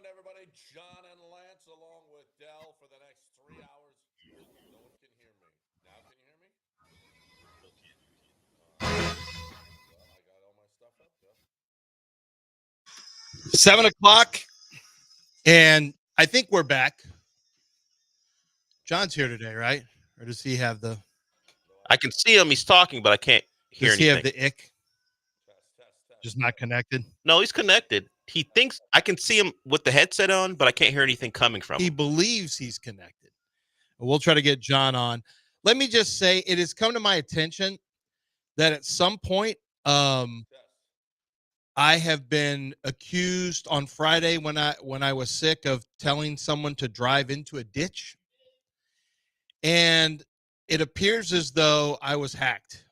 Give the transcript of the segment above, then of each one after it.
everybody. John and Lance along with Dell for the next 3 hours. No one can hear me. Now can you hear me? Well, I got all my stuff up, Dell. 7 o'clock, and I think we're back. John's here today, right? Or does he have the? I can see him. He's talking, but I can't hear Does he anything. have the ick? Just not connected. No, he's connected. He thinks I can see him with the headset on, but I can't hear anything coming from He him. believes he's connected. We'll try to get John on. Let me just say, it has come to my attention that at some point, I have been accused on Friday when I was sick of telling someone to drive into a ditch, and it appears as though I was hacked.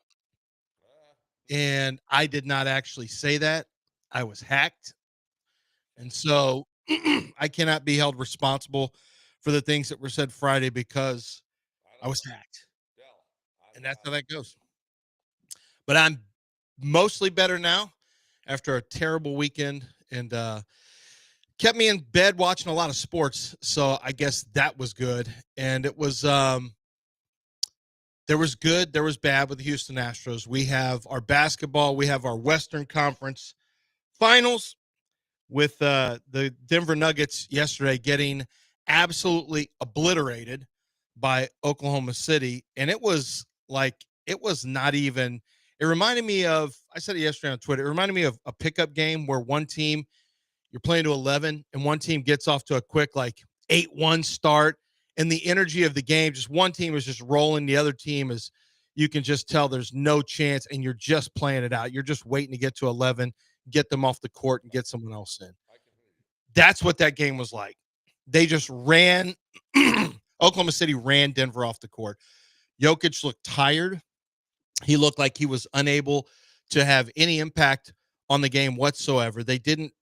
And I did not actually say that. I was hacked. And so I cannot be held responsible for the things that were said Friday because I was hacked. And that's how that goes. But I'm mostly better now after a terrible weekend, and kept me in bed watching a lot of sports. So I guess that was good. And it was there was good, there was bad with the Houston Astros. We have our basketball, we have our Western Conference Finals with the Denver Nuggets yesterday getting absolutely obliterated by Oklahoma City. And it was not even, it reminded me of, I said it yesterday on Twitter, it reminded me of a pickup game where one team, you're playing to 11, and one team gets off to a quick 8-1 start. And the energy of the game, just one team is just rolling. The other team is, you can just tell there's no chance, and you're just playing it out. You're just waiting to get to 11, get them off the court, and get someone else in. That's what that game was like. They just ran. Oklahoma City ran Denver off the court. Jokic looked tired. He looked like he was unable to have any impact on the game whatsoever. They didn't,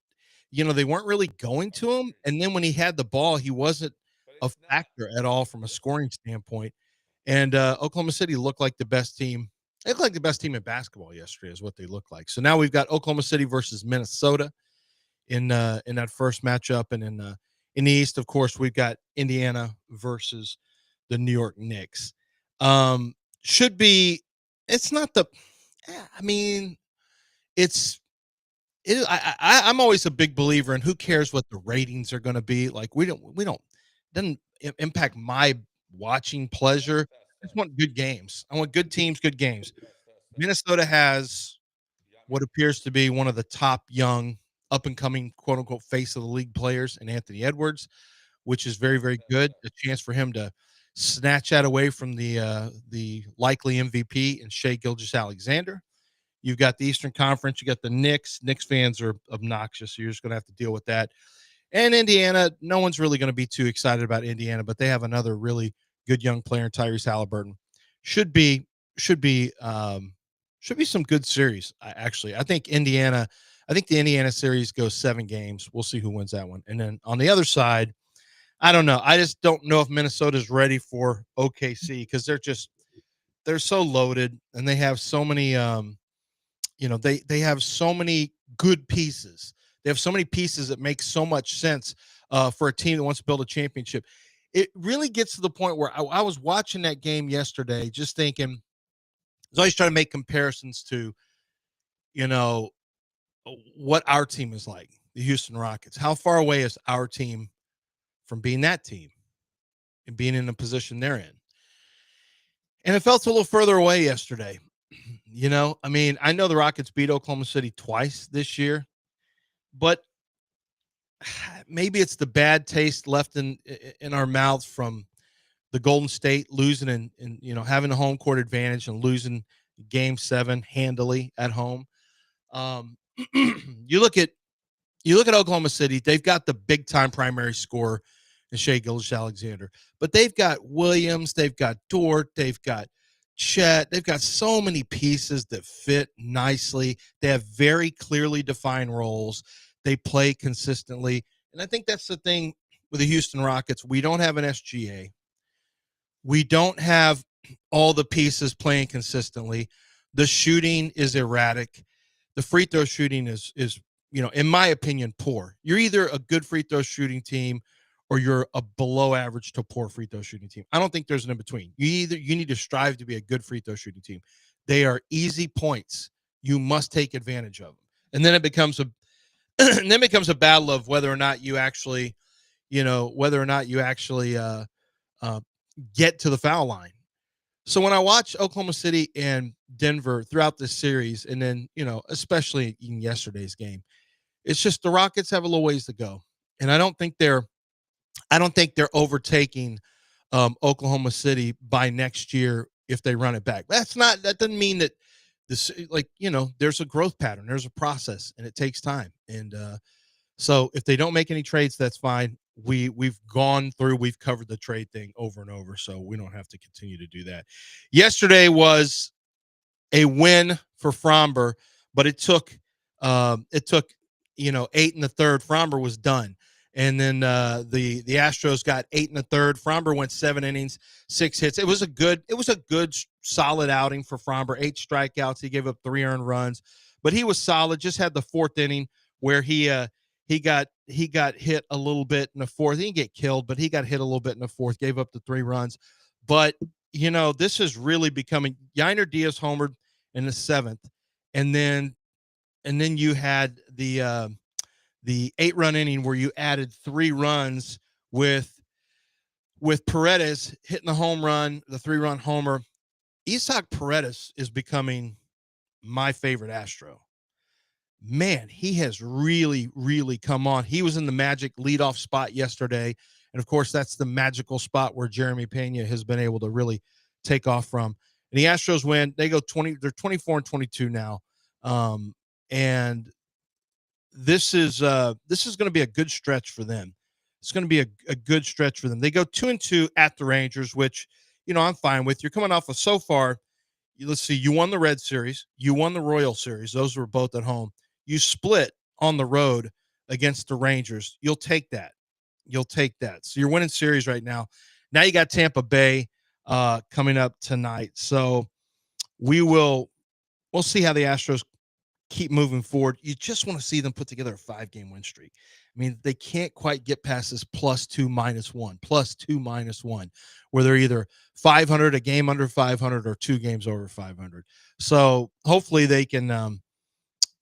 they weren't really going to him. And then when he had the ball, he wasn't a factor at all from a scoring standpoint. And Oklahoma City looked like the best team. They looked like the best team in basketball yesterday is what they looked like. So now we've got Oklahoma City versus Minnesota in that first matchup. And in the East, of course, we've got Indiana versus the New York Knicks. Should be, it's not the, I mean, I'm always a big believer in who cares what the ratings are going to be. Doesn't impact my watching pleasure. I just want good games. I want good teams, good games. Minnesota has what appears to be one of the top young, up-and-coming, quote-unquote, face of the league players in Anthony Edwards, which is very, very good. A chance for him to snatch that away from the likely MVP and Shai Gilgeous-Alexander. You've got the Eastern Conference. You got the Knicks. Knicks fans are obnoxious, so you're just going to have to deal with that. And Indiana, no one's really going to be too excited about Indiana, but they have another really good young player, Tyrese Halliburton. Should be some good series. I think the Indiana series goes 7 games. We'll see who wins that one. And then on the other side, I don't know. I just don't know if Minnesota's ready for OKC because they're so loaded and they have so many they have so many good pieces. They have so many pieces that make so much sense for a team that wants to build a championship. It really gets to the point where I was watching that game yesterday just thinking, I was always trying to make comparisons to, what our team is like, the Houston Rockets. How far away is our team from being that team and being in the position they're in? And it felt a little further away yesterday. I know the Rockets beat Oklahoma City twice this year, but maybe it's the bad taste left in our mouths from the Golden State losing and having a home court advantage and losing Game 7 handily at home. You look at Oklahoma City. They've got the big time primary scorer in Shai Gilgeous-Alexander, but they've got Williams, they've got Dort, they've got Chet. They've got so many pieces that fit nicely. They have very clearly defined roles. They play consistently. And I think that's the thing with the Houston Rockets. We don't have an SGA. We don't have all the pieces playing consistently. The shooting is erratic. The free throw shooting is in my opinion, poor. You're either a good free throw shooting team or you're a below average to poor free throw shooting team. I don't think there's an in between. You need to strive to be a good free throw shooting team. They are easy points. You must take advantage of them. And then it becomes a battle of whether or not you actually get to the foul line. So when I watch Oklahoma City and Denver throughout this series, and then, especially in yesterday's game, it's just the Rockets have a little ways to go. And I don't think they're overtaking Oklahoma City by next year if they run it back. That doesn't mean that there's a growth pattern, there's a process, and it takes time. And so if they don't make any trades, that's fine. We've covered the trade thing over and over, so we don't have to continue to do that. Yesterday was a win for Fromber, but it took 8 in the third. Fromber was done. And then the Astros got 8 in the third. Fromber went 7 innings, 6 hits. It was a good solid outing for Fromber. 8 strikeouts. He gave up 3 earned runs, but he was solid. Just had the 4th inning where he got hit a little bit in the 4th. He didn't get killed, but he got hit a little bit in the 4th. Gave up the 3 runs. But this is really becoming. Yainer Diaz homered in the 7th, and then you had the 8-run inning where you added 3 runs with Paredes hitting the home run, the 3-run homer. Isaac Paredes is becoming my favorite Astro. Man, he has really, really come on. He was in the Magic leadoff spot yesterday. And of course, that's the magical spot where Jeremy Pena has been able to really take off from. And the Astros win. They go 20. They're 24-22 now. And this is going to be a good stretch for them. It's going to be a good stretch for them. They go 2-2 at the Rangers, which, I'm fine with. You're coming off of so far. Let's see. You won the Red Series. You won the Royal Series. Those were both at home. You split on the road against the Rangers. You'll take that. So you're winning series right now. Now you got Tampa Bay coming up tonight. So we'll see how the Astros keep moving forward. You just want to see them put together a 5-game win streak. I mean, they can't quite get past this +2 -1, +2 -1, where they're either 500, a game under 500, or 2 games over 500. So hopefully they can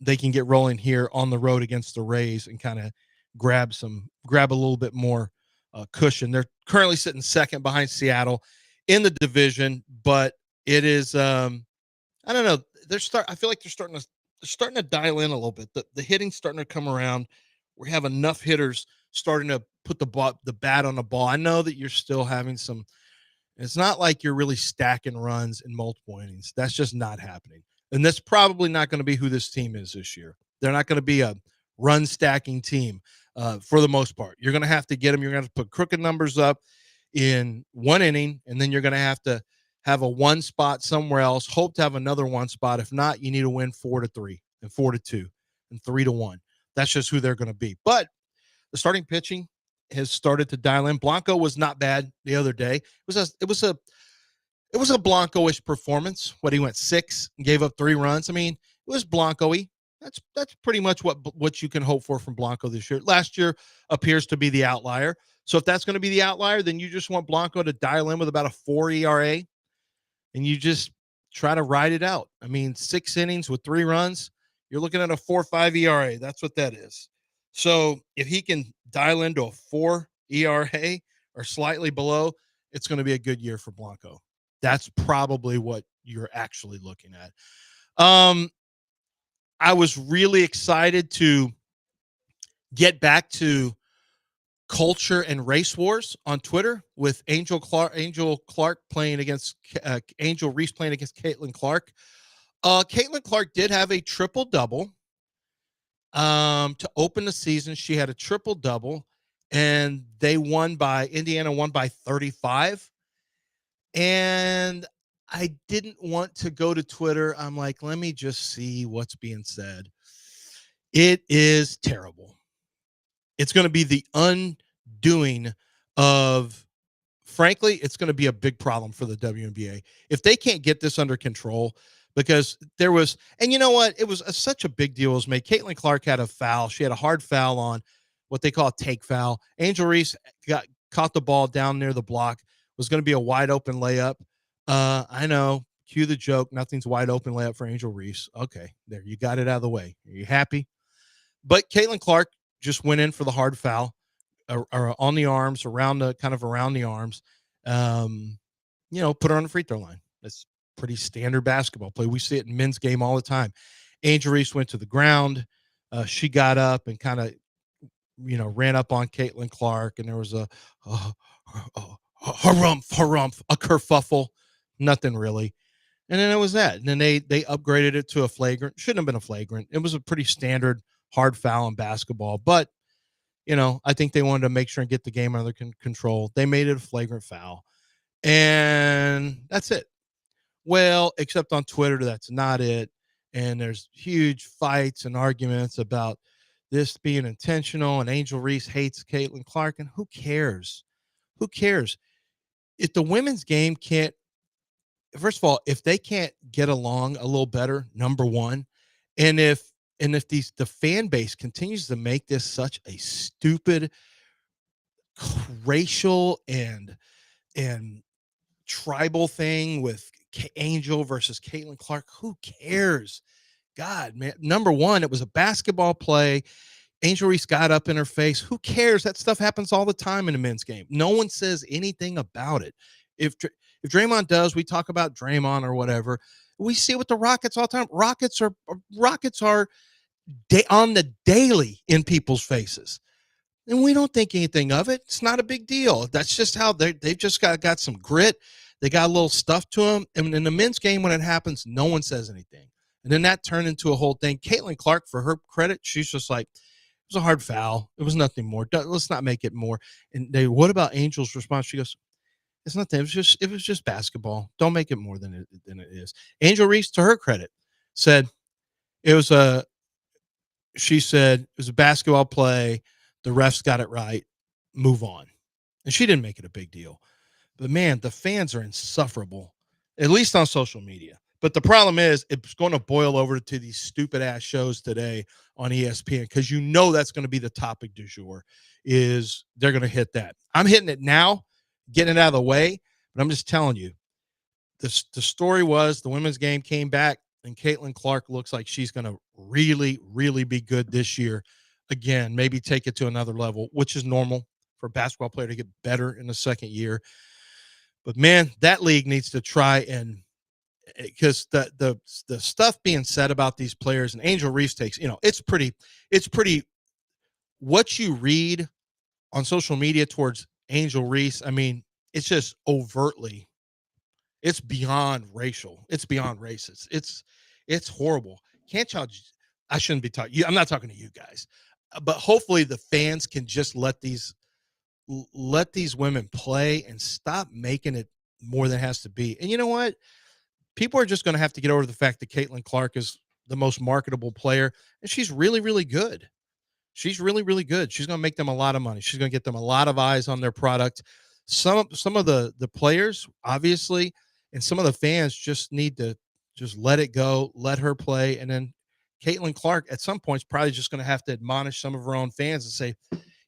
get rolling here on the road against the Rays and kind of grab a little bit more cushion. They're currently sitting second behind Seattle in the division, but it is I don't know. I feel like they're starting to dial in a little bit. The hitting's starting to come around. We have enough hitters starting to put the bat on the ball. I know that you're still having some. It's not like you're really stacking runs in multiple innings. That's just not happening. And that's probably not going to be who this team is this year. They're not going to be a run stacking team for the most part. You're going to have to get them. You're going to have to put crooked numbers up in 1 inning, and then you're going to have a 1 spot somewhere else. Hope to have another 1 spot. If not, you need to win 4-3 and 4-2 and 3-1. That's just who they're going to be. But the starting pitching has started to dial in. Blanco was not bad the other day. It was a Blanco-ish performance. He went 6 and gave up 3 runs. I mean, it was Blanco-y. That's pretty much what you can hope for from Blanco this year. Last year appears to be the outlier. So if that's going to be the outlier, then you just want Blanco to dial in with about a 4 ERA, and you just try to ride it out. I mean, 6 innings with 3 runs, you're looking at a 4.5 ERA. That's what that is. So if he can dial into a 4 ERA or slightly below, it's going to be a good year for Blanco. That's probably what you're actually looking at. I was really excited to get back to culture and race wars on Twitter with Angel Clark playing against Angel Reese playing against Caitlin Clark. Caitlin Clark did have a triple-double to open the season. She had a triple-double, and Indiana won by 35. And I didn't want to go to Twitter. I'm like, let me just see what's being said. It is terrible. It's going to be the undoing of, frankly, it's going to be a big problem for the WNBA. If they can't get this under control, because there was, and you know what? It was such a big deal was made. Caitlin Clark had a foul. She had a hard foul on what they call a take foul. Angel Reese caught the ball down near the block. Was going to be a wide open layup. I know. Cue the joke. Nothing's wide open layup for Angel Reese. Okay, there, you got it out of the way. Are you happy? But Caitlin Clark just went in for the hard foul, or on the arms, around the arms. Put her on the free throw line. That's pretty standard basketball play. We see it in men's game all the time. Angel Reese went to the ground. She got up and kind of, ran up on Caitlin Clark, and there was a harumph, a kerfuffle. Nothing really. And then it was that. And then they upgraded it to a flagrant. Shouldn't have been a flagrant. It was a pretty standard hard foul in basketball. But, I think they wanted to make sure and get the game under control. They made it a flagrant foul. And that's it. Well, except on Twitter, that's not it. And there's huge fights and arguments about this being intentional. And Angel Reese hates Caitlin Clark. And who cares? Who cares? If the women's game can't, first of all, if they can't get along a little better, number one, and if the fan base continues to make this such a stupid racial and tribal thing with Angel versus Caitlin Clark, who cares? God, man. Number one, it was a basketball play. Angel Reese got up in her face. Who cares? That stuff happens all the time in a men's game. No one says anything about it. If Draymond does, we talk about Draymond or whatever. We see it with the Rockets all the time. Rockets are on the daily in people's faces. And we don't think anything of it. It's not a big deal. That's just how they've just got some grit. They got a little stuff to them. And in the men's game, when it happens, no one says anything. And then that turned into a whole thing. Caitlin Clark, for her credit, she's just like, it was a hard foul. It was nothing more. Let's not make it more. And what about Angel's response? She goes, it's nothing. It was just basketball. Don't make it more than it is. Angel Reese, to her credit, said she said it was a basketball play. The refs got it right. Move on. And she didn't make it a big deal. But man, the fans are insufferable, at least on social media. But the problem is it's going to boil over to these stupid ass shows today on ESPN, because that's going to be the topic du jour, is they're going to hit that. I'm hitting it now, getting it out of the way, but I'm just telling you, the story was the women's game came back, and Caitlin Clark looks like she's going to really, really be good this year. Again, maybe take it to another level, which is normal for a basketball player to get better in the second year. But man, that league needs to try, and because the stuff being said about these players, and Angel Reese takes, it's pretty what you read on social media towards Angel Reese. I mean, it's just overtly, it's beyond racial. It's beyond racist. It's horrible. Can't y'all, I shouldn't be talking. I'm not talking to you guys, but hopefully the fans can just let these women play and stop making it more than it has to be. And you know what? People are just going to have to get over the fact that Caitlin Clark is the most marketable player, and she's really, really good. She's really, really good. She's going to make them a lot of money. She's going to get them a lot of eyes on their product. Some of the players, obviously, and some of the fans just need to just let it go, let her play. And then Caitlin Clark at some point is probably just going to have to admonish some of her own fans and say,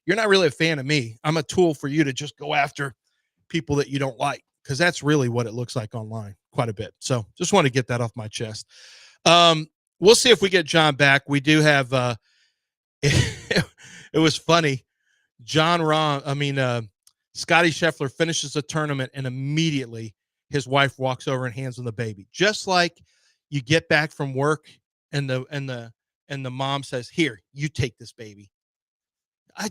you're not really a fan of me. I'm a tool for you to just go after people that you don't like, because that's really what it looks like online quite a bit. So just want to get that off my chest. We'll see if we get John back. We do have it was funny. Scotty Scheffler finishes the tournament, and immediately his wife walks over and hands him the baby. Just like you get back from work and the mom says, "Here, you take this baby." I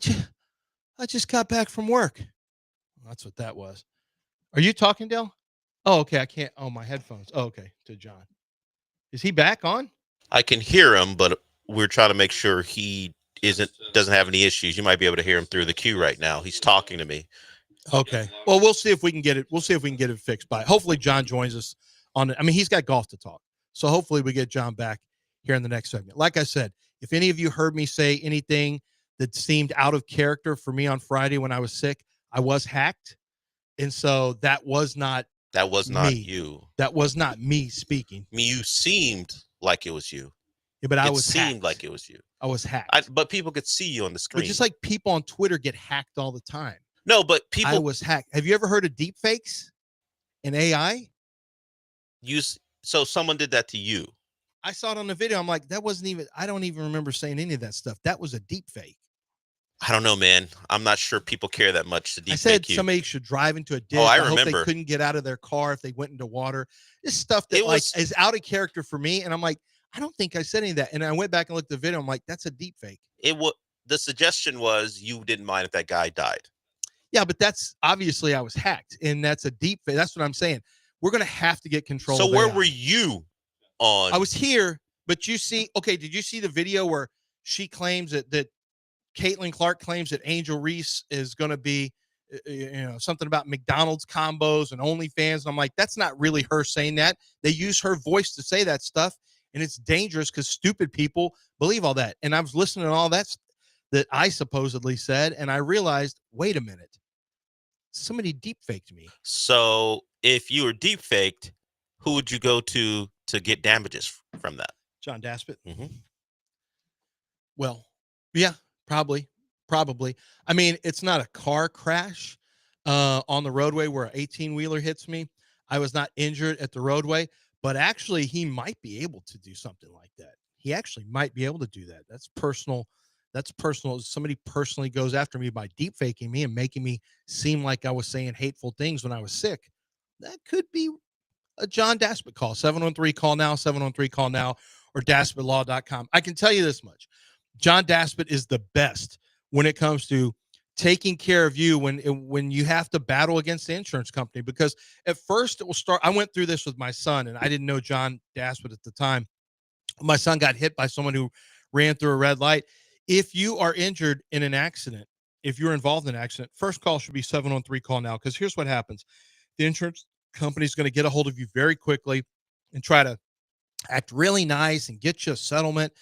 just got back from work. Well, that's what that was. Are you talking, Dale? Oh, okay. I can't. Oh, my headphones. Oh, okay. To John. Is he back on? I can hear him, but we're trying to make sure he doesn't have any issues. You might be able to hear him through the queue right now. He's talking to me. Okay. Well, we'll see if we can get it. We'll see if we can get it fixed by. Hopefully, John joins us on it. I mean, he's got golf to talk, so hopefully we get John back here in the next segment. Like I said, if any of you heard me say anything that seemed out of character for me on Friday when I was sick, I was hacked. And so that was not That was not Me. you. That was not me speaking. You seemed like it was you. Yeah, but I It was seemed hacked. like it was you. I was hacked. But people could see you on the But screen. just like people on Twitter get hacked all the time. No, but I people was hacked. Have you ever heard of deep fakes and AI? use so someone did that to you. I saw it on the video. I'm like, that wasn't even, I don't even remember saying any of that stuff. That was a deep fake. I don't know, man. I'm not sure people care that much to I deep said fake you. somebody should drive into a ditch. Oh, I hope they remember. couldn't get out of their car if they went into water. This stuff that It was- is out of character for me. And I'm like, I don't think I said any of that. And I went back and looked at the video. I'm like, that's a deep fake. The suggestion was you didn't mind if that guy died. Yeah, but that's obviously I was hacked, and that's a deep fake. That's what I'm saying. We're gonna have to get control. So of where AI. were you on? I was here, but you see, okay, did you see the video where she claims that Caitlin Clark claims that Angel Reese is going to be, something about McDonald's combos and OnlyFans? And I'm like, that's not really her saying that. They use her voice to say that stuff, and it's dangerous because stupid people believe all that. And I was listening to all that I supposedly said, and I realized, wait a minute, somebody deep faked me. So if you were deep faked, who would you go to get damages from that? John Daspit. Mm-hmm. Well, yeah, probably. I mean, it's not a car crash on the roadway where an 18-wheeler hits me. I was not injured at the roadway, but actually he might be able to do something like that. He actually might be able to do that. That's personal. Somebody personally goes after me by deep faking me and making me seem like I was saying hateful things when I was sick. That could be a John Daspit call. 713-CALL NOW, 713-CALL NOW, or DaspitLaw.com. I can tell you this much. John Daspit is the best when it comes to taking care of you when you have to battle against the insurance company. Because at first it will start. I went through this with my son, and I didn't know John Daspit at the time. My son got hit by someone who ran through a red light. If you are injured in an accident, if you're involved in an accident, first call should be 713-CALL NOW. Because here's what happens. The insurance company is going to get a hold of you very quickly and try to act really nice and get you a settlement.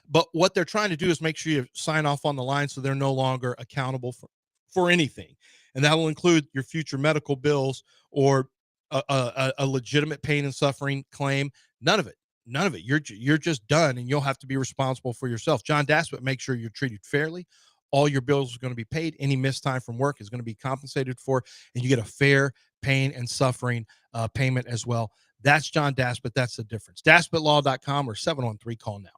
But what they're trying to do is make sure you sign off on the line so they're no longer accountable for anything. And that will include your future medical bills or a legitimate pain and suffering claim. None of it. You're just done, and you'll have to be responsible for yourself. John Daspit makes sure you're treated fairly. All your bills are going to be paid. Any missed time from work is going to be compensated for, and you get a fair pain and suffering payment as well. That's John Daspit. That's the difference. DaspitLaw.com or 713-CALL NOW.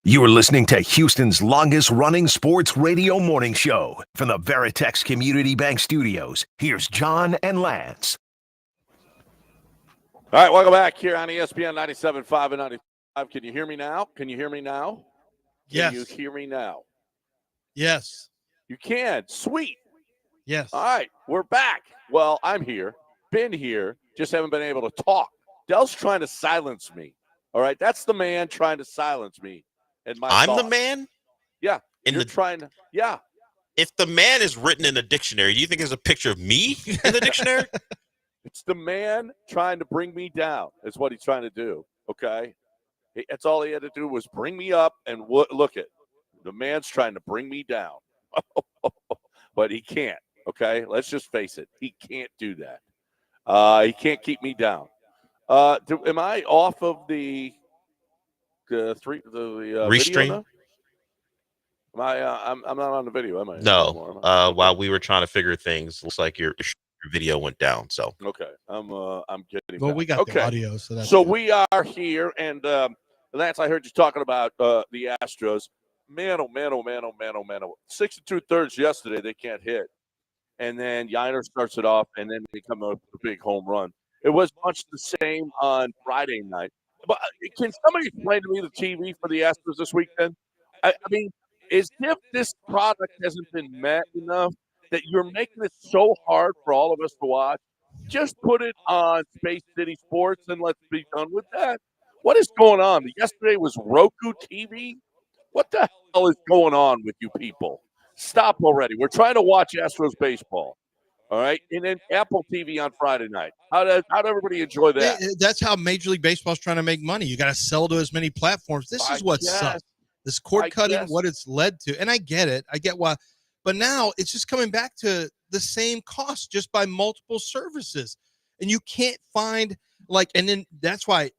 You are listening to Houston's longest-running sports radio morning show from the Veritex Community Bank Studios. Here's John and Lance. All right, welcome back here on ESPN 97.5 and 95. Can you hear me now? Can you hear me now? Yes. Can you hear me now? Yes. You can. Sweet. Yes. All right, we're back. Well, I'm here, been here, just haven't been able to talk. Dell's trying to silence me. All right, that's the man trying to silence me. And I'm thoughts. the man? Yeah. You're trying to, yeah. If the man is written in a dictionary, do you think there's a picture of me in the dictionary? It's the man trying to bring me down is what he's trying to do, okay? That's all he had to do was bring me up and look at. The man's trying to bring me down. But he can't, okay? Let's just face it. He can't do that. He can't keep me down. Am I off of the Restream? video now? I'm not on the video, am I? No. While we were trying to figure things, looks like your video went down. So okay, I'm getting. Well, back. we got the audio, so that's so good. we are here, and Lance, I heard you talking about the Astros. Man, oh man, oh man, oh man, oh man! 6 2/3 yesterday, they can't hit, and then Yiner starts it off, and then they come up with a big home run. It was much the same on Friday night. But can somebody explain to me the TV for the Astros this weekend? I mean, as if this product hasn't been met enough that you're making it so hard for all of us to watch. Just put it on Space City Sports and let's be done with that. What is going on? Yesterday was Roku TV. What the hell is going on with you people? Stop already. We're trying to watch Astros baseball. All right, and then Apple TV on Friday night. How'd everybody enjoy that? That's how Major League Baseball is trying to make money. You got to sell to as many platforms. This is what sucks. This cord cutting, what it's led to, and I get it. I get why, but now it's just coming back to the same cost just by multiple services, and you can't find and then that's why,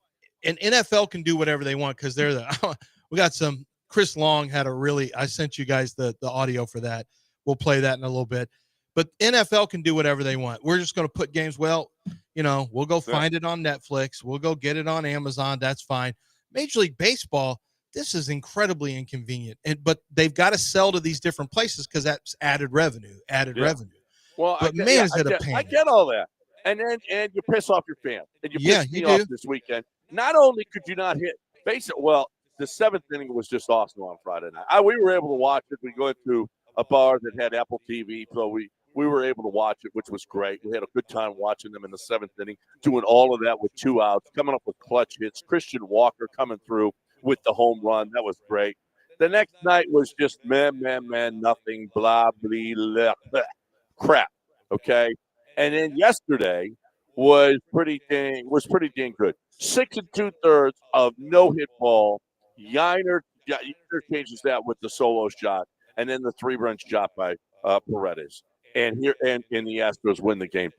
and NFL can do whatever they want because they're the. We got some. Chris Long had I sent you guys the audio for that. We'll play that in a little bit. But NFL can do whatever they want. We're just going to put games. Well, we'll go find it on Netflix. We'll go get it on Amazon. That's fine. Major League Baseball, this is incredibly inconvenient. But they've got to sell to these different places because that's added revenue. Well, but is it a pain? I get all that. And you piss off your fans. And you piss me off this weekend. Not only could you not hit the seventh inning was just awesome on Friday night. We were able to watch it. We go to a bar that had Apple TV, so we were able to watch it, which was great. We had a good time watching them in the seventh inning, doing all of that with 2 outs, coming up with clutch hits. Christian Walker coming through with the home run. That was great. The next night was just man, nothing, blah, blah, blah, crap. Okay, and then yesterday was pretty dang good. 6 2/3 of no hit ball. Yiner changes that with the solo shot, and then the 3-run shot by Paredes. And the Astros win the game.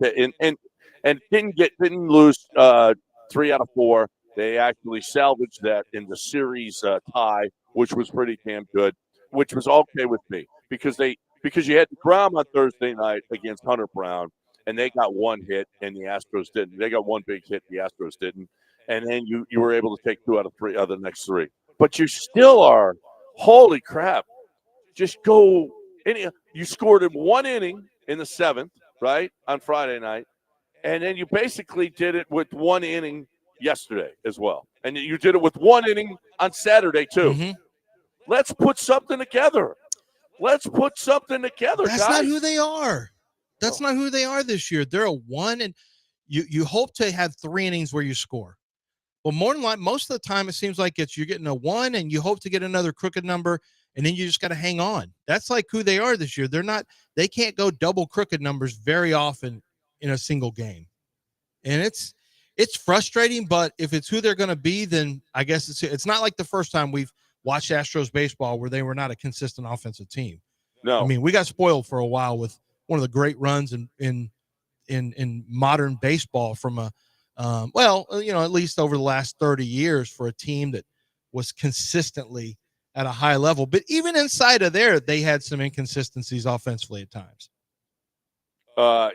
And didn't lose 3 out of 4. They actually salvaged that in the series tie, which was pretty damn good, which was okay with me because you had Grom on Thursday night against Hunter Brown, and they got 1 hit, and the Astros didn't. They got 1 big hit, the Astros didn't. And then you were able to take 2 out of 3 of the next 3. But you still are, holy crap, just go. You scored in 1 inning in the 7th, right, on Friday night. And then you basically did it with 1 inning yesterday as well. And you did it with 1 inning on Saturday, too. Mm-hmm. Let's put something together. That's guys. Not who they are. That's not who they are this year. They're a 1, and you hope to have 3 innings where you score. Well, more than likely, most of the time, it seems like you're getting a 1, and you hope to get another crooked number, and then you just got to hang on. That's like who they are this year. They can't go double crooked numbers very often in a single game, and it's frustrating. But if it's who they're going to be, then I guess it's not like the first time we've watched Astros baseball where they were not a consistent offensive team. No, I mean we got spoiled for a while with one of the great runs in modern baseball from a. At least over the last 30 years for a team that was consistently at a high level. But even inside of there, they had some inconsistencies offensively at times.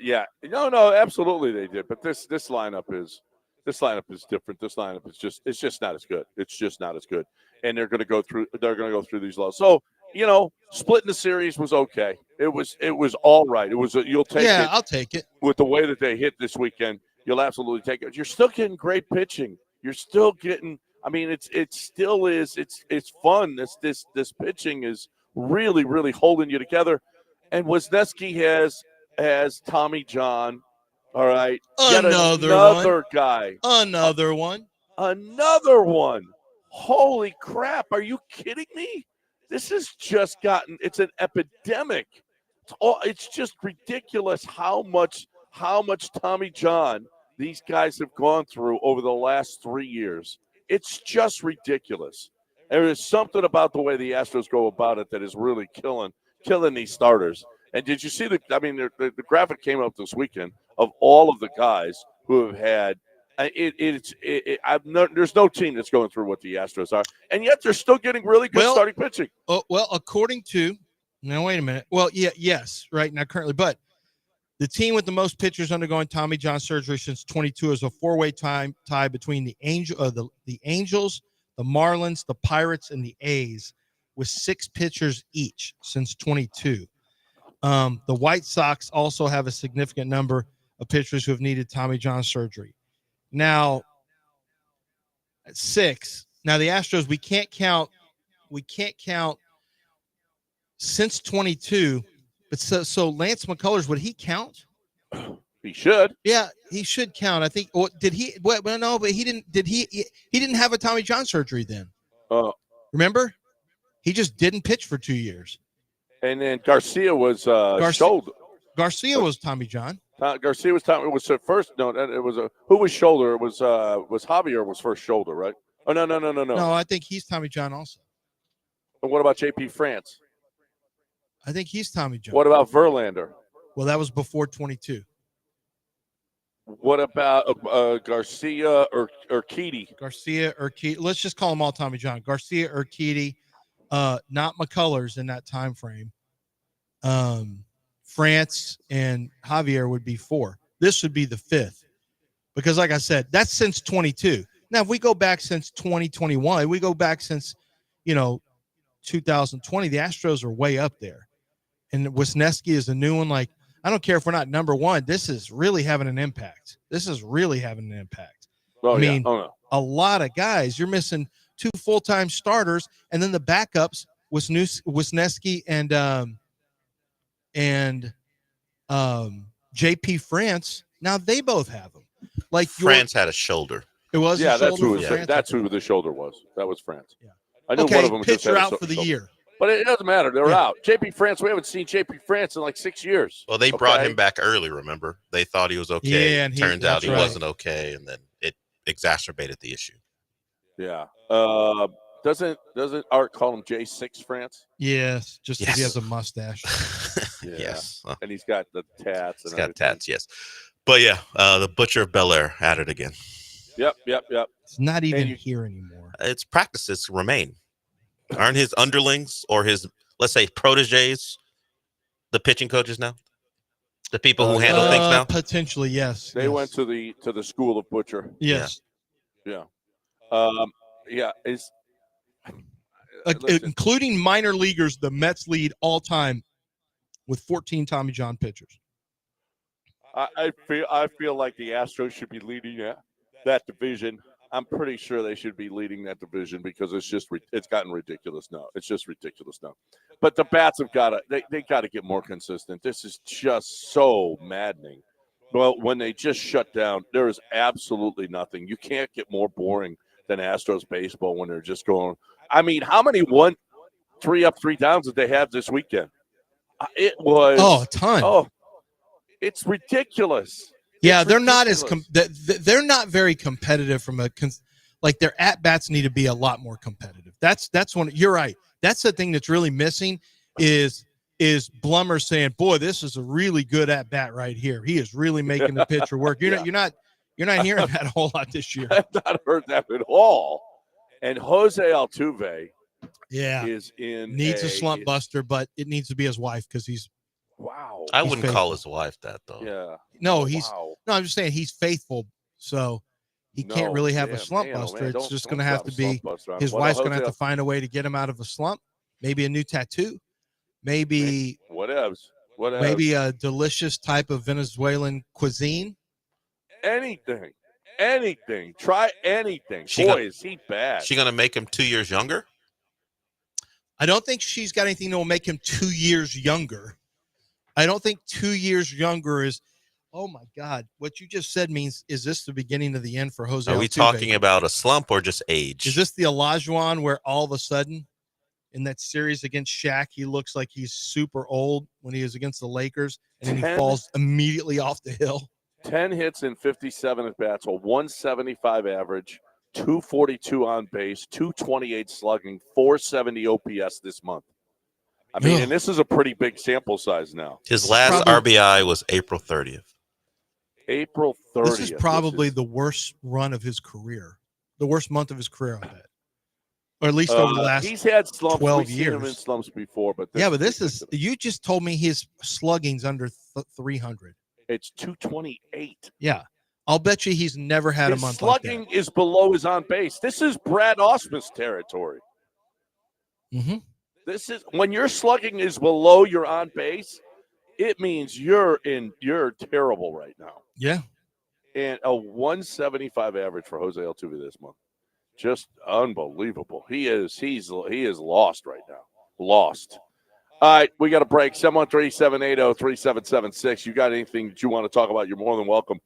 Yeah. No, absolutely they did. But this lineup is This lineup is different. This lineup is it's just not as good. It's just not as good. And they're going to go through these lows. So, splitting the series was okay. It was all right. It was you'll take it. Yeah, I'll take it. With the way that they hit this weekend, you'll absolutely take it. You're still getting great pitching. You're still getting it still is it's fun. This pitching is really, really holding you together. And Wisniewski has Tommy John. All right. Another guy. Another one. Another one. Holy crap. Are you kidding me? This has just it's an epidemic. It's just ridiculous how much Tommy John these guys have gone through over the last 3 years. It's just ridiculous. There is something about the way the Astros go about it that is really killing these starters. And did you see the graphic came up this weekend of all of the guys who have had there's no team that's going through what the Astros are, and yet they're still getting really good starting pitching. Well, according to wait a minute. Well, yes, right now currently, but the team with the most pitchers undergoing Tommy John surgery since 22 is a four-way tie between the Angels, the Marlins, the Pirates, and the A's, with 6 pitchers each since 22. The White Sox also have a significant number of pitchers who have needed Tommy John surgery. Now, at 6. Now the Astros, we can't count since 22. But so Lance McCullers, would he count? He should. Yeah, he should count. I think. Did he? Well, no, but he didn't. Did he? He didn't have a Tommy John surgery then. Remember, he just didn't pitch for 2 years. And then Garcia was shoulder. Garcia was Tommy John. Garcia was Tommy. It was first. No, it was who was shoulder? It was Javier was first shoulder, right? Oh no. No, I think he's Tommy John also. And what about JP France? I think he's Tommy John. What about Verlander? Well, that was before 22. What about Garcia or Urquidy? Garcia, Urquidy. Let's just call them all Tommy John. Garcia, Urquidy, not McCullers in that time frame. France and Javier would be 4. This would be the 5th. Because, like I said, that's since 22. Now, if we go back since 2021, we go back since, 2020, the Astros are way up there. And Wisniewski is a new one. Like, I don't care if we're not number 1. This is really having an impact. Oh, I mean, no. A lot of guys. You're missing 2 full-time starters, and then the backups, Wisniewski and JP France. Now they both have them. Like France had a shoulder. It was. Yeah, that's who the shoulder was. That was France. Yeah. I knew one of them was pitcher out for the year. But it doesn't matter. They're out. JP France, we haven't seen JP France in like 6 years. Well, they brought him back early, remember? They thought he was okay. Yeah, and turns out he wasn't okay, and then it exacerbated the issue. Yeah. Doesn't Art call him J6 France? Yes, just because he has a mustache. Yeah. Yes. And he's got the tats. He's got tats, yes. But yeah, the Butcher of Bel Air at it again. Yep. It's not even here anymore. Its practices remain. Aren't his underlings or his, let's say, proteges the pitching coaches now? The people who handle things now? Potentially, yes. They went to the school of Butcher. Yes. Yeah. Including minor leaguers, the Mets lead all time with 14 Tommy John pitchers. I feel like the Astros should be leading that division. I'm pretty sure they should be leading that division because it's gotten ridiculous now. It's just ridiculous now. But the bats have got to they got to get more consistent. This is just so maddening. Well, when they just shut down, there is absolutely nothing. You can't get more boring than Astros baseball when they're just going. I mean, how many 3 up, 3 downs did they have this weekend? It was a ton. Oh, it's ridiculous. Yeah, they're not they're not very competitive from like their at bats need to be a lot more competitive. That's one. You're right. That's the thing that's really missing is Blummer saying, "Boy, this is a really good at bat right here. He is really making the pitcher work." You're not hearing that a whole lot this year. I've not heard that at all. And Jose Altuve, needs a slump buster, but it needs to be his wife because he's. Wow. I wouldn't call his wife that though. Yeah. No, I'm just saying he's faithful. So he can't really have a slump buster. It's just going to have to be his wife's going to have to find a way to get him out of a slump. Maybe a new tattoo. Maybe whatevs. Maybe a delicious type of Venezuelan cuisine. Anything. Try anything. Is he bad? She going to make him 2 years younger? I don't think she's got anything that will make him 2 years younger. I don't think 2 years younger is, oh my God. What you just said means, is this the beginning of the end for Jose Altuve? Are we talking about a slump or just age? Is this the Olajuwon where all of a sudden in that series against Shaq, he looks like he's super old when he is against the Lakers, and then he falls immediately off the hill? 10 hits in 57 at-bats, a 175 average, 242 on base, 228 slugging, 470 OPS this month. I mean, and this is a pretty big sample size now. His last RBI was April 30th. April 30th. This is probably the worst run of his career, the worst month of his career, I bet. Or at least over the last he's had slumps. 12 We've years. seen him in slumps before, but this is you just told me his slugging's under 300. It's 228. Yeah. I'll bet you he's never had a month like that. Slugging is below his on base. This is Brad Ausmus territory. Mm-hmm. This is when your slugging is below your on base, it means you're terrible right now. Yeah. And a 175 average for Jose Altuve this month. Just unbelievable. He is lost right now. Lost. All right, we got a break. 713-780-3776. You got anything that you want to talk about, you're more than welcome.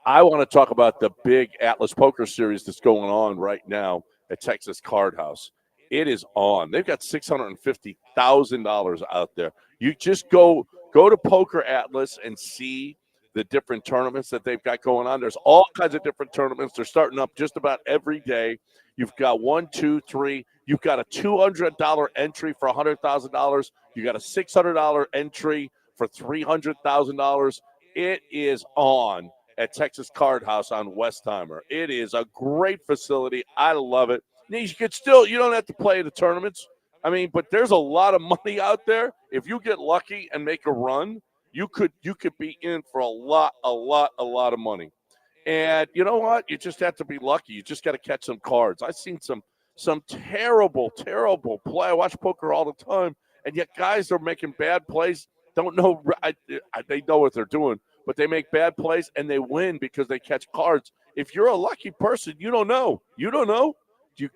I want to talk about the big Atlas Poker Series that's going on right now at Texas Card House. It is on. They've got $650,000 out there. You just go to Poker Atlas and see the different tournaments that they've got going on. There's all kinds of different tournaments. They're starting up just about every day. You've got 1, 2, 3. You've got a $200 entry for $100,000. You got a $600 entry for $300,000. It is on at Texas Card House on Westheimer. It is a great facility. I love it. You don't have to play the tournaments. I mean, but there's a lot of money out there. If you get lucky and make a run, you could be in for a lot of money. And you know what? You just have to be lucky. You just got to catch some cards. I've seen some terrible play. I watch poker all the time, and yet guys are making bad plays. Don't know. They know what they're doing, but they make bad plays and they win because they catch cards. If you're a lucky person, you don't know. You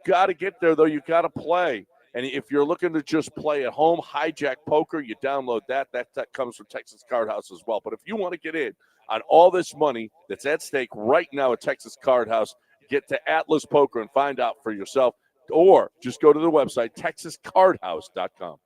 got to get there, though. You got to play. And if you're looking to just play at home, Hijack Poker, you download that. That comes from Texas Card House as well. But if you want to get in on all this money that's at stake right now at Texas Card House, get to Atlas Poker and find out for yourself. Or just go to the website, texascardhouse.com.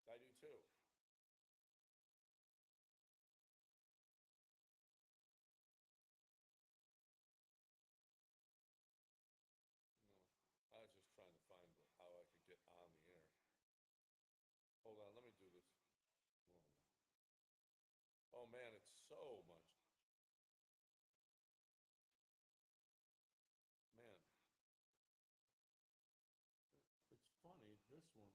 I do too. I was just trying to find how I could get on the air. Hold on, let me do this. Oh man, it's so much. Man. It's funny, this one.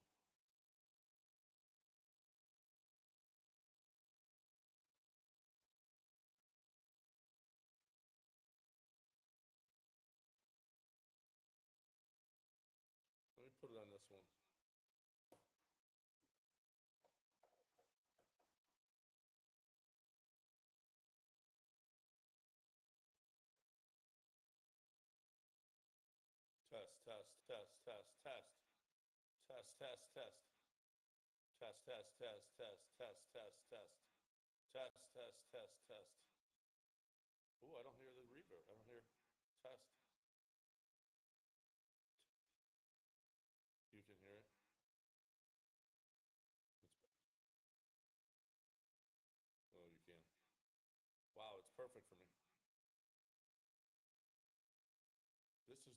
Let me put it on this one. Test, test, test, test, test. Test, test, test. Test, test, test, test, test, test, test. Test, test, test, test. Ooh, I don't hear the reverb. I don't hear test.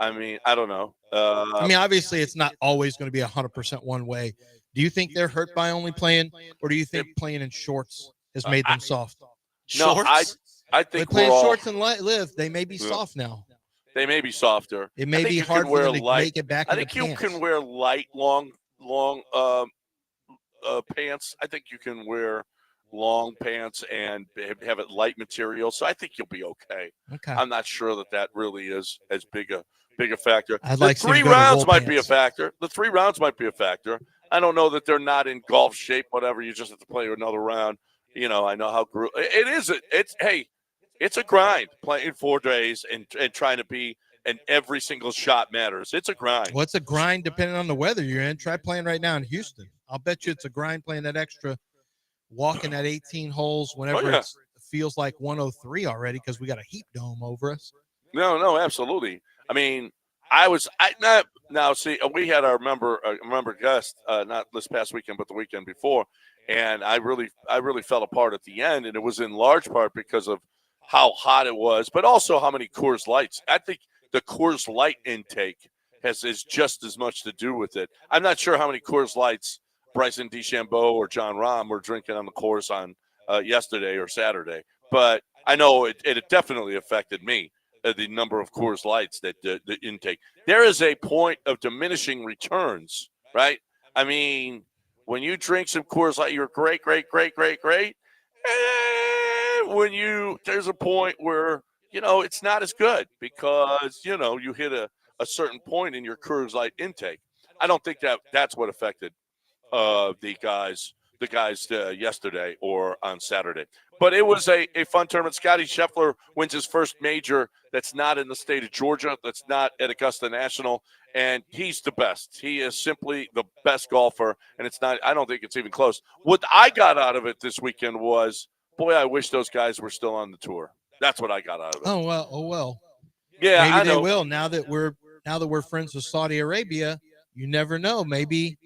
I mean, I don't know. I mean, obviously, it's not always going to be 100% one way. Do you think they're hurt by only playing, or do you think playing in shorts has made them soft? No, Shorts? I They're think playing we're all, shorts and live. They may be soft now. they may be softer. It I may think be you hard can for wear them to light. make it back I into think you pants. can wear light, long pants. I think you can wear long pants and have it light material. So I think you'll be okay. Okay. I'm not sure that really is as big a factor. I'd The like to see 'em 3 go to rounds wool might be a pants. factor. The 3 rounds might be a factor. I don't know that they're not in golf shape. Whatever, you just have to play another round. You know, I know how it is. It's a grind playing 4 days and trying to be. And every single shot matters. It's a grind. Well, it's a grind depending on the weather you're in. Try playing right now in Houston. I'll bet you it's a grind playing that extra, walking that 18 holes whenever it feels like 103 already because we got a heat dome over us. No, absolutely. I mean, we had our member guest, not this past weekend, but the weekend before. And I really fell apart at the end. And it was in large part because of how hot it was, but also how many Coors Lights. I think the Coors Light intake is just as much to do with it. I'm not sure how many Coors Lights Bryson DeChambeau or John Rahm were drinking on the course on yesterday or Saturday, but I know it definitely affected me. The number of Coors Lights that the intake. There is a point of diminishing returns, right? I mean, when you drink some Coors Light, you're great. And there's a point where, it's not as good because, you hit a certain point in your Coors Light intake. I don't think that's what affected the guys yesterday or on Saturday. But it was a fun tournament. Scotty Scheffler wins his first major that's not in the state of Georgia, that's not at Augusta National, and he's the best. He is simply the best golfer, and I don't think it's even close. What I got out of it this weekend was, boy, I wish those guys were still on the tour. That's what I got out of it. Oh well. Yeah, maybe they will now that we're friends with Saudi Arabia. You never know. Maybe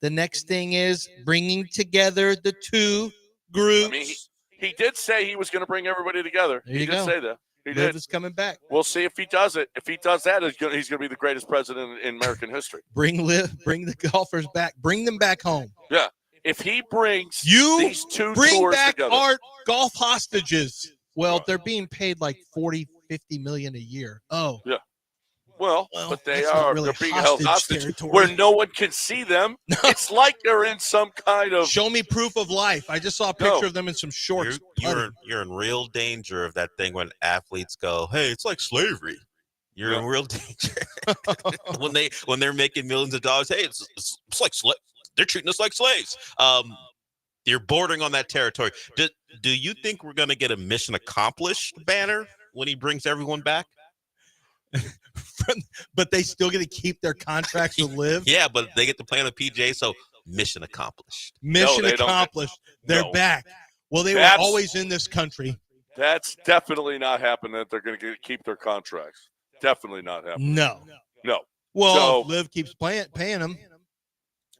the next thing is bringing together the two groups. I mean, he did say he was going to bring everybody together. He did say that. He Liv did. is coming back. We'll see if he does it. If he does that, he's going to be the greatest president in American history. Bring the golfers back. Bring them back home. Yeah. If he brings these two bring tours back together. our golf hostages. Well, they're being paid like 40, 50 million a year. Oh. Yeah. Well, but they're being held hostage where no one can see them. No. It's like they're in some kind of. Show me proof of life. I just saw a picture of them in some shorts. You're in real danger of that thing when athletes go, "Hey, it's like slavery." You're in real danger when they're making millions of dollars. Hey, it's like they're treating us like slaves. You're bordering on that territory. Do you think we're going to get a mission accomplished banner when he brings everyone back? But they still get to keep their contracts with Liv. Yeah, but they get to play on the PGA, so mission accomplished. Mission accomplished. They're back. Well, they were always in this country. That's definitely not happening. That they're going to keep their contracts. Definitely not happening. No. Well, Liv keeps paying them.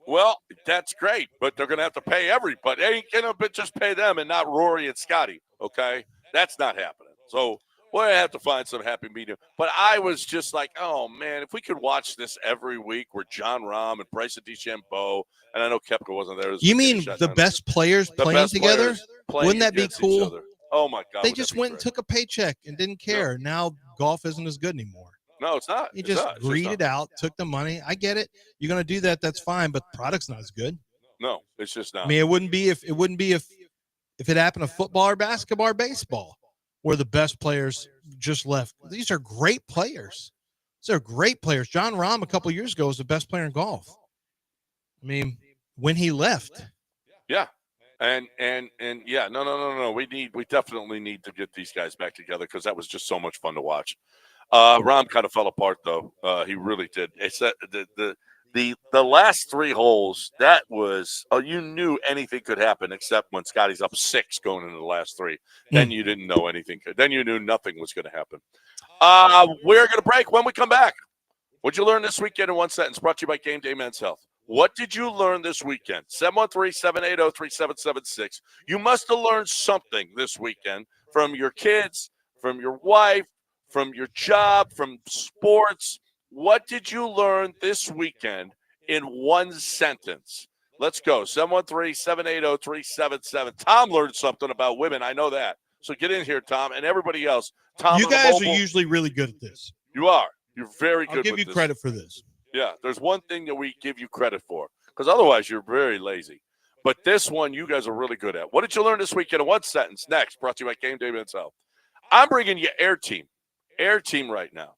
Well, that's great, but they're going to have to pay everybody. They ain't going to just pay them and not Rory and Scotty. Okay, that's not happening. So. We're going to have to find some happy medium. But I was just like, oh, man, if we could watch this every week where John Rahm and Bryson DeChambeau, and I know Koepka wasn't there. You mean the best players playing together? Wouldn't that be cool? Oh, my God. They just went and took a paycheck and didn't care. Now golf isn't as good anymore. No, it's not. You just greed out, took the money. I get it. You're going to do that. That's fine. But the product's not as good. No, it's just not. I mean, it wouldn't be if it happened to football or basketball or baseball, where the best players just left. These are great players. John Rahm a couple of years ago was the best player in golf. I mean, when he left. Yeah. And yeah, no. We definitely need to get these guys back together because that was just so much fun to watch. Rahm kind of fell apart though. He really did. It's the last 3 holes, that was you knew anything could happen except when Scotty's up 6 going into the last 3. Then you didn't know anything. Then you knew nothing was going to happen. We're going to break. When we come back, what'd you learn this weekend in one sentence? Brought to you by Game Day Men's Health. What did you learn this weekend? 713-780-3776. You must have learned something this weekend from your kids, from your wife, from your job, from sports, What did you learn this weekend in one sentence? Let's go. 713-780-377. Tom learned something about women. I know that. So get in here, Tom, and everybody else. Tom, you guys are usually really good at this. You are. You're very good. I'll give you credit for this. Yeah, there's one thing that we give you credit for, because otherwise you're very lazy. But this one you guys are really good at. What did you learn this weekend in one sentence? Next, brought to you by Game Day Men's Health. I'm bringing you Air Team. Air Team right now.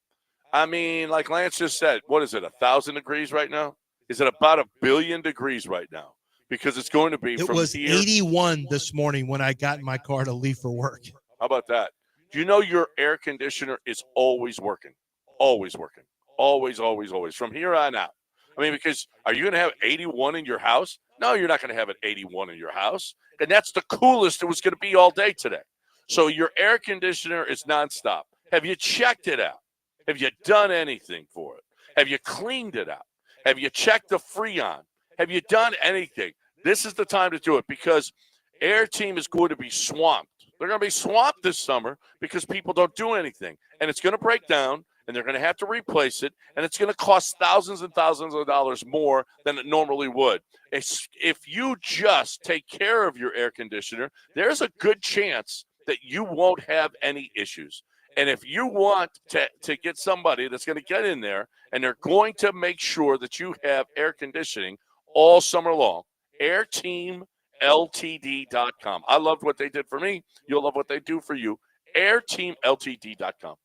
I mean, like Lance just said, what is it, 1,000 degrees right now? Is it about 1 billion degrees right now? Because it's going to be It from was here. 81 this morning when I got in my car to leave for work. How about that? Do you know your air conditioner is always working? Always working. Always, always, always. From here on out. I mean, because are you going to have 81 in your house? No, you're not going to have an 81 in your house. And that's the coolest it was going to be all day today. So your air conditioner is nonstop. Have you checked it out? Have you done anything for it? Have you cleaned it out? Have you checked the Freon? Have you done anything? This is the time to do it, because Air Team is going to be swamped. They're going to be swamped this summer because people don't do anything. And it's going to break down, and they're going to have to replace it, and it's going to cost thousands and thousands of dollars more than it normally would. If you just take care of your air conditioner, there's a good chance that you won't have any issues. And if you want to get somebody that's going to get in there and they're going to make sure that you have air conditioning all summer long, airteamltd.com. I loved what they did for me. You'll love what they do for you. airteamltd.com.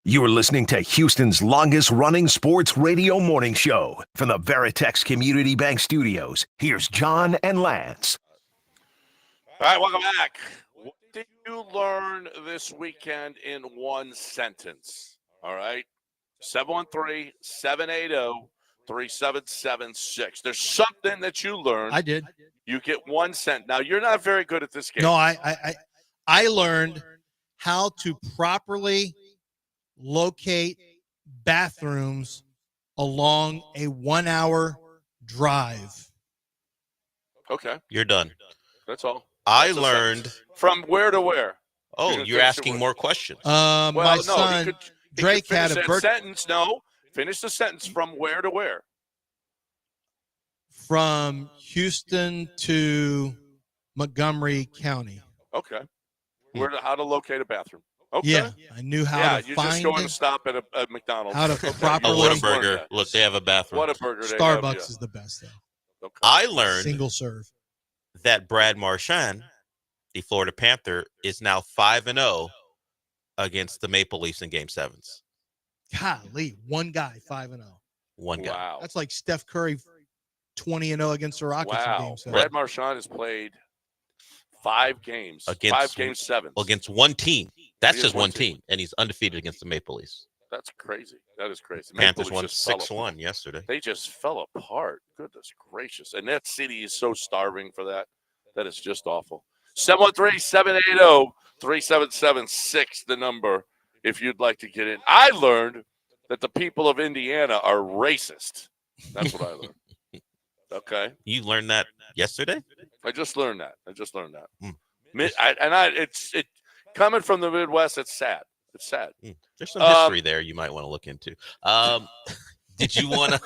You're listening to Houston's longest-running sports radio morning show. From the Veritex Community Bank Studios, here's John and Lance. All right, welcome back. What did you learn this weekend in one sentence? All right, 713-780-377. 3776. There's something that you learned. I did. You get 1 cent. Now, you're not very good at this game. No, I learned how to properly locate bathrooms along a 1-hour drive. Okay. You're done. That's all. I That's a learned. sentence. From where to where? Oh, you're asking more questions. My son, Drake, had a sentence. No. Finish the sentence from where to where? From Houston to Montgomery County. Okay. How to locate a bathroom. Okay. Yeah, I knew how to you're find just going it. to stop at a McDonald's. How to properly. Oh, what a burger. Look, they have a bathroom. What a burger. Starbucks is the best, though. Okay. I learned single serve that Brad Marchand, the Florida Panther, is now 5-0 against the Maple Leafs in Game 7s. Golly, one guy 5-0. One guy. Wow. That's like Steph Curry 20-0 against the Rockets in Game 7. Brad Marchand has played 5 games. Against 5 Game 7s. Against one team. That's just one team. And he's undefeated against the Maple Leafs. That's crazy. That is crazy. Panthers won 6-1 yesterday. They just fell apart. Goodness gracious. And that city is so starving for that. That is just awful. 713-780-3776, the number, if you'd like to get in. I learned that the people of Indiana are racist. That's what I learned. Okay. You learned that yesterday? I just learned that. It's coming from the Midwest. It's sad. It's sad. There's some history there you might want to look into. Did you want to?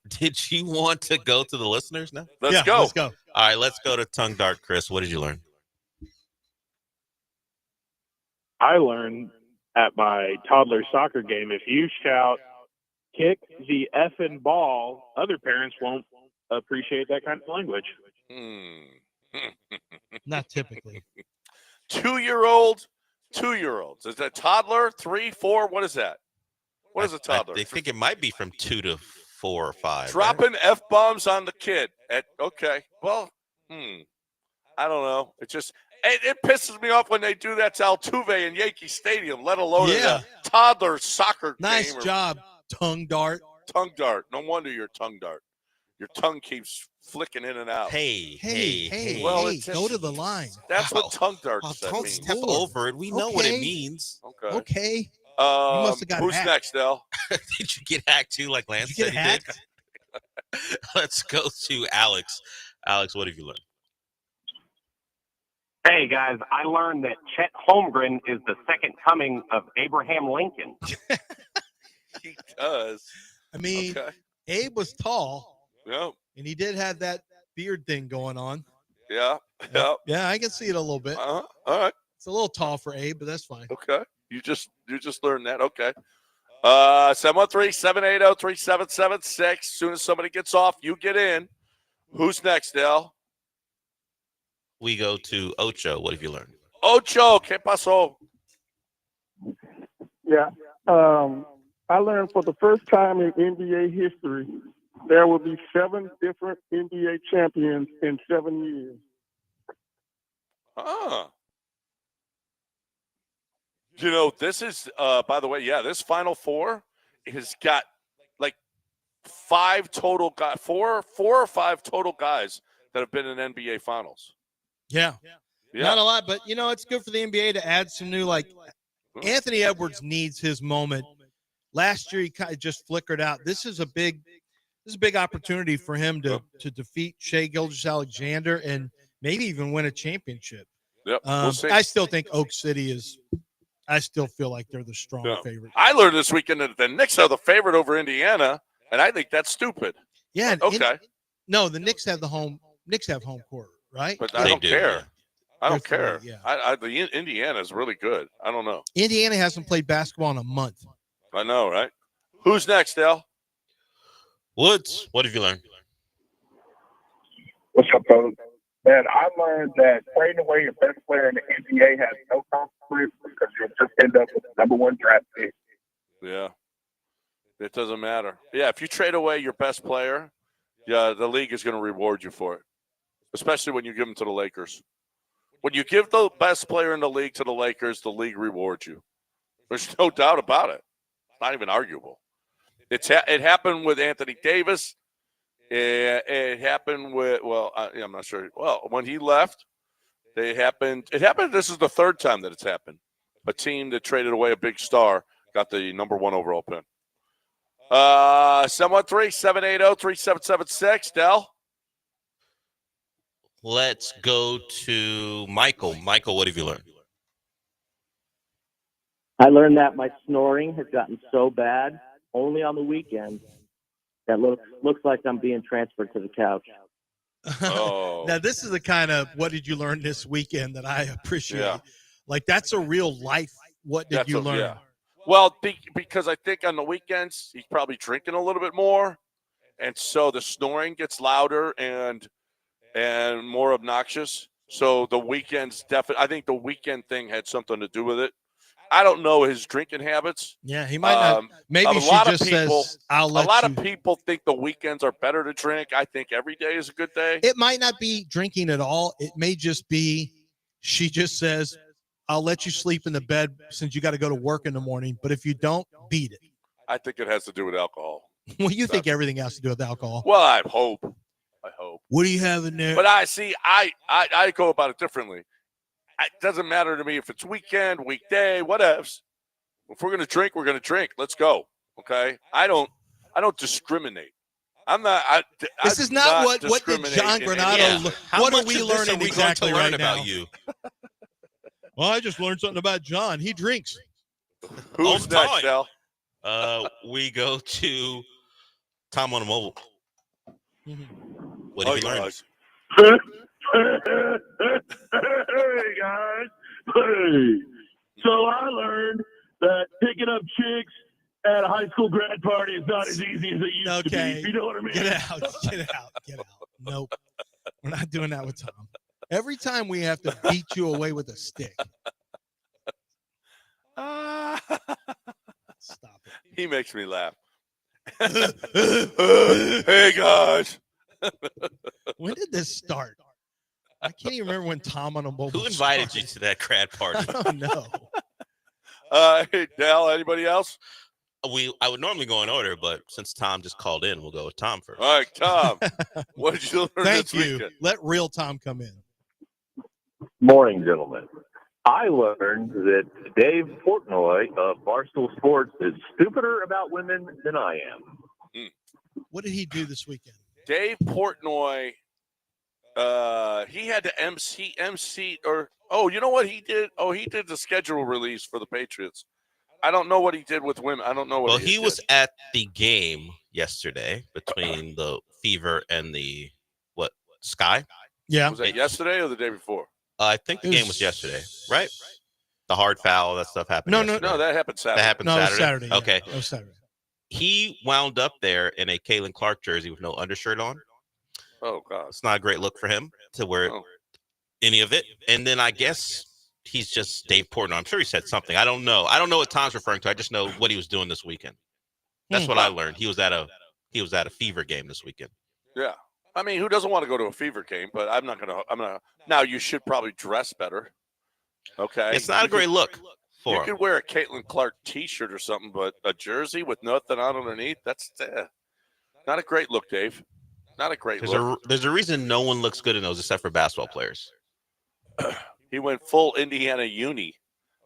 Did you want to go to the listeners now? Let's go. Let's go. All right, let's go to Tongue Dart. Chris, what did you learn? I learned at my toddler soccer game, if you shout, kick the effing ball, other parents won't appreciate that kind of language. Not typically. 2-year-olds. Is that toddler? 3, 4? What is that? What is a toddler? They think it might be from 2 to 4 or 5. Dropping F-bombs on the kid. Okay. Well, I don't know. It pisses me off when they do that to Altuve in Yankee Stadium, let alone a toddler soccer game. Nice job, Tongue Dart. Tongue Dart. No wonder you're Tongue Dart. Your tongue keeps flicking in and out. Hey. Well, go to the line. That's what Tongue Dart means. Don't step over it. We know what it means. Okay. You must have got who's hacked. next, Del? Did you get hacked too, like Lance said he did? Let's go to Alex. Alex, what have you learned? Hey, guys, I learned that Chet Holmgren is the second coming of Abraham Lincoln. He does. I mean, Abe was tall. Yep. And he did have that beard thing going on. Yeah. Yeah, I can see it a little bit. All right. It's a little tall for Abe, but that's fine. Okay. You just learned that. Okay. 713-780-3776. As soon as somebody gets off, you get in. Who's next, Del? We go to Ocho. What have you learned? Ocho, ¿qué pasó? Yeah. I learned for the first time in NBA history, there will be 7 different NBA champions in 7 years. This is, by the way, this Final Four has got like 5 total guys, 4 or 5 total guys that have been in NBA Finals. Yeah. Not a lot, but, it's good for the NBA to add some new, Anthony Edwards needs his moment. Last year, he kind of just flickered out. This is a big opportunity for him to defeat Shai Gilgeous-Alexander and maybe even win a championship. Yep. We'll see. I still think Oak City I still feel like they're the strong favorite. I learned this weekend that the Knicks are the favorite over Indiana, and I think that's stupid. Yeah. Okay. No, the Knicks have home court, right? But I don't care. Yeah. I don't care. Yeah. The Indiana is really good. I don't know. Indiana hasn't played basketball in a month. I know, right? Who's next, Dale? Woods, what have you learned? What's up, fellas? Man, I learned that trading away your best player in the NBA has no consequence because you'll just end up with the #1 draft pick. Yeah. It doesn't matter. Yeah, if you trade away your best player, the league is going to reward you for it, especially when you give them to the Lakers. When you give the best player in the league to the Lakers, the league rewards you. There's no doubt about it. It's not even arguable. It happened with Anthony Davis. It happened with I'm not sure. Well, when he left, it happened. This is the third time that it's happened. A team that traded away a big star got the number 1 overall pick. 713-780-3776. Dell. Let's go to Michael. Michael, what have you learned? I learned that my snoring has gotten so bad only on the weekends that looks like I'm being transferred to the couch. Oh. Now, this is the kind of what did you learn this weekend that I appreciate. Yeah. Like, that's a real life. What did you learn? Yeah. Well, because I think on the weekends he's probably drinking a little bit more, and so the snoring gets louder and more obnoxious. So the weekends definitely. I think the weekend thing had something to do with it. I don't know his drinking habits. Yeah, he might not. Maybe she just says, "I'll let you." A lot of people think the weekends are better to drink. I think every day is a good day. It might not be drinking at all. It may just be she just says, "I'll let you sleep in the bed since you got to go to work in the morning. But if you don't, beat it." I think it has to do with alcohol. Well, you think everything has to do with alcohol? Well, I hope. What do you have in there? But I go about it differently. It doesn't matter to me if it's weekend, weekday, whatevs. If we're going to drink, we're going to drink. Let's go. Okay. I don't discriminate. I'm not. This is not what did John Granado. What are we learning exactly right now? About you? Well, I just learned something about John. He drinks. Who's next, Al? We go to Tom on the mobile. What have you learned? Hey guys, hey. So I learned that picking up chicks at a high school grad party is not as easy as it used to be. You know what I mean? Get out. Nope. We're not doing that with Tom. Every time we have to beat you away with a stick. Stop it. He makes me laugh. Hey guys. When did this start? I can't even remember when Tom on a mobile. Who invited you to that grad party? I don't know. Hey, Dal, anybody else? I would normally go in order, but since Tom just called in, we'll go with Tom first. All right, Tom. What did you learn Thank this you. weekend? Let real Tom come in. Morning, gentlemen. I learned that Dave Portnoy of Barstool Sports is stupider about women than I am. What did he do this weekend? Dave Portnoy, he had to MC, or, you know what he did? Oh, he did the schedule release for the Patriots. I don't know what he did with women. I don't know what Well, he was at the game yesterday between the Fever and the, Sky? Yeah. Was that yesterday or the day before? I think the game was yesterday, right? The hard foul, that stuff happened. No, that happened Saturday. That happened Saturday? Okay. Yeah. It was Saturday. He wound up there in a Caitlin Clark jersey with no undershirt on. Oh, God. It's not a great look for him to wear any of it. And then I guess he's just Dave Portnoy. I'm sure he said something. I don't know. I don't know what Tom's referring to. I just know what he was doing this weekend. That's what I learned. He was at a Fever game this weekend. Yeah. I mean, who doesn't want to go to a Fever game? But I'm not going to. Now, you should probably dress better. Okay. It's not a great look for You him. could wear a Caitlin Clark T-shirt or something, but a jersey with nothing on underneath, that's not a great look, Dave. Not a great look. There's a reason no one looks good in those except for basketball players. He went full Indiana uni.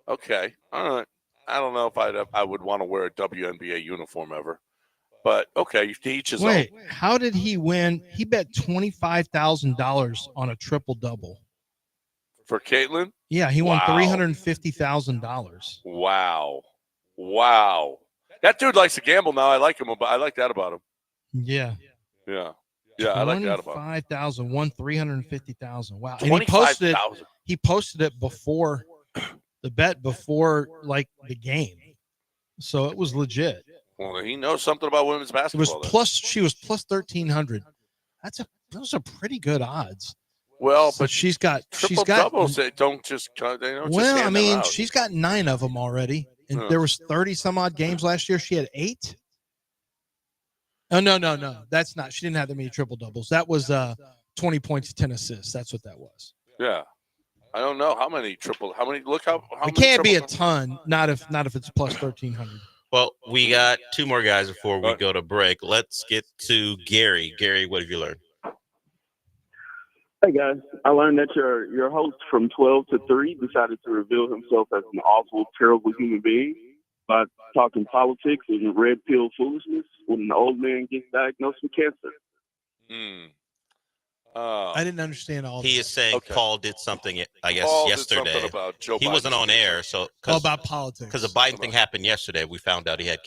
Okay. All right. I don't know if I would want to wear a WNBA uniform ever. But, okay, to each his own. Wait, how did he win? He bet $25,000 on a triple-double. For Caitlin? Yeah, he won $350,000. Wow. That dude likes to gamble now. I like him. I like that about him. Yeah. Yeah, I like that about him. 25,000, won 350,000. Wow. And he posted it before the bet, before like the game. So it was legit. Well, he knows something about women's basketball. She was plus 1,300. Those are pretty good odds. Well, so but she's got doubles. They don't just. I mean, she's got 9 of them already, and there was 30 some odd games last year. She had 8. Oh no, that's not. She didn't have that many triple doubles. That was 20 points, 10 assists. That's what that was. Yeah, I don't know how many. Look how it can't be a ton. Not if it's plus 1,300. Well, we got two more guys before we go to break. Let's get to Gary. Gary, what have you learned? Hey guys, I learned that your host from 12 to 3 decided to reveal himself as an awful, terrible human being by talking politics and red pill foolishness when an old man gets diagnosed with cancer. I didn't understand all. He is saying Paul did something, I guess, Paul yesterday. did something about Joe he wasn't on air, so about politics. Because the Biden thing happened yesterday. We found out he had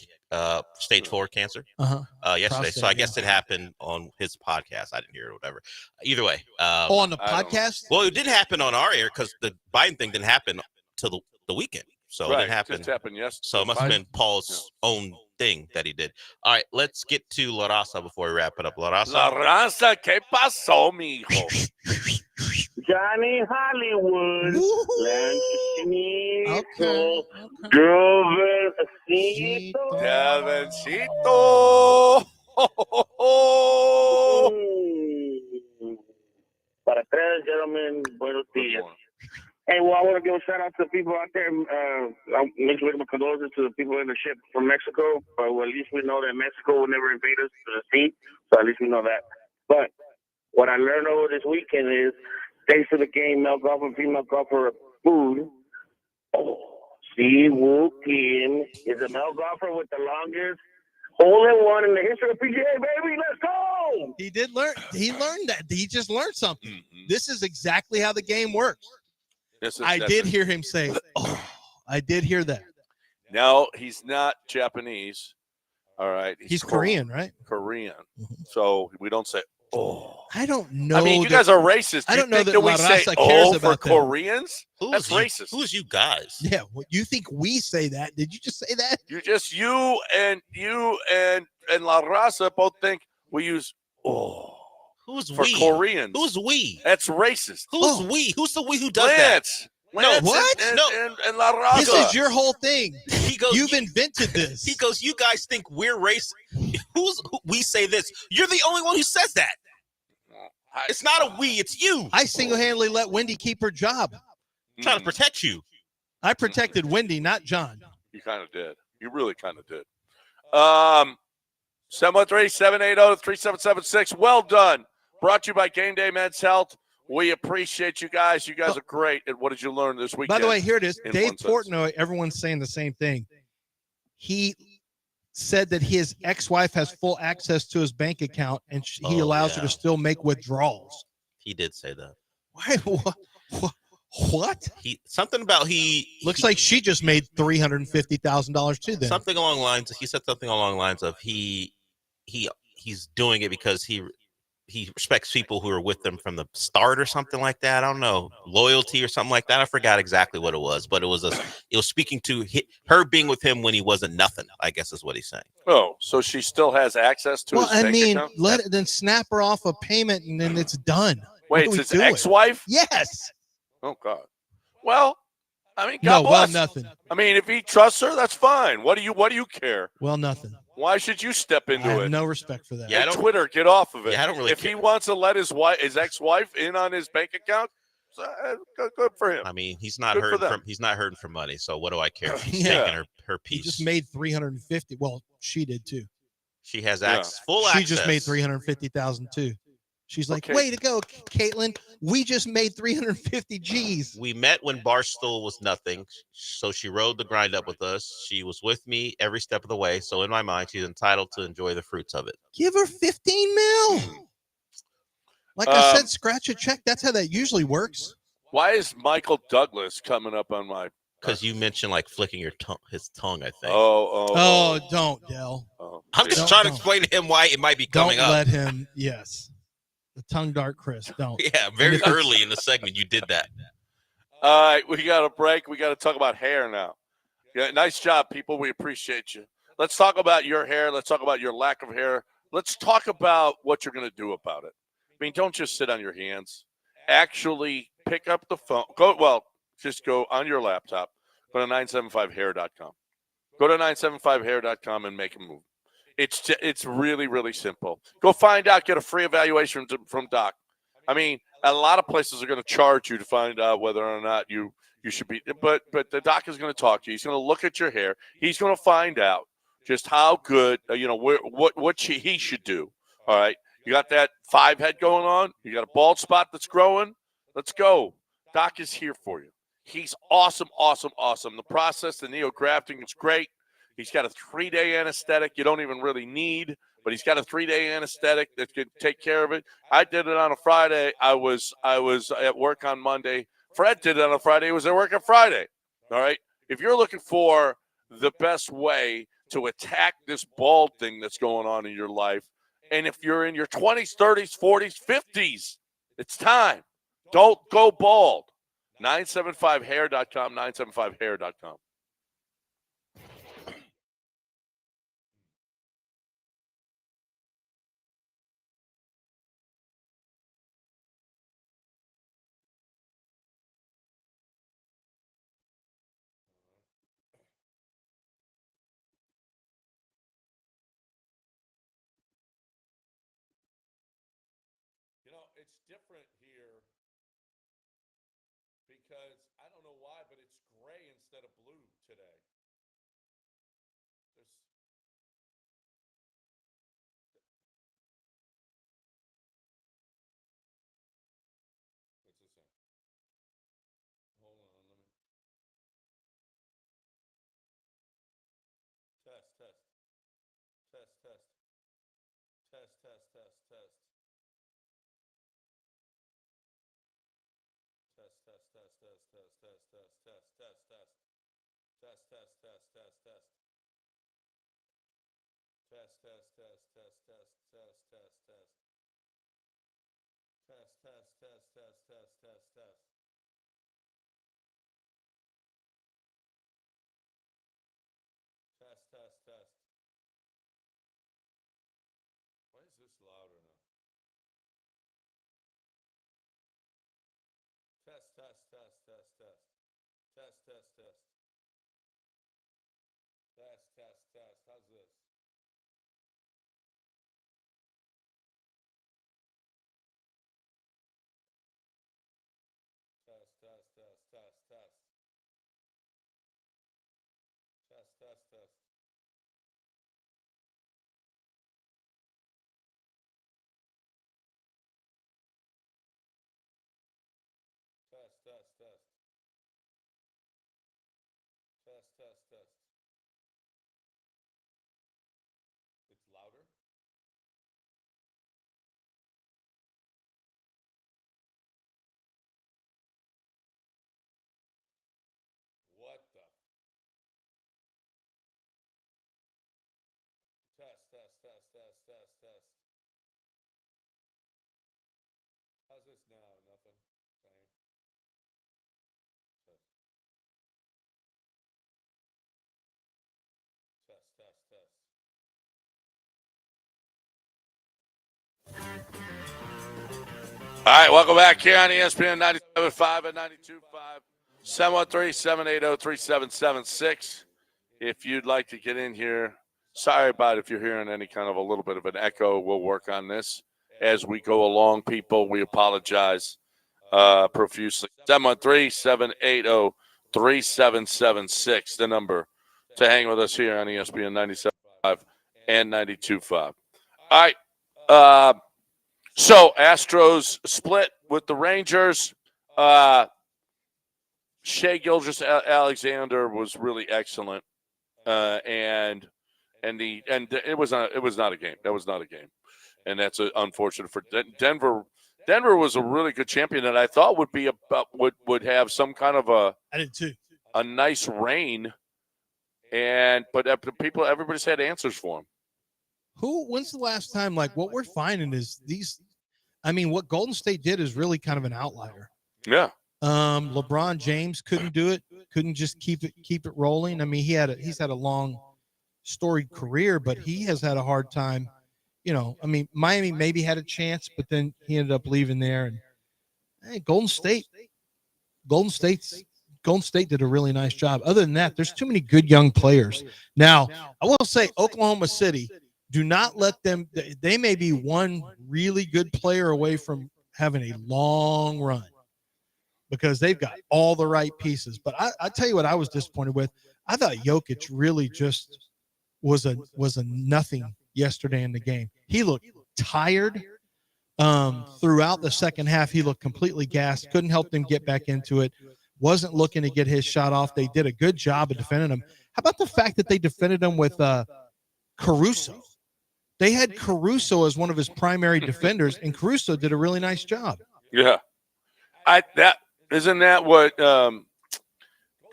stage 4 cancer yesterday. Prostate, so I guess it happened on his podcast. I didn't hear it or whatever. Either way. On the podcast? Well, it didn't happen on our air because the Biden thing didn't happen till the weekend. So it didn't happen. It just happened yesterday. So it must have been Paul's own thing that he did. All right, let's get to La Raza before we wrap it up. La Raza. La Raza, ¿qué pasó, mijo? Johnny Hollywood, Lanchito, Jovencito. Para tres, gentlemen, buenos días. Hey, well, I want to give a shout out to the people out there. I'll make sure my condolences to the people in the ship from Mexico. Well, at least we know that Mexico will never invade us to the sea, so at least we know that. But what I learned over this weekend is, thanks to the game, male golfer and female golfer food. Siwoo Kim is a male golfer with the longest hole-in-one in the history of PGA, baby. Let's go! He did learn. He learned that. He just learned something. Mm-hmm. This is exactly how the game works. I did hear him say, I did hear that. No, he's not Japanese. All right. He's Korean, right? Korean. Mm-hmm. So we don't say, I don't know. I mean, you guys are racist. I don't know that we say cares for about Koreans? That's racist. Who's you guys? Yeah, well, you think we say that? Did you just say that? You and La Raza both think we use Who's for we? Koreans. Who's we? That's racist. Who's we? Who's the we who does Lance. that? Lance no, what? And La Raza. This is your whole thing. He goes, You've invented this. He goes, you guys think we're racist. We say this. You're the only one who says that. It's not a we, it's you. I single-handedly let Wendy keep her job. I'm trying to protect you. I protected Wendy, not John. You kind of did. You really kind of did. 713-780-3776. Well done. Brought to you by Game Day Men's Health. We appreciate you guys. You guys are great. And what did you learn this weekend? By the way, here it is. Dave Portnoy, everyone's saying the same thing. He said that his ex-wife has full access to his bank account and he allows her to still make withdrawals. He did say that. Why? What? Something about looks like she just made $350,000 too. Then something along the lines. He said something along the lines of he's doing it because he respects people who are with them from the start or something like that. I don't know, loyalty or something like that. I forgot exactly what it was, but it was speaking to her being with him when he wasn't nothing, I guess is what he's saying. Oh, so she still has access to his bank account? Then snap her off a payment and then it's done. Wait, it's his ex-wife? Yes. Oh God. Well, I mean, God bless. Nothing. I mean, if he trusts her, that's fine. What do you care? Well, nothing. Why should you step into it? No respect for that. Yeah, Twitter, get off of it. Yeah, I don't really. If he wants to let his ex-wife in on his bank account, good for him. I mean, he's not hurting for money. So what do I care if he's taking her piece? He just made $350,000. Well, she did too. She has full access. She just made $350,000 too. She's like, way to go, Caitlin. We just made 350 G's. We met when Barstool was nothing. So she rode the grind up with us. She was with me every step of the way. So in my mind, she's entitled to enjoy the fruits of it. Give her 15 mil. Like I said, scratch a check. That's how that usually works. Why is Michael Douglas coming up on my? Because you mentioned like flicking his tongue, I think. Oh, don't, Del. I'm just trying to explain to him why it might be coming up. Don't let him. Yes. The tongue dart, Chris. Don't. Yeah, very early in the segment, you did that. All right, we got a break. We got to talk about hair now. Yeah, nice job, people. We appreciate you. Let's talk about your hair. Let's talk about your lack of hair. Let's talk about what you're going to do about it. I mean, don't just sit on your hands. Actually pick up the phone. Just go on your laptop. Go to 975hair.com. Go to 975hair.com and make a move. It's really, really simple. Go find out, get a free evaluation from Doc. I mean, a lot of places are going to charge you to find out whether or not you should be, but the doc is going to talk to you. He's going to look at your hair. He's going to find out just how good, what he should do. All right. You got that 5 head going on. You got a bald spot that's growing. Let's go. Doc is here for you. He's awesome, awesome, awesome. The process, the neografting is great. He's got a 3-day anesthetic you don't even really need, but he's got a 3-day anesthetic that can take care of it. I did it on a Friday. I was at work on Monday. Fred did it on a Friday. He was at work on Friday. All right. If you're looking for the best way to attack this bald thing that's going on in your life, and if you're in your 20s, 30s, 40s, 50s, it's time. Don't go bald. 975hair.com, 975hair.com. It's different here because I don't know why, but it's gray instead of blue today. What's this thing? Hold on, let me test. Why is this louder now? Test. How's this? Test. It's louder. What the? Test. How's this now? Nothing. Same. Test. All right, welcome back here on ESPN 97.5 and 92.5, 713-780-3776. If you'd like to get in here, sorry about if you're hearing any kind of a little bit of an echo. We'll work on this as we go along, people. We apologize profusely. 713-780-3776, the number to hang with us here on ESPN 97.5 and 92.5. All right. So Astros split with the Rangers. Shea Gilgeous-Alexander was really excellent, and it was not a game. That was not a game, and that's unfortunate for Denver. Denver was a really good champion that I thought would be would have some kind of I did too. A nice reign, but everybody's had answers for him. When's the last time, like, what we're finding is what Golden State did is really kind of an outlier. Yeah. LeBron James couldn't do it, couldn't just keep it rolling. I mean, he's had a long storied career, but he has had a hard time. Miami maybe had a chance, but then he ended up leaving there. And Golden State did a really nice job. Other than that, there's too many good young players. Now, I will say Oklahoma City, do not let them – they may be one really good player away from having a long run because they've got all the right pieces. But I tell you what I was disappointed with. I thought Jokic really just was a nothing yesterday in the game. He looked tired throughout the second half. He looked completely gassed. Couldn't help them get back into it. Wasn't looking to get his shot off. They did a good job of defending him. How about the fact that they defended him with Caruso? They had Caruso as one of his primary defenders, and Caruso did a really nice job. Yeah. Isn't that what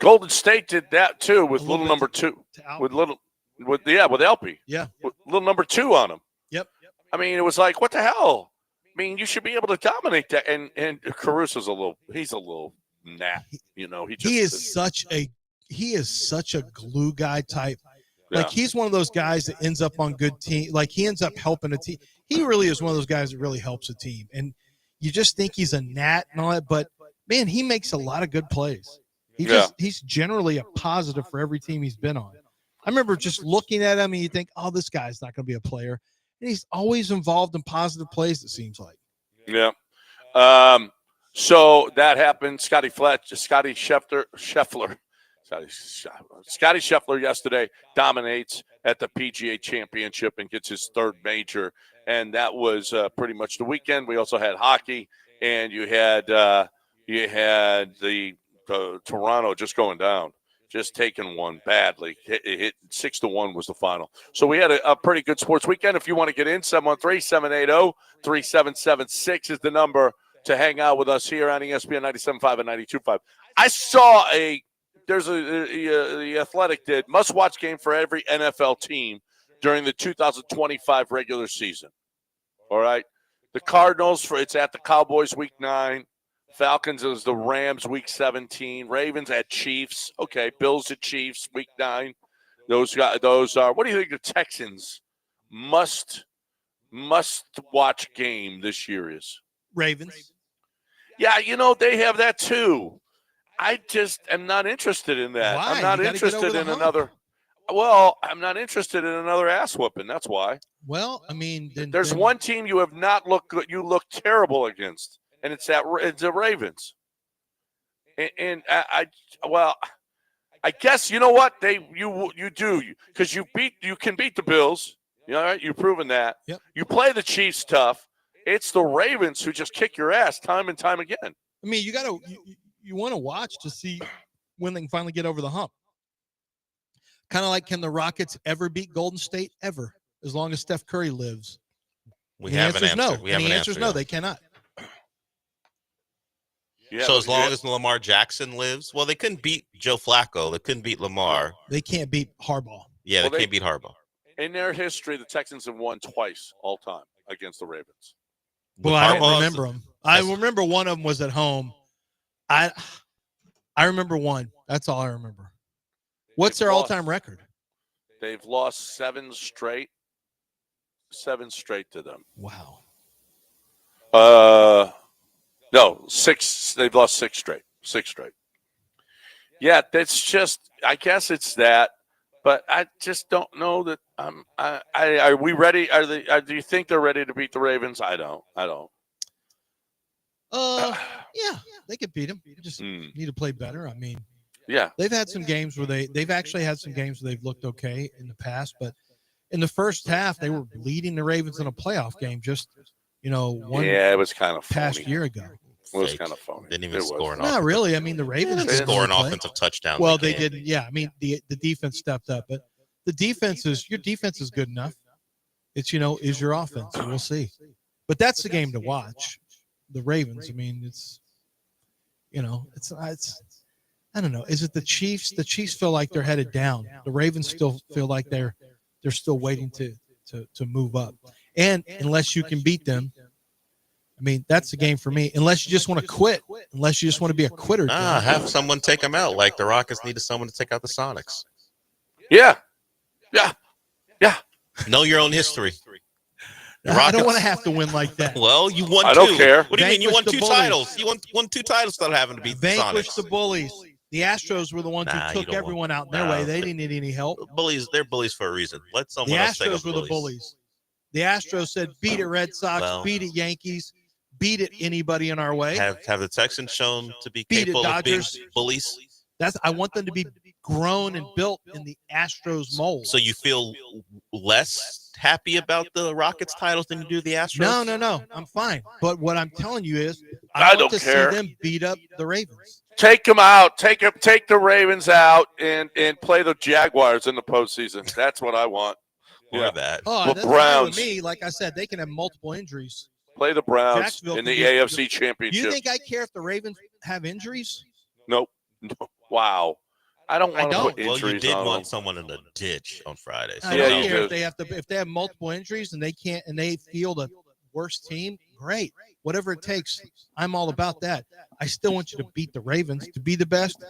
Golden State did that too with little number 2. With LP. Yeah. With little number 2 on him. Yep. I mean, it was like, what the hell? I mean, you should be able to dominate that. And Caruso's he's a little gnat, you know. He is such a glue guy type. Like, he's one of those guys that ends up on good team. Like, he ends up helping a team. He really is one of those guys that really helps a team. And you just think he's a gnat and all that, but man, he makes a lot of good plays. He's generally a positive for every team he's been on. I remember just looking at him and you think, oh, this guy's not going to be a player. And he's always involved in positive plays, it seems like. Yeah. So that happened. Scotty Scheffler yesterday dominates at the PGA Championship and gets his 3rd major, and that was pretty much the weekend. We also had hockey, and you had the Toronto just going down, just taking one badly. It 6-1 was the final. So we had a pretty good sports weekend. If you want to get in, 713-780-3776 is the number to hang out with us here on ESPN 97.5 and 92.5. I saw the Athletic did must-watch game for every NFL team during the 2025 regular season. All right? The Cardinals, it's at the Cowboys week 9. Falcons is the Rams week 17. Ravens at Chiefs. Okay, Bills at Chiefs week 9. Those are. What do you think the Texans must-watch game this year is? Ravens. Yeah, they have that too. I just am not interested in that. Why? I'm not interested in another. Well, I'm not interested in another ass whooping. That's why. Well, I mean, there's one team you have not looked good. You look terrible against, and it's the Ravens. And I guess you know what you do because you can beat the Bills. You know, right? You've proven that. Yep. You play the Chiefs tough. It's the Ravens who just kick your ass time and time again. I mean, you want to watch to see when they can finally get over the hump. Kind of like, can the Rockets ever beat Golden State? Ever, as long as Steph Curry lives. We have an answer. No. We have the an answer is answer. no, they cannot. Yeah, so as long as Lamar Jackson lives, well, they couldn't beat Joe Flacco. They couldn't beat Lamar. They can't beat Harbaugh. Yeah, they can't beat Harbaugh. In their history, the Texans have won twice all time against the Ravens. Well, I don't remember them. I remember one of them was at home. I remember one. That's all I remember. What's their all-time record? They've lost 7 straight. 7 straight to them. Wow. No, 6. They've lost 6 straight. 6 straight. Yeah, that's just. I guess it's that, but I just don't know that. Are we ready? Do you think they're ready to beat the Ravens? I don't. Yeah, they could beat them. You just need to play better. I mean, yeah, they've had some games where they've actually had some games where they've looked okay in the past, but in the first half they were leading the Ravens in a playoff game. Just it was kind of past phony. year ago. It was kind of phony. Didn't even score an offensive. Not really. I mean, the Ravens didn't score an offensive touchdown. Well, they didn't. Yeah, I mean, the defense stepped up, but your defense is good enough. It's is your offense. We'll see. But that's the game to watch. The Ravens. I mean, it's I don't know. Is it the Chiefs? The Chiefs feel like they're headed down. The Ravens still feel like they're still waiting to move up. And unless you can beat them, I mean, that's the game for me. Unless you just want to quit. Unless you just want to be a quitter. Have someone take them out, like the Rockets needed someone to take out the Sonics. Yeah. Know your own history. I don't want to have to win like that. Well, you won 2. I don't care. What do you mean? You won 2 titles. You won 2 titles without having to beat the Sonics. Vanquish the bullies. The Astros were the ones who took everyone out in their way. They didn't need any help. Bullies, they're bullies for a reason. Let someone else take The Astros were the bullies. The Astros said, beat it, Red Sox, beat it, Yankees, beat it, anybody in our way. Have the Texans shown to be capable of being bullies? I want them to be grown and built in the Astros mold. So you feel less happy about the Rockets titles than you do the Astros? No. I'm fine. But what I'm telling you is I want don't to care. see them beat up the Ravens. Take them out. Take the Ravens out and play the Jaguars in the postseason. That's what I want. Or that. Oh, Well, that's Browns. fine with me. Like I said, they can have multiple injuries. Play the Browns Jacksonville in can the do- AFC Do Championship. you think I care if the Ravens have injuries? Nope. No. Wow. I don't want to put Well, injuries you did on want them. someone in the ditch on Friday. So I Yeah, don't you care do. if they have multiple injuries and they can't and they field a worse team. Great, whatever it takes. I'm all about that. I still want you to beat the Ravens to be the best.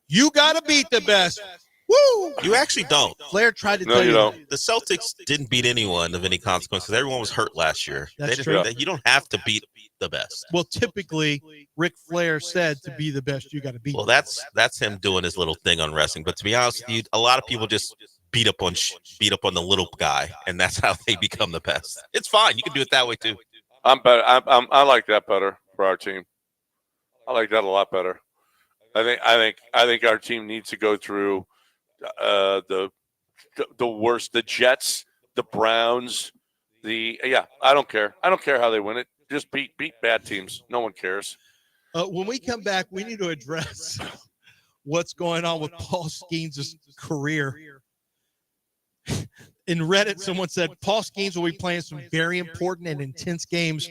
You got to beat the best. Woo! You actually don't. Flair tried to No, tell you you don't. that. The Celtics didn't beat anyone of any consequence because everyone was hurt last year. That's They true. didn't, You don't have to beat the best. Well, typically, Ric Flair said to be the best, you got to beat. Well, that's him doing his little thing on wrestling. But to be honest with you, a lot of people just beat up on the little guy, and that's how they become the best. It's fine. You can do it that way too. I'm better. I like that better for our team. I like that a lot better. I think our team needs to go through the worst, the Jets, the Browns, I don't care. I don't care how they win it. Just beat bad teams. No one cares. When we come back, we need to address what's going on with Paul Skeens' career. In Reddit, someone said Paul Skeens will be playing some very important and intense games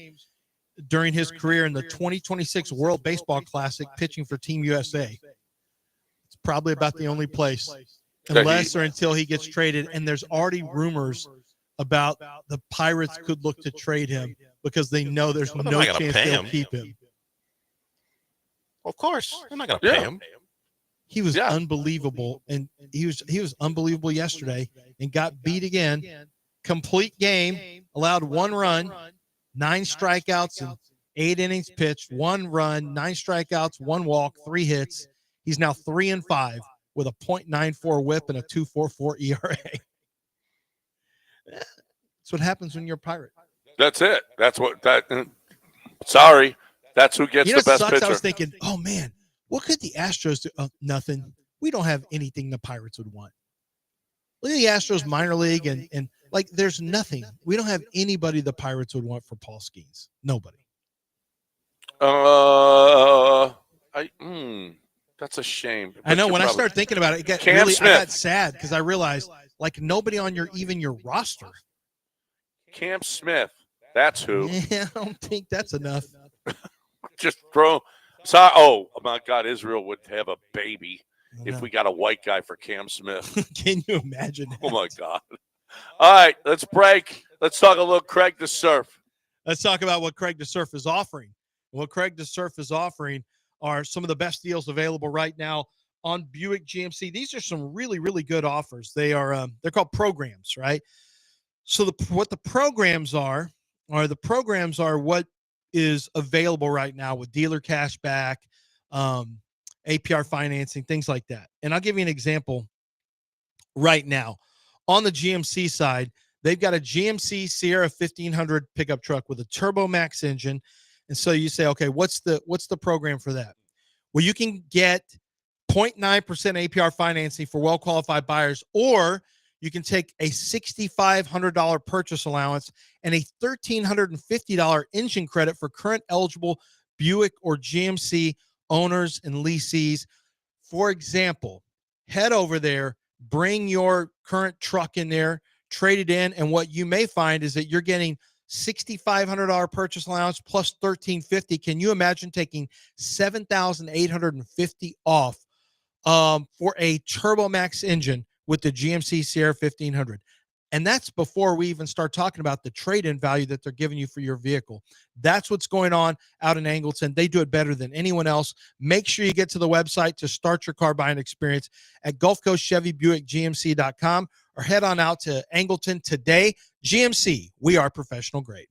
during his career in the 2026 World Baseball Classic, pitching for Team USA. It's probably about the only place, unless or until he gets traded. And there's already rumors about the Pirates could look to trade him because they know there's no chance they'll keep him. Of course, they're not going to pay him. He was unbelievable, and he was unbelievable yesterday and got beat again. Complete game, allowed 1 run, 9 strikeouts and 8 innings pitched, 1 run, 9 strikeouts, 1 walk, 3 hits. He's now 3-5 with a .94 WHIP and a 2.44 ERA. That's what happens when you're a Pirate. That's it. Sorry, that's who gets the best sucks? pitcher. I was thinking, oh man, what could the Astros do? Nothing. We don't have anything the Pirates would want. Look at the Astros minor league and like there's nothing. We don't have anybody the Pirates would want for Paul Skeens. Nobody. That's a shame. I know when I started thinking about it, I got sad because I realized like nobody on your roster. Cam Smith. That's who. Yeah, I don't think that's enough. Just throw. Sorry. Oh my God, Israel would have a baby if we got a white guy for Cam Smith. Can you imagine that? Oh my God. All right, let's break. Let's talk a little Craig the Surf. Let's talk about what Craig the Surf is offering. What Craig the Surf is offering are some of the best deals available right now on Buick GMC. These are some really, really good offers. They are they're called programs, right? So what the programs are what is available right now with dealer cashback, APR financing, things like that. And I'll give you an example right now. On the GMC side, they've got a GMC Sierra 1500 pickup truck with a Turbo Max engine. And so you say, okay, what's the program for that? Well, you can get 0.9% APR financing for well-qualified buyers, or you can take a $6,500 purchase allowance and a $1,350 engine credit for current eligible Buick or GMC owners and lessees. For example, head over there, bring your current truck in there, trade it in, and what you may find is that you're getting $6,500 purchase allowance plus $1,350. Can you imagine taking $7,850 off for a Turbo Max engine with the GMC Sierra 1500? And that's before we even start talking about the trade-in value that they're giving you for your vehicle. That's what's going on out in Angleton. They do it better than anyone else. Make sure you get to the website to start your car buying experience at Gulf Coast Chevy Buick GMC.com or head on out to Angleton today. GMC, we are professional grade.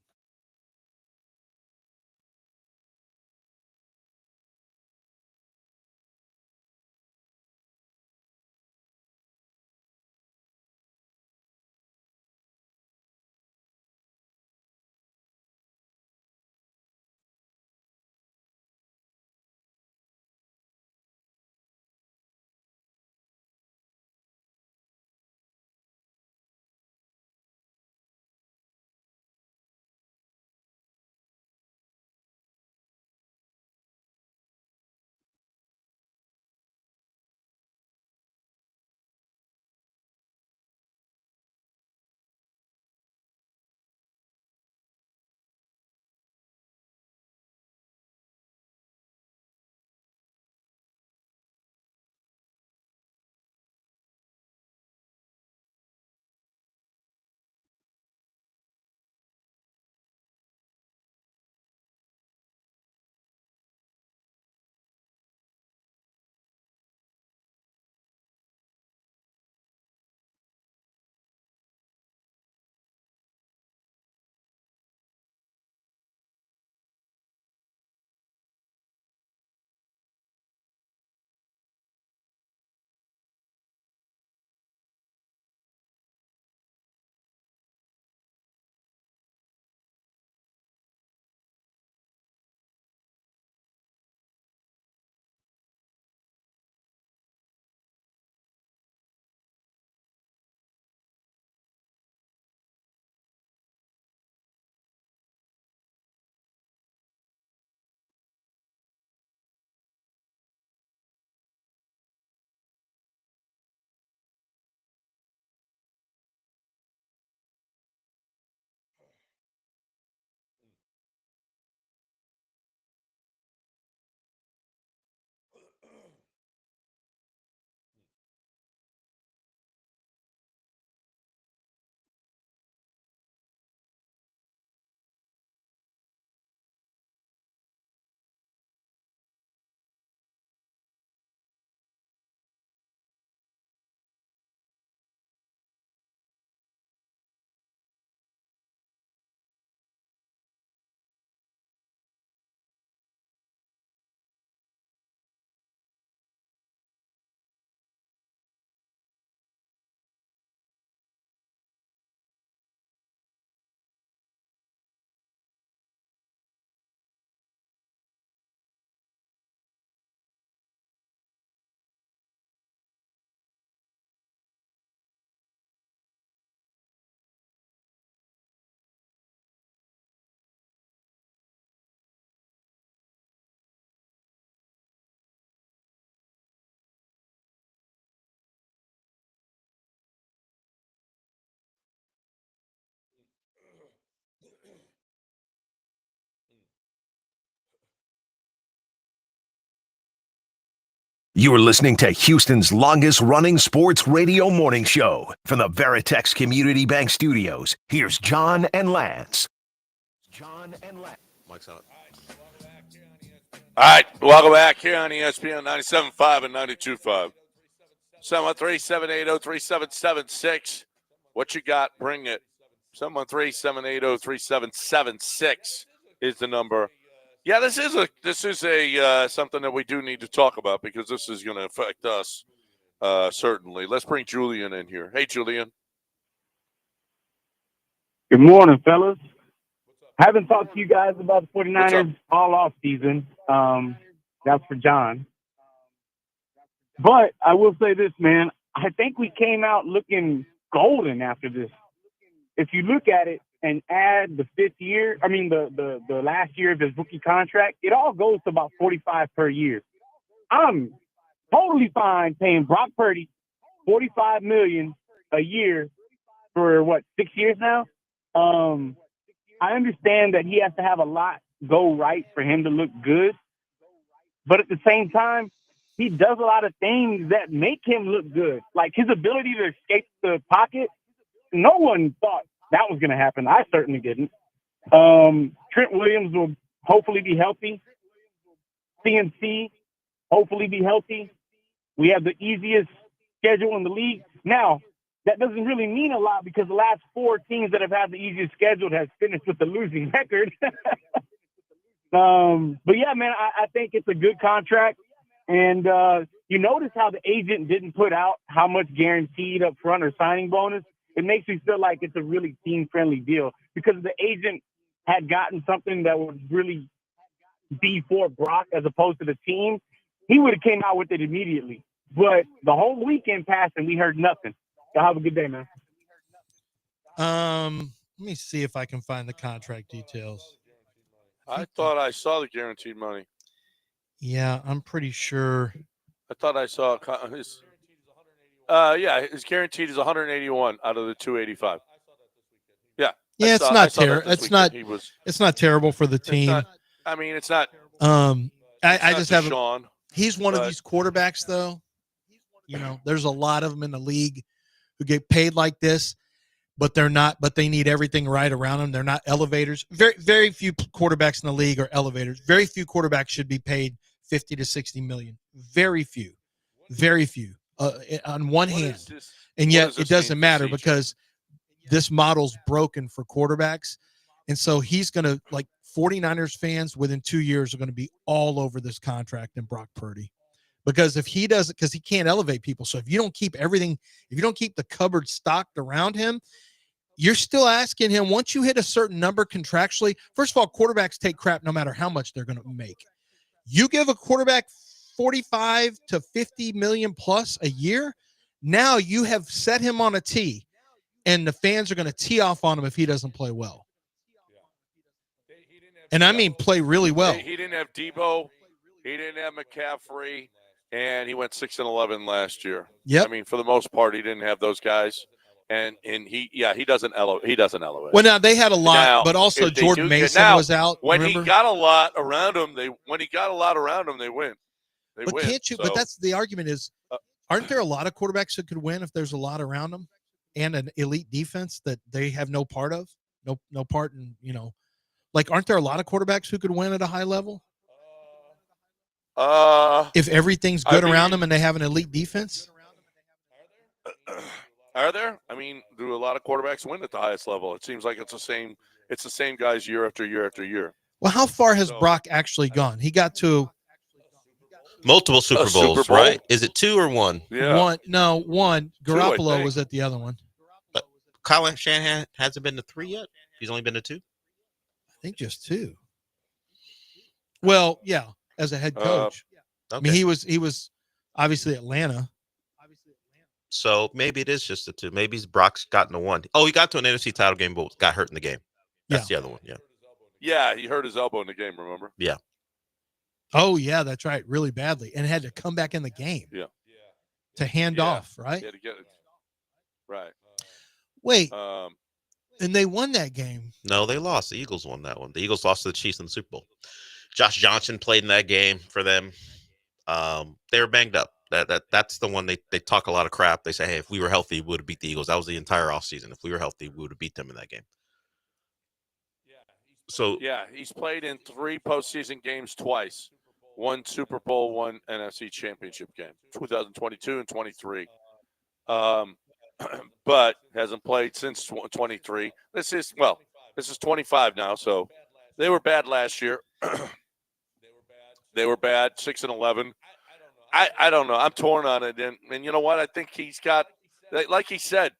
You are listening to Houston's longest-running sports radio morning show. From the Veritex Community Bank Studios, here's John and Lance. John and Lance. Mike's out. All right, welcome back here on ESPN 97.5 and 92.5. 713-780-3776. What you got, bring it. 713-780-3776 is the number. Yeah, this is a something that we do need to talk about because this is going to affect us, certainly. Let's bring Julian in here. Hey, Julian. Good morning, fellas. Haven't talked to you guys about the 49ers all off season. That's for John. But I will say this, man. I think we came out looking golden after this. If you look at it and add the the last year of his rookie contract, it all goes to about $45 per year. I'm totally fine paying Brock Purdy $45 million a year for 6 years now. I understand that he has to have a lot go right for him to look good, but at the same time, he does a lot of things that make him look good. Like his ability to escape the pocket. No one thought that was going to happen. I certainly didn't. Trent Williams will hopefully be healthy. CMC hopefully be healthy. We have the easiest schedule in the league. Now, that doesn't really mean a lot because the last 4 teams that have had the easiest schedule have finished with the losing record. But yeah, man, I think it's a good contract. And you notice how the agent didn't put out how much guaranteed up front or signing bonus. It makes me feel like it's a really team-friendly deal because if the agent had gotten something that would really be for Brock as opposed to the team, he would have came out with it immediately. But the whole weekend passed and we heard nothing. Y'all have a good day, man. Let me see if I can find the contract details. I thought I saw the guaranteed money. Yeah, I'm pretty sure. I thought I saw his. His guaranteed is 181 out of the 285. Yeah. Yeah, it's not terrible. It's not terrible for the team. It's not. I just have. Sean, he's one of these quarterbacks, though. You know, there's a lot of them in the league who get paid like this, but they're not. But they need everything right around them. They're not elevators. Very, very few quarterbacks in the league are elevators. Very few quarterbacks should be paid 50 to 60 million. Very few. Very few. On one hand, and yet it doesn't matter because this model's broken for quarterbacks. And so he's going to, like 49ers fans within 2 years are going to be all over this contract and Brock Purdy. Because if he doesn't, because he can't elevate people. So if you don't keep everything, if you don't keep the cupboard stocked around him, you're still asking him, once you hit a certain number contractually, first of all, quarterbacks take crap no matter how much they're going to make. You give a quarterback 45 to 50 million plus a year, now you have set him on a tee, and the fans are going to tee off on him if he doesn't play well. And I mean play really well. He didn't have Debo, he didn't have McCaffrey, and he went 6-11 last year. Yep. I mean, for the most part, he didn't have those guys. And he doesn't elevate. Well, now they had a lot, but also Jordan Mason was out. When he got a lot around him, they win. But can't you? So, but that's the argument is, aren't there a lot of quarterbacks that could win if there's a lot around them and an elite defense that they have no part of, no part in, like, aren't there a lot of quarterbacks who could win at a high level? If everything's good around them and they have an elite defense? Are there? I mean, do a lot of quarterbacks win at the highest level? It seems like it's the same guys year after year after year. Well, how far has Brock actually gone? He got to multiple Super Bowls, right? Is it 2 or 1? Yeah. One. Garoppolo was at the other one. But Kyle Shanahan hasn't been to 3 yet. He's only been to 2. I think just 2. Well, yeah, as a head coach. Okay. I mean, he was obviously Atlanta. So maybe it is just the 2. Maybe Brock's gotten to 1. Oh, he got to an NFC title game, but got hurt in the game. That's the other one. Yeah. Yeah, he hurt his elbow in the game. Remember? Yeah. Oh yeah, that's right. Really badly, and had to come back in the game. Yeah. To hand off, right? Yeah, to get it. Right. Wait. And they won that game. No, they lost. The Eagles won that one. The Eagles lost to the Chiefs in the Super Bowl. Josh Johnson played in that game for them. They were banged up. That's the one they talk a lot of crap. They say, hey, if we were healthy, we would have beat the Eagles. That was the entire offseason. If we were healthy, we would have beat them in that game. So yeah, he's played in 3 postseason games twice. 1 Super Bowl, 1 NFC Championship game, 2022 and 23. But hasn't played since 23. This is 25 now. So they were bad last year. They were bad, 6-11. I don't know. I'm torn on it, and you know what? I think he's got, like he said,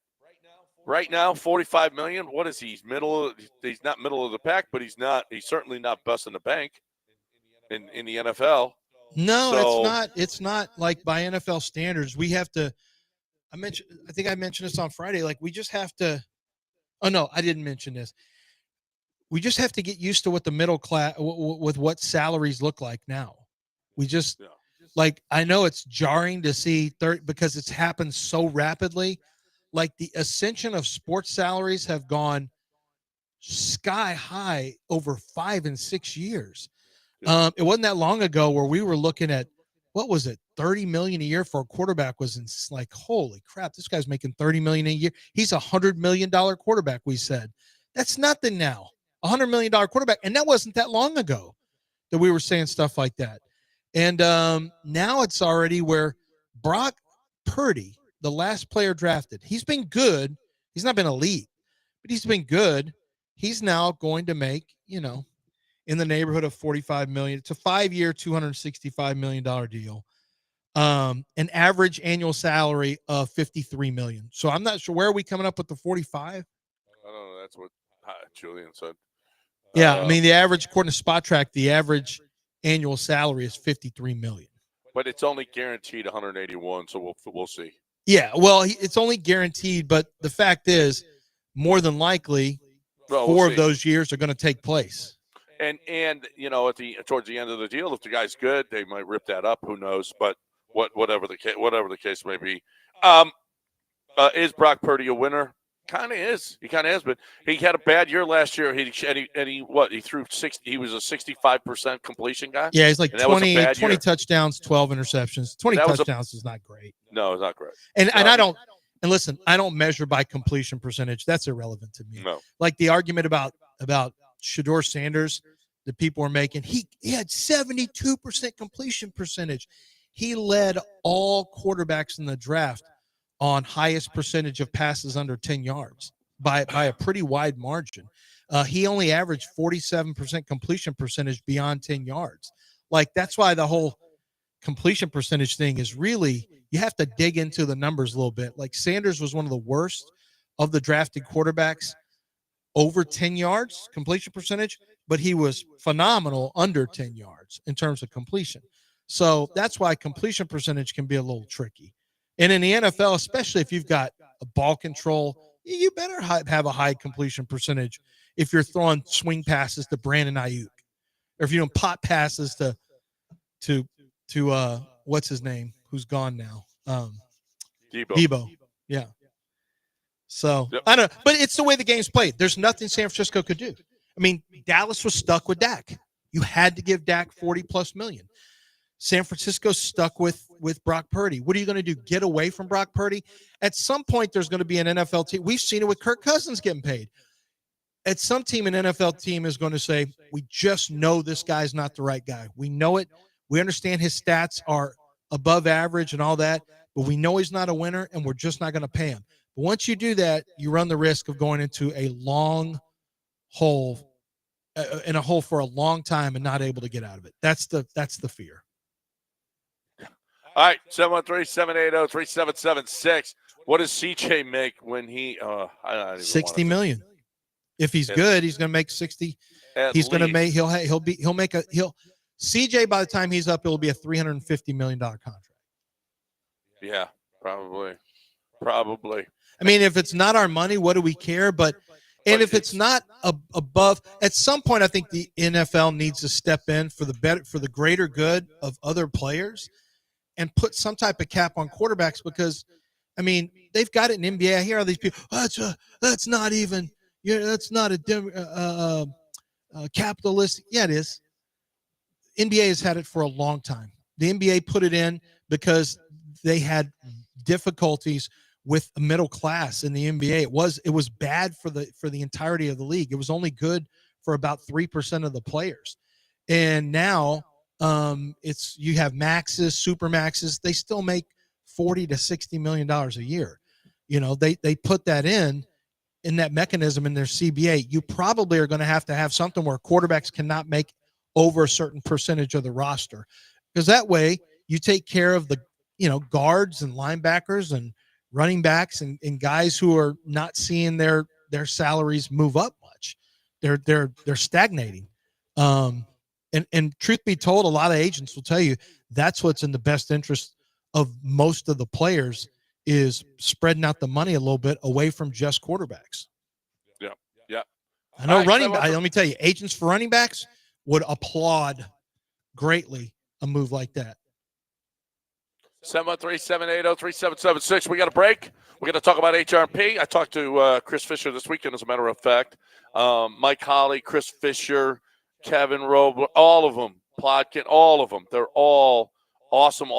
right now, $45 million. What is he? He's not middle of the pack, but he's certainly not busting the bank in the NFL. No, it's not. It's not like by NFL standards. We have to. I think I mentioned this on Friday. Like we just have to. Oh no, I didn't mention this. We just have to get used to what the middle class, with what salaries look like now. We just like, I know it's jarring to see because it's happened so rapidly. Like the ascension of sports salaries have gone sky high over 5 and 6 years. It wasn't that long ago where we were looking at, what was it, $30 million a year for a quarterback was like, holy crap, this guy's making $30 million a year. He's $100 million quarterback, we said. That's nothing now. $100 million quarterback. And that wasn't that long ago that we were saying stuff like that. And now it's already where Brock Purdy, the last player drafted, he's been good. He's not been elite, but he's been good. He's now going to make, in the neighborhood of $45 million. It's a 5-year, $265 million deal. An average annual salary of $53 million. So I'm not sure, where are we coming up with the 45? I don't know. That's what Julian said. Yeah, I mean the average, according to Spot Track, the average annual salary is $53 million. But it's only guaranteed 181, so we'll see. Yeah, well, it's only guaranteed, but the fact is, more than likely, 4 of those years are going to take place. And towards the end of the deal, if the guy's good, they might rip that up. Who knows? But whatever the case may be, is Brock Purdy a winner? Kind of is. He kind of has been. He had a bad year last year. He threw 60. He was a 65% completion guy. Yeah, he's like 20 touchdowns, 12 interceptions. 20 touchdowns is not great. No, it's not great. And I don't. And listen, I don't measure by completion percentage. That's irrelevant to me. No. Like the argument about Shedeur Sanders that people are making. He had 72% completion percentage. He led all quarterbacks in the draft on highest percentage of passes under 10 yards by a pretty wide margin. He only averaged 47% completion percentage beyond 10 yards. Like, that's why the whole completion percentage thing is really, you have to dig into the numbers a little bit. Like, Sanders was one of the worst of the drafted quarterbacks over 10 yards completion percentage, but he was phenomenal under 10 yards in terms of completion. So that's why completion percentage can be a little tricky. And in the NFL, especially if you've got a ball control, you better have a high completion percentage if you're throwing swing passes to Brandon Ayuk, or if you're doing pot passes to what's his name, who's gone now, Debo. Yeah. So I don't know, but it's the way the game's played. There's nothing San Francisco could do. I mean, Dallas was stuck with Dak. You had to give Dak $40+ million. San Francisco's stuck with Brock Purdy. What are you going to do? Get away from Brock Purdy? At some point, there's going to be an NFL team. We've seen it with Kirk Cousins getting paid. At some team, an NFL team is going to say, we just know this guy's not the right guy. We know it. We understand his stats are above average and all that, but we know he's not a winner, and we're just not going to pay him. But once you do that, you run the risk of going into a long hole, in a hole for a long time and not able to get out of it. That's the fear. All right, 713-780-3776. What does CJ make when he $60 million? If he's good, he's going to make 60. He's going to make CJ, by the time he's up, it'll be a $350 million contract. Yeah, probably. I mean, if it's not our money, what do we care? But if it's not above, at some point, I think the NFL needs to step in for the greater good of other players and put some type of cap on quarterbacks, because, I mean, they've got it in NBA. I hear all these people, that's not even, that's not a capitalist. Yeah, it is. NBA has had it for a long time. The NBA put it in because they had difficulties with a middle class in the NBA. It was bad for the entirety of the league. It was only good for about 3% of the players. And now it's you have maxes, super maxes. They still make $40 to $60 million a year. You know, they put that in that mechanism in their CBA. You probably are going to have something where quarterbacks cannot make over a certain percentage of the roster, because that way you take care of the, you know, guards and linebackers and running backs and guys who are not seeing their salaries move up much. They're stagnating. And truth be told, a lot of agents will tell you that's what's in the best interest of most of the players, is spreading out the money a little bit away from just quarterbacks. Yeah. I know let me tell you, agents for running backs would applaud greatly a move like that. 713-780-3776. We got a break. We're going to talk about HRP. I talked to Chris Fisher this weekend, as a matter of fact. Mike Holly, Chris Fisher, Kevin Robe, all of them, Plotkin, all of them. They're all awesome.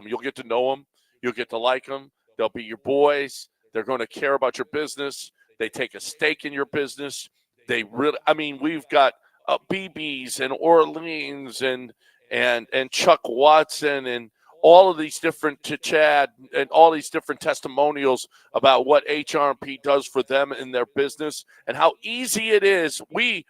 You'll get to know them. You'll get to like them. They'll be your boys. They're going to care about your business. They take a stake in your business. They really, I mean, we've got BBs and Orleans and Chuck Watson and all of these different, to Chad, and all these different testimonials about what HRP does for them in their business and how easy it is. We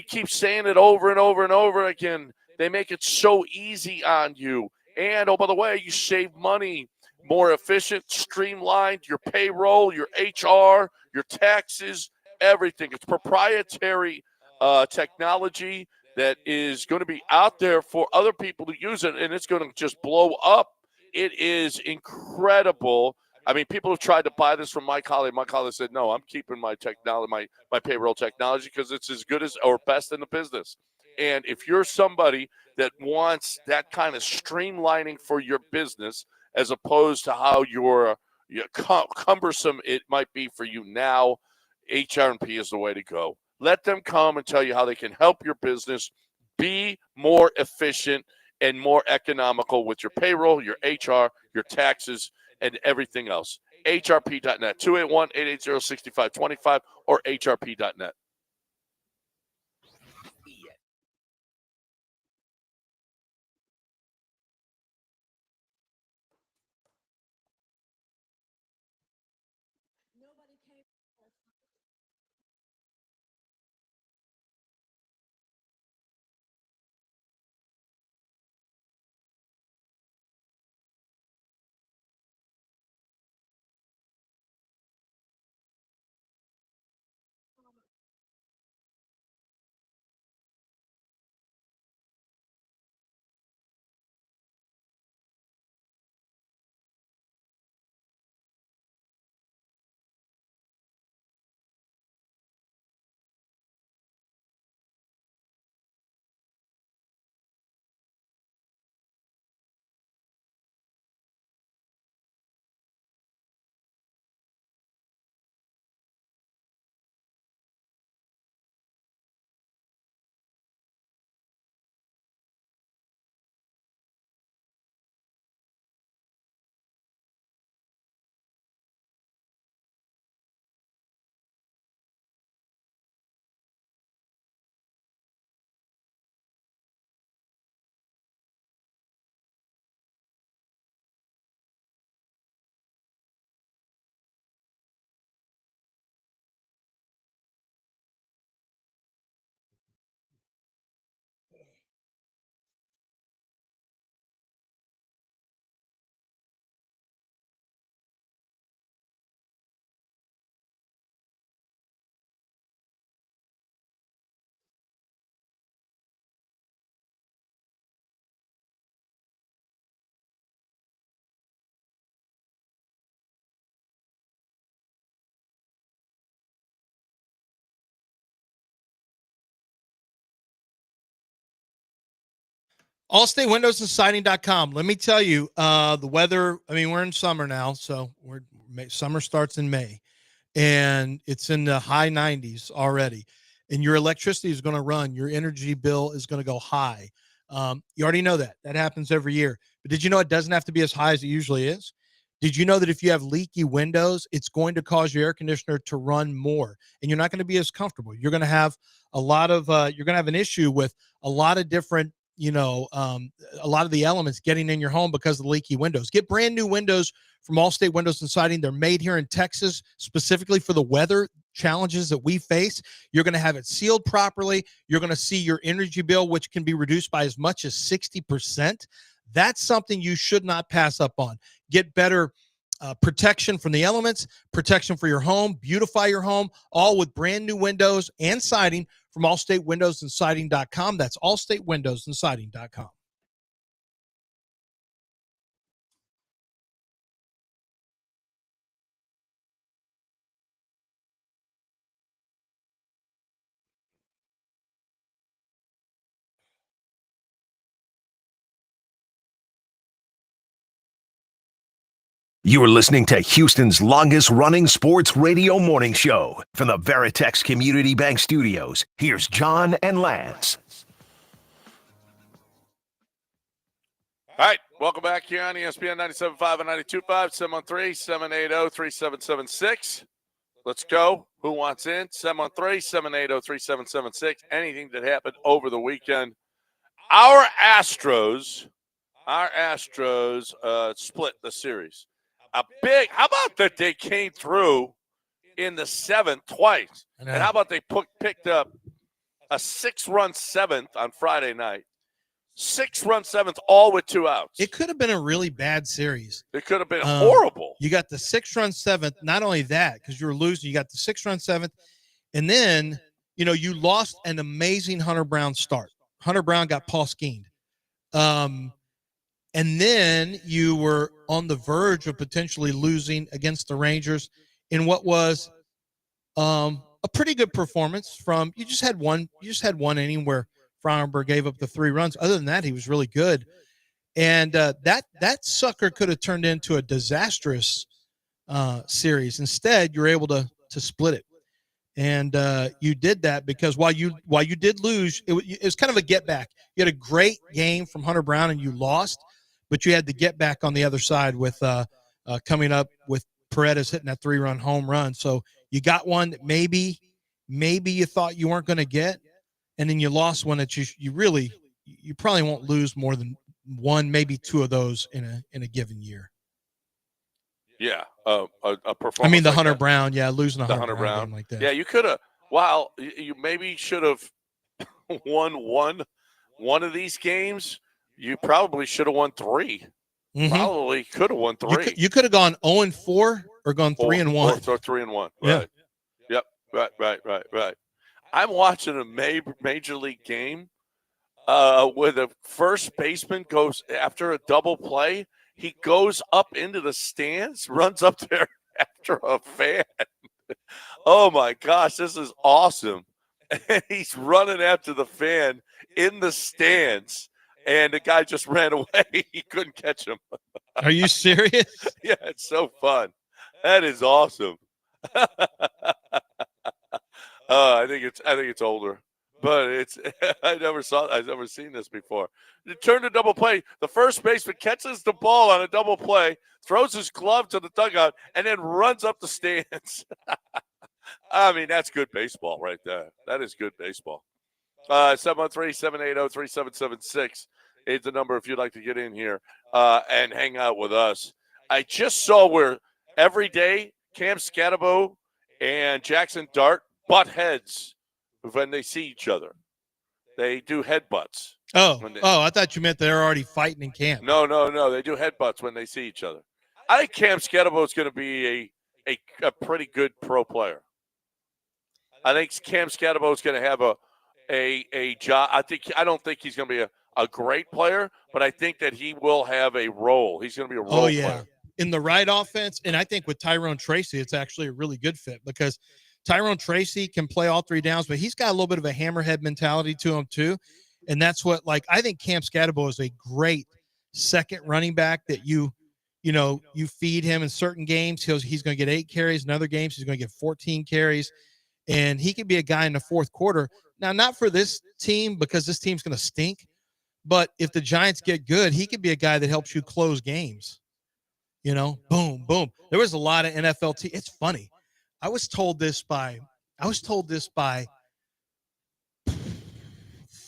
keep saying it over and over and over again. They make it so easy on you. And, oh, by the way, you save money, more efficient, streamlined, your payroll, your HR, your taxes, everything. It's proprietary technology that is going to be out there for other people to use it, and it's going to just blow up. It is incredible. I mean, people have tried to buy this from Mike Holly. Mike Holly said, no, I'm keeping my technology, my payroll technology, because it's as good as or best in the business. And if you're somebody that wants that kind of streamlining for your business, as opposed to how cumbersome it might be for you now, HRP is the way to go. Let them come and tell you how they can help your business be more efficient and more economical with your payroll, your HR, your taxes, and everything else. HRP.net, 281-880-6525 or HRP.net. Allstatewindowsandsiding.com. Let me tell you, the weather, I mean, we're in summer now, so summer starts in May, and it's in the high 90s already. And your electricity is going to run. Your energy bill is going to go high. You already know that. That happens every year. But did you know it doesn't have to be as high as it usually is? Did you know that if you have leaky windows, it's going to cause your air conditioner to run more, and you're not going to be as comfortable? You're going to have a lot of you're going to have an issue with a lot of different, a lot of the elements getting in your home because of the leaky windows. Get brand new windows from Allstate Windows and Siding. They're made here in Texas specifically for the weather challenges that we face. You're going to have it sealed properly. You're going to see your energy bill, which can be reduced by as much as 60%. That's something you should not pass up on. Get better protection from the elements, protection for your home, beautify your home, all with brand new windows and siding from AllStateWindowsAndSiding.com. That's AllStateWindowsAndSiding.com. You are listening to Houston's longest-running sports radio morning show. From the Veritex Community Bank Studios, here's John and Lance. All right, welcome back here on ESPN 97.5 and 92.5, 713-780-3776. Let's go. Who wants in? 713-780-3776. Anything that happened over the weekend. Our Astros split the series. How about that they came through in the seventh twice? And how about they picked up a 6-run seventh on Friday night? 6-run seventh, all with 2 outs. It could have been a really bad series. It could have been horrible. You got the 6-run seventh. Not only that, because you were losing, you got the 6-run seventh. And then, you lost an amazing Hunter Brown start. Hunter Brown got Paul schemed. And then you were on the verge of potentially losing against the Rangers in what was a pretty good performance from you just had one inning where Fryerberg gave up the 3 runs. Other than that, he was really good. And that sucker could have turned into a disastrous series. Instead, you're able to split it. And you did that because while you did lose, it was kind of a get back. You had a great game from Hunter Brown and you lost, but you had to get back on the other side with coming up with Paredes hitting that 3-run home run. So you got one that maybe you thought you weren't going to get, and then you lost one that you probably won't lose more than 1, maybe 2 of those in a given year. Yeah, a performance. I mean, the like Hunter that. Brown, losing a Hunter Brown like that. Yeah, you could have. Well, you maybe should have won one of these games. You probably should have won 3. Mm-hmm. Probably could have won 3. You could have gone 0-4 or gone 3-1. Or 3-1. Right. Yeah. Yep. Right. I'm watching a major league game where the first baseman goes after a double play. He goes up into the stands, runs up there after a fan. Oh my gosh, this is awesome. And he's running after the fan in the stands. And the guy just ran away. He couldn't catch him. Are you serious? Yeah, it's so fun. That is awesome. I think it's older, but it's I've never seen this before. It turned a double play. The first baseman catches the ball on a double play, throws his glove to the dugout, and then runs up the stands. I mean, that's good baseball right there. That is good baseball. 713-780-3776 is the number if you'd like to get in here and hang out with us. I just saw where every day Cam Scatabo and Jackson Dart butt heads when they see each other. They do headbutts. I thought you meant they're already fighting in camp. No. They do headbutts when they see each other. I think Cam Scatabo is going to be a pretty good pro player. I think Cam Scatabo is going to have a job. I don't think he's going to be a great player, but I think that he will have a role. He's going to be a role player. In the right offense, and I think with Tyrone Tracy, it's actually a really good fit because Tyrone Tracy can play all 3 downs, but he's got a little bit of a hammerhead mentality to him too. And that's what, I think Cam Scatabo is a great second running back that you feed him in certain games. He's going to get 8 carries. In other games, he's going to get 14 carries. And he could be a guy in the fourth quarter. Now, not for this team because this team's going to stink, But if the Giants get good, he could be a guy that helps you close games. Boom, boom. There was a lot of NFL teams. It's funny. I was told this by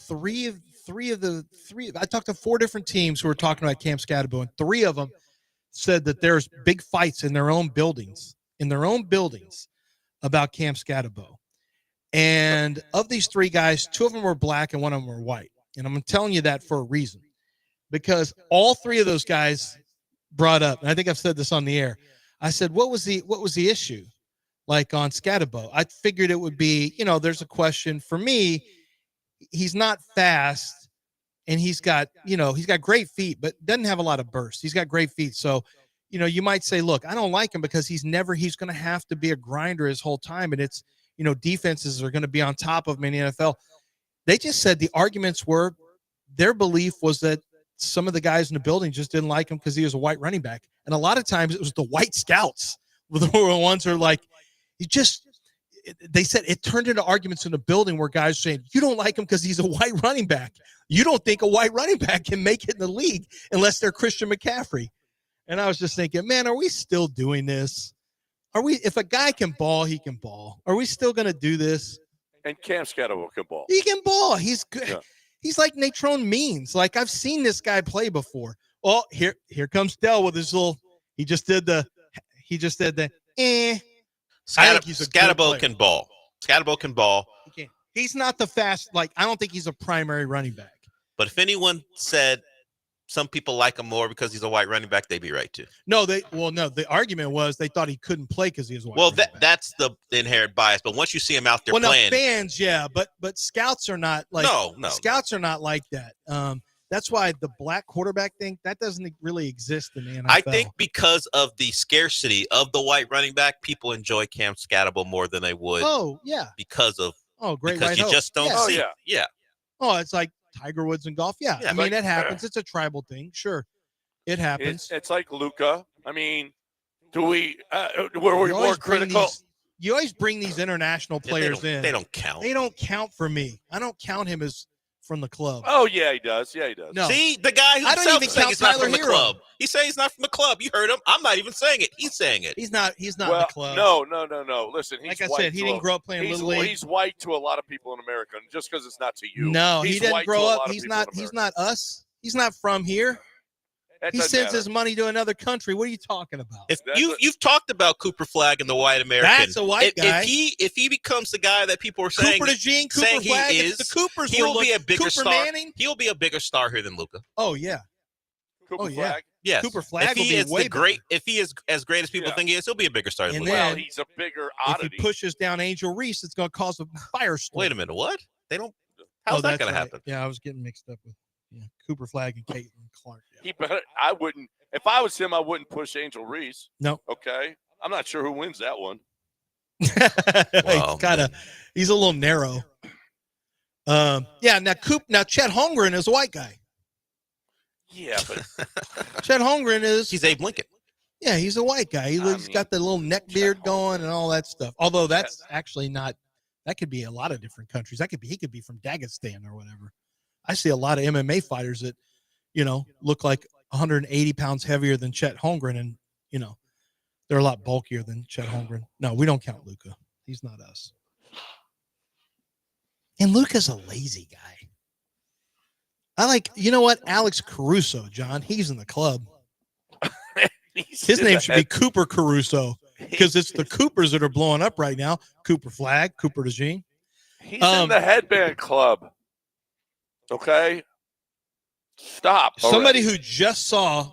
three. I talked to 4 different teams who were talking about Cam Scatterbo, and 3 of them said that there's big fights in their own buildings about Cam Scatterbo. And of these 3 guys, 2 of them were black and 1 of them were white. And I'm telling you that for a reason, because all 3 of those guys brought up, and I think I've said this on the air. I said, what was the issue? Like on Scatterbo, I figured it would be, there's a question for me. He's not fast, and he's got great feet, but doesn't have a lot of burst. He's got great feet. So, you might say, look, I don't like him because he's going to have to be a grinder his whole time. And it's, defenses are going to be on top of him in the NFL. They just said the arguments were, their belief was that some of the guys in the building just didn't like him because he was a white running back. And a lot of times it was the white scouts were the ones who are like, they said it turned into arguments in the building where guys saying, you don't like him because he's a white running back. You don't think a white running back can make it in the league unless they're Christian McCaffrey. And I was just thinking, man, are we still doing this? If a guy can ball, he can ball. Are we still going to do this? And Cam Scatterbo can ball. He can ball. He's good. Yeah. He's like Natrone Means. Like, I've seen this guy play before. Oh, here comes Dell with his little. He just did the. Scatterbo can ball. Scatterbo can ball. He's not the fast. Like, I don't think he's a primary running back. But if anyone said some people like him more because he's a white running back, they'd be right too. No, the argument was they thought he couldn't play because he was white. Well, that's the inherent bias. But once you see him out there playing, fans, yeah, but scouts are not like Scouts are not like that. That's why the black quarterback thing that doesn't really exist in the NFL. I think because of the scarcity of the white running back, people enjoy Cam Scatterbo more than they would. Oh yeah, because of great because white you hope. just don't see. Yeah. Oh, it's like Tiger Woods in golf. Yeah. I mean, it happens. It's a tribal thing. Sure. It happens. It's like Luka. I mean, were we more critical? You always bring these international players in. They don't count. They don't count for me. I don't count him as from the club. Oh, yeah, he does. Yeah, he does. No. See, the guy who I don't even count he's not Tyler from the Hero. club. He's saying he's not from the club. You heard him. I'm not even saying it. He's saying it. He's not in the club. No. Listen, he's like I white said, he didn't grow up playing Little League. He's white to a lot of people in America, and just because it's not to you. No, he didn't grow up. He's not us. He's not from here. He sends his money to another country. What are you talking about? If you've talked about Cooper Flagg and the white American. That's a white guy. If he becomes the guy that people are saying, Cooper Flagg, he is, the Coopers he'll be a bigger Cooper star. Manning? He'll be a bigger star here than Luka. Oh yeah. Cooper Flagg? Yes. Cooper Flagg if he will is be way great, if he is as great as people think he is, he'll be a bigger star than Luka. Well, he's a bigger oddity. If he pushes down Angel Reese, it's going to cause a firestorm. Wait a minute, what? They don't. How's that going to happen? Yeah, I was getting mixed up with Cooper Flagg and Caitlin Clark. Yeah. I wouldn't. If I was him, I wouldn't push Angel Reese. No. Okay. I'm not sure who wins that one. He's a little narrow. Now Chet Holmgren is a white guy. Yeah, but Chet Holmgren he's Abe Lincoln. Yeah, he's a white guy. He's got the little neck beard going and all that stuff. Although that's actually not. That could be a lot of different countries. He could be from Dagestan or whatever. I see a lot of MMA fighters that, look like 180 pounds heavier than Chet Holmgren, and they're a lot bulkier than Chet Holmgren. No, we don't count Luka. He's not us. And Luka's a lazy guy. I like, Alex Caruso, John. He's in the club. His name should be Cooper Caruso because it's the Coopers that are blowing up right now. Cooper Flagg, Cooper DeJean. He's in the headband club. Okay. Stop. Somebody who just saw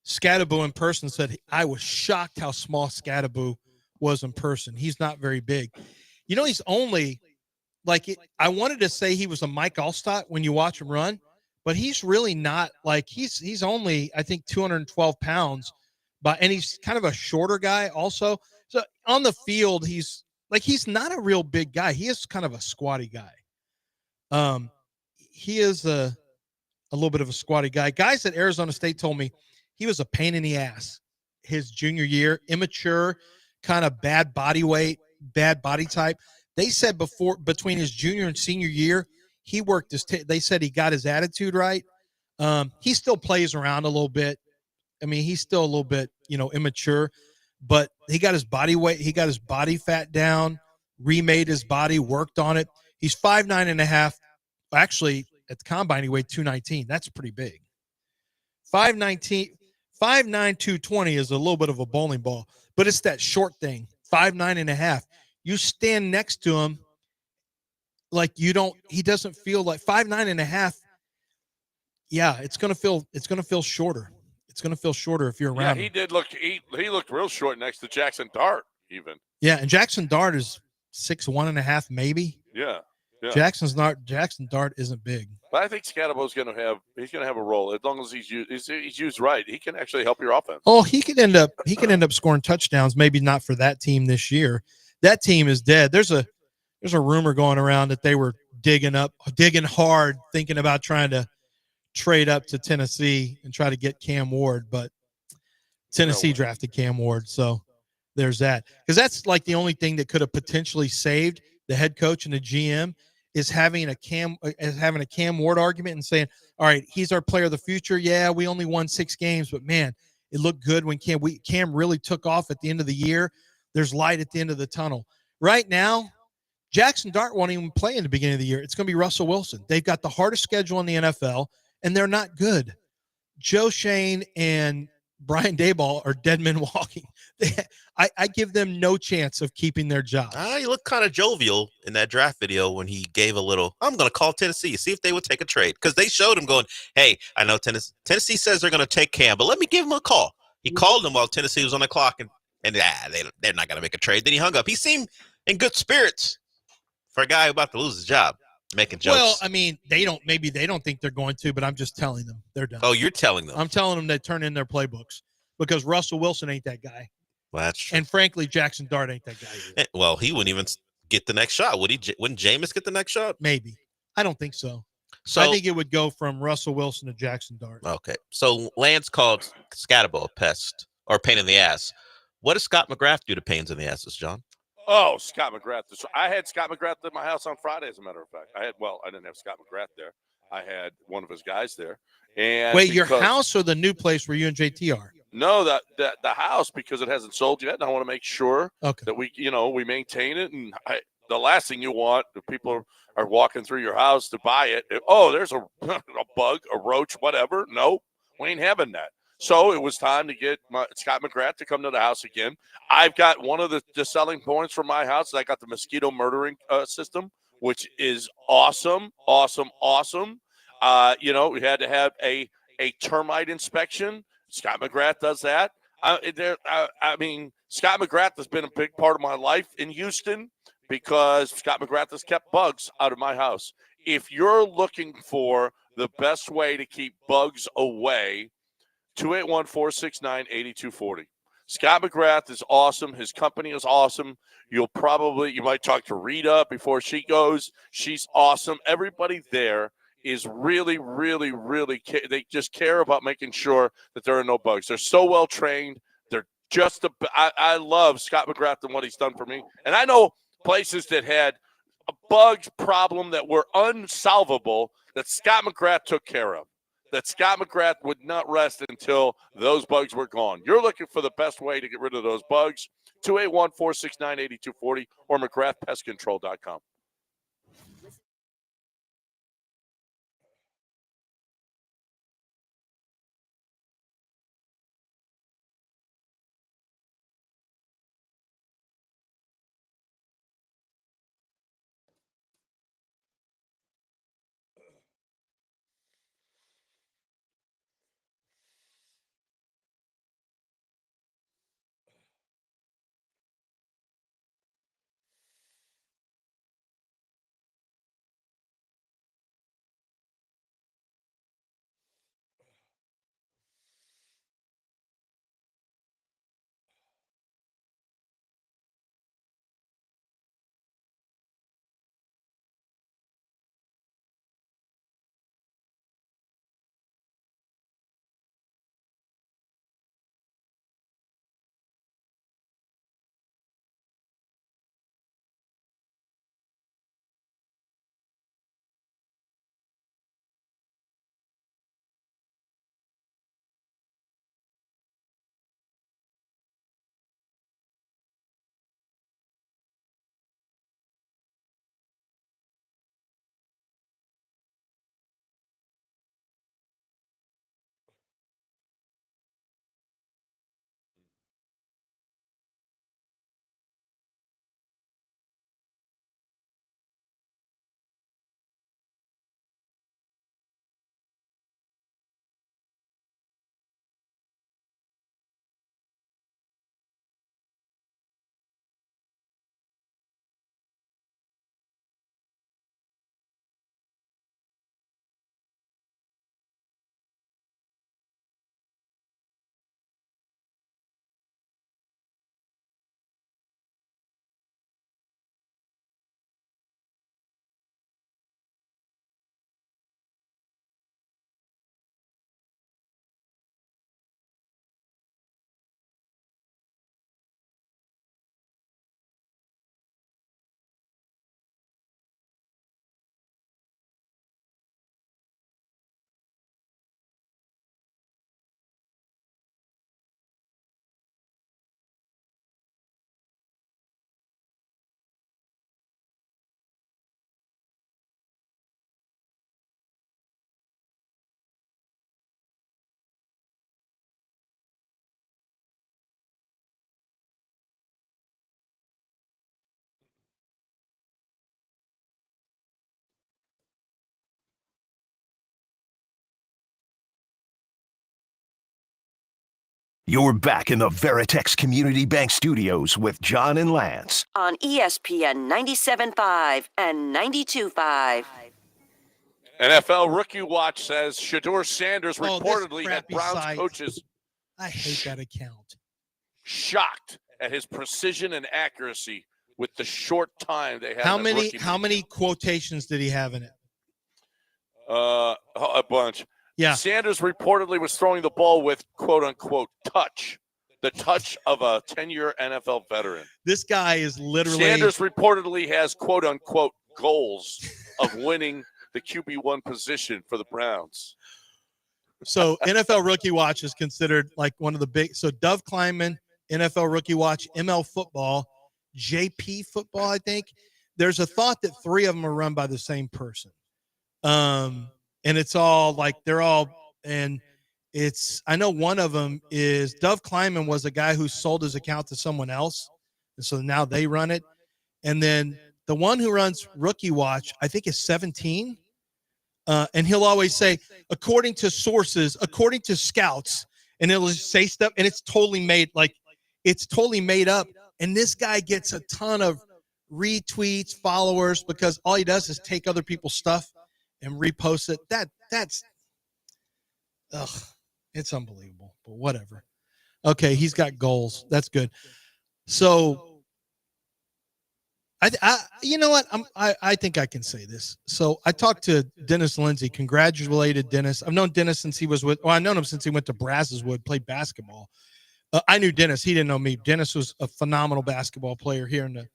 Scatterbo in person said, I was shocked how small Scatterbo was in person. He's not very big. He's only I wanted to say he was a Mike Allstott when you watch him run, but he's really not. He's only, I think, 212 pounds, and he's kind of a shorter guy also. So on the field, he's not a real big guy. He is kind of a squatty guy. He is a little bit of a squatty guy. Guys at Arizona State told me he was a pain in the ass his junior year, immature, kind of bad body weight, bad body type. They said between his junior and senior year, he worked they said he got his attitude right. He still plays around a little bit. I mean, he's still a little bit, immature, but he got his body weight. He got his body fat down, remade his body, worked on it. He's 5'9.5". Actually, at the combine, he weighed 219. That's pretty big. 5'9", 220 is a little bit of a bowling ball, but it's that short thing, 5'9.5". You stand next to him like he doesn't feel like 5'9.5". Yeah, it's gonna feel shorter. It's gonna feel shorter if you're around. Yeah, him. He looked real short next to Jackson Dart, even. Yeah, and Jackson Dart is 6'1.5", maybe. Yeah. Jackson Dart isn't big. But I think Scadabo's gonna have a role as long as he's used right. He can actually help your offense. Oh, he could end up scoring touchdowns. Maybe not for that team this year. That team is dead. There's a rumor going around that they were digging hard, thinking about trying to trade up to Tennessee and try to get Cam Ward, but Tennessee drafted Cam Ward, so there's that. Because that's like the only thing that could have potentially saved the head coach and the GM is having a Cam Ward argument and saying, all right, he's our player of the future. Yeah, we only won 6 games, but man, it looked good when Cam really took off at the end of the year. There's light at the end of the tunnel. Right now, Jackson Dart won't even play in the beginning of the year. It's going to be Russell Wilson. They've got the hardest schedule in the NFL, and they're not good. Joe Shane and Brian Daboll are dead men walking. I give them no chance of keeping their jobs. He looked kind of jovial in that draft video when he gave a little, I'm going to call Tennessee, see if they would take a trade. Because they showed him going, hey, I know Tennessee says they're going to take Cam, but let me give him a call. He called him while Tennessee was on the clock, and they're not going to make a trade. Then he hung up. He seemed in good spirits for a guy about to lose his job, making jokes. Well, I mean, they don't think they're going to, but I'm just telling them they're done. Oh, you're telling them. I'm telling them they turn in their playbooks because Russell Wilson ain't that guy. Well, that's true. And frankly, Jackson Dart ain't that guy either. Well, he wouldn't even get the next shot. Would he? Wouldn't Jameis get the next shot? Maybe. I don't think so. So I think it would go from Russell Wilson to Jackson Dart. Okay. So Lance called Scatabo a pest or pain in the ass. What does Scott McGrath do to pains in the asses, John? Oh, Scott McGrath. I had Scott McGrath at my house on Friday, as a matter of fact. I didn't have Scott McGrath there. I had one of his guys there. And wait, your house or the new place where you and JT are? No, the house, because it hasn't sold yet, and I want to make sure that we maintain it. And the last thing you want, if people are walking through your house to buy it, there's a bug, a roach, whatever. No, we ain't having that. So it was time to get Scott McGrath to come to the house again. I've got one of the selling points for my house. I got the mosquito murdering system, which is awesome. We had to have a termite inspection. Scott McGrath does that. Scott McGrath has been a big part of my life in Houston because Scott McGrath has kept bugs out of my house. If you're looking for the best way to keep bugs away, 281-469-8240. Scott McGrath is awesome. His company is awesome. You might talk to Rita before she goes. She's awesome. Everybody there is really, really, really, they just care about making sure that there are no bugs. They're so well trained. They're just, I love Scott McGrath and what he's done for me. And I know places that had a bug problem that were unsolvable that Scott McGrath took care of. That Scott McGrath would not rest until those bugs were gone. You're looking for the best way to get rid of those bugs, 281-469-8240 or McGrathPestControl.com. You're back in the Veritex Community Bank Studios with John and Lance. On ESPN 97.5 and 92.5. NFL Rookie Watch says Shedeur Sanders reportedly had Browns site. coaches. I hate that account. Shocked at his precision and accuracy with the short time they had. How many quotations did he have in it? A bunch. Yeah. Sanders reportedly was throwing the ball with quote unquote touch. The touch of a 10-year NFL veteran. This guy is literally. Sanders reportedly has quote unquote goals of winning the QB1 position for the Browns. So NFL Rookie Watch is considered like one of the big. So Dove Kleinman, NFL Rookie Watch, ML Football, JP Football, I think. There's a thought that 3 of them are run by the same person. And it's all like they're all, and it's, I know one of them is Dove Kleinman was a guy who sold his account to someone else. And so now they run it. And then the one who runs Rookie Watch, I think is 17. And he'll always say, according to sources, according to scouts, and it'll just say stuff, and it's totally made, like, it's totally made up. And this guy gets a ton of retweets, followers, because all he does is take other people's stuff and repost it. That's it's unbelievable, but whatever. Okay, he's got goals. That's good. So I you know what? I think I can say this. So I talked to Dennis Lindsay, congratulated Dennis. I've known Dennis since he was I've known him since he went to Brazzeswood, played basketball. I knew Dennis. He didn't know me. Dennis was a phenomenal basketball player here in the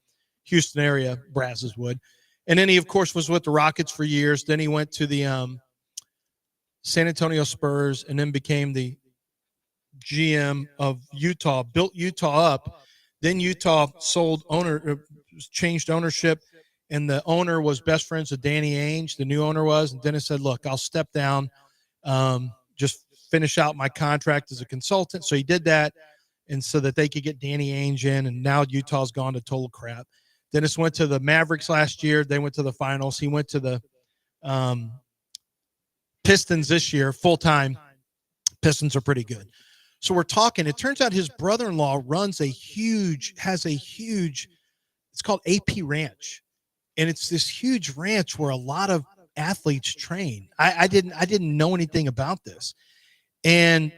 Houston area, Brazzeswood. And then he, of course, was with the Rockets for years. Then he went to the San Antonio Spurs and then became the GM of Utah, built Utah up. Then Utah changed ownership, and the owner was best friends with Danny Ainge, the new owner was. And Dennis said, look, I'll step down, just finish out my contract as a consultant. So he did that, and so that they could get Danny Ainge in, and now Utah's gone to total crap. Dennis went to the Mavericks last year. They went to the finals. He went to the Pistons this year, full-time. Pistons are pretty good. So we're talking. It turns out his brother-in-law has a huge, it's called AP Ranch. And it's this huge ranch where a lot of athletes train. I didn't know anything about this. And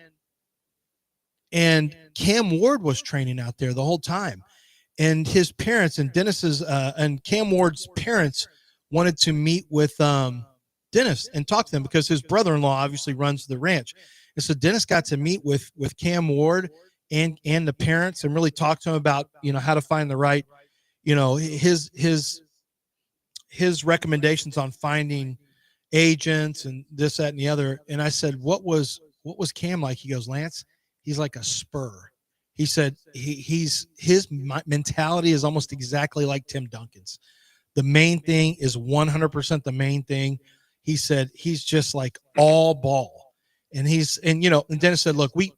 Cam Ward was training out there the whole time. And his parents and Dennis's and Cam Ward's parents wanted to meet with Dennis and talk to them because his brother-in-law obviously runs the ranch. And so Dennis got to meet with Cam Ward and the parents and really talk to him about, how to find the right, his recommendations on finding agents and this, that, and the other. And I said, what was Cam like? He goes, Lance, he's like a spur. He said his mentality is almost exactly like Tim Duncan's. The main thing is 100% the main thing. He said he's just like all ball. And and Dennis said, look, this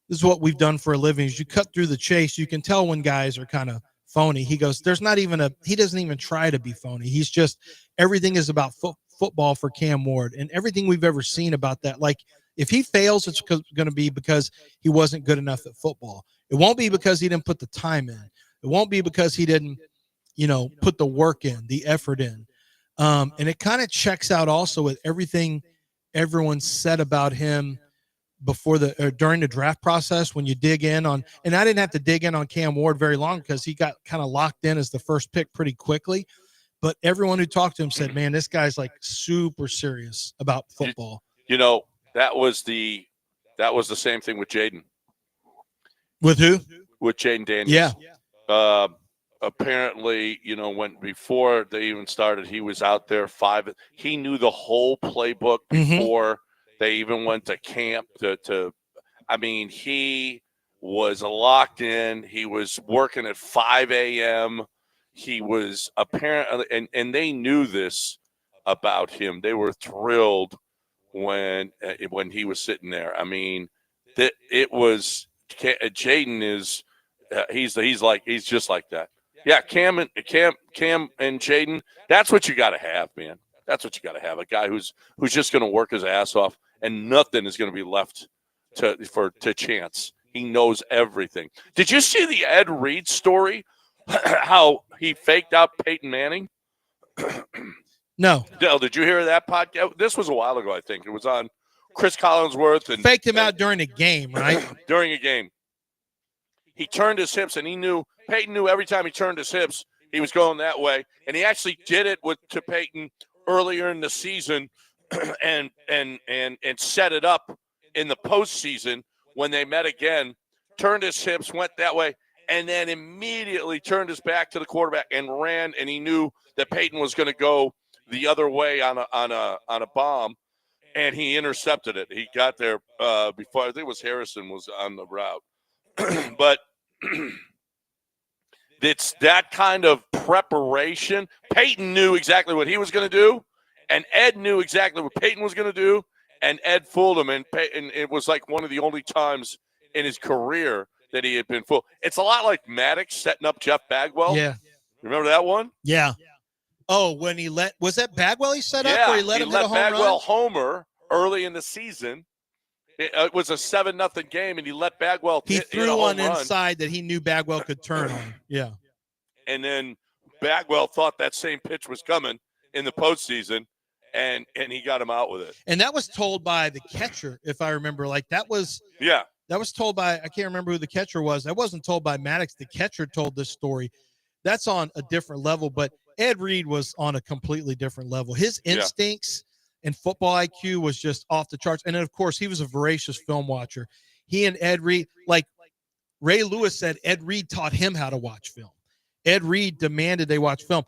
is what we've done for a living. Is you cut through the chase, you can tell when guys are kind of phony. He goes, he doesn't even try to be phony. He's just, everything is about football for Cam Ward, and everything we've ever seen about that. Like, if he fails, it's going to be because he wasn't good enough at football. It won't be because he didn't put the time in. It won't be because he didn't, put the work in, the effort in. And it kind of checks out also with everything everyone said about him during the draft process when you dig in on, and I didn't have to dig in on Cam Ward very long because he got kind of locked in as the first pick pretty quickly. But everyone who talked to him said, man, this guy's like super serious about football. That was the same thing with Jaden. With who? With Jaden Daniels. Yeah. Apparently, when before they even started, he was out there he knew the whole playbook before they even went to camp he was locked in. He was working at 5 a.m. He was apparently, and they knew this about him. They were thrilled when he was sitting there. It was Jaden is he's just like that. Yeah, Cam and Jaden. That's what you got to have, man. That's what you got to have. A guy who's just going to work his ass off, and nothing is going to be left to chance. He knows everything. Did you see the Ed Reed story? How he faked out Peyton Manning? No. Dell, did you hear that podcast? This was a while ago, I think. It was on Chris Collinsworth. And faked him out during a game, right? During a game. He turned his hips, and Peyton knew every time he turned his hips, he was going that way. And he actually did it to Peyton earlier in the season and set it up in the postseason when they met again, turned his hips, went that way, and then immediately turned his back to the quarterback and ran, and he knew that Peyton was going to go the other way on a bomb, and he intercepted it. He got there before, I think it was Harrison was on the route. But it's that kind of preparation. Peyton knew exactly what he was going to do, and Ed knew exactly what Peyton was going to do, and Ed fooled him. And it was like one of the only times in his career that he had been fooled. It's a lot like Maddox setting up Jeff Bagwell. Yeah. Remember that one? Yeah. Oh, when was that Bagwell he set up, or he let him hit a home Bagwell run? homer early in the season. It was a 7-0 game, and he let Bagwell He hit threw a home one run. inside that he knew Bagwell could turn on. Yeah. And then Bagwell thought that same pitch was coming in the postseason, and he got him out with it. And that was told by the catcher, if I remember. Like that was told by, I can't remember who the catcher was. That wasn't told by Maddox. The catcher told this story. That's on a different level, but Ed Reed was on a completely different level. His instincts and football IQ was just off the charts. And then, of course, he was a voracious film watcher. He and Ed Reed, like Ray Lewis said, Ed Reed taught him how to watch film. Ed Reed demanded they watch film.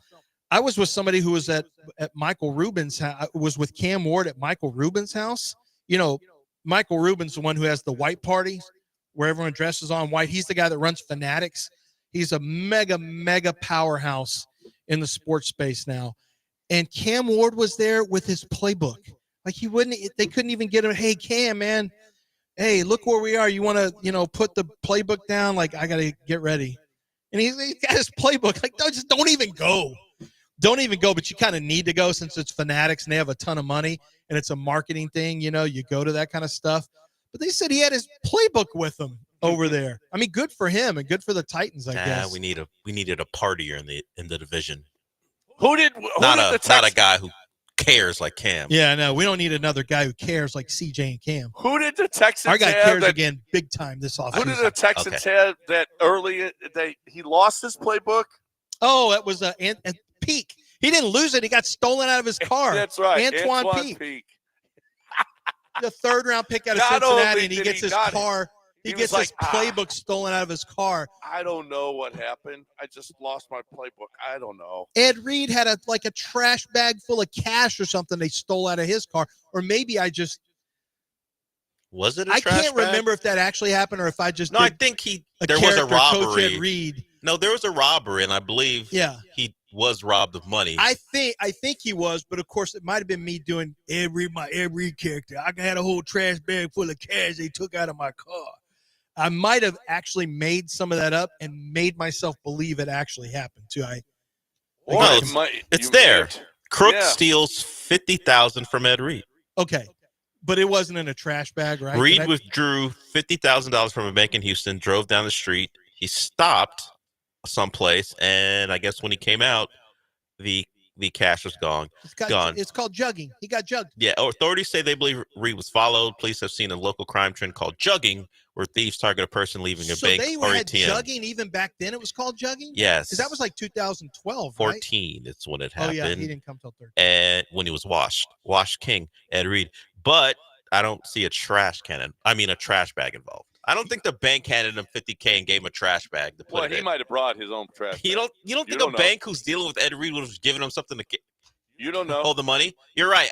I was with somebody who was at Michael Rubin's house, was with Cam Ward at Michael Rubin's house. You know, Michael Rubin's the one who has the white party where everyone dresses on white. He's the guy that runs Fanatics. He's a mega powerhouse in the sports space now. And Cam Ward was there with his playbook. Like they couldn't even get him. Hey, Cam, man. Hey, look where we are. You want to, put the playbook down? Like, I got to get ready. And he's got his playbook. Like, just don't even go. Don't even go. But you kind of need to go since it's Fanatics and they have a ton of money and it's a marketing thing. You go to that kind of stuff. But they said he had his playbook with him over there. I mean, good for him and good for the Titans, I guess. We needed a partier in the division. Not a guy who cares like Cam. Yeah, no, we don't need another guy who cares like CJ and Cam. Who did the Texans Our guy have cares again big time this offseason. Who did the Texans have that early he lost his playbook? Oh, it was Peak. He didn't lose it. He got stolen out of his car. That's right. Antoine Peak. The third-round pick out of Cincinnati, and he gets his car. He gets his playbook stolen out of his car. I don't know what happened. I just lost my playbook. I don't know. Ed Reed had a trash bag full of cash or something they stole out of his car. Or maybe I just – Was it a I trash can't bag? remember if that actually happened or if I just I think there was a robbery. Coach Ed Reed. No, there was a robbery, and I believe he was robbed of money. I think he was, but of course it might have been me doing my Ed Reed character. I had a whole trash bag full of cash they took out of my car. I might have actually made some of that up and made myself believe it actually happened too. It's there. Crook steals $50,000 from Ed Reed. Okay, but it wasn't in a trash bag, right? Reed withdrew $50,000 from a bank in Houston, drove down the street. He stopped someplace, and I guess when he came out, the cash was gone. It's called jugging. He got jugged. Yeah, authorities say they believe Reed was followed. Police have seen a local crime trend called jugging, where thieves target a person leaving a bank they or had ATM. Jugging even back then. It was called jugging. Yes, because that was like 2012, 14. It's when it happened. Oh yeah, he didn't come till 13. And when he was washed king, Ed Reed. But I don't see a trash bag involved. I don't think the bank handed him $50K and gave him a trash bag to put Well, it he in. might have brought his own trash bag. You don't think a bank who's dealing with Ed Reed would have given him something to You don't know. hold the money? You're right.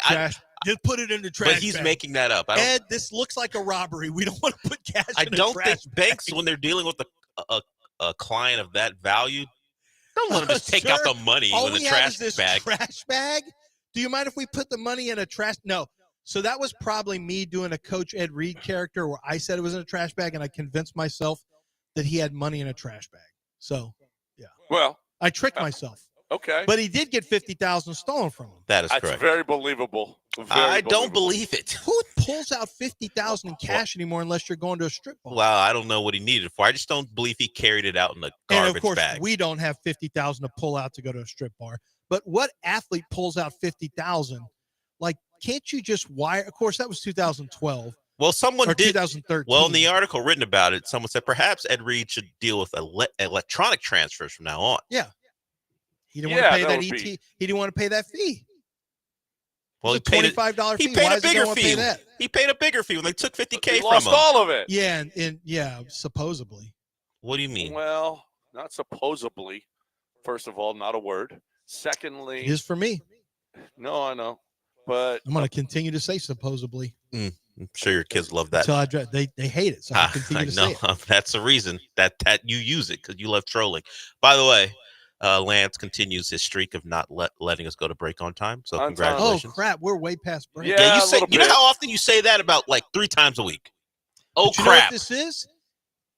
Just put it in the trash But he's bag. making that up. Ed, this looks like a robbery. We don't want to put cash in a don't trash think bag. banks, when they're dealing with a client of that value, don't let them just take out the money All in a we have trash is this bag. trash bag? Do you mind if we put the money in a trash? No. So that was probably me doing a Coach Ed Reed character where I said it was in a trash bag and I convinced myself that he had money in a trash bag. So, yeah. Well, I tricked myself. Okay. But he did get 50,000 stolen from him. That is That's correct. very believable. I don't believe it. Who pulls out 50,000 in cash anymore unless you're going to a strip bar? Well, I don't know what he needed it for. I just don't believe he carried it out in a garbage And of course, bag. we don't have 50,000 to pull out to go to a strip bar. But what athlete pulls out 50,000? Like, can't you just wire? Of course, that was 2012. Well, someone or did. 2013. Well, in the article written about it, someone said perhaps Ed Reed should deal with electronic transfers from now on. Yeah. He didn't want to pay that ET. He didn't want to pay that fee. Well, he paid $25 fee. He paid Why a does he bigger don't fee. pay that? He paid a bigger fee when they took $50K He from lost him. all of it. Yeah, and supposedly. What do you mean? Well, not supposedly. First of all, not a word. Secondly, It is for me. No, I know, but I'm going to continue to say supposedly. I'm sure your kids love that. Until they hate it, so I continue to say it. That's the reason that you use it, because you love trolling. By the way, Lance continues his streak of not letting us go to break on time. So congratulations. Oh crap, we're way past break. Yeah, you know how often you say that? About like 3 times a week. Oh, but you know what this is?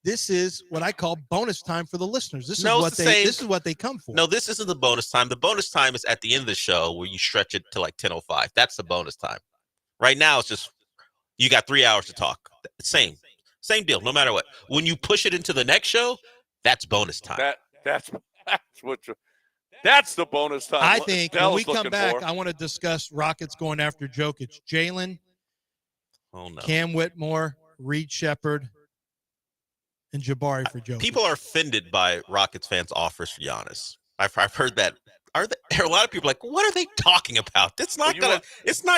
This is what I call bonus time for the listeners. This is what they come for. No, this isn't the bonus time. The bonus time is at the end of the show where you stretch it to like 10:05. That's the bonus time. Right now, it's just you got 3 hours to talk. Same deal. No matter what. When you push it into the next show, that's bonus time. That's the bonus time. I think when we come back, I want to discuss Rockets going after Jokic. Jalen, Cam Whitmore, Reed Shepherd, and Jabari for Jokic. People are offended by Rockets fans' offers for Giannis. I've heard that. Are a lot of people like, what are they talking about? That's not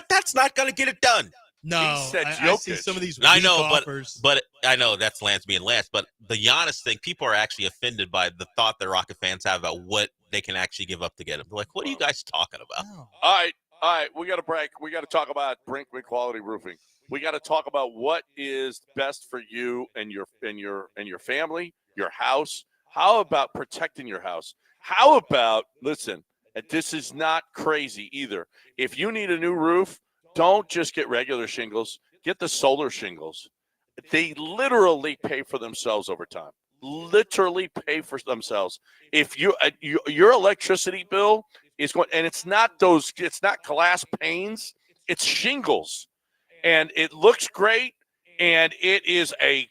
That's not gonna get it done. No, I see some of these weak offers. but I know that's Lance being Lance. But the Giannis thing, people are actually offended by the thought that Rocket fans have about what they can actually give up to get him. They're like, what are you guys talking about? No. All right, we got to break. We got to talk about Brinkman Quality Roofing. We got to talk about what is best for you and your family, your house. How about protecting your house? How about, listen, and this is not crazy either. If you need a new roof, don't just get regular shingles. Get the solar shingles. They literally pay for themselves over time. Literally pay for themselves. If your electricity bill is going, and it's not glass panes, it's shingles. And it looks great, and it is a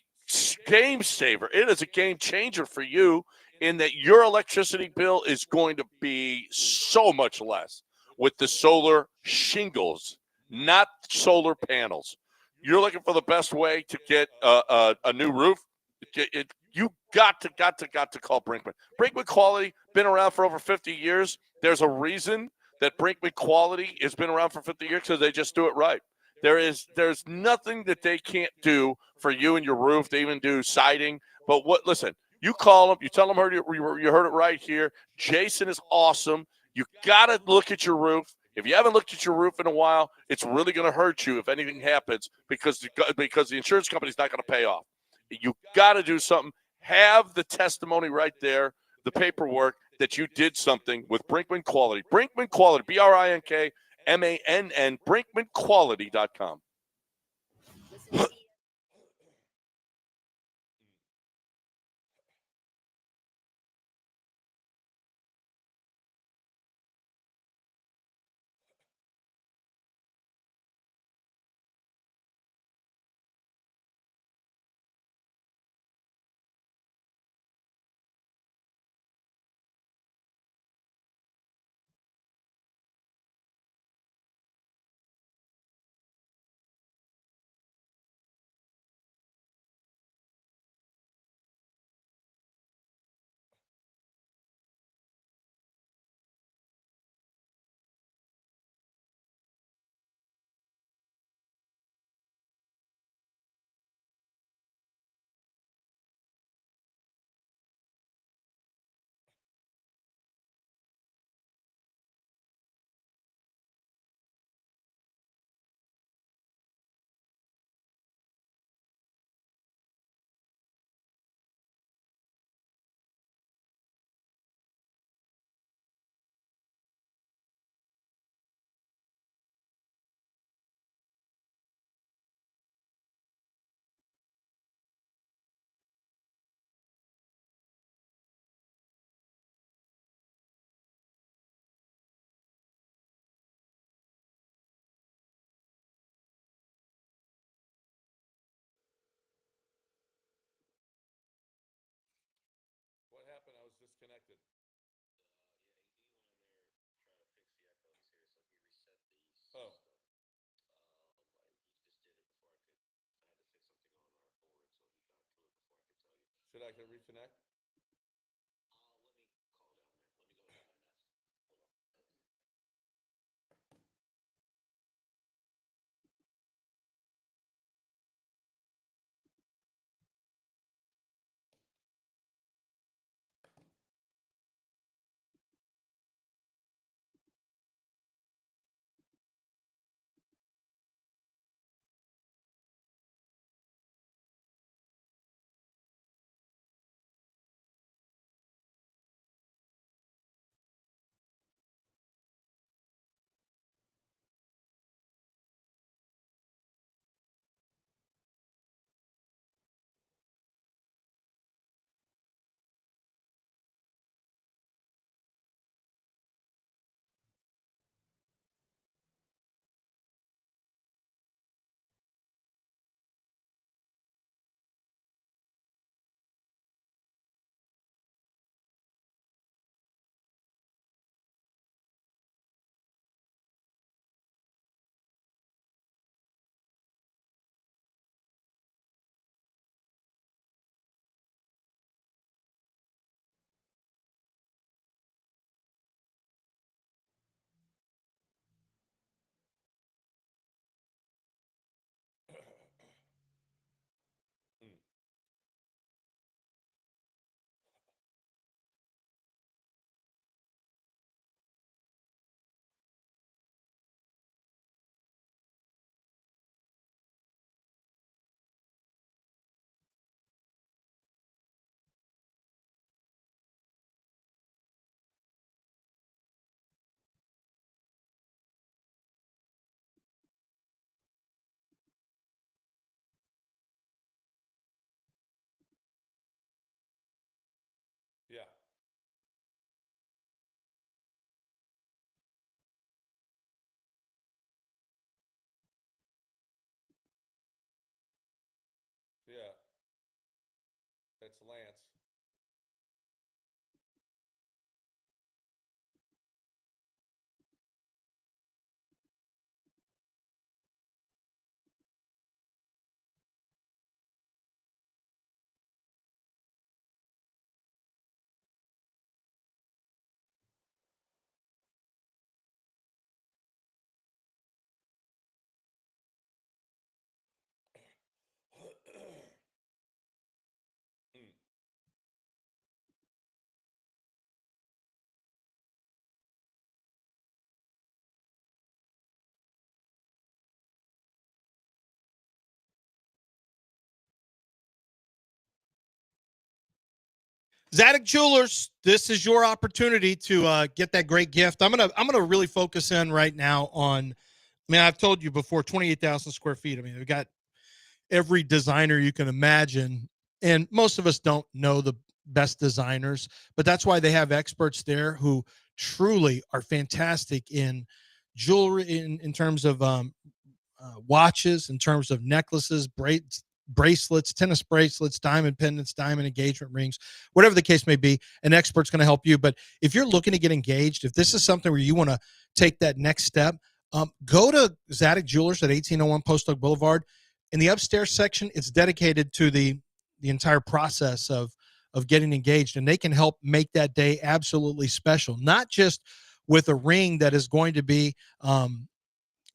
game saver. It is a game changer for you in that your electricity bill is going to be so much less with the solar shingles, not solar panels. You're looking for the best way to get a new roof. You got to call Brinkman. Brinkman Quality, been around for over 50 years. There's a reason that Brinkman Quality has been around for 50 years because they just do it right. There's nothing that they can't do for you and your roof. They even do siding. But listen, you call them, you tell them you heard it right here. Jason is awesome. You got to look at your roof. If you haven't looked at your roof in a while, it's really going to hurt you if anything happens because the insurance company's not going to pay off. You got to do something. Have the testimony right there, the paperwork that you did something with Brinkman Quality. Brinkman Quality, BRINKMANN, BrinkmanQuality.com. disconnected. Oh. Should I reconnect? Yeah. Yeah. That's Lance. Zadok Jewelers, this is your opportunity to get that great gift. I'm gonna really focus in right now on. I mean, I've told you before, 28,000 square feet. I mean, we've got every designer you can imagine, and most of us don't know the best designers, but that's why they have experts there who truly are fantastic in jewelry, in terms of watches, in terms of necklaces, bracelets, tennis bracelets, diamond pendants, diamond engagement rings, whatever the case may be. An expert's going to help you. But if you're looking to get engaged, if this is something where you want to take that next step, go to Zadok Jewelers at 1801 Post Oak Boulevard. In the upstairs section, it's dedicated to the entire process of getting engaged, and they can help make that day absolutely special. Not just with a ring that is going to be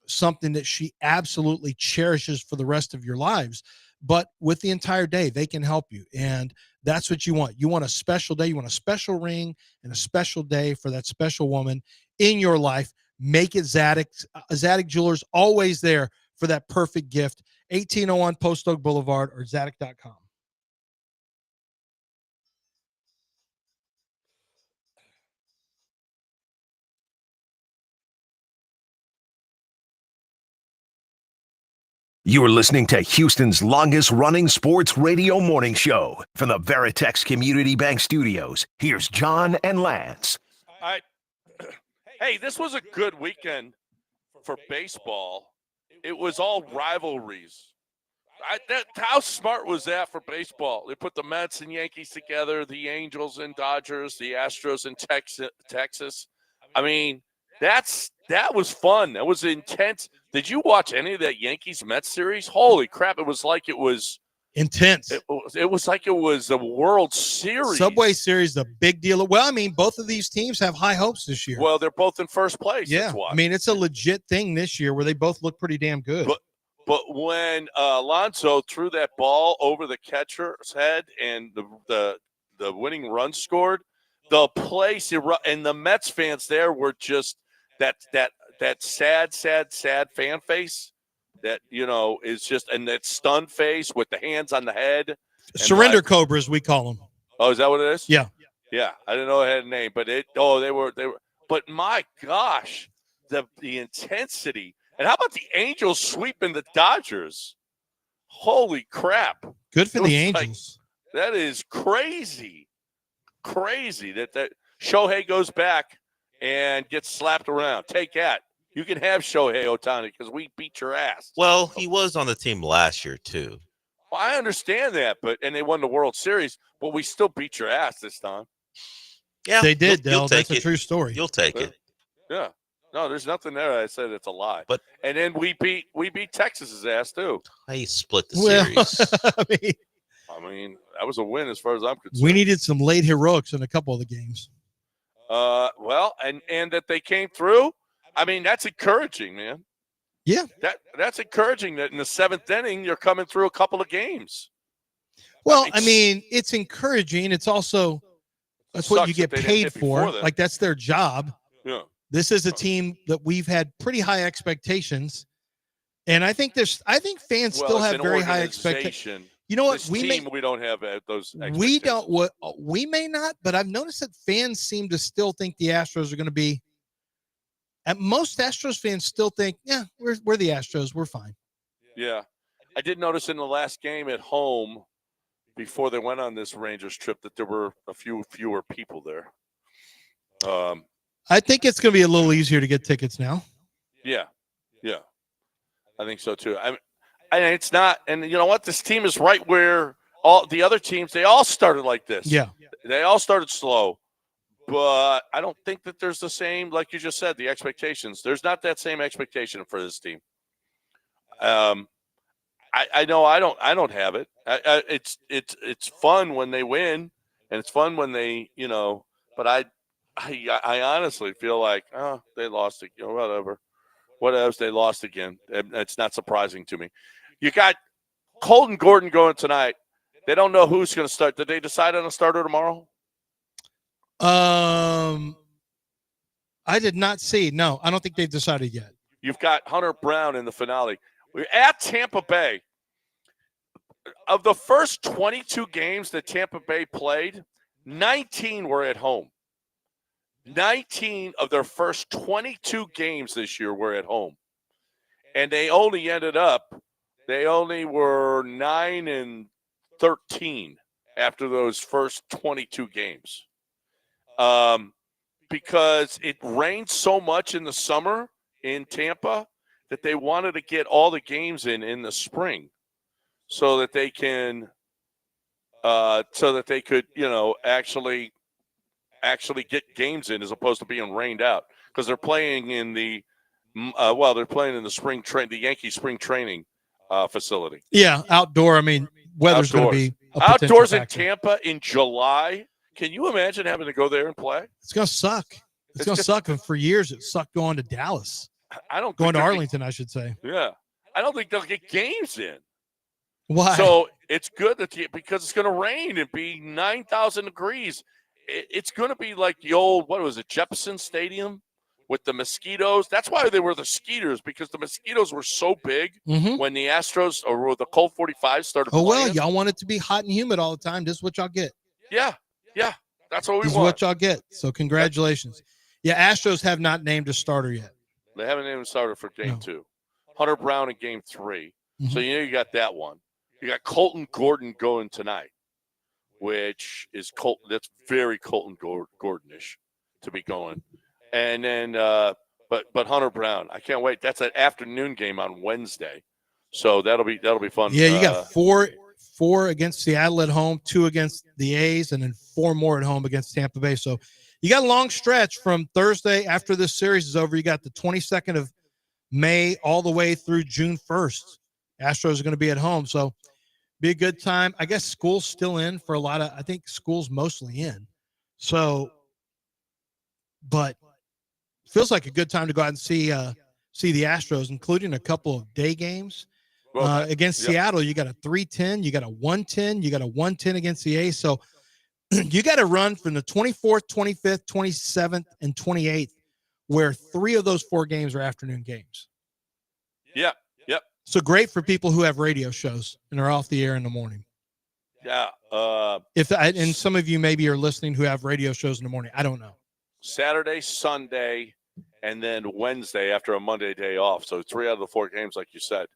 something that she absolutely cherishes for the rest of your lives, but with the entire day, they can help you. And that's what you want. You want a special day. You want a special ring and a special day for that special woman in your life. Make it Zadok. Zadok Jewelers, always there for that perfect gift. 1801 Post Oak Boulevard or Zadok.com. You are listening to Houston's longest running sports radio morning show from the Veritex Community Bank Studios. Here's John and Lance. All right. Hey, this was a good weekend for baseball. It was all rivalries. How smart was that for baseball? They put the Mets and Yankees together, the Angels and Dodgers, the Astros and Texas. I mean, that was fun. That was intense. Did you watch any of that Yankees Mets series? Holy crap! It was like it was intense. It was like it was a World Series. Subway Series, the big deal. Well, I mean, both of these teams have high hopes this year. Well, they're both in first place. Yeah, That's why. I mean, it's a legit thing this year where they both look pretty damn good. But when Alonso threw that ball over the catcher's head and the winning run scored, the place and the Mets fans there were just that sad fan face that is just, and that stunned face with the hands on the head. Surrender Cobras, we call them. Oh, is that what it is? Yeah. Yeah, I didn't know it had a name, but they were. But my gosh, the intensity. And how about the Angels sweeping the Dodgers? Holy crap. Good for the Angels. That is crazy. Crazy that Shohei goes back and gets slapped around. Take that. You can have Shohei Ohtani because we beat your ass. Well, he was on the team last year, too. Well, I understand that, and they won the World Series, but we still beat your ass this time. Yeah, they did, Dale. That's a true story. You'll take it. Yeah. No, there's nothing there. I said it's a lie. And then we beat Texas's ass too. He split the series. I mean, that was a win as far as I'm concerned. We needed some late heroics in a couple of the games. Well, and that they came through. I mean, that's encouraging, man. Yeah. That's encouraging that in the 7th inning you're coming through a couple of games. Well, I mean, it's encouraging. It's also that's what you get paid for. Like that's their job. Yeah. This is a team that we've had pretty high expectations, and I think fans still have very high expectations. You know what? We don't have those. We don't. What we may not, but I've noticed that fans seem to still think the Astros are going to be. At most, Astros fans still think, yeah, we're the Astros. We're fine. Yeah, I did notice in the last game at home, before they went on this Rangers trip, that there were a few fewer people there. I think it's going to be a little easier to get tickets now. Yeah. I think so too. And it's not. And you know what? This team is right where all the other teams. They all started like this. Yeah. They all started slow, but I don't think that there's the same, like you just said, the expectations. There's not that same expectation for this team. I know I don't have it. It's fun when they win, and it's fun when they But I honestly feel like, they lost it. What else? They lost again. It's not surprising to me. You got Colton Gordon going tonight. They don't know who's going to start. Did they decide on a starter tomorrow? I did not see. No, I don't think they've decided yet. You've got Hunter Brown in the finale. We're at Tampa Bay. Of the first 22 games that Tampa Bay played, 19 were at home. 19 of their first 22 games this year were at home. And they only were 9-13 after those first 22 games. Because it rained so much in the summer in Tampa that they wanted to get all the games in the spring so that they can could, actually get games in as opposed to being rained out, because they're playing in the spring the Yankee spring training facility. Yeah, outdoor. I mean, weather's going to be outdoors in Tampa in July. Can you imagine having to go there and play? It's going to suck. It's going to suck. And for years, it sucked going to Dallas. Going to Arlington, I should say. Yeah, I don't think they'll get games in. Why? So it's good because it's going to rain and be 9,000 degrees. It's going to be like the old, Jefferson Stadium with the mosquitoes. That's why they were the Skeeters, because the mosquitoes were so big when the Astros or the Colt 45 started playing. Well, y'all want it to be hot and humid all the time. This is what y'all get. Yeah, that's what we want. This is what y'all get. So congratulations. Yeah, Astros have not named a starter yet. They haven't named a starter for Game 2. Hunter Brown in Game 3. So you got that one. You got Colton Gordon going tonight, which is Colton. That's very Colton Gordonish to be going. And then, but Hunter Brown, I can't wait. That's an afternoon game on Wednesday. So that'll be fun. Yeah, you got four against Seattle at home, 2 against the A's, and then 4 more at home against Tampa Bay. So you got a long stretch from Thursday after this series is over. You got the 22nd of May all the way through June 1st. Astros are going to be at home. So be a good time. I guess school's still in for a lot of, I think school's mostly in. So, but feels like a good time to go out and see the Astros, including a couple of day games. Against Seattle, you got a 3-10, you got a 1-10, you got a 1-10 against the A's. So you got to run from the 24th, 25th, 27th, and 28th, where 3 of those 4 games are afternoon games. Yeah. Yep. So great for people who have radio shows and are off the air in the morning. Yeah. And some of you maybe are listening who have radio shows in the morning. I don't know. Saturday, Sunday, and then Wednesday after a Monday day off. So 3 out of the 4 games, like you said,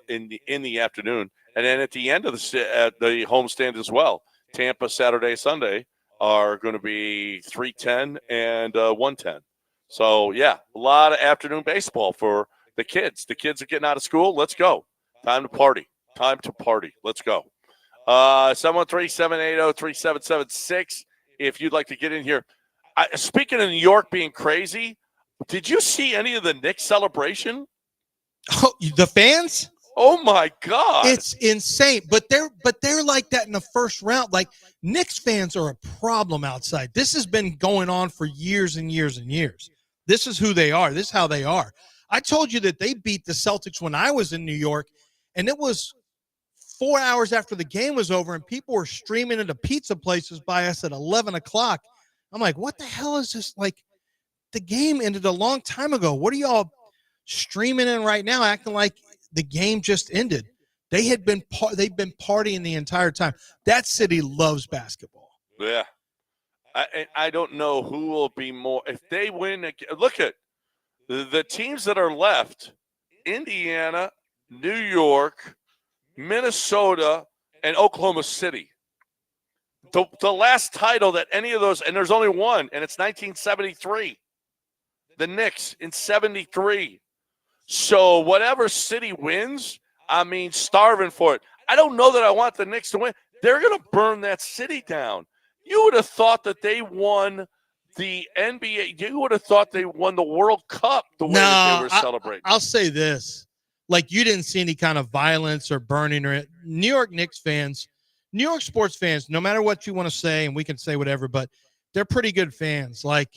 in the afternoon, and then at the end of the homestand as well. Tampa Saturday, Sunday are going to be 3-10 and 1-10. So yeah, a lot of afternoon baseball for the kids. The kids are getting out of school. Let's go. Time to party. Let's go. 713-780-3776. If you'd like to get in here. Speaking of New York being crazy, did you see any of the Knicks celebration? Oh, the fans? Oh my God. It's insane. But they're like that in the first round. Like, Knicks fans are a problem outside. This has been going on for years and years and years. This is who they are. This is how they are. I told you that they beat the Celtics when I was in New York, and it was 4 hours after the game was over, and people were streaming into pizza places by us at 11 o'clock. I'm like, what the hell is this? Like, the game ended a long time ago. What are y'all streaming in right now, acting like the game just ended? They've been partying the entire time. That city loves basketball. Yeah. I don't know who will be more. If they win, look at the teams that are left: Indiana, New York, Minnesota, and Oklahoma City. The last title that any of those, and there's only one, and it's 1973. The Knicks in 73. So whatever city wins, I mean, starving for it. I don't know that I want the Knicks to win. They're going to burn that city down. You would have thought that they won the NBA. You would have thought they won the World Cup the way that they were celebrating. I'll say this. Like, you didn't see any kind of violence or burning or New York Knicks fans, New York sports fans, no matter what you want to say, and we can say whatever, but they're pretty good fans. Like,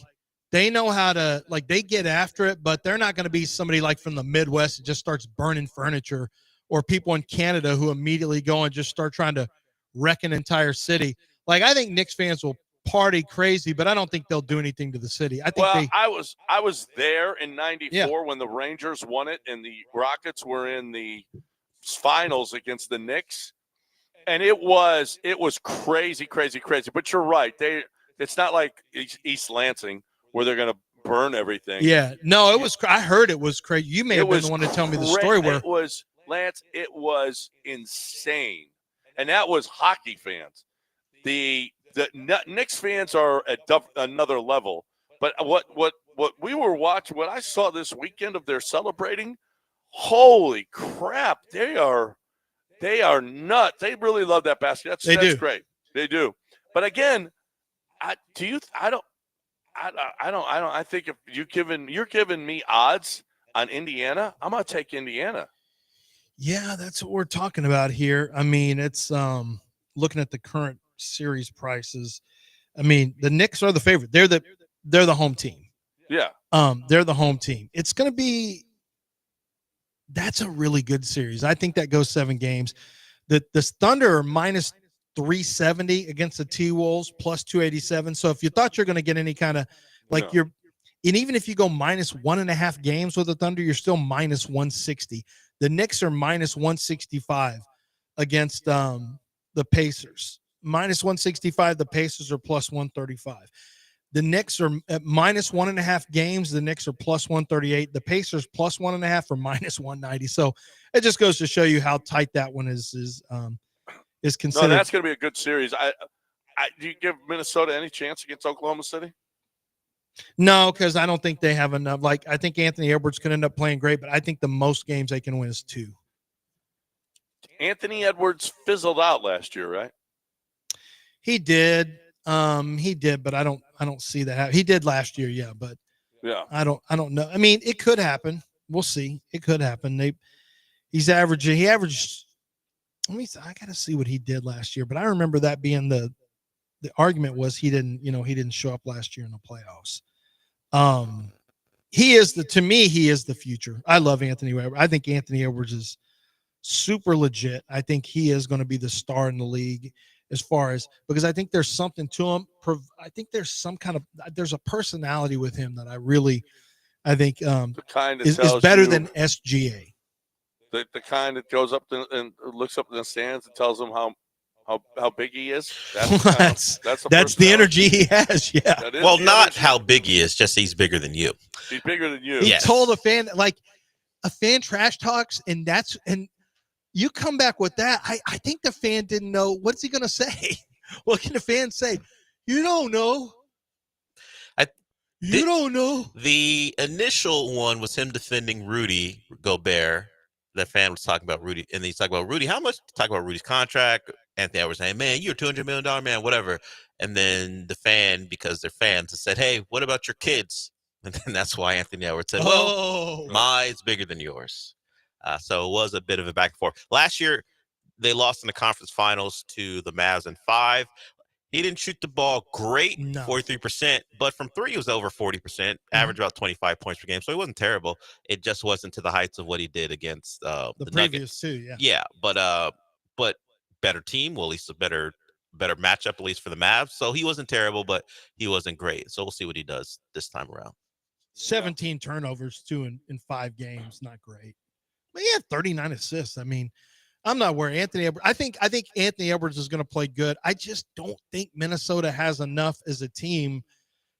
they know how to, like, they get after it, but they're not going to be somebody like from the Midwest that just starts burning furniture, or people in Canada who immediately go and just start trying to wreck an entire city. Like, I think Knicks fans will party crazy, but I don't think they'll do anything to the city. I think I was there in 94 when the Rangers won it and the Rockets were in the finals against the Knicks. And it was crazy. But you're right. It's not like East Lansing where they're going to burn everything. Yeah. No, it was I heard it was crazy. You may have been the one to tell me the story where it was, Lance, it was insane. And that was hockey fans. The Knicks fans are at another level. But what we were watching, what I saw this weekend of their celebrating, holy crap, they are nuts. They really love that basket. That's great. They do. But again, I think if you're giving me odds on Indiana, I'm gonna take Indiana. Yeah, that's what we're talking about here. I mean, it's looking at the current series prices. I mean, the Knicks are the favorite. They're the home team. Yeah. They're the home team. It's going to be – that's a really good series. I think that goes 7 games. The Thunder are minus 370 against the T-Wolves, plus 287. So if you thought you're going to get any kind of – like you're – and even if you go minus 1.5 games with the Thunder, you're still minus 160. The Knicks are minus 165 against the Pacers. Minus 165, the Pacers are plus 135. The Knicks are at minus 1.5 games. The Knicks are plus 138. The Pacers plus 1.5 for minus 190. So it just goes to show you how tight that one is considered. No, that's going to be a good series. Do you give Minnesota any chance against Oklahoma City? No, because I don't think they have enough. Like, I think Anthony Edwards could end up playing great, but I think the most games they can win is 2. Anthony Edwards fizzled out last year, right? He did. But I don't see that. He did last year, yeah, but yeah, I don't know. I mean, it could happen. We'll see. It could happen. He averaged. I got to see what he did last year, but I remember that being the argument was he didn't show up last year in the playoffs. To me, he is the future. I love Anthony Edwards. I think Anthony Edwards is super legit. I think he is going to be the star in the league because I think there's something to him. I think there's a personality with him that I think is better than SGA. The kind that goes up and looks up in the stands and tells him how big he is. That's the energy he has. Yeah. Well, not how big he is, just he's bigger than you. He's bigger than you. He told a fan trash talks, and you come back with that. I think the fan didn't know. What's he going to say? What can the fan say? You don't know. You don't know. The initial one was him defending Rudy Gobert. The fan was talking about Rudy, and he's talking about Rudy. How much? Talk about Rudy's contract. Anthony Edwards saying, "Man, you're a $200 million man, whatever." And then the fan, because they're fans, said, "Hey, what about your kids?" And then that's why Anthony Edwards said, "Well, mine's bigger than yours." So it was a bit of a back and forth. Last year, they lost in the conference finals to the Mavs in 5. He didn't shoot the ball great, 43%, but from 3 he was over 40%, averaged about 25 points per game. So he wasn't terrible. It just wasn't to the heights of what he did against the previous Nuggets. 2, yeah. Yeah, but better team, well, at least a better matchup, at least for the Mavs. So he wasn't terrible, but he wasn't great. So we'll see what he does this time around. 17 turnovers, 2 in 5 games, not great. But he had 39 assists. I mean, I'm not worried. Anthony Edwards. I think Anthony Edwards is going to play good. I just don't think Minnesota has enough as a team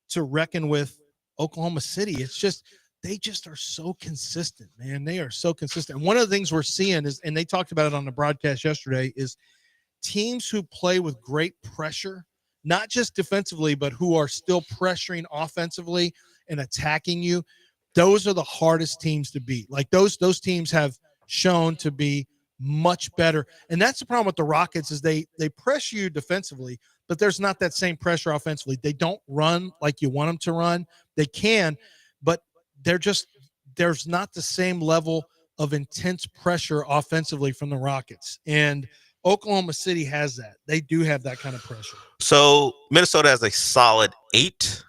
to reckon with Oklahoma City. It's just they just are so consistent, man. They are so consistent. One of the things we're seeing is, and they talked about it on the broadcast yesterday, is teams who play with great pressure, not just defensively, but who are still pressuring offensively and attacking you. Those are the hardest teams to beat. Like those teams have shown to be much better. And that's the problem with the Rockets is they press you defensively, but there's not that same pressure offensively. They don't run like you want them to run. They can, but there's not the same level of intense pressure offensively from the Rockets. And Oklahoma City has that. They do have that kind of pressure. So Minnesota has a solid 8.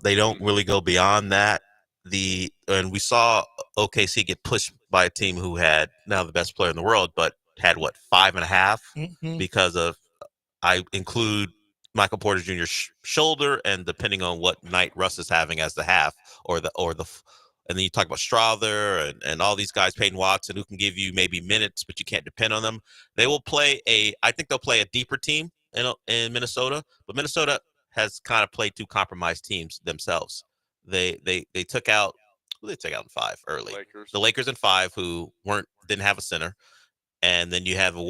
They don't really go beyond that. And we saw OKC get pushed by a team who had now the best player in the world, but had 5.5 because of, I include Michael Porter Jr.'s shoulder, and depending on what night Russ is having as the half and then you talk about Strother and all these guys, Peyton Watson, who can give you maybe minutes, but you can't depend on them. They will I think they'll play a deeper team in Minnesota, but Minnesota has kind of played 2 compromised teams themselves. They took out, who they took out in 5 early? The Lakers in 5, who didn't have a center, and then you have the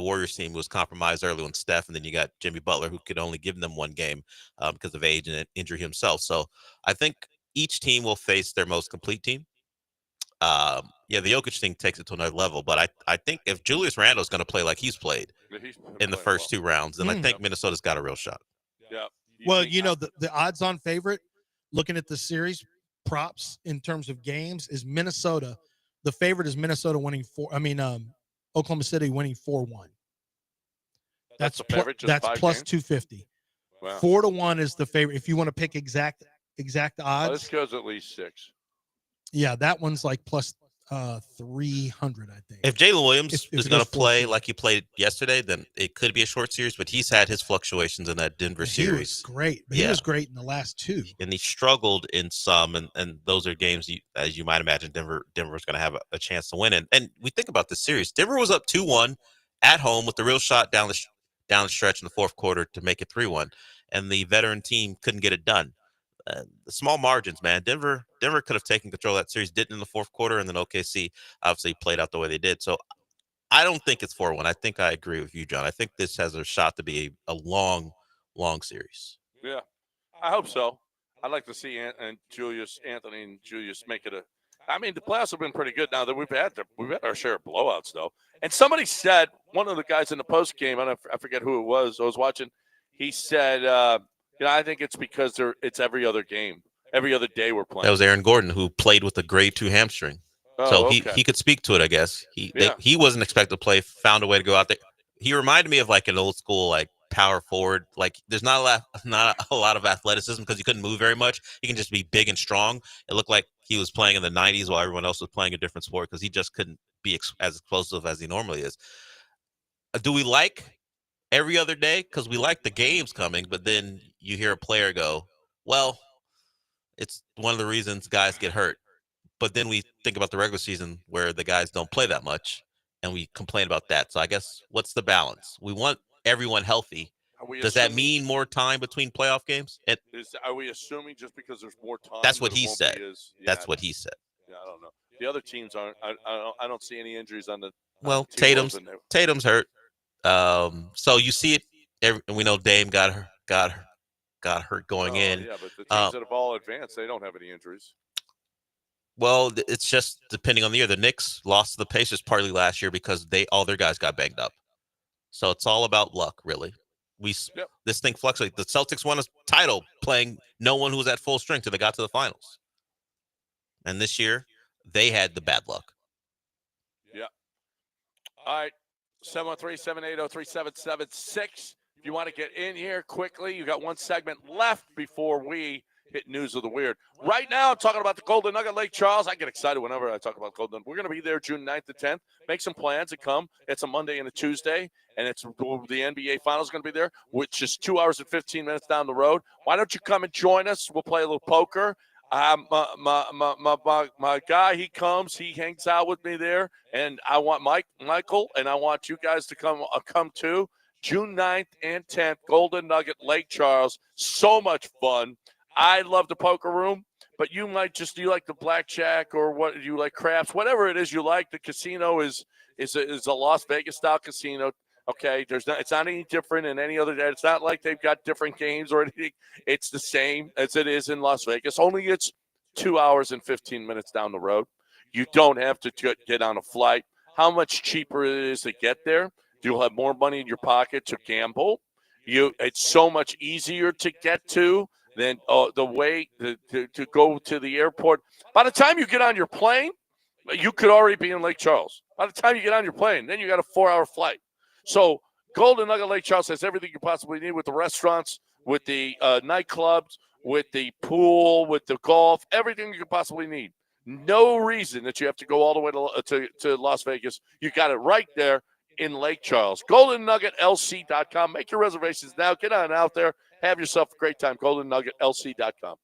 Warriors team who was compromised early on Steph, and then you got Jimmy Butler, who could only give them 1 game because of age and injury himself. So I think each team will face their most complete team. The Jokic thing takes it to another level, but I think if Julius Randle is going to play like he's played in the first 2 rounds, then I think Minnesota's got a real shot. Yeah. Well, the odds-on favorite, looking at the series props in terms of games, is Minnesota. The favorite is Minnesota winning Oklahoma City winning 4-1. That's the favorite. That's plus games? 250. Wow. 4-1 is the favorite. If you want to pick exact odds, this goes at least 6. Yeah, that one's like plus 300, I think. If Jalen Williams is going to play like he played yesterday, then it could be a short series, but he's had his fluctuations in that Denver series. He was great. He was great in the last 2. And he struggled in some, and those are games, as you might imagine, Denver's going to have a chance to win. And we think about this series. Denver was up 2-1 at home with the real shot down the stretch in the 4th quarter to make it 3-1, and the veteran team couldn't get it done. The small margins, man. Denver could have taken control of that series, didn't in the 4th quarter, and then OKC obviously played out the way they did. So I don't think it's 4-1. I think I agree with you, John. I think this has a shot to be a long, long series. Yeah, I hope so. I'd like to see Anthony and Julius make it a. I mean, the playoffs have been pretty good now that we've had our share of blowouts though. And somebody said, one of the guys in the post game, I forget who it was. I was watching. He said, I think it's because it's every other game, every other day we're playing. That was Aaron Gordon, who played with a grade 2 hamstring. So he could speak to it, I guess. He wasn't expected to play, found a way to go out there. He reminded me of like an old school like power forward. Like there's not a lot of athleticism because he couldn't move very much. He can just be big and strong. It looked like he was playing in the 90s while everyone else was playing a different sport because he just couldn't be as explosive as he normally is. Do we like every other day? Because we like the games coming, but then you hear a player go, well, it's one of the reasons guys get hurt. But then we think about the regular season where the guys don't play that much, and we complain about that. So I guess what's the balance? We want everyone healthy. Does that mean more time between playoff games? Are we assuming just because there's more time? That's what he said. That's what he said. Yeah, I don't know. The other teams aren't. I don't see any injuries on the. Well, Tatum's hurt. So you see it. And we know Dame got hurt going in. Yeah, but the teams that have all advanced, they don't have any injuries. Well, it's just depending on the year. The Knicks lost to the Pacers partly last year because all their guys got banged up. So it's all about luck, really. This thing fluctuates. The Celtics won a title playing no one who was at full strength till they got to the finals. And this year, they had the bad luck. Yeah. All right. 713-780-3776. If you want to get in here quickly, you got one segment left before we hit news of the weird. Right now, I'm talking about the Golden Nugget Lake Charles. I get excited whenever I talk about Golden. We're going to be there June 9th to 10th. Make some plans and come. It's a Monday and a Tuesday, and it's the NBA Finals going to be there, which is 2 hours and 15 minutes down the road. Why don't you come and join us? We'll play a little poker. My guy, he comes, he hangs out with me there, and I want Michael, and I want you guys to come too. June 9th and 10th, Golden Nugget Lake Charles. So much fun. I love the poker room, but you like the blackjack or what you like craps, whatever it is you like. The casino is a Las Vegas style casino. Okay, it's not any different than any other day. It's not like they've got different games or anything. It's the same as it is in Las Vegas. Only it's 2 hours and 15 minutes down the road. You don't have to get on a flight. How much cheaper it is to get there? You'll have more money in your pocket to gamble. It's so much easier to get to than the way to go to the airport. By the time you get on your plane, you could already be in Lake Charles. By the time you get on your plane, then you got a 4-hour flight. So Golden Nugget Lake Charles has everything you possibly need with the restaurants, with the nightclubs, with the pool, with the golf, everything you could possibly need. No reason that you have to go all the way to Las Vegas. You got it right there in Lake Charles. GoldenNuggetLC.com. Make your reservations now. Get on out there. Have yourself a great time. GoldenNuggetLC.com.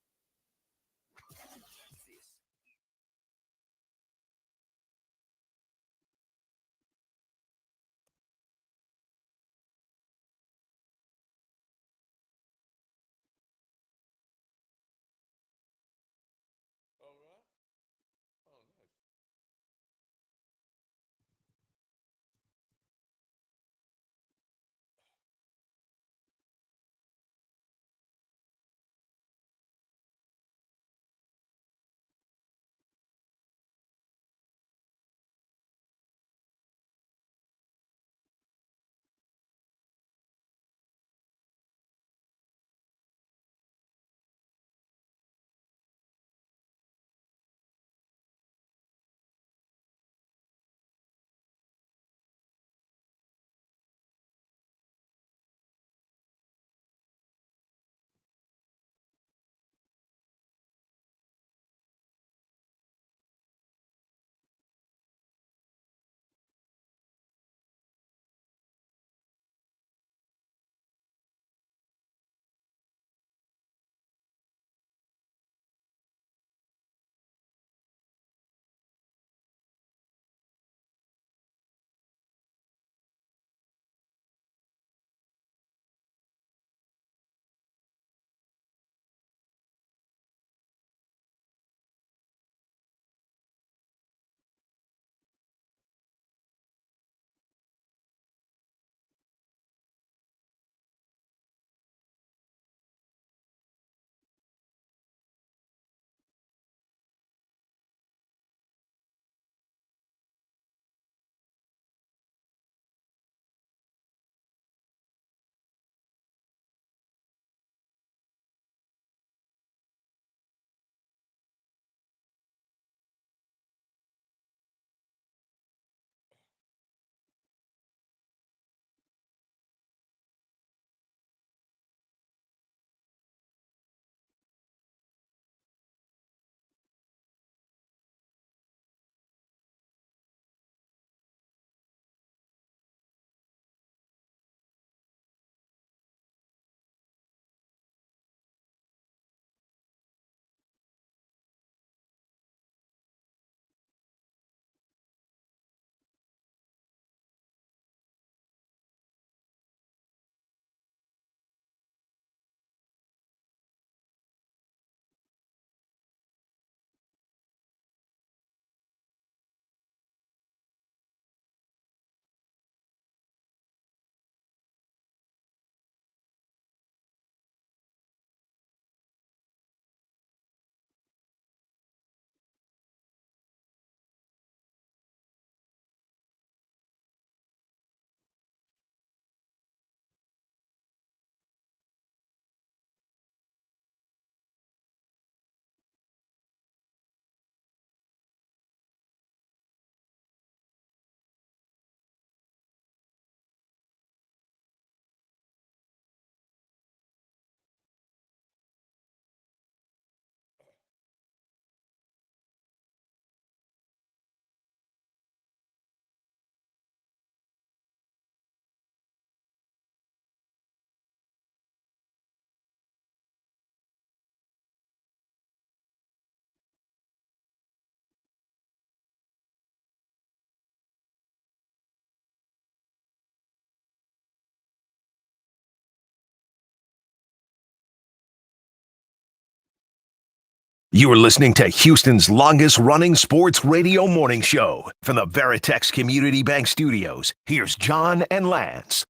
You are listening to Houston's longest-running sports radio morning show. From the Veritex Community Bank Studios, here's John and Lance.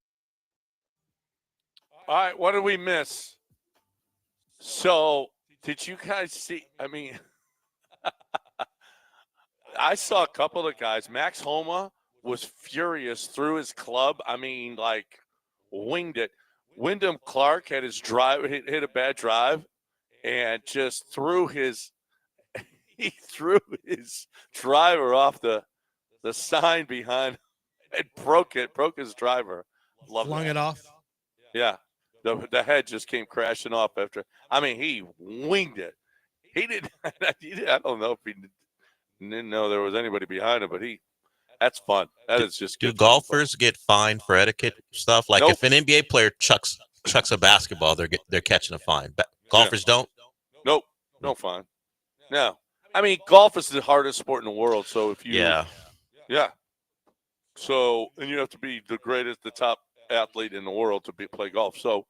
All right, what did we miss? So, did you guys see? I mean, I saw a couple of guys. Max Homa was furious through his club. I mean, like, winged it. Wyndham Clark had his drive, hit a bad drive, and just he threw his driver off the sign behind and broke his driver. Flung it off. Yeah. The head just came crashing off after. I mean, he winged it. He didn't. I don't know if he didn't know there was anybody behind him, but that's fun. That is just good. Do golfers get fined for etiquette stuff? Like if an NBA player chucks a basketball, they're catching a fine. But golfers don't? Nope. No fine. No. I mean, golf is the hardest sport in the world. So if you. Yeah. So, and you have to be the top athlete in the world to play golf. So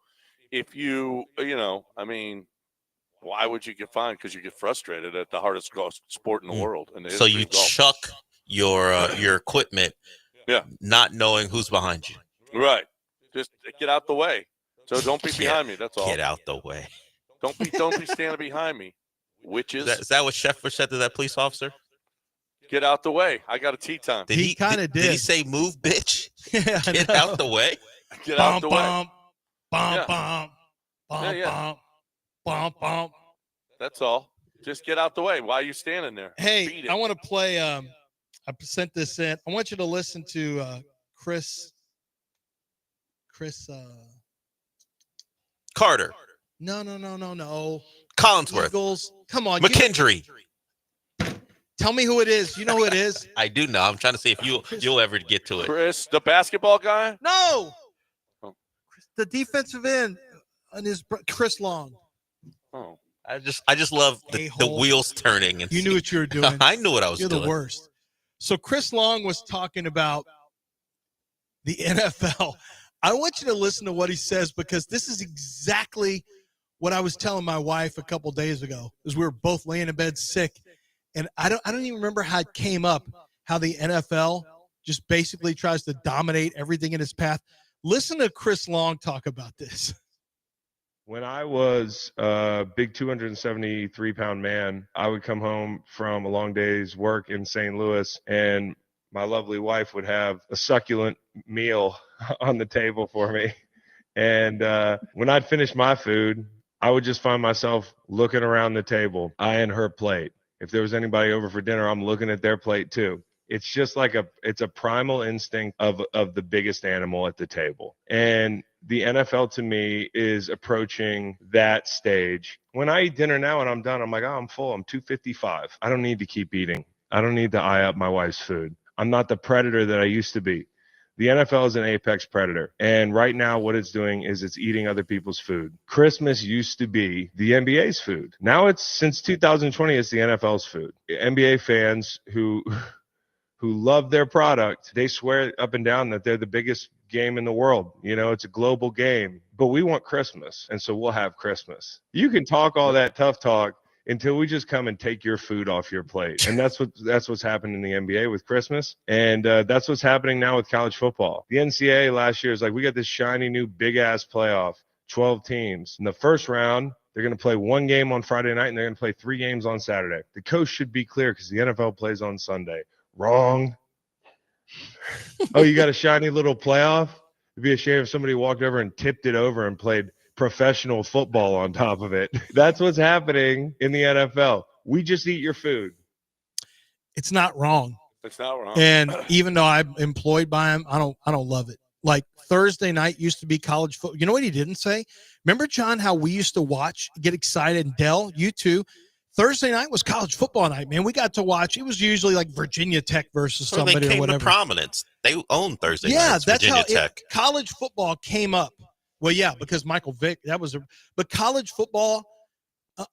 if I mean, why would you get fined? Because you get frustrated at the hardest golf sport in the world. And so you chuck your equipment, not knowing who's behind you. Right. Just get out the way. So don't be behind me. That's all. Get out the way. Don't be standing behind me. Witches. Is that what Sheffer said to that police officer? Get out the way. I got a tea time. He kind of did. Did he say move, bitch? Yeah, Get out the way. Get out the way. Bum. That's all. Just get out the way. Why are you standing there? Hey, I want to play. I sent this in. I want you to listen to Chris. Carter. No. Collinsworth. Eagles. Come on. McKendry. Tell me who it is. You know who it is? I do know. I'm trying to see if you'll ever get to it. Chris, the basketball guy? No. Oh. The defensive end and Chris Long. Oh. I just love the wheels turning. And you knew what you were doing. I knew what I was doing. You're the worst. So Chris Long was talking about the NFL. I want you to listen to what he says because this is exactly what I was telling my wife a couple days ago. As we were both laying in bed sick. And I don't even remember how it came up, how the NFL just basically tries to dominate everything in its path. Listen to Chris Long talk about this. When I was a big 273-pound man, I would come home from a long day's work in St. Louis, and my lovely wife would have a succulent meal on the table for me. And when I'd finish my food, I would just find myself looking around the table, eyeing her plate. If there was anybody over for dinner, I'm looking at their plate too. It's just like it's a primal instinct of the biggest animal at the table. And the NFL to me is approaching that stage. When I eat dinner now and I'm done, I'm like, I'm full. I'm 255. I don't need to keep eating. I don't need to eye up my wife's food. I'm not the predator that I used to be. The NFL is an apex predator. And right now what it's doing is it's eating other people's food. Christmas used to be the NBA's food. Now since 2020, it's the NFL's food. NBA fans who love their product, they swear up and down that they're the biggest game in the world. It's a global game. But we want Christmas, and so we'll have Christmas. You can talk all that tough talk until we just come and take your food off your plate. And that's what's happened in the NBA with Christmas. And that's what's happening now with college football. The NCAA last year is like, we got this shiny new big-ass playoff, 12 teams. In the first round, they're going to play one game on Friday night, and they're going to play 3 games on Saturday. The coast should be clear because the NFL plays on Sunday. Wrong. Oh, you got a shiny little playoff? It'd be a shame if somebody walked over and tipped it over and played professional football on top of it. That's what's happening in the NFL. We just eat your food. It's not wrong. It's not wrong. And even though I'm employed by him, I don't love it. Like Thursday night used to be college football. You know what he didn't say? Remember, John, how we used to watch, get excited, and Dell, you too. Thursday night was college football night, man. We got to watch. It was usually like Virginia Tech versus somebody they came or whatever. To prominence. They own Thursday nights. Yeah, that's Virginia how Tech. College football came up. Well, yeah, because Michael Vick, but college football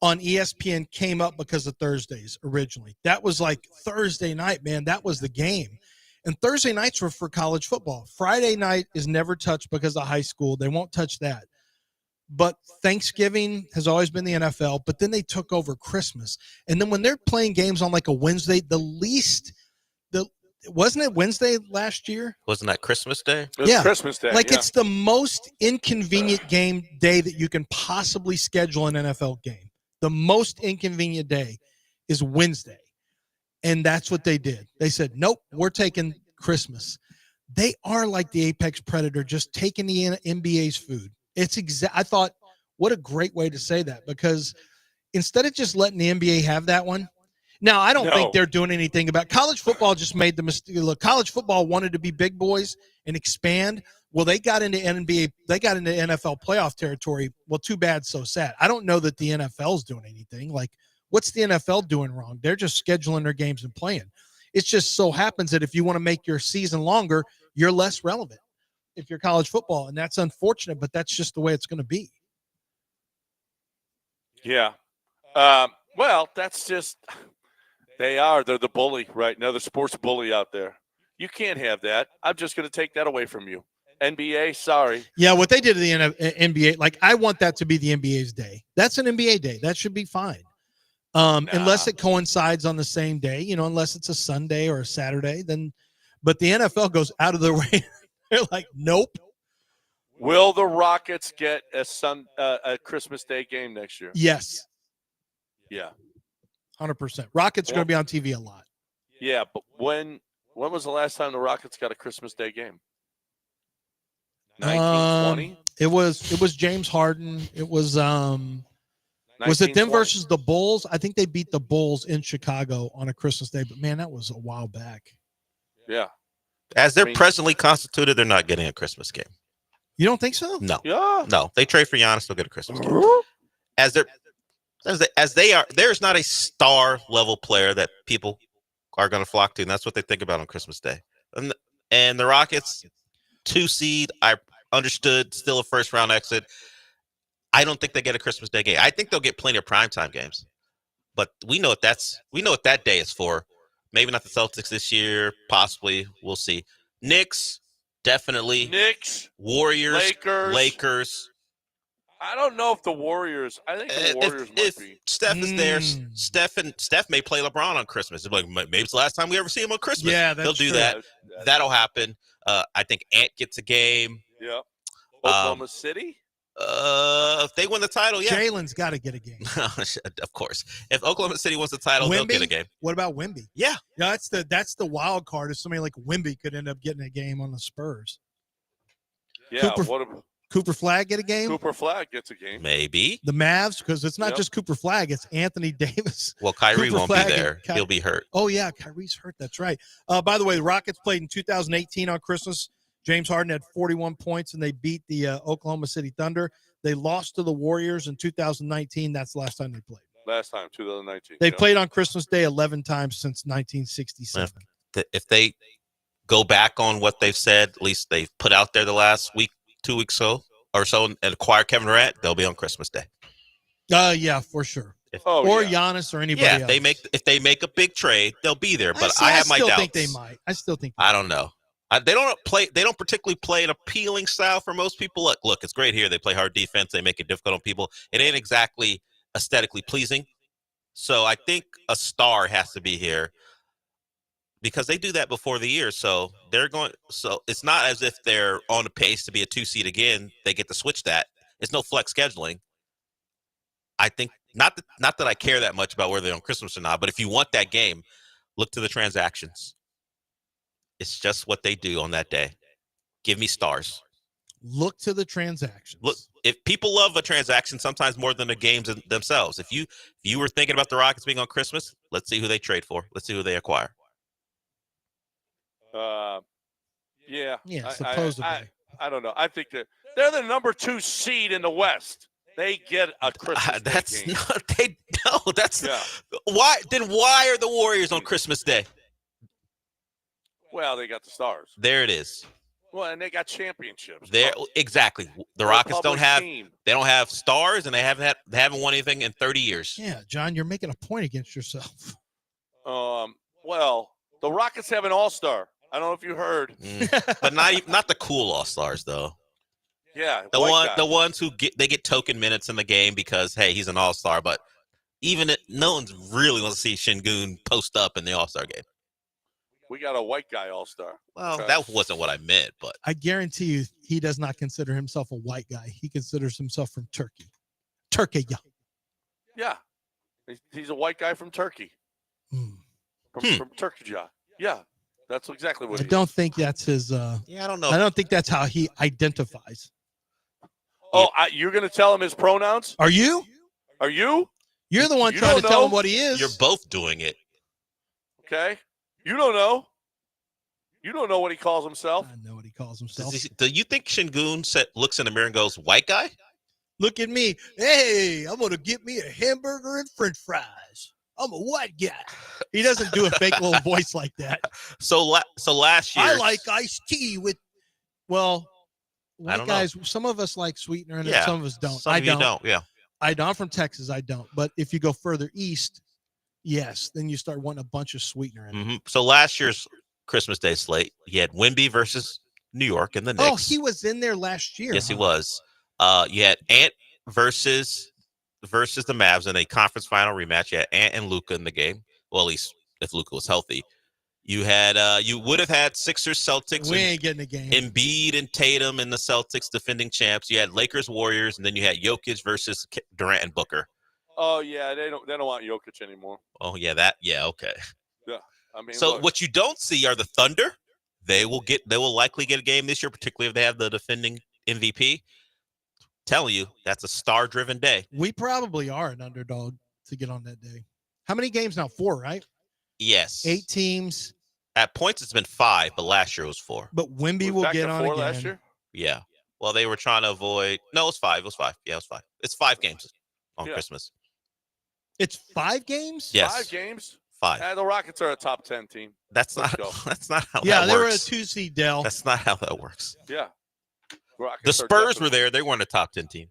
on ESPN came up because of Thursdays originally. That was like Thursday night, man. That was the game. And Thursday nights were for college football. Friday night is never touched because of high school. They won't touch that. but Thanksgiving has always been the NFL, but then they took over Christmas. And then when they're playing games on like a Wednesday, wasn't it Wednesday last year? Wasn't that Christmas Day? It was Christmas Day. Like yeah. it's the most inconvenient game day that you can possibly schedule an NFL game. The most inconvenient day is Wednesday. And that's what they did. They said, nope, we're taking Christmas. They are like the apex predator, just taking the NBA's food. It's I thought, what a great way to say that, because instead of just letting the NBA have that one. Now, I don't think they're doing anything about college football. Just made the mistake. Look, college football wanted to be big boys and expand. Well, they got into NBA. They got into NFL playoff territory. Well, too bad, so sad. I don't know that the NFL's doing anything. Like, what's the NFL doing wrong? They're just scheduling their games and playing. It just so happens that if you want to make your season longer, you're less relevant if you're college football, and that's unfortunate, but that's just the way it's going to be. Yeah. Well, that's just they're the bully, right? Another sports bully out there. You can't have that. I'm just going to take that away from you. NBA, sorry. Yeah, what they did to the NBA, like I want that to be the NBA's day. That's an NBA day. That should be fine. Unless it coincides on the same day, unless it's a Sunday or a Saturday, then. But the NFL goes out of their way. They're like, nope. Will the Rockets get a Christmas Day game next year? Yes. Yeah. 100%. Rockets are going to be on TV a lot. Yeah, but when was the last time the Rockets got a Christmas Day game? 1920? It was James Harden. It was it them versus the Bulls? I think they beat the Bulls in Chicago on a Christmas Day, but man, that was a while back. Yeah. As they're presently constituted, they're not getting a Christmas game. You don't think so? No. Yeah. No. They trade for Giannis, they'll get a Christmas game. As they are, there's not a star level player that people are going to flock to, and that's what they think about on Christmas Day. And the Rockets, 2 seed, I understood, still a first round exit. I don't think they get a Christmas Day game. I think they'll get plenty of primetime games, but we know what that day is for. Maybe not the Celtics this year. Possibly, we'll see. Knicks, definitely. Knicks, Warriors, Lakers. I don't know if the Warriors. I think the Warriors might be. Steph is there. Steph may play LeBron on Christmas. Like maybe it's the last time we ever see him on Christmas. Yeah, they'll do that. That'll happen. I think Ant gets a game. Yeah. Oklahoma City. If they win the title, yeah. Jalen's got to get a game. Of course. If Oklahoma City wins the title, they'll get a game. What about Wemby? Yeah. That's the wild card. If somebody like Wemby could end up getting a game on the Spurs. Yeah. Cooper Flagg get a game? Cooper Flagg gets a game. Maybe. The Mavs, because it's not just Cooper Flagg, it's Anthony Davis. Well, Kyrie won't be there. He'll be hurt. Oh, yeah, Kyrie's hurt. That's right. By the way, the Rockets played in 2018 on Christmas. James Harden had 41 points, and they beat the Oklahoma City Thunder. They lost to the Warriors in 2019. That's the last time they played. Last time, 2019. They played on Christmas Day 11 times since 1967. If they go back on what they've said, at least they've put out there the last week, 2 weeks or so, and acquire Kevin Durant, they'll be on Christmas Day. Yeah, for sure. Giannis or anybody else. If they make a big trade, they'll be there. But I have my doubts. Think they might. I still think. I don't know. They don't particularly play an appealing style for most people. Look, it's great here. They play hard defense. They make it difficult on people. It ain't exactly aesthetically pleasing. So I think a star has to be here because they do that before the year. So it's not as if they're on the pace to be a 2 seed again. They get to switch that. It's no flex scheduling. I think not that I care that much about whether they're on Christmas or not, but if you want that game, look to the transactions. It's just what they do on that day. Give me stars. Look to the transactions. Look, if people love a transaction sometimes more than the games themselves. If you were thinking about the Rockets being on Christmas, let's see who they trade for. Let's see who they acquire. Yeah. Yeah, supposedly. I don't know. I think they're the number 2 seed in the West. They get a Christmas That's game. not. They no. That's why. Then why are the Warriors on Christmas Day? Well, they got the stars. There it is. Well, and they got championships. There, exactly. The Rockets don't have stars, and they haven't won anything in 30 years. Yeah, John, you're making a point against yourself. Well, the Rockets have an all-star. I don't know if you heard, but not the cool all-stars though. Yeah, the ones who get token minutes in the game because hey, he's an all-star, but no one's really wants to see Şengün post up in the all-star game. We got a white guy all-star. Well, that wasn't what I meant, but I guarantee you he does not consider himself a white guy. He considers himself from Turkey. Turkey. Yeah. He's a white guy from Turkey. From Turkey. Yeah. That's exactly what I don't think that's his I don't know. I don't think that's how he identifies. Oh, you're going to tell him his pronouns? Are you? Are you? You're the one trying to tell him what he is. You're both doing it. Okay. You don't know. You don't know what he calls himself. I know what he calls himself. Do you think Şengün looks in the mirror and goes, white guy? Look at me. Hey, I'm going to get me a hamburger and french fries. I'm a white guy. He doesn't do a fake little voice like that. So last year. I like iced tea with, well, I don't guys, know. Some of us like sweetener and Yeah, some of us don't. Some of you don't, yeah. I don't. I'm from Texas. I don't. But if you go further east, yes, then you start wanting a bunch of sweetener in it. So last year's Christmas Day slate, you had Wemby versus New York in the Knicks. Oh, he was in there last year. Yes, he was. You had Ant versus the Mavs in a conference final rematch. You had Ant and Luka in the game. Well, at least if Luka was healthy. You had you would have had Sixers Celtics. We ain't getting a game. Embiid and Tatum and the Celtics defending champs. You had Lakers Warriors, and then you had Jokic versus Durant and Booker. Oh yeah, they don't want Jokic anymore. Oh yeah, okay. Yeah, I mean. So look, what you don't see are the Thunder. They will likely get a game this year, particularly if they have the defending MVP. Telling you, that's a star-driven day. We probably are an underdog to get on that day. How many games now? 4, right? Yes. 8 teams. At points, it's been 5, but last year was 4. But Wemby will get on again. Last year? Yeah. Well, they were trying to avoid. No, it was 5. It was 5. Yeah, it was 5. It's 5 games on Christmas. It's 5 games? Yes. 5 games? 5. The Rockets are a top 10 team. That's not how that works. Yeah, they were a 2-seed, Dell. That's not how that works. Yeah. Rockets The Spurs were there. They weren't a top 10 team.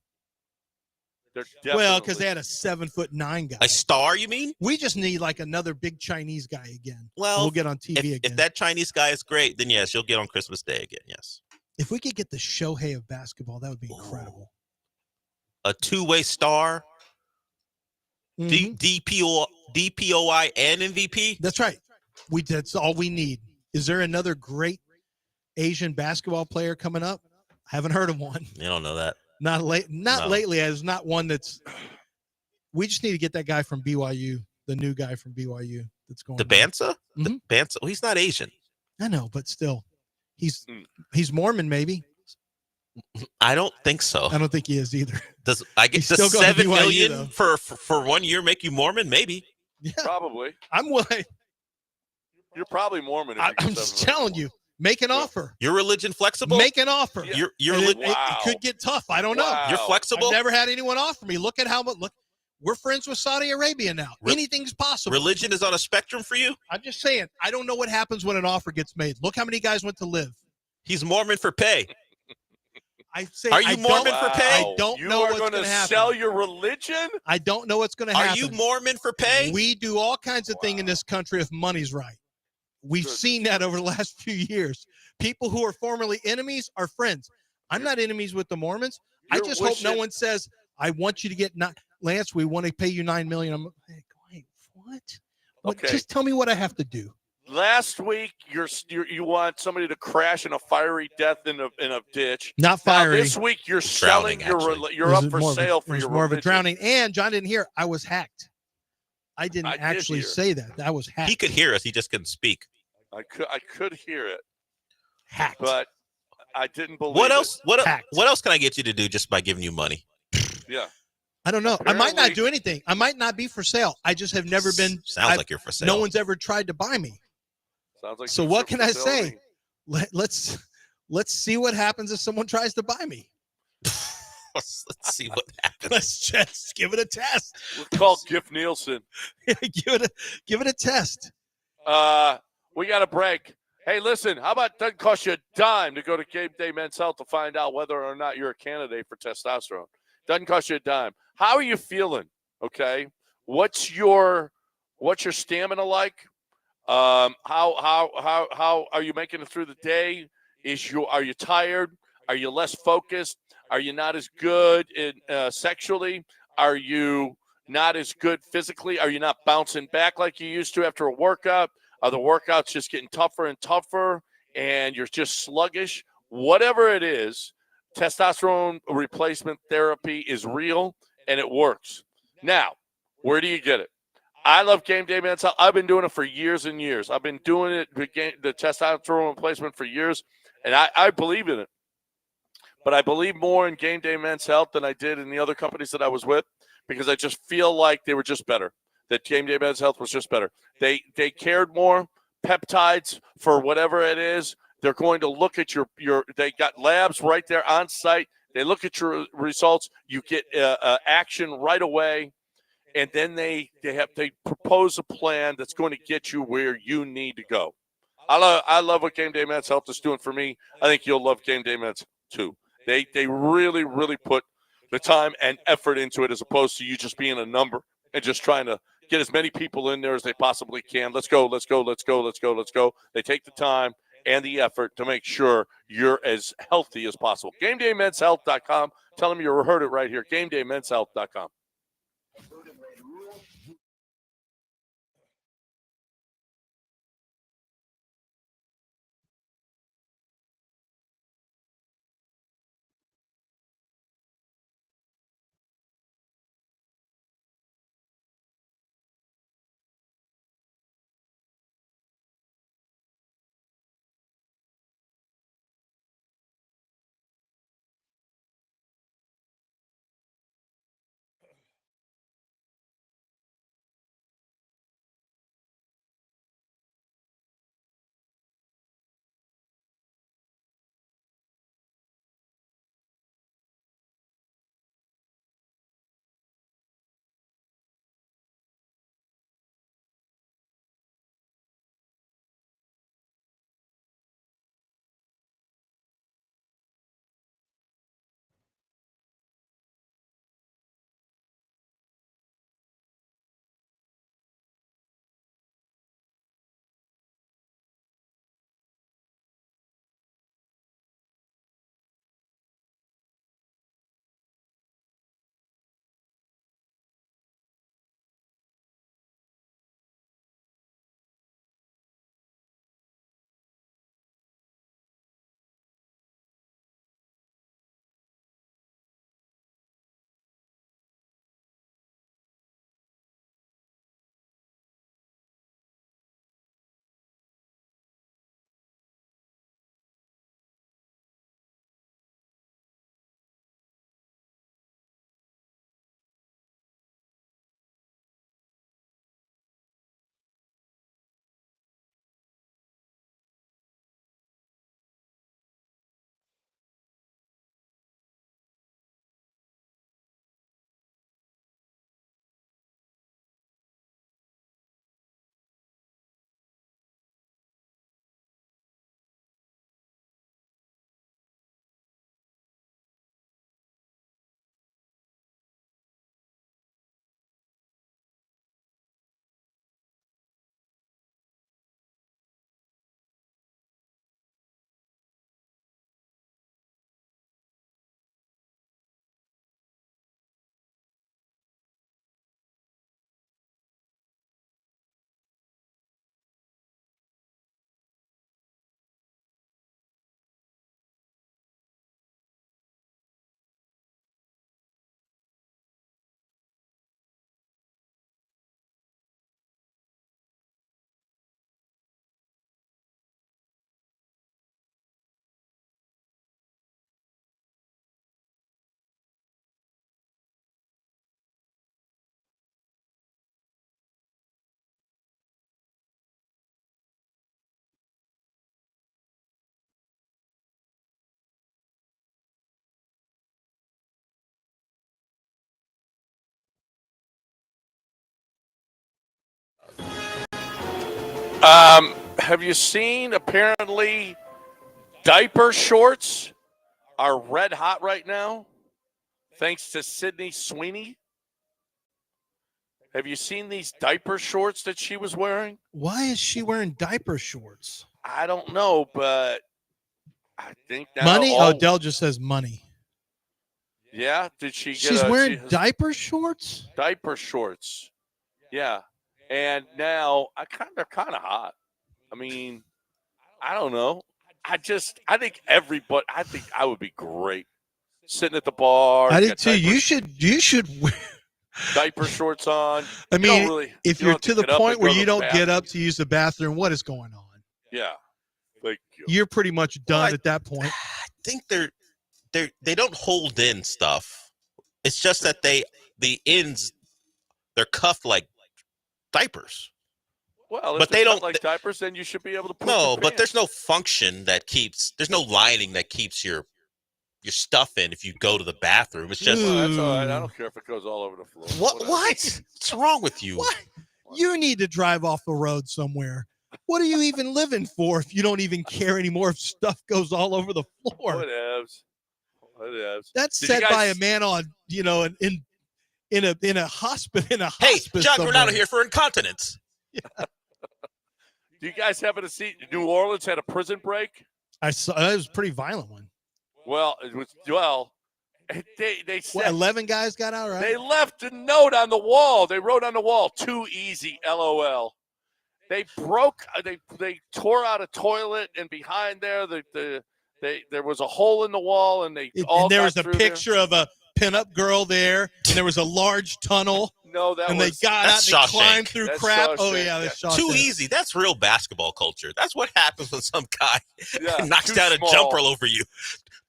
Well, because they had a 7'9" guy. A star, you mean? We just need like another big Chinese guy again. Well, we'll get on TV again. If that Chinese guy is great, then yes, you'll get on Christmas Day again. Yes. If we could get the Shohei of basketball, that would be incredible. A 2-way star, DPOI and MVP. That's right. That's all we need. Is there another great Asian basketball player coming up? I haven't heard of one. You don't know that. Not lately. There's not one that's. We just need to get that guy from BYU, the new guy from BYU that's going. The Bansa? Mm-hmm. The Bansa. Well, he's not Asian. I know, but still, he's Mormon, maybe. I don't think so. I don't think he is either. Does $7 million for 1 year make you Mormon? Maybe. Yeah, probably. I'm willing. You're probably Mormon. I'm just telling you. Make an offer. Your religion flexible? Make an offer. Yeah. It could get tough. I don't know. You're flexible? I've never had anyone offer me. Look at how much. Look, we're friends with Saudi Arabia now. Anything's possible. Religion is on a spectrum for you? I'm just saying. I don't know what happens when an offer gets made. Look how many guys went to live. He's Mormon for pay. I say. Are you Mormon for pay? I don't know what's going to happen. Sell your religion? I don't know what's going to happen. Are you Mormon for pay? We do all kinds of things in this country if money's right. We've seen that over the last few years. People who are formerly enemies are friends. I'm not enemies with the Mormons. I just hope no one says, I want you to get Lance, we want to pay you $9 million. I'm like, wait, what? Okay. Just tell me what I have to do. Last week, you want somebody to crash in a fiery death in a ditch. Not fiery. Now, this week, you're selling you're up for sale for your more of a religion. drowning. And John didn't hear. I was hacked. I didn't actually say that. I was hacked. He could hear us. He just couldn't speak. I could hear it. Hacked. But I didn't believe What else? it. What else can I get you to do just by giving you money? Yeah. I don't know. I might not do anything. I might not be for sale. I just have never been. Sounds like you're for sale. No one's ever tried to buy me. Sounds like. So what can I say? Let's see what happens if someone tries to buy me. Let's see what happens. Let's just give it a test. We'll call Giff Nielsen. give it a test. We got a break. Hey, listen, how about it doesn't cost you a dime to go to Game Day Men's Health to find out whether or not you're a candidate for testosterone? Doesn't cost you a dime. How are you feeling? Okay. What's your stamina like? How are you making it through the day? Are you tired? Are you less focused? Are you not as good in sexually? Are you not as good physically? Are you not bouncing back like you used to after a workout? Are the workouts just getting tougher and tougher and you're just sluggish? Whatever it is, testosterone replacement therapy is real and it works. Now, where do you get it? I love Game Day Men's Health. I've been doing it for years and years. I've been doing it, the testosterone replacement for years, and I believe in it. But I believe more in Game Day Men's Health than I did in the other companies that I was with because I just feel like they were just better. That Game Day Men's Health was just better. They cared more. Peptides for whatever it is. They're going to look at your they got labs right there on site. They look at your results. You get action right away. And then they propose a plan that's going to get you where you need to go. I love what Game Day Men's Health is doing for me. I think you'll love Game Day Men's too. They really, really put the time and effort into it as opposed to you just being a number and just trying to get as many people in there as they possibly can. Let's go. They take the time and the effort to make sure you're as healthy as possible. GameDayMen'sHealth.com. Tell them you heard it right here. GameDayMen'sHealth.com. Have you seen apparently diaper shorts are red hot right now thanks to Sydney Sweeney? Have you seen these diaper shorts that she was wearing? Why is she wearing diaper shorts? I don't know, but I think now money? Oh, Dell just says money. Yeah, did she get? She's wearing diaper shorts. Diaper shorts. Yeah, and now they're kind of hot. I mean, I don't know. I think everybody. I think I would be great sitting at the bar. I did too. You should wear diaper shorts on. I mean, if you're to the get up point and where go to you the don't get bathroom. up to use the bathroom, what is going on? Yeah, thank you. You're pretty much done at that point. I think they don't hold in stuff. It's just that the ends they're cuffed like diapers. Well, but if they it's don't not like diapers, then you should be able to. Put No, your but pants. there's no function that keeps. There's no lining that keeps your stuff in if you go to the bathroom. It's just. Well, that's all right. I don't care if it goes all over the floor. What? What's wrong with you? What? You need to drive off the road somewhere. What are you even living for if you don't even care anymore if stuff goes all over the floor? Whatevs. That's said by a man on, in a hospital. Hey, John Granado here for incontinence. Yeah. Do you guys happen to see New Orleans had a prison break? I saw it was a pretty violent one. Well, they said 11 guys got out, right? They left a note on the wall. They wrote on the wall, "Too easy, LOL." They tore out a toilet, and behind there, there was a hole in the wall, and there was a picture of a pinup girl there, and there was a large tunnel. No, they got out and they climbed through crap. Oh yeah, that's Shawshank. Too easy. That's real basketball culture. That's what happens when some guy knocks too down small. a jumper over you.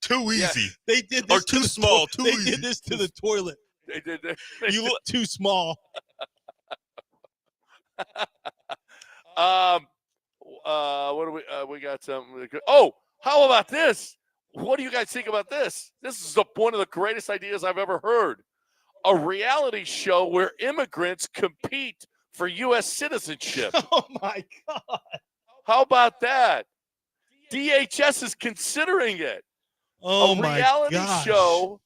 Too easy. They did this or too small. Too they easy. did this to the toilet. They did. You look too small. What do we got? Something. Oh, how about this? What do you guys think about this? This is one of the greatest ideas I've ever heard. A reality show where immigrants compete for U.S. citizenship. Oh, my God. How about that? DHS is considering it. Oh, a reality show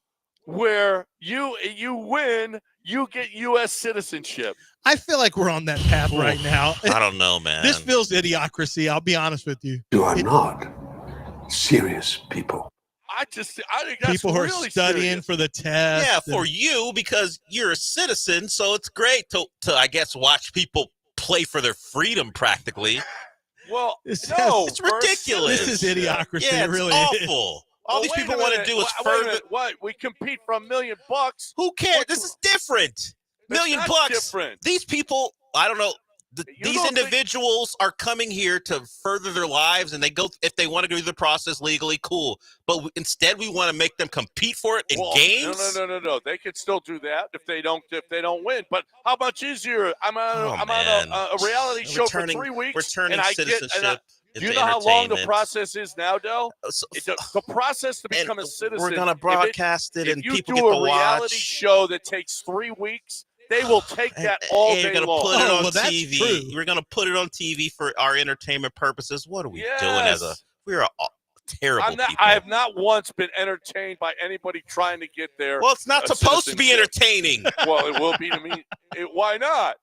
where you win, you get U.S. citizenship. I feel like we're on that path right now. I don't know, man. This feels idiocracy. I'll be honest with you. You are not serious people. I think that's people who are really studying serious. for the test. Yeah, for you because you're a citizen, so it's great to I guess watch people play for their freedom practically. Well, it's This ridiculous. is idiocracy. Yeah, it really it's is. awful. All these people want to do is wait a further. minute. What? We compete for $1 million. Who cares? This is different. $1 million. Different. These people, I don't know. These don't individuals are coming here to further their lives, and they go if they want to go through the process legally, cool. But instead, we want to make them compete for it in games. No. They can still do that if they don't win. But how much easier? I'm on a reality show for 3 weeks. We're turning citizenship. Do you know how long the process is now, Del? The process to become a citizen. We're gonna broadcast it, and if you people do get to a reality watch. show that takes 3 weeks, they will take that all day You're long. gonna put it on that's TV. true. We're gonna put it on TV for our entertainment purposes. What are we doing? We're terrible people. I have not once been entertained by anybody trying to get there. Well, it's not supposed to be entertaining. Well, it will be to me. Why not?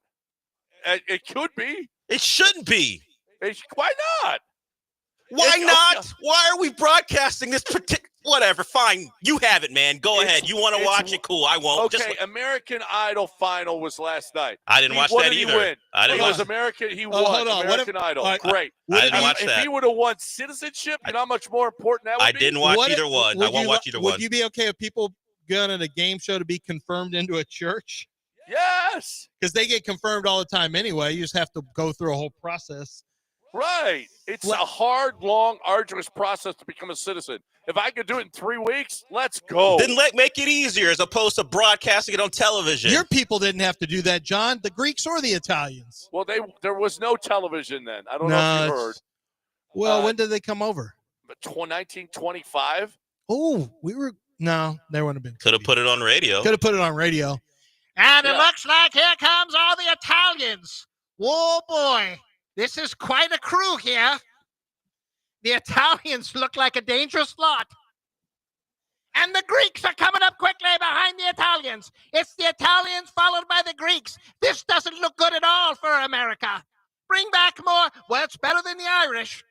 It could be. It shouldn't be. Why not? Why not? Why are we broadcasting this particular? Whatever, fine. You have it, man. Go ahead. You want to watch it? Cool. I won't. Okay, American Idol final was last night. I didn't watch what that did either. He win? I didn't It watch was American. He won hold on. American Idol. Great. I didn't watch that. If he would have won citizenship, you know how much more important that would be? I didn't watch either one. I won't watch either one. Would you be okay if people going on a game show to be confirmed into a church? Yes. Because they get confirmed all the time anyway. You just have to go through a whole process. Right. It's a hard, long, arduous process to become a citizen. If I could do it in 3 weeks, let's go. Then make it easier as opposed to broadcasting it on television. Your people didn't have to do that, John. The Greeks or the Italians. Well, there was no television then. I don't know if you heard. Well, when did they come over? 1925. Oh, no, there wouldn't have been. Could have put it on radio. Could have put it on radio. And it looks like here comes all the Italians. Whoa, boy. This is quite a crew here. The Italians look like a dangerous lot. And the Greeks are coming up quickly behind the Italians. It's the Italians followed by the Greeks. This doesn't look good at all for America. Bring back more. Well, it's better than the Irish.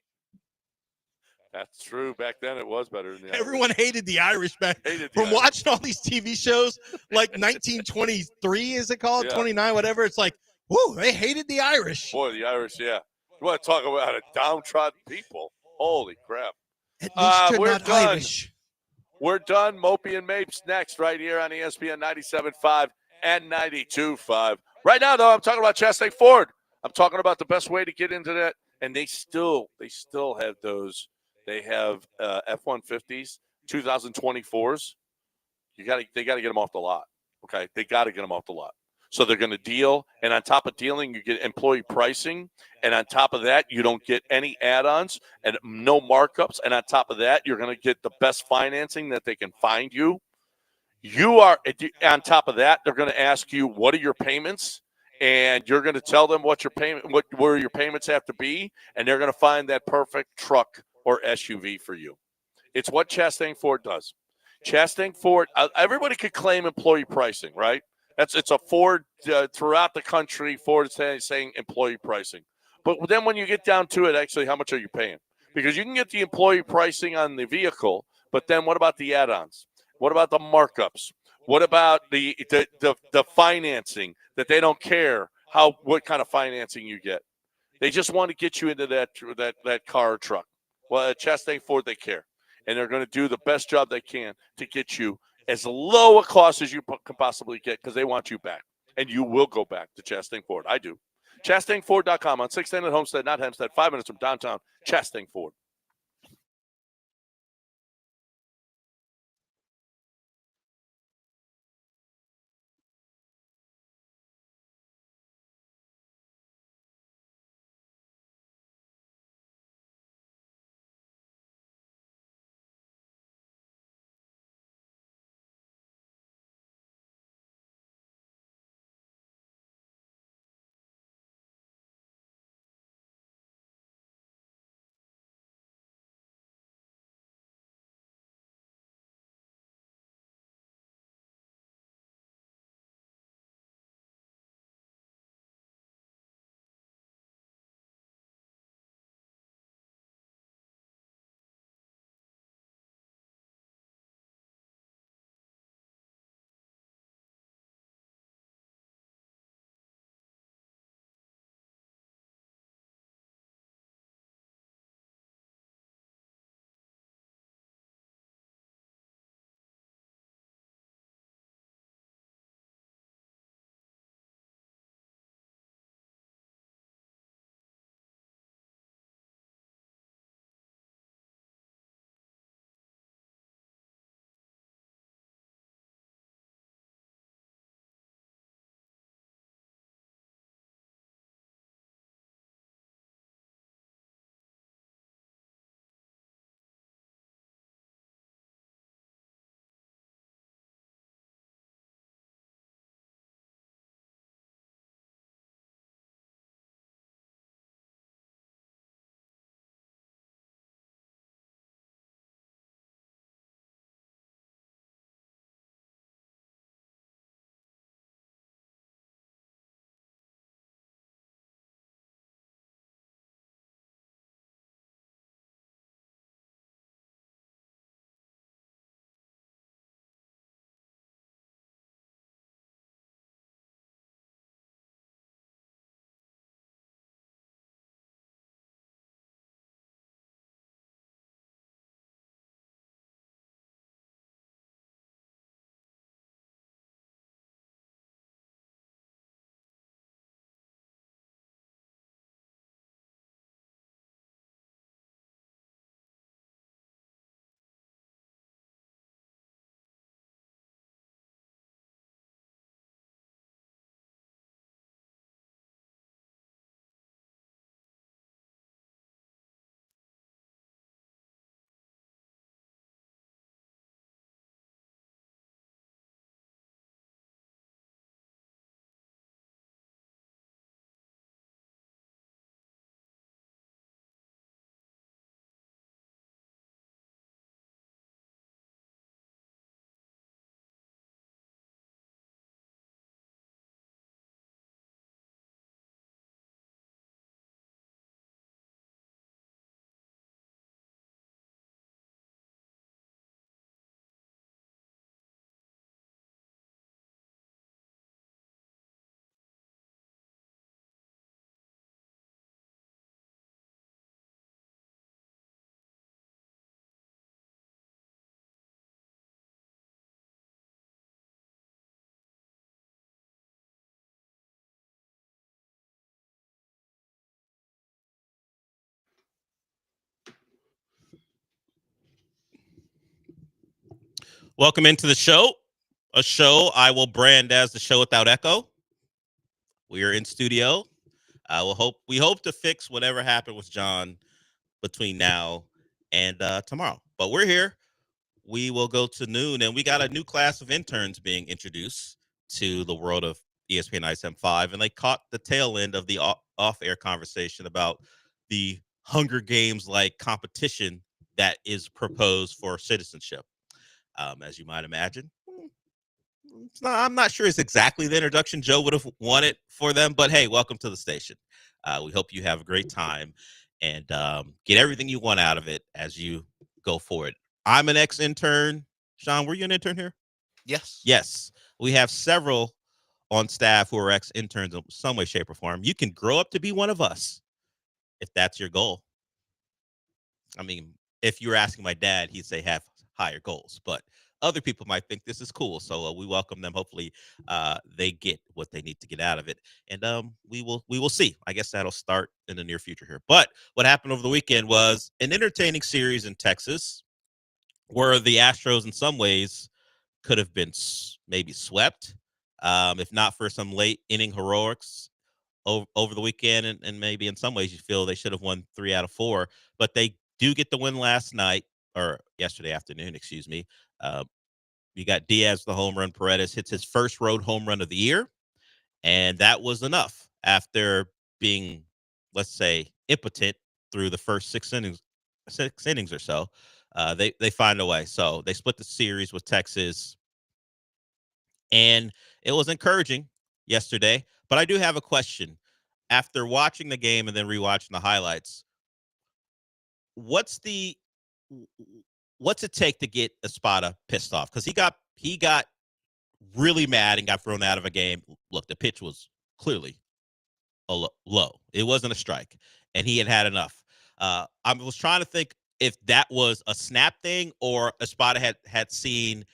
That's true. Back then, it was better than the Everyone hated the Irish back. Hated the From Irish. watching all these TV shows, like 1923, is it called? Yeah. 29, whatever. It's like, whoo, they hated the Irish. Boy, the Irish, yeah. You want to talk about a downtrodden people? Holy crap. At least you're We're not done. Irish. We're done. Mopey and Mapes next right here on ESPN 97.5 and 92.5. Right now, though, I'm talking about Chastang Ford. I'm talking about the best way to get into that. And they still have those. They have F-150s, 2024s. They got to get them off the lot. Okay, they got to get them off the lot. So they're going to deal, and on top of dealing, you get employee pricing, and on top of that, you don't get any add-ons and no markups, and on top of that, you're going to get the best financing that they can find you. You are on top of that, they're going to ask you what are your payments, and you're going to tell them what your payment, where your payments have to be, and they're going to find that perfect truck or SUV for you. It's what Chastang Ford does. Chastang Ford, everybody could claim employee pricing, right? It's a Ford throughout the country. Ford is saying employee pricing, but then when you get down to it, actually, how much are you paying? Because you can get the employee pricing on the vehicle, but then what about the add-ons? What about the markups? What about the financing that they don't care what kind of financing you get? They just want to get you into that car or truck. Well, at Chastang Ford, they care, and they're going to do the best job they can to get you as low a cost as you can possibly get because they want you back, and you will go back to Chastang Ford. I do. ChastangFord.com on 610 at Homestead, not Hempstead, 5 minutes from downtown. Chastang Ford. Welcome into the show, a show I will brand as the show without echo. We are in studio. We hope to fix whatever happened with John between now and tomorrow. But we're here. We will go to noon, and we got a new class of interns being introduced to the world of ESPN ISM5, and they caught the tail end of the off-air conversation about the Hunger Games-like competition that is proposed for citizenship. As you might imagine, I'm not sure it's exactly the introduction Joe would have wanted for them, but hey, welcome to the station. We hope you have a great time and get everything you want out of it as you go forward. I'm an ex-intern. Sean, were you an intern here? Yes. Yes. We have several on staff who are ex-interns in some way, shape, or form. You can grow up to be one of us if that's your goal. I mean, if you were asking my dad, he'd say have higher goals, but other people might think this is cool. So we welcome them. Hopefully they get what they need to get out of it. And we will see. I guess that'll start in the near future here. But what happened over the weekend was an entertaining series in Texas where the Astros in some ways could have been maybe swept, if not for some late inning heroics over the weekend. And maybe in some ways you feel they should have won 3 out of 4, but they do get the win last night, or yesterday afternoon, excuse me. You got Diaz, the home run. Paredes hits his first road home run of the year, and that was enough after being, let's say, impotent through the first 6 innings or so. They find a way. So they split the series with Texas, and it was encouraging yesterday. But I do have a question. After watching the game and then rewatching the highlights, what's it take to get Espada pissed off? Because he got really mad and got thrown out of a game. Look, the pitch was clearly low. It wasn't a strike, and he had enough. I was trying to think if that was a snap thing or Espada had seen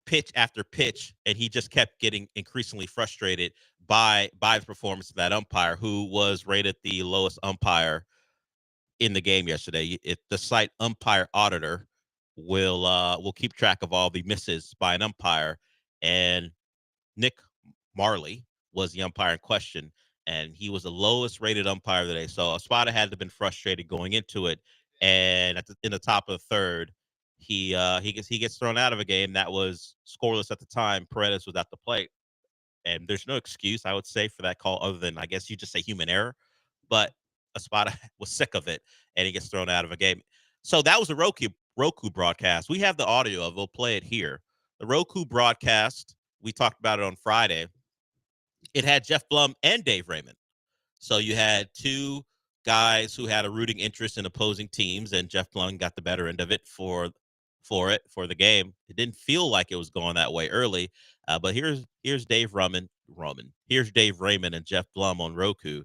pitch after pitch, and he just kept getting increasingly frustrated by the performance of that umpire, who was rated the lowest umpire in the game yesterday. The site umpire auditor will keep track of all the misses by an umpire, and Nick Marley was the umpire in question, and he was the lowest rated umpire today. So Espada had to have been frustrated going into it, and in the top of the third, he gets thrown out of a game that was scoreless at the time. Paredes was at the plate, and there's no excuse, I would say, for that call other than, I guess you just say human error. But Espada was sick of it, and he gets thrown out of a game. So that was a Roku broadcast. We have the audio of it. We'll play it here. The Roku broadcast, we talked about it on Friday. It had Jeff Blum and Dave Raymond. So you had two guys who had a rooting interest in opposing teams, and Jeff Blum got the better end of it for the game. It didn't feel like it was going that way early, but here's Dave Raymond. Here's Dave Raymond and Jeff Blum on Roku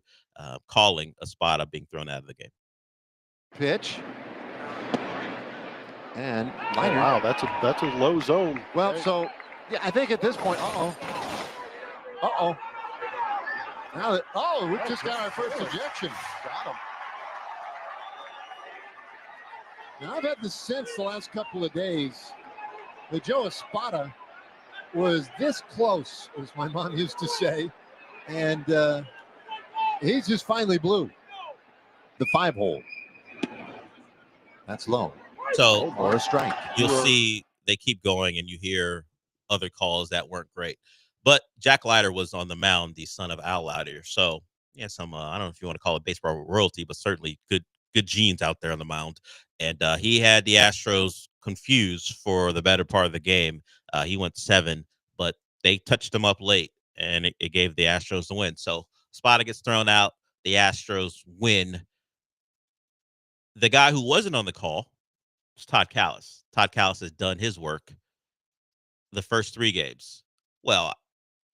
calling Espada being thrown out of the game. Pitch. And wow, that's a low zone. Well, so yeah, I think at this point, now that we just got our first ejection. Got him. Now I've had the sense the last couple of days that Joe Espada was this close, as my mom used to say, and he's just finally blew the 5-hole. That's low. So or a strike. You'll see they keep going, and you hear other calls that weren't great. But Jack Leiter was on the mound, the son of Al Leiter. So yeah, some I don't know if you want to call it baseball royalty, but certainly good genes out there on the mound. And he had the Astros confused for the better part of the game. He went 7, but they touched him up late, and it gave the Astros the win. So Espada gets thrown out. The Astros win. The guy who wasn't on the call was Todd Callis. Todd Callis has done his work the first 3 games. Well,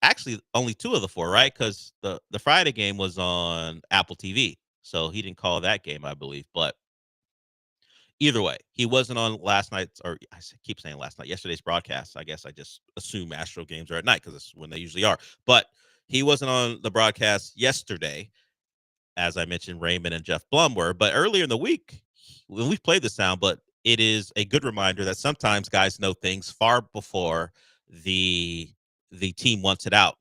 actually, only 2 of the 4, right? Because the Friday game was on Apple TV, so he didn't call that game, I believe. But either way, he wasn't on last night's, or I keep saying last night, yesterday's broadcast. I guess I just assume Astro games are at night because it's when they usually are. But he wasn't on the broadcast yesterday. As I mentioned, Raymond and Jeff Blum were. But earlier in the week, when we played the sound, but it is a good reminder that sometimes guys know things far before the team wants it out,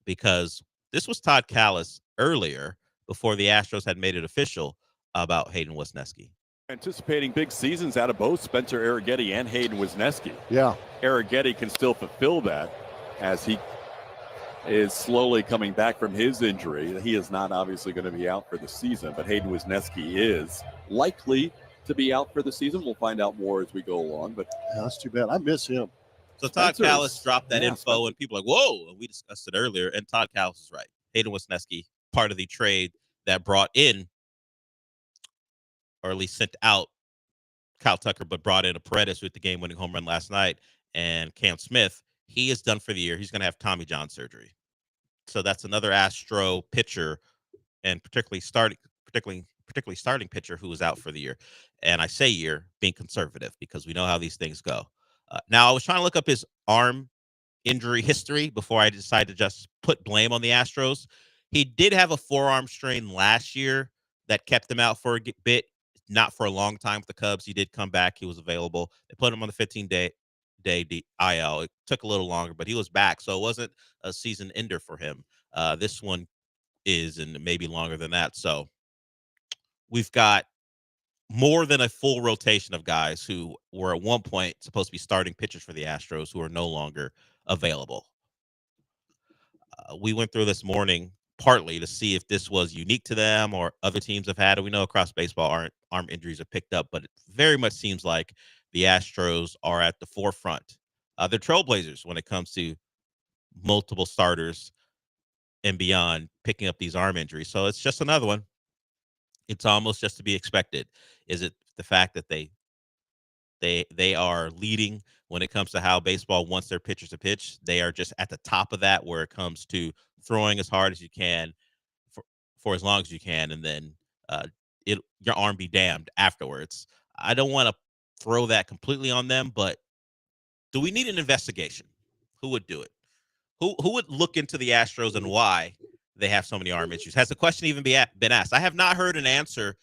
because this was Todd Callis earlier before the Astros had made it official about Hayden Wesneski. Anticipating big seasons out of both Spencer Arrighetti and Hayden Wesneski. Yeah. Arrighetti can still fulfill that as he is slowly coming back from his injury. He is not obviously going to be out for the season, but Hayden Wesneski is likely to be out for the season. We'll find out more as we go along. But yeah, that's too bad. I miss him. So Todd Callis dropped that info, and people are like, whoa, and we discussed it earlier, and Todd Callis is right. Hayden Wesneski, part of the trade that brought in, or at least sent out, Kyle Tucker, but brought in a Paredes with the game-winning home run last night, and Cam Smith. He is done for the year. He's going to have Tommy John surgery. So that's another Astro pitcher, and particularly starting pitcher who is out for the year. And I say year, being conservative, because we know how these things go. Now, I was trying to look up his arm injury history before I decided to just put blame on the Astros. He did have a forearm strain last year that kept him out for a bit, not for a long time with the Cubs. He did come back. He was available. They put him on the 15-day IL. It took a little longer, but he was back, so it wasn't a season ender for him. This one is, and maybe longer than that. So we've got more than a full rotation of guys who were at one point supposed to be starting pitchers for the Astros who are no longer available. We went through this morning partly to see if this was unique to them or other teams have had it. We know across baseball arm injuries are picked up, but it very much seems like the Astros are at the forefront. They're trailblazers when it comes to multiple starters and beyond picking up these arm injuries. So it's just another one. It's almost just to be expected. Is it the fact that they are leading when it comes to how baseball wants their pitchers to pitch? They are just at the top of that where it comes to throwing as hard as you can for as long as you can, and then your arm be damned afterwards. I don't want to throw that completely on them, but do we need an investigation? Who would do it? Who would look into the Astros and why they have so many arm issues? Has the question even been asked? I have not heard an answer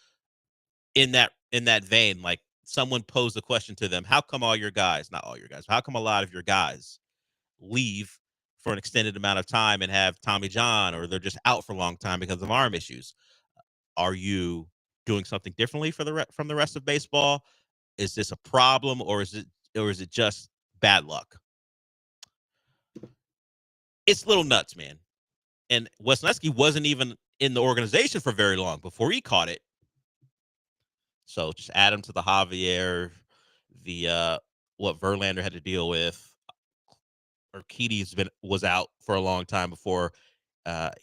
in that vein. Like someone posed a question to them: how come all your guys, not all your guys, how come a lot of your guys leave for an extended amount of time and have Tommy John, or they're just out for a long time because of arm issues? Are you doing something differently from the rest of baseball? Is this a problem, or is it just bad luck? It's little nuts, man. And Wesneski wasn't even in the organization for very long before he caught it. So just add him to the Javier, what Verlander had to deal with. Urquidy's was out for a long time before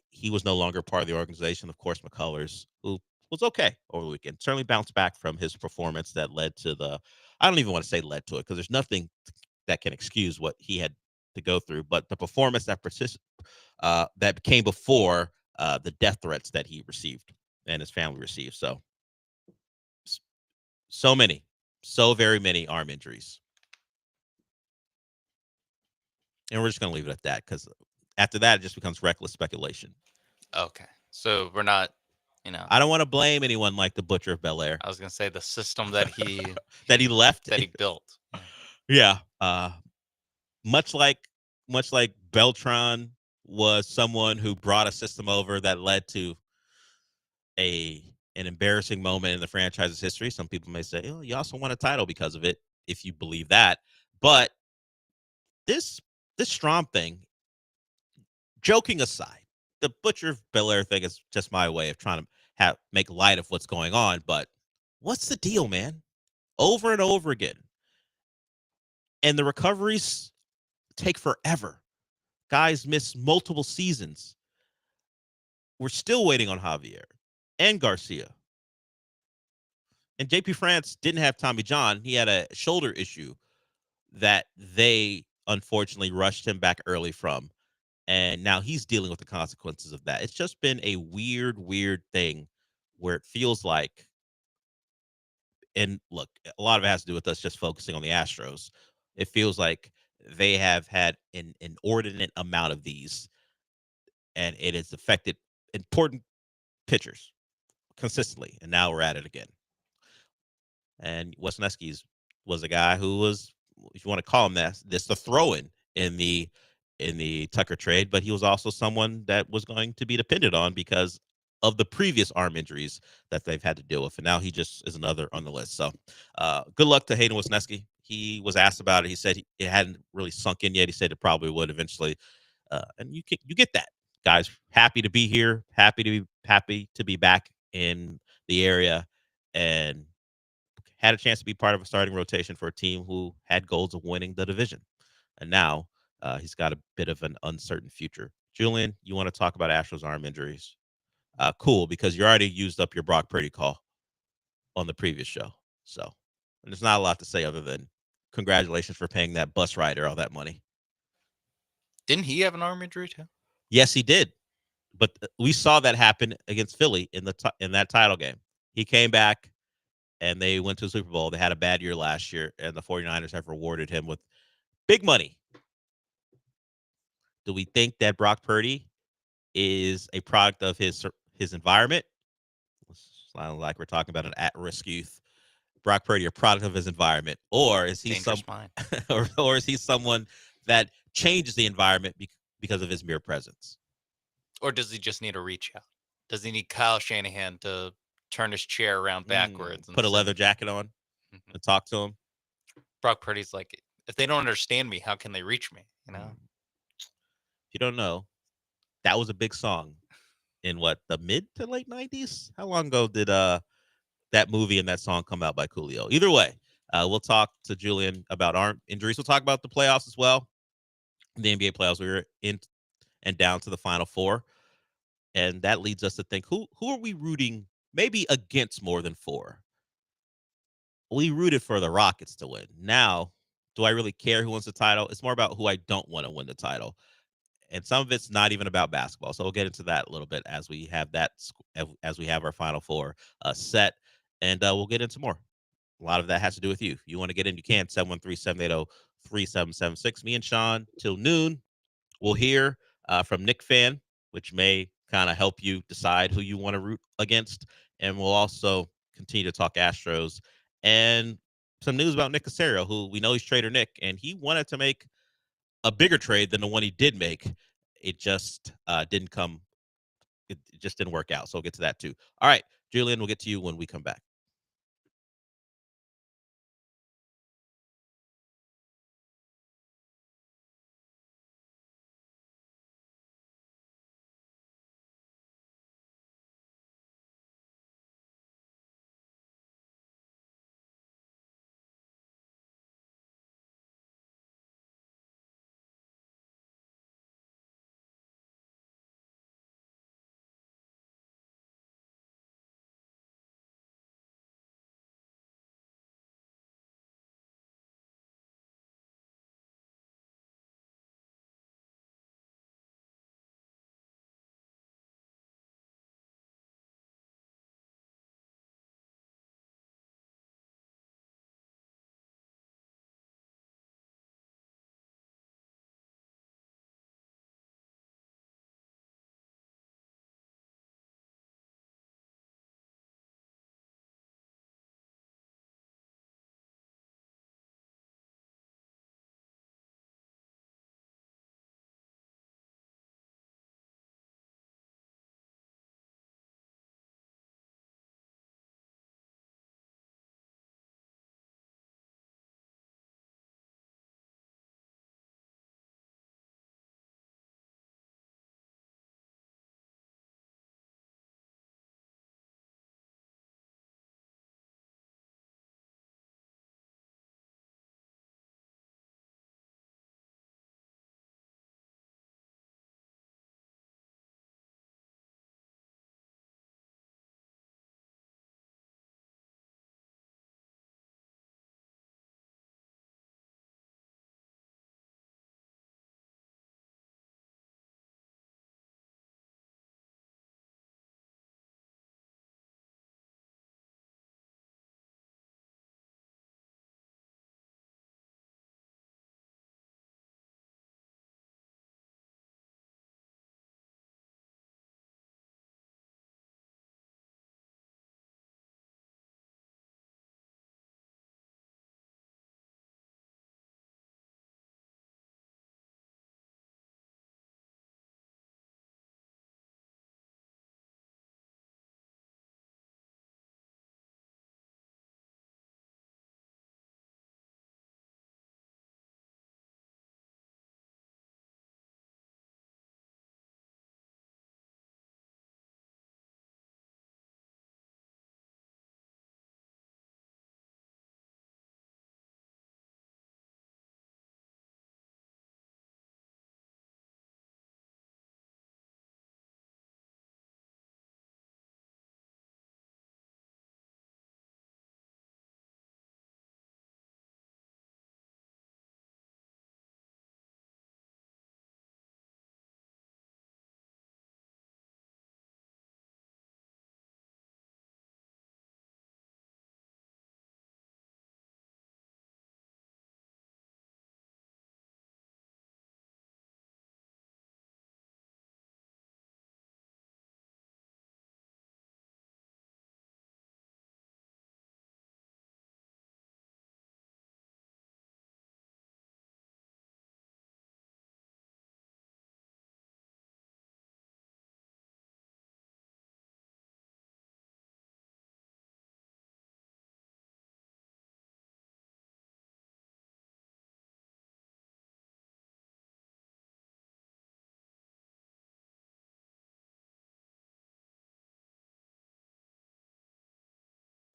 he was no longer part of the organization. Of course, McCullers, who was okay over the weekend, certainly bounced back from his performance that led to I don't even want to say led to it, because there's nothing that can excuse what he had to go through, but the performance that came before the death threats that he received and his family received. So very many arm injuries. And we're just going to leave it at that, because after that, it just becomes reckless speculation. Okay. So we're not, I don't want to blame anyone like the Butcher of Bel Air. I was going to say the system that he that he left, that he built. Yeah. Much like Beltran was someone who brought a system over that led to an embarrassing moment in the franchise's history. Some people may say, oh, you also won a title because of it, if you believe that. But this Strom thing, joking aside, the Butcher of Bel Air thing is just my way of trying to make light of what's going on. But what's the deal, man? Over and over again. And the recoveries take forever. Guys miss multiple seasons. We're still waiting on Javier and Garcia. And JP France didn't have Tommy John. He had a shoulder issue that they unfortunately rushed him back early from. And now he's dealing with the consequences of that. It's just been a weird thing where it feels like, and look, a lot of it has to do with us just focusing on the Astros. It feels like they have had an inordinate amount of these, and it has affected important pitchers consistently. And now we're at it again. And Wesneski's was a guy who was, if you want to call him that, this the throw-in in the Tucker trade, but he was also someone that was going to be depended on because of the previous arm injuries that they've had to deal with, and now he just is another on the list. So, good luck to Hayden Wisniewski. He was asked about it. He said it hadn't really sunk in yet. He said it probably would eventually, and you get that. Guys, happy to be here, happy to be back in the area, and had a chance to be part of a starting rotation for a team who had goals of winning the division. And now he's got a bit of an uncertain future. Julian, you want to talk about Astros arm injuries? Cool, because you already used up your Brock Purdy call on the previous show. So, and there's not a lot to say other than congratulations for paying that bus rider all that money. Didn't he have an arm injury too? Yes, he did. But we saw that happen against Philly in that title game. He came back and they went to the Super Bowl. They had a bad year last year, and the 49ers have rewarded him with big money. Do we think that Brock Purdy is a product of his environment? Sounds like we're talking about an at-risk youth. Brock Purdy, a product of his environment, or is he or is he someone that changes the environment because of his mere presence? Or does he just need to reach out? Does he need Kyle Shanahan to turn his chair around backwards and put a leather jacket on and talk to him? Brock Purdy's like, if they don't understand me, how can they reach me? You know? If you don't know, that was a big song in the mid to late 90s? How long ago did that movie and that song come out by Coolio? Either way, we'll talk to Julian about arm injuries. We'll talk about the playoffs as well. The NBA playoffs, we were in and down to the Final Four. And that leads us to think, who are we rooting maybe against more than for? We rooted for the Rockets to win. Now, do I really care who wins the title? It's more about who I don't want to win the title. And some of it's not even about basketball. So we'll get into that a little bit as we have our Final Four set. And we'll get into more. A lot of that has to do with you. If you want to get in, you can. 713-780-3776. Me and Sean till noon. We'll hear from Nick Fan, which may kind of help you decide who you want to root against. And we'll also continue to talk Astros and some news about Nick Caserio, who we know he's Trader Nick, and he wanted to make a bigger trade than the one he did make. It just didn't come. It just didn't work out. So we'll get to that too. All right, Julian, we'll get to you when we come back.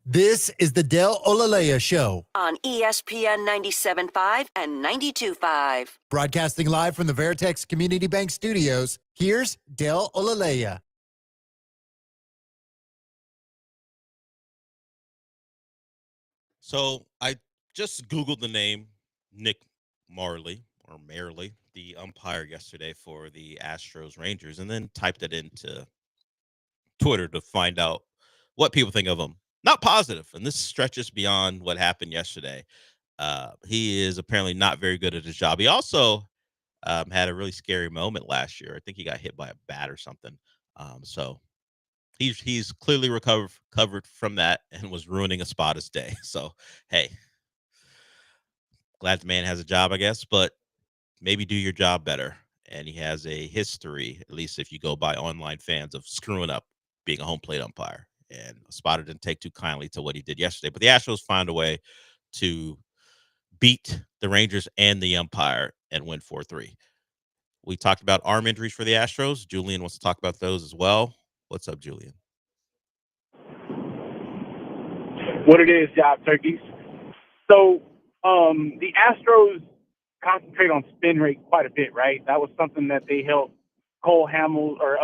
This is the Del Olaleye Show. On ESPN 97.5 and 92.5. Broadcasting live from the Veritex Community Bank Studios, here's Del Olaleye. So I just Googled the name Nick Marley, or Marley, the umpire yesterday for the Astros Rangers, and then typed it into Twitter to find out what people think of him. Not positive, and this stretches beyond what happened yesterday. He is apparently not very good at his job. He also had a really scary moment last year. I think he got hit by a bat or something. So he's clearly recovered from that and was ruining a Spada's day. So hey, glad the man has a job, I guess, but maybe do your job better. And he has a history, at least if you go by online fans, of screwing up being a home plate umpire. And Spada didn't take too kindly to what he did yesterday. But the Astros found a way to beat the Rangers and the umpire and win 4-3. We talked about arm injuries for the Astros. Julian wants to talk about those as well. What's up, Julian? What it is, job turkeys. So the Astros concentrate on spin rate quite a bit, right? That was something that they helped Cole Hamels or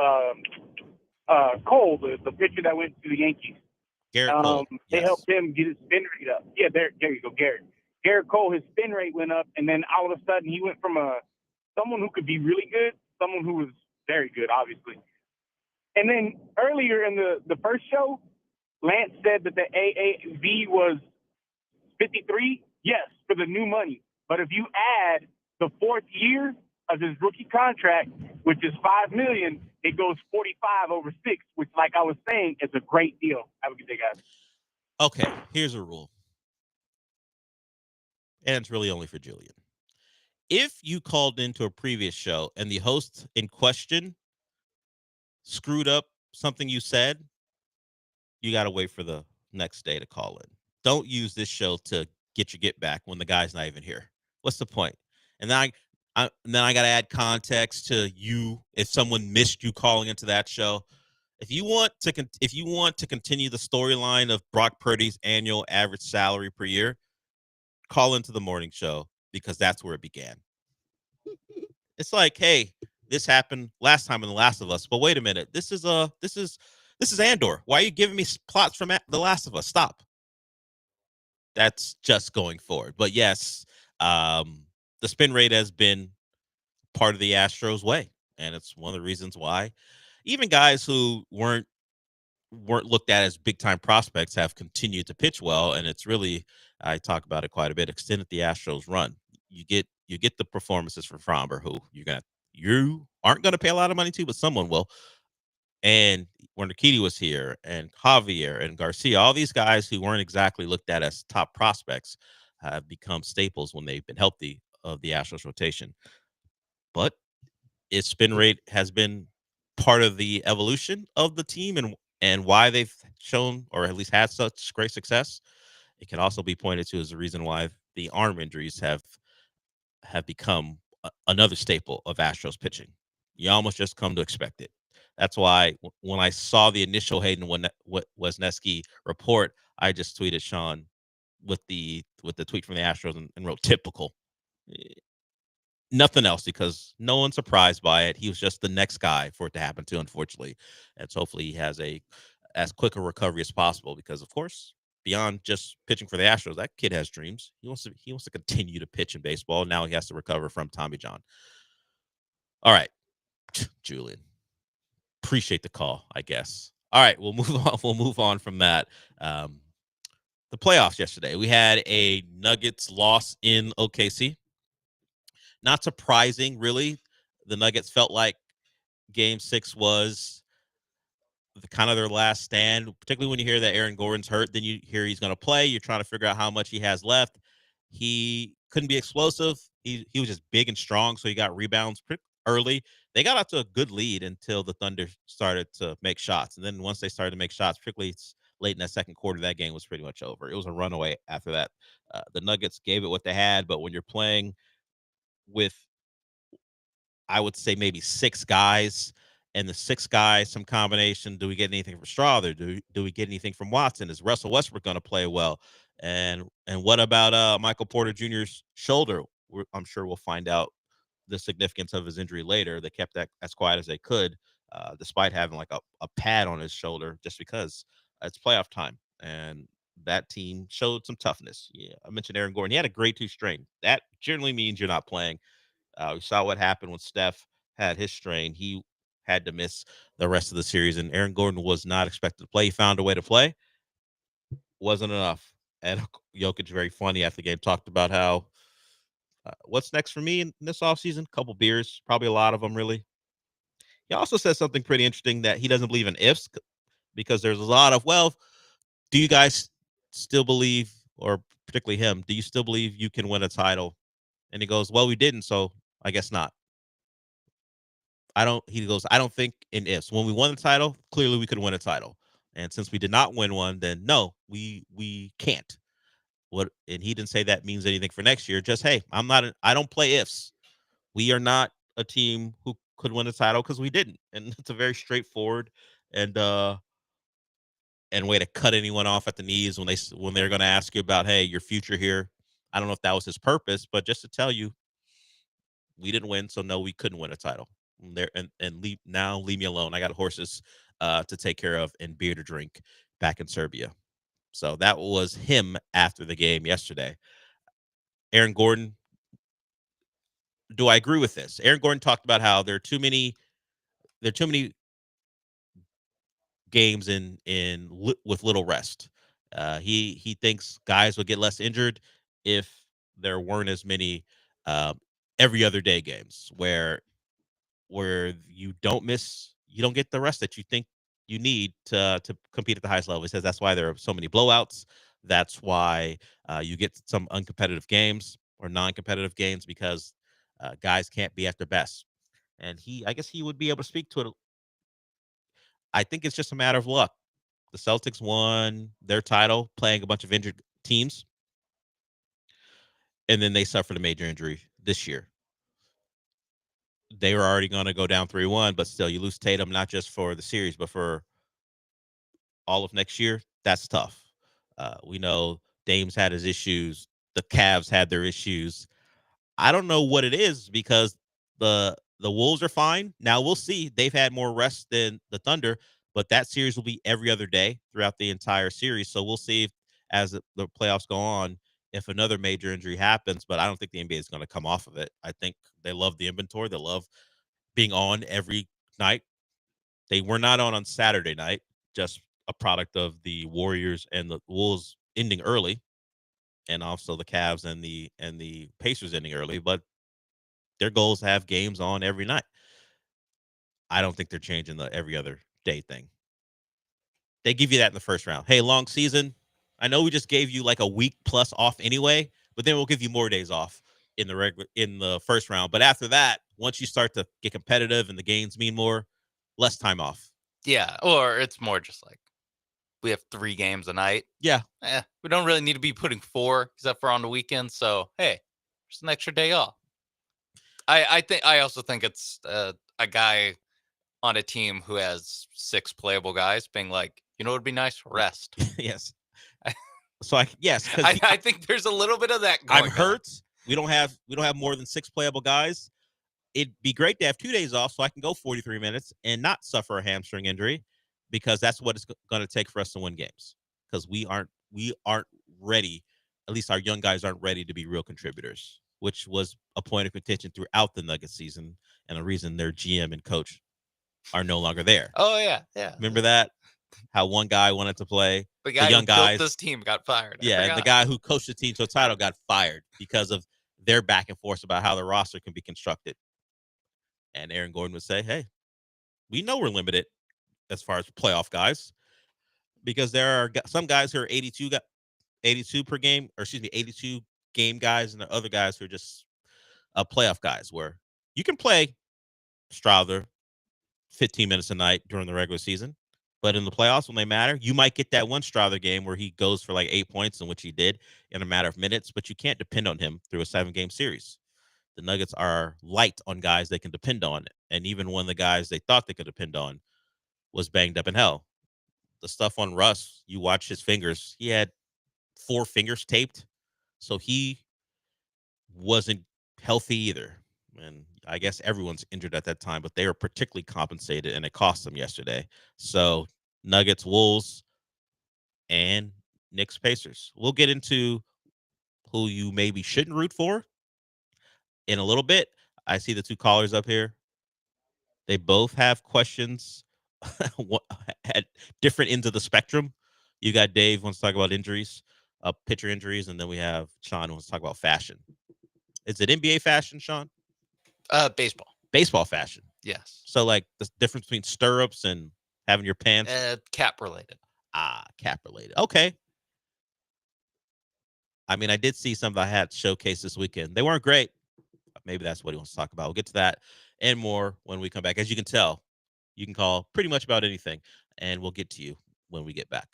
Cole, the pitcher that went to the Yankees. Garrett Cole. They helped him get his spin rate up. Yeah, there you go, Garrett. Garrett Cole, his spin rate went up, and then all of a sudden he went from someone who could be really good, someone who was very good, obviously. And then earlier in the first show, Lance said that the AAV was 53. Yes, for the new money. But if you add the fourth year of his rookie contract, which is $5 million, it goes 45 over 6, which, like I was saying, is a great deal. Have a good day, guys. Okay, here's a rule. And it's really only for Julian. If you called into a previous show and the host in question screwed up something you said, you got to wait for the next day to call in. Don't use this show to get your get back when the guy's not even here. What's the point? And then I got to add context to you if someone missed you calling into that show. If you want to continue the storyline of Brock Purdy's annual average salary per year, call into the morning show because that's where it began. It's like, hey, this happened last time in The Last of Us, but wait a minute, this is Andor. Why are you giving me plots from The Last of Us? Stop. That's just going forward. But yes, the spin rate has been part of the Astros way, and it's one of the reasons why even guys who weren't looked at as big time prospects have continued to pitch well. And it's really, I talk about it quite a bit, extended the Astros run. You get the performances from Fromber, who you aren't going to pay a lot of money to, but someone will. And when Urquidy was here, and Javier and Garcia, all these guys who weren't exactly looked at as top prospects have become staples when they've been healthy of the Astros rotation. But its spin rate has been part of the evolution of the team and why they've shown, or at least had, such great success. It can also be pointed to as the reason why the arm injuries have become another staple of Astros pitching. You almost just come to expect it. That's why when I saw the initial Hayden Wesneski report, I just tweeted Sean with the tweet from the Astros and wrote typical. Nothing else, because no one's surprised by it. He was just the next guy for it to happen to, unfortunately. And so hopefully he has as quick a recovery as possible, because of course, beyond just pitching for the Astros, that kid has dreams. He wants to continue to pitch in baseball. Now he has to recover from Tommy John. All right, Julian. Appreciate the call, I guess. All right, we'll move on. We'll move on from that. The playoffs yesterday. We had a Nuggets loss in OKC. Not surprising, really. The Nuggets felt like Game 6 was kind of their last stand, particularly when you hear that Aaron Gordon's hurt. Then you hear he's going to play. You're trying to figure out how much he has left. He couldn't be explosive. He was just big and strong, so he got rebounds pretty early. They got out to a good lead until the Thunder started to make shots. And then once they started to make shots, particularly late in that second quarter, that game was pretty much over. It was a runaway after that. The Nuggets gave it what they had, but when you're playing with, I would say, maybe 6 guys and the 6 guys, some combination. Do we get anything from Strother? Do we get anything from Watson? Is Russell Westbrook going to play well? And what about Michael Porter Jr.'s shoulder? I'm sure we'll find out the significance of his injury later. They kept that as quiet as they could, despite having like a pad on his shoulder, just because it's playoff time. And that team showed some toughness. Yeah, I mentioned Aaron Gordon. He had a grade 2 strain. That generally means you're not playing. We saw what happened when Steph had his strain. He had to miss the rest of the series, and Aaron Gordon was not expected to play. He found a way to play. Wasn't enough. And Jokic, very funny after the game, talked about how what's next for me in this offseason? A couple beers, probably a lot of them, really. He also said something pretty interesting, that he doesn't believe in ifs, because there's a lot of, well, do you guys still believe, or particularly him, do you still believe you can win a title? And he goes, well, we didn't, so I guess not. He goes, I don't think in ifs. When we won the title, clearly we could win a title. And since we did not win one, then no, we can't. And he didn't say that means anything for next year. Just, hey, I don't play ifs. We are not a team who could win a title because we didn't. And it's a very straightforward and way to cut anyone off at the knees when they're going to ask you about, hey, your future here. I don't know if that was his purpose, but just to tell you, we didn't win, so no, we couldn't win a title. Leave me alone. I got horses to take care of and beer to drink back in Serbia. So that was him after the game yesterday. Aaron Gordon, do I agree with this? Aaron Gordon talked about how there are too many games with little rest. He thinks guys would get less injured if there weren't as many every other day games where you don't get the rest that you think you need to compete at the highest level. He says that's why there are so many blowouts. That's why you get some uncompetitive games or non-competitive games, because guys can't be at their best. And I guess he would be able to speak to it. I think it's just a matter of luck. The Celtics won their title playing a bunch of injured teams, and then they suffered a major injury this year. They were already going to go down 3-1, but still, you lose Tatum, not just for the series, but for all of next year. That's tough. We know Dame's had his issues. The Cavs had their issues. I don't know what it is, because the Wolves are fine. Now we'll see. They've had more rest than the Thunder, but that series will be every other day throughout the entire series. So we'll see as the playoffs go on, if another major injury happens, but I don't think the NBA is going to come off of it. I think they love the inventory. They love being on every night. They were not on Saturday night, just a product of the Warriors and the Wolves ending early, and also the Cavs and the Pacers ending early, but their goal is to have games on every night. I don't think they're changing the every other day thing. They give you that in the first round. Hey, long season. I know we just gave you like a week plus off anyway, but then we'll give you more days off in the first round. But after that, once you start to get competitive and the games mean more, less time off. Yeah, or it's more just like we have 3 games a night. Yeah. We don't really need to be putting 4 except for on the weekend. So, hey, just an extra day off. I also think it's a guy on a team who has 6 playable guys being like, you know, it would be nice rest. Yes. So I think there's a little bit of that going I'm hurt. We don't have more than 6 playable guys. It'd be great to have 2 days off so I can go 43 minutes and not suffer a hamstring injury, because that's what it's going to take for us to win games. Because we aren't ready. At least our young guys aren't ready to be real contributors, which was a point of contention throughout the Nuggets season, and a reason their GM and coach are no longer there. Oh yeah. Remember that? How one guy wanted to play. The guy young who built this team got fired. Yeah, and the guy who coached the team to a title got fired because of their back and forth about how the roster can be constructed. And Aaron Gordon would say, hey, we know we're limited as far as playoff guys, because there are some guys who are 82 per game, or 82 game guys, and there are other guys who are just playoff guys, where you can play Strother 15 minutes a night during the regular season, but in the playoffs, when they matter, you might get that one Strother game where he goes for like 8 points, in which he did in a matter of minutes, but you can't depend on him through a 7-game series. The Nuggets are light on guys they can depend on. And even one of the guys they thought they could depend on was banged up in hell. The stuff on Russ, you watch his fingers. He had 4 fingers taped. So he wasn't healthy either. And I guess everyone's injured at that time, but they were particularly compensated, and it cost them yesterday. So Nuggets, Wolves, and Knicks, Pacers. We'll get into who you maybe shouldn't root for in a little bit. I see the 2 callers up here. They both have questions at different ends of the spectrum. You got Dave wants to talk about injuries, pitcher injuries, and then we have Sean who wants to talk about fashion. Is it NBA fashion, Sean? Baseball. Baseball fashion. Yes. So like the difference between stirrups and having your pants. Cap related. Cap related. Okay. I mean, I did see some I had showcased this weekend. They weren't great. Maybe that's what he wants to talk about. We'll get to that and more when we come back. As you can tell, you can call pretty much about anything, and we'll get to you when we get back.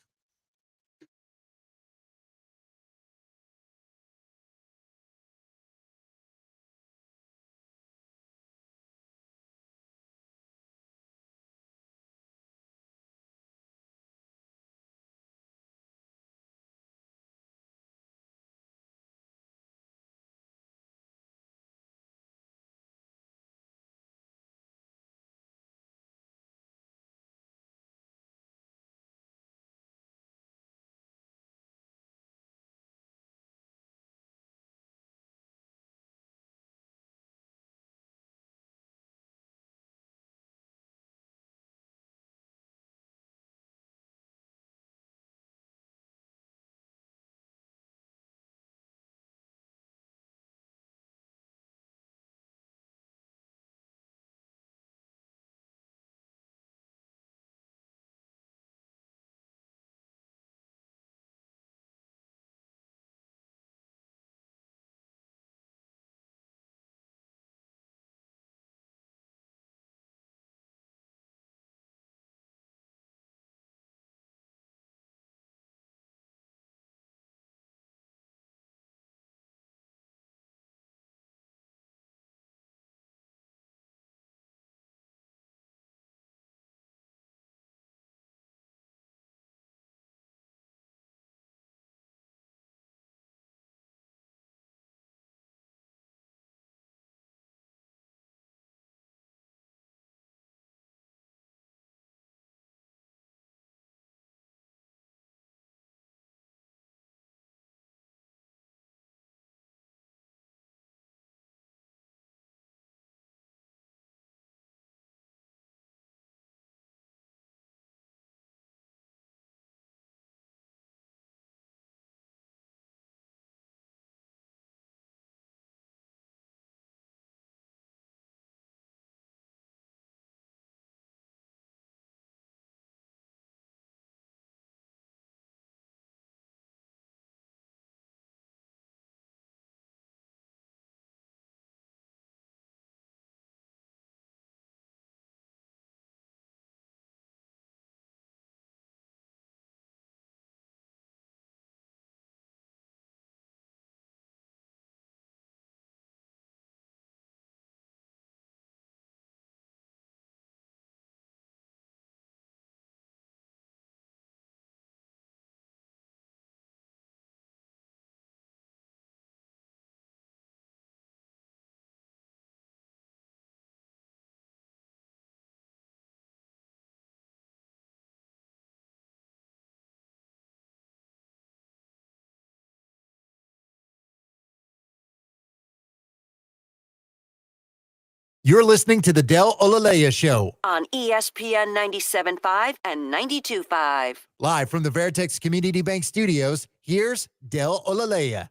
You're listening to the Del Olaleye Show. On ESPN 97.5 and 92.5. Live from the Veritex Community Bank Studios, here's Del Olaleye.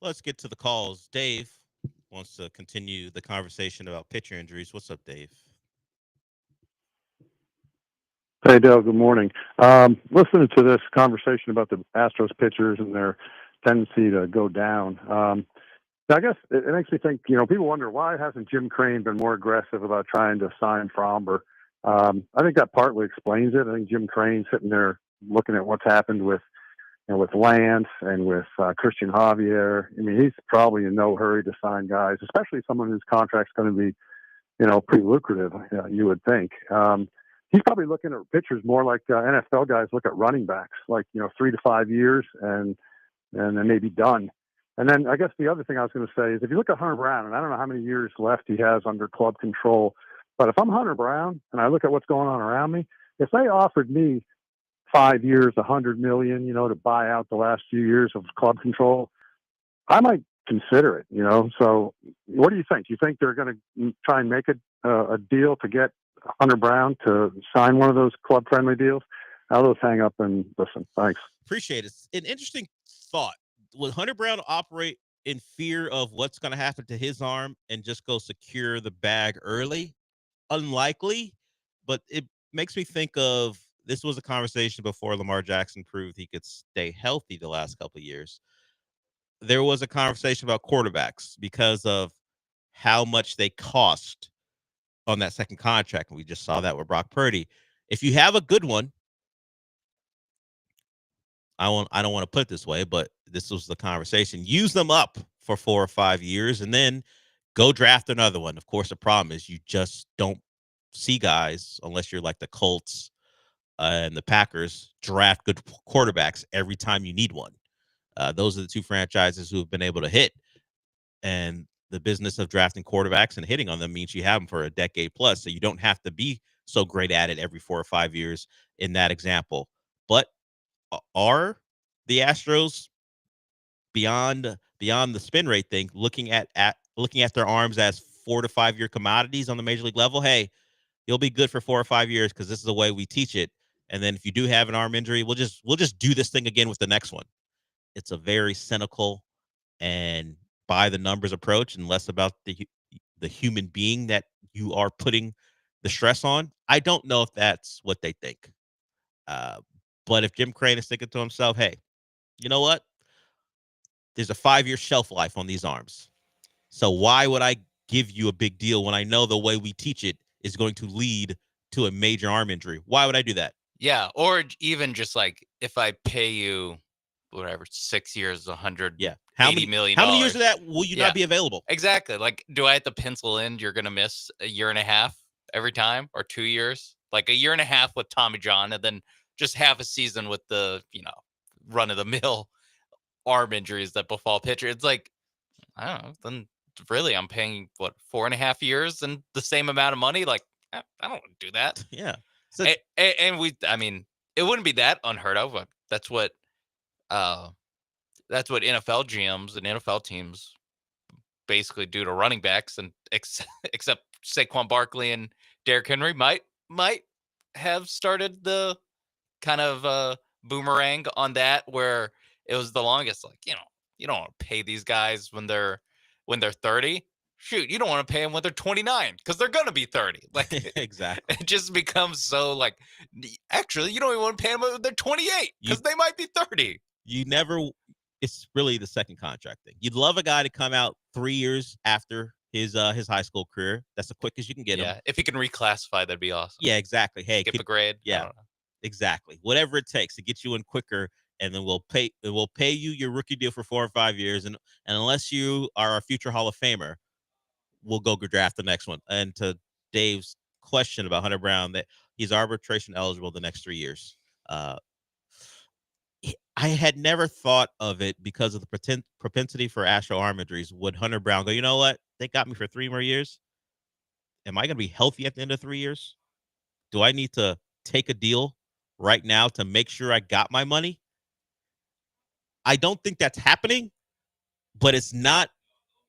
Let's get to the calls. Dave wants to continue the conversation about pitcher injuries. What's up, Dave? Hey, Dale, good morning. Listening to this conversation about the Astros pitchers and their tendency to go down, I guess it makes me think, people wonder why hasn't Jim Crane been more aggressive about trying to sign Fromber? I think that partly explains it. I think Jim Crane's sitting there looking at what's happened with with Lance and with Christian Javier. I mean, he's probably in no hurry to sign guys, especially someone whose contract's going to be, pretty lucrative, you would think. He's probably looking at pitchers more like NFL guys look at running backs, like, 3 to 5 years and then maybe done. And then I guess the other thing I was going to say is if you look at Hunter Brown, and I don't know how many years left he has under club control, but if I'm Hunter Brown and I look at what's going on around me, if they offered me 5 years, $100 million, to buy out the last few years of club control, I might consider it, So what do you think? You think they're going to try and make a deal to get Hunter Brown to sign one of those club-friendly deals? I'll just hang up and listen. Thanks. Appreciate it. An interesting thought. Would Hunter Brown operate in fear of what's going to happen to his arm and just go secure the bag early? Unlikely, but it makes me think of, this was a conversation before Lamar Jackson proved he could stay healthy the last couple of years. There was a conversation about quarterbacks because of how much they cost on that second contract. And we just saw that with Brock Purdy. If you have a good one, I don't want to put it this way, but this was the conversation. Use them up for 4 or 5 years and then go draft another one. Of course, the problem is you just don't see guys, unless you're like the Colts and the Packers, draft good quarterbacks every time you need one. Those are the two franchises who have been able to hit. And the business of drafting quarterbacks and hitting on them means you have them for a decade plus. So you don't have to be so great at it every 4 or 5 years in that example. But are the Astros beyond the spin rate thing, looking at their arms as 4 to 5 year commodities on the major league level? Hey, you'll be good for 4 or 5 years because this is the way we teach it. And then if you do have an arm injury, we'll just do this thing again with the next one. It's a very cynical and by the numbers approach, and less about the human being that you are putting the stress on. I don't know if that's what they think. But if Jim Crane is thinking to himself, hey, you know what? There's a 5-year shelf life on these arms. So why would I give you a big deal when I know the way we teach it is going to lead to a major arm injury? Why would I do that? Yeah. Or even just like if I pay you whatever, 6 years, $180 million. How many years of that will you not be available? Exactly. Like, do I have to pencil in you're going to miss a year and a half every time, or 2 years? Like a year and a half with Tommy John, and then just half a season with the, run of the mill arm injuries that befall pitcher. It's like, I don't know. Then really, I'm paying 4.5 years and the same amount of money. Like, I don't want to do that. Yeah. So, and it wouldn't be that unheard of. But that's what NFL GMs and NFL teams basically do to running backs, and except Saquon Barkley and Derrick Henry might have started the kind of boomerang on that, where it was the longest. Like, you don't want to pay these guys when they're 30. Shoot, you don't want to pay them when they're 29 because they're gonna be 30. Like, exactly. It just becomes so like. Actually, you don't even want to pay them when they're 28 because they might be 30. It's really the second contract thing. You'd love a guy to come out 3 years after his high school career. That's the quickest you can get him. Yeah, if he can reclassify, that'd be awesome. Yeah, exactly. Hey, skip a grade. Yeah, exactly. Whatever it takes to get you in quicker, and then we'll pay you your rookie deal for 4 or 5 years, and unless you are a future Hall of Famer, we'll go draft the next one. And to Dave's question about Hunter Brown, that he's arbitration eligible the next 3 years. I had never thought of it because of the propensity for Astro arm injuries. Would Hunter Brown go, you know what? They got me for 3 more years. Am I going to be healthy at the end of 3 years? Do I need to take a deal right now to make sure I got my money? I don't think that's happening, but it's not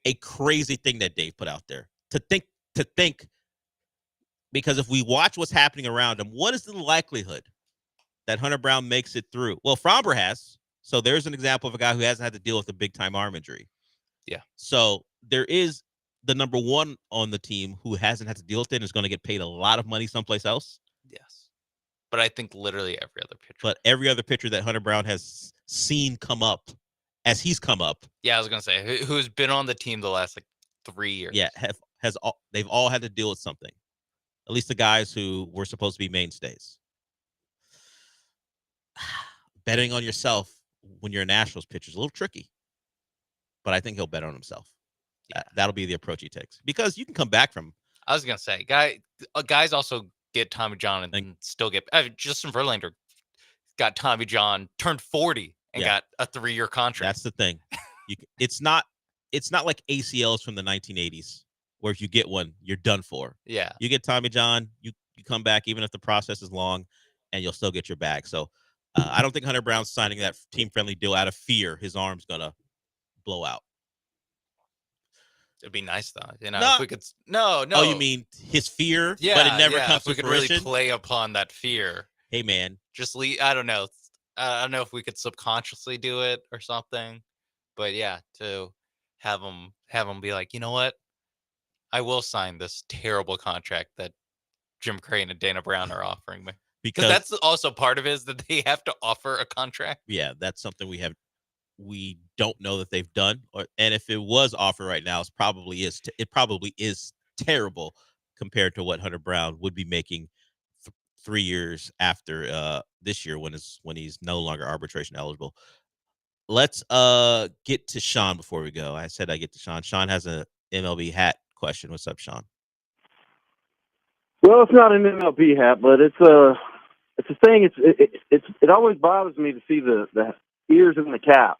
a crazy thing that Dave put out there to think, because if we watch what's happening around him, what is the likelihood that Hunter Brown makes it through? Well, Fromber has. So there's an example of a guy who hasn't had to deal with a big-time arm injury. Yeah. So there is the number one on the team who hasn't had to deal with it and is going to get paid a lot of money someplace else. Yes. But I think literally every other pitcher. But every other pitcher that Hunter Brown has seen come up as he's come up. Yeah, I was going to say, who's been on the team the last 3 years. Yeah, they've all had to deal with something. At least the guys who were supposed to be mainstays. Betting on yourself when you're a Nationals pitcher is a little tricky. But I think he'll bet on himself. Yeah. That'll be the approach he takes because you can come back from. I was gonna say, guys also get Tommy John and still get. Justin Verlander got Tommy John, turned 40, and got a 3-year contract. That's the thing. It's not like ACLs from the 1980s where if you get one, you're done for. Yeah. You get Tommy John, you come back even if the process is long, and you'll still get your bag. So I don't think Hunter Brown's signing that team-friendly deal out of fear his arm's gonna blow out. It'd be nice though, if we could. No. Oh, you mean his fear? Yeah, but it never comes if we to could fruition? really play upon that fear. Hey, man, just leave. I don't know. I don't know if we could subconsciously do it or something, but yeah, to have him be like, you know what, I will sign this terrible contract that Jim Crane and Dana Brown are offering me because that's also part of it is that they have to offer a contract. Yeah, that's something we don't know that they've done, and if it was offered right now, it probably is terrible compared to what Hunter Brown would be making 3 years after this year when he's no longer arbitration eligible. Let's get to Sean before we go. I said I get to Sean. Sean has a MLB hat question. What's up, Sean? Well, it's not an MLB hat, but it's a thing. It always bothers me to see the ears in the cap.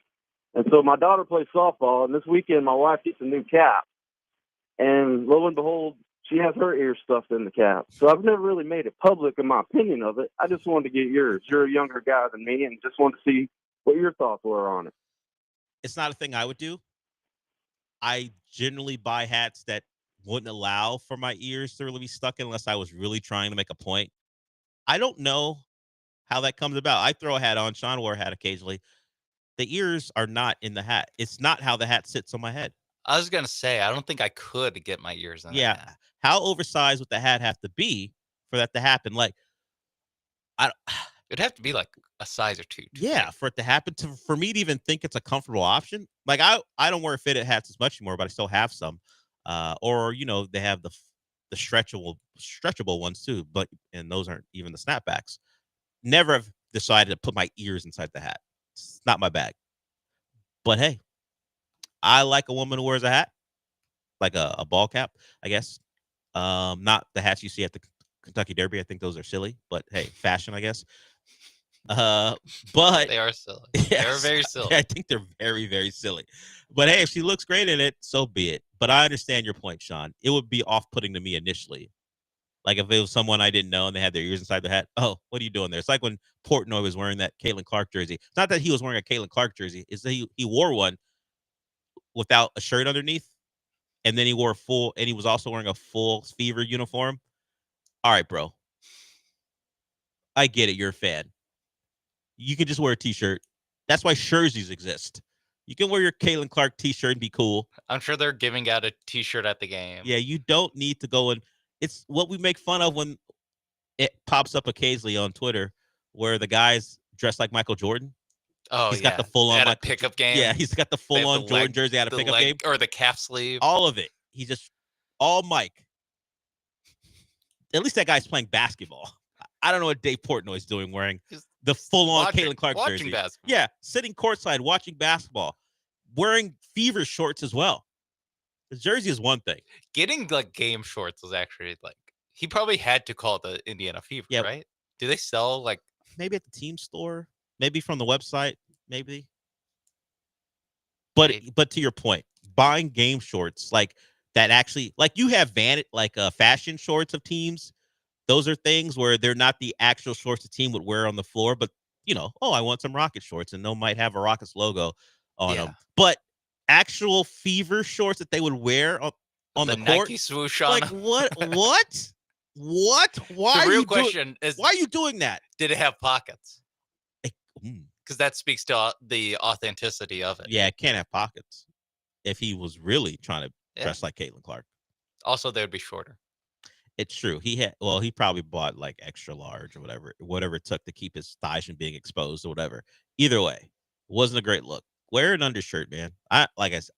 And so my daughter plays softball, and this weekend my wife gets a new cap. And lo and behold, she has her ears stuffed in the cap. So I've never really made it public in my opinion of it. I just wanted to get yours. You're a younger guy than me, and just wanted to see what your thoughts were on it. It's not a thing I would do. I generally buy hats that wouldn't allow for my ears to really be stuck unless I was really trying to make a point. I don't know how that comes about. I throw a hat on. Sean wore a hat occasionally. The ears are not in the hat. It's not how the hat sits on my head. I was going to say, I don't think I could get my ears in Yeah. that. How oversized would the hat have to be for that to happen? Like, it'd have to be like a size or two. Yeah, for it to happen, for me to even think it's a comfortable option. Like, I don't wear fitted hats as much anymore, but I still have some. Or, they have the stretchable ones too, and those aren't even the snapbacks. Never have decided to put my ears inside the hat. It's not my bag. But hey, I like a woman who wears a hat, like a ball cap, I guess. Not the hats you see at the Kentucky Derby. I think those are silly, but hey, fashion, I guess. But they are silly. Yes, they're very silly. I think they're very, very silly. But hey, if she looks great in it, so be it. But I understand your point, Sean. It would be off-putting to me initially. Like if it was someone I didn't know and they had their ears inside the hat. Oh, what are you doing there? It's like when Portnoy was wearing that Caitlin Clark jersey. It's not that he was wearing a Caitlin Clark jersey. It's that he wore one without a shirt underneath. And then he was also wearing a full Fever uniform. All right, bro. I get it. You're a fan. You can just wear a t-shirt. That's why jerseys exist. You can wear your Caitlin Clark t-shirt and be cool. I'm sure they're giving out a t-shirt at the game. Yeah, you don't need to go and it's what we make fun of when it pops up occasionally on Twitter where the guy's dressed like Michael Jordan. Oh, he's got the full-on at a pickup game. Yeah, he's got the full-on Jordan jersey at a pickup game. Or the calf sleeve. All of it. He's just all Mike. At least that guy's playing basketball. I don't know what Dave Portnoy's doing wearing the full-on Caitlin Clark jersey. Basketball. Yeah, sitting courtside watching basketball, wearing Fever shorts as well. The jersey is one thing. Getting like game shorts was actually like he probably had to call the Indiana Fever, right? Do they sell like maybe at the team store, maybe from the website, maybe. But to your point, buying game shorts like that actually like you have fashion shorts of teams. Those are things where they're not the actual shorts the team would wear on the floor, but I want some Rocket shorts, and they might have a Rockets logo on them. But actual Fever shorts that they would wear on the court, Nike swoosh on like them. what? Why? The real question is, why are you doing that? Did it have pockets? Because that speaks to the authenticity of it. Yeah, it can't have pockets. If he was really trying to dress like Caitlin Clark, also they would be shorter. It's true. He probably bought like extra large or whatever it took to keep his thighs from being exposed or whatever. Either way, it wasn't a great look. Wear an undershirt, man. I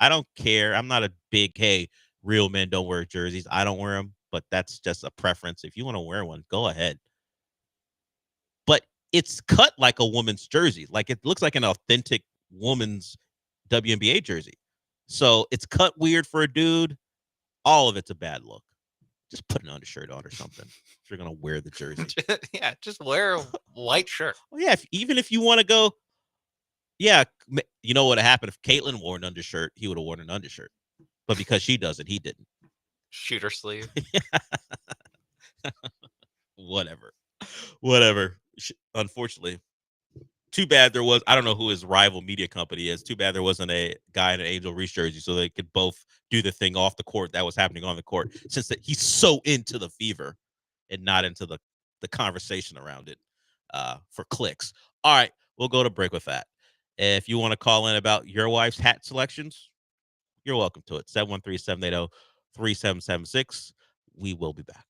don't care. I'm not a big, hey, real men don't wear jerseys. I don't wear them, but that's just a preference. If you want to wear one, go ahead. But it's cut like a woman's jersey. Like it looks like an authentic woman's WNBA jersey. So it's cut weird for a dude. All of it's a bad look. Just put an undershirt on or something if you're gonna wear the jersey. Yeah, just wear a white shirt. Well, yeah, even if you want to go, yeah, you know what happened if Caitlyn wore an undershirt, he would have worn an undershirt. But because she doesn't, he didn't. Shooter sleeve. Whatever. Unfortunately, too bad there was, I don't know who his rival media company is. Too bad there wasn't a guy in an Angel Reese jersey so they could both do the thing off the court that was happening on the court, since that he's so into the fever and not into the conversation around it for clicks. All right, we'll go to break with that. If you want to call in about your wife's hat selections, you're welcome to it. 713-780-3776. We will be back.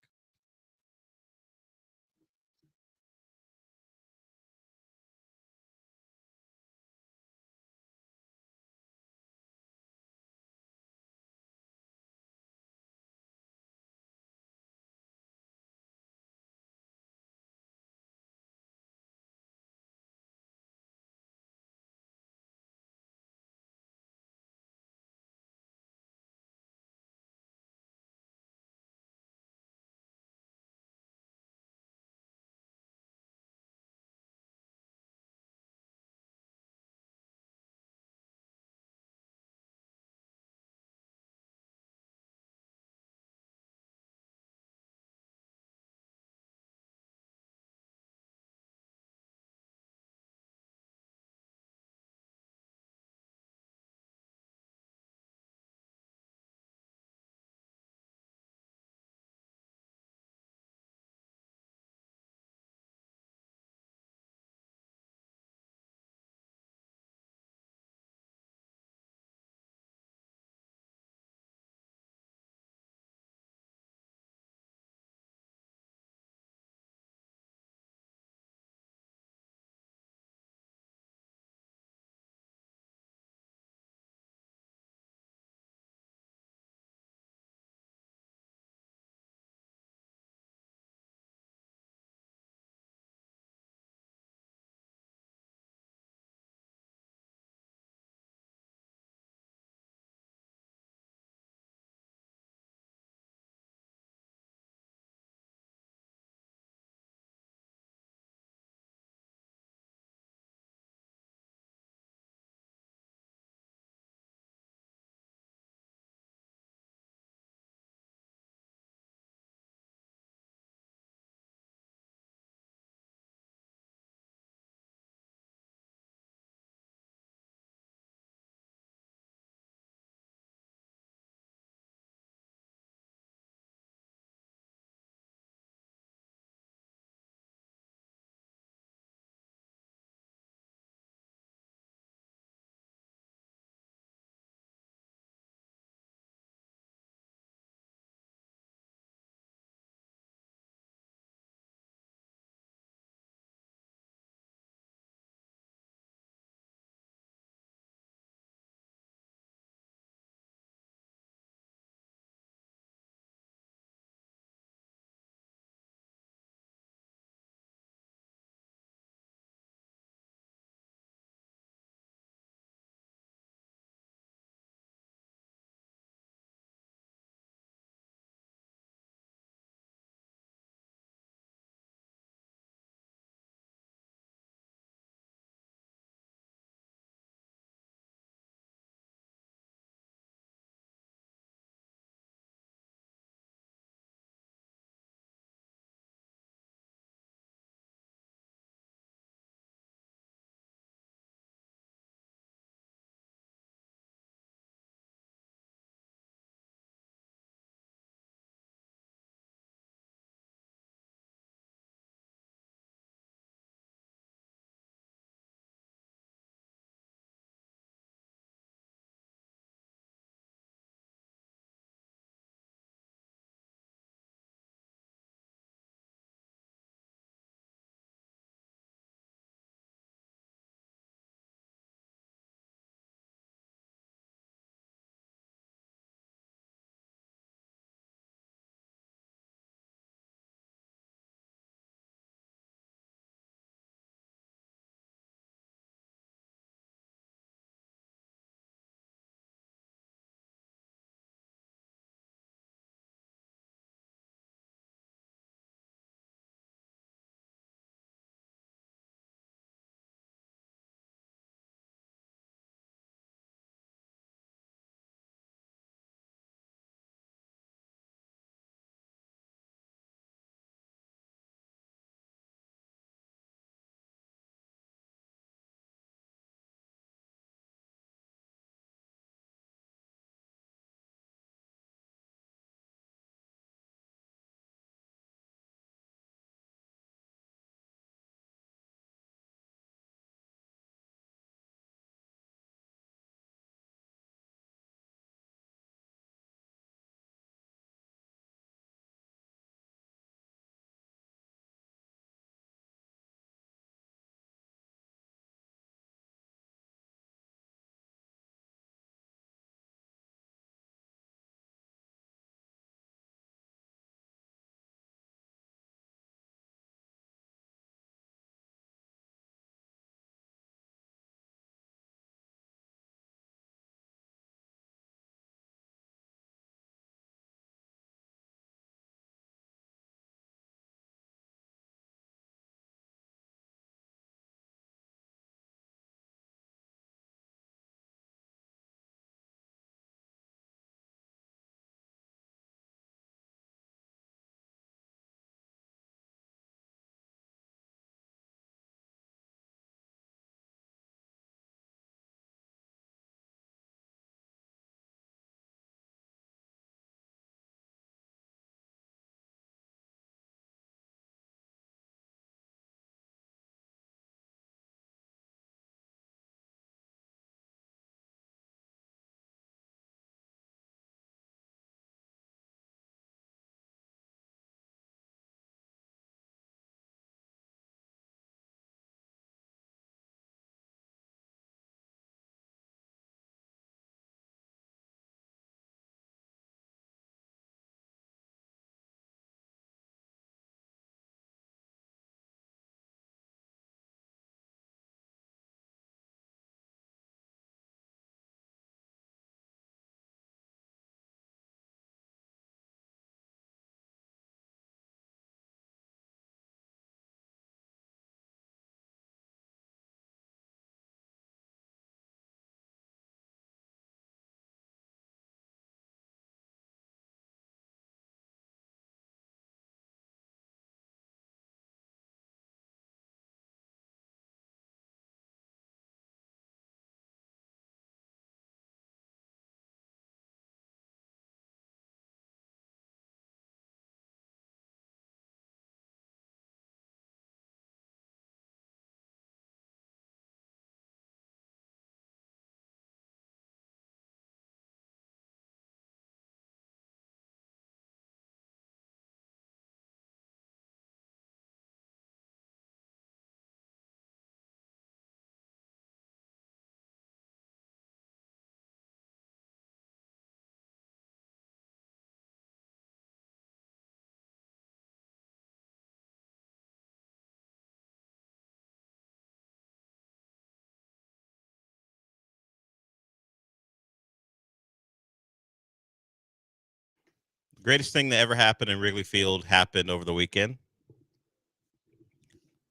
Greatest thing that ever happened in Wrigley Field happened over the weekend.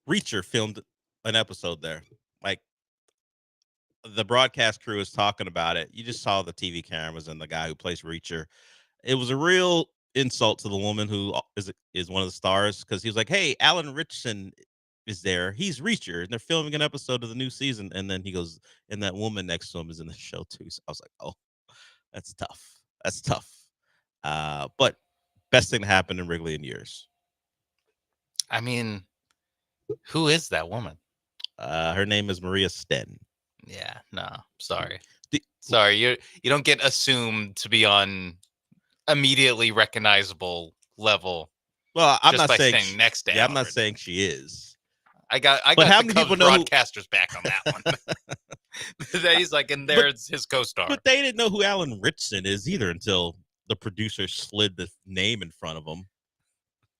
Reacher filmed an episode there. Like, the broadcast crew is talking about it. You just saw the TV cameras and the guy who plays Reacher. It was a real insult to the woman who is one of the stars, because he was like, "Hey, Alan Richardson is there. He's Reacher, and they're filming an episode of the new season." And then he goes, and that woman next to him is in the show too. So I was like, "Oh, that's tough. That's tough." But best thing that happened in Wrigley in years. I mean, who is that woman? Her name is Maria Sten. Yeah, no, sorry. Sorry, you don't get assumed to be on immediately recognizable level. Well, I'm just not by saying staying next to I'm Alan not Richardson. saying she is. I got But how the many Cubs people know who- broadcasters back on that one. He's like, and there's his co-star. But they didn't know who Alan Richardson is either until the producer slid the name in front of them.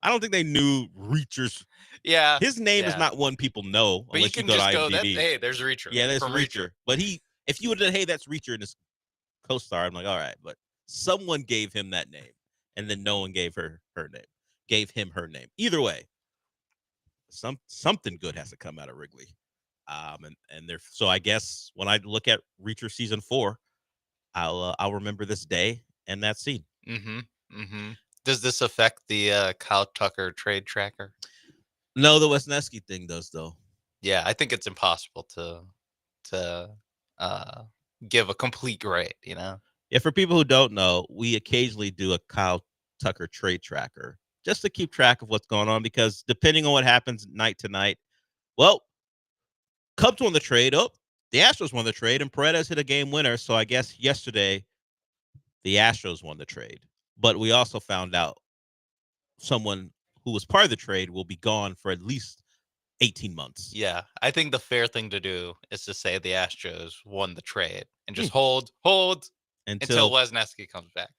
I don't think they knew Reacher's. Yeah, his name is yeah. not one people know But you unless can go to just go, IMDb. hey, there's Reacher. Yeah, there's from Reacher. But if you would have said, "Hey, that's Reacher," and his co-star, I'm like, all right. But someone gave him that name, and then no one gave her name. Gave him her name. Either way, something good has to come out of Wrigley. So I guess when I look at Reacher season 4, I'll remember this day and that scene. Mm-hmm. Mm-hmm. Does this affect the Kyle Tucker trade tracker? No, the Wisniewski thing does though. Yeah, I think it's impossible to give a complete grade. Yeah, for people who don't know, we occasionally do a Kyle Tucker trade tracker just to keep track of what's going on, because depending on what happens night to night, well, Cubs won the trade. Oh, the Astros won the trade, and Paredes hit a game winner. So I guess yesterday the Astros won the trade. But we also found out someone who was part of the trade will be gone for at least 18 months. Yeah, I think the fair thing to do is to say the Astros won the trade and just hold until Wisniewski comes back.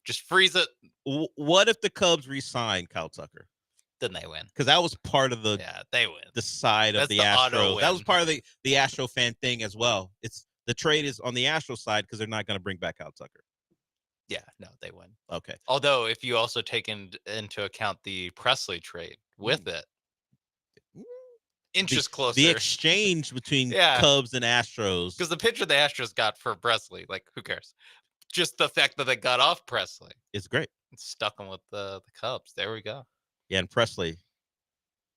Just freeze it. What if the Cubs re-sign Kyle Tucker? Then they win. Because that was part of the they win. The side That's of the the auto Astros. That win. was part of the Astro fan thing as well. It's the trade is on the Astro side because they're not going to bring back Kyle Tucker. Yeah, no, they win. Okay. Although, if you also take into account the Presley trade with it, inches closer. The exchange between Cubs and Astros. Because the pitcher the Astros got for Presley, like, who cares? Just the fact that they got off Presley. It's great. Stuck him with the Cubs. There we go. Yeah, and Presley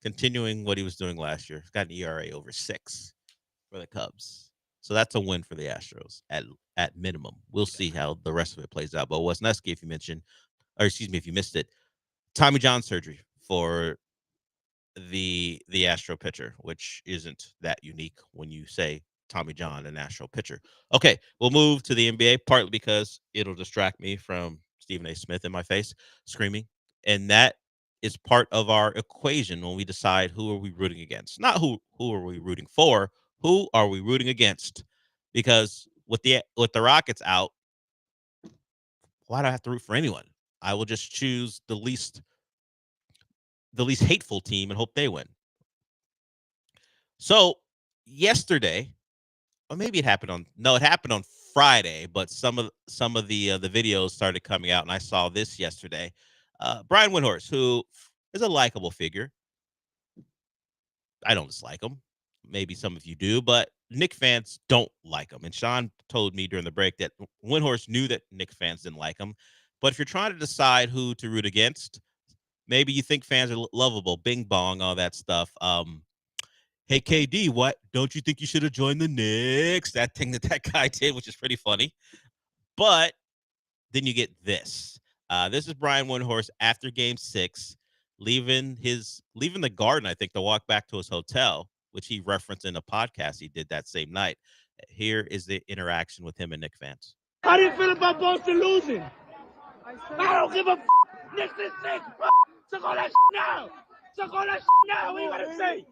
continuing what he was doing last year. He's got an ERA over 6 for the Cubs. So that's a win for the Astros at minimum. We'll see how the rest of it plays out. But Wisniewski, if you missed it, Tommy John surgery for the Astro pitcher, which isn't that unique when you say Tommy John, an Astro pitcher. Okay, we'll move to the NBA, partly because it'll distract me from Stephen A. Smith in my face screaming. And that is part of our equation when we decide who are we rooting against. Not who are we rooting for, who are we rooting against? Because with the Rockets out, why do I have to root for anyone? I will just choose the least hateful team and hope they win. So yesterday, or maybe it happened on Friday, but some of the videos started coming out, and I saw this yesterday. Brian Windhorst, who is a likable figure. I don't dislike him. Maybe some of you do, but Knick fans don't like him. And Sean told me during the break that Windhorst knew that Knick fans didn't like him. But if you're trying to decide who to root against, maybe you think fans are lovable, bing bong, all that stuff. Hey, KD, what? Don't you think you should have joined the Knicks? That thing that guy did, which is pretty funny. But then you get this. This is Brian Windhorst after Game 6, leaving the Garden, I think, to walk back to his hotel, which he referenced in a podcast he did that same night. Here is the interaction with him and Knicks fans. How do you feel about Boston losing? I don't give a f***. Knicks is 6, bro. Suck all that now. Suck all that now. What you gotta say?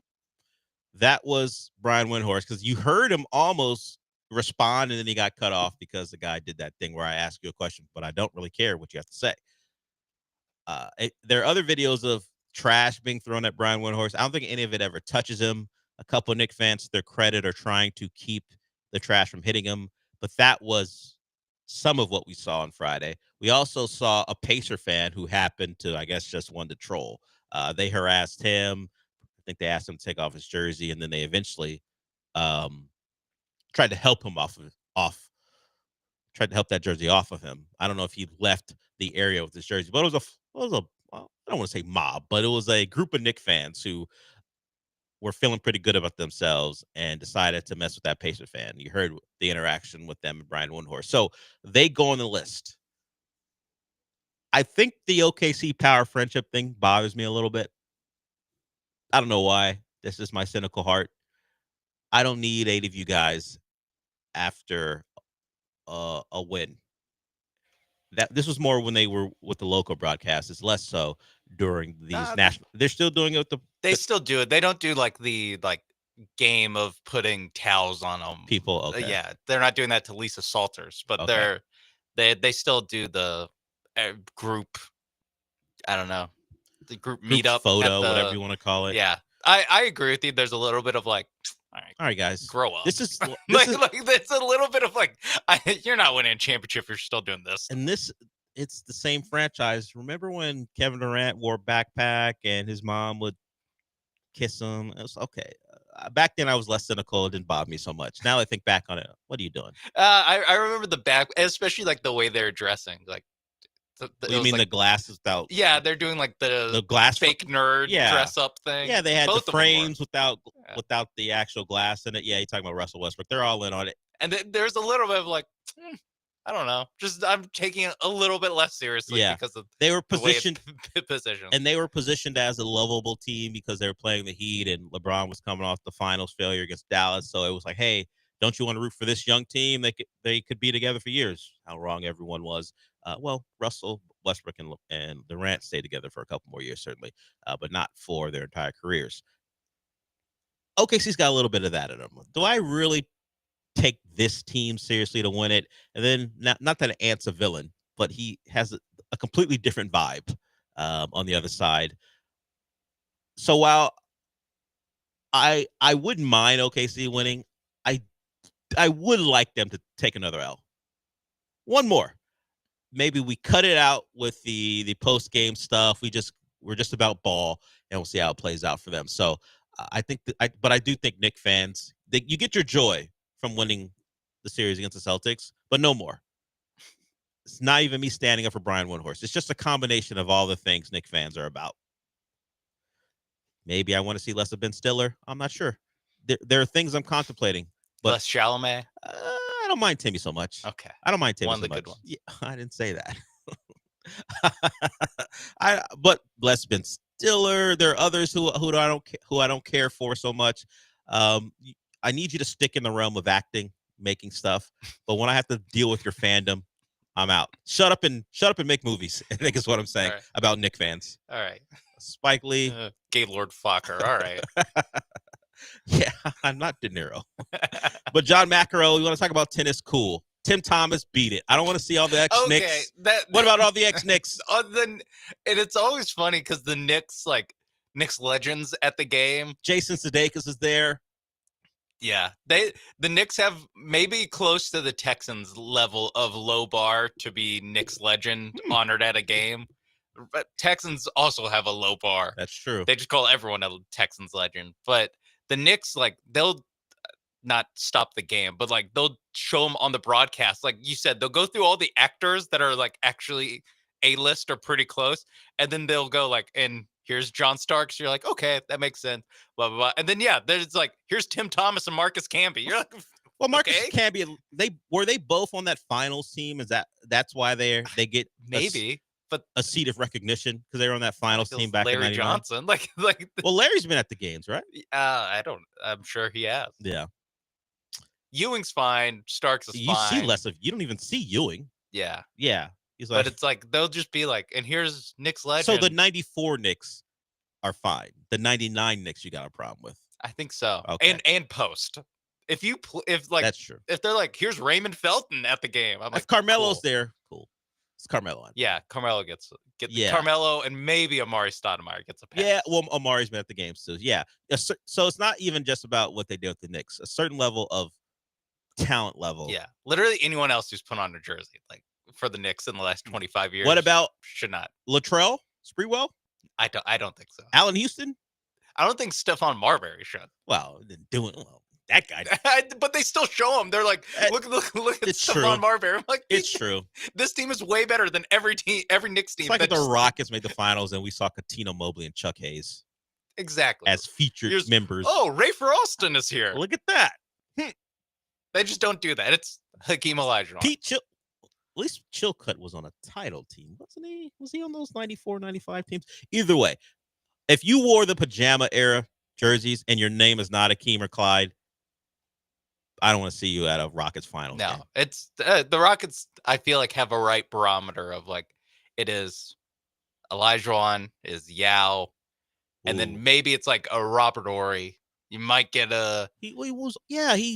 That was Brian Windhorst, because you heard him almost respond, and then he got cut off because the guy did that thing where I ask you a question, but I don't really care what you have to say. There are other videos of trash being thrown at Brian Windhorst. I don't think any of it ever touches him. A couple of Knick fans, to their credit, are trying to keep the trash from hitting him, but that was some of what we saw on Friday. We also saw a Pacer fan who happened to, I guess, just want to troll. They harassed him. I think they asked him to take off his jersey, and then they eventually tried to help him tried to help that jersey off of him. I don't know if he left the area with his jersey, but it was a well, I don't want to say mob, but it was a group of Knicks fans who were feeling pretty good about themselves and decided to mess with that Pacer fan. You heard the interaction with them and Brian Windhorst. So they go on the list. I think the OKC power friendship thing bothers me a little bit. I don't know why. This is my cynical heart. I don't need 8 of you guys after a win. This was more when they were with the local broadcasts. It's less so during these national. They're still doing it with They still do it. They don't do like the game of putting towels on them. People. Okay. Yeah, they're not doing that to Lisa Salters, but Okay. they still do the group. I don't know, the group Group meetup photo, whatever you want to call it. Yeah, I agree with you. There's a little bit of like, all right, guys, grow up. This is like it's a little bit of like, you're not winning a championship. You're still doing this. And it's the same franchise. Remember when Kevin Durant wore a backpack and his mom would kiss him? It was okay. Back then, I was less cynical. It didn't bother me so much. Now I think back on it. What are you doing? I remember the back, especially like the way they're dressing. Like, you mean the glasses without? Yeah, they're doing like the glass fake nerd dress up thing. Yeah, they had Both the of them were. frames without the actual glass in it. Yeah, you're talking about Russell Westbrook. They're all in on it. And there's a little bit of like, I don't know. Just I'm taking it a little bit less seriously because of they were the way it's positioned positioned. and they were positioned as a lovable team because they were playing the Heat and LeBron was coming off the finals failure against Dallas. So it was like, hey, don't you want to root for this young team? They could be together for years. How wrong everyone was. Well, Russell Westbrook and Durant stayed together for a couple more years, certainly, but not for their entire careers. OKC's got a little bit of that in them. Do I really take this team seriously to win it? And then not that Ant's a villain, but he has a completely different vibe on the other side. So while I wouldn't mind OKC winning, I would like them to take another L. One more. Maybe we cut it out with the post game stuff. We're just about ball, and we'll see how it plays out for them. So I think, but I do think Knicks fans, you get your joy from winning the series against the Celtics, but no more. It's not even me standing up for Brian Windhorst. It's just a combination of all the things Knicks fans are about. Maybe I want to see less of Ben Stiller. I'm not sure. There are things I'm contemplating. But less Chalamet. I don't mind Timmy so much. Okay, I don't mind Timmy one of so the much. good ones. Yeah, I didn't say that. But bless Ben Stiller. There are others who I don't care for so much. I need you to stick in the realm of acting, making stuff. But when I have to deal with your fandom, I'm out. Shut up and make movies. I think is what I'm saying about Knicks fans. All right. Spike Lee, Gaylord Fokker. All right. Yeah, I'm not De Niro. But John McEnroe, you want to talk about tennis? Cool. Tim Thomas beat it. I don't want to see all the ex-Knicks. What about all the ex-Knicks? And it's always funny because the Knicks legends at the game. Jason Sudeikis is there. Yeah, the Knicks have maybe close to the Texans level of low bar to be Knicks legend honored at a game. But Texans also have a low bar. That's true. They just call everyone a Texans legend. But the Knicks, they'll not stop the game, but they'll show them on the broadcast. Like you said, they'll go through all the actors that are actually A-list or pretty close, and then they'll go and here's John Starks. You're like, okay, that makes sense. Blah blah blah. And then there's here's Tim Thomas and Marcus Camby. You're like, well, Marcus Camby, were they both on that finals team? That's why they get maybe. But a seat of recognition because they were on that finals team back Larry in 99. Johnson, well, Larry's been at the games, right? I'm sure he has. Yeah. Ewing's fine. Starks is fine. You see less of. You don't even see Ewing. Yeah. Yeah. He's but it's they'll just be and here's Knicks legend. So the 94 Knicks are fine. The 99 Knicks you got a problem with. I think so. Okay. And post. If that's true. If they're here's Raymond Felton at the game. I'm if Carmelo's cool. There, cool. It's Carmelo. Yeah, Carmelo gets Carmelo and maybe Amari Stoudemire gets a pass. Yeah, well, Amari's been at the games too. Yeah. So it's not even just about what they did with the Knicks. A certain level of talent level. Yeah, literally anyone else who's put on a jersey, like for the Knicks in the last 25 years. What about should not? Latrell Sprewell? I don't think so. Allen Houston? I don't think Stephon Marbury should. Well, that guy. But they still show him. They're like, look at It's Stephon true. Marbury. I'm like, It's true. This team is way better than every Knicks team. It's like if the Rockets made the finals and we saw Katino Mobley and Chuck Hayes. Exactly. As featured members. Oh, Ray Austin is here. Look at that. They just don't do that. It's Hakeem Olajuwon. At least Chilcutt was on a title team, wasn't he? Was he on those 94, 95 teams? Either way, if you wore the pajama era jerseys and your name is not Hakeem or Clyde, I don't want to see you at a Rockets finals. No, game. it's the Rockets. I feel like have a right barometer of like it is Olajuwon, is Yao, and then maybe it's like a Robert Horry. You might get a. He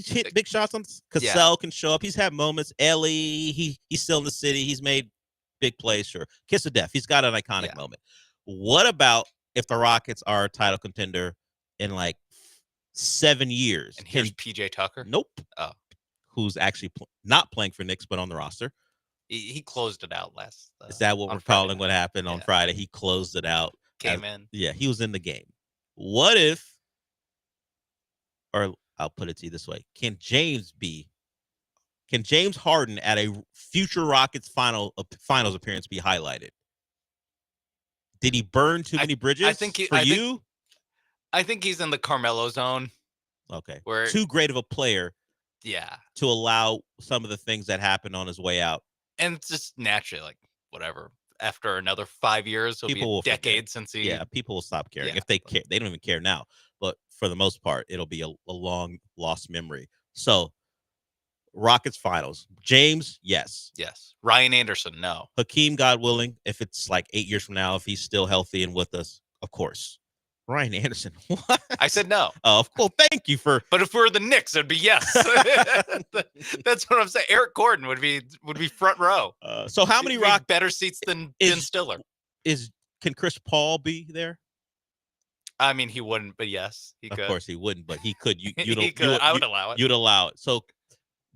hit big shots on Cassell can show up. He's had moments. Ellie, he's still in the city. He's made big plays. Sure, kiss of death. He's got an iconic moment. What about if the Rockets are a title contender in like 7 years? And here's PJ Tucker. Nope. Oh, who's actually not playing for Knicks but on the roster? He closed it out last. Is that what we're calling what happened on Friday? He closed it out. Came in. Yeah, he was in the game. What if? Or I'll put it to you this way. Can James Harden at a future Rockets finals appearance be highlighted? Did he burn too many bridges I think he's in the Carmelo zone. Okay. Where too great of a player. Yeah. To allow some of the things that happened on his way out. And it's just naturally like whatever. After another 5 years, it'll be a decade since he. Yeah, people will stop caring if they care. They don't even care now. But for the most part, it'll be a long lost memory. So, Rockets finals. James, yes. Yes. Ryan Anderson, no. Hakeem, God willing, if it's like 8 years from now, if he's still healthy and with us, of course. Ryan Anderson, what? I said no. Oh, well, thank you for. But if we're the Knicks, it'd be yes. That's what I'm saying. Eric Gordon would be front row. So how many better seats than Ben Stiller? Can Chris Paul be there? I mean, he wouldn't, but yes, he could. Of course, he wouldn't, but he could. I would allow it. You'd allow it. So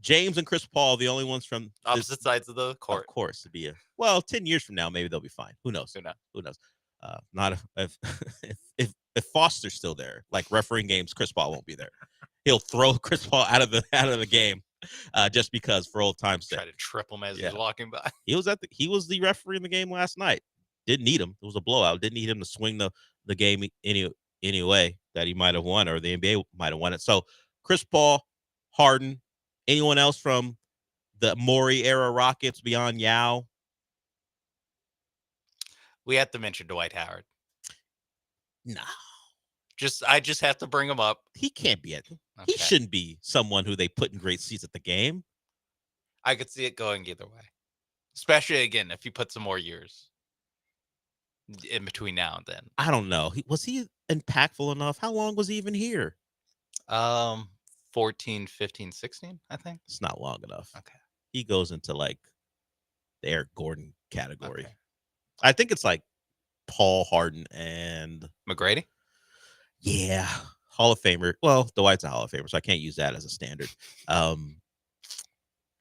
James and Chris Paul, the only ones from opposite sides of the court. Of course, to be 10 years from now, maybe they'll be fine. Who knows? Who knows? Not if Foster's still there, like refereeing games, Chris Paul won't be there. He'll throw Chris Paul out of the game just because for old time's sake. Try to trip him as he's walking by. He was the referee in the game last night. Didn't need him. It was a blowout. Didn't need him to swing the game anyway that he might have won or the NBA might have won it. So Chris Paul, Harden, anyone else from the Morey era Rockets beyond Yao? We have to mention Dwight Howard. No. I just have to bring him up. He can't be it. Okay. He shouldn't be someone who they put in great seats at the game. I could see it going either way. Especially again if you put some more years in between now and then. I don't know. Was he impactful enough? How long was he even here? 14, 15, 16, I think. It's not long enough. Okay. He goes into like the Eric Gordon category. Okay. I think it's like Paul, Harden, and McGrady. Yeah. Hall of Famer. Well, Dwight's a Hall of Famer, so I can't use that as a standard.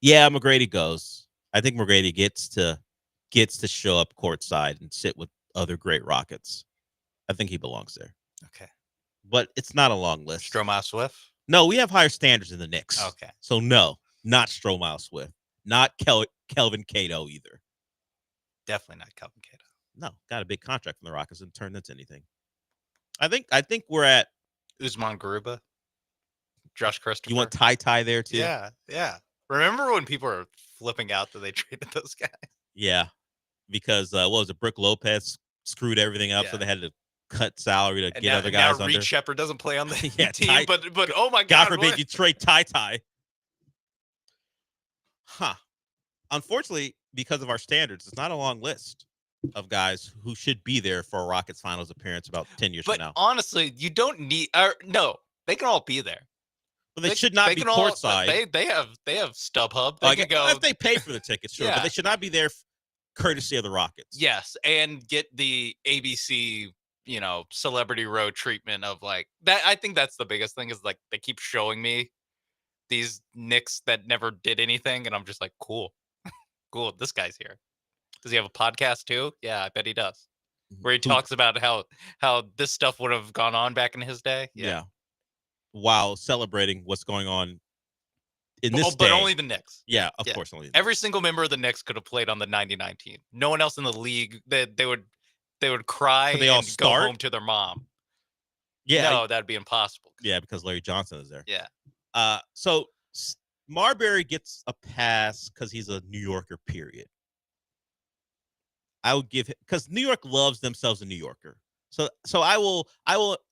Yeah, McGrady goes. I think McGrady gets to show up courtside and sit with other great Rockets. I think he belongs there. Okay. But it's not a long list. Stromile Swift? No, we have higher standards in the Knicks. Okay. So no, not Stromile Swift. Not Kelvin Cato either. Definitely not Kelvin Cato. No, got a big contract from the Rockets and turned into anything. I think we're at Usman Garuba, Josh Christopher. You want Ty there too? Yeah. Remember when people were flipping out that they traded those guys? Yeah, because what was it? Brooke Lopez screwed everything up, so they had to cut salary to get other guys now under. Reed Shepherd doesn't play on the team, Ty, but oh my God! God forbid you trade Ty. Huh. Unfortunately, because of our standards, it's not a long list of guys who should be there for a Rockets finals appearance about 10 years from now. Honestly, you don't need no, they can all be there. But they should not be courtside. They have StubHub. They can go if they pay for the tickets, sure, but they should not be there courtesy of the Rockets. Yes, and get the ABC, celebrity row treatment of like that. I think that's the biggest thing is like they keep showing me these Knicks that never did anything, and I'm just like, cool, cool. This guy's here. Does he have a podcast too? Yeah, I bet he does. Where he talks about how this stuff would have gone on back in his day. Yeah. While celebrating what's going on in this but day. only the Knicks. Yeah, of course, only. Every single member of the Knicks could have played on the '99 team. No one else in the league. They would cry Could they all and start? go home to their mom. Yeah. No, that'd be impossible. Yeah, because Larry Johnson is there. Yeah. So Marbury gets a pass because he's a New Yorker, period. I would give him, because New York loves themselves a New Yorker. So I will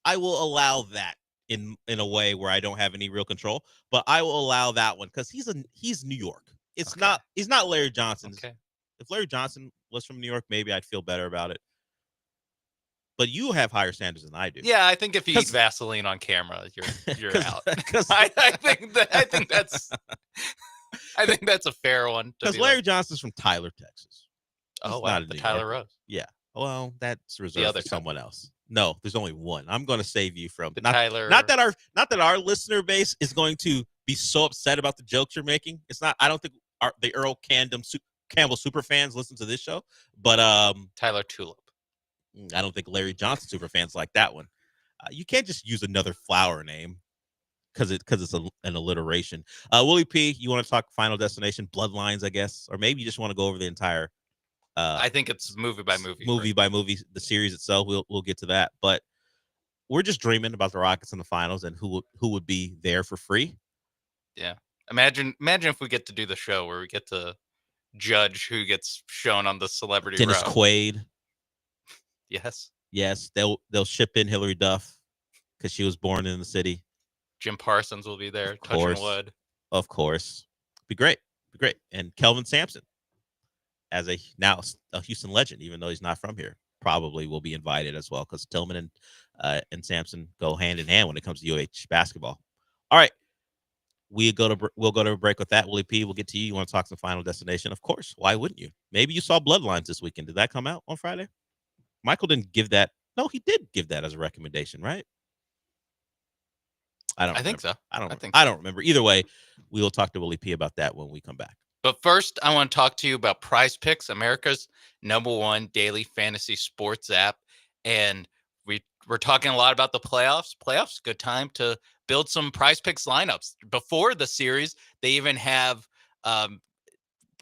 allow that in a way where I don't have any real control, but I will allow that one because he's New York. He's not Larry Johnson. Okay. If Larry Johnson was from New York, maybe I'd feel better about it. But you have higher standards than I do. Yeah, I think if you eat Vaseline on camera, you're out. I think that's a fair one. Because Larry Johnson's from Tyler, Texas. Oh, He's wow. not a The New Tyler Yorker. Rose. Yeah. Well, that's reserved for someone else. No, there's only one. I'm going to save you from Tyler. Not that our listener base is going to be so upset about the jokes you're making. It's not. I don't think the Earl Campbell super fans listen to this show. But Tyler Tulip. I don't think Larry Johnson super fans like that one. You can't just use another flower name because it's an alliteration. Willie P, you want to talk Final Destination, Bloodlines, I guess, or maybe you just want to go over the entire. I think it's movie by movie. Movie by movie, the series itself. We'll get to that, but we're just dreaming about the Rockets in the finals and who would be there for free. Yeah, imagine if we get to do the show where we get to judge who gets shown on the celebrity Dennis row. Quaid. Yes, they'll ship in Hillary Duff because she was born in the city. Jim Parsons will be there, touching wood. Of course, be great, and Kelvin Sampson, as now a Houston legend, even though he's not from here, probably will be invited as well because Tillman and Sampson go hand in hand when it comes to UH basketball. All right, we'll go to a break with that. Willie P, we'll get to you. You want to talk some Final Destination? Of course. Why wouldn't you? Maybe you saw Bloodlines this weekend. Did that come out on Friday? Michael didn't give that. No, he did give that as a recommendation, right? I think so. I don't remember. Either way, we will talk to Willie P about that when we come back. But first, I want to talk to you about Prize Picks, America's #1 daily fantasy sports app. And we're talking a lot about the playoffs. Playoffs, good time to build some Prize Picks lineups. Before the series, they even have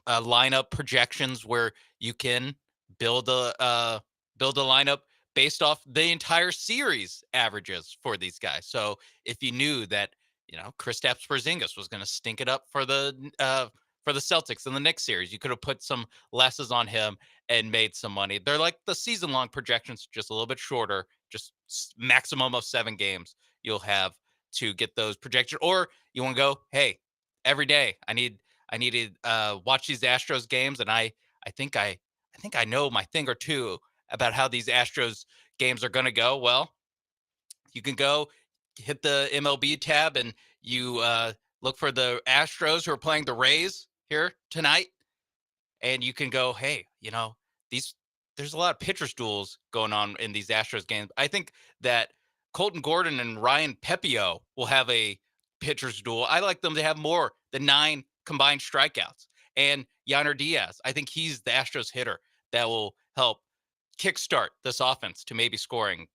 lineup projections where you can build a lineup based off the entire series averages for these guys. So if you knew that, Kristaps Porzingis was going to stink it up for the Celtics in the next series, you could have put some lesses on him and made some money. They're like the season-long projections, just a little bit shorter, just maximum of 7 games you'll have to get those projections. Or you want to go, hey, every day I need to watch these Astros games, and I think I know my thing or two about how these Astros games are going to go. Well, you can go hit the MLB tab and you look for the Astros who are playing the Rays here tonight. And you can go, hey, there's a lot of pitchers duels going on in these Astros games. I think that Colton Gordon and Ryan Pepio will have a pitchers duel. I like them to have more than 9 combined strikeouts. And Yainer Diaz, I think he's the Astros hitter that will help kickstart this offense to maybe scoring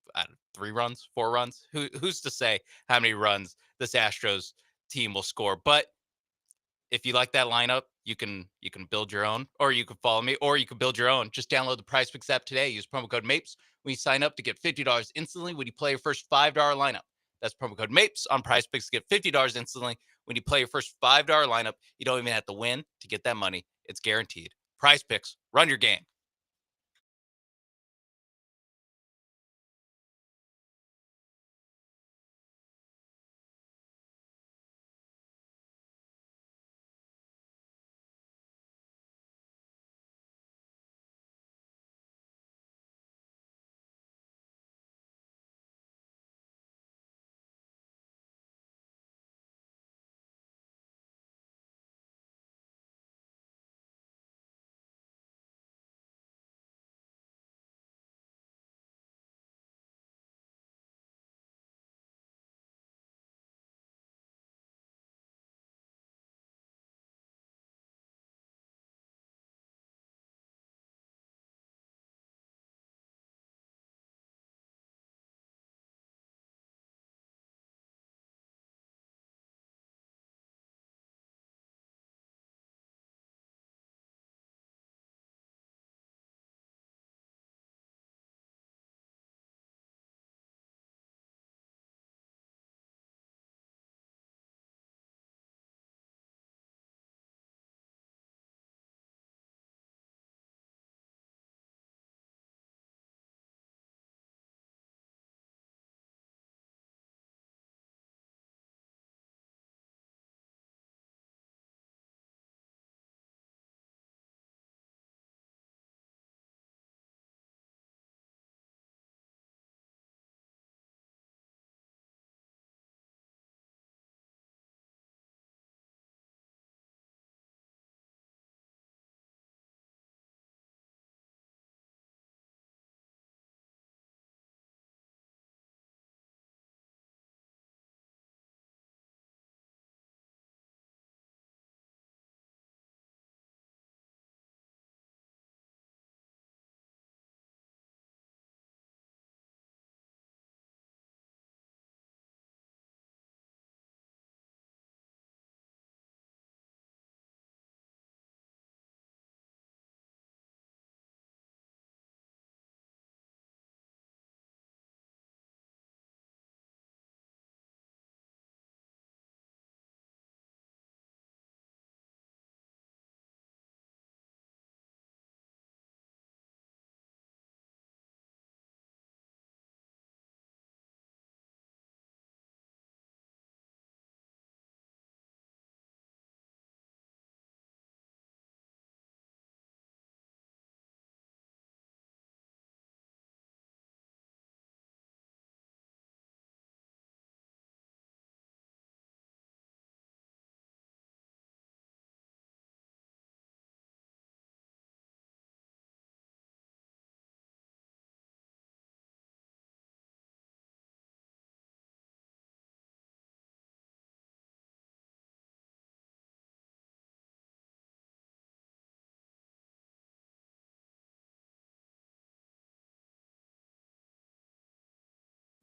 3 runs, 4 runs. Who's to say how many runs this Astros team will score? But if you like that lineup, you can build your own, or you can follow me, or you can build your own. Just download the Prize Picks app today. Use promo code MAPES when you sign up to get $50 instantly when you play your first $5 lineup. That's promo code MAPES on Prize Picks to get $50 instantly when you play your first $5 lineup. You don't even have to win to get that money. It's guaranteed. Prize Picks, run your game.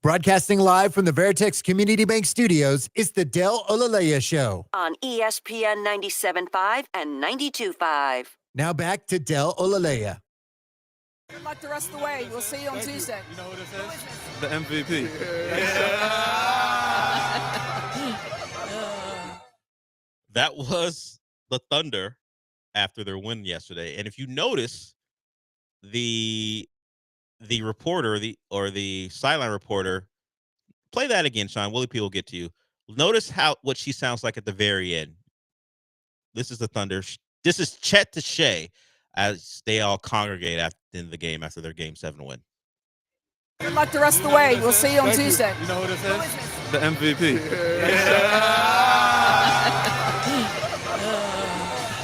Broadcasting live from the Veritex Community Bank Studios, it's the Del Olaleye Show. On ESPN 97.5 and 92.5. Now back to Del Olaleye. Good luck the rest of the way. We'll see you on Tuesday. You know who this is? The MVP. That was the Thunder after their win yesterday. And if you notice, the reporter, the sideline reporter, play that again, Sean. Willie P will get to you. Notice what she sounds like at the very end. This is the Thunder. This is Chet to Shea as they all congregate at the end of the game after their Game 7 win. Good luck the rest of the way. We'll see you on Tuesday. You know who this is? The MVP.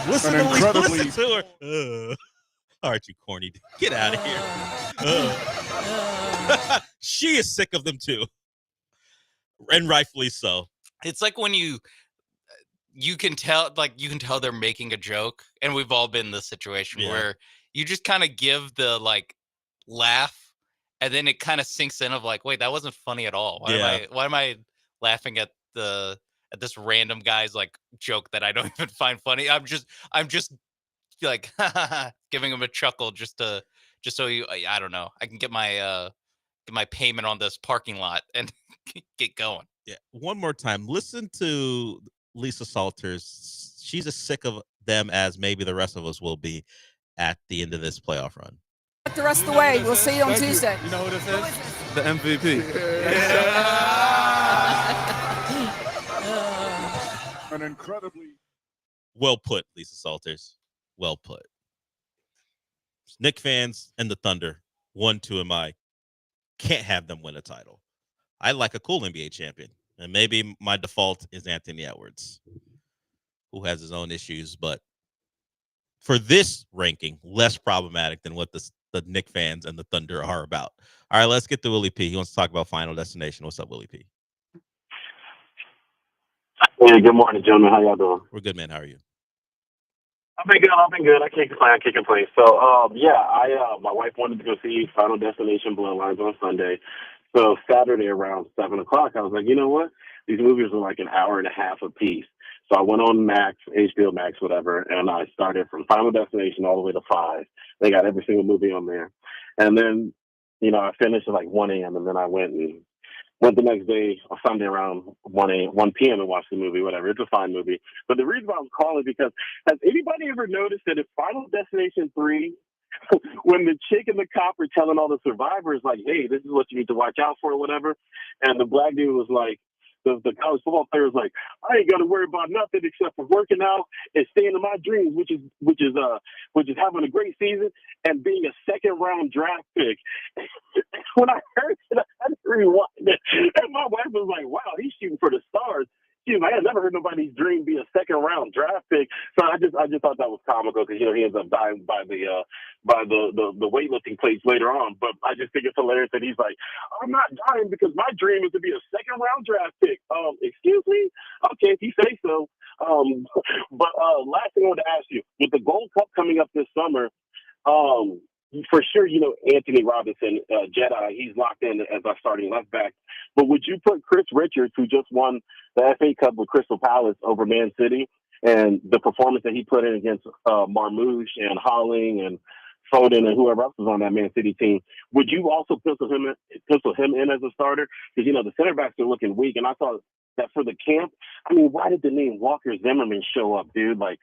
Listen to her. All right, you corny. Get out of here. She is sick of them too. And rightfully so. It's like when you can tell they're making a joke, and we've all been in this situation where you just kind of give the laugh, and then it kind of sinks in of wait, that wasn't funny at all. Why am I laughing at this random guy's joke that I don't even find funny? I'm just giving him a chuckle just so I don't know, I can get my payment on this parking lot and get going. Yeah. One more time. Listen to Lisa Salters. She's as sick of them as maybe the rest of us will be at the end of this playoff run. The rest of the way. We'll see you on Tuesday. You know who this is? The MVP. An incredibly well put, Lisa Salters. Well put. Knicks fans and the Thunder, 1-2 in my can't have them win a title. I like a cool NBA champion, and maybe my default is Anthony Edwards, who has his own issues, but for this ranking, less problematic than what the Knicks fans and the Thunder are about. All right, let's get to Willie P. He wants to talk about Final Destination. What's up, Willie P? Hey, good morning, gentlemen. How y'all doing? We're good, man. How are you? I've been good. I can't complain. So, my wife wanted to go see Final Destination Bloodlines on Sunday. So Saturday around 7 o'clock, I was like, you know what? These movies are like an hour and a half a piece. So I went on Max, HBO Max, whatever, and I started from Final Destination all the way to 5. They got every single movie on there. And then, I finished at 1 a.m. and then I went the next day, on Sunday around 1 p.m. and watched the movie, whatever. It's a fine movie. But the reason why I was calling because has anybody ever noticed that in Final Destination 3, when the chick and the cop are telling all the survivors, hey, this is what you need to watch out for or whatever, and the black dude was like, the college football player was like, I ain't got to worry about nothing except for working out and staying in my dreams, which is having a great season and being a second-round draft pick. When I heard it, I had to rewind it, and my wife was like, wow, he's shooting for the stars. I had never heard nobody's dream be a second-round draft pick. So I just thought that was comical because he ends up dying by the weightlifting plates later on. But I just think it's hilarious that he's like, I'm not dying because my dream is to be a second-round draft pick. Excuse me? Okay, if you say so. But last thing I wanted to ask you, with the Gold Cup coming up this summer, for sure, Anthony Robinson, Jedi, he's locked in as our starting left back. But would you put Chris Richards, who just won the FA Cup with Crystal Palace over Man City, and the performance that he put in against Marmouche and Holling and Foden and whoever else was on that Man City team, would you also pencil him in as a starter? Because, the center backs are looking weak, and I thought that for the camp, why did the name Walker Zimmerman show up, dude? Why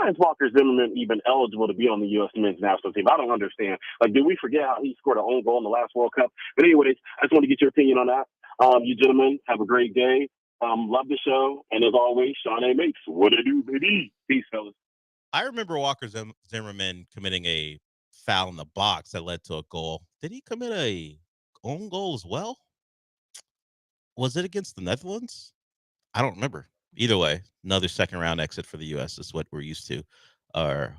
is Walker Zimmerman even eligible to be on the U.S. men's national team? I don't understand. Did we forget how he scored an own goal in the last World Cup? But anyways, I just want to get your opinion on that. You gentlemen, have a great day. Love the show. And as always, Sean A. Makes. What it do, baby? Peace, fellas. I remember Walker Zimmerman committing a foul in the box that led to a goal. Did he commit a own goal as well? Was it against the Netherlands? I don't remember. Either way, another second-round exit for the U.S. is what we're used to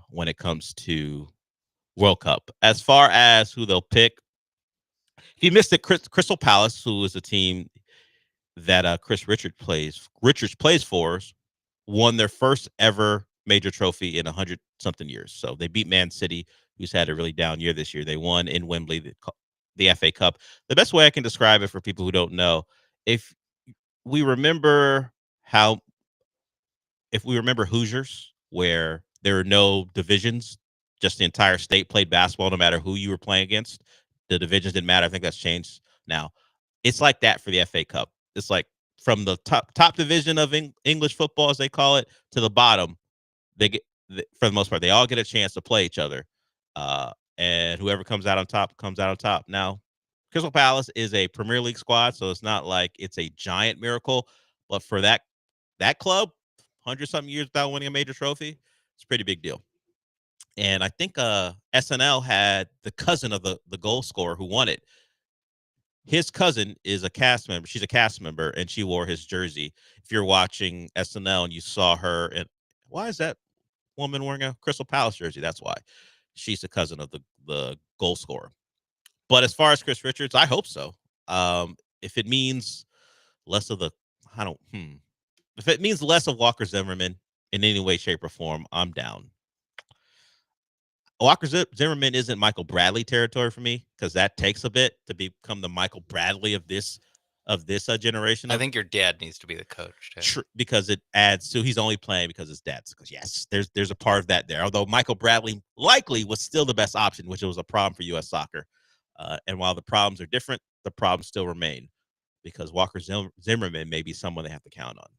when it comes to World Cup. As far as who they'll pick, he missed it. Crystal Palace, who is a team that Chris Richards plays for, won their first ever major trophy in 100-something years. So they beat Man City, who's had a really down year this year. They won in Wembley. the FA Cup. The best way I can describe it for people who don't know, if we remember Hoosiers, where there are no divisions, just the entire state played basketball no matter who you were playing against. The divisions didn't matter. I think that's changed now. It's like that for the FA Cup. It's like from the top division of English football, as they call it, to the bottom, they get, for the most part, they all get a chance to play each other. And whoever comes out on top comes out on top. Now, Crystal Palace is a Premier League squad, so it's not like it's a giant miracle. But for that club, 100-something years without winning a major trophy, it's a pretty big deal. And I think SNL had the cousin of the goal scorer who won it. His cousin is a cast member. She's a cast member, and she wore his jersey. If you're watching SNL and you saw her, and why is that woman wearing a Crystal Palace jersey? That's why. She's the cousin of the goal scorer. But as far as Chris Richards, I hope so. If it means less of if it means less of Walker Zimmerman in any way, shape, or form, I'm down. Walker Zimmerman isn't Michael Bradley territory for me, because that takes a bit to become the Michael Bradley of this generation. I think your dad needs to be the coach too. Because it adds to, he's only playing because his dad's. Because yes, there's a part of that there. Although Michael Bradley likely was still the best option, which was a problem for U.S. soccer. And while the problems are different, the problems still remain, because Walker Zimmerman may be someone they have to count on.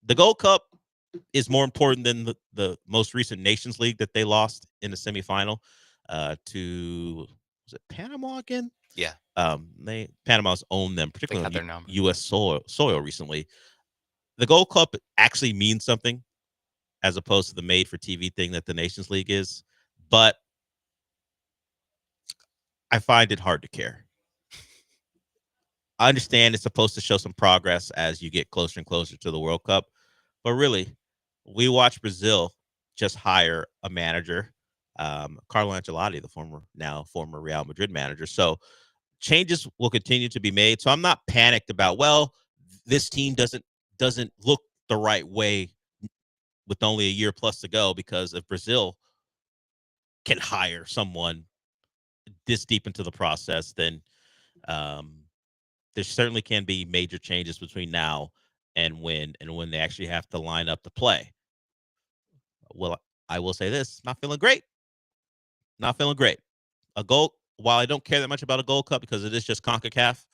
The Gold Cup is more important than the most recent Nations League that they lost in the semifinal to, was it Panama again? Yeah. Panama's owned them, particularly on U.S. soil recently. The Gold Cup actually means something, as opposed to the made-for-TV thing that the Nations League is. But I find it hard to care. I understand it's supposed to show some progress as you get closer and closer to the World Cup. But really, we watched Brazil just hire a manager, Carlo Ancelotti, the former Real Madrid manager. So changes will continue to be made. So I'm not panicked about, well, this team doesn't look the right way with only a year plus to go, because if Brazil can hire someone this deep into the process, then there certainly can be major changes between now and when they actually have to line up to play. Well, I will say this: not feeling great. Not feeling great. While I don't care that much about a Gold Cup because it is just CONCACAF,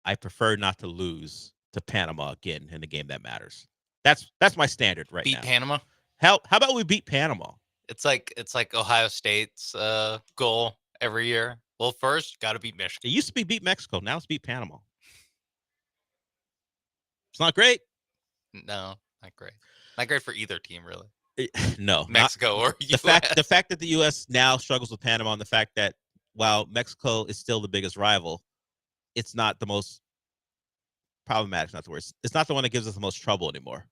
I prefer not to lose to Panama again in the game that matters. That's my standard right now. Beat Panama? How about we beat Panama? It's like Ohio State's goal every year. Well, first, got to beat Michigan. It used to be beat Mexico. Now it's beat Panama. It's not great. No, not great. Not great for either team, really. No, Mexico or US. The fact that the U.S. now struggles with Panama, and the fact that while Mexico is still the biggest rival, it's not the most problematic. Not the worst. It's not the one that gives us the most trouble anymore.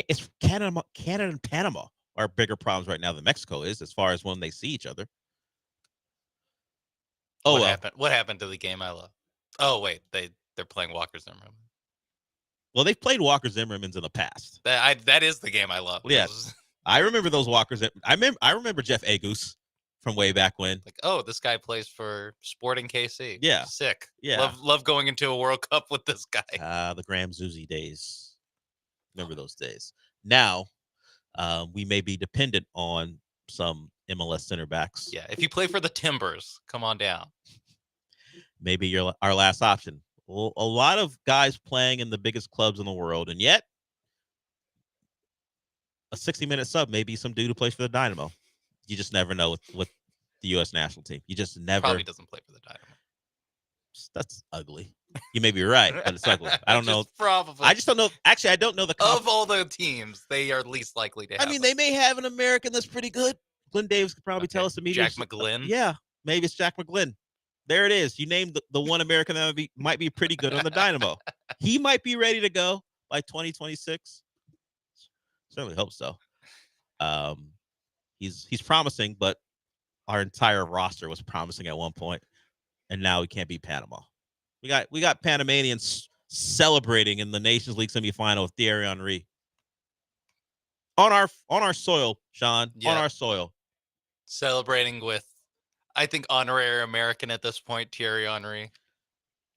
It's Canada and Panama are bigger problems right now than Mexico is, as far as when they see each other. Oh, what happened to the game I love? Oh wait, they're playing Walker Zimmerman. Well, they've played Walker Zimmermans in the past. That is the game I love. Yes, I remember those Walkers. I remember Jeff Agus from way back when. Like, oh, this guy plays for Sporting KC. Yeah, sick. Yeah, love going into a World Cup with this guy. The Graham Zusi days. Remember those days. Now, we may be dependent on some MLS center backs. Yeah, if you play for the Timbers, come on down. Maybe you're our last option. Well, a lot of guys playing in the biggest clubs in the world, and yet a 60-minute sub may be some dude who plays for the Dynamo. You just never know with the U.S. national team. You just never. Probably doesn't play for the Dynamo. That's ugly. You may be right, but it's ugly. I don't know. Probably. I just don't know. Actually, I don't know the of all the teams, they are least likely to have. I mean, they may have an American that's pretty good. Glenn Davis could probably tell us immediately. Jack McGlynn. Yeah, maybe it's Jack McGlynn. There it is. You named the one American that might be pretty good on the Dynamo. He might be ready to go by 2026. Certainly hope so. He's promising, but our entire roster was promising at one point, and now we can't beat Panama. We got Panamanians celebrating in the Nations League semifinal with Thierry Henry on our soil, Sean. Yeah. On our soil, celebrating with I think honorary American at this point, Thierry Henry.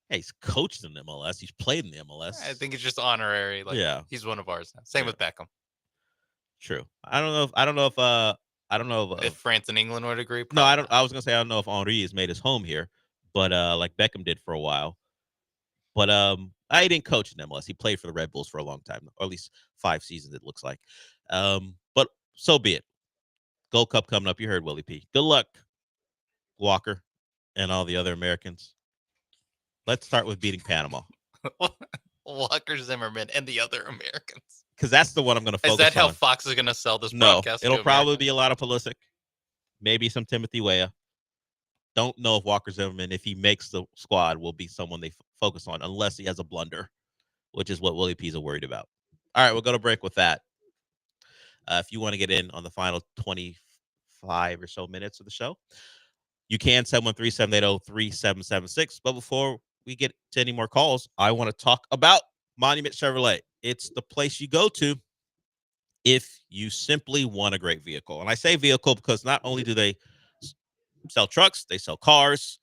Hey, he's coached in the MLS. He's played in the MLS. I think it's just honorary. Like, Yeah. he's one of ours now. Same with Beckham. True. I don't know If France and England would agree. No, I don't. I was gonna say I don't know if Henry has made his home here, but like Beckham did for a while. But I didn't coach in MLS. He played for the Red Bulls for a long time, or at least 5 seasons. It looks like. But so be it. Gold Cup coming up. You heard Willie P. Good luck, Walker, and all the other Americans. Let's start with beating Panama. Walker Zimmerman and the other Americans. Because that's the one I'm going to focus on. Is that how Fox is going to sell this No, broadcast? it'll probably be a lot of Pulisic, maybe some Timothy Weah. Don't know if Walker Zimmerman, if he makes the squad, will be someone they focus on unless he has a blunder, which is what Willie P's are worried about. All right, we'll go to break with that. If you want to get in on the final 25 or so minutes of the show, you can 713-780-3776. But before we get to any more calls, I want to talk about Monument Chevrolet. It's the place you go to if you simply want a great vehicle. And I say vehicle because not only do they sell trucks, they sell cars,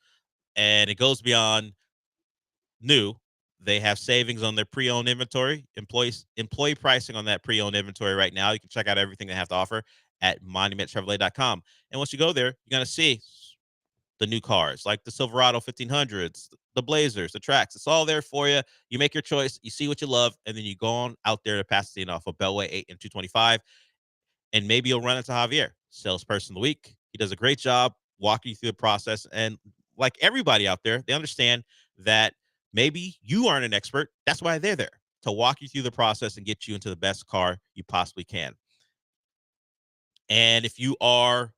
and it goes beyond new. They have savings on their pre-owned inventory, employee pricing on that pre-owned inventory right now. You can check out everything they have to offer at monumentchevrolet.com. And once you go there, you're going to see the new cars like the Silverado 1500s, the Blazers, the Tracks. It's all there for you. You make your choice, you see what you love, and then you go on out there to Pasadena off of Beltway 8 and 225. And maybe you'll run into Javier, salesperson of the week. He does a great job walking you through the process. And like everybody out there, they understand that maybe you aren't an expert. That's why they're there, to walk you through the process and get you into the best car you possibly can. And if you are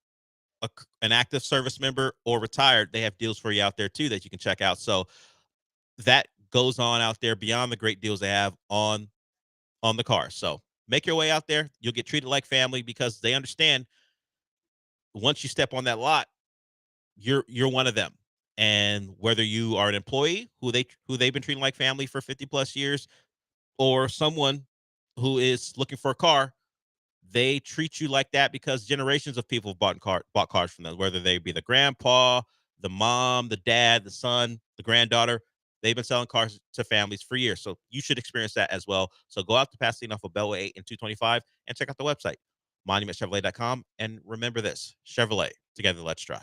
an active service member or retired, they have deals for you out there too that you can check out. So that goes on out there beyond the great deals they have on the car. So make your way out there. You'll get treated like family because they understand once you step on that lot, you're one of them. And whether you are an employee who they've been treating like family for 50 plus years, or someone who is looking for a car, they treat you like that because generations of people have bought cars from them, whether they be the grandpa, the mom, the dad, the son, the granddaughter. They've been selling cars to families for years. So you should experience that as well. So go out to Pasadena off of Beltway 8 and 225 and check out the website, monumentchevrolet.com. And remember this, Chevrolet, together, let's drive.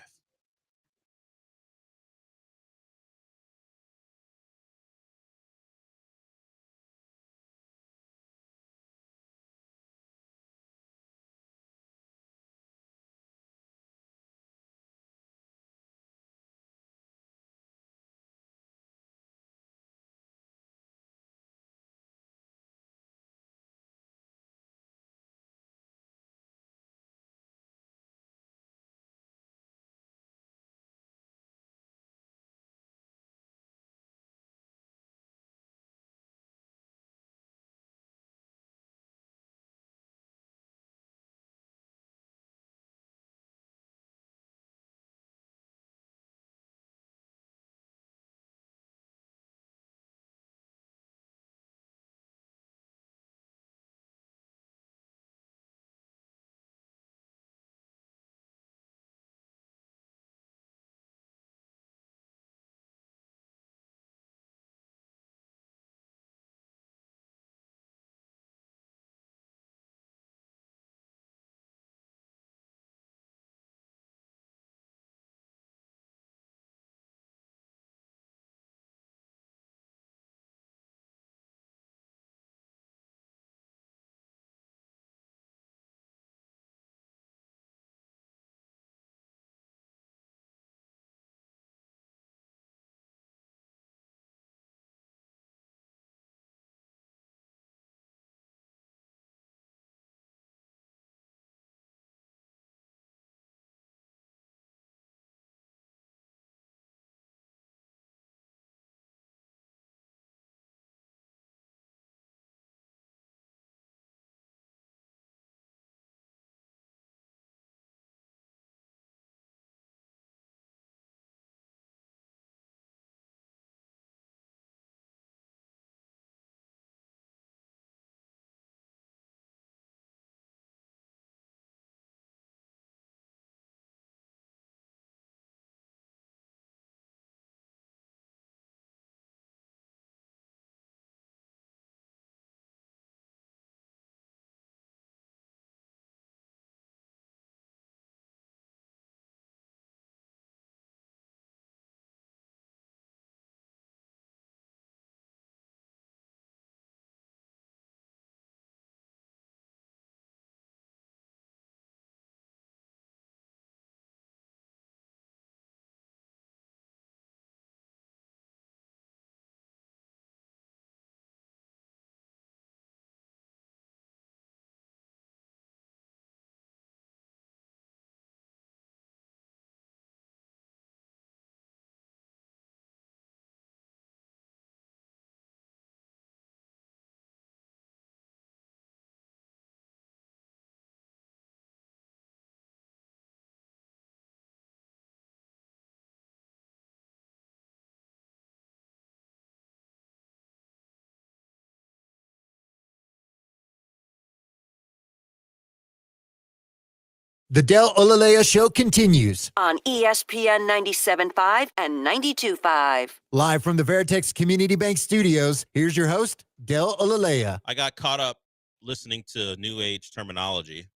The Del Olaleye Show continues. On ESPN 97.5 and 92.5. Live from the Veritex Community Bank Studios, here's your host, Del Olaleye. I got caught up listening to new age terminology,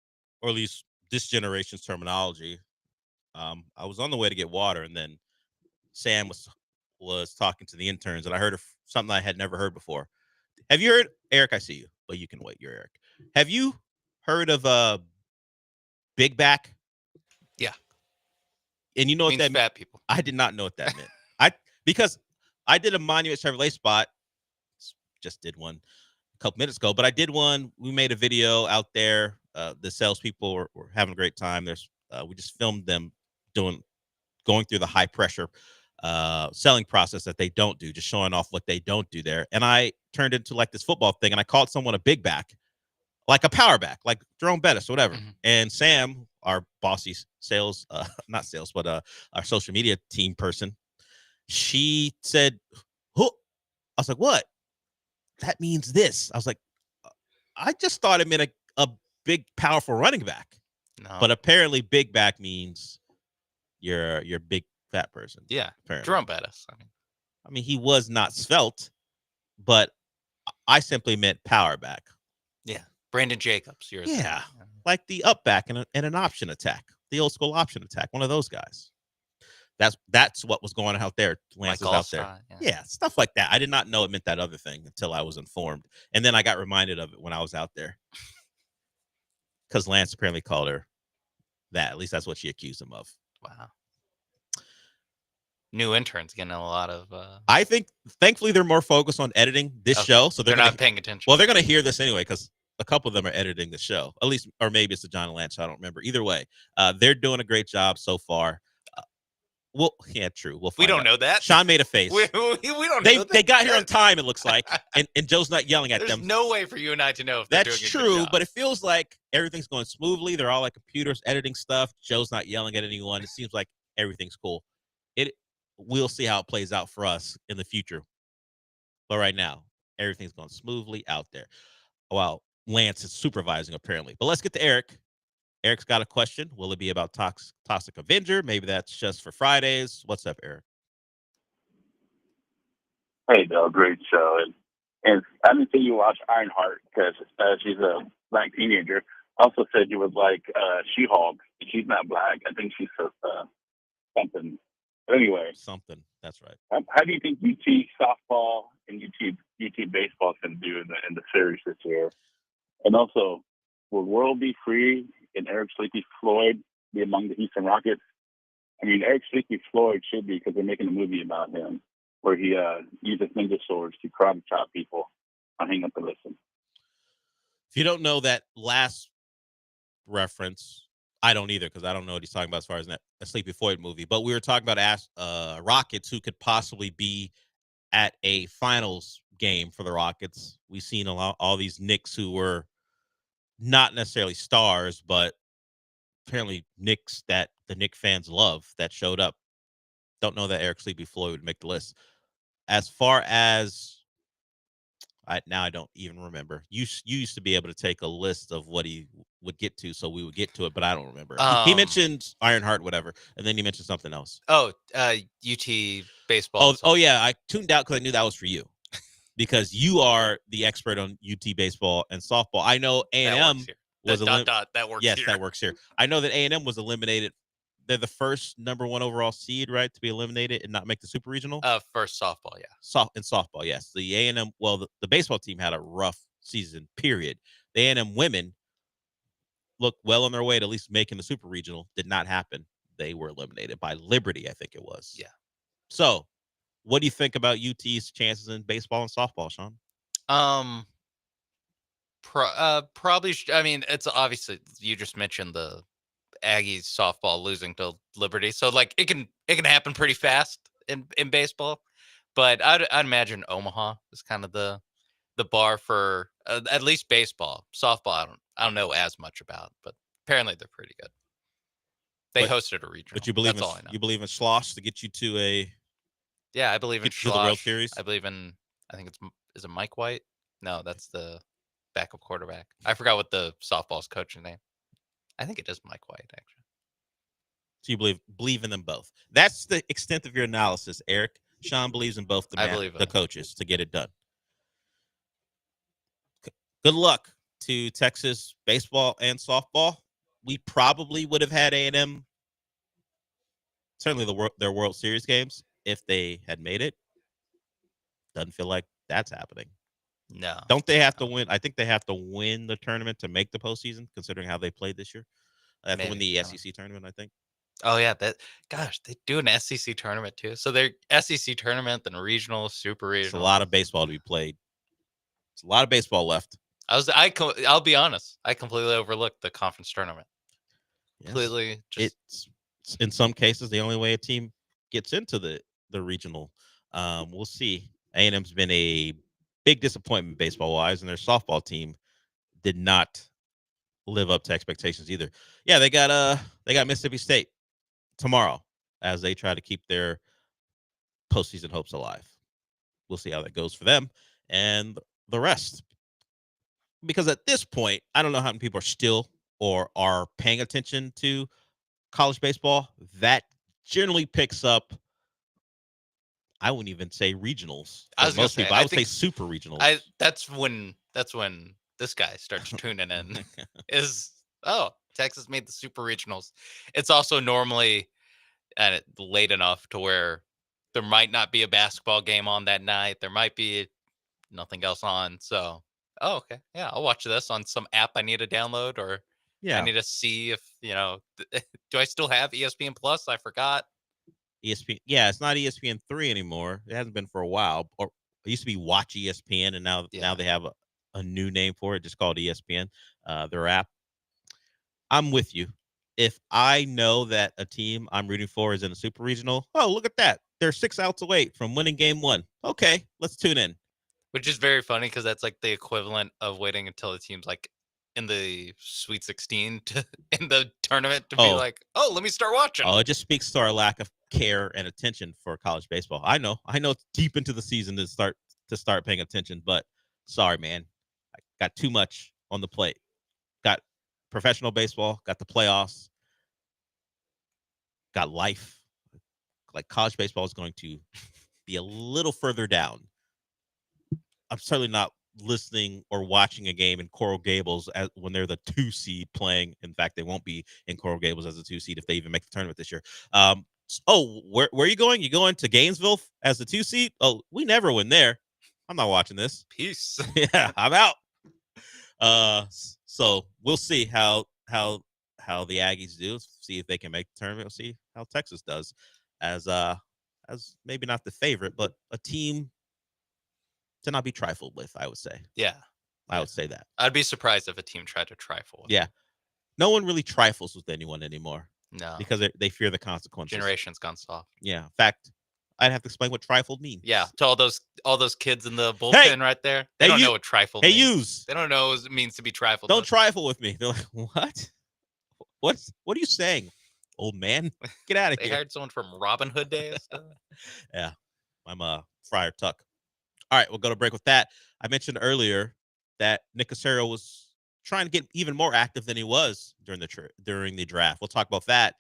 or at least this generation's terminology. I was on the way to get water, and then Sam was talking to the interns, and I heard something I had never heard before. Have you heard, Eric? I see you, but you can wait. You're Eric. Have you heard of big back? Yeah. And you know what that means? Fat people. I did not know what that meant. Because I did a Monument Chevrolet spot. Just did one a couple minutes ago, but I did one. We made a video out there. The salespeople were having a great time. We just filmed them going through the high pressure selling process that they don't do, just showing off what they don't do there. And I turned into like this football thing, and I called someone a big back, like a power back, like Jerome Bettis or whatever. Mm-hmm. And Sam, our bossy sales, not sales, but our social media team person, she said, "Who?" I was like, "What? That means this." I was like, "I just thought it meant a big, powerful running back." No. But apparently big back means you're a big fat person. Yeah. Apparently. Jerome Bettis. I mean, he was not svelte, but I simply meant power back. Yeah. Brandon Jacobs. Yeah. Like the up back and an option attack. The old school option attack. One of those guys. That's what was going on out there. Lance was out there. Yeah, stuff like that. I did not know it meant that other thing until I was informed. And then I got reminded of it when I was out there. Because Lance apparently called her that. At least that's what she accused him of. Wow. New interns getting a lot of I think thankfully they're more focused on editing this show. So they're not paying attention. Well, they're gonna hear this anyway, because a couple of them are editing the show. At least, or maybe it's the John and Lance show. I don't remember. Either way, they're doing a great job so far. Well, yeah, true. We don't know that. Sean made a face. We don't know that. They got here on time, it looks like, and Joe's not yelling at them. There's no way for you and I to know if they're That's doing a true, good job. but it feels like everything's going smoothly. They're all like computers editing stuff. Joe's not yelling at anyone. It seems like everything's cool. We'll see how it plays out for us in the future. But right now, everything's going smoothly out there. Well, Lance is supervising apparently. But let's get to Eric. Eric's got a question. Will it be about Toxic Avenger? Maybe that's just for Fridays. What's up, Eric? Hey, Bill, great show. And I didn't think you watched Ironheart because she's a black teenager. Also said you would like She-Hulk. She's not black. I think she's something. But anyway. Something. That's right. How do you think UT softball and UT baseball can do in the series this year? And also, will World be free and Eric Sleepy Floyd be among the Houston Rockets? I mean, Eric Sleepy Floyd should be, because they're making a movie about him where he uses ninja swords to karate chop people. I'll hang up and listen. If you don't know that last reference, I don't either, because I don't know what he's talking about as far as a Sleepy Floyd movie. But we were talking about Rockets who could possibly be at a finals game for the Rockets. We've seen all these Knicks who were not necessarily stars, but apparently Knicks that the Knicks fans love that showed up. Don't know that Eric Sleepy Floyd would make the list. As far as I don't even remember. You used to be able to take a list of what he would get to, so we would get to it, but I don't remember. He mentioned Ironheart, whatever, and then he mentioned something else. Oh, UT baseball. Oh yeah, I tuned out because I knew that was for you, because you are the expert on UT baseball and softball. I know A&M was that works. Yes, here. that works here. I know that A&M was eliminated. They're the first #1 overall seed, right, to be eliminated and not make the super regional. First softball, yeah. In softball, yes. The A&M, well, the baseball team had a rough season, period. The A&M women looked well on their way to at least making the super regional. Did not happen. They were eliminated by Liberty, I think it was. Yeah. So, what do you think about UT's chances in baseball and softball, Sean? Probably. I mean, it's obviously, you just mentioned the Aggies softball losing to Liberty, so like it can happen pretty fast in baseball. But I'd imagine Omaha is kind of the bar for at least baseball. Softball, I don't know as much about, but apparently they're pretty good. They hosted a regional. But you believe That's all I know. You believe in Schloss to get you to a? Yeah, I believe in Schloss. To the World Series. I believe in. I think is it Mike White? No, that's the backup quarterback. I forgot what the softball's coaching name. I think it is Mike White, actually. So you believe in them both. That's the extent of your analysis, Eric. Sean believes in both the coaches to get it done. Good luck to Texas baseball and softball. We probably would have had A&M, certainly their World Series games, if they had made it. Doesn't feel like that's happening. No. Don't they have to win? I think they have to win the tournament to make the postseason, considering how they played this year. They have to win the SEC tournament, I think. Oh, yeah. They do an SEC tournament, too. So they're SEC tournament, then regional, super regional. It's a lot of baseball to be played. It's a lot of baseball left. I'll be honest. I completely overlooked the conference tournament. Yes. Completely. It's in some cases the only way a team gets into the regional. We'll see. A&M's been a big disappointment baseball wise, and their softball team did not live up to expectations either. Yeah, they got Mississippi State tomorrow as they try to keep their postseason hopes alive. We'll see how that goes for them and the rest. Because at this point, I don't know how many people are still or are paying attention to college baseball. That generally picks up, I wouldn't even say regionals. I was most gonna people, say, I would say super regionals. That's when this guy starts tuning in. Texas made the super regionals. It's also normally late enough to where there might not be a basketball game on that night. There might be nothing else on. So, okay, yeah, I'll watch this on some app I need to download, or I need to see if do I still have ESPN Plus? I forgot. ESPN, yeah, it's not ESPN3 anymore. It hasn't been for a while. Or it used to be Watch ESPN, and now they have a new name for it, just called ESPN. Their app. I'm with you. If I know that a team I'm rooting for is in a super regional, oh, look at that. They're 6 outs away from winning game 1. Okay, let's tune in. Which is very funny because that's like the equivalent of waiting until the team's like in the Sweet 16 in the tournament to be like, oh, let me start watching. Oh, it just speaks to our lack of care and attention for college baseball. I know it's deep into the season to start paying attention, but sorry, man. I got too much on the plate. Got professional baseball, got the playoffs, got life. Like college baseball is going to be a little further down. I'm certainly not listening or watching a game in Coral Gables when they're the 2 seed playing. In fact, they won't be in Coral Gables as a 2 seed if they even make the tournament this year. Where are you going? You going to Gainesville as the 2 seed? Oh, we never win there. I'm not watching this. Peace. Yeah, I'm out. So we'll see how the Aggies do. See if they can make the tournament. We'll see how Texas does as maybe not the favorite, but a team to not be trifled with, I would say. Yeah. I would say that. I'd be surprised if a team tried to trifle with Yeah. No one really trifles with anyone anymore. No. Because they fear the consequences. Generation's gone soft. Yeah. In fact, I'd have to explain what trifled means. Yeah. To all those kids in the bullpen right there. They don't know what trifled means. They don't know what it means to be trifled. Don't trifle with me. They're like, what? What are you saying, old man? Get out of here. They hired someone from Robin Hood days. Yeah. I'm Friar Tuck. All right, we'll go to break with that. I mentioned earlier that Nick Caserio was trying to get even more active than he was during the draft. We'll talk about that.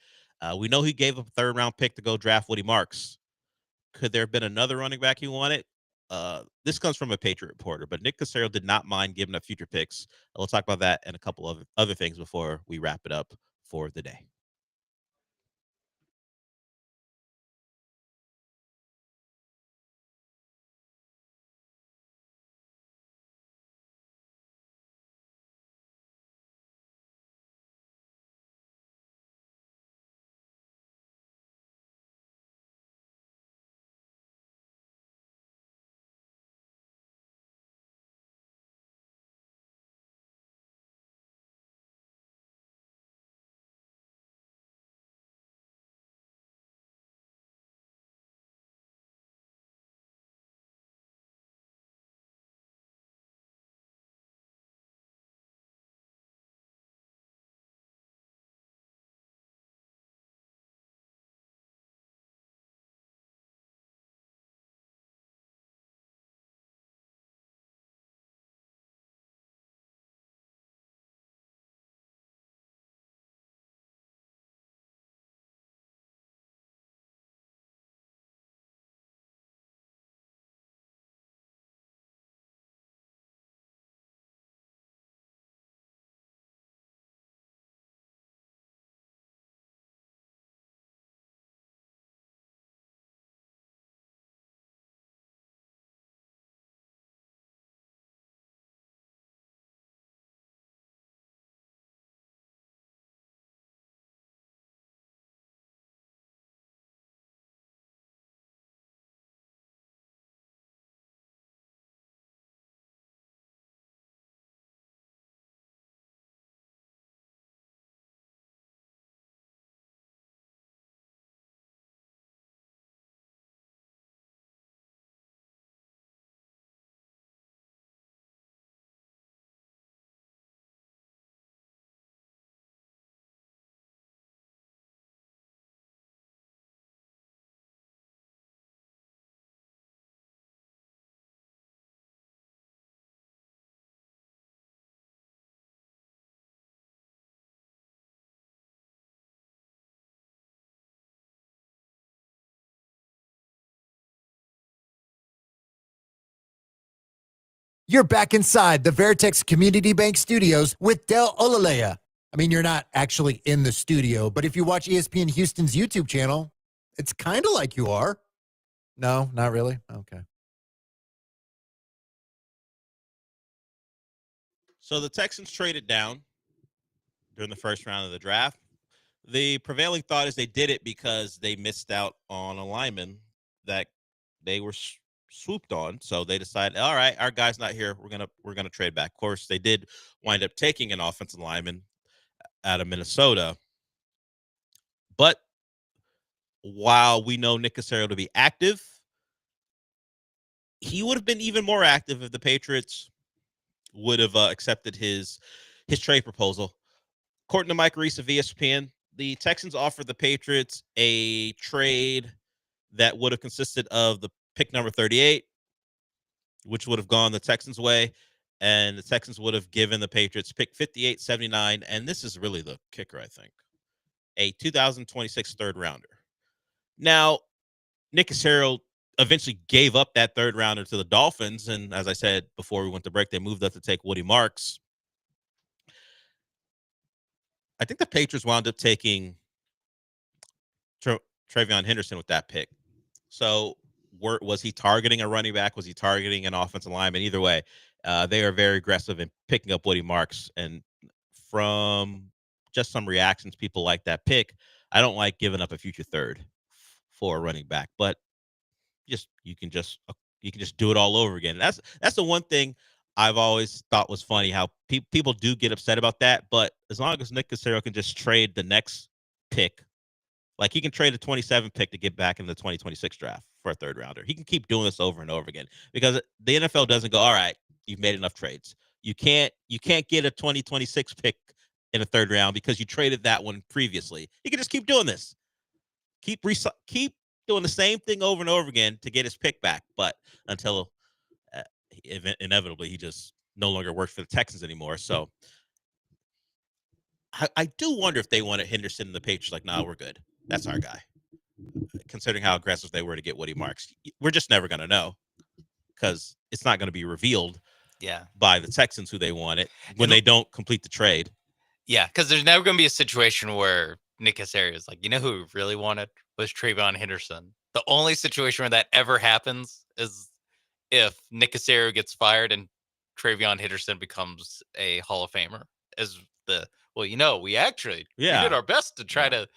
We know he gave up a 3rd-round pick to go draft Woody Marks. Could there have been another running back he wanted? This comes from a Patriot reporter, but Nick Caserio did not mind giving up future picks. We'll talk about that and a couple of other things before we wrap it up for the day. You're back inside the Veritex Community Bank Studios with Del Olaleye. I mean, you're not actually in the studio, but if you watch ESPN Houston's YouTube channel, it's kind of like you are. No, not really? Okay. So the Texans traded down during the first round of the draft. The prevailing thought is they did it because they missed out on a lineman that they were swooped on. So they decided, all right, our guy's not here. We're gonna trade back. Of course, they did wind up taking an offensive lineman out of Minnesota. But while we know Nick Caserio to be active, he would have been even more active if the Patriots would have accepted his trade proposal. According to Mike Reese of ESPN, the Texans offered the Patriots a trade that would have consisted of the pick number 38, which would have gone the Texans' way, and the Texans would have given the Patriots pick 58, 79, and this is really the kicker, I think, a 2026 third rounder. Now, Nick Caserio eventually gave up that third rounder to the Dolphins, and as I said before we went to break, they moved up to take Woody Marks. I think the Patriots wound up taking Travion Henderson with that pick. So was he targeting a running back? Was he targeting an offensive lineman? Either way, they are very aggressive in picking up Woody Marks. And from just some reactions, people like that pick. I don't like giving up a future third for a running back, but you can just do it all over again. That's the one thing I've always thought was funny, how people do get upset about that. But as long as Nick Caserio can just trade the next pick, like he can trade a 27 pick to get back in the 2026 draft for a third rounder. He can keep doing this over and over again because the NFL doesn't go, all right, you've made enough trades. You can't get a 2026 pick in a third round because you traded that one previously. You can just keep doing this. Keep doing the same thing over and over again to get his pick back. But until inevitably he just no longer works for the Texans anymore. So I do wonder if they wanted Henderson and the Patriots like, nah, we're good. That's our guy. Considering how aggressive they were to get Woody Marks. We're just never going to know because it's not going to be revealed by the Texans who they wanted when they don't complete the trade. Yeah, because there's never going to be a situation where Nick Caserio is like, you know who we really wanted was Travion Henderson. The only situation where that ever happens is if Nick Caserio gets fired and Travion Henderson becomes a Hall of Famer. We did our best to try to,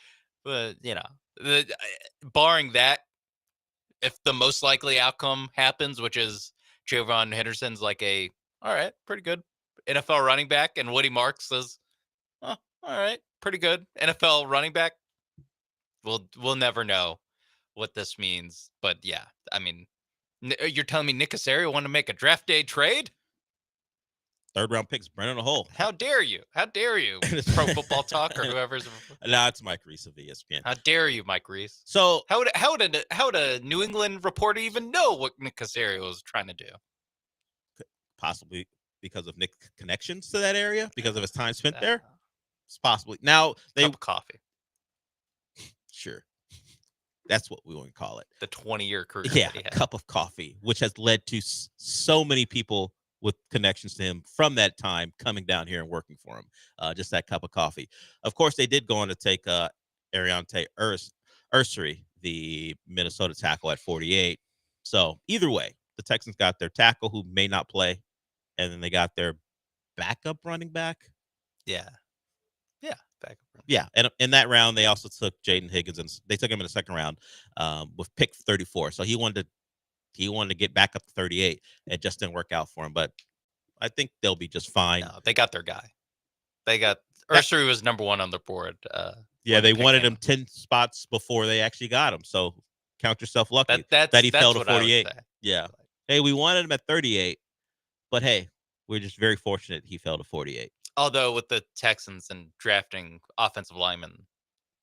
barring that, if the most likely outcome happens, which is Travion Henderson's like all right, pretty good NFL running back, and Woody Marks says, oh, all right, pretty good NFL running back. We'll never know what this means, but yeah, I mean, you're telling me Nick Caserio wanted to make a draft day trade? Third round picks burning a hole. How dare you? How dare you? Pro Football Talk or whoever's. No, it's Mike Reese of ESPN. How dare you, Mike Reese? So how would a New England reporter even know what Nick Caserio was trying to do? Possibly because of Nick's connections to that area, because of his time spent there. It's possibly now they cup of coffee. Sure. That's what we want to call it. The 20-year career. Yeah, a cup of coffee, which has led to so many people with connections to him from that time coming down here and working for him. Just that cup of coffee. Of course, they did go on to take Ariante Ursery, the Minnesota tackle, at 48. So either way, the Texans got their tackle who may not play, and then they got their backup running back. Yeah. Yeah. Backup. Yeah. And in that round, they also took Jaden Higgins, and they took him in the second round with pick 34. So he wanted to get back up to 38. It just didn't work out for him, but I think they'll be just fine. No, they got their guy. They got Ursery was number one on the board. They wanted him 10 spots before they actually got him. So count yourself lucky that he fell to 48. Yeah. Hey, we wanted him at 38, but hey, we're just very fortunate he fell to 48. Although with the Texans and drafting offensive linemen,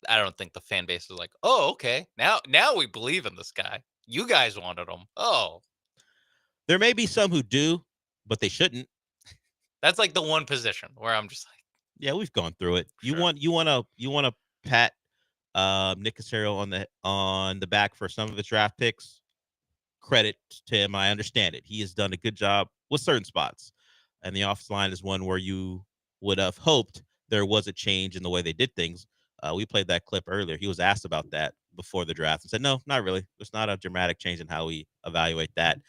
I don't think the fan base is like, oh, okay, now we believe in this guy. You guys wanted him. Oh, there may be some who do, but they shouldn't. That's like the one position where I'm just like, yeah, we've gone through it. Sure. You want to pat Nick Caserio on the back for some of his draft picks. credit to him. I understand it. He has done a good job with certain spots. And the offensive line is one where you would have hoped there was a change in the way they did things. We played that clip earlier. He was asked about that before the draft and said, no, not really. There's not a dramatic change in how we evaluate that.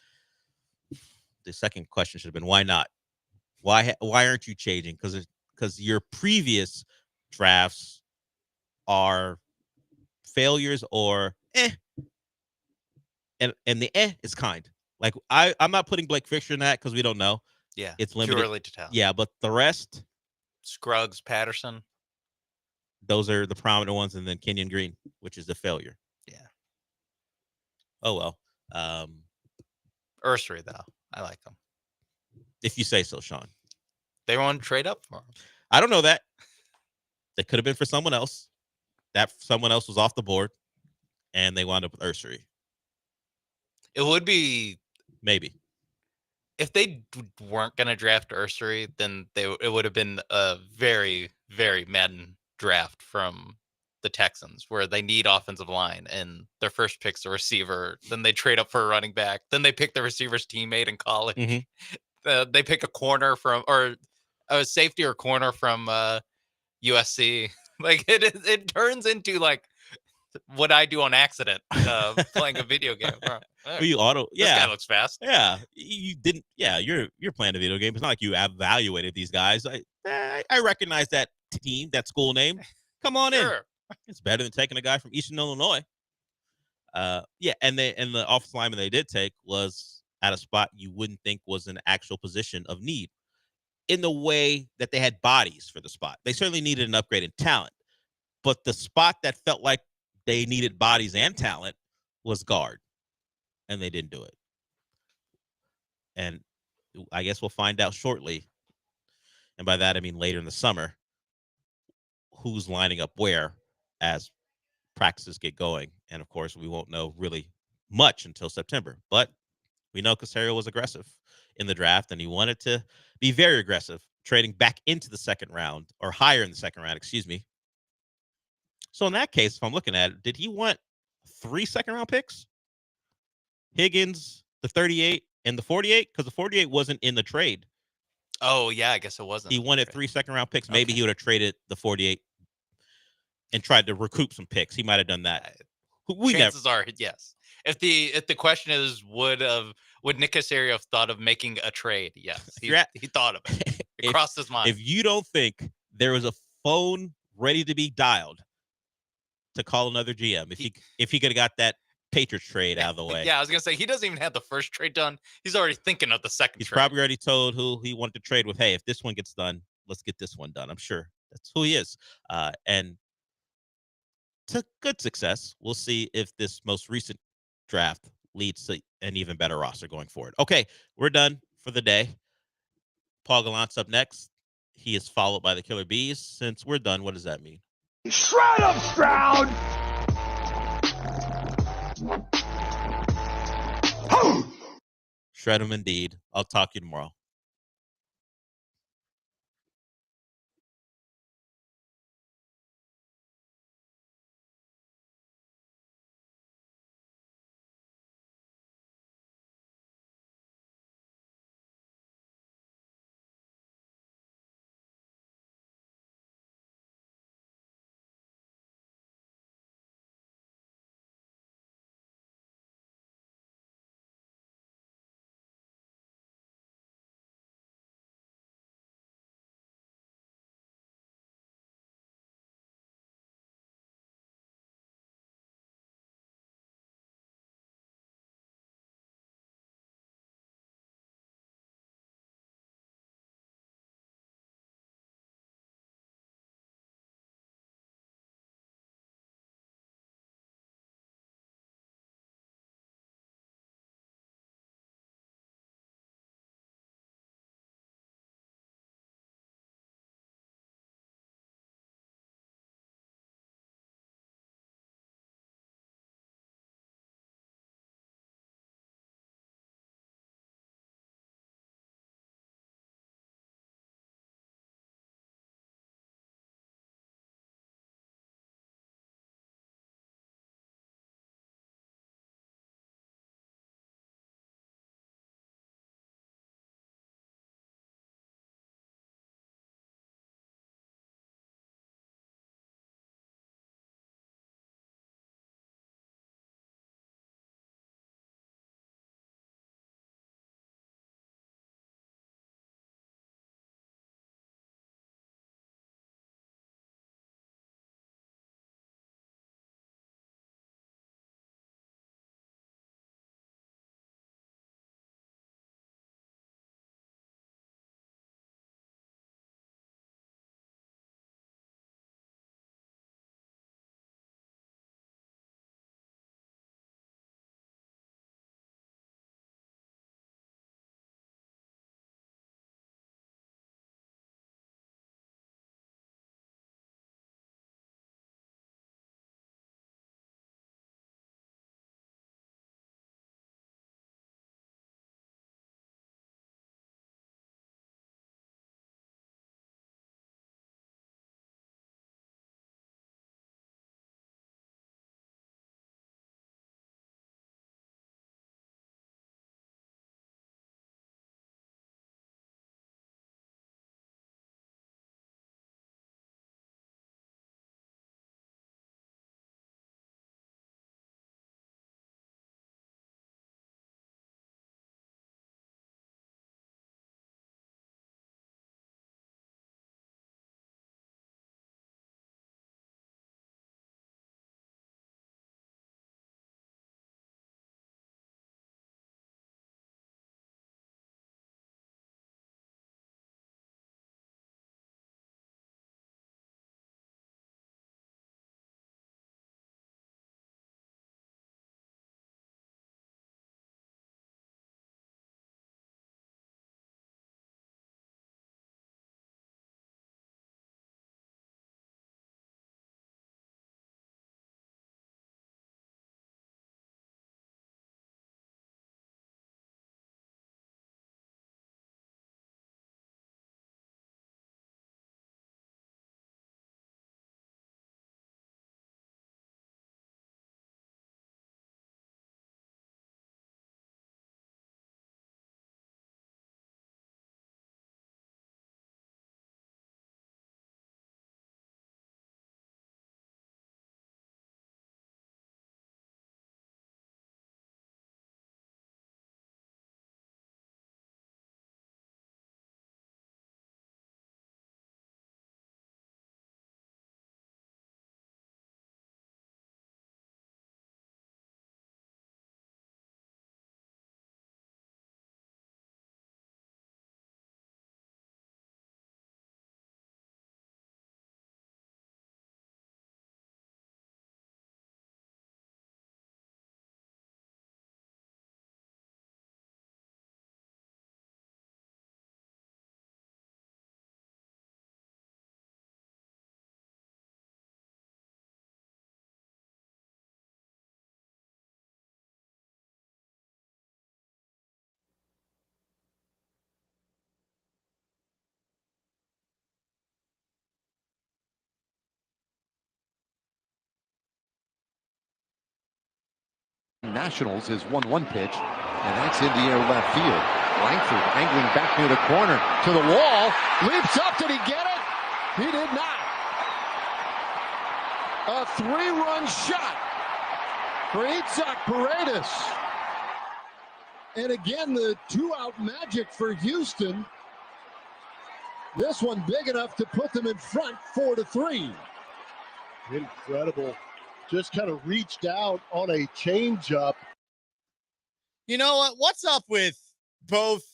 The second question should have been, why not? Why aren't you changing? Because your previous drafts are failures or and the is kind. Like I'm not putting Blake Fisher in that because we don't know. Yeah, It's limited. too early to tell. Yeah, but the rest, Scruggs, Patterson, those are the prominent ones, and then Kenyon Green, which is the failure. Yeah. Oh well. Ursery though, I like them. If you say so, Sean. They want to trade up for him. I don't know that. That could have been for someone else. That someone else was off the board, and they wound up with Ursery. It would be maybe if they weren't going to draft Ursery, then it would have been a very, very Madden draft from the Texans, where they need offensive line and their first pick's a receiver. Then they trade up for a running back. Then they pick the receiver's teammate in college. They pick a corner from or a safety or corner from USC. Like it turns into like what I do on accident playing a video game. You auto, yeah. This guy looks fast. Yeah, you didn't. Yeah, you're playing a video game. It's not like you evaluated these guys. I recognize that team, that school name. Come on in. It's better than taking a guy from Eastern Illinois. Yeah, and the offensive lineman they did take was at a spot you wouldn't think was an actual position of need, in the way that they had bodies for the spot. They certainly needed an upgrade in talent, but the spot that felt like they needed bodies and talent was guard, and they didn't do it. And I guess we'll find out shortly, and by that I mean later in the summer, who's lining up where as practices get going. And of course, we won't know really much until September, but we know Caserio was aggressive in the draft, and he wanted to be very aggressive, trading back into the second round or higher in the second round, excuse me. So in that case, if I'm looking at it, did he want 3 second-round picks? Higgins, the 38, and the 48? Because the 48 wasn't in the trade. Oh, yeah, I guess it wasn't. He wanted 3 second-round picks. Maybe he would have traded the 48 and tried to recoup some picks. He might have done that. Chances are, yes. If the question is, would Nick Caserio have thought of making a trade? Yes, he thought of it. It crossed his mind. If you don't think there was a phone ready to be dialed to call another GM, if he could have got that Patriots trade out of the way. Yeah, I was gonna say he doesn't even have the first trade done. He's already thinking of the second. He's trade. probably already told who he wanted to trade with. Hey, if this one gets done, let's get this one done. I'm sure that's who he is. And to good success. We'll see if this most recent draft leads to an even better roster going forward. Okay, we're done for the day. Paul Gallant's up next. He is followed by the Killer Bees. Since we're done, what does that mean? Shred him, Stroud! Shred him indeed. I'll talk to you tomorrow. Nationals is 1-1 pitch, and that's in the air left field. Langford angling back near the corner to the wall, leaps up. Did he get it? He did not. A 3-run shot for Itzhak Paredes. And again, the 2-out magic for Houston. This one big enough to put them in front 4-3. Incredible. Just kind of reached out on a changeup. You know what? What's up with both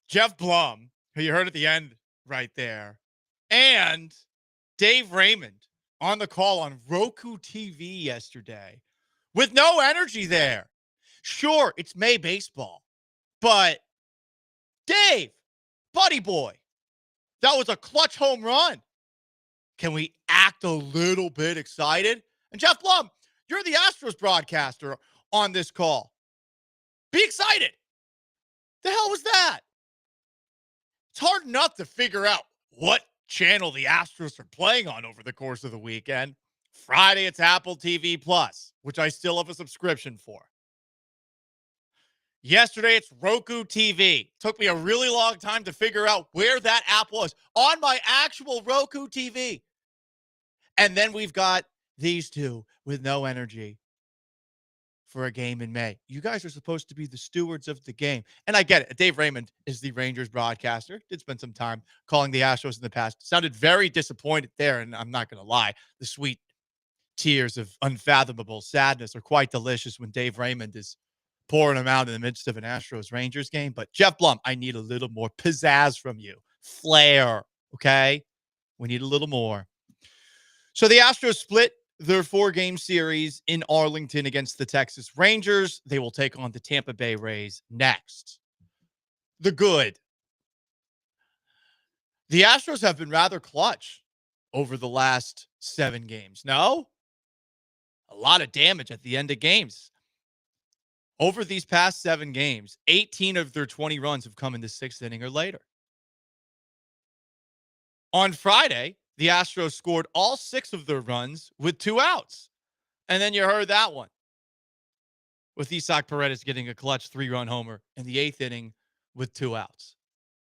Jeff Blum, who you heard at the end right there, and Dave Raymond on the call on Roku TV yesterday with no energy there? Sure, it's May baseball, but Dave, buddy boy, that was a clutch home run. Can we act a little bit excited? And Jeff Blum, you're the Astros broadcaster on this call. Be excited. The hell was that? It's hard enough to figure out what channel the Astros are playing on over the course of the weekend. Friday, it's Apple TV Plus, which I still have a subscription for. Yesterday, it's Roku TV. Took me a really long time to figure out where that app was on my actual Roku TV. And then we've got these two with no energy for a game in May. You guys are supposed to be the stewards of the game. And I get it. Dave Raymond is the Rangers broadcaster. Did spend some time calling the Astros in the past. Sounded very disappointed there, and I'm not going to lie. The sweet tears of unfathomable sadness are quite delicious when Dave Raymond is pouring them out in the midst of an Astros-Rangers game. But Jeff Blum, I need a little more pizzazz from you. Flair, okay? We need a little more. So the Astros split their 4-game series in Arlington against the Texas Rangers. They will take on the Tampa Bay Rays next. The good. The Astros have been rather clutch over the last 7 games. No? A lot of damage at the end of games. Over these past 7 games, 18 of their 20 runs have come in the 6th inning or later. On Friday, the Astros scored all 6 of their runs with 2 outs. And then you heard that one with Itzhak Paredes getting a clutch 3-run homer in the 8th inning with 2 outs.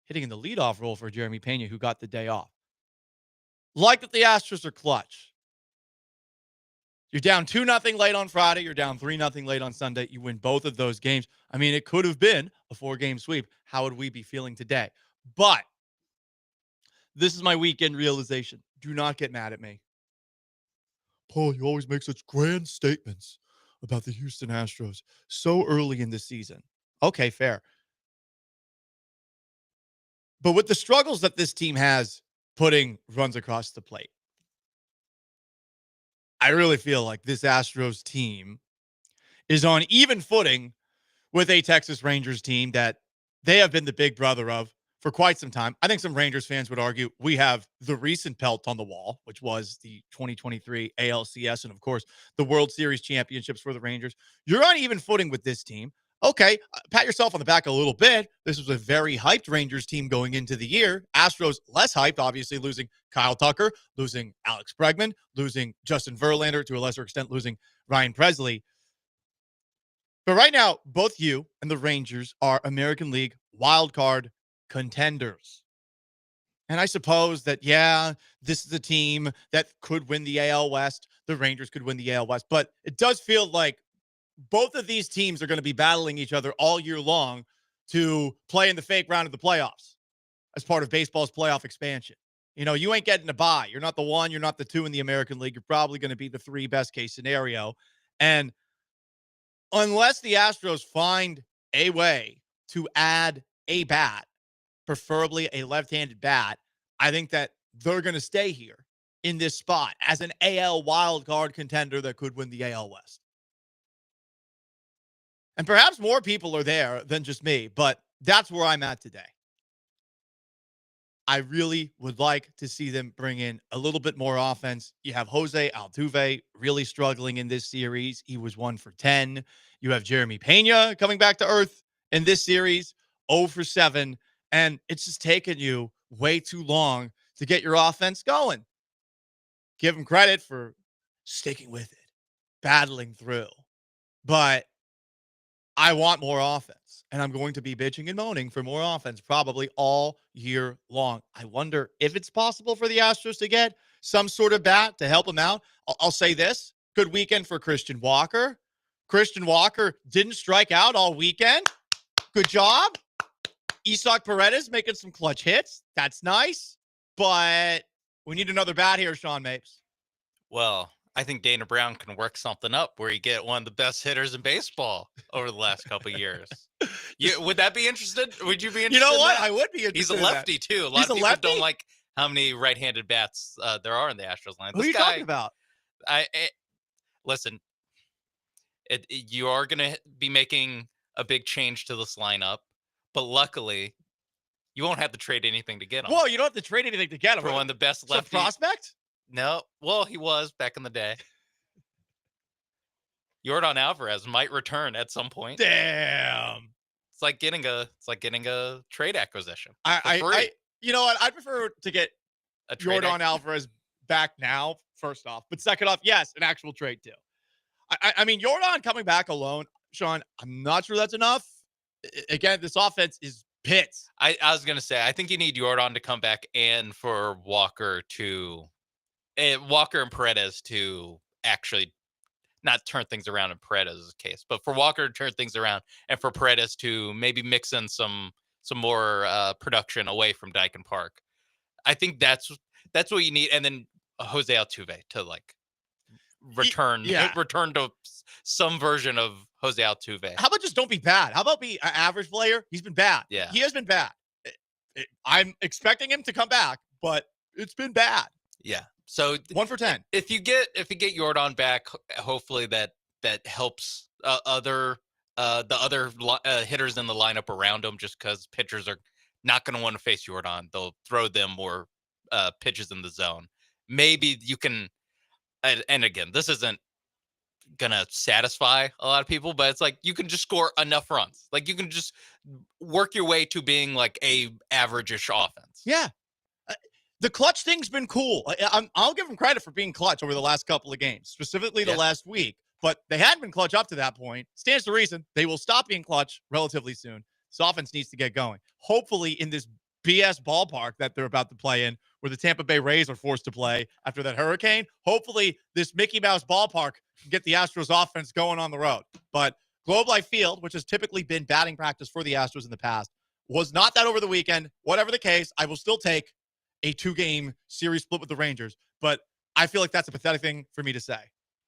Hitting in the leadoff role for Jeremy Pena, who got the day off. Like that the Astros are clutch. You're down 2-0 late on Friday. You're down 3-0 late on Sunday. You win both of those games. I mean, it could have been a 4-game sweep. How would we be feeling today? But this is my weekend realization. Do not get mad at me. Paul, you always make such grand statements about the Houston Astros so early in the season. Okay, fair. But with the struggles that this team has putting runs across the plate, I really feel like this Astros team is on even footing with a Texas Rangers team that they have been the big brother of for quite some time. I think some Rangers fans would argue we have the recent pelt on the wall, which was the 2023 ALCS and, of course, the World Series championships for the Rangers. You're on even footing with this team. Okay, pat yourself on the back a little bit. This was a very hyped Rangers team going into the year. Astros less hyped, obviously losing Kyle Tucker, losing Alex Bregman, losing Justin Verlander, to a lesser extent losing Ryan Presley. But right now, both you and the Rangers are American League wildcard contenders. And I suppose that, yeah, this is a team that could win the AL West. The Rangers could win the AL West. But it does feel like both of these teams are going to be battling each other all year long to play in the fake round of the playoffs as part of baseball's playoff expansion. You know, you ain't getting a bye. You're not the 1, you're not the 2 in the American League. You're probably going to be the 3 best case scenario. And unless the Astros find a way to add a bat, preferably a left-handed bat, I think that they're going to stay here in this spot as an AL wildcard contender that could win the AL West. And perhaps more people are there than just me, but that's where I'm at today. I really would like to see them bring in a little bit more offense. You have Jose Altuve really struggling in this series. He was 1 for 10. You have Jeremy Pena coming back to earth in this series, 0 for 7. And it's just taken you way too long to get your offense going. Give him credit for sticking with it, battling through. but I want more offense, and I'm going to be bitching and moaning for more offense probably all year long. I wonder if it's possible for the Astros to get some sort of bat to help them out. I'll say this. Good weekend for Christian Walker. Christian Walker didn't strike out all weekend. Good job. Isak Paredes making some clutch hits. That's nice. But we need another bat here, Sean Mapes. Well, I think Dana Brown can work something up where you get one of the best hitters in baseball over the last couple of years. Would that be interested? Would you be interested? You know what? In that? I would be interested. He's a lefty, too. A lot of people don't like how many right-handed bats there are in the Astros line. Who are you talking about? Listen, you are going to be making a big change to this lineup, but luckily, you won't have to trade anything to get him. Well, you don't have to trade anything to get him. For one of the best lefty prospect? No. Well, he was back in the day. Yordan Alvarez might return at some point. Damn. It's like getting a trade acquisition. You know what? I'd prefer to get Yordan Alvarez back now, first off. But second off, yes, an actual trade too. I mean, Yordan coming back alone, Sean, I'm not sure that's enough. Again, this offense is pits. I was going to say, I think you need Yordan to come back and for Walker and Paredes to actually not turn things around in Paredes' case, but for Walker to turn things around and for Paredes to maybe mix in some more production away from Dyken Park. I think that's what you need. And then Jose Altuve to like return to some version of Jose Altuve. How about just don't be bad? How about be an average player? He's been bad. Yeah. He has been bad. I'm expecting him to come back, but it's been bad. Yeah. So 1 for 10. If you get Yordan back, hopefully that helps the other hitters in the lineup around him, just because pitchers are not going to want to face Yordan. They'll throw them more pitches in the zone. Maybe you can, and again, this isn't gonna satisfy a lot of people, but it's like you can just score enough runs. Like you can just work your way to being like a average-ish offense. Yeah. The clutch thing's been cool. I'll give them credit for being clutch over the last couple of games, specifically the last week. But they hadn't been clutch up to that point. Stands to reason they will stop being clutch relatively soon. This offense needs to get going. Hopefully in this BS ballpark that they're about to play in, where the Tampa Bay Rays are forced to play after that hurricane, hopefully this Mickey Mouse ballpark can get the Astros offense going on the road. But Globe Life Field, which has typically been batting practice for the Astros in the past, was not that over the weekend. Whatever the case, I will still take a 2-game series split with the Rangers. But I feel like that's a pathetic thing for me to say.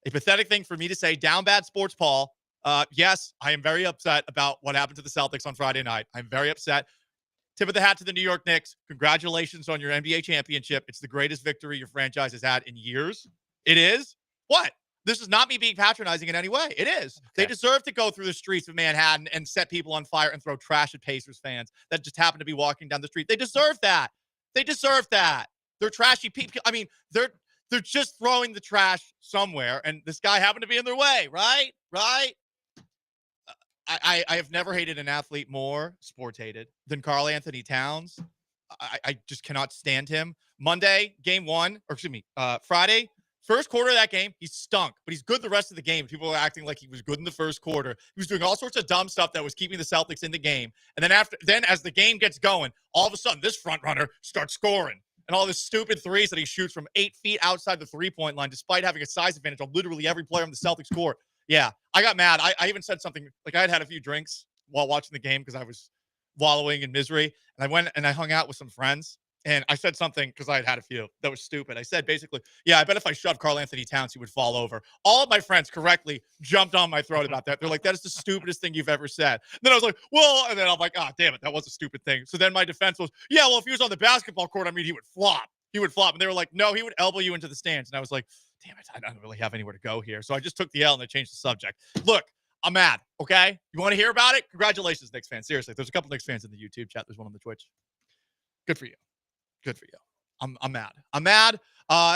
A pathetic thing for me to say. Down bad, Sports Paul. Yes, I am very upset about what happened to the Celtics on Friday night. I'm very upset. Tip of the hat to the New York Knicks. Congratulations on your NBA championship. It's the greatest victory your franchise has had in years. It is. What? This is not me being patronizing in any way. It is. Okay. They deserve to go through the streets of Manhattan and set people on fire and throw trash at Pacers fans that just happen to be walking down the street. They deserve that. They deserve that. They're trashy people. I mean, they're just throwing the trash somewhere, and this guy happened to be in their way, right? Right? I have never hated an athlete more, sports hated, than Karl Anthony Towns. I just cannot stand him. Friday, first quarter of that game, he stunk, but he's good the rest of the game. People are acting like he was good in the first quarter. He was doing all sorts of dumb stuff that was keeping the Celtics in the game. And then as the game gets going, all of a sudden, this front runner starts scoring. And all the stupid threes that he shoots from 8 feet outside the three-point line, despite having a size advantage on literally every player on the Celtics court. Yeah, I got mad. I even said something, like I had a few drinks while watching the game because I was wallowing in misery. And I went and I hung out with some friends. And I said something, because I had a few, that was stupid. I said basically, yeah, I bet if I shoved Karl Anthony Towns, he would fall over. All of my friends correctly jumped on my throat about that. They're like, that is the stupidest thing you've ever said. And then I was like, well, and then I'm like, oh, damn it, that was a stupid thing. So then my defense was, yeah, well, if he was on the basketball court, I mean, he would flop. He would flop. And they were like, no, he would elbow you into the stands. And I was like, damn it, I don't really have anywhere to go here. So I just took the L and I changed the subject. Look, I'm mad, okay? You want to hear about it? Congratulations, Knicks fans. Seriously, there's a couple Knicks fans in the YouTube chat. There's one on the Twitch. Good for you. Good for you. I'm mad. I'm mad.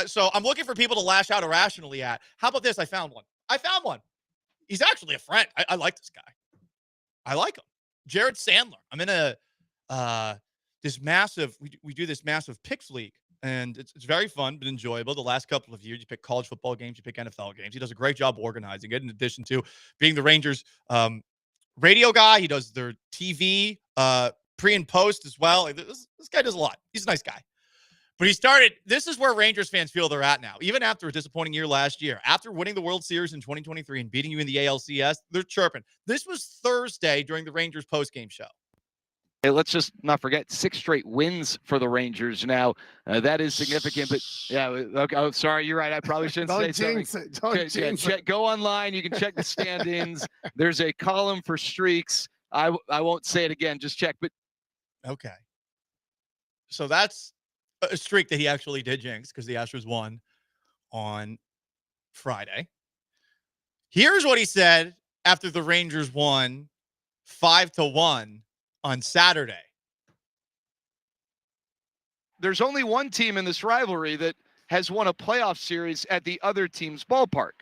So I'm looking for people to lash out irrationally at. How about this? I found one. He's actually a friend. I like this guy. I like him. Jared Sandler. I'm in a this massive, we do this massive picks league and it's very fun but enjoyable. The last couple of years, you pick college football games, you pick NFL games. He does a great job organizing it. In addition to being the Rangers radio guy, he does their TV pre and post as well. Like, this guy does a lot. He's a nice guy. But this is where Rangers fans feel they're at now. Even after a disappointing year last year, after winning the World Series in 2023 and beating you in the ALCS, they're chirping. This was Thursday during the Rangers postgame show. Hey, let's just not forget 6 straight wins for the Rangers now. That is significant. But yeah, okay. Oh, sorry, you're right. I probably shouldn't say something. Don't jinx it. Go online. You can check the stand-ins. There's a column for streaks. I won't say it again. Just check. But okay, so that's a streak that he actually did jinx because the Astros won on Friday. Here's what he said after the Rangers won 5-1 on Saturday. there's only one team in this rivalry that has won a playoff series at the other team's ballpark.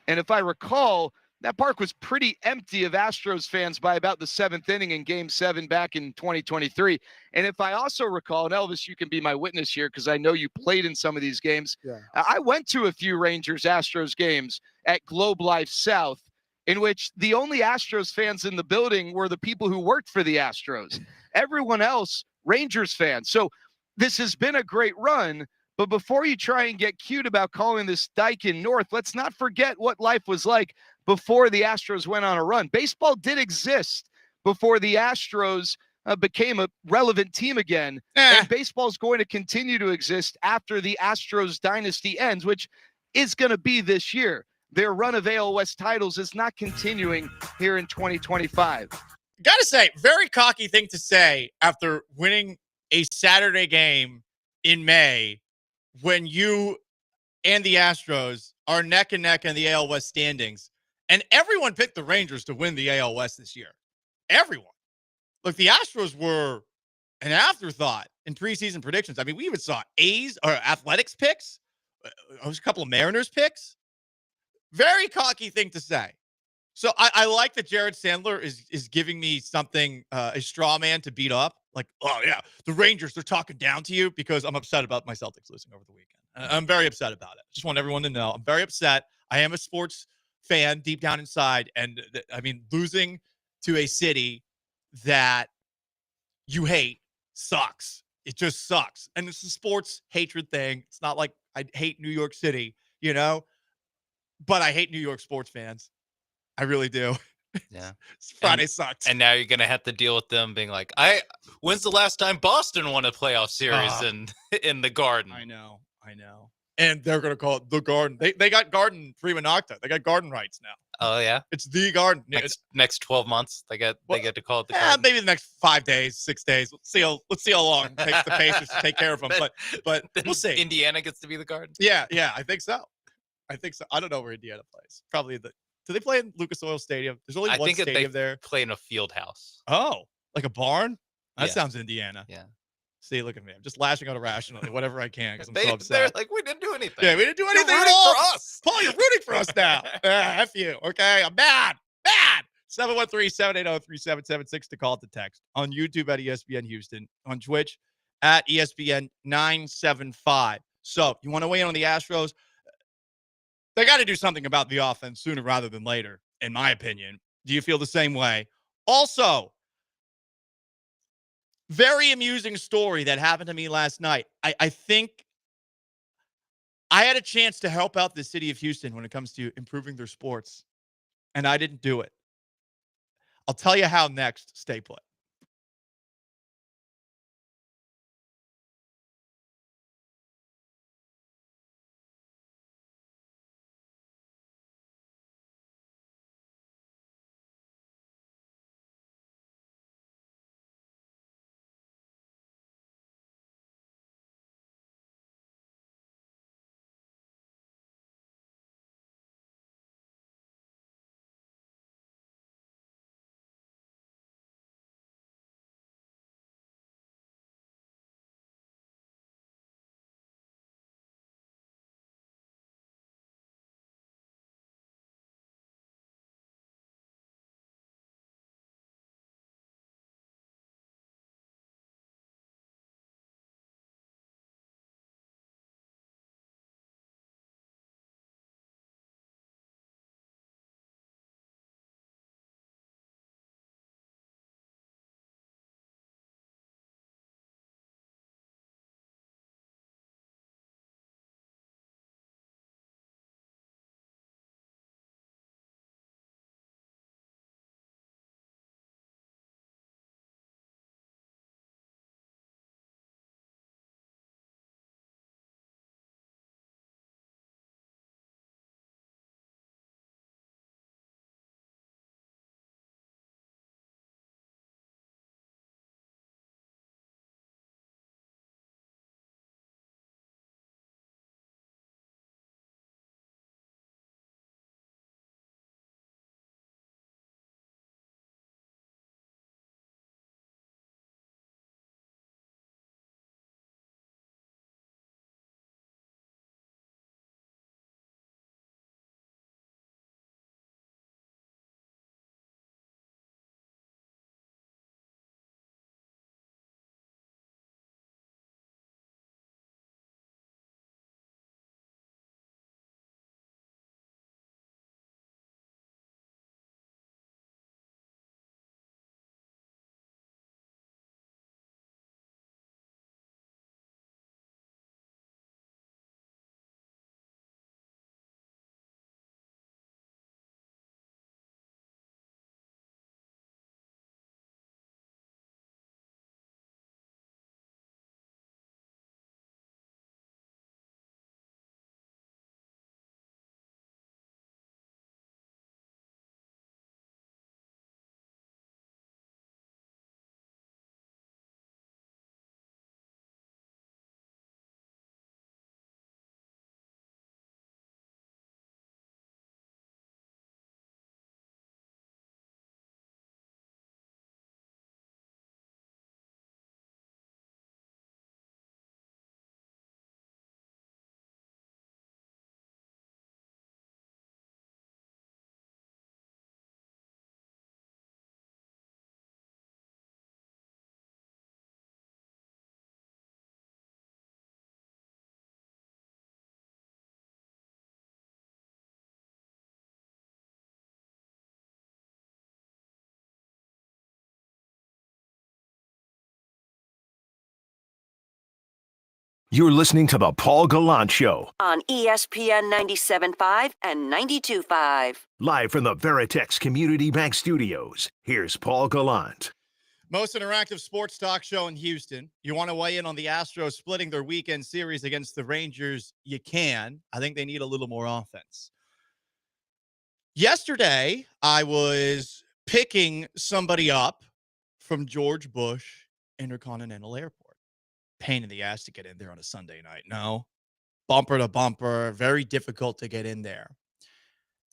And if I recall, that park was pretty empty of Astros fans by about the 7th inning in Game 7 back in 2023. And if I also recall, and Elvis, you can be my witness here because I know you played in some of these games. Yeah. I went to a few Rangers-Astros games at Globe Life South, in which the only Astros fans in the building were the people who worked for the Astros. Everyone else, Rangers fans. So this has been a great run. But before you try and get cute about calling this Daikin North, let's not forget what life was like before the Astros went on a run. Baseball did exist before the Astros became a relevant team again. And baseball is going to continue to exist after the Astros dynasty ends, which is going to be this year. Their run of AL West titles is not continuing here in 2025. Gotta say, very cocky thing to say after winning a Saturday game in May when you and the Astros are neck and neck in the AL West standings. And everyone picked the Rangers to win the AL West this year. Everyone. Look, the Astros were an afterthought in preseason predictions. I mean, we even saw A's or Athletics picks. There was a couple of Mariners picks. Very cocky thing to say. So I like that Jared Sandler is giving me something, a straw man to beat up. Like, oh, yeah, the Rangers, they're talking down to you because I'm upset about my Celtics losing over the weekend. I'm very upset about it. Just want everyone to know I'm very upset. I am a sports fan deep down inside. And I mean, losing to a city that you hate sucks. It just sucks. And it's a sports hatred thing. It's not like I hate New York City, you know, but I hate New York sports fans. I really do. Yeah. Friday sucked. And now you're going to have to deal with them being like, when's the last time Boston won a playoff series in the Garden? I know. And they're going to call it the Garden. They got Garden prima nocta. They got Garden rights now. Oh, yeah? It's the Garden. Next 12 months, they get to call it the Garden. Maybe the next 5 days, 6 days. Let's see how long it takes the Pacers to take care of them. But we'll see. Indiana gets to be the Garden? Yeah, I think so. I don't know where Indiana plays. Probably do they play in Lucas Oil Stadium? There's only one stadium there. Play in a field house. Oh, like a barn? That Yeah. sounds Indiana. Yeah. See, look at me. I'm just lashing out irrationally, whatever I can, because I'm so They're upset. like, we didn't do anything. Yeah, we didn't do anything You're at rooting all. for us. Paul, you're rooting for us now. F you. Okay, I'm mad. 713-780-3776 to call it the text. On YouTube at ESPN Houston. On Twitch at ESPN 975. So, you want to weigh in on the Astros? They got to do something about the offense sooner rather than later, in my opinion. Do you feel the same way? Also, very amusing story that happened to me last night. I think I had a chance to help out the city of Houston when it comes to improving their sports, and I didn't do it. I'll tell you how next. Stay put. You're listening to the Paul Gallant Show. On ESPN 97.5 and 92.5. Live from the Veritex Community Bank Studios, here's Paul Gallant. Most interactive sports talk show in Houston. You want to weigh in on the Astros splitting their weekend series against the Rangers? You can. I think they need a little more offense. Yesterday, I was picking somebody up from George Bush Intercontinental Airport. Pain in the ass to get in there on a Sunday night. No. Bumper to bumper. Very difficult to get in there.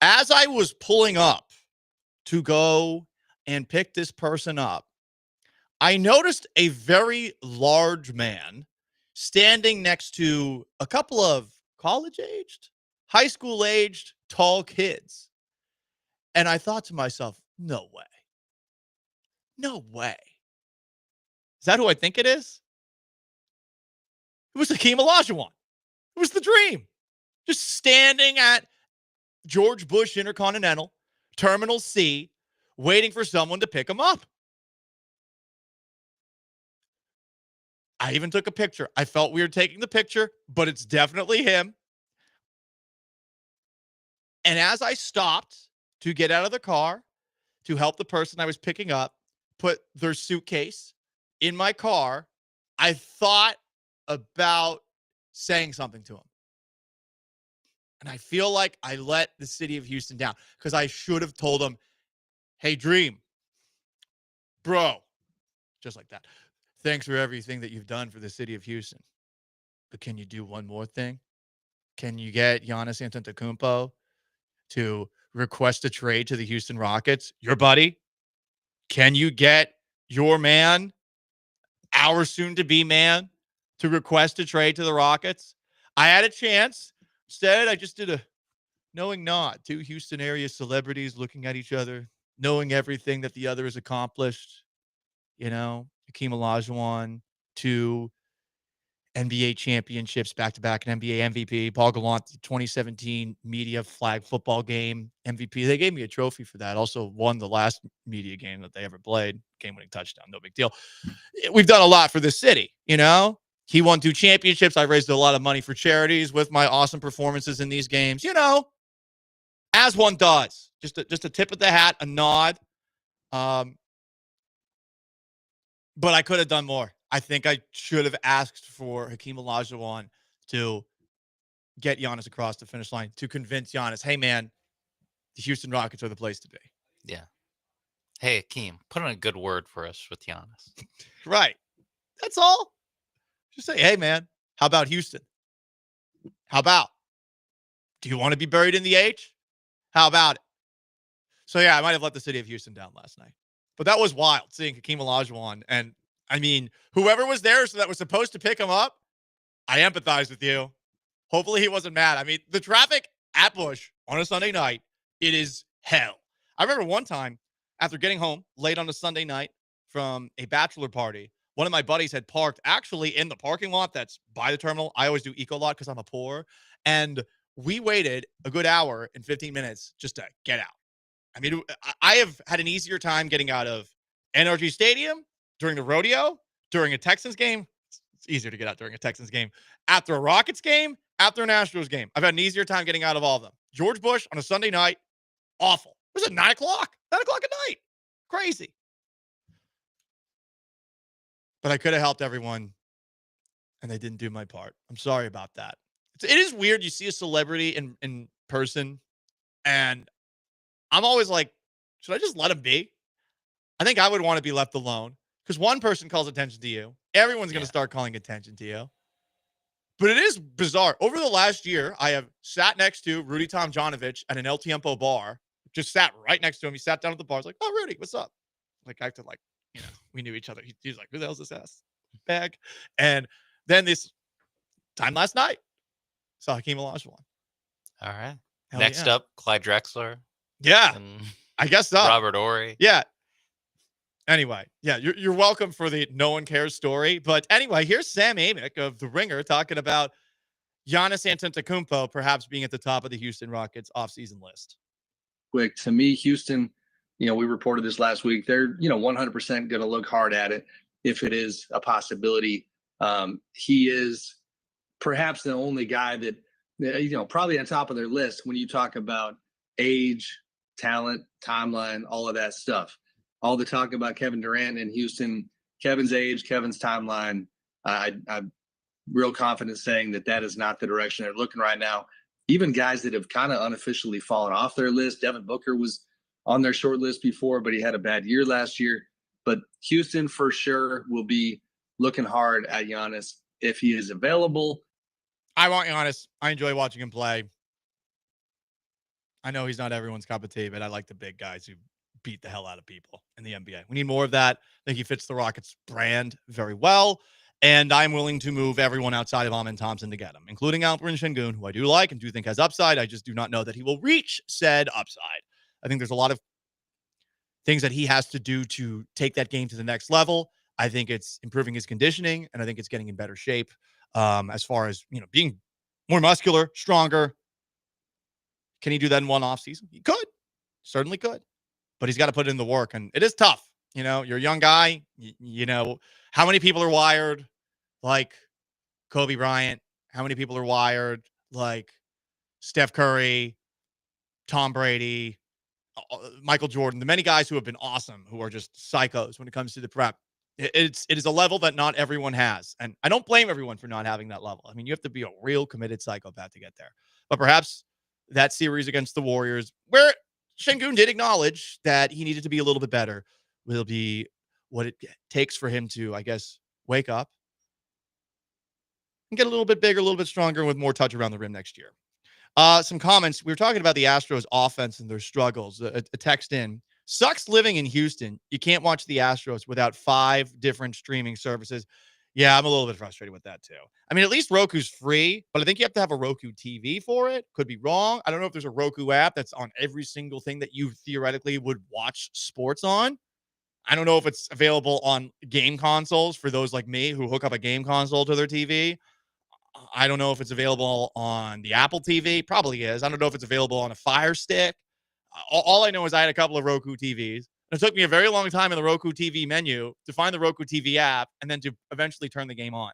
As I was pulling up to go and pick this person up, I noticed a very large man standing next to a couple of college-aged, high school-aged, tall kids. And I thought to myself, no way. No way. Is that who I think it is? It was Hakeem Olajuwon. It was the dream. Just standing at George Bush Intercontinental, Terminal C, waiting for someone to pick him up. I even took a picture. I felt weird taking the picture, but it's definitely him. And as I stopped to get out of the car to help the person I was picking up put their suitcase in my car, I thought about saying something to him. And I feel like I let the city of Houston down because I should have told him, hey, Dream, bro, just like that. Thanks for everything that you've done for the city of Houston. But can you do one more thing? Can you get Giannis Antetokounmpo to request a trade to the Houston Rockets? Your buddy? Can you get your man, our soon-to-be man, to request a trade to the Rockets? I had a chance. Instead, I just did a knowing nod. Two Houston area celebrities looking at each other, knowing everything that the other has accomplished. You know, Hakeem Olajuwon, 2 NBA championships back-to-back, an NBA MVP. Paul Gallant, 2017 media flag football game MVP. They gave me a trophy for that. Also won the last media game that they ever played. Game-winning touchdown. No big deal. We've done a lot for this city, you know? He won 2 championships. I raised a lot of money for charities with my awesome performances in these games. You know, as one does. Just a tip of the hat, a nod. But I could have done more. I think I should have asked for Hakeem Olajuwon to get Giannis across the finish line, to convince Giannis, hey, man, the Houston Rockets are the place to be. Yeah. Hey, Hakeem, put in a good word for us with Giannis. Right. That's all. Just say, hey, man, how about Houston? How about? Do you want to be buried in the H? How about it? So, yeah, I might have let the city of Houston down last night. But that was wild, seeing Hakeem Olajuwon. And, I mean, whoever was there that was supposed to pick him up, I empathize with you. Hopefully he wasn't mad. I mean, the traffic at Bush on a Sunday night, it is hell. I remember one time, after getting home late on a Sunday night from a bachelor party, one of my buddies had parked actually in the parking lot that's by the terminal. I always do eco lot because I'm a poor. And we waited a good hour and 15 minutes just to get out. I mean, I have had an easier time getting out of NRG Stadium during the rodeo, during a Texans game. It's easier to get out during a Texans game. After a Rockets game, after an Astros game. I've had an easier time getting out of all of them. George Bush on a Sunday night, awful. It was at 9 o'clock. 9 o'clock at night. Crazy. But I could have helped everyone, and they didn't do my part. I'm sorry about that. It is weird. You see a celebrity in person, and I'm always like, should I just let him be? I think I would want to be left alone because one person calls attention to you. Everyone's going to start calling attention to you. But it is bizarre. Over the last year, I have sat next to Rudy Tomjanovich at an El Tiempo bar. Just sat right next to him. He sat down at the bar. I was like, oh, Rudy, what's up? Like, acted like, you know, we knew each other. He's like, who the hell's this ass bag? And then this time last night, saw Hakeem Olajuwon. All right. Hell Next yeah. up, Clyde Drexler. Yeah, and I guess so. Robert Ory. Yeah. Anyway, yeah, you're welcome for the no one cares story. But anyway, here's Sam Amick of The Ringer talking about Giannis Antetokounmpo perhaps being at the top of the Houston Rockets offseason list. Quick, to me, Houston, we reported this last week. They're, 100% going to look hard at it if it is a possibility. He is perhaps the only guy that, probably on top of their list when you talk about age, talent, timeline, all of that stuff. All the talk about Kevin Durant in Houston, Kevin's age, Kevin's timeline. I'm real confident saying that is not the direction they're looking right now. Even guys that have kind of unofficially fallen off their list. Devin Booker was on their short list before, but he had a bad year last year. But Houston for sure will be looking hard at Giannis if he is available. I want Giannis. I enjoy watching him play. I know he's not everyone's cup of tea, but I like the big guys who beat the hell out of people in the NBA. We need more of that. I think he fits the Rockets brand very well. And I'm willing to move everyone outside of Amin Thompson to get him, including Alperen Şengün, who I do like and do think has upside. I just do not know that he will reach said upside. I think there's a lot of things that he has to do to take that game to the next level. I think it's improving his conditioning, and I think it's getting in better shape as far as, being more muscular, stronger. Can he do that in one offseason? He could. Certainly could. But he's got to put in the work, and it is tough. You're a young guy. How many people are wired like Kobe Bryant? How many people are wired like Steph Curry, Tom Brady, Michael Jordan? The many guys who have been awesome, who are just psychos when it comes to the prep. It is a level that not everyone has. And I don't blame everyone for not having that level. I mean, you have to be a real committed psychopath to get there. But perhaps that series against the Warriors, where Şengün did acknowledge that he needed to be a little bit better, will be what it takes for him to, I guess, wake up and get a little bit bigger, a little bit stronger, with more touch around the rim next year. Some comments. We were talking about the Astros offense and their struggles. A text in. Sucks living in Houston. You can't watch the Astros without 5 different streaming services. Yeah, I'm a little bit frustrated with that too. I mean, at least Roku's free, but I think you have to have a Roku TV for it. Could be wrong. I don't know if there's a Roku app that's on every single thing that you theoretically would watch sports on. I don't know if it's available on game consoles for those like me who hook up a game console to their TV. I don't know if it's available on the Apple TV. Probably is. I don't know if it's available on a Fire Stick. All I know is I had a couple of Roku TVs. And it took me a very long time in the Roku TV menu to find the Roku TV app and then to eventually turn the game on.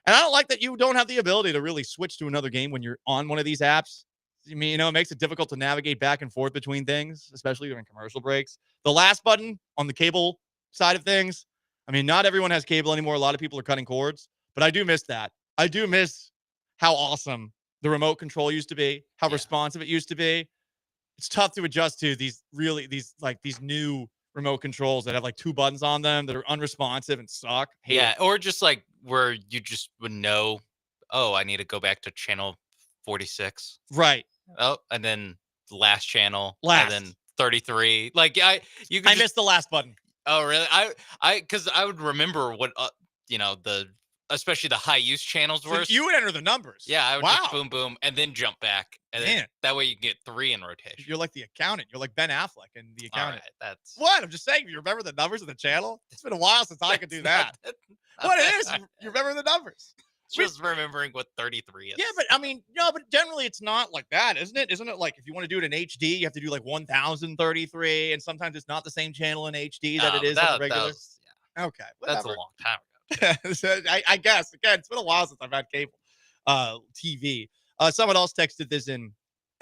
And I don't like that you don't have the ability to really switch to another game when you're on one of these apps. I mean, it makes it difficult to navigate back and forth between things, especially during commercial breaks. The last button on the cable side of things, I mean, not everyone has cable anymore. A lot of people are cutting cords, but I do miss that. I do miss how awesome the remote control used to be, how responsive it used to be. It's tough to adjust to these new remote controls that have like 2 buttons on them that are unresponsive and suck. Or just like where you just would know, oh, I need to go back to channel 46. Right. Oh, and then the last channel. And then 33. Like I missed the last button. Oh, really? Because I would remember what especially the high use channels were. So you would enter the numbers. Yeah, I would just boom, boom, and then jump back. And then that way you can get 3 in rotation. You're like the accountant. You're like Ben Affleck in The Accountant. All right, that's what? I'm just saying, you remember the numbers of the channel? It's been a while since I could do that. What it is, you remember the numbers. Just remembering what 33 is. Yeah, but I mean, no, but generally it's not like that, isn't it? Isn't it like if you want to do it in HD, you have to do like 1033, and sometimes it's not the same channel in HD that it is on the regular? Okay. Whatever. That's a long time ago. So I guess, again, it's been a while since I've had cable TV. Someone else texted this in,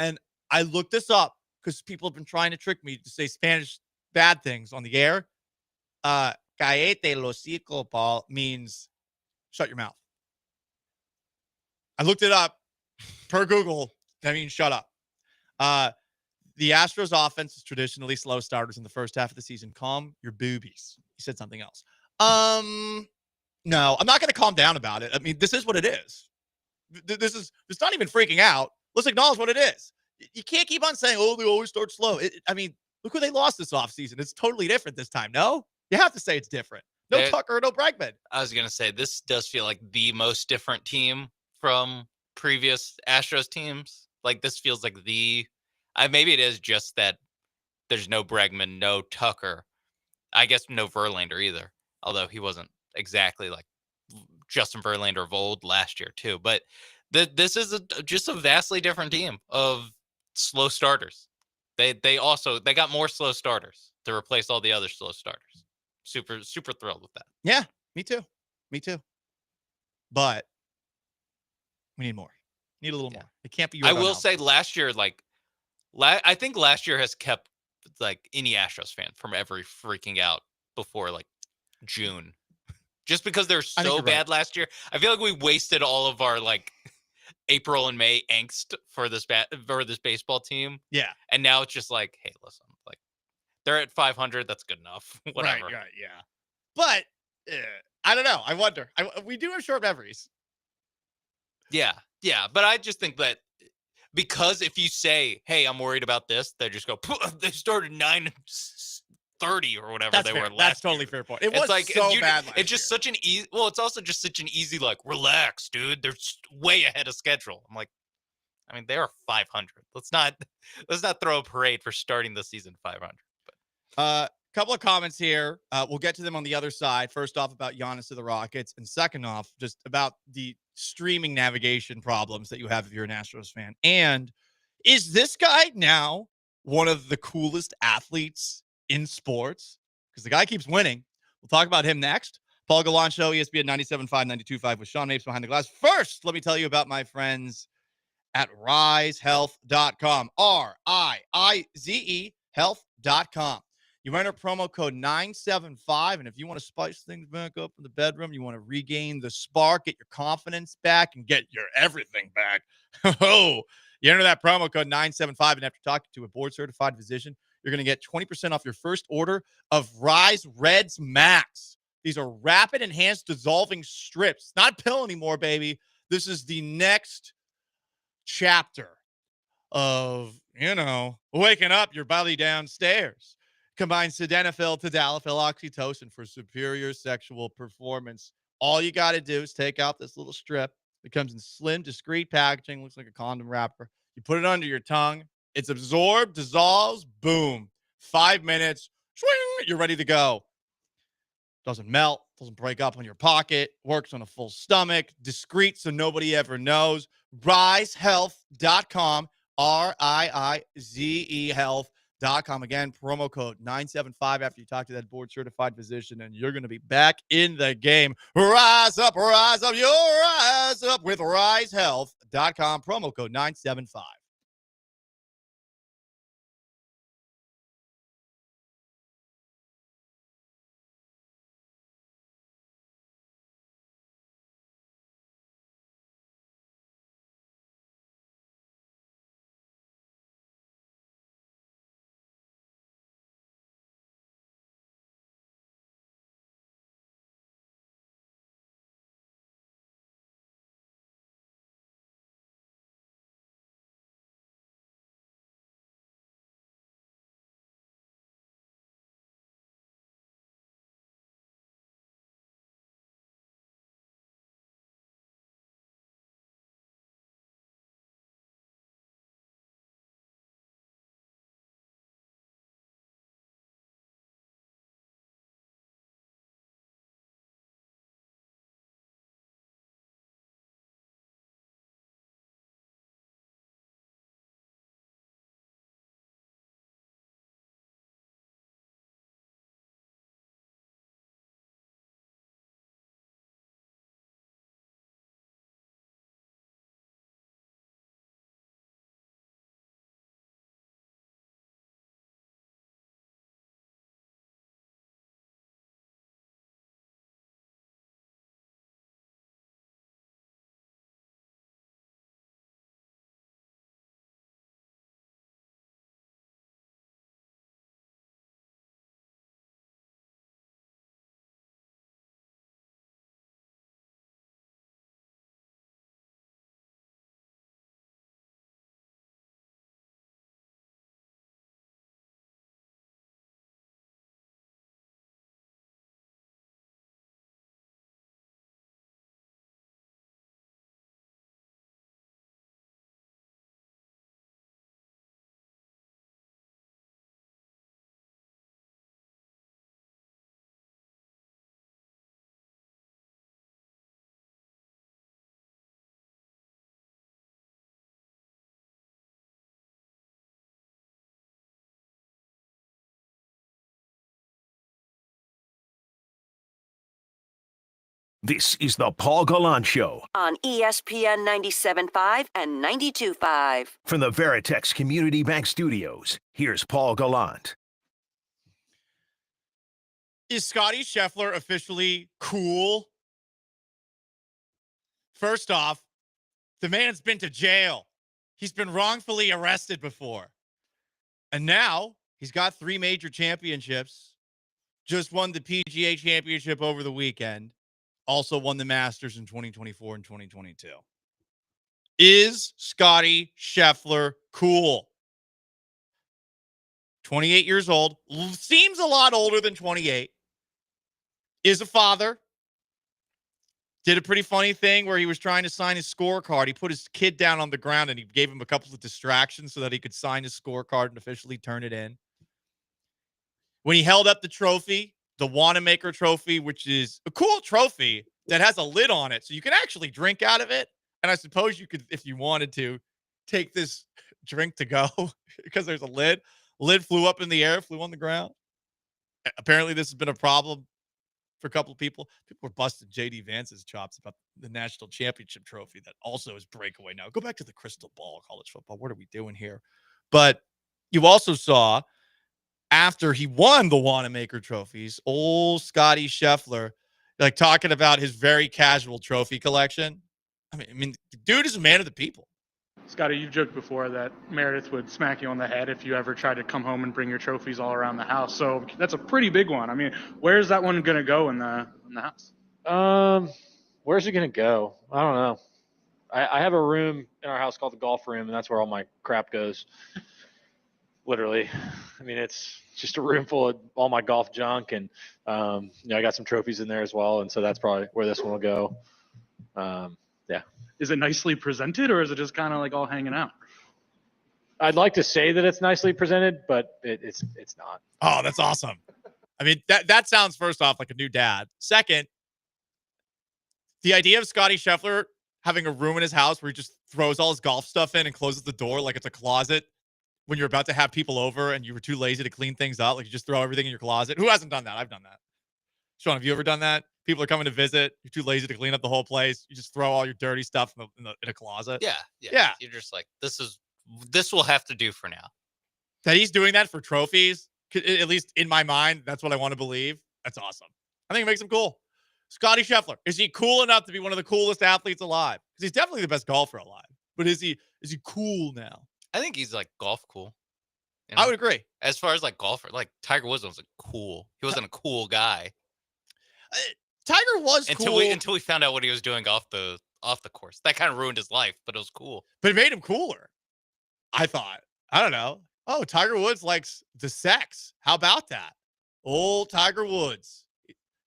and I looked this up because people have been trying to trick me to say Spanish bad things on the air. Cállate el hocico, Paul, means shut your mouth. I looked it up per Google. That means shut up. The Astros offense is traditionally slow starters in the first half of the season. Calm your boobies. He said something else. No, I'm not going to calm down about it. I mean, this is what it is. It's not even freaking out. Let's acknowledge what it is. You can't keep on saying, oh, they always start slow. I mean, look who they lost this offseason. It's totally different this time. No, you have to say it's different. No Tucker, no Bregman. I was going to say, this does feel like the most different team from previous Astros teams. Like, this feels like maybe it is just that there's no Bregman, no Tucker. I guess no Verlander either, although he wasn't exactly like Justin Verlander of old last year too. But this is just a vastly different team of slow starters. They got more slow starters to replace all the other slow starters. Super thrilled with that. Yeah, me too. But We need more. Need a little more. It can't be. I will say last year, like, I think last year has kept like any Astros fan from ever freaking out before like June, just because they're so bad last year. I feel like we wasted all of our like April and May angst for this baseball team. Yeah, and now it's just like, hey, listen, like they're at 500. That's good enough. Whatever. Right. Yeah. But I don't know. I wonder. We do have short memories. Yeah. But I just think that because if you say, hey, I'm worried about this, they just go, they started 9-30 or whatever That's they fair. were last That's year. totally fair point. It was like, so bad last It's just such an easy, well, it's also just such an easy, like, relax, dude. They're way ahead of schedule. I'm like, I mean, they are 500. Let's not throw a parade for starting the season 500. But couple of comments here. We'll get to them on the other side. First off, about Giannis to the Rockets, and second off, just about the streaming navigation problems that you have if you're an Astros fan. And is this guy now one of the coolest athletes in sports? Because the guy keeps winning. We'll talk about him next. Paul Gallant Show, ESPN 97.5, 92.5 with Sean Mapes behind the glass. First, let me tell you about my friends at risehealth.com. RIIZE health.com. You enter promo code 975, and if you want to spice things back up in the bedroom, you want to regain the spark, get your confidence back, and get your everything back. Oh, you enter that promo code 975, and after talking to a board-certified physician, you're going to get 20% off your first order of Rise Reds Max. These are rapid enhanced dissolving strips. Not a pill anymore, baby. This is the next chapter of, waking up your body downstairs. Combine sildenafil, tadalafil, oxytocin for superior sexual performance. All you got to do is take out this little strip. It comes in slim, discreet packaging. Looks like a condom wrapper. You put it under your tongue. It's absorbed, dissolves, boom. 5 minutes, swing, you're ready to go. Doesn't melt, doesn't break up on your pocket, works on a full stomach, discreet so nobody ever knows. RiseHealth.com, RIIZE Health.com. Again, promo code 975 after you talk to that board-certified physician, and you're going to be back in the game. Rise up, you'll rise up with RiseHealth.com, promo code 975. This is the Paul Gallant Show on ESPN 97.5 and 92.5. from the Veritex Community Bank Studios. Here's Paul Gallant. Is Scotty Scheffler officially cool? First off, the man's been to jail. He's been wrongfully arrested before. And now he's got 3 major championships. Just won the PGA Championship over the weekend. Also won the Masters in 2024 and 2022. Is Scotty Scheffler cool? 28 years old. Seems a lot older than 28. Is a father. Did a pretty funny thing where he was trying to sign his scorecard. He put his kid down on the ground and he gave him a couple of distractions so that he could sign his scorecard and officially turn it in. When he held up the trophy, the Wanamaker trophy, which is a cool trophy that has a lid on it, so you can actually drink out of it. And I suppose you could, if you wanted to, take this drink to go because there's a lid. Lid flew up in the air, flew on the ground. Apparently, this has been a problem for a couple of people. People were busting J.D. Vance's chops about the national championship trophy that also is breakaway now. Go back to the crystal ball, college football. What are we doing here? But you also saw, after he won the Wanamaker trophies, old Scotty Scheffler, like talking about his very casual trophy collection. I mean, the dude is a man of the people. Scotty, you've joked before that Meredith would smack you on the head if you ever tried to come home and bring your trophies all around the house. So that's a pretty big one. I mean, where's that one going to go in the house? Where's it going to go? I don't know. I have a room in our house called the golf room, and that's where all my crap goes. Literally. I mean, it's just a room full of all my golf junk, and I got some trophies in there as well, and so that's probably where this one will go. Yeah. Is it nicely presented, or is it just kind of like all hanging out? I'd like to say that it's nicely presented, but it's not. Oh, that's awesome. I mean, that sounds, first off, like a new dad. Second, the idea of Scotty Scheffler having a room in his house where he just throws all his golf stuff in and closes the door like it's a closet when you're about to have people over and you were too lazy to clean things out. Like, you just throw everything in your closet. Who hasn't done that? I've done that. Sean, have you ever done that? People are coming to visit. You're too lazy to clean up the whole place. You just throw all your dirty stuff in a closet. Yeah. You're just like, this will have to do for now. That he's doing that for trophies, at least in my mind, that's what I want to believe. That's awesome. I think it makes him cool. Scotty Scheffler, is he cool enough to be one of the coolest athletes alive? Because he's definitely the best golfer alive. But is he cool now? I think he's like golf cool. I would agree. As far as like golfer, like Tiger Woods was cool. He wasn't a cool guy. Tiger was cool until we found out what he was doing off the course. That kind of ruined his life, but it was cool. But it made him cooler. I thought. I don't know. Oh, Tiger Woods likes the sex. How about that? Old Tiger Woods.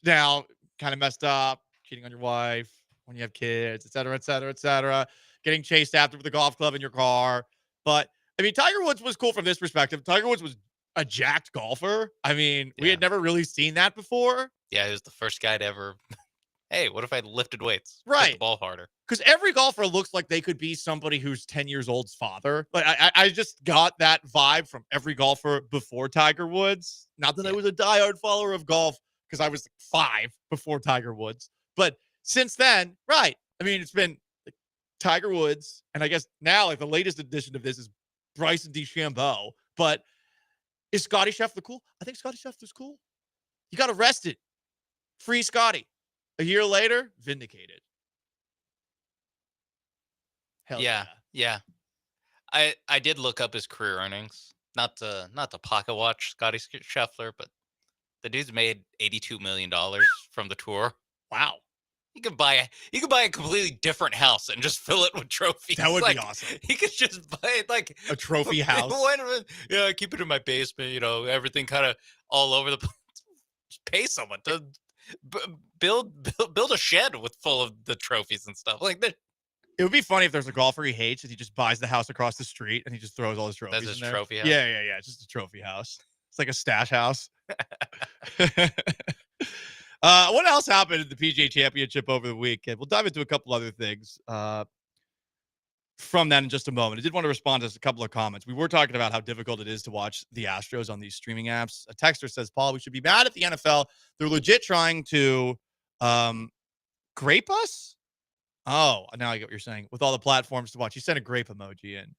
Now, kind of messed up, cheating on your wife when you have kids, et cetera, et cetera, et cetera. Getting chased after with a golf club in your car. But, I mean, Tiger Woods was cool from this perspective. Tiger Woods was a jacked golfer. I mean, we had never really seen that before. Yeah, he was the first guy to ever, hey, what if I lifted weights? Right. Hit the ball harder. Because every golfer looks like they could be somebody who's 10 years old's father. Like, I just got that vibe from every golfer before Tiger Woods. Not that I was a diehard follower of golf, because I was 5 before Tiger Woods. But since then, right. I mean, it's been like Tiger Woods. And I guess now, like, the latest edition of this is Bryson DeChambeau. But is Scotty Scheffler cool? I think Scotty Scheffler's cool. He got arrested. Free Scotty. A year later, vindicated. Hell yeah. I did look up his career earnings. Not to pocket watch Scotty Scheffler, but the dude's made $82 million from the tour. Wow. He could buy a completely different house and just fill it with trophies. That would be awesome. He could just buy like a trophy house. Yeah, keep it in my basement. Everything kind of all over the place. Just pay someone to build a shed full of the trophies and stuff like that. It would be funny if there's a golfer he hates and he just buys the house across the street and he just throws all his trophies. That's his in there. trophy house. Yeah. It's just a trophy house. It's like a stash house. What else happened in the PGA Championship over the weekend? We'll dive into a couple other things from that in just a moment. I did want to respond to a couple of comments. We were talking about how difficult it is to watch the Astros on these streaming apps. A texter says, Paul, we should be mad at the NFL. They're legit trying to Grape us? Oh, now I get what you're saying. With all the platforms to watch. You sent a grape emoji in.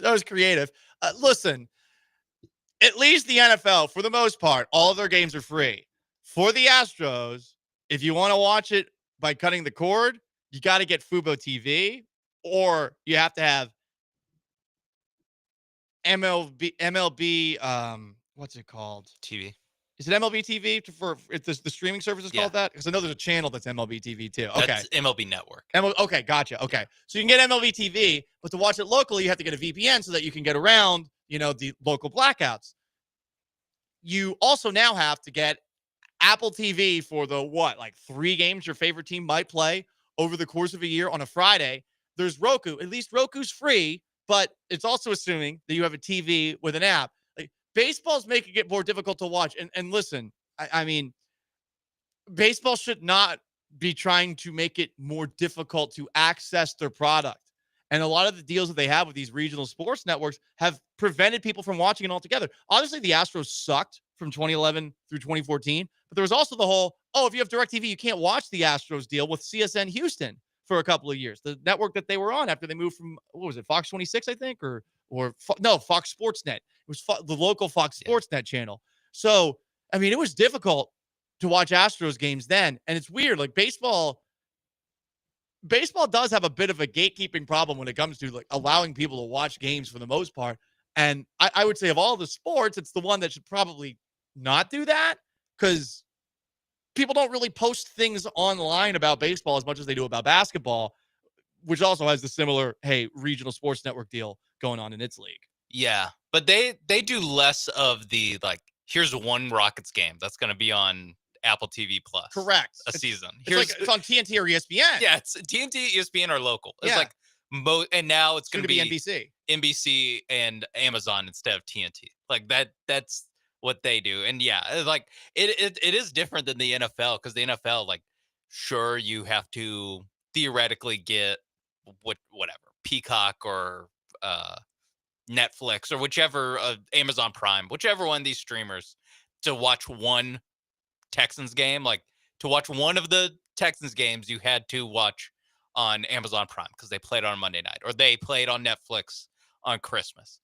That was creative. Listen, at least the NFL, for the most part, all of their games are free. For the Astros, if you want to watch it by cutting the cord, you got to get Fubo TV, or you have to have MLB, what's it called? TV. Is it MLB TV for if the streaming service is called that? Because I know there's a channel that's MLB TV too. Okay. That's MLB Network. Okay, gotcha. Okay. So you can get MLB TV, but to watch it locally, you have to get a VPN so that you can get around, the local blackouts. You also now have to get Apple TV for the 3 games your favorite team might play over the course of a year on a Friday. There's Roku. At least Roku's free, but it's also assuming that you have a TV with an app. Baseball's making it more difficult to watch. And listen, I mean, baseball should not be trying to make it more difficult to access their product. And a lot of the deals that they have with these regional sports networks have prevented people from watching it altogether. Obviously, the Astros sucked from 2011 through 2014, but there was also the whole, if you have DirecTV, you can't watch the Astros deal with CSN Houston for a couple of years. The network that they were on after they moved from, Fox 26, I think, Fox Sports Net. It was the local Fox Sports Net channel. So, I mean, it was difficult to watch Astros games then. And it's weird. Like baseball does have a bit of a gatekeeping problem when it comes to allowing people to watch games for the most part. And I would say of all the sports, it's the one that should probably not do that because people don't really post things online about baseball as much as they do about basketball, which also has the similar, regional sports network deal going on in its league. Yeah, but they do less of the here's one Rockets game that's going to be on Apple TV Plus. Correct. Season. It's on TNT or ESPN. Yeah, it's TNT, ESPN are local. It's and now it's going to be NBC and Amazon instead of TNT. That's what they do. And yeah, it is different than the NFL because the NFL, sure, you have to theoretically get whatever Peacock or Netflix or whichever Amazon Prime, whichever one of these streamers to watch one Texans game. To watch one of the Texans games, you had to watch on Amazon Prime because they played on Monday night or they played on Netflix on Christmas.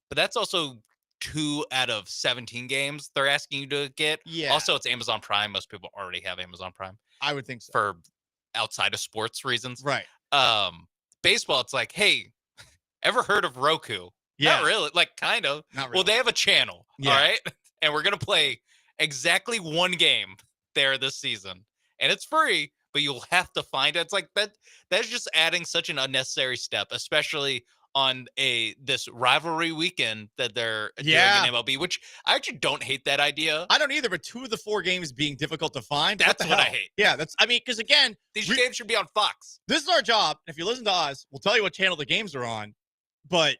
But that's also 2 out of 17 games they're asking you to get. Yeah. Also, it's Amazon Prime. Most people already have Amazon Prime. I would think so. For outside of sports reasons. Right. Baseball, it's hey, ever heard of Roku? Yeah. Not really. Kind of. Not really. Well, they have a channel. Yeah. All right. And we're going to play exactly one game there this season. And it's free, but you'll have to find it. It's that's just adding such an unnecessary step, especially on this rivalry weekend that they're doing in MLB, which I actually don't hate that idea. I don't either, but 2 of the 4 games being difficult to find. That's what I hate. Yeah, because again, these games should be on Fox. This is our job. If you listen to us, we'll tell you what channel the games are on. But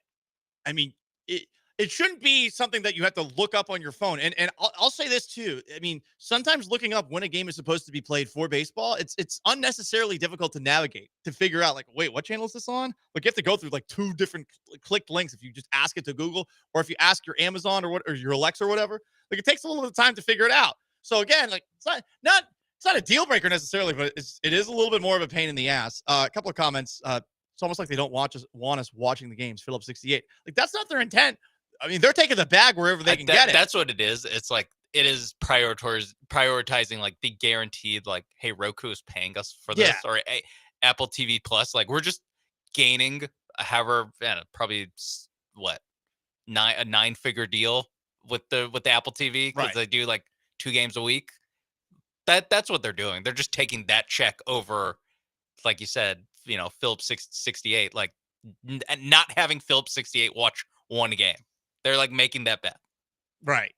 I mean, it shouldn't be something that you have to look up on your phone. And I'll say this too. I mean, sometimes looking up when a game is supposed to be played for baseball, it's unnecessarily difficult to navigate, to figure out wait, what channel is this on? You have to go through 2 different clicked links if you just ask it to Google or if you ask your Amazon or your Alexa or whatever. It takes a little bit of time to figure it out. So again, it's not a deal breaker necessarily, but it is a little bit more of a pain in the ass. A couple of comments. It's almost like they don't want us watching the games. Phillips 68. That's not their intent. I mean, they're taking the bag wherever they can get it. That's what it is. It's it is prioritizing the guaranteed hey, Roku is paying us for this or Apple TV Plus. We're just gaining probably a 9-figure deal with the Apple TV because they do 2 games a week. That's what they're doing. They're just taking that check over, like you said, Phillips 68, not having Phillips 68 watch one game. They're making that bet. Right.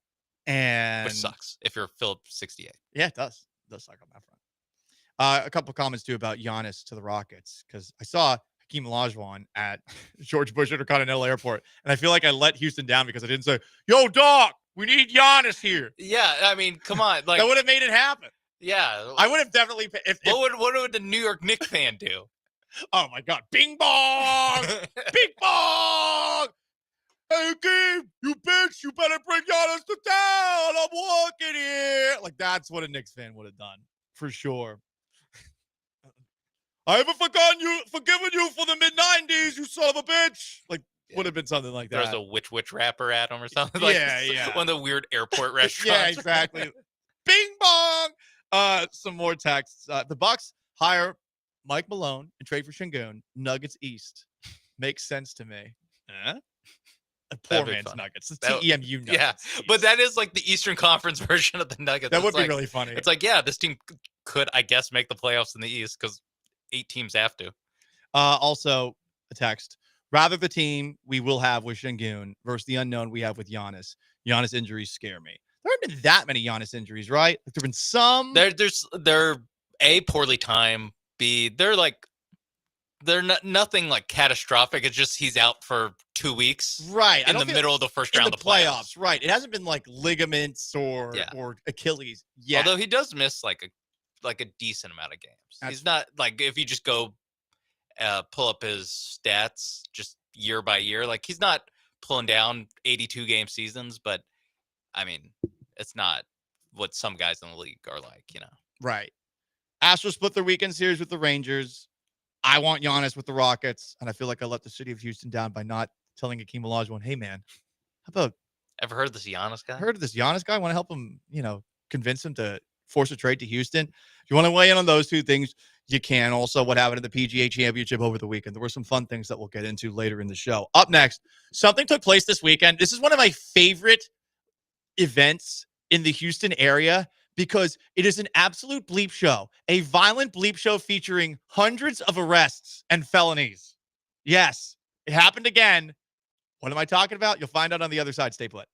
And which sucks if you're Phillips 68. Yeah, it does. It does suck on that front. A couple of comments too about Giannis to the Rockets, because I saw Hakeem Olajuwon at George Bush Intercontinental Airport, and I feel like I let Houston down because I didn't say, "Yo, dog, we need Giannis here." Yeah, I mean, come on, that would have made it happen. Yeah, I would have definitely. What would the New York Knicks fan do? Oh my God! Bing bong, bing bong. Hey, Hakeem, you bitch! You better bring Giannis to town. I'm walking here. That's what a Knicks fan would have done for sure. I haven't forgiven you for the mid-90s, you son of a bitch. Like, would have been something like Throws that. a witch rapper at him or something. Like, Yeah. One of the weird airport restaurants. Yeah, exactly. Bing bong. Some more texts. The Bucks hire Mike Malone and trade for Şengün. Nuggets East. Makes sense to me. Huh? Poor That'd be man's funny. Nuggets. The That- TEMU Nuggets. Yeah, but that is like the Eastern Conference version of the Nuggets. That It's would be like- really funny. It's like, yeah, this team could, I guess, make the playoffs in the East because 8 teams have to. Also, a text. Rather the team we will have with Şengün versus the unknown we have with Giannis. Giannis injuries scare me. There haven't been that many Giannis injuries, right? Like, there've been some. They're A, poorly timed. B, they're nothing like catastrophic. It's just he's out for 2 weeks, right in the middle of the first round in of the playoffs. Right. It hasn't been like ligaments or Achilles. Yeah. Although he does miss like a decent amount of games. He's not like, if you just go pull up his stats just year by year, like he's not pulling down 82 game seasons, but I mean, it's not what some guys in the league are like, Right. Astros split their weekend series with the Rangers. I want Giannis with the Rockets, and I feel like I let the city of Houston down by not telling Akeem Olajuwon, hey, man, how about... Ever heard of this Giannis guy? Heard of this Giannis guy? Want to help him, convince him to force a trade to Houston? If you want to weigh in on those two things, you can. Also, what happened at the PGA Championship over the weekend. There were some fun things that we'll get into later in the show. Up next, something took place this weekend. This is one of my favorite events in the Houston area because it is an absolute bleep show, a violent bleep show featuring hundreds of arrests and felonies. Yes, it happened again. What am I talking about? You'll find out on the other side. Stay put.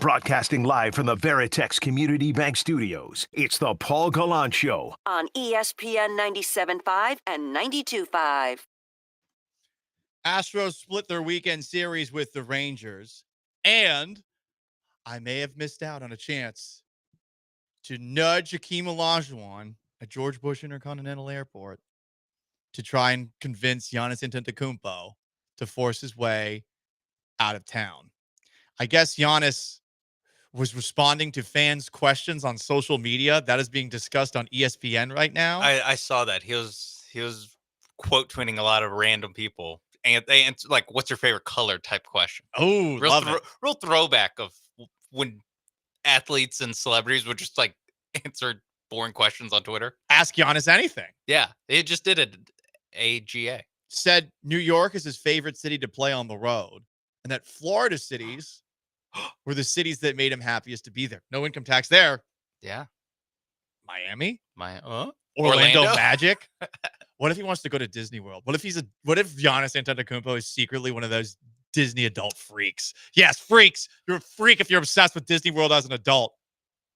Broadcasting live from the Veritex Community Bank Studios, it's the Paul Gallant Show. On ESPN 97.5 and 92.5. Astros split their weekend series with the Rangers, and I may have missed out on a chance to nudge Hakeem Olajuwon at George Bush Intercontinental Airport to try and convince Giannis Antetokounmpo to force his way out of town. I guess Giannis was responding to fans' questions on social media. That is being discussed on ESPN right now. I saw that. He was quote tweeting a lot of random people. And they answer, like, what's your favorite color type question. Oh, real throwback of when athletes and celebrities would just like answer boring questions on Twitter. Ask Giannis anything. Yeah, they just did it. AGA said New York is his favorite city to play on the road, and that Florida cities were the cities that made him happiest to be there. No income tax there. Yeah. Miami? Orlando? Magic? What if he wants to go to Disney World? What if Giannis Antetokounmpo is secretly one of those Disney adult freaks? Yes, freaks. You're a freak if you're obsessed with Disney World as an adult.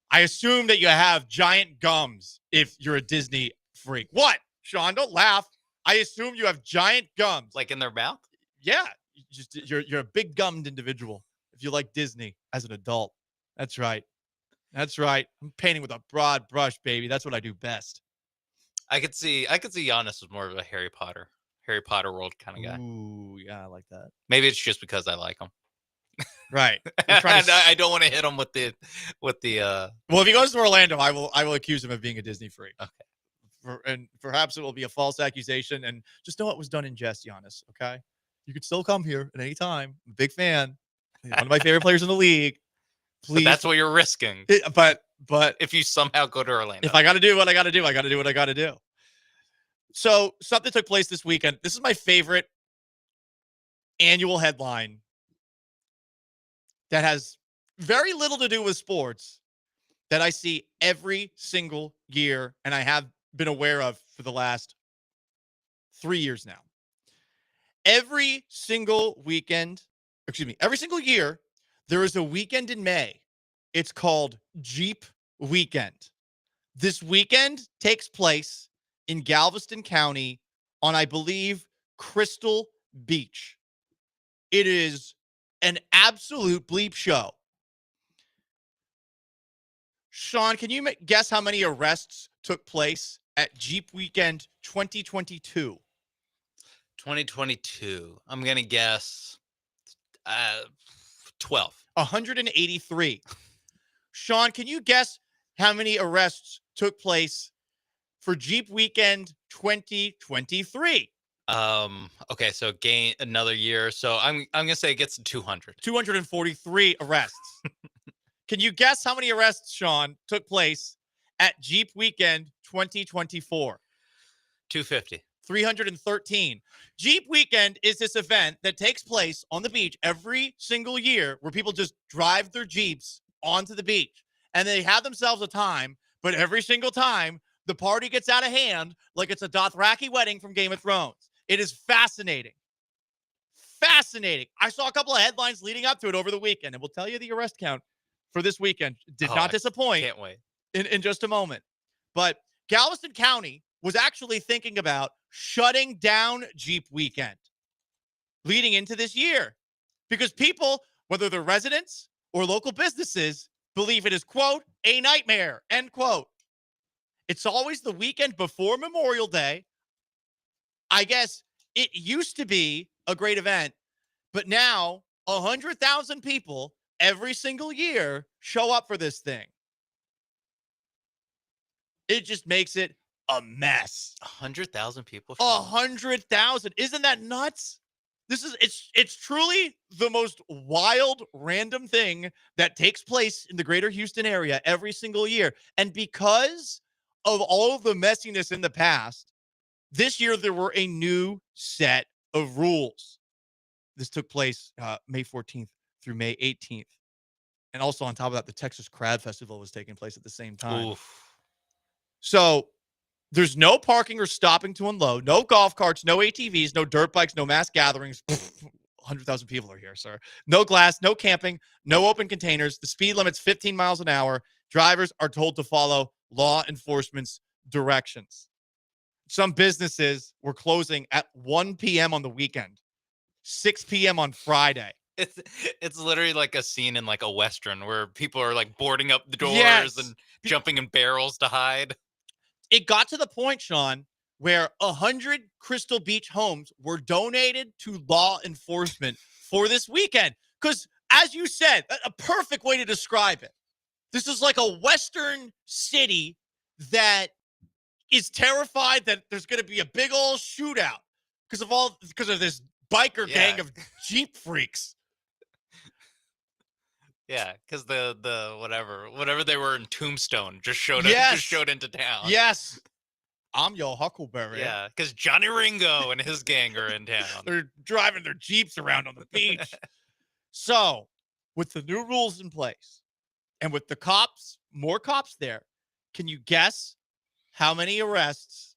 I assume that you have giant gums if you're a Disney freak. What? Sean, don't laugh. I assume you have giant gums. Like in their mouth? Yeah. You're a big gummed individual if you like Disney as an adult. That's right. That's right. I'm painting with a broad brush, baby. That's what I do best. I could see Giannis was more of a Harry Potter world kind of guy. Ooh, yeah, I like that. Maybe it's just because I like him. Right. I don't want to hit him with the. Well, if he goes to Orlando, I will accuse him of being a Disney freak. Okay. And perhaps it will be a false accusation. And just know it was done in jest, Giannis. Okay. You could still come here at any time. I'm a big fan. One of my favorite players in the league. Please. But that's what you're risking. But if you somehow go to Orlando, if I got to do what I got to do, I got to do what I got to do. So something took place this weekend. This is my favorite annual headline that has very little to do with sports that I see every single year, and I have been aware of for the last 3 years now. Every single year, there is a weekend in May. It's called Jeep Weekend. This weekend takes place in Galveston County on, I believe, Crystal Beach. It is an absolute bleep show. Sean, can you guess how many arrests took place at Jeep Weekend 2022? 2022. I'm going to guess 12. 183. Sean, can you guess how many arrests took place for Jeep Weekend 2023? Okay, so gain another year. So I'm going to say it gets to 200. 243 arrests. Can you guess how many arrests, Sean, took place at Jeep Weekend 2024? 250. 313. Jeep Weekend is this event that takes place on the beach every single year where people just drive their Jeeps onto the beach and they have themselves a time, but every single time the party gets out of hand like it's a Dothraki wedding from Game of Thrones. It is fascinating. Fascinating. I saw a couple of headlines leading up to it over the weekend, and we'll tell you the arrest count for this weekend. Did not disappoint. Can't wait. In just a moment. But Galveston County was actually thinking about shutting down Jeep Weekend leading into this year because people, whether they're residents or local businesses, believe it is, quote, a nightmare, end quote. It's always the weekend before Memorial Day. I guess it used to be a great event, but now 100,000 people every single year show up for this thing. It just makes it a mess. 100,000 people. 100,000. Isn't that nuts? It's truly the most wild, random thing that takes place in the greater Houston area every single year. And because of all of the messiness in the past, this year there were a new set of rules. This took place May 14th through May 18th. And also on top of that, the Texas Crab Festival was taking place at the same time. Oof. So there's no parking or stopping to unload, no golf carts, no ATVs, no dirt bikes, no mass gatherings. 100,000 people are here, sir. No glass, no camping, no open containers. The speed limit's 15 miles an hour. Drivers are told to follow law enforcement's directions. Some businesses were closing at 1 p.m. on the weekend, 6 p.m. on Friday. It's literally like a scene in like a Western where people are like boarding up the doors and jumping in barrels to hide. It got to the point, Sean, where 100 Crystal Beach homes were donated to law enforcement for this weekend. Because, as you said, a perfect way to describe it. This is like a Western city that is terrified that there's going to be a big old shootout because of this biker gang of Jeep freaks. Yeah, because the whatever they were in Tombstone just showed into town. Yes. I'm your Huckleberry. Yeah, because Johnny Ringo and his gang are in town. They're driving their Jeeps around on the beach. So, with the new rules in place and with the more cops there, can you guess how many arrests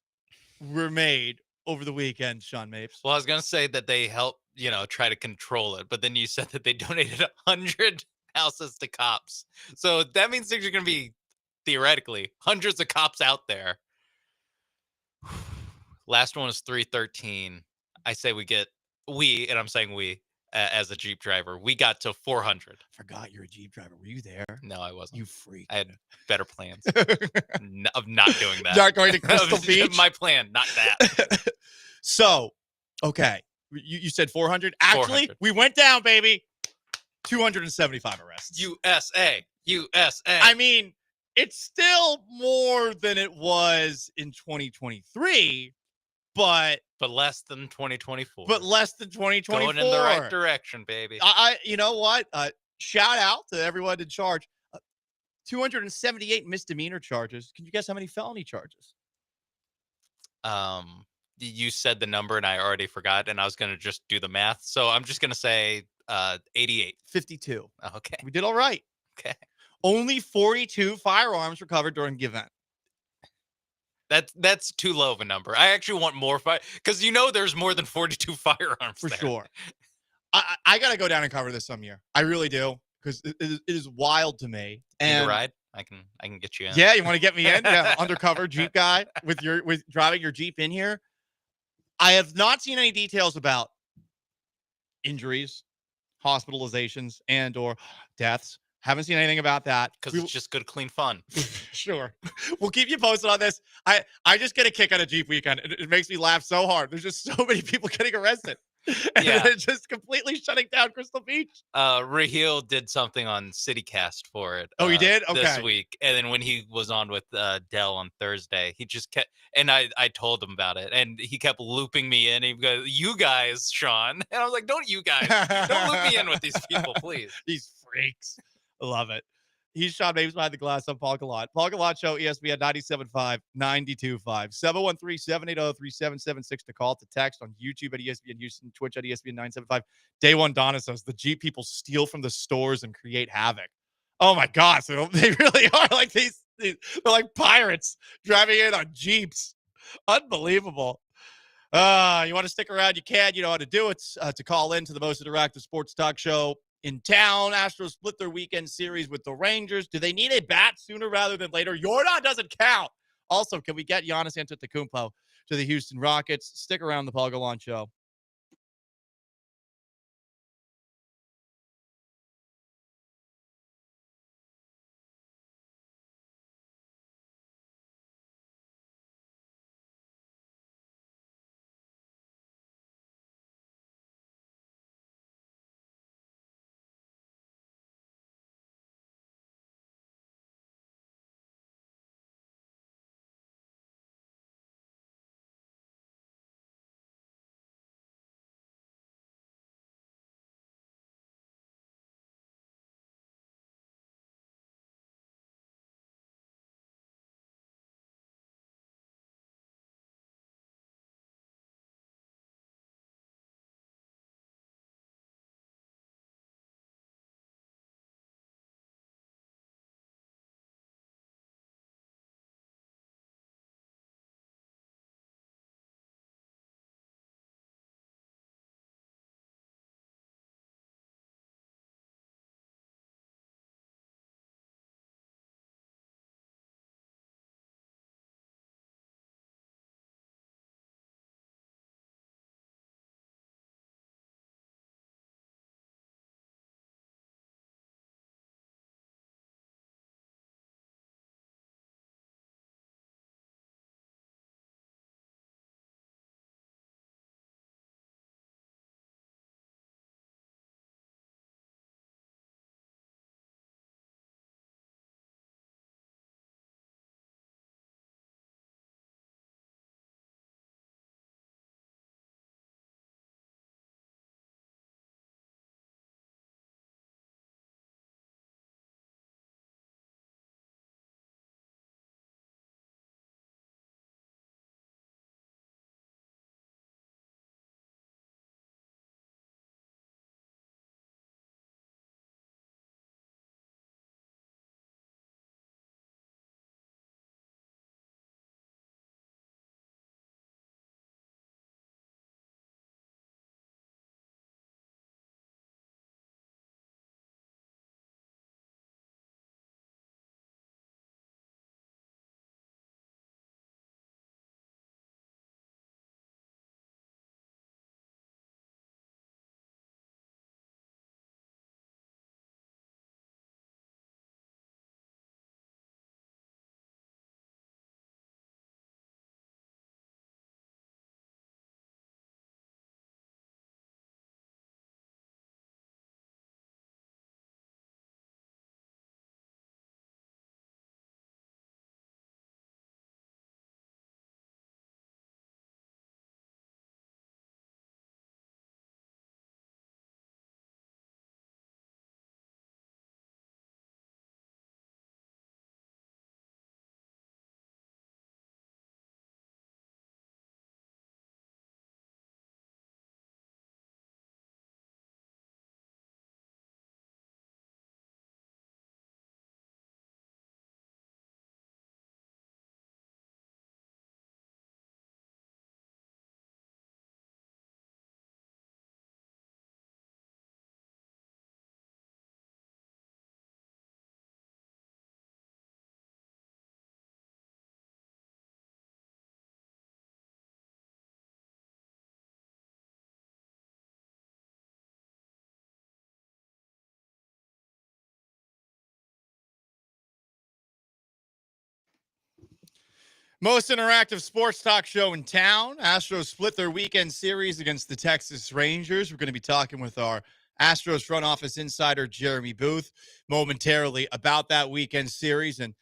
were made over the weekend, Sean Mapes? Well, I was going to say that they helped, try to control it, but then you said that they donated 100 houses to cops. So that means there's going to be, theoretically, hundreds of cops out there. Last one was 313. I say and I'm saying we, as a Jeep driver, we got to 400. Forgot you're a Jeep driver. Were you there? No, I wasn't. You freak. I had better plans of not doing that. Not going to Crystal Beach? My plan, not that. So, okay. You said 400? Actually, 400. We went down, baby. 275 arrests. USA. I mean, it's still more than it was in 2023, but less than 2024. But less than 2024. Going in the right direction, baby. You know what? Shout out to everyone in charge. 278 misdemeanor charges. Can you guess how many felony charges? You said the number and I already forgot, and I was going to just do the math. So I'm just going to say 88. 52. Okay. We did all right. Okay. Only 42 firearms recovered during the event. That's too low of a number. I actually want more because there's more than 42 firearms for there. Sure. I got to go down and cover this some year. I really do, because it is wild to me. And a ride? I can get you in. Yeah, you want to get me in? Yeah, undercover Jeep guy with driving your Jeep in here. I have not seen any details about injuries, hospitalizations, and/or deaths. Haven't seen anything about that. Because it's just good, clean fun. Sure. We'll keep you posted on this. I just get a kick out of Jeep weekend. It makes me laugh so hard. There's just so many people getting arrested. And it's just completely shutting down Crystal Beach. Raheel did something on CityCast for it. Oh, he did? Okay. This week. And then when he was on with Dell on Thursday, he just kept, and I told him about it, and he kept looping me in. He goes, "You guys, Sean." And I was like, "Don't you guys. Don't loop me in with these people, please." These freaks. I love it. He's Sean Mapes behind the glass. I'm Paul Gallant. Paul Gallant Show, ESPN 97.5, 92.5. 713-780-3776 to call, to text on YouTube at ESPN Houston, Twitch at ESPN 975. Day One Donna says the Jeep people steal from the stores and create havoc. Oh my God. So they really are like they're like pirates driving in on Jeeps. Unbelievable. You want to stick around? You can. You know how to do it. To call in to the most interactive sports talk show in town. Astros split their weekend series with the Rangers. Do they need a bat sooner rather than later? Yordan doesn't count. Also, can we get Giannis Antetokounmpo to the Houston Rockets? Stick around, the Paul Gallant Show. Most interactive sports talk show in town. Astros split their weekend series against the Texas Rangers. We're going to be talking with our Astros front office insider, Jeremy Booth, momentarily about that weekend series and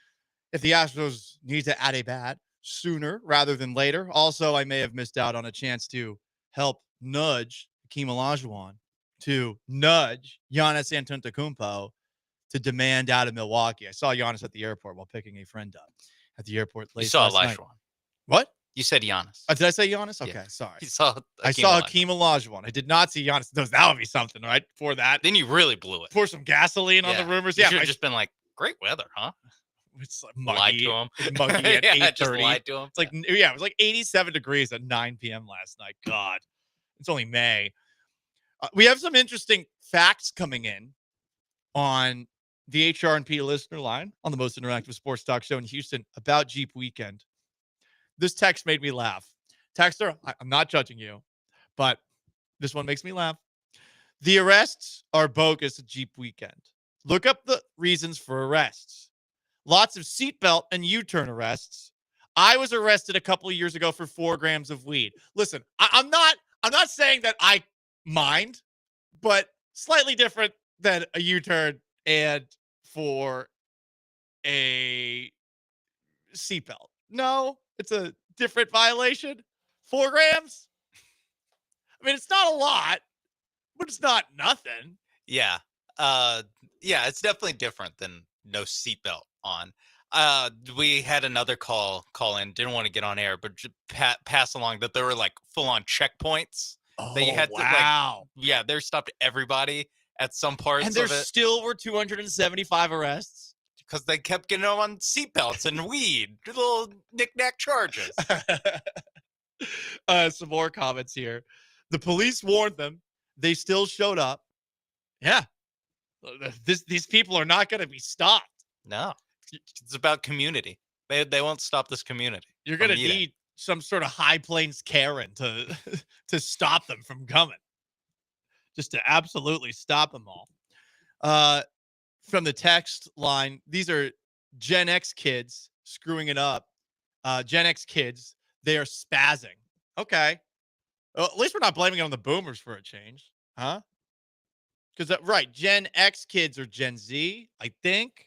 if the Astros need to add a bat sooner rather than later. Also, I may have missed out on a chance to help nudge Hakeem Olajuwon to nudge Giannis Antetokounmpo to demand out of Milwaukee. I saw Giannis at the airport while picking a friend up at the airport late You saw last night. Olajuwon. What? You said Giannis. Did I say Giannis? Okay, Yeah. sorry. You saw I saw Hakeem Olajuwon. I did not see Giannis. That would be something, right? Before that. Then you really blew it. Pour some gasoline on the rumors. You Yeah, should have just been like, great weather, huh? It's like Lied muggy. to him. It's muggy at Yeah, 8:30. just lied to him. It's like, yeah, it was like 87 degrees at 9 p.m. last night. God, it's only May. We have some interesting facts coming in on the HRP listener line on the most interactive sports talk show in Houston about Jeep Weekend. This text made me laugh. Texter, I'm not judging you, but this one makes me laugh. The arrests are bogus at Jeep Weekend. Look up the reasons for arrests. Lots of seatbelt and U-turn arrests. I was arrested a couple of years ago for 4 grams of weed. Listen, I'm not saying that I mind, but slightly different than a U-turn and for a seatbelt. No, it's a different violation. 4 grams? I mean, it's not a lot, but it's not nothing. Yeah. Yeah, it's definitely different than no seatbelt on. We had another call in, didn't want to get on air, but just pass along that there were like full-on checkpoints that you had to like, they stopped everybody at some parts and there of it. Still were 275 arrests because they kept getting them on seatbelts and weed, little knick-knack charges. Some more comments here. The police warned them. They still showed up. Yeah. These people are not going to be stopped. No. It's about community. They won't stop this community. You're going to need some sort of High Plains Karen to stop them from coming. Just to absolutely stop them all. From the text line, these are Gen X kids screwing it up. Gen X kids, they are spazzing. Okay. Well, at least we're not blaming it on the boomers for a change. Huh? Because, right, Gen X kids are Gen Z, I think.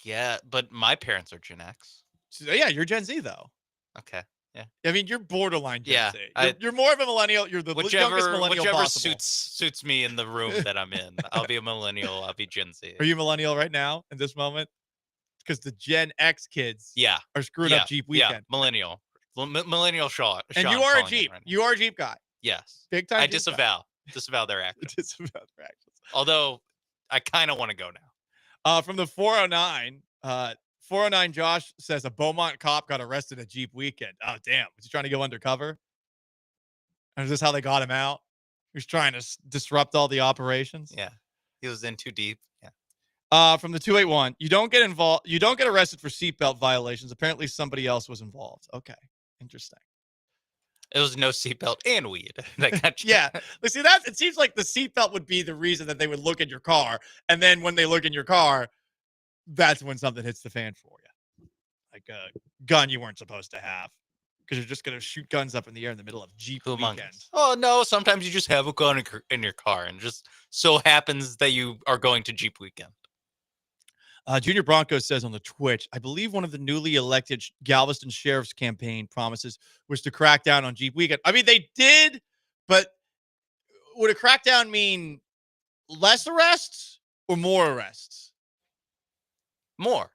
Yeah, but my parents are Gen X. So, yeah, you're Gen Z, though. Okay, yeah. I mean, you're borderline Gen Z. Yeah. You're more of a millennial. You're the youngest millennial possible. suits me in the room that I'm in. I'll be a millennial. I'll be Gen Z. Are you millennial right now in this moment? Because the Gen X kids are screwing up Jeep Weekend. Yeah, millennial. Millennial Sean. And you are a Jeep. You are a Jeep guy. Yes. Big time. I disavow their actions. Disavow their actions. Although I kind of want to go now. From the 409, 409 Josh says a Beaumont cop got arrested at Jeep Weekend. Oh, damn. Was he trying to go undercover? And is this how they got him out? He was trying to disrupt all the operations? Yeah. He was in too deep. Yeah. From the 281, you don't get arrested for seatbelt violations. Apparently somebody else was involved. Okay. Interesting. It was no seatbelt and weed. Yeah. But see, it seems like the seatbelt would be the reason that they would look in your car. And then when they look in your car, that's when something hits the fan for you. Like a gun you weren't supposed to have. Because you're just going to shoot guns up in the air in the middle of Jeep Weekend. Oh, no. Sometimes you just have a gun in your car. And it just so happens that you are going to Jeep Weekend. Junior Bronco says on the Twitch, I believe one of the newly elected Galveston Sheriff's campaign promises was to crack down on Jeep Weekend. I mean, they did, but would a crackdown mean less arrests or more arrests? More.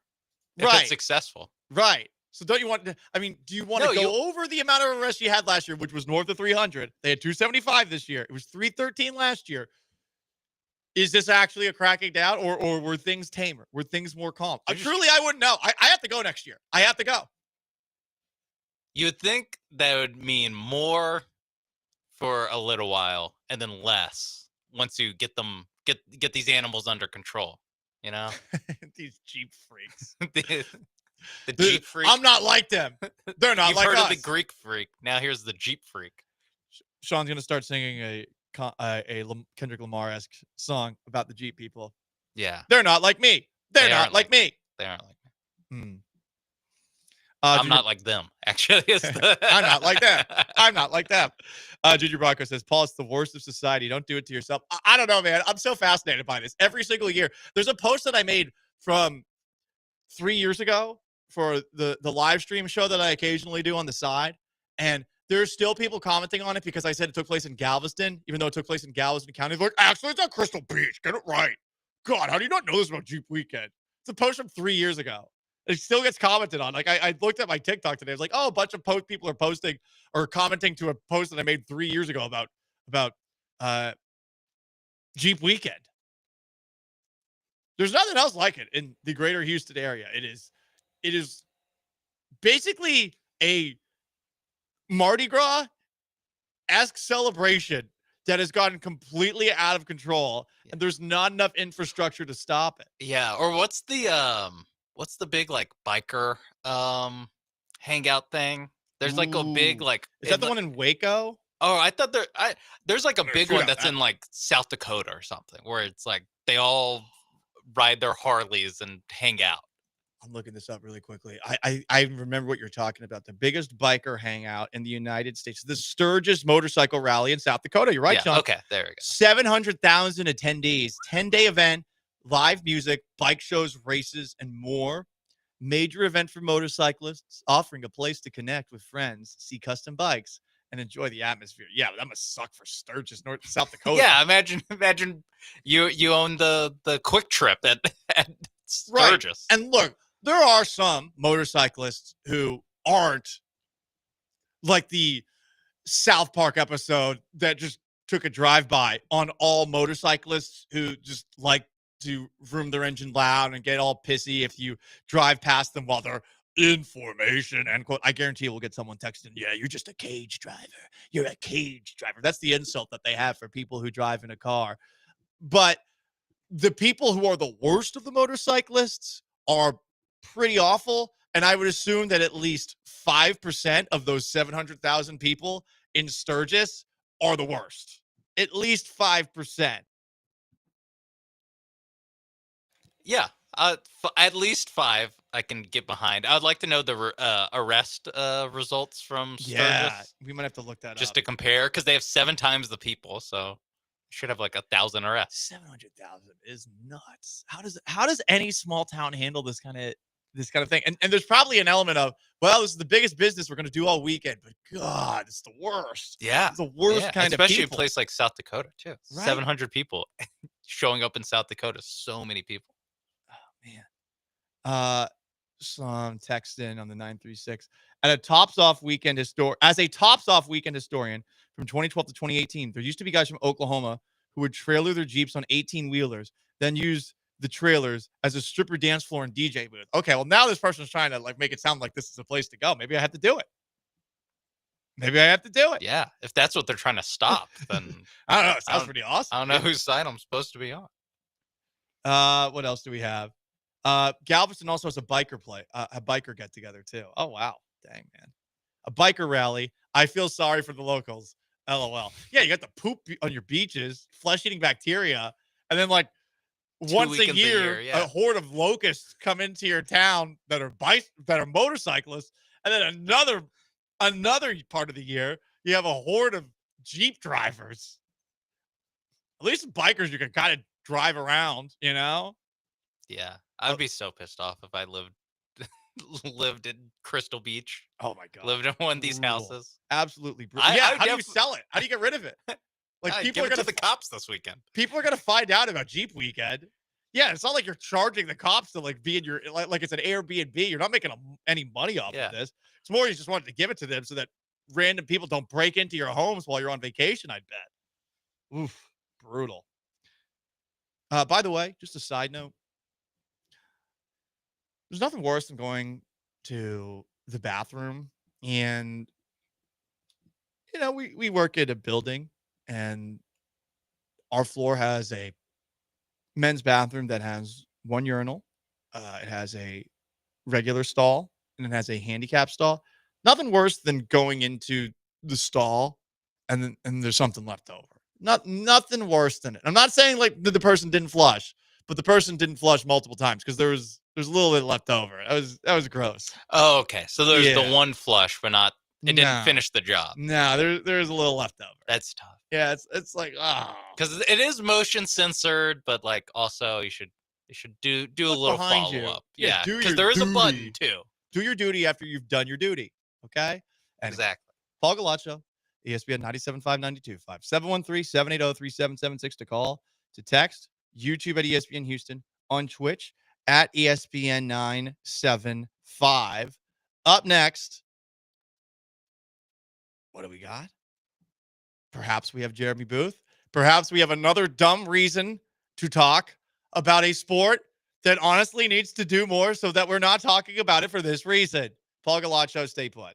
If Right. it's successful. Right. So don't you want to, I mean, do you want to go over the amount of arrests you had last year, which was north of 300? They had 275 this year. It was 313 last year. Is this actually a cracking down or were things tamer? Were things more calm? Truly, I wouldn't know. I have to go next year. I have to go. You would think that would mean more for a little while and then less once you get these animals under control, you know? These Jeep freaks. the Jeep freak. I'm not like them. They're not You've like heard us. of the Greek freak. Now here's the Jeep freak. Sean's going to start singing a Kendrick Lamar-esque song about the Jeep people. Yeah. They're not like me. They're not like me. They aren't like me. I'm not like them, actually. I'm not like them. I'm not like them. Junior Bronco says, Paul, it's the worst of society. Don't do it to yourself. I don't know, man. I'm so fascinated by this. Every single year. There's a post that I made from 3 years ago for the live stream show that I occasionally do on the side. And there's still people commenting on it because I said it took place in Galveston, even though it took place in Galveston County. They're like, actually, it's at Crystal Beach. Get it right. God, how do you not know this about Jeep Weekend? It's a post from 3 years ago. It still gets commented on. Like I looked at my TikTok today. I was like, oh, a bunch of people are posting or commenting to a post that I made 3 years ago about Jeep Weekend. There's nothing else like it in the greater Houston area. It is basically a Mardi Gras-esque celebration that has gotten completely out of control, and there's not enough infrastructure to stop it. Yeah, or what's the big like biker hangout thing? There's like a big like Is that the one in Waco? Oh, I thought there's like a big one that's that. in like South Dakota or something where it's like they all ride their Harleys and hang out. I'm looking this up really quickly. I remember what you're talking about. The biggest biker hangout in the United States, the Sturgis Motorcycle Rally in South Dakota. You're right, Yeah, Sean. okay, there we go. 700,000 attendees, 10-day event, live music, bike shows, races, and more. Major event for motorcyclists, offering a place to connect with friends, see custom bikes, and enjoy the atmosphere. Yeah, that must suck for Sturgis, South Dakota. Yeah, imagine you own the Quick Trip at Sturgis. Right. And look, there are some motorcyclists who aren't like the South Park episode that just took a drive-by on all motorcyclists who just like to vroom their engine loud and get all pissy if you drive past them while they're in formation, end quote. I guarantee we'll get someone texting, yeah, you're just a cage driver. You're a cage driver. That's the insult that they have for people who drive in a car. But the people who are the worst of the motorcyclists are pretty awful. And I would assume that at least 5% of those 700,000 people in Sturgis are the worst. At least 5%. Yeah, at least 5 I can get behind. I would like to know the arrest results from Sturgis. Yeah, we might have to look that just up. to compare, because they have 7 times the people, so should have like 1,000 arrests. 700,000 is nuts. How does any small town handle this kind of thing? And there's probably an element of, well, this is the biggest business we're going to do all weekend, but God, it's the worst. Yeah, it's the worst kind of especially people. a place like South Dakota too. Right? 700 people showing up in South Dakota. So many people. Some text in on the 936 as a tops off weekend historian from 2012 to 2018. There used to be guys from Oklahoma who would trailer their Jeeps on 18-wheelers, then use the trailers as a stripper dance floor and DJ booth. Okay, well, now this person's trying to like make it sound like this is a place to go. Maybe I have to do it. Yeah, if that's what they're trying to stop, then I don't know. It sounds pretty awesome. I don't know whose side I'm supposed to be on. What else do we have? Galveston also has a biker get together too. Oh wow, dang man, a biker rally. I feel sorry for the locals. LOL. Yeah, you got the poop on your beaches, flesh-eating bacteria, and then like once a year, a horde of locusts come into your town that are motorcyclists, and then another part of the year you have a horde of Jeep drivers. At least bikers you can kind of drive around, you know. Yeah, I'd be so pissed off if I lived in Crystal Beach. Oh my God, lived in one of these houses. Absolutely brutal. How do you sell it? How do you get rid of it? Like people are give it gonna to the cops this weekend. People are gonna find out about Jeep Weekend. Yeah, it's not like you're charging the cops to like be in your like it's an Airbnb. You're not making any money off of this. It's more you just wanted to give it to them so that random people don't break into your homes while you're on vacation. I bet. Oof, brutal. By the way, just a side note. There's nothing worse than going to the bathroom and, you know, we work at a building and our floor has a men's bathroom that has one urinal. It has a regular stall and it has a handicap stall. Nothing worse than going into the stall and there's something left over. Nothing worse than it. I'm not saying like the person didn't flush, but the person didn't flush multiple times because there was There's a little bit left over. That was gross. Oh, okay. So there's Yeah. the one flush, but not. It No. didn't finish the job. No, there's a little left over. That's tough. Yeah, it's like because it is motion censored, but like also you should do a Look little behind follow you. up. Yeah, Yeah, do because your there is a button duty. too. Do your duty after you've done your duty. Okay. Anyway, Exactly. Paul Gallant Show, ESPN 97.5, 92.5, 713-780-3776 to call, to text, YouTube at ESPN Houston, on Twitch at ESPN 975. Up next, what do we got? Perhaps we have Jeremy Booth. Perhaps we have another dumb reason to talk about a sport that honestly needs to do more so that we're not talking about it for this reason. Paul Gallant Show, stay put.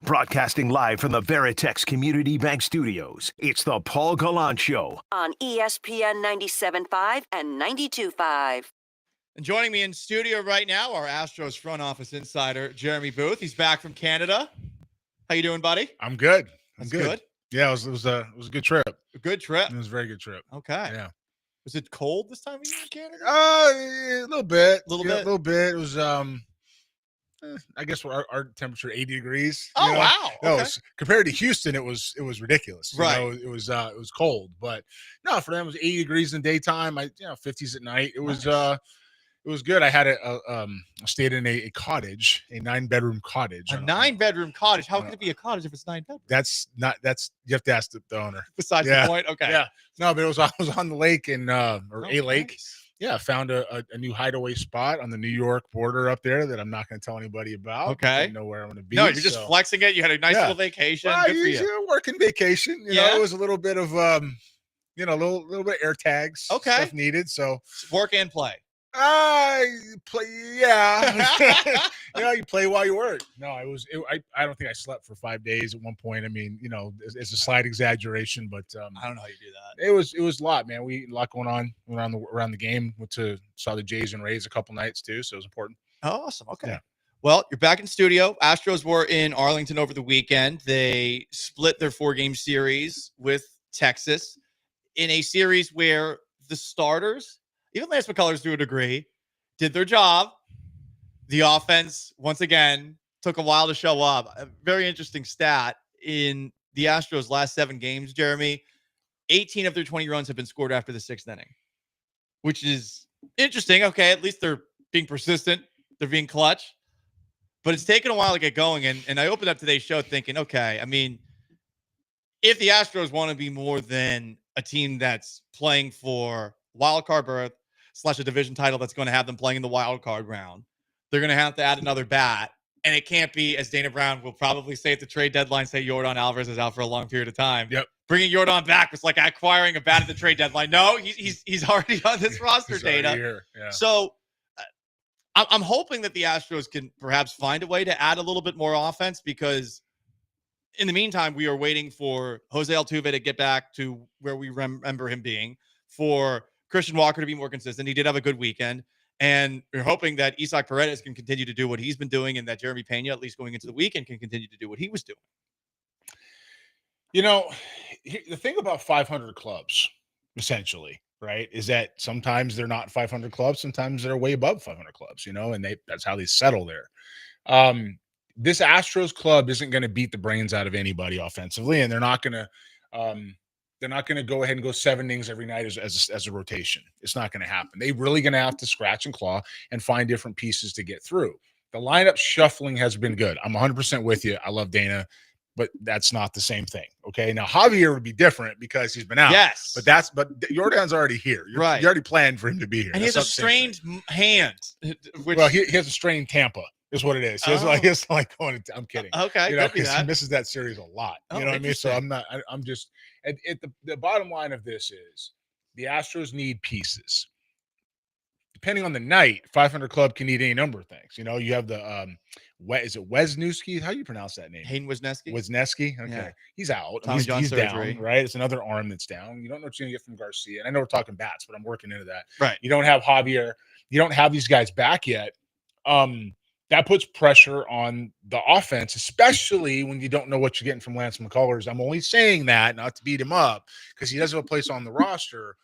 Broadcasting live from the Veritex Community Bank Studios, it's the Paul Gallant Show. On ESPN 97.5 and 92.5. And joining me in studio right now, our Astros front office insider, Jeremy Booth. He's back from Canada. How you doing, buddy? I'm good. That's good. Yeah, it was a good trip. A good trip. It was a very good trip. Okay. Yeah. Was it cold this time of year in Canada? A little bit. A little bit. It was I guess our temperature 80 degrees. Oh, you know? wow. No, Okay. Compared to Houston, it was ridiculous. You Right. know, it was cold, but no, for them it was 80 degrees in the daytime. 50s at night. It was good. I had I stayed in a cottage, a 9-bedroom cottage. A 9-bedroom cottage. How can it be a cottage if it's 9 bedrooms? You have to ask the owner. Besides the point. Okay. Yeah. No, but I was on the lake a lake. Nice. Yeah, I found a new hideaway spot on the New York border up there that I'm not going to tell anybody about. Okay. I know where I'm going to be. No, you're just flexing it. You had a nice little vacation. Well, Good for you. A working vacation. You know, it was a little bit of a little bit of air tags. Okay. Stuff needed. So work and play. Yeah. You play while you work. No, I don't think I slept for 5 days at one point. I mean, it's a slight exaggeration, but I don't know how you do that. It was a lot, man. A lot going on around the game. Saw the Jays and Rays a couple nights too, so it was important. Oh, awesome. Okay. Yeah. Well, you're back in studio. Astros were in Arlington over the weekend. They split their 4-game series with Texas in a series where the starters, even Lance McCullers to a degree, did their job. The offense, once again, took a while to show up. A very interesting stat in the Astros' last 7 games, Jeremy. 18 of their 20 runs have been scored after the 6th inning, which is interesting. Okay, at least they're being persistent. They're being clutch. But it's taken a while to get going. And I opened up today's show thinking, okay, I mean, if the Astros want to be more than a team that's playing for wild card berth / a division title that's going to have them playing in the wild card round, they're going to have to add another bat. And it can't be, as Dana Brown will probably say at the trade deadline, say Yordan Alvarez is out for a long period of time. Yep. Bringing Yordan back was like acquiring a bat at the trade deadline. No, he's already on this roster, Dana. Here. Yeah. So I'm hoping that the Astros can perhaps find a way to add a little bit more offense, because in the meantime, we are waiting for Jose Altuve to get back to where we remember him being, for Christian Walker to be more consistent. He did have a good weekend. And we're hoping that Isaac Paredes can continue to do what he's been doing, and that Jeremy Pena, at least going into the weekend, can continue to do what he was doing. The thing about 500 clubs, essentially, right, is that sometimes they're not 500 clubs. Sometimes they're way above 500 clubs, and that's how they settle there. This Astros club isn't going to beat the brains out of anybody offensively, and they're not going to go ahead and go 7 innings every night as a rotation. It's not going to happen. They're really going to have to scratch and claw and find different pieces to get through. The lineup shuffling has been good. I'm 100% with you. I love Dana, but that's not the same thing. Okay. Now Javier would be different because he's been out. Yes. But Jordan's already here. Right. You already planned for him to be here. And he has a strained hand. Well, he has a strained Tampa. Is what it is. It's like going. I'm kidding. Okay, because he misses that series a lot. Oh, you know what I mean? So I'm just. The bottom line of this is the Astros need pieces. Depending on the night, 500 Club can need any number of things. You have the is it Wisniewski? How do you pronounce that name? Hayden Wisniewski. Wisniewski. Okay, Yeah. he's out. Tommy John he's surgery. down. Right, it's another arm that's down. You don't know what you're gonna get from Garcia. And I know we're talking bats, but I'm working into that. Right. You don't have Javier. You don't have these guys back yet. That puts pressure on the offense, especially when you don't know what you're getting from Lance McCullers. I'm only saying that not to beat him up, because he does have a place on the roster.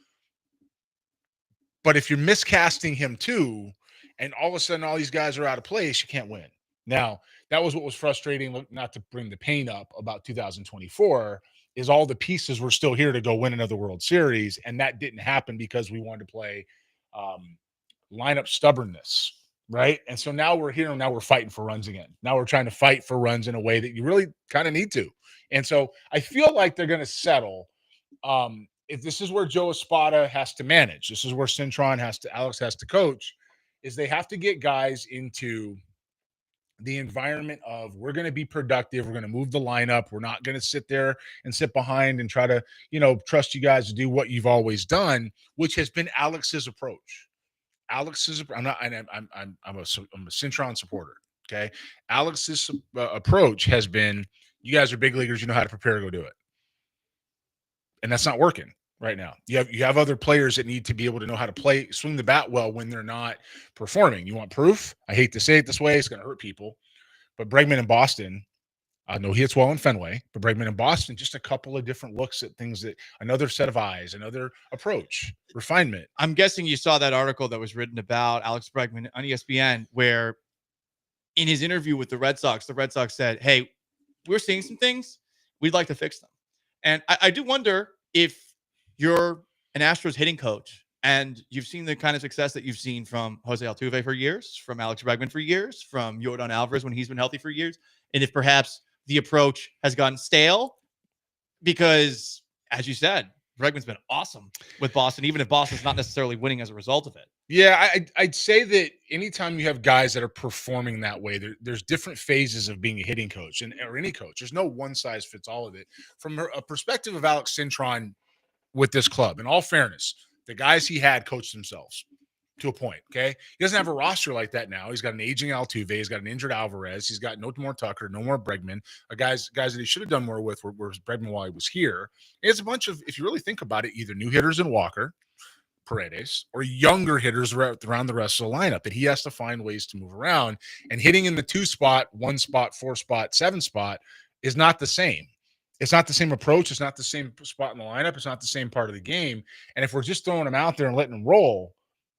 But if you're miscasting him too, and all of a sudden all these guys are out of place, you can't win. Now, that was what was frustrating, not to bring the pain up, about 2024, is all the pieces were still here to go win another World Series, and that didn't happen because we wanted to play lineup stubbornness. Right. And so now we're here and now we're fighting for runs again. Now we're trying to fight for runs in a way that you really kind of need to. And so I feel like they're going to settle. If this is where Joe Espada has to manage, this is where Alex has to coach, is they have to get guys into the environment of, we're going to be productive. We're going to move the lineup. We're not going to sit there and sit behind and try to, trust you guys to do what you've always done, which has been Alex's approach. I'm a Cintron supporter. Okay. Alex's approach has been, you guys are big leaguers. You know how to prepare to go do it. And that's not working right now. You have other players that need to be able to know how to swing the bat well when they're not performing. You want proof? I hate to say it this way. It's going to hurt people, but Bregman in Boston, No, he hits well in Fenway, but Bregman in Boston, just a couple of different looks at things, that another set of eyes, another approach, refinement. I'm guessing you saw that article that was written about Alex Bregman on ESPN, where in his interview with the Red Sox said, hey, we're seeing some things. We'd like to fix them. And I do wonder if you're an Astros hitting coach and you've seen the kind of success that you've seen from Jose Altuve for years, from Alex Bregman for years, from Yordan Alvarez when he's been healthy for years, and if perhaps the approach has gotten stale because, as you said, Bregman's been awesome with Boston, even if Boston's not necessarily winning as a result of it. Yeah, I'd say that anytime you have guys that are performing that way, there's different phases of being a hitting coach or any coach. There's no one size fits all of it. From a perspective of Alex Cintron with this club, in all fairness, the guys he had coached themselves to a point, okay? He doesn't have a roster like that now. He's got an aging Altuve. He's got an injured Alvarez. He's got no more Tucker, no more Bregman. Guys that he should have done more with were Bregman while he was here. It's a bunch of, if you really think about it, either new hitters in Walker, Paredes, or younger hitters around the rest of the lineup that he has to find ways to move around. And hitting in the 2 spot, 1 spot, 4 spot, 7 spot is not the same. It's not the same approach. It's not the same spot in the lineup. It's not the same part of the game. And if we're just throwing them out there and letting them roll,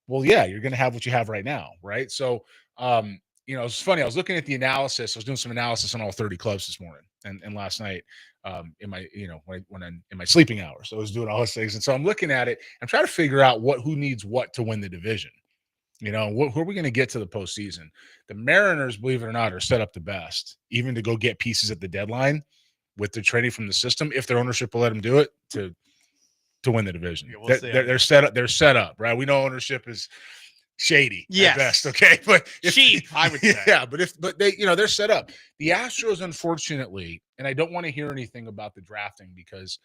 well, yeah, you're going to have what you have right now, right? So, it's funny. I was looking at the analysis. I was doing some analysis on all 30 clubs this morning and last night in my, when I'm in my sleeping hours. So I was doing all those things. And so I'm looking at it. I'm trying to figure out who needs what to win the division. Who are we going to get to the postseason? The Mariners, believe it or not, are set up the best, even to go get pieces at the deadline with the trading from the system, if their ownership will let them do it, to win the division. Yeah, we'll they're set up. They're set up, right? We know ownership is shady at best, okay? But cheap, I would say. Yeah, but they, they're set up. The Astros, unfortunately, and I don't want to hear anything about the drafting because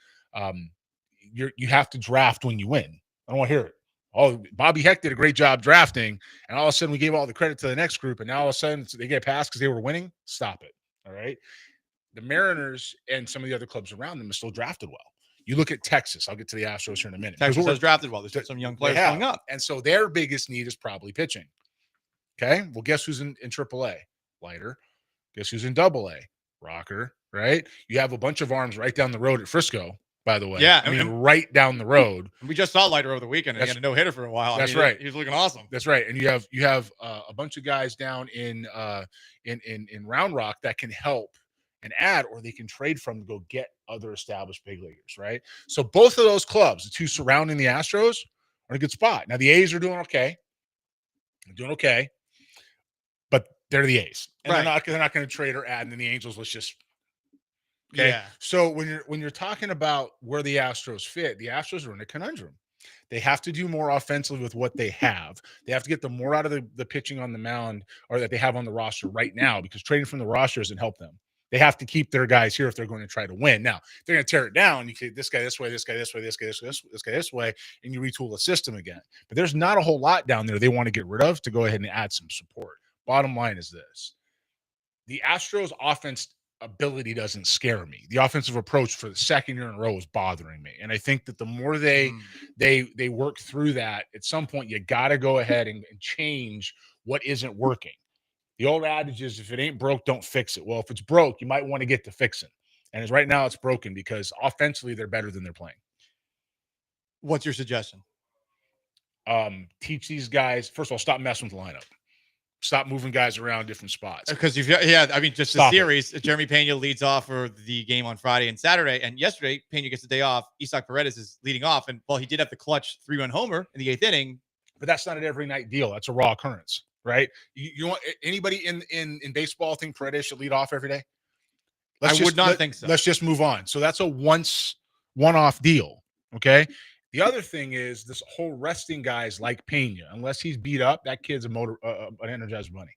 you have to draft when you win. I don't want to hear it. Oh, Bobby Heck did a great job drafting, and all of a sudden we gave all the credit to the next group, and now all of a sudden they get passed because they were winning. Stop it. All right. The Mariners and some of the other clubs around them have still drafted well. You look at Texas. I'll get to the Astros here in a minute. Texas has drafted well. There's some young players coming up. And so their biggest need is probably pitching. Okay? Well, guess who's in AAA? Leiter. Guess who's in AA? Rocker, right? You have a bunch of arms right down the road at Frisco, by the way. Yeah. I mean, right down the round. We just saw Leiter over the weekend, and he had a no-hitter for a while. That's right. He was looking awesome. That's right. And you have a bunch of guys down in Round Rock that can help and add, or they can trade from to go get other established big leaguers, right? So both of those clubs, the two surrounding the Astros, are in a good spot. Now the A's are doing okay. They're doing okay, but they're the A's, and they're not going to trade or add. And then the Angels, let's just okay. Yeah. So when you're talking about where the Astros fit, the Astros are in a conundrum. They have to do more offensively with what they have. They have to get the more out of the pitching on the mound, or that they have on the roster right now, because trading from the roster doesn't help them. They have to keep their guys here if they're going to try to win. Now, if they're going to tear it down, you can this guy this way, this guy this way, this guy this way, and you retool the system again. But there's not a whole lot down there they want to get rid of to go ahead and add some support. Bottom line is this. The Astros offense ability doesn't scare me. The offensive approach for the second year in a row is bothering me. And I think that the more they work through that, at some point you got to go ahead and change what isn't working. The old adage is, if it ain't broke, don't fix it. Well, if it's broke, you might want to get to fixing. And as right now, it's broken because offensively they're better than they're playing. What's your suggestion? Teach these guys, first of all, stop messing with the lineup. Stop moving guys around different spots. Because just the series, Jeremy Pena leads off for the game on Friday and Saturday. And yesterday, Pena gets the day off. Isaac Paredes is leading off. And while he did have the clutch 3-run homer in the 8th inning. But that's not an every night deal. That's a raw occurrence. Right? You want anybody in baseball think Paredes should lead off every day? I would not think so. Let's just move on. So that's a one-off deal. Okay. The other thing is this whole resting guys like Pena, unless he's beat up, that kid's an energized bunny.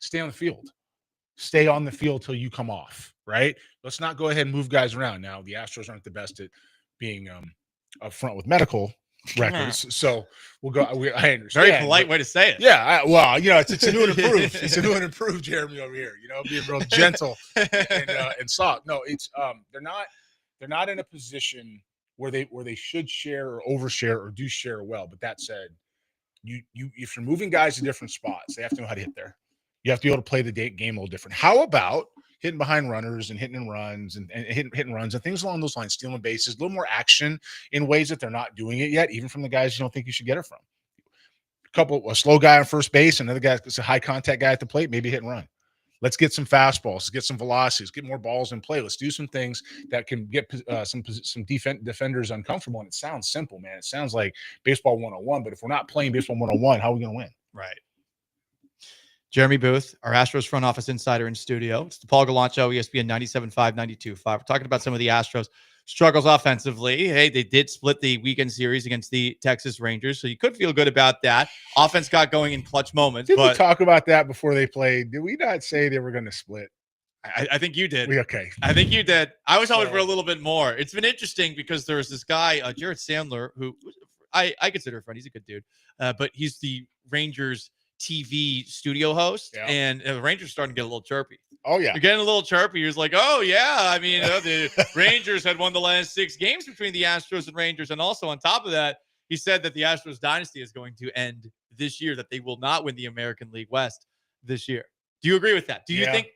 Stay on the field. Stay on the field till you come off. Right? Let's not go ahead and move guys around. Now the Astros aren't the best at being upfront with medical records, so we'll go. I understand. Very polite way to say it. Yeah, it's a new and improved. It's a new and improved Jeremy over here. Being real gentle and soft. No, it's they're not in a position where they should share or overshare or do share well. But that said, if you're moving guys to different spots, they have to know how to hit there. You have to be able to play the game a little different. How about hitting behind runners and hitting and runs and hitting runs and things along those lines, stealing bases, a little more action in ways that they're not doing it yet, even from the guys you don't think you should get it from. A slow guy on first base, another guy that's a high contact guy at the plate, maybe hit and run. Let's get some fastballs, let's get some velocities, get more balls in play. Let's do some things that can get some defenders uncomfortable. And it sounds simple, man. It sounds like baseball 101, but if we're not playing baseball 101, how are we going to win? Right. Jeremy Booth, our Astros front office insider in studio. It's the Paul Gallant Show, ESPN 97.5, 92.5. We're talking about some of the Astros struggles offensively. Hey, they did split the weekend series against the Texas Rangers, so you could feel good about that. Offense got going in clutch moments. Did we talk about that before they played? Did we not say they were going to split? I think you did. Okay. I think you did. I was hoping for a little bit more. It's been interesting because there was this guy, Jared Sandler, who I consider a friend. He's a good dude, but he's the Rangers TV studio host, and the Rangers starting to get a little chirpy. Oh yeah, you're getting a little chirpy. He was like, "Oh yeah, I mean, the Rangers had won the last 6 games between the Astros and Rangers, and also on top of that, he said that the Astros dynasty is going to end this year. That they will not win the American League West this year. Do you agree with that? Do you think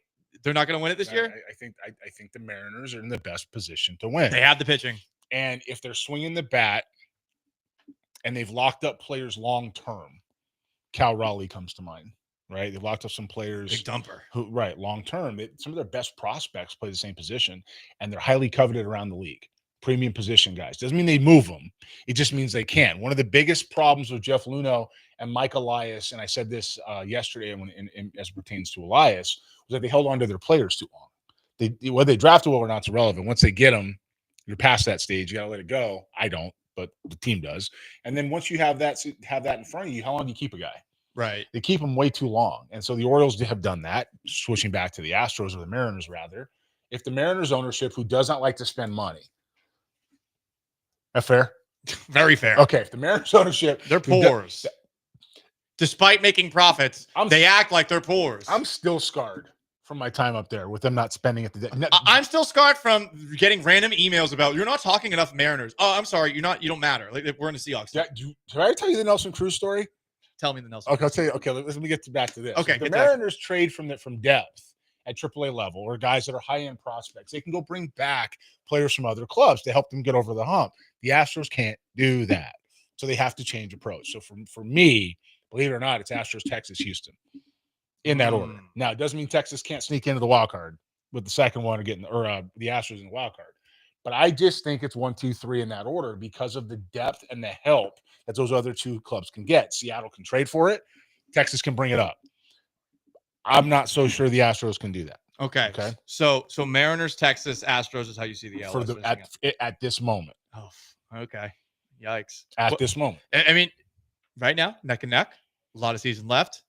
they're not going to win it this year? I think the Mariners are in the best position to win. They have the pitching, and if they're swinging the bat, and they've locked up players long term. Cal Raleigh comes to mind, right? They've locked up some players. Big dumper. Who, right, long term. Some of their best prospects play the same position, and they're highly coveted around the league. Premium position guys. Doesn't mean they move them. It just means they can. One of the biggest problems with Jeff Luhnow and Mike Elias, and I said this yesterday as it pertains to Elias, was that they held on to their players too long. Whether they drafted well or not is irrelevant. Once they get them, you're past that stage. You got to let it go. I don't. But the team does. And then once you have that in front of you, how long do you keep a guy? Right. They keep him way too long. And so the Orioles have done that, switching back to the Astros or the Mariners, rather. If the Mariners ownership, who does not like to spend money, that fair? Very fair. Okay. If the Mariners ownership, they're poors. Despite making profits, they act like they're poors. I'm still scarred from my time up there with them not spending at the I'm still scarred from getting random emails about you're not talking enough Mariners. Oh, I'm sorry, you don't matter. Like we're in the Seahawks. Did I tell you the Nelson Cruz story? Tell me the Nelson. Okay, I'll tell you. Okay, let me get back to this. Okay, if the Mariners trade from depth at AAA level or guys that are high end prospects, they can go bring back players from other clubs to help them get over the hump. The Astros can't do that, so they have to change approach. So for me, believe it or not, it's Astros, Texas, Houston. In that order. Now, it doesn't mean Texas can't sneak into the wild card with the second one or the Astros in the wild card. But I just think it's 1, 2, 3 in that order because of the depth and the help that those other 2 clubs can get. Seattle can trade for it. Texas can bring it up. I'm not so sure the Astros can do that. Okay. So Mariners, Texas, Astros is how you see the LS at this moment. Oh, okay. Yikes. This moment. I mean, right now, neck and neck. A lot of season left.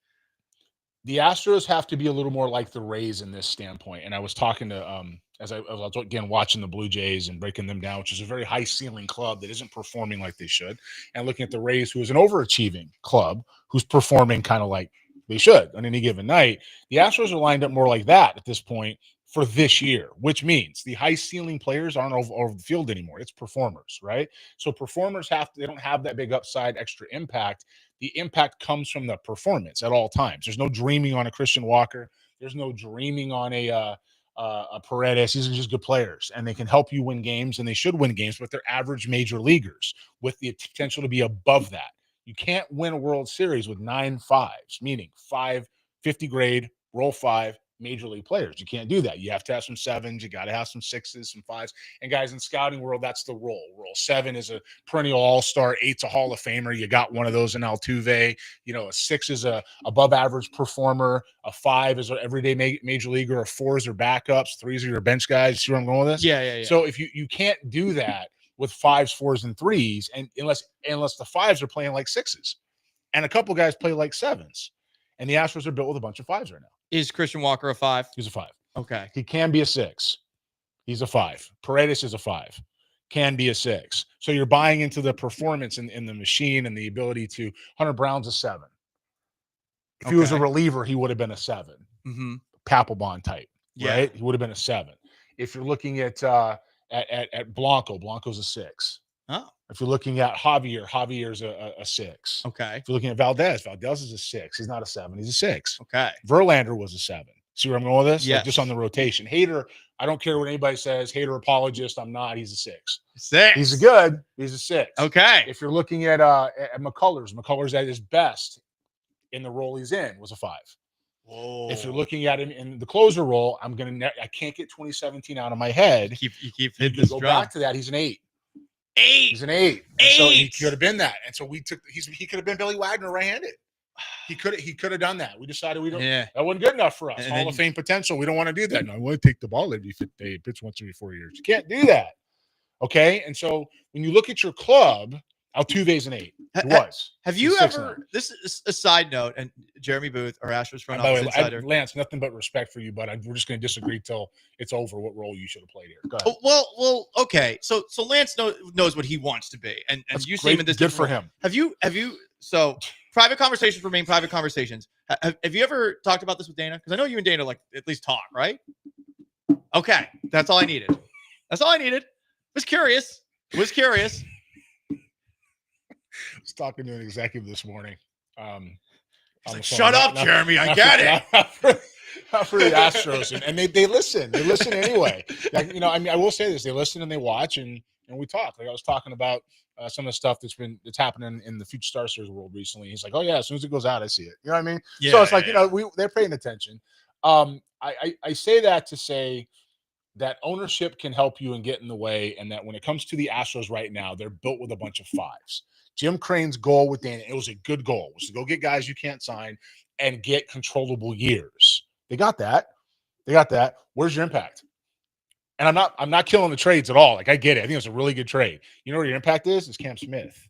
The Astros have to be a little more like the Rays in this standpoint. And I was talking to, as I was again watching the Blue Jays and breaking them down, which is a very high ceiling club that isn't performing like they should, and looking at the Rays, who is an overachieving club who's performing kind of like they should on any given night. The Astros are lined up more like that at this point for this year, which means the high ceiling players aren't over the field anymore. It's performers, right? So performers they don't have that big upside, extra impact. The impact comes from the performance at all times. There's no dreaming on a Christian Walker. There's no dreaming on a Paredes. These are just good players, and they can help you win games, and they should win games, but they're average major leaguers with the potential to be above that. You can't win a World Series with 9 5s, meaning 5 50 grade, roll 5 major league players. You can't do that. You have to have some 7s. You got to have some 6s, some 5s. And guys, in scouting world, that's the role. Role 7 is a perennial all-star. 8's a Hall of Famer. You got one of those in Altuve. A 6 is a above average performer. A 5 is an everyday major leaguer. A 4s are backups. 3s are your bench guys. See where I'm going with this? Yeah. So if you can't do that with 5s, 4s, and 3s, and unless the 5s are playing like 6s, and a couple guys play like 7s, and the Astros are built with a bunch of 5s right now. Is Christian Walker a 5? He's a 5. Okay. He can be a 6. He's a 5. Paredes is a 5. Can be a 6. So you're buying into the performance in the machine and the ability to. Hunter Brown's a 7. If he was a reliever, he would have been a 7. Mm-hmm. Papelbon type, Yeah. right? He would have been a 7. If you're looking at Blanco's a 6. Oh. If you're looking at Javier's a 6. Okay. If you're looking at Valdez is a 6. He's not a 7. He's a 6. Okay. Verlander was a 7. See where I'm going with this? Yes. Like just on the rotation. Hater, I don't care what anybody says. Hater apologist, I'm not. He's a 6. 6. He's good. He's a 6. Okay. If you're looking at McCullers at his best in the role he's in was a 5. Whoa. If you're looking at him in the closer role, I can't get 2017 out of my head. You keep You hitting this go drum. back to that. He's an 8. 8. He's an 8. And so he could have been that. And so he could have been Billy Wagner right-handed. He could have done that. We decided we don't. Yeah. That wasn't good enough for us. And Hall then- of Fame potential. We don't want to do that. No, I want to take the ball every pitch once every 4 years. You can't do that. Okay. And so when you look at your club, Altuve's an 8. He was. Have He's you 6 ever? now. This is a side note, and Jeremy Booth, our Astros front And by the office way, insider. Lance, nothing but respect for you, but we're just going to disagree till it's over what role you should have played here. Go ahead. Well, okay. So Lance knows what he wants to be, and That's you see great. him in this. Good for different role. him. Have you? So private conversations remain private conversations. Have you ever talked about this with Dana? Because I know you and Dana like at least talk, right? Okay, that's all I needed. That's all I needed. Was curious. I was talking to an executive this morning. On the phone. Shut up, Jeremy. I get it. Not for the Astros, and they listen. They listen anyway. Like, I mean, I will say this: they listen and they watch, and we talk. Like I was talking about some of the stuff that's happening in the Future Star Series world recently. He's like, "Oh yeah, as soon as it goes out, I see it." You know what I mean? Yeah, so it's like they're paying attention. I say that to say that ownership can help you and get in the way, and that when it comes to the Astros right now, they're built with a bunch of 5s. Jim Crane's goal with Dana, it was a good goal, was to go get guys you can't sign and get controllable years. They got that. Where's your impact? And I'm not killing the trades at all. Like I get it. I think it's a really good trade. You know what your impact is? It's Cam Smith.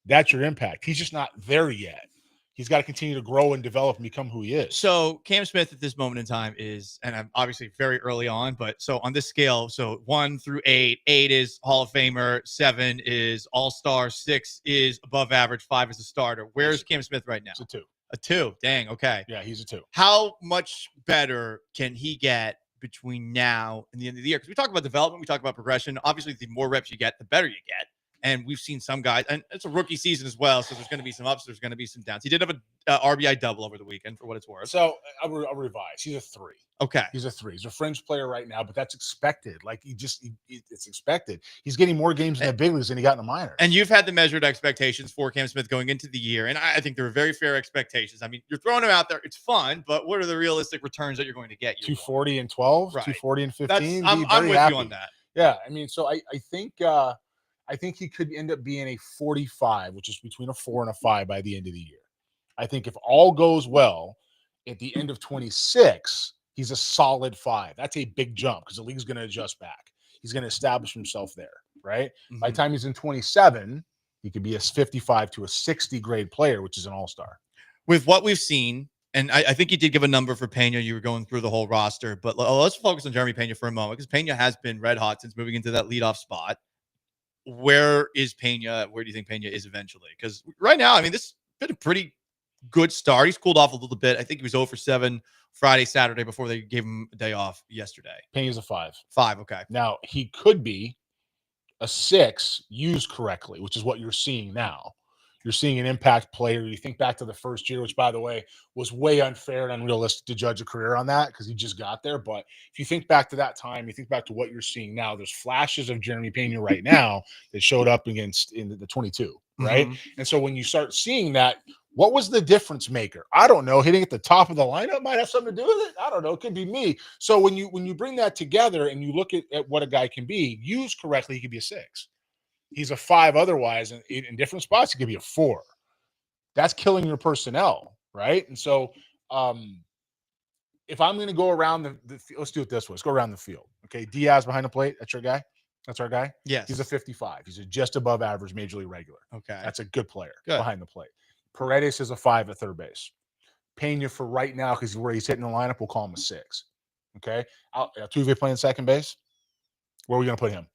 That's your impact. He's just not there yet. He's got to continue to grow and develop and become who he is. So Cam Smith at this moment in time is, and I'm obviously very early on, but so on this scale, so 1 through 8, 8 is Hall of Famer, 7 is All-Star, 6 is above average, 5 is a starter. Where's Cam Smith right now? It's a 2. A 2. Dang. Okay. Yeah, he's a 2. How much better can he get between now and the end of the year? Because we talk about development, we talk about progression. Obviously, the more reps you get, the better you get. And we've seen some guys, and it's a rookie season as well, so there's going to be some ups, there's going to be some downs. He did have a RBI double over the weekend, for what it's worth. So I'll revise. He's a 3. Okay. He's a 3. He's a fringe player right now, but that's expected. Like it's expected. He's getting more games in the big leagues than he got in the minors. And you've had the measured expectations for Cam Smith going into the year, and I think there are very fair expectations. I mean, you're throwing him out there. It's fun, but what are the realistic returns that you're going to get? 240 and 12, Right. 240 and 15. I'm with you on that. Yeah, I mean, so I think he could end up being a 45, which is between a 4 and a 5 by the end of the year. I think if all goes well, at the end of 26, he's a solid 5. That's a big jump because the league's going to adjust back. He's going to establish himself there, right? Mm-hmm. By the time he's in 27, he could be a 55 to a 60 grade player, which is an all-star. With what we've seen, and I think you did give a number for Pena. You were going through the whole roster, but let's focus on Jeremy Pena for a moment because Pena has been red hot since moving into that leadoff spot. Where is Pena? Where do you think Pena is eventually? Because right now, I mean, this has been a pretty good start. He's cooled off a little bit. I think he was 0 for 7 Friday, Saturday before they gave him a day off yesterday. Pena's a 5. 5, okay. Now, he could be a 6 used correctly, which is what you're seeing now. You're seeing an impact player. You think back to the first year, which, by the way, was way unfair and unrealistic to judge a career on that because he just got there. But if you think back to that time, you think back to what you're seeing now, there's flashes of Jeremy Pena right now that showed up in the 22, right? Mm-hmm. And so when you start seeing that, what was the difference maker? I don't know. Hitting at the top of the lineup might have something to do with it. I don't know. It could be me. So when you bring that together and you look at what a guy can be, used correctly, he could be a 6. He's a 5 otherwise. In different spots, he could be a 4. That's killing your personnel, right? And so if I'm going to go around the let's do it this way. Let's go around the field. Okay, Diaz behind the plate. That's your guy? That's our guy? Yes. He's a 55. He's a just above average major league regular. Okay. That's a good player Good. behind the plate. Paredes is a 5 at third base. Pena for right now, because where he's hitting the lineup, we'll call him a 6. Okay. Altuve playing second base. Where are we going to put him?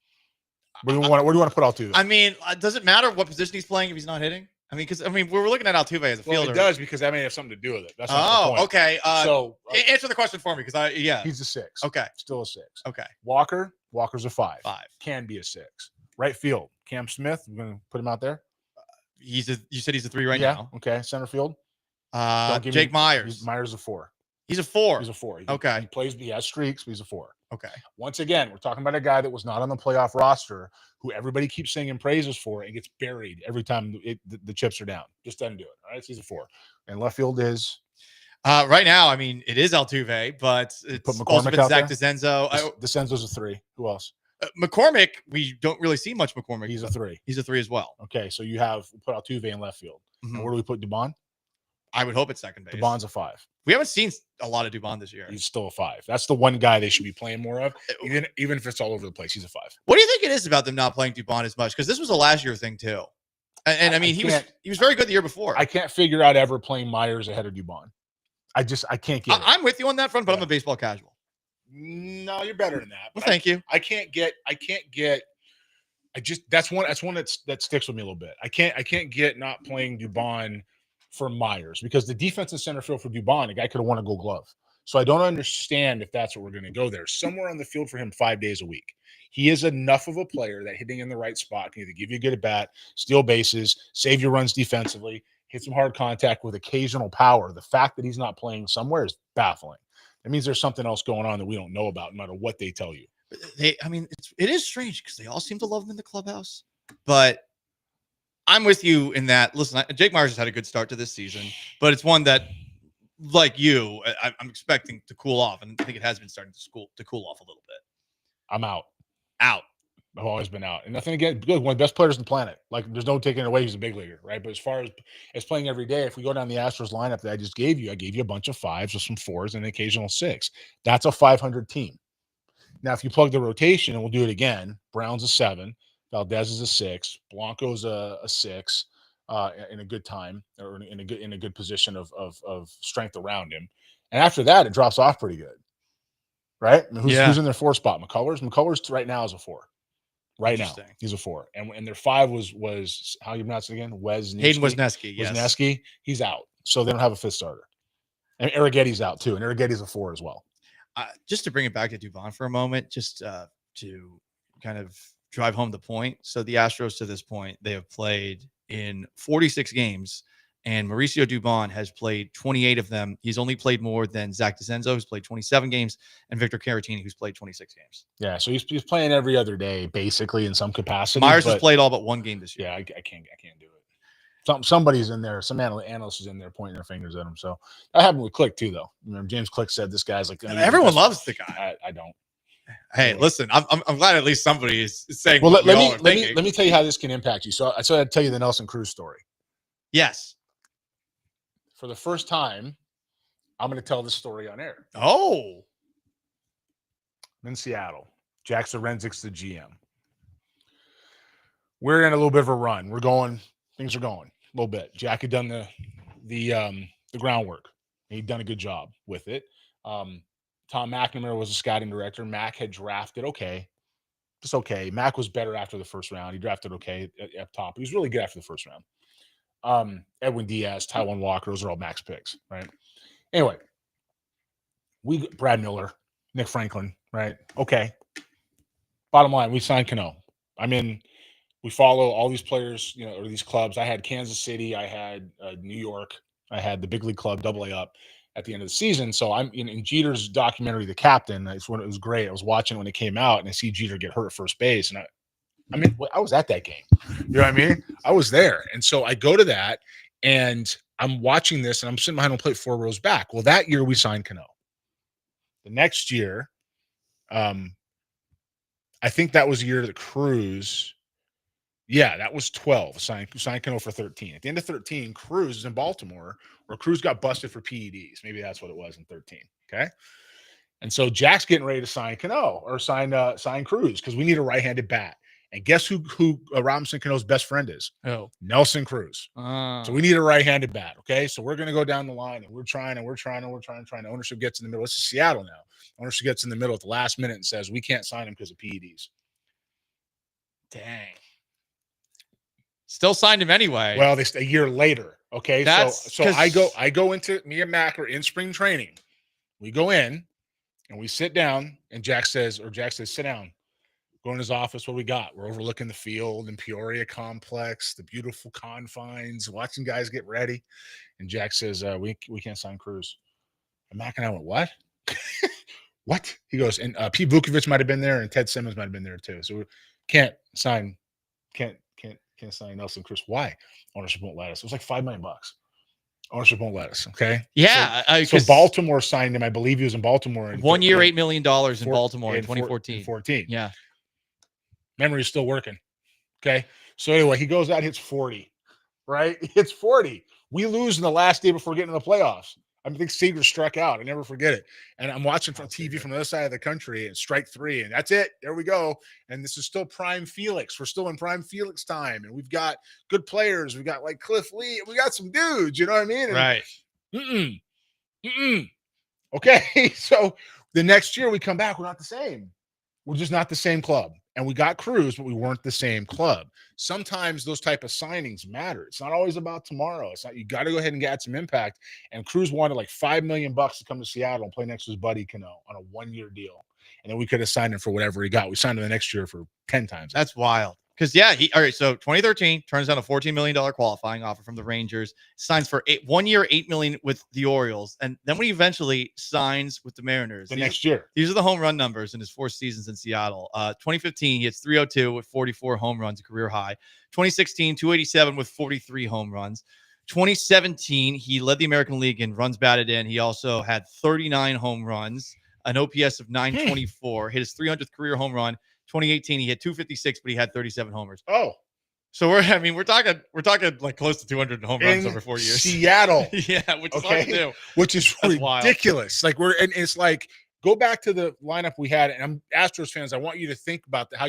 Where do you want to put Altuve? I mean, does it matter what position he's playing if he's not hitting? I mean, because we're looking at Altuve as a fielder. Well, it does because that may have something to do with it. That's not the point. Okay. So answer the question for me because he's a 6. Okay, still a 6. Okay. Walker's a 5. 5 can be a 6. Right field. Cam Smith. We're going to put him out there. You said he's a 3 right yeah. now. Okay. Center field. Jake Myers. Myers a 4. He's a 4. He's a 4. Okay. He has streaks, but he's a 4. Okay. Once again, we're talking about a guy that was not on the playoff roster, who everybody keeps singing praises for and gets buried every time the chips are down. Just doesn't do it. All right, so he's a 4. And left field is right now. I mean, it is Altuve, but it's also been Zach DeCenzo. DeCenzo's a 3. Who else? McCormick. We don't really see much McCormick. He's a 3. He's a 3 as well. Okay, so you have put Altuve in left field. Mm-hmm. And where do we put Dubon? I would hope it's second base. Dubon's a 5. We haven't seen a lot of Dubon this year. He's still a 5. That's the one guy they should be playing more of, even if it's all over the place. He's a 5. What do you think it is about them not playing Dubon as much? Because this was a last year thing too, and I mean he was very good the year before. I can't figure out ever playing Myers ahead of Dubon. I can't get it. I'm with you on that front, but I'm a baseball casual. No, you're better than that. Well, thank you. I can't get. That's one that sticks with me a little bit. I can't get not playing Dubon for Myers, because the defense in center field for Dubon, a guy could have won a Gold Glove. So I don't understand if that's what we're going to go there. Somewhere on the field for him 5 days a week. He is enough of a player that hitting in the right spot can either give you a good at bat, steal bases, save your runs defensively, hit some hard contact with occasional power. The fact that he's not playing somewhere is baffling. That means there's something else going on that we don't know about, no matter what they tell you. It is strange because they all seem to love him in the clubhouse, but I'm with you in that. Listen, Jake Myers has had a good start to this season, but it's one that, like you, I'm expecting to cool off, and I think it has been starting to cool off a little bit. I'm out. I've always been out, and nothing again. Good, one of the best players on the planet. Like, there's no taking it away. He's a big leaguer, right? But as far as playing every day, if we go down the Astros lineup that I gave you a bunch of 5s with some 4s and an occasional 6. That's a 500 team. Now, if you plug the rotation, and we'll do it again, Brown's a 7. Valdez is a 6. Blanco's a 6 in a good time, or in a good position of strength around him. And after that, it drops off pretty good, right? I mean, who's in their 4 spot? McCullers right now is a 4. Right now, he's a 4. And their 5 was how you pronounce it again? Hayden Wesneski. Yes. Wesneski, he's out, so they don't have a 5th starter. And Arrighetti's out too, and Arrighetti's a 4 as well. Just to bring it back to Dubon for a moment, just to kind of drive home the point. So the Astros to this point, they have played in 46 games, and Mauricio Dubon has played 28 of them. He's only played more than Zach DeCenzo, who's played 27 games, and Victor Caratini, who's played 26 games. Yeah, so he's playing every other day, basically, in some capacity. Myers has played all but 1 game this year. Yeah, I can't do it. Somebody's in there, some analyst is in there pointing their fingers at him. So that happened with Click too, though. You know, James Click said this guy's like everyone loves the guy. I don't. Hey, listen, I'm glad at least somebody is saying. Well, let me tell you how this can impact you. So I'd tell you the Nelson Cruz story. Yes. For the first time, I'm going to tell this story on air. Oh. I'm in Seattle. Jack Zorenzik's the GM. We're in a little bit of a run. Things are going a little bit. Jack had done the groundwork. He'd done a good job with it. Tom McNamara was a scouting director. Mac had drafted just okay. Mac was better after the first round. He drafted okay at top. He was really good after the first round. Edwin Diaz, Taijuan Walker, those are all Mac's picks, right? Anyway, Brad Miller, Nick Franklin, right? Okay. Bottom line, we signed Cano. We follow all these players, or these clubs. I had Kansas City, I had New York, I had the big league club, AA up at the end of the season. So I'm in Jeter's documentary, The Captain. It was great. I was watching it when it came out, and I see Jeter get hurt at first base, and I was at that game. You know what I mean? I was there. And so I go to that, and I'm watching this, and I'm sitting behind home plate 4 rows back. Well, that year we signed Cano. The next year, I think that was the year that Cruz, that was 12. Signed Cano for 13. At the end of 13, Cruz is in Baltimore, where Cruz got busted for PEDs. Maybe that's what it was in 13. Okay. And so Jack's getting ready to sign Cano, or sign Cruz, because we need a right-handed bat. And guess who Robinson Cano's best friend is? Oh, Nelson Cruz. So we need a right-handed bat. Okay. So we're going to go down the line, and we're trying. Ownership gets in the middle. It's Seattle now. Ownership gets in the middle at the last minute and says, we can't sign him because of PEDs. Dang. Still signed him anyway. Well, a year later. Okay. So I go into, me and Mac are in spring training. We go in and we sit down, and Jack says, sit down. Go in his office. What we got? We're overlooking the field in Peoria Complex, the beautiful confines, watching guys get ready. And Jack says, we can't sign Cruz. And Mac and I went, what? What? He goes, and Pete Vukovich might have been there, and Ted Simmons might have been there too. So we can't sign Nelson Cruz. Why? Ownership won't let us. It was like $5 million. Ownership won't let us. Okay. Yeah. So Baltimore signed him. I believe he was in Baltimore. 1 year, $8 million in Baltimore in 2014. 14. Yeah. Memory is still working. Okay. So anyway, he goes out, hits 40. Right? He hits 40. We lose in the last day before getting to the playoffs. I think Seager struck out. I never forget it. And I'm watching from TV from the other side of the country and strike 3. And that's it. There we go. And this is still prime Felix. We're still in prime Felix time. And we've got good players. We've got like Cliff Lee. We got some dudes. You know what I mean? And, Right. Okay. So the next year we come back. We're not the same. We're just not the same club. And we got Cruz, but we weren't the same club. Sometimes those type of signings matter. It's not always about tomorrow. It's not, you got to go ahead and get some impact. And Cruz wanted like $5 million to come to Seattle and play next to his buddy Cano on a 1-year deal. And then we could have signed him for whatever he got. We signed him the next year for 10 times. That's wild. Because, all right, so 2013 turns down a $14 million qualifying offer from the Rangers, signs for 1 year, $8 million with the Orioles. And then when he eventually signs with the Mariners. Next year. These are the home run numbers in his 4 seasons in Seattle. 2015, he hits 302 with 44 home runs, a career high. 2016, 287 with 43 home runs. 2017, he led the American League in runs batted in. He also had 39 home runs, an OPS of 924, hit his 300th career home run. 2018, he hit 256, but he had 37 homers. Oh, so we're talking like close to 200 home runs over 4 years. Seattle, yeah, which is hard to do. Which is That's ridiculous. Wild. Like and it's like go back to the lineup we had. And I'm Astros fans. I want you to think about how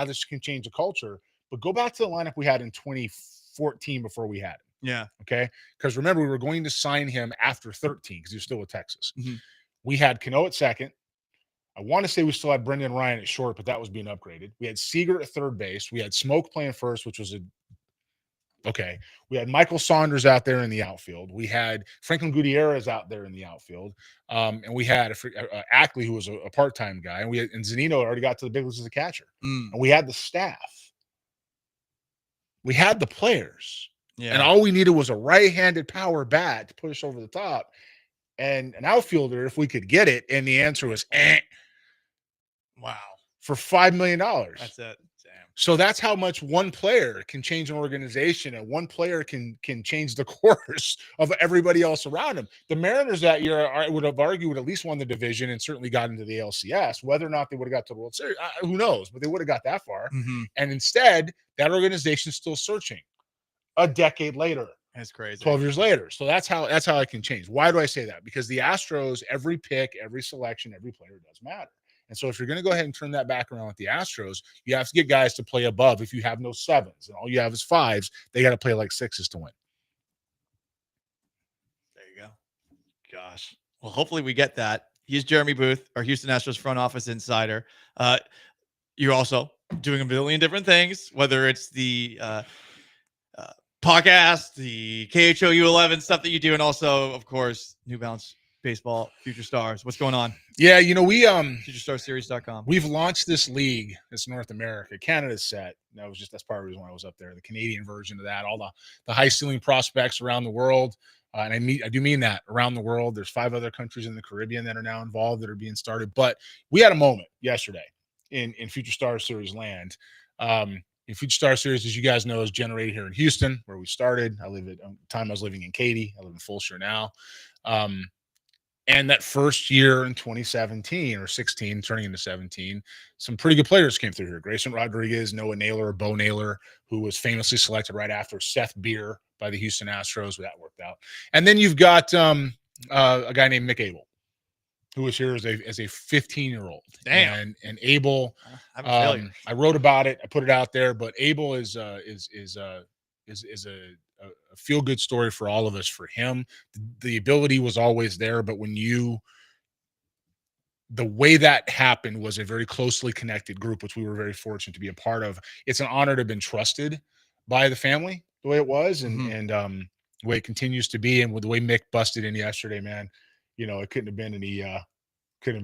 this can change the culture. But go back to the lineup we had in 2014 before we had it. Yeah. Okay. Because remember, we were going to sign him after 13 because he was still with Texas. We had Cano at second. I want to say we still had Brendan Ryan at short, but that was being upgraded. We had Seager at third base. We had Smoke playing first, which was okay. We had Michael Saunders out there in the outfield. We had Franklin Gutierrez out there in the outfield. And we had Ackley, who was a part-time guy. And Zunino already got to the big leagues as a catcher. And we had the staff. We had the players. Yeah. And all we needed was a right-handed power bat to put us over the top. And an outfielder, if we could get it. And the answer was, Wow. For $5 million. That's it. Damn. So that's how much one player can change an organization, and one player can change the course of everybody else around him. The Mariners that year, I would have argued, would at least won the division and certainly got into the LCS. Whether or not they would have got to the World Series, who knows? But they would have got that far. And instead, that organization's still searching a decade later. That's crazy. 12 years later. So that's how it can change. Why do I say that? Because the Astros, every pick, every selection, every player does matter. And so if you're going to go ahead and turn that back around with the Astros, you have to get guys to play above. If you have no 7s and all you have is 5s, they got to play like 6s to win. There you go. Gosh. Well, hopefully we get that. He's Jeremy Booth, our Houston Astros front office insider. You're also doing a million different things, whether it's the podcast, the KHOU 11 stuff that you do, and also, of course, New Balance Baseball, Future Stars. What's going on? Yeah, we FutureStarsSeries.com. We've launched this league. It's North America. Canada's set. That's part of the reason why I was up there. The Canadian version of that, all the high ceiling prospects around the world. And I do mean that around the world. There's 5 other countries in the Caribbean that are now involved that are being started. But we had a moment yesterday in Future Star Series land. In Future Star Series, as you guys know, is generated here in Houston, where we started. I was living in Katy. I live in Fulshire now. And that first year in 2017 or 16, turning into 17, some pretty good players came through here. Grayson Rodriguez, Noah Naylor, Bo Naylor, who was famously selected right after Seth Beer by the Houston Astros. That worked out. And then you've got a guy named Mick Abel, who was here as a 15-year-old. Damn. And Abel, I wrote about it. I put it out there. But Abel is a feel-good story for all of us. For him, the ability was always there, but the way that happened was a very closely connected group, which we were very fortunate to be a part of. It's an honor to have been trusted by the family the way it was, and the way it continues to be, and with the way Mick busted in yesterday, man, it couldn't have been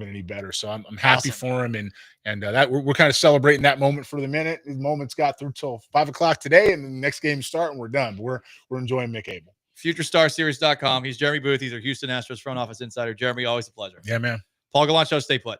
any better. So I'm happy for him, and that we're kind of celebrating that moment for the minute. The moment's got through till 5 o'clock today, and the next game start, and we're done. But we're enjoying Mick Abel. FutureStarSeries.com. He's Jeremy Booth. He's our Houston Astros front office insider. Jeremy, always a pleasure. Yeah, man. Paul Gallant Show, stay put.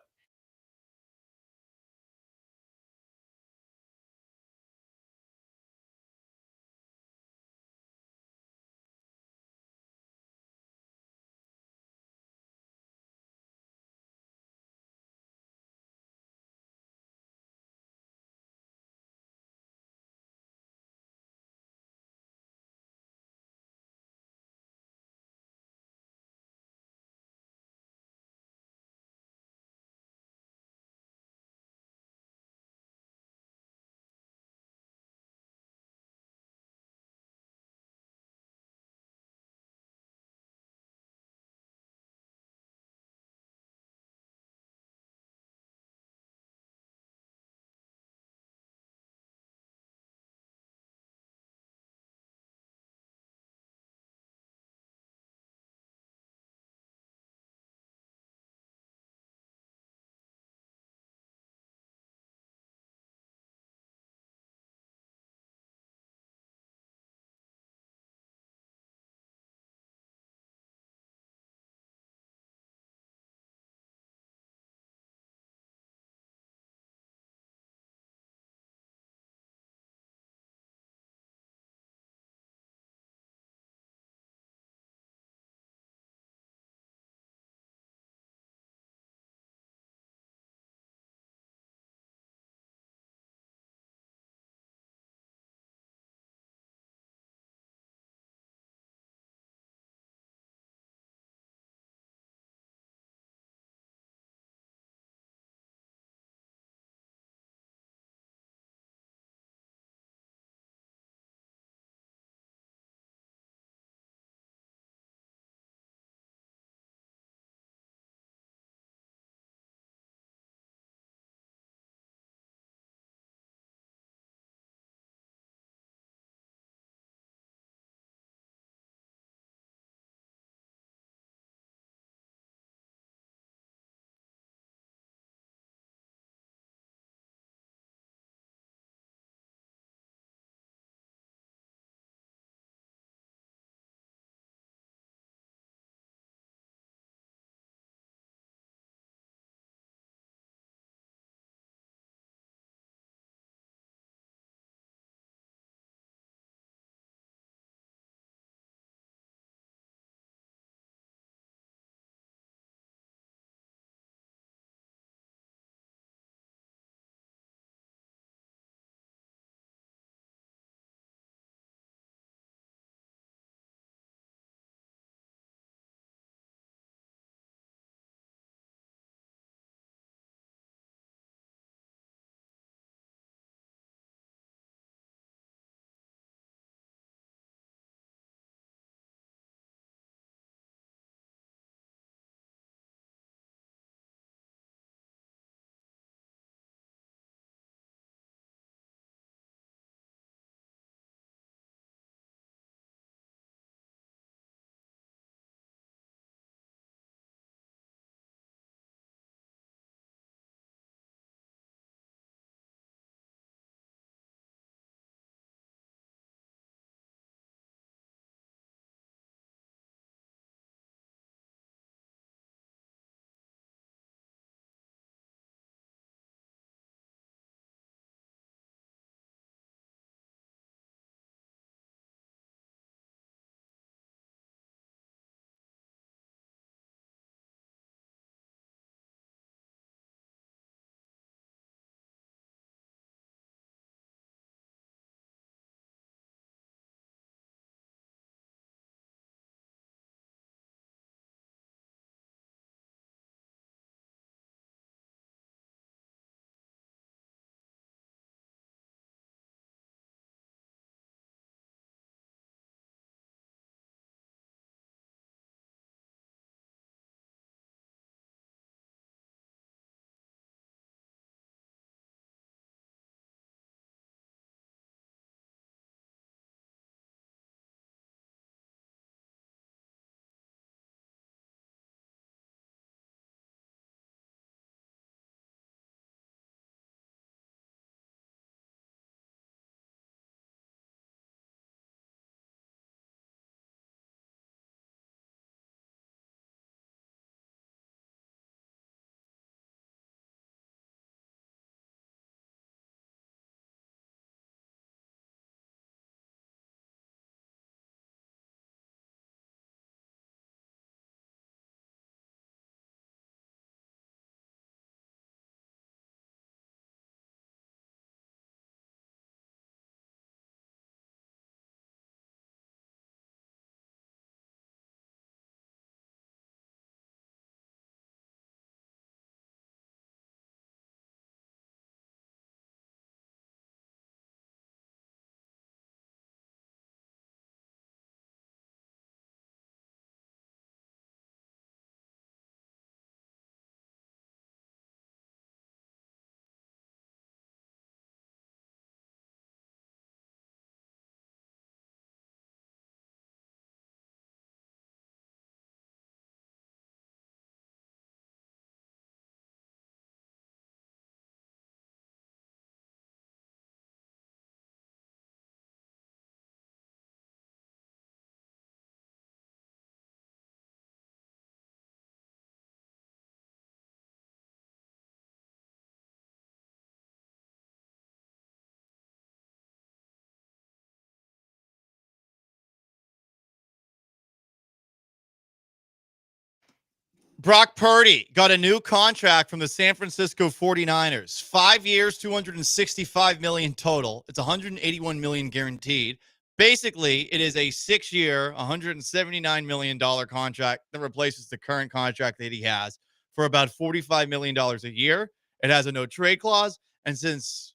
Brock Purdy got a new contract from the San Francisco 49ers. 5 years, $265 million total. It's $181 million guaranteed. Basically, it is a 6-year, $179 million contract that replaces the current contract that he has for about $45 million a year. It has a no trade clause. And since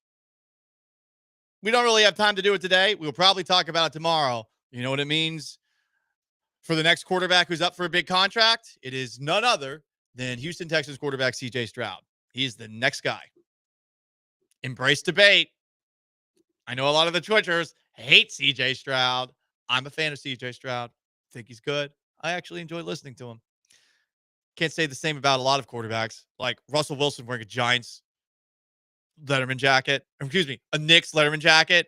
we don't really have time to do it today, we'll probably talk about it tomorrow. You know what it means for the next quarterback who's up for a big contract? It is none other than Houston Texans quarterback CJ Stroud. He's the next guy. Embrace debate. I know a lot of the Twitchers hate CJ Stroud. I'm a fan of CJ Stroud. Think he's good. I actually enjoy listening to him. Can't say the same about a lot of quarterbacks, like Russell Wilson wearing a Giants Letterman jacket. A Knicks Letterman jacket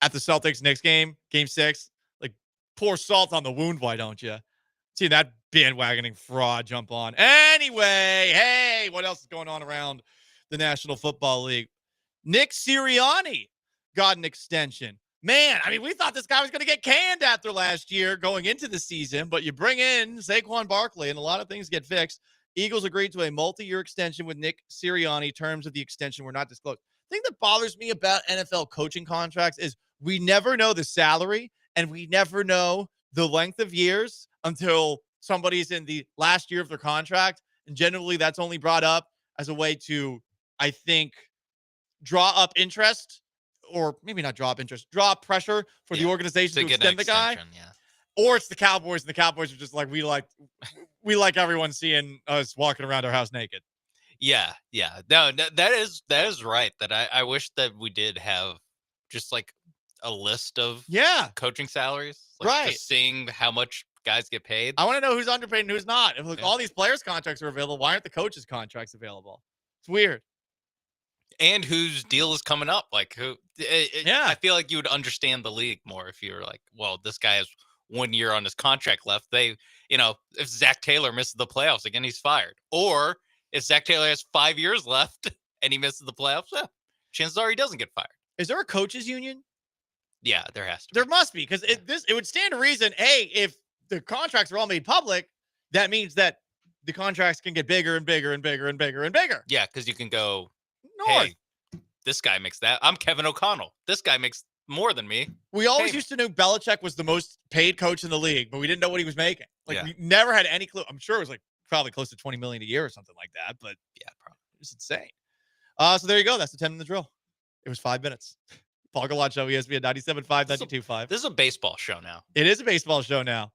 at the Celtics-Knicks game, Game 6. Like, pour salt on the wound, why don't you? See that bandwagoning fraud jump on. Anyway, hey, what else is going on around the National Football League? Nick Sirianni got an extension. Man, I mean, we thought this guy was going to get canned after last year going into the season, but you bring in Saquon Barkley and a lot of things get fixed. Eagles agreed to a multi-year extension with Nick Sirianni. Terms of the extension were not disclosed. The thing that bothers me about NFL coaching contracts is we never know the salary and we never know the length of years until somebody's in the last year of their contract. And generally that's only brought up as a way to, I think, draw up interest, or maybe not draw up interest, draw up pressure for the organization to extend the guy. Or it's the Cowboys, and the Cowboys are just like, we like everyone seeing us walking around our house naked. Yeah. No, that is right. That I wish that we did have just like a list of coaching salaries. Like Right. Just seeing how much guys get paid. I want to know who's underpaid and who's not. If all these players' contracts are available, why aren't the coaches' contracts available? It's weird. And whose deal is coming up? Like who? I feel like you would understand the league more if you were like, well, this guy has 1 year on his contract left. If Zach Taylor misses the playoffs again, he's fired. Or if Zach Taylor has 5 years left and he misses the playoffs, chances are he doesn't get fired. Is there a coaches union? Yeah, there has to. There must be, because it would stand to reason. If the contracts are all made public, that means that the contracts can get bigger and bigger and bigger and bigger and bigger. Yeah, because you can go, North. hey, this guy makes that. I'm Kevin O'Connell. This guy makes more than me. We always used to know Belichick was the most paid coach in the league, but we didn't know what he was making. We never had any clue. I'm sure it was probably close to $20 million a year or something like that, but probably it's insane. So there you go. That's the 10 minute drill. It was 5 minutes. Paul Gallant Show, ESPN 97.5, 92.5. This is a baseball show now. It is a baseball show now.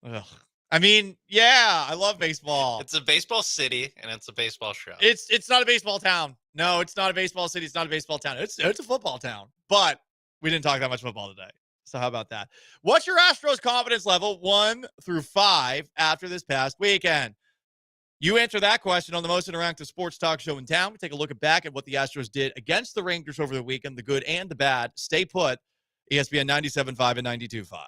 Ugh. I mean, yeah, I love baseball. It's a baseball city and it's a baseball show. It's not a baseball town. No, it's not a baseball city. It's not a baseball town. It's a football town. But we didn't talk that much football today. So how about that? What's your Astros confidence level 1 through 5 after this past weekend? You answer that question on the most interactive sports talk show in town. We take a look back at what the Astros did against the Rangers over the weekend, the good and the bad. Stay put. ESPN 97.5 and 92.5.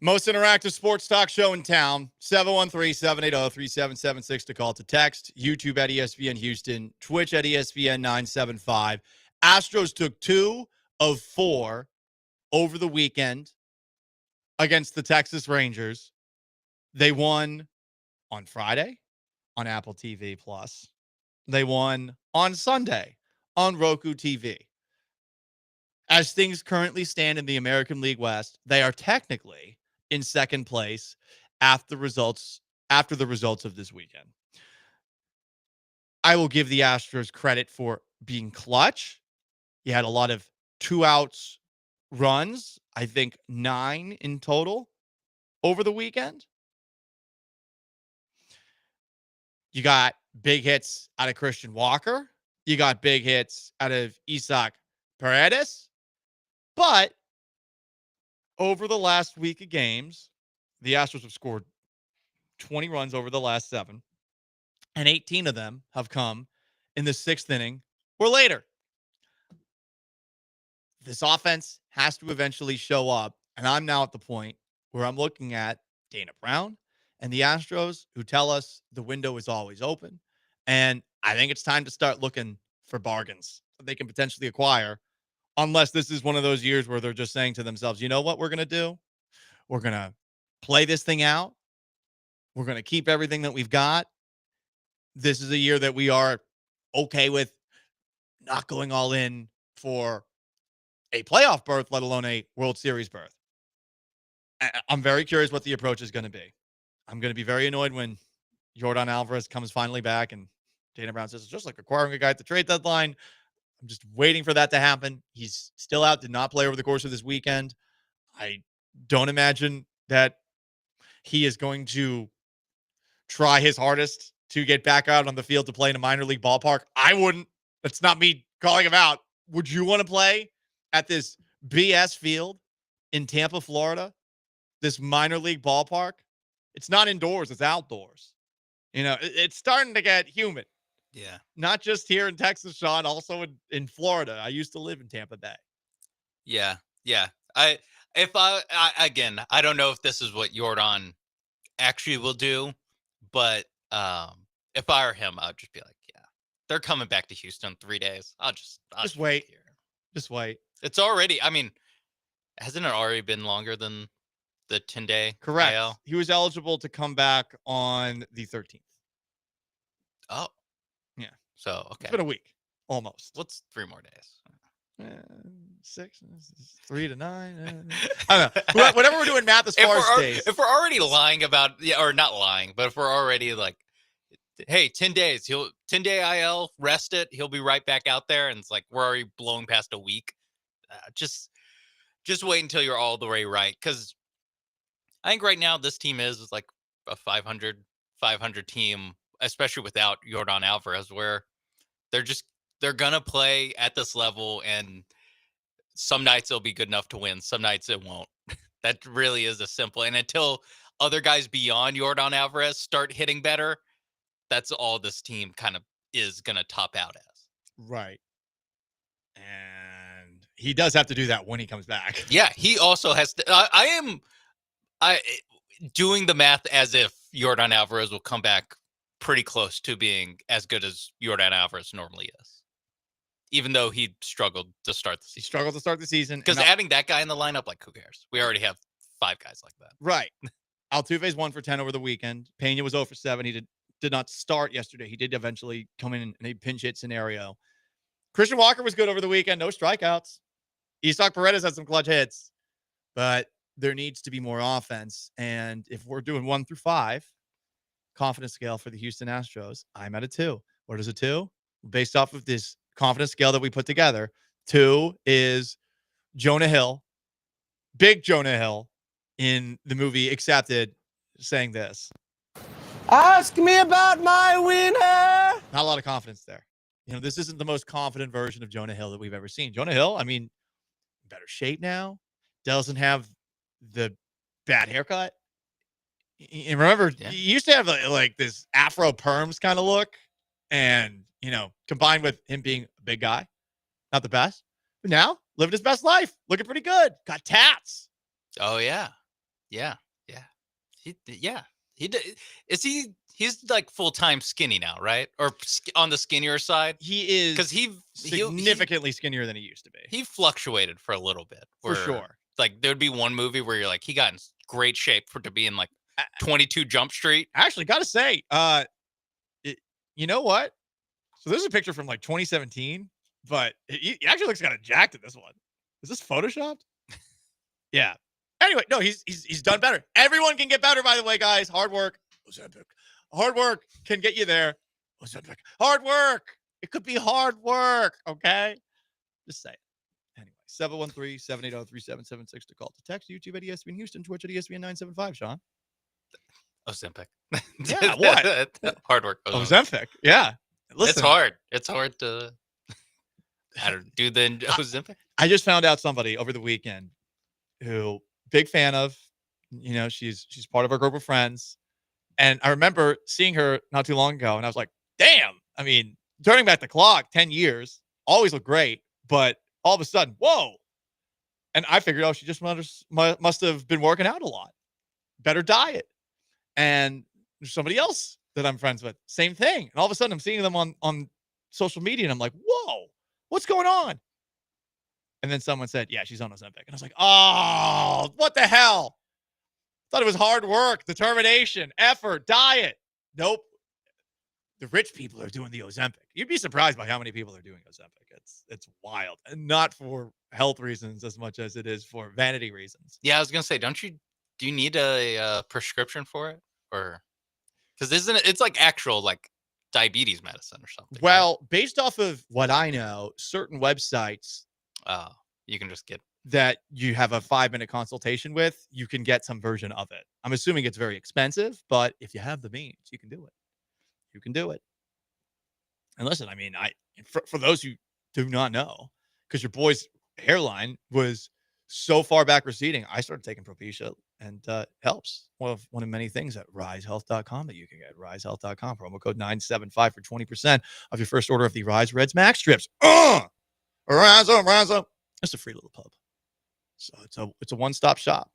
Most interactive sports talk show in town. 713-780-3776 to call to text. YouTube at ESPN Houston. Twitch at ESPN 975. Astros took 2 of 4 over the weekend against the Texas Rangers. They won on Friday on Apple TV Plus. They won on Sunday on Roku TV. As things currently stand in the American League West, they are technically in second place after the results of this weekend. I will give the Astros credit for being clutch. You had a lot of 2-outs runs, I think 9 in total over the weekend. You got big hits out of Christian Walker. You got big hits out of Isaac Paredes. But over the last week of games, the Astros have scored 20 runs over the last 7, and 18 of them have come in the 6th inning or later. This offense has to eventually show up, and I'm now at the point where I'm looking at Dana Brown and the Astros, who tell us the window is always open, and I think it's time to start looking for bargains that they can potentially acquire, unless this is one of those years where they're just saying to themselves, you know what we're going to do? We're going to play this thing out. We're going to keep everything that we've got. This is a year that we are okay with not going all in for a playoff berth, let alone a World Series berth. I'm very curious what the approach is going to be. I'm going to be very annoyed when Yordan Alvarez comes finally back and Dana Brown says, it's just like acquiring a guy at the trade deadline. I'm just waiting for that to happen. He's still out, did not play over the course of this weekend. I don't imagine that he is going to try his hardest to get back out on the field to play in a minor league ballpark. I wouldn't. That's not me calling him out. Would you want to play at this BS field in Tampa, Florida? This minor league ballpark? It's not indoors, it's outdoors. You know, it's starting to get humid. Yeah. Not just here in Texas, Sean, also in Florida. I used to live in Tampa Bay. Yeah. Yeah. I again, I don't know if this is what Yordan actually will do, but if I were him, I'd just be like, yeah, they're coming back to Houston in 3 days. I'll just wait here. Just wait. It's already, I mean, hasn't it already been longer than the 10-day Correct. IL? He was eligible to come back on the 13th. Oh. Yeah. So, okay. It's been a week, almost. What's 3 more days? 6, 3 to 9. I don't know. Whatever we're doing math as far as days. If we're already lying about, or not lying, but if we're already like, hey, 10 days, 10-day IL, rest it, he'll be right back out there. And it's like, we're already blown past a week. Just wait until you're all the way right. Because I think right now this team is like a 500 team, especially without Yordan Alvarez, where they're going to play at this level, and some nights it'll be good enough to win. Some nights it won't. That really is a simple. And until other guys beyond Yordan Alvarez start hitting better, that's all this team kind of is going to top out as. Right. And he does have to do that when he comes back. Yeah, he also has to. I am doing the math as if Yordan Alvarez will come back pretty close to being as good as Yordan Alvarez normally is, even though he struggled to start the season. He struggled to start the season. Because adding that guy in the lineup, like, who cares? We already have 5 guys like that. Right. Altuve's 1 for 10 over the weekend. Pena was 0 for 7. He did not start yesterday. He did eventually come in a pinch hit scenario. Christian Walker was good over the weekend. No strikeouts. Isaac Paredes had some clutch hits. But there needs to be more offense. And if we're doing 1 through 5, confidence scale for the Houston Astros, I'm at a 2. What is a 2? Based off of this confidence scale that we put together, 2 is Jonah Hill, big Jonah Hill in the movie Accepted, saying this. Ask me about my winner. Not a lot of confidence there. You know, this isn't the most confident version of Jonah Hill that we've ever seen. Jonah Hill, I mean, better shape now. Doesn't have the bad haircut. And remember, he used to have like this afro perms kind of look. And, you know, combined with him being a big guy, not the best. But now, living his best life. Looking pretty good. Got tats. Oh, yeah. Yeah. He did. He's like full-time skinny now, right? Or on the skinnier side? He is because he significantly skinnier than he used to be. he fluctuated for a little bit. For sure. Like there'd be one movie where you're like, he got in great shape to be in like 22 Jump Street. Actually, gotta say, you know what? So this is a picture from like 2017, but he actually looks kind of jacked in this one. Is this photoshopped? Yeah. Anyway, no, he's done better. Everyone can get better, by the way, guys. Hard work. Ozempic. Hard work can get you there. Ozempic. Hard work. It could be hard work, okay? Just say it. Anyway, 713-780-3776 to call, to text, YouTube at ESPN Houston, Twitch at ESPN 975, Sean. Ozempic. Yeah, what? Hard work. Ozempic. Yeah. Listen, It's hard. It's hard to do the Ozempic. I just found out somebody over the weekend who big fan of, she's part of our group of friends. And I remember seeing her not too long ago, and I was like, damn. I mean, turning back the clock 10 years, always looked great, but all of a sudden, whoa. And I figured, she just must have been working out a lot. Better diet. And there's somebody else that I'm friends with, same thing. And all of a sudden I'm seeing them on social media, and I'm like, whoa, what's going on? And then someone said, yeah, she's on Ozempic. And I was like, oh, what the hell? Thought it was hard work, determination, effort, diet. Nope. The rich people are doing the Ozempic. You'd be surprised by how many people are doing Ozempic. It's wild. And not for health reasons as much as it is for vanity reasons. Yeah, I was going to say, do you need a prescription for it? Or because it's like actual like diabetes medicine or something. Well, based off of what I know, certain websites you can just get that you have a 5-minute consultation with, you can get some version of it. I'm assuming it's very expensive, but if you have the means, you can do it. You can do it. And listen, I mean, for those who do not know, because your boy's hairline was so far back receding, I started taking Propecia, and helps. One of many things at risehealth.com that you can get. Risehealth.com, promo code 975 for 20% of your first order of the Rise Reds Max strips. Rise up. It's a free little pub. So it's a one-stop shop.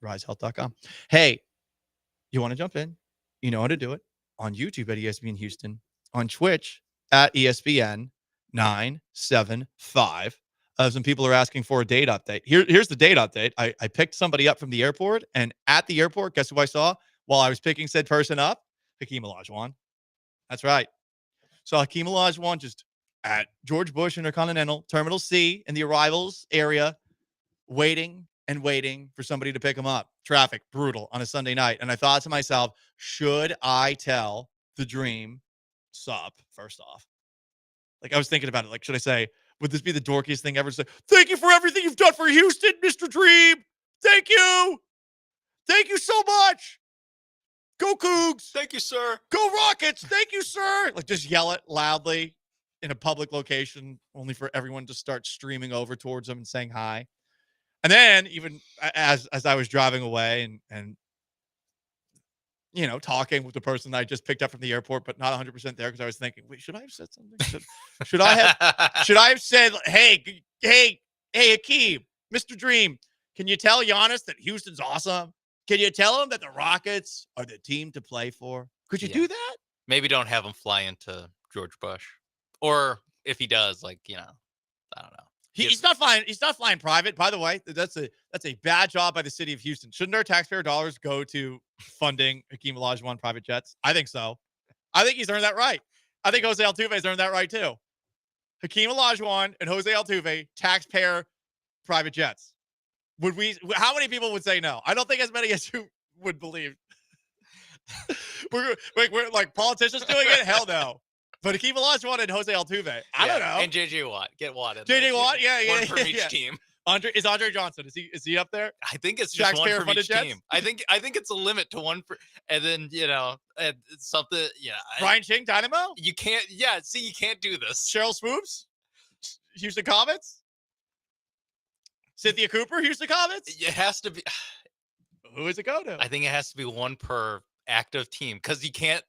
Risehealth.com. Hey, you want to jump in? You know how to do it. On YouTube at ESPN Houston. On Twitch at ESPN 975. Some people are asking for a date update. Here's the date update. I picked somebody up from the airport, and at the airport, guess who I saw while I was picking said person up? Hakeem Olajuwon. That's right. So Hakeem Olajuwon just at George Bush Intercontinental Terminal C in the arrivals area, waiting for somebody to pick him up. Traffic, brutal on a Sunday night. And I thought to myself, should I tell the Dream sup first off? Like, I was thinking about it. Like, should I say, would this be the dorkiest thing ever to say? Thank you for everything you've done for Houston, Mr. Dream. Thank you. Thank you so much. Go Cougs. Thank you, sir. Go Rockets. Thank you, sir. Like, just yell it loudly in a public location, only for everyone to start streaming over towards them and saying hi. And then even as I was driving away and you know, talking with the person that I just picked up from the airport, but not 100% there, because I was thinking, wait, should I have said something? Should I have said, hey, Hakeem, Mr. Dream, can you tell Giannis that Houston's awesome? Can you tell him that the Rockets are the team to play for? Could you do that? Maybe don't have him fly into George Bush, or if he does, like, you know, I don't know. He's not flying. He's not flying private. By the way, that's a bad job by the city of Houston. Shouldn't our taxpayer dollars go to funding Hakeem Olajuwon private jets? I think so. I think he's earned that right. I think Jose Altuve has earned that right too. Hakeem Olajuwon and Jose Altuve, taxpayer private jets. Would we? How many people would say no? I don't think as many as you would believe. we're like politicians doing it. Hell no. But Hakeem Olajuwon and Jose Altuve. I don't know. And JJ Watt. Get Watt in JJ Watt, yeah. One from each team. Andre Johnson. Is he up there? I think it's just one from each team. I think it's a limit to one for, and then, you know, something. Yeah. Brian Ching, Dynamo. You can't. Yeah. See, you can't do this. Cheryl Swoops, Houston Comets. Cynthia Cooper, Houston Comets. It has to be. Who does it go to? I think it has to be one per active team, because you can't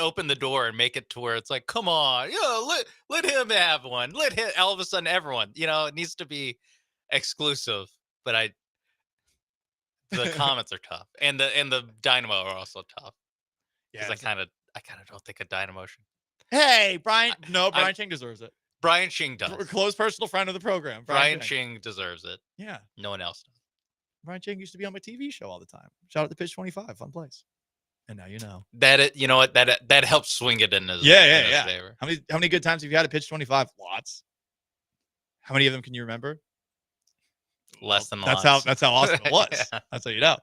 open the door and make it to where it's like, come on, you know, let him have one. Let him, all of a sudden, everyone, you know, it needs to be exclusive. But The comments are tough, and the Dynamo are also tough. Yeah, Because I kind of don't think a Dynamo should. Hey, Brian. No, Brian Ching deserves it. Brian Ching does. Close personal friend of the program. Brian Ching deserves it. Yeah. No one else does. Brian Ching used to be on my TV show all the time. Shout out to Pitch 25, fun place. And now you know. You know what? That helps swing it in his favor. How many good times have you had at Pitch 25? Lots. How many of them can you remember? Less than that's lots. how awesome it was. Yeah. That's how you know.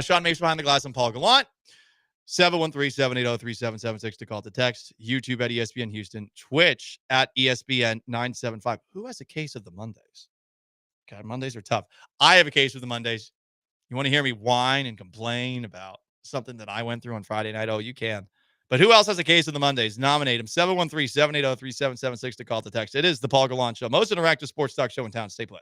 Sean Mapes behind the glass and Paul Gallant. 713-780-3776 to call to text. YouTube at ESPN Houston. Twitch at ESPN 975. Who has a case of the Mondays? God, Mondays are tough. I have a case of the Mondays. You want to hear me whine and complain about something that I went through on Friday night? Oh, you can. But who else has a case of the Mondays? Nominate him. 713-780-3776 to call to text. It is the Paul Gallant Show. Most interactive sports talk show in town. Stay put.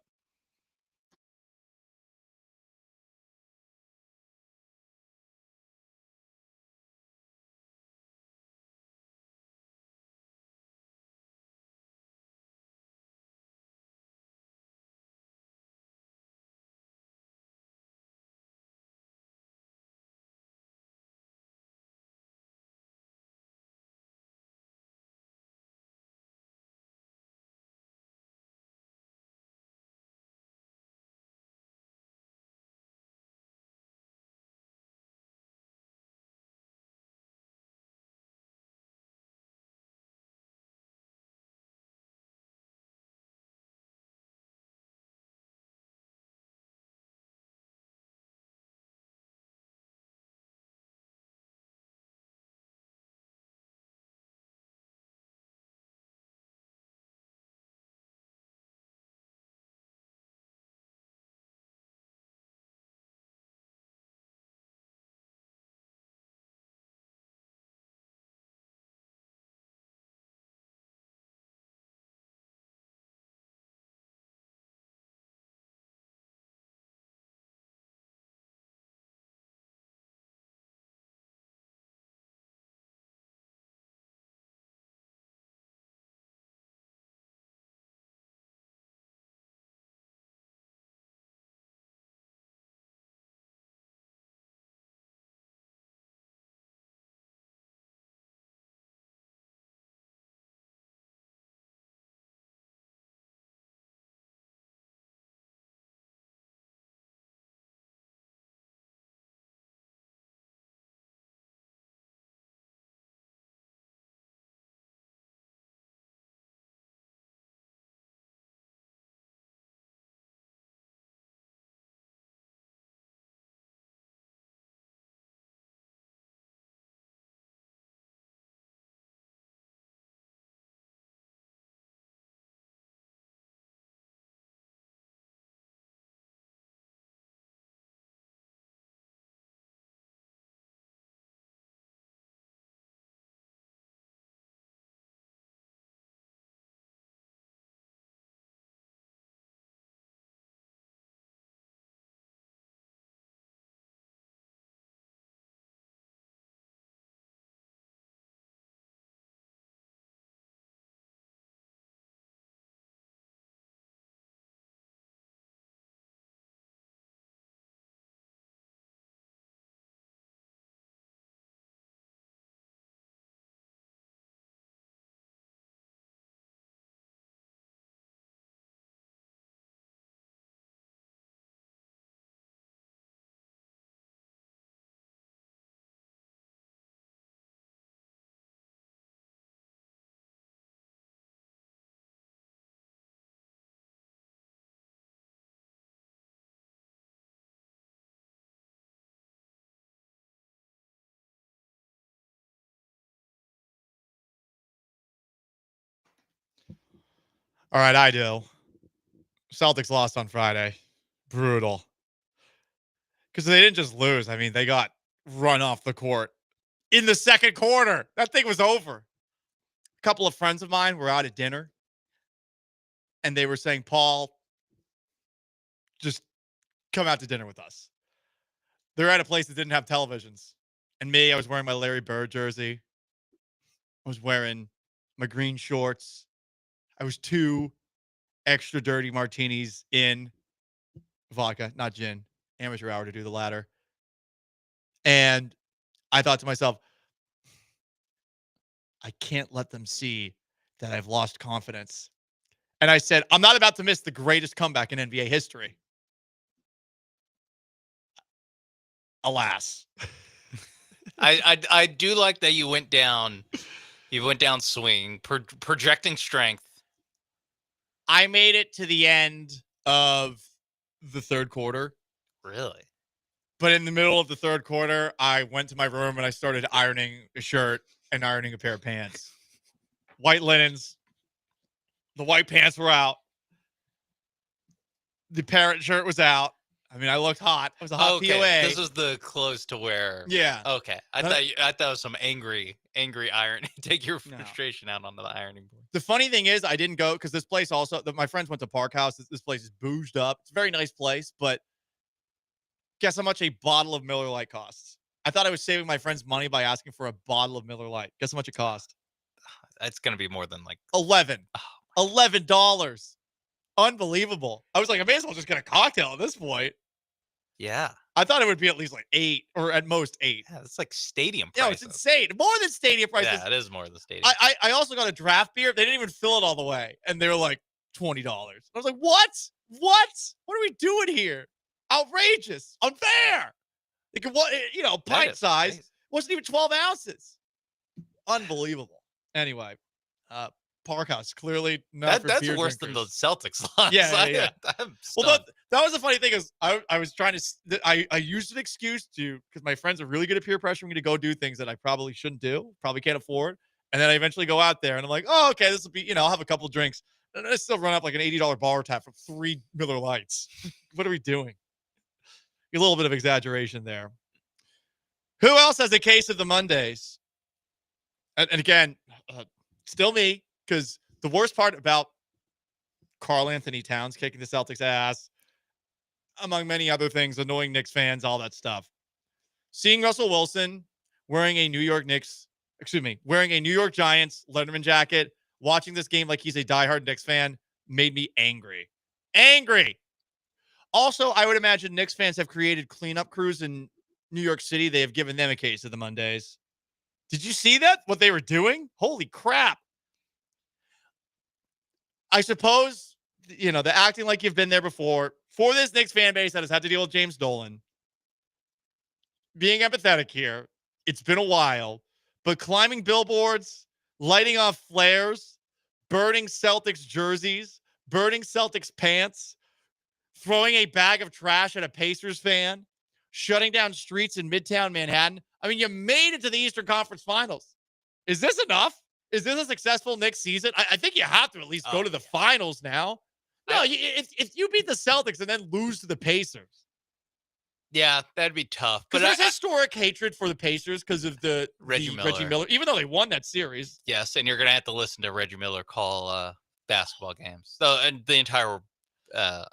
All right, I do. Celtics lost on Friday. Brutal. Because they didn't just lose. I mean, they got run off the court in the second quarter. That thing was over. A couple of friends of mine were out at dinner, and they were saying, Paul, just come out to dinner with us. They're at a place that didn't have televisions. And me, I was wearing my Larry Bird jersey. I was wearing my green shorts. I was 2 extra dirty martinis in vodka, not gin. amateur hour to do the ladder. And I thought to myself, I can't let them see that I've lost confidence. And I said, I'm not about to miss the greatest comeback in NBA history. Alas. I do like that you went down. You went down swinging, projecting strength. I made it to the end of the third quarter. Really? But in the middle of the third quarter, I went to my room and I started ironing a shirt and ironing a pair of pants. White linens. The white pants were out. The parrot shirt was out. I mean, I looked hot. I was a hot POA. This was the clothes to wear. Yeah. Okay. I thought it was some angry ironing. Take your frustration out on the ironing board. The funny thing is, I didn't go because this place also, my friends went to Park House. This place is bouged up. It's a very nice place, but guess how much a bottle of Miller Lite costs? I thought I was saving my friends money by asking for a bottle of Miller Lite. Guess how much it cost? It's going to be more than like $11. Unbelievable. I was like, I may as well just get a cocktail at this point. Yeah. I thought it would be at least like 8 or at most 8. Yeah, it's like stadium Yeah, prices. it's insane. More than stadium prices. Yeah, it is more than stadium. I also got a draft beer. They didn't even fill it all the way. And they were like $20. I was like, what? What are we doing here? Outrageous. Unfair. They could, pint size. Wasn't even 12 ounces. Unbelievable. Anyway, Park House, clearly not for that's beer worse drinkers. than the Celtics loss. Yeah. I'm Well, that was the funny thing is I was trying to I used an excuse because my friends are really good at peer pressuring me to go do things that I probably shouldn't do, probably can't afford, and then I eventually go out there and I'm like, oh, okay, this will be, I'll have a couple drinks, and I still run up like an $80 bar tab from 3 Miller Lights. What are we doing? A little bit of exaggeration there. Who else has a case of the Mondays? And again, still me. Because the worst part about Karl Anthony Towns kicking the Celtics' ass, among many other things, annoying Knicks fans, all that stuff. Seeing Russell Wilson wearing a New York Giants Letterman jacket, watching this game like he's a diehard Knicks fan, made me angry. Angry! Also, I would imagine Knicks fans have created cleanup crews in New York City. They have given them a case of the Mondays. Did you see that? What they were doing? Holy crap. I suppose, the acting like you've been there before, for this Knicks fan base that has had to deal with James Dolan, being empathetic here, it's been a while, but climbing billboards, lighting off flares, burning Celtics jerseys, burning Celtics pants, throwing a bag of trash at a Pacers fan, shutting down streets in Midtown Manhattan. I mean, you made it to the Eastern Conference Finals. Is this enough? Is this a successful Knicks season? I think you have to at least go to the finals now. No, if you beat the Celtics and then lose to the Pacers. Yeah, that'd be tough. But there's historic hatred for the Pacers because of the Reggie Miller, even though they won that series. Yes, and you're going to have to listen to Reggie Miller call basketball games. So, and the entire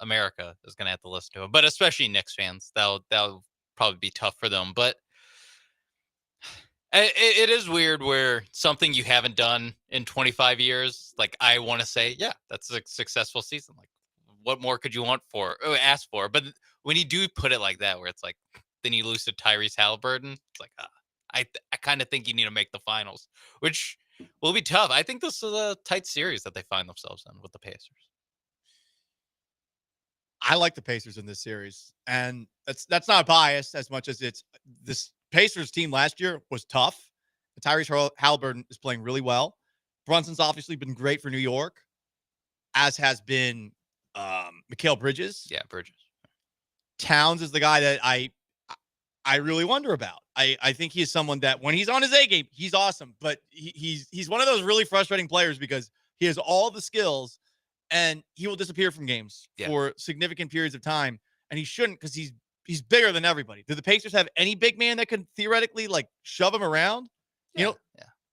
America is going to have to listen to him, but especially Knicks fans. That'll probably be tough for them. But it is weird where something you haven't done in 25 years, like I want to say, yeah, that's a successful season. Like, what more could you ask for? But when you do put it like that, where it's like, then you lose to Tyrese Halliburton, it's like, I kind of think you need to make the finals, which will be tough. I think this is a tight series that they find themselves in with the Pacers. I like the Pacers in this series, and that's not biased as much as it's this Pacers team last year was tough. Tyrese Halliburton is playing really well. Brunson's obviously been great for New York, as has been Mikal Bridges. Yeah, Bridges. Towns is the guy that I really wonder about. I think he is someone that when he's on his A game, he's awesome, but he's one of those really frustrating players because he has all the skills and he will disappear from games for significant periods of time, and he shouldn't because he's bigger than everybody. Do the Pacers have any big man that can theoretically like shove him around? Yeah.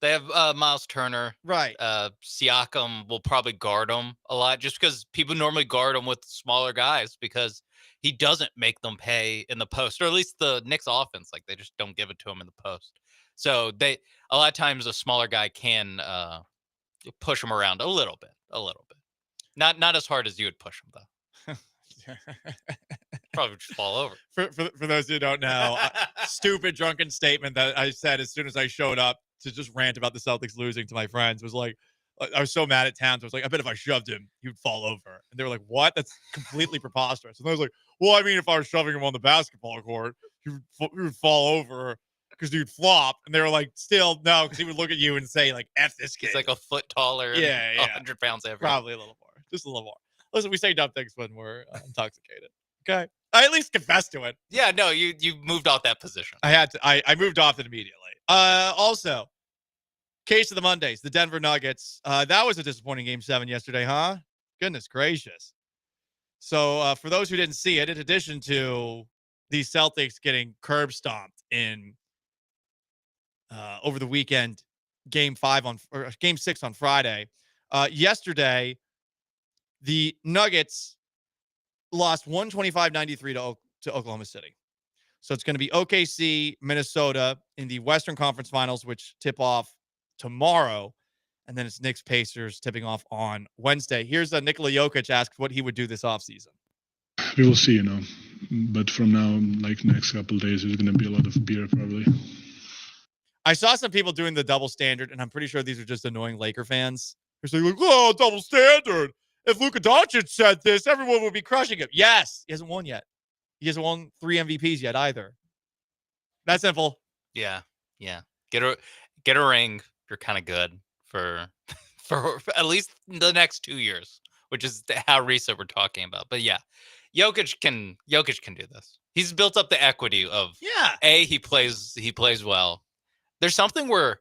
They have Miles Turner. Right. Siakam will probably guard him a lot just because people normally guard him with smaller guys because he doesn't make them pay in the post, or at least the Knicks offense. Like, they just don't give it to him in the post. So a lot of times a smaller guy can push him around a little bit. Not as hard as you would push him, though. Probably just fall over. For those who don't know, stupid drunken statement that I said as soon as I showed up to just rant about the Celtics losing to my friends was like, I was so mad at Towns. I was like, I bet if I shoved him, he would fall over. And they were like, what? That's completely preposterous. And I was like, well, I mean, if I was shoving him on the basketball court, he would fall over because he'd flop. And they were like, still, no, because he would look at you and say, like, F this kid. He's like a foot taller and 100 pounds heavier. Probably a little more. Just a little more. Listen, we say dumb things when we're intoxicated. Okay? I at least confess to it. Yeah, no, you moved off that position. I moved off it immediately. Also, case of the Mondays, the Denver Nuggets. That was a disappointing Game 7 yesterday, huh? Goodness gracious. So for those who didn't see it, in addition to the Celtics getting curb stomped in over the weekend, Game 6 on Friday, yesterday the Nuggets lost 125-93 to Oklahoma City. So it's going to be OKC, Minnesota in the Western Conference Finals, which tip off tomorrow. And then it's Knicks Pacers tipping off on Wednesday. Here's Nikola Jokic asked what he would do this offseason. We will see, But from now, like next couple of days, there's going to be a lot of beer probably. I saw some people doing the double standard, and I'm pretty sure these are just annoying Laker fans. They're like, oh, double standard. If Luka Doncic said this, everyone would be crushing him. Yes, he hasn't won yet. He hasn't won 3 MVPs yet either. That's simple. Yeah. Get a ring. You're kind of good for at least the next 2 years, which is how recent we're talking about. But yeah, Jokic can do this. He's built up the equity of he plays well. There's something where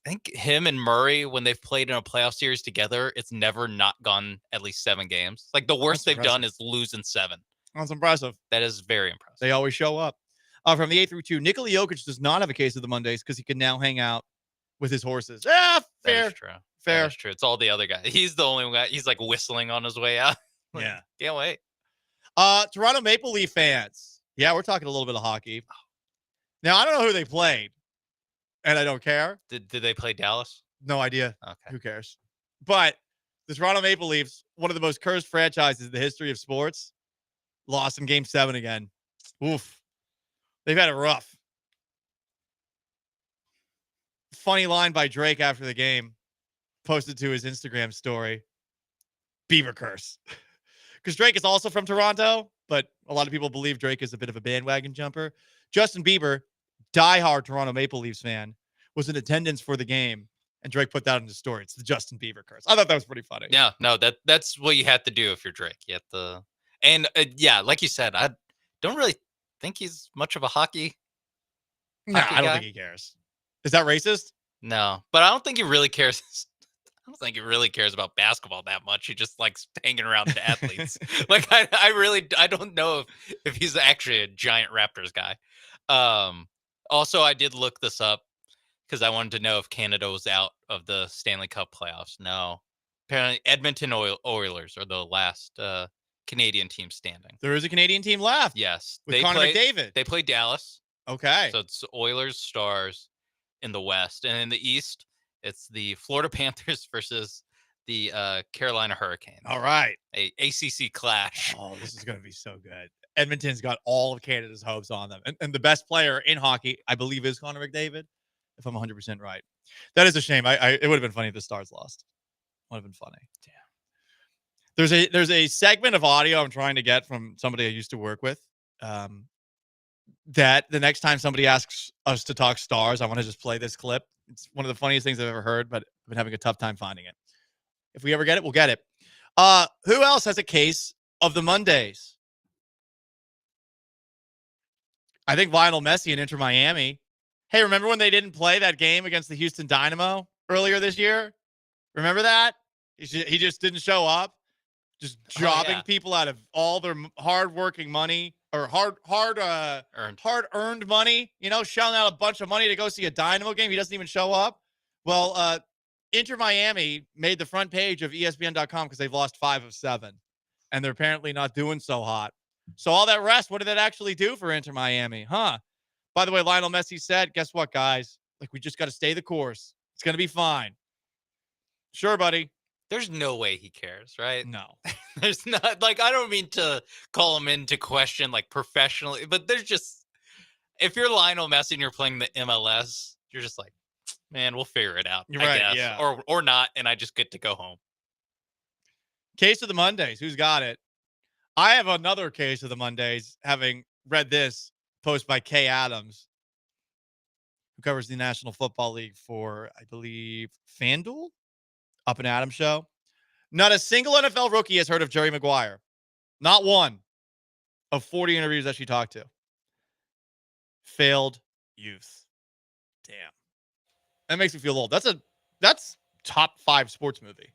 I think him and Murray, when they've played in a playoff series together, it's never not gone at least 7 games. Like the worst they've done is lose in 7. That's impressive. That is very impressive. They always show up. From the 8 through 2, Nikola Jokic does not have a case of the Mondays because he can now hang out with his horses. Fair. That is true. Fair. That is true. It's all the other guys. He's the only guy. He's like whistling on his way out. Yeah. Can't wait. Toronto Maple Leaf fans. Yeah, we're talking a little bit of hockey. Now, I don't know who they played, and I don't care. Did they play Dallas? No idea. Okay. Who cares? But the Toronto Maple Leafs, one of the most cursed franchises in the history of sports, lost in Game 7 again. Oof. They've had it rough. Funny line by Drake after the game, posted to his Instagram story. Beaver curse. Because Drake is also from Toronto, but a lot of people believe Drake is a bit of a bandwagon jumper. Justin Bieber, diehard Toronto Maple Leafs fan, was in attendance for the game, and Drake put that in his story. It's the Justin Bieber curse. I thought that was pretty funny. Yeah, no, that's what you have to do if you're Drake. You have to, and like you said, I don't really think he's much of a hockey. I don't think he cares. Is that racist? No, but I don't think he really cares. I don't think he really cares about basketball that much. He just likes hanging around the athletes. Like I don't know if he's actually a giant Raptors guy. Also, I did look this up because I wanted to know if Canada was out of the Stanley Cup playoffs. No, apparently Edmonton Oilers are the last Canadian team standing. There is a Canadian team left. Yes, with Connor McDavid. They play Dallas. Okay, so it's Oilers, Stars in the West, and in the East, it's the Florida Panthers versus the Carolina Hurricanes. All right. A ACC clash. Oh, this is going to be so good. Edmonton's got all of Canada's hopes on them. And the best player in hockey, I believe, is Connor McDavid, if I'm 100% right. That is a shame. It would have been funny if the Stars lost. Would have been funny. Damn. There's a segment of audio I'm trying to get from somebody I used to work with, that the next time somebody asks us to talk Stars, I want to just play this clip. It's one of the funniest things I've ever heard, but I've been having a tough time finding it. If we ever get it, we'll get it. Who else has a case of the Mondays? I think Lionel Messi and Inter Miami. Hey, remember when they didn't play that game against the Houston Dynamo earlier this year? Remember that? He just didn't show up, just jobbing people out of all their hard-working money or hard-earned money, shelling out a bunch of money to go see a Dynamo game. He doesn't even show up. Well, Inter Miami made the front page of ESPN.com because they've lost 5 of 7, and they're apparently not doing so hot. So all that rest, what did that actually do for Inter Miami? Huh? By the way, Lionel Messi said, guess what, guys? We just got to stay the course. It's going to be fine. Sure, buddy. There's no way he cares, right? No. There's not, like, I don't mean to call him into question, like, professionally, but there's just, if you're Lionel Messi and you're playing the MLS, you're just like, man, we'll figure it out, You're I right, guess. yeah. Or not, and I just get to go home. Case of the Mondays. Who's got it? I have another case of the Mondays, having read this post by Kay Adams, who covers the National Football League for, I believe, FanDuel, Up and Adams show. Not a single NFL rookie has heard of Jerry Maguire. Not one of 40 interviews that she talked to. Failed youth. Damn. That makes me feel old. That's top 5 sports movie.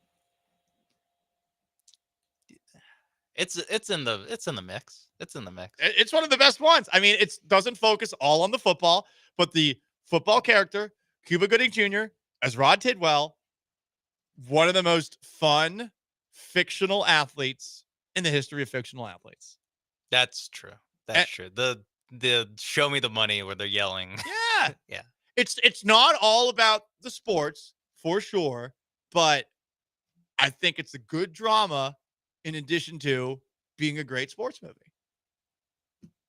It's in the mix. It's in the mix. It's one of the best ones. I mean, it doesn't focus all on the football, but the football character, Cuba Gooding Jr., as Rod Tidwell, one of the most fun fictional athletes in the history of fictional athletes. That's true. That's true. The show me the money where they're yelling. Yeah. Yeah. It's not all about the sports, for sure, but I think it's a good drama in addition to being a great sports movie.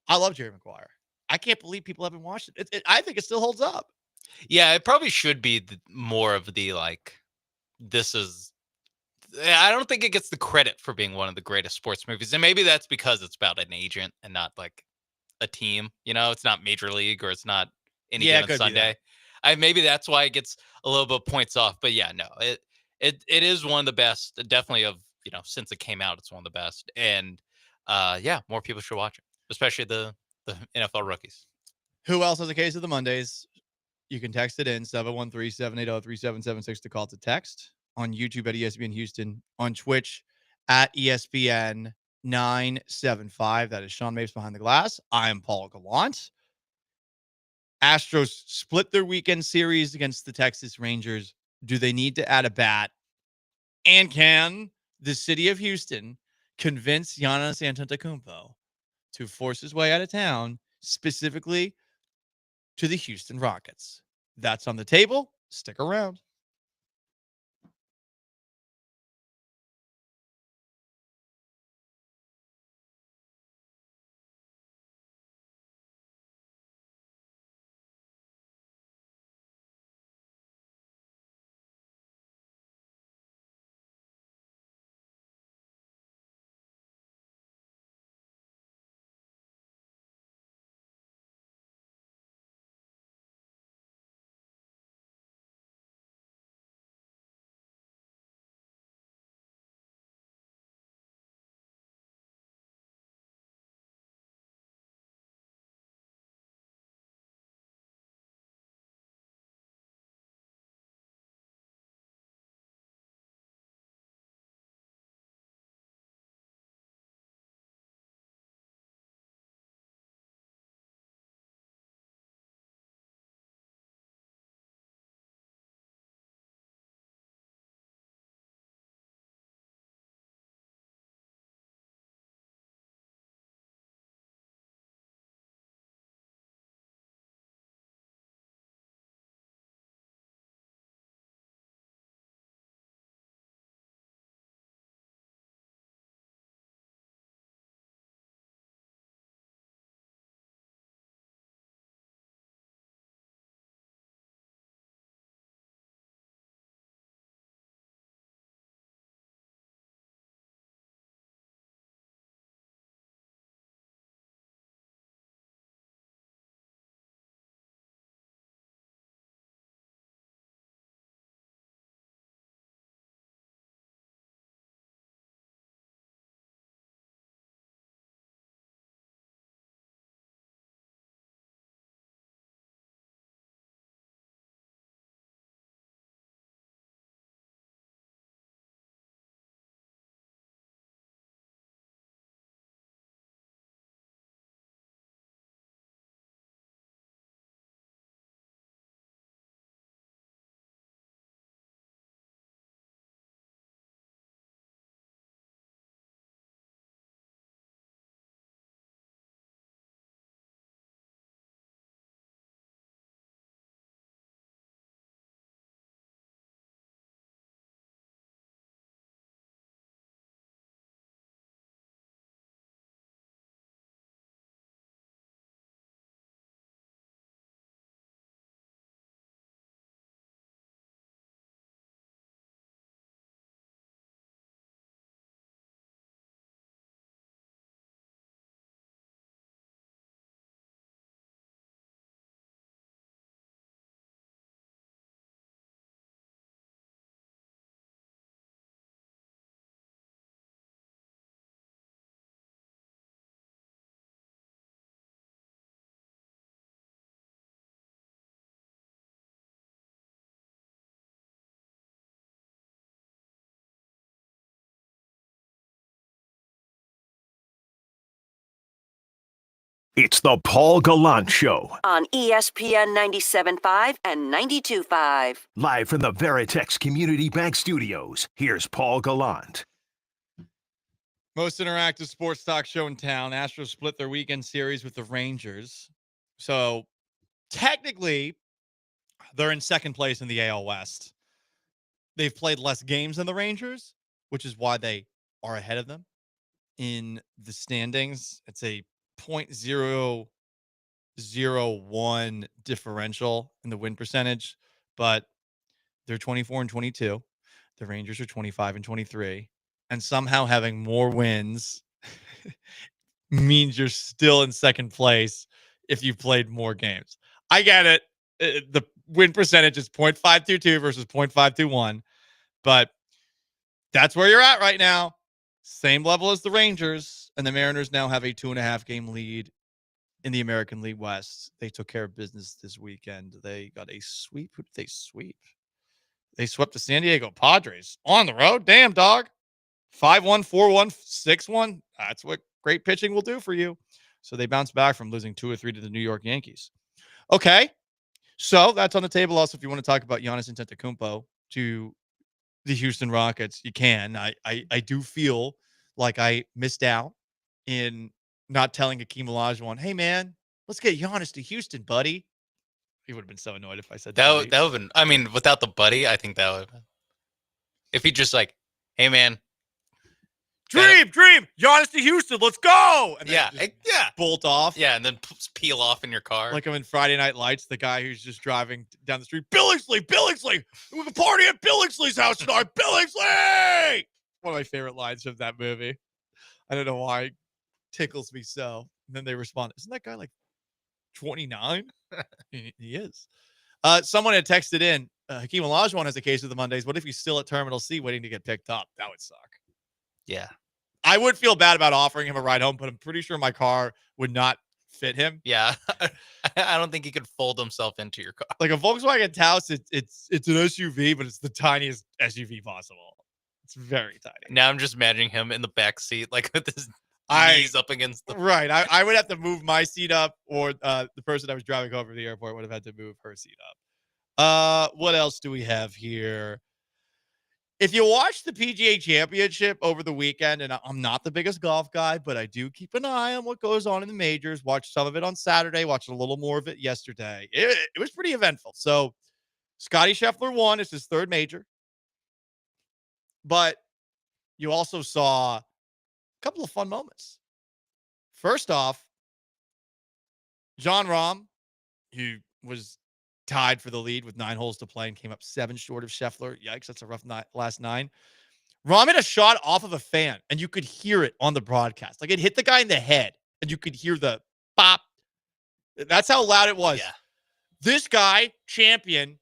I love Jerry Maguire. I can't believe people haven't watched it. I think it still holds up. Yeah, it probably should be more of the, like, this is, I don't think it gets the credit for being one of the greatest sports movies. And maybe that's because it's about an agent and not like a team. You know, it's not Major League or it's not any Yeah, it given could be Sunday. Maybe that's why it gets a little bit of points off. But yeah, no, it is one of the best, definitely, of, you know, since it came out, it's one of the best. And yeah, more people should watch it, especially the NFL rookies. Who else has a case of the Mondays? You can text it in 713-780-3776 to call to text. On YouTube at ESPN Houston. On Twitch at ESPN 975. That is Sean Mapes behind the glass. I am Paul Gallant. Astros split their weekend series against the Texas Rangers. Do they need to add a bat? And can the city of Houston convince Giannis Antetokounmpo to force his way out of town, specifically to the Houston Rockets? That's on the table. Stick around. It's the Paul Gallant Show, on ESPN 97.5 and 92.5. live from the Veritex Community Bank Studios. Here's Paul Gallant. Most interactive sports talk show in town. Astros split their weekend series with the Rangers. So technically, they're in second place in the AL West. They've played less games than the Rangers, which is why they are ahead of them in the standings. It's a .001 differential in the win percentage, but they're 24 and 22. The Rangers are 25 and 23. And somehow having more wins means you're still in second place if you've played more games. I get it. The win percentage is .522 versus .521, but that's where you're at right now. Same level as the Rangers, and the Mariners now have a 2.5 game lead in the American League West. They took care of business this weekend. They got a sweep. Who did they sweep? They swept the San Diego Padres on the road. Damn, dog. 5-1, 4-1, 6-1. That's what great pitching will do for you. So they bounced back from losing 2 or 3 to the New York Yankees. Okay. So that's on the table. Also, if you want to talk about Giannis Antetokounmpo to the Houston Rockets, you can. I do feel like I missed out in not telling Hakeem Olajuwon, hey, man, let's get Giannis to Houston, buddy. He would have been so annoyed if I said that would have been, I mean, without the buddy, I think that would have been. If he just like, hey, man. Dream, Giannis to Houston, let's go. And then bolt off. Yeah, and then peel off in your car. Like I'm in Friday Night Lights, the guy who's just driving down the street. Billingsley. We have a party at Billingsley's house tonight. Billingsley! One of my favorite lines of that movie. I don't know why it tickles me so. And then they respond, isn't that guy like 29? He is. Someone had texted in, Hakeem Olajuwon has a case of the Mondays. What if he's still at Terminal C waiting to get picked up? That would suck. Yeah. I would feel bad about offering him a ride home, but I'm pretty sure my car would not fit him. Yeah. I don't think he could fold himself into your car. Like a Volkswagen Taos, it's an SUV, but it's the tiniest SUV possible. It's very tiny. Now I'm just imagining him in the back seat, like with his knees up against the. Right. I would have to move my seat up, or the person I was driving over to the airport would have had to move her seat up. What else do we have here? If you watch the PGA Championship over the weekend, and I'm not the biggest golf guy, but I do keep an eye on what goes on in the majors. Watched some of it on Saturday, watched a little more of it yesterday. It was pretty eventful. So Scotty Scheffler won. It's his third major. But you also saw a couple of fun moments. First off, Jon Rahm, who was tied for the lead with 9 holes to play and came up 7 short of Scheffler. Yikes, that's a rough last 9. Rahm hit a shot off of a fan, and you could hear it on the broadcast. Like, it hit the guy in the head, and you could hear the pop. That's how loud it was. Yeah. This guy, champion,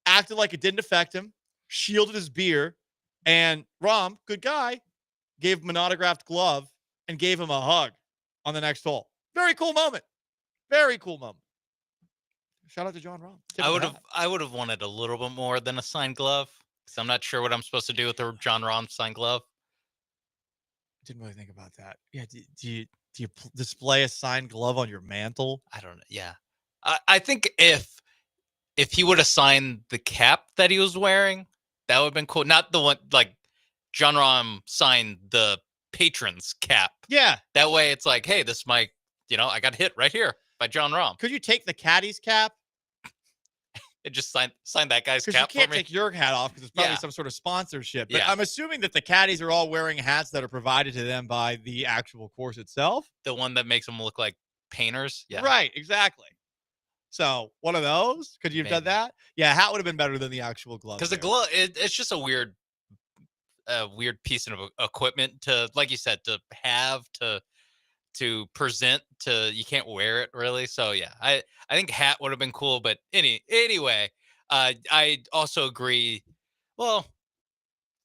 acted like it didn't affect him, shielded his beer, and Rahm, good guy, gave him an autographed glove and gave him a hug on the next hole. Very cool moment. Very cool moment. Shout out to Jon Rahm. I would have wanted a little bit more than a signed glove, because I'm not sure what I'm supposed to do with the Jon Rahm signed glove. Didn't really think about that. Yeah, do you display a signed glove on your mantle? I don't know. Yeah, I think if he would have signed the cap that he was wearing, that would have been cool. Not the one like Jon Rahm signed the patron's cap. Yeah, that way it's like, hey, this might, I got hit right here by Jon Rahm. Could you take the caddy's cap? And just sign that guy's cap. You can't take your hat off because it's probably some sort of sponsorship. But I'm assuming that the caddies are all wearing hats that are provided to them by the actual course itself. The one that makes them look like painters. Yeah. Right, exactly. So one of those, could you have done that? Yeah, hat would have been better than the actual glove. Because the glove, it's just a weird piece of equipment to, like you said, to have to present to. You can't wear it really. So yeah, I think hat would have been cool. But anyway, I also agree. Well,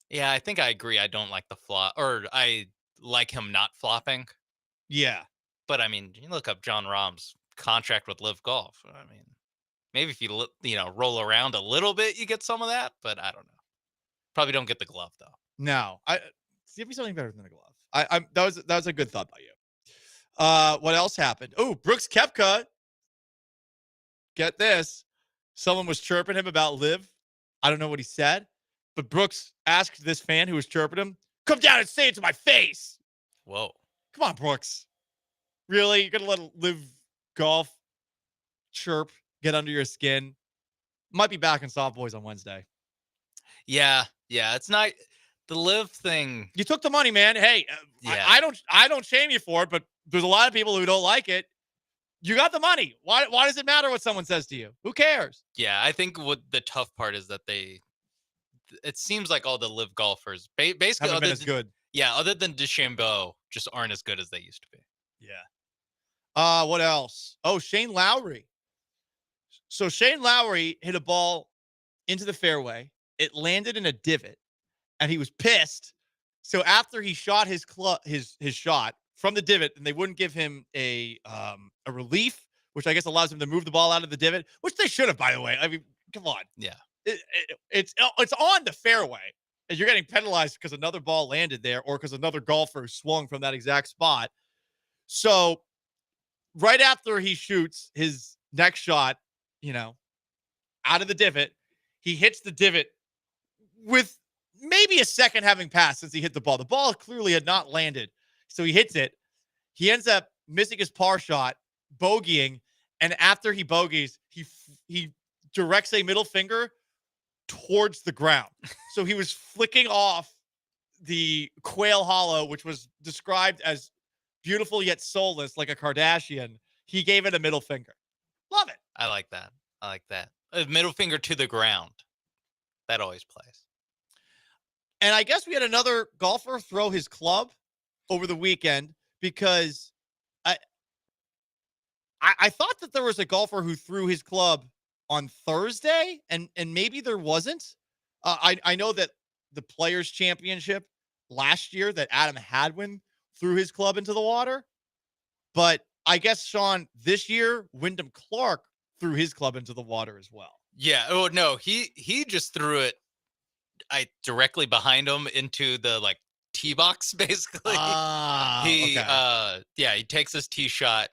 yeah, I think I agree. I don't like the flop, or I like him not flopping. Yeah, but I mean, you look up Jon Rahm's contract with Live Golf. I mean, maybe if you roll around a little bit, you get some of that. But I don't know. Probably don't get the glove though. No, see if he's something better than the glove. That was a good thought by you. What else happened? Oh, Brooks Koepka. Get this. Someone was chirping him about Liv. I don't know what he said, but Brooks asked this fan who was chirping him, come down and say it to my face. Whoa. Come on, Brooks. Really? You're going to let Liv Golf chirp get under your skin? Might be back in Soft Boys on Wednesday. Yeah. It's not the Liv thing. You took the money, man. Hey, Yeah. I don't shame you for it, but there's a lot of people who don't like it. You got the money. Why does it matter what someone says to you? Who cares? Yeah, I think what the tough part is that it seems like all the Liv golfers basically Haven't been as good. Yeah, other than DeChambeau, just aren't as good as they used to be. Yeah. What else? Oh, Shane Lowry. So Shane Lowry hit a ball into the fairway. It landed in a divot, and he was pissed. So after he shot his shot from the divot, and they wouldn't give him a relief, which I guess allows him to move the ball out of the divot, which they should have, by the way. I mean, come on. Yeah. It's on the fairway, and you're getting penalized because another ball landed there or because another golfer swung from that exact spot. So right after he shoots his next shot, out of the divot, he hits the divot with maybe a second having passed since he hit the ball. The ball clearly had not landed. So he hits it. He ends up missing his par shot, bogeying, and after he bogeys, he directs a middle finger towards the ground. So he was flicking off the Quail Hollow, which was described as beautiful yet soulless, like a Kardashian. He gave it a middle finger. Love it. I like that. A middle finger to the ground. That always plays. And I guess we had another golfer throw his club over the weekend because I thought that there was a golfer who threw his club on Thursday, and maybe there wasn't. I know that the Players' Championship last year that Adam Hadwin threw his club into the water, but I guess, Sean, this year, Wyndham Clark threw his club into the water as well. Yeah. Oh no, he just threw it directly behind him into the tee box, basically. Okay. He takes his tee shot,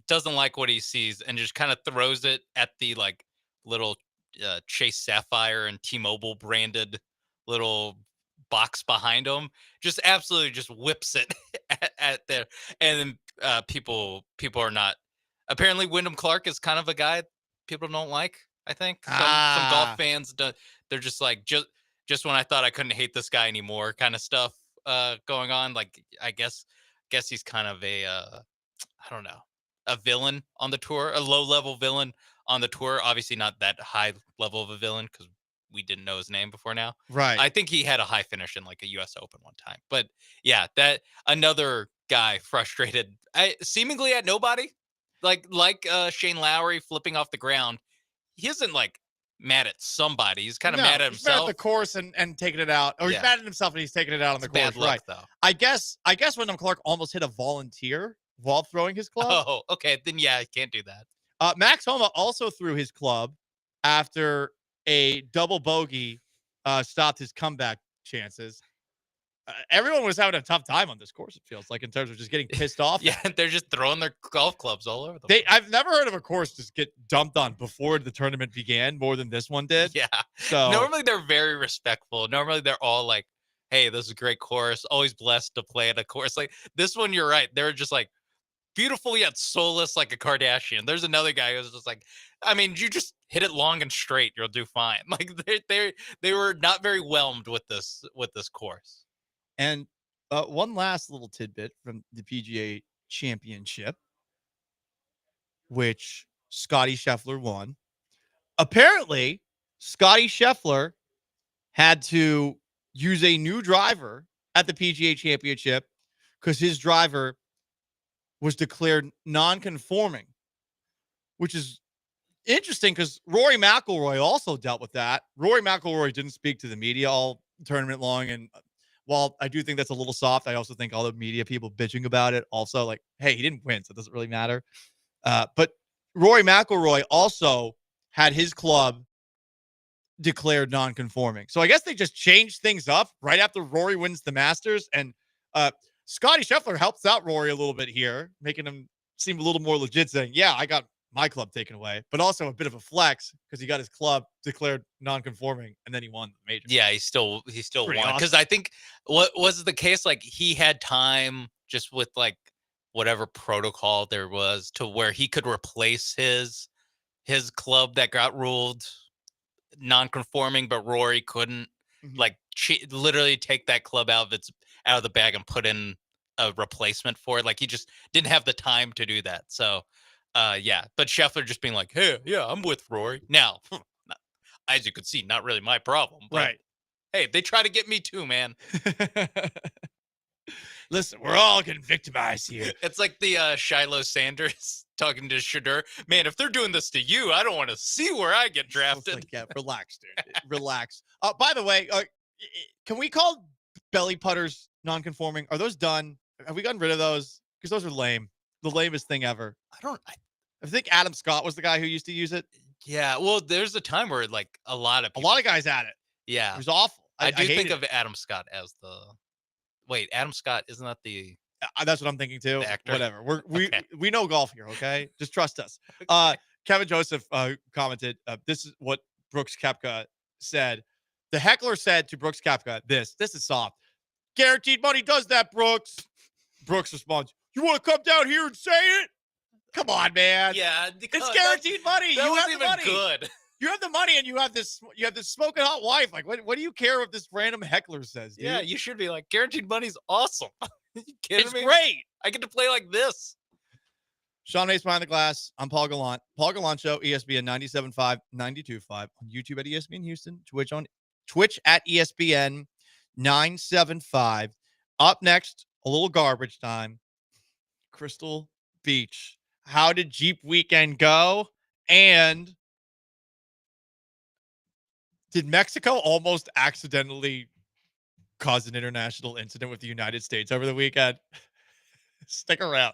doesn't like what he sees, and just kind of throws it at the little Chase Sapphire and T-Mobile branded little box behind him. Just absolutely just whips it at there, and then people are not. Apparently, Wyndham Clark is kind of a guy people don't like. I think some golf fans they're just just when I thought I couldn't hate this guy anymore, kind of stuff going on. I guess he's kind of a I don't know, a villain on the tour, a low level villain on the tour. Obviously not that high level of a villain because we didn't know his name before now. Right. I think he had a high finish in a US Open one time. But yeah, that another guy frustrated, seemingly at nobody, like Shane Lowry flipping off the ground. He isn't mad at somebody. He's kind of mad at He's himself. mad at the course and taking it out. Or he's mad at himself and he's taking it out on the course. Bad luck, right. though. I guess Wyndham Clark almost hit a volunteer while throwing his club. Oh, okay. Then yeah, he can't do that. Max Homa also threw his club after a double bogey stopped his comeback chances. Everyone was having a tough time on this course, it feels like, in terms of just getting pissed off. Yeah, they're just throwing their golf clubs all over the place. I've never heard of a course just get dumped on before the tournament began more than this one did. Yeah. So normally they're very respectful. Normally they're all like, hey, this is a great course. Always blessed to play at a course. Like this one, you're right. They're just beautiful yet soulless like a Kardashian. There's another guy who's just I mean, you just hit it long and straight, you'll do fine. They were not very whelmed with this course. And one last little tidbit from the PGA Championship, which Scotty Scheffler won. Apparently, Scotty Scheffler had to use a new driver at the PGA Championship because his driver was declared non-conforming, which is interesting because Rory McIlroy also dealt with that. Rory McIlroy didn't speak to the media all tournament long, and while I do think that's a little soft, I also think all the media people bitching about it also hey, he didn't win, so it doesn't really matter. But Rory McIlroy also had his club declared non-conforming. So I guess they just changed things up right after Rory wins the Masters. And Scotty Scheffler helps out Rory a little bit here, making him seem a little more legit, saying, yeah, I got my club taken away, but also a bit of a flex because he got his club declared non-conforming and then he won the major. Yeah, he still Pretty won because awesome. I think what was the case, like he had time just with like whatever protocol there was to where he could replace his club that got ruled non-conforming, but Rory couldn't like literally take that club out of the bag and put in a replacement for it. Like he just didn't have the time to do that. So yeah, but Scheffler just being like, hey, yeah, I'm with Rory. Now, as you can see, not really my problem. But Right. hey, they try to get me too, man. Listen, we're all getting victimized here. It's like the Shiloh Sanders talking to Shadur. Man, if they're doing this to you, I don't want to see where I get drafted. Like, yeah, relax, dude. Relax. By the way, can we call belly putters non-conforming? Are those done? Have we gotten rid of those? Because those are lame. The lamest thing ever. I think Adam Scott was the guy who used to use it. Yeah, well, there's a time where like a lot of guys had it. Yeah, It was awful. I do think hated of Adam Scott as the. Wait, Adam Scott isn't that the? That's what I'm thinking too. Actor? Whatever. Okay. We know golf here, okay? Just trust us. Kevin Joseph commented, this is what Brooks Koepka said. The heckler said to Brooks Koepka, this is soft. Guaranteed money does that, Brooks. Brooks responds, you want to come down here and say it? Come on, man. Yeah, it's guaranteed money. That You wasn't have the even money. good. You have the money, and you have this smoking hot wife. Like, what do you care what this random heckler says, dude? Yeah, you should be like, guaranteed money's awesome. You kidding It's me? great. I get to play like this. Sean Mace behind the glass. I'm Paul Gallant. Paul Gallant Show, ESPN 97.5, 92.5 on YouTube at ESPN Houston, Twitch at ESPN 975. Up next, a little garbage time. Crystal Beach. How did Jeep Weekend go? And did Mexico almost accidentally cause an international incident with the United States over the weekend? Stick around.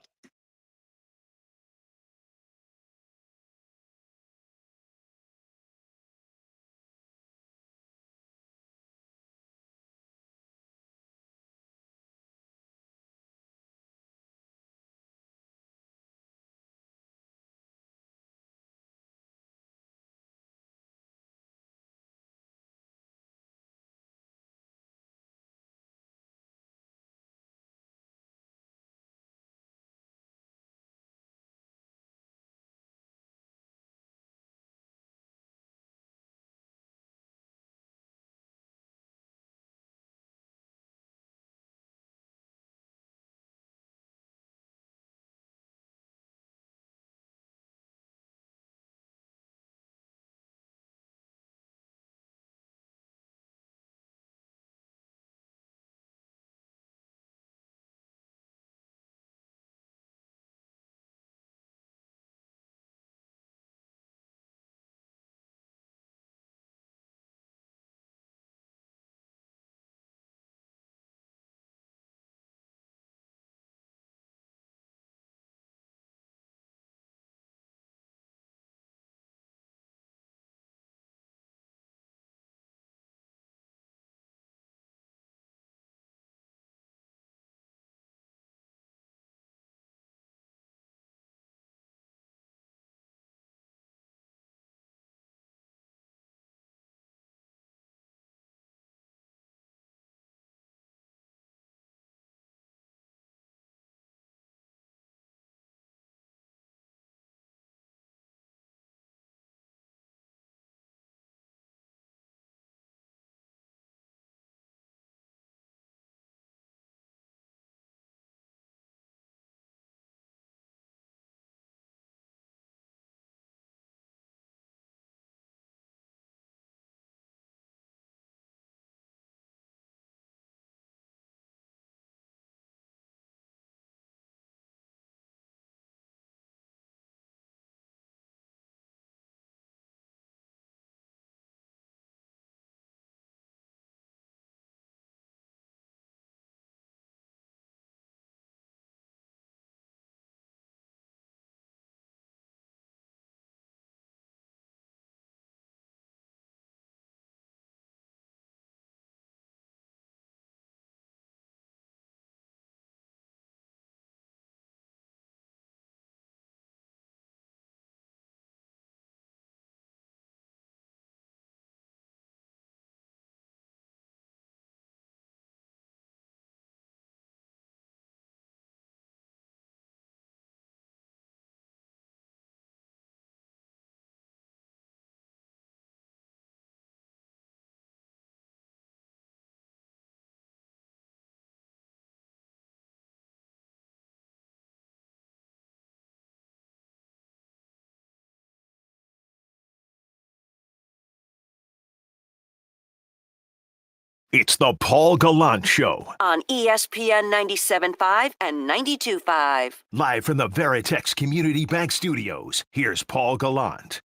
It's the Paul Gallant Show. On ESPN 97.5 and 92.5. Live from the Veritex Community Bank Studios, here's Paul Gallant.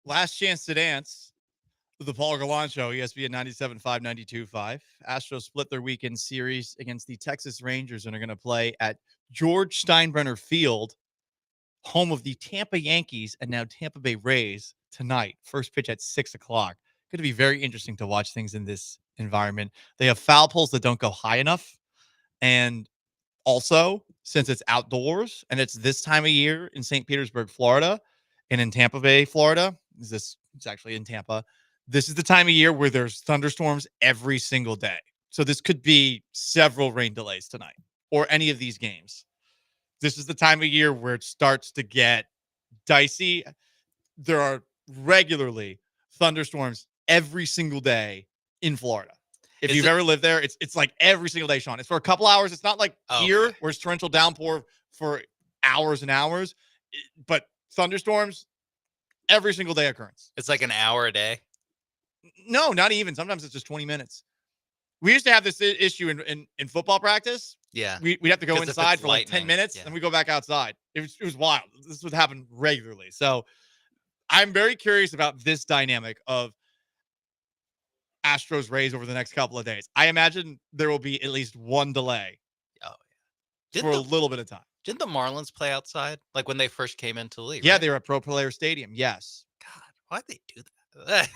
Last chance to dance with the Paul Gallant Show, ESPN 97.5, 92.5. Astros split their weekend series against the Texas Rangers and are going to play at George Steinbrenner Field, home of the Tampa Yankees and now Tampa Bay Rays tonight. First pitch at 6 o'clock. Going to be very interesting to watch things in this environment. They have foul poles that don't go high enough. And also, since it's outdoors and it's this time of year in St. Petersburg, Florida, and in Tampa Bay, Florida, it's actually in Tampa. This is the time of year where there's thunderstorms every single day. So this could be several rain delays tonight or any of these games. This is the time of year where it starts to get dicey. There are regularly thunderstorms every single day in Florida. If you've ever lived there, it's like every single day, Sean. It's for a couple hours. It's not like here where it's torrential downpour for hours and hours, but thunderstorms every single day occurrence. It's like an hour a day. No, not even. Sometimes it's just 20 minutes. We used to have this issue in football practice. Yeah. We'd have to go inside for like 10 minutes, yeah. and we go back outside. It was wild. This would happen regularly. So I'm very curious about this dynamic of Astros Rays over the next couple of days. I imagine there will be at least one delay for a little bit of time. Didn't the Marlins play outside like when they first came into the league? Yeah, right? they were at Pro Player Stadium. Yes. Why'd they do that?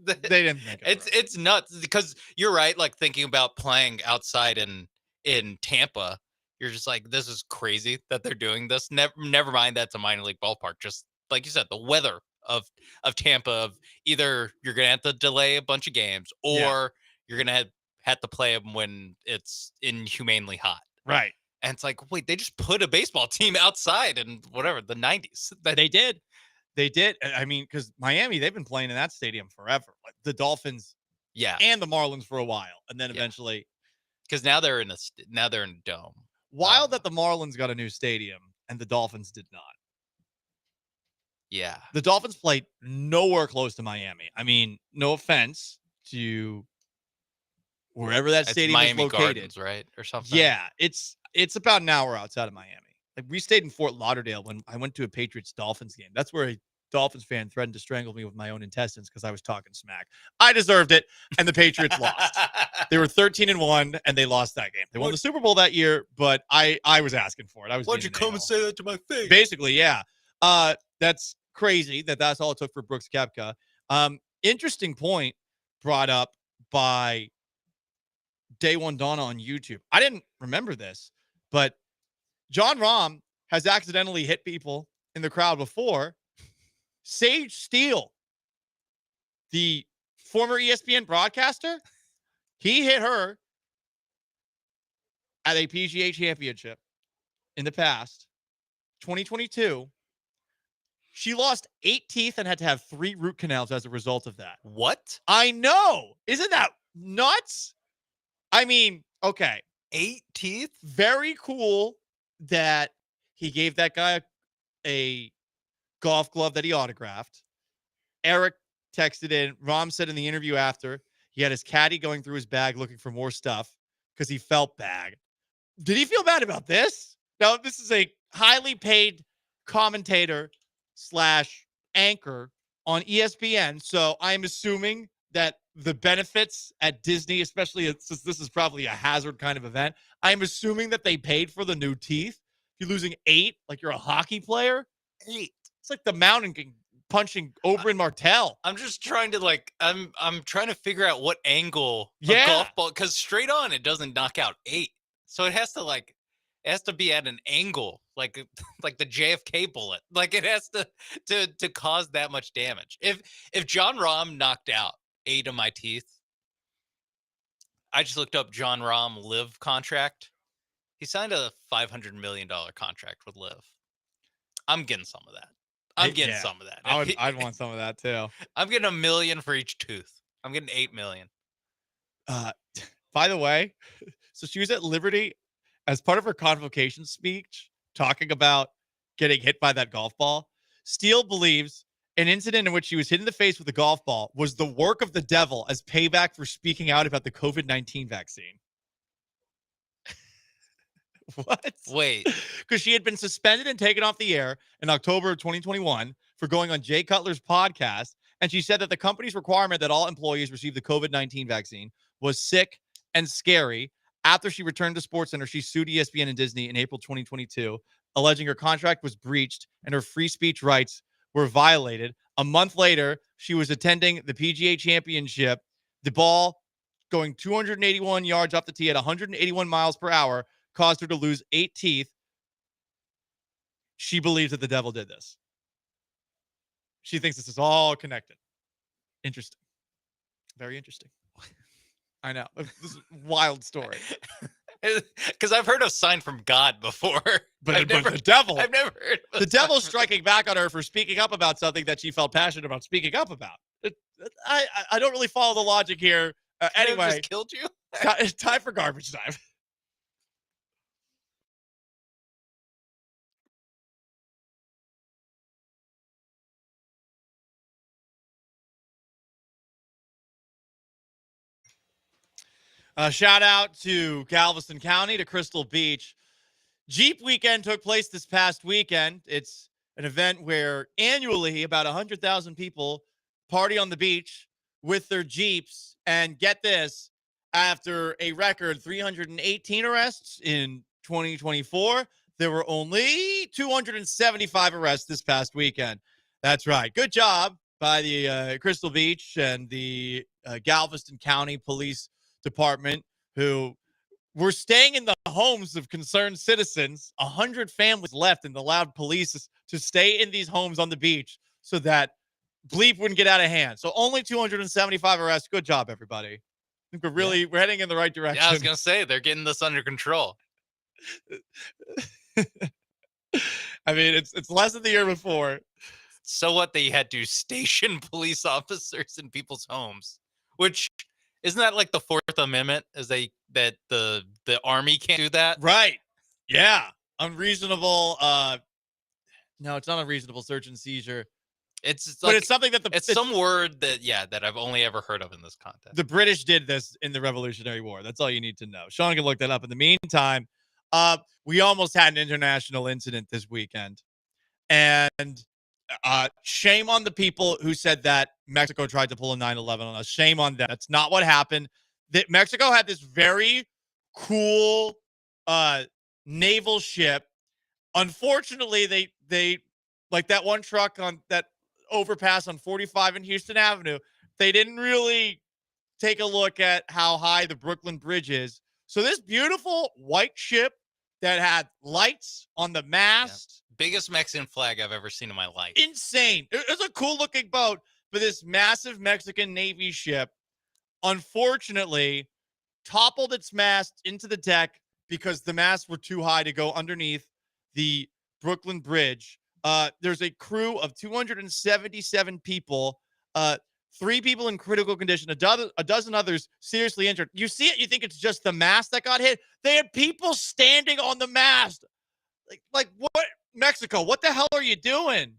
They didn't think it's nuts because you're right. Like thinking about playing outside in Tampa, you're just like, this is crazy that they're doing this. Never mind that's a minor league ballpark. Just like you said, the weather of Tampa, of either you're gonna have to delay a bunch of games or you're gonna have to play them when it's inhumanely hot. Right. And it's like, wait, they just put a baseball team outside in whatever the 90s. They did. They did. I mean, because Miami, they've been playing in that stadium forever. Like the Dolphins, and the Marlins for a while, and then eventually, because now they're in a dome. Wild that the Marlins got a new stadium and the Dolphins did not. Yeah, the Dolphins played nowhere close to Miami. I mean, no offense to wherever that stadium Miami is located, Gardens, right, or something. Yeah, it's about an hour outside of Miami. Like we stayed in Fort Lauderdale when I went to a Patriots-Dolphins game. That's where a Dolphins fan threatened to strangle me with my own intestines because I was talking smack. I deserved it, and the Patriots lost. They were 13-1, and they lost that game. They won the Super Bowl that year, but I was asking for it. I was. Why'd you come and say that to my face? Basically, yeah. That's crazy that's all it took for Brooks Koepka. Interesting point brought up by Day One Donna on YouTube. I didn't remember this, but John Rahm has accidentally hit people in the crowd before. Sage Steele, the former ESPN broadcaster, he hit her at a PGA championship in the past, 2022. She lost 8 teeth and had to have 3 root canals as a result of that. What? I know. Isn't that nuts? I mean, okay. 8 teeth? Very cool that he gave that guy a golf glove that he autographed. Eric texted in. Rahm said in the interview after, he had his caddy going through his bag looking for more stuff because he felt bad. Did he feel bad about this? Now, this is a highly paid commentator / anchor on ESPN. So I'm assuming that the benefits at Disney, especially since this is probably a hazard kind of event, I'm assuming that they paid for the new teeth. If you're losing 8, like you're a hockey player, 8. It's like the Mountain King punching Oberyn Martell. I'm just trying to I'm trying to figure out what angle a golf ball, because straight on it doesn't knock out 8. So it has to be at an angle, like the JFK bullet. Like it has to cause that much damage. If John Rahm knocked out 8 of my teeth, I just looked up John Rahm Live contract. He signed a $500 million contract with Live. I'm getting some of that. I'm getting some of that. I'd want some of that too. I'm getting $1 million for each tooth. I'm getting $8 million. By the way, so she was at Liberty as part of her convocation speech talking about getting hit by that golf ball. Steele believes an incident in which she was hit in the face with a golf ball was the work of the devil as payback for speaking out about the COVID-19 vaccine. What? Wait. Because she had been suspended and taken off the air in October of 2021 for going on Jay Cutler's podcast. And she said that the company's requirement that all employees receive the COVID-19 vaccine was sick and scary. After she returned to SportsCenter, she sued ESPN and Disney in April 2022, alleging her contract was breached and her free speech rights were violated. A month later, she was attending the PGA Championship. The ball going 281 yards off the tee at 181 miles per hour caused her to lose 8 teeth. She believes that the devil did this. She thinks this is all connected. Interesting. Very interesting. I know. This is a wild story. Because I've heard of sign from God before. But the devil. I've never heard of the devil striking back on her for speaking up about something that she felt passionate about speaking up about. I don't really follow the logic here. Anyway. Just killed you? Time for garbage time. Shout out to Galveston County, to Crystal Beach. Jeep Weekend took place this past weekend. It's an event where annually about 100,000 people party on the beach with their Jeeps. And get this, after a record 318 arrests in 2024, there were only 275 arrests this past weekend. That's right. Good job by the Crystal Beach and the Galveston County Police Department, who were staying in the homes of concerned citizens. 100 families left and allowed police to stay in these homes on the beach so that bleep wouldn't get out of hand. So only 275 arrests. Good job, everybody. I think we're heading in the right direction. Yeah, I was gonna say they're getting this under control. I mean, it's less than the year before. So what? They had to station police officers in people's homes, which isn't that like the Fourth Amendment? Is that the army can't do that? Right. Yeah. Unreasonable. No, it's not unreasonable search and seizure. It's but it's something that it's some word that I've only ever heard of in this context. The British did this in the Revolutionary War. That's all you need to know. Sean can look that up. In the meantime, we almost had an international incident this weekend, and shame on the people who said that Mexico tried to pull a 9/11 on us. Shame on them. That's not what happened. That Mexico had this very cool naval ship. Unfortunately, they like that one truck on that overpass on 45 in Houston Avenue. They didn't really take a look at how high the Brooklyn Bridge is. So this beautiful white ship that had lights on the mast. Yeah. Biggest Mexican flag I've ever seen in my life. Insane. It was a cool looking boat, but this massive Mexican Navy ship, unfortunately, toppled its mast into the deck because the masts were too high to go underneath the Brooklyn Bridge. There's a crew of 277 people, 3 people in critical condition, a dozen others seriously injured. You see it, you think it's just the mast that got hit. They had people standing on the mast. Like what? Mexico, what the hell are you doing?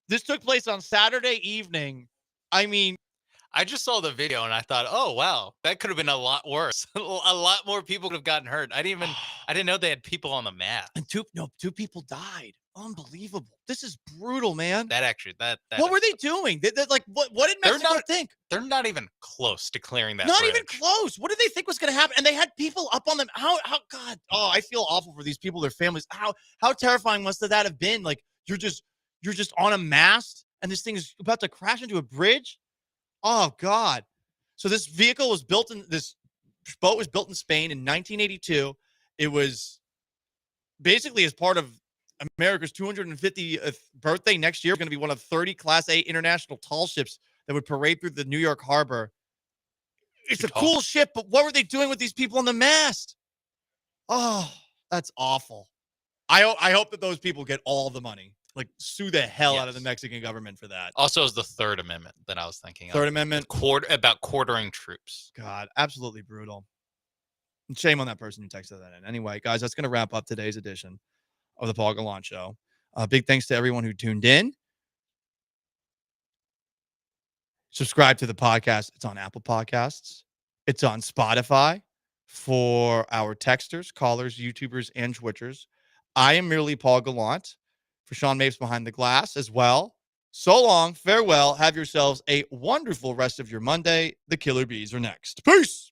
This took place on Saturday evening. I mean, I just saw the video and I thought, oh wow, that could have been a lot worse. A lot more people could have gotten hurt. I didn't know they had people on the mast. And two people died. Unbelievable. This is brutal, man. That what were they doing? What did Mexico think? They're not even close to clearing that. Not bridge. even close. What did they think was going to happen? And they had people up on them. How God. Oh, I feel awful for these people, their families. How terrifying must that have been? Like you're just on a mast and this thing is about to crash into a bridge. Oh God. So this boat was built in Spain in 1982. It was basically as part of America's 250th birthday. Next year, going to be one of 30 Class A international tall ships that would parade through the New York harbor. It's a cool ship, but what were they doing with these people on the mast? Oh, that's awful. I hope that those people get all the money. Like, sue the hell out of the Mexican government for that. Also, is the Third Amendment that I was thinking of. Third Amendment? About quartering troops. God, absolutely brutal. And shame on that person who texted that in. Anyway, guys, that's going to wrap up today's edition of the Paul Gallant Show. Big thanks to everyone who tuned in. subscribe to the podcast. It's on Apple Podcasts. It's on Spotify for our texters, callers, YouTubers, and Twitchers. I am merely Paul Gallant for Sean Mapes behind the glass as well. So long, farewell. Have yourselves a wonderful rest of your Monday. The Killer Bees are next. Peace.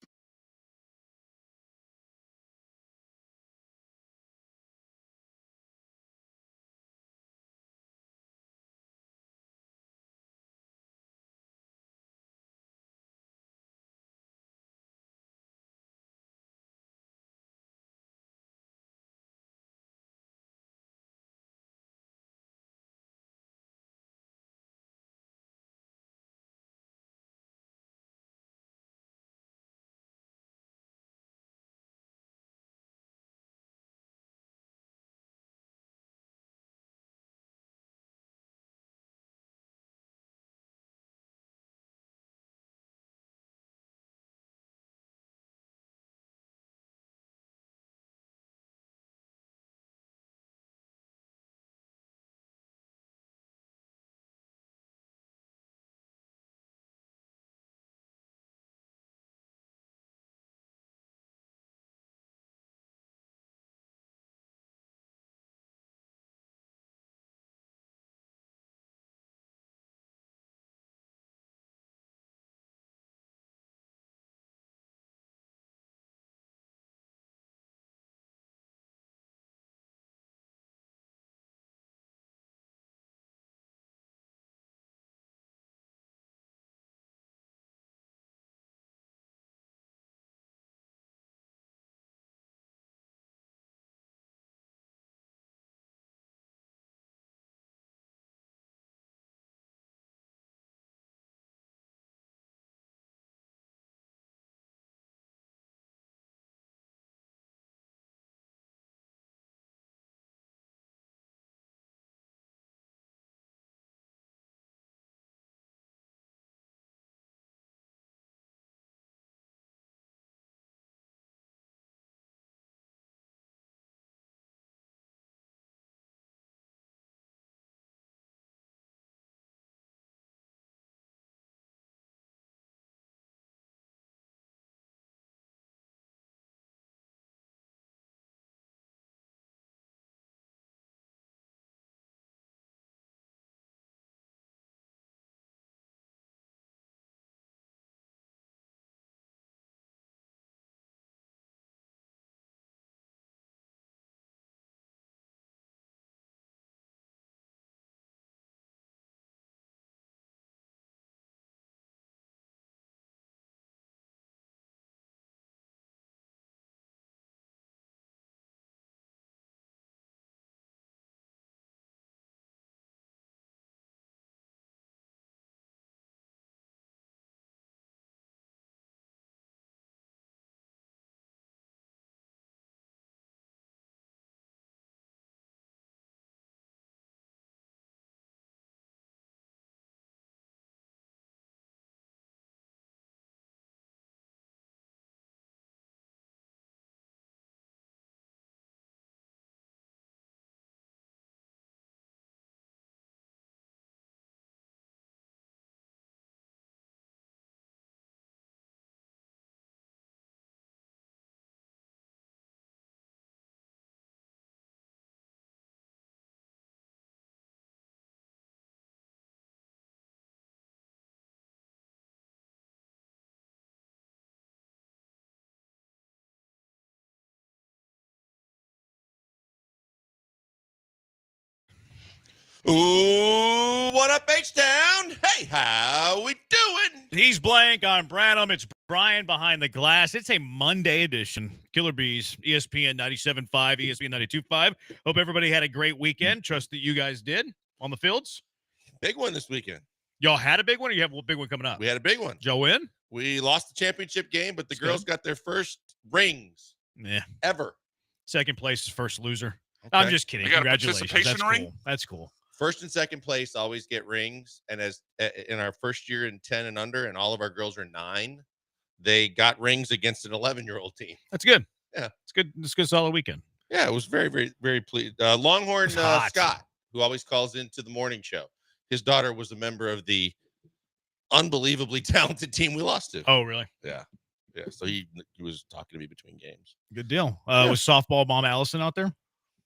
Ooh, what up, H-Town? Hey, how we doing? He's Blank. I'm Branham. It's Brian behind the glass. It's a Monday edition. Killer Bees, ESPN 97.5, ESPN 92.5. Hope everybody had a great weekend. Trust that you guys did on the fields. Big one this weekend. Y'all had a big one, or you have a big one coming up? We had a big one. Did y'all win? We lost the championship game, but the girls got their first rings ever. Second place is first loser. Okay. I'm just kidding. We got a Congratulations. participation That's ring? cool. That's cool. First and second place always get rings, and as in our first year in 10 and under, and all of our girls are 9, they got rings against an 11-year-old team. That's good. Yeah, it's good. It's a good solid weekend. Yeah, it was very, very, very pleased. Longhorn Scott, who always calls into the morning show, his daughter was a member of the unbelievably talented team we lost to. Oh, really? Yeah. Yeah. So he was talking to me between games. Good deal. Was softball mom Allison out there?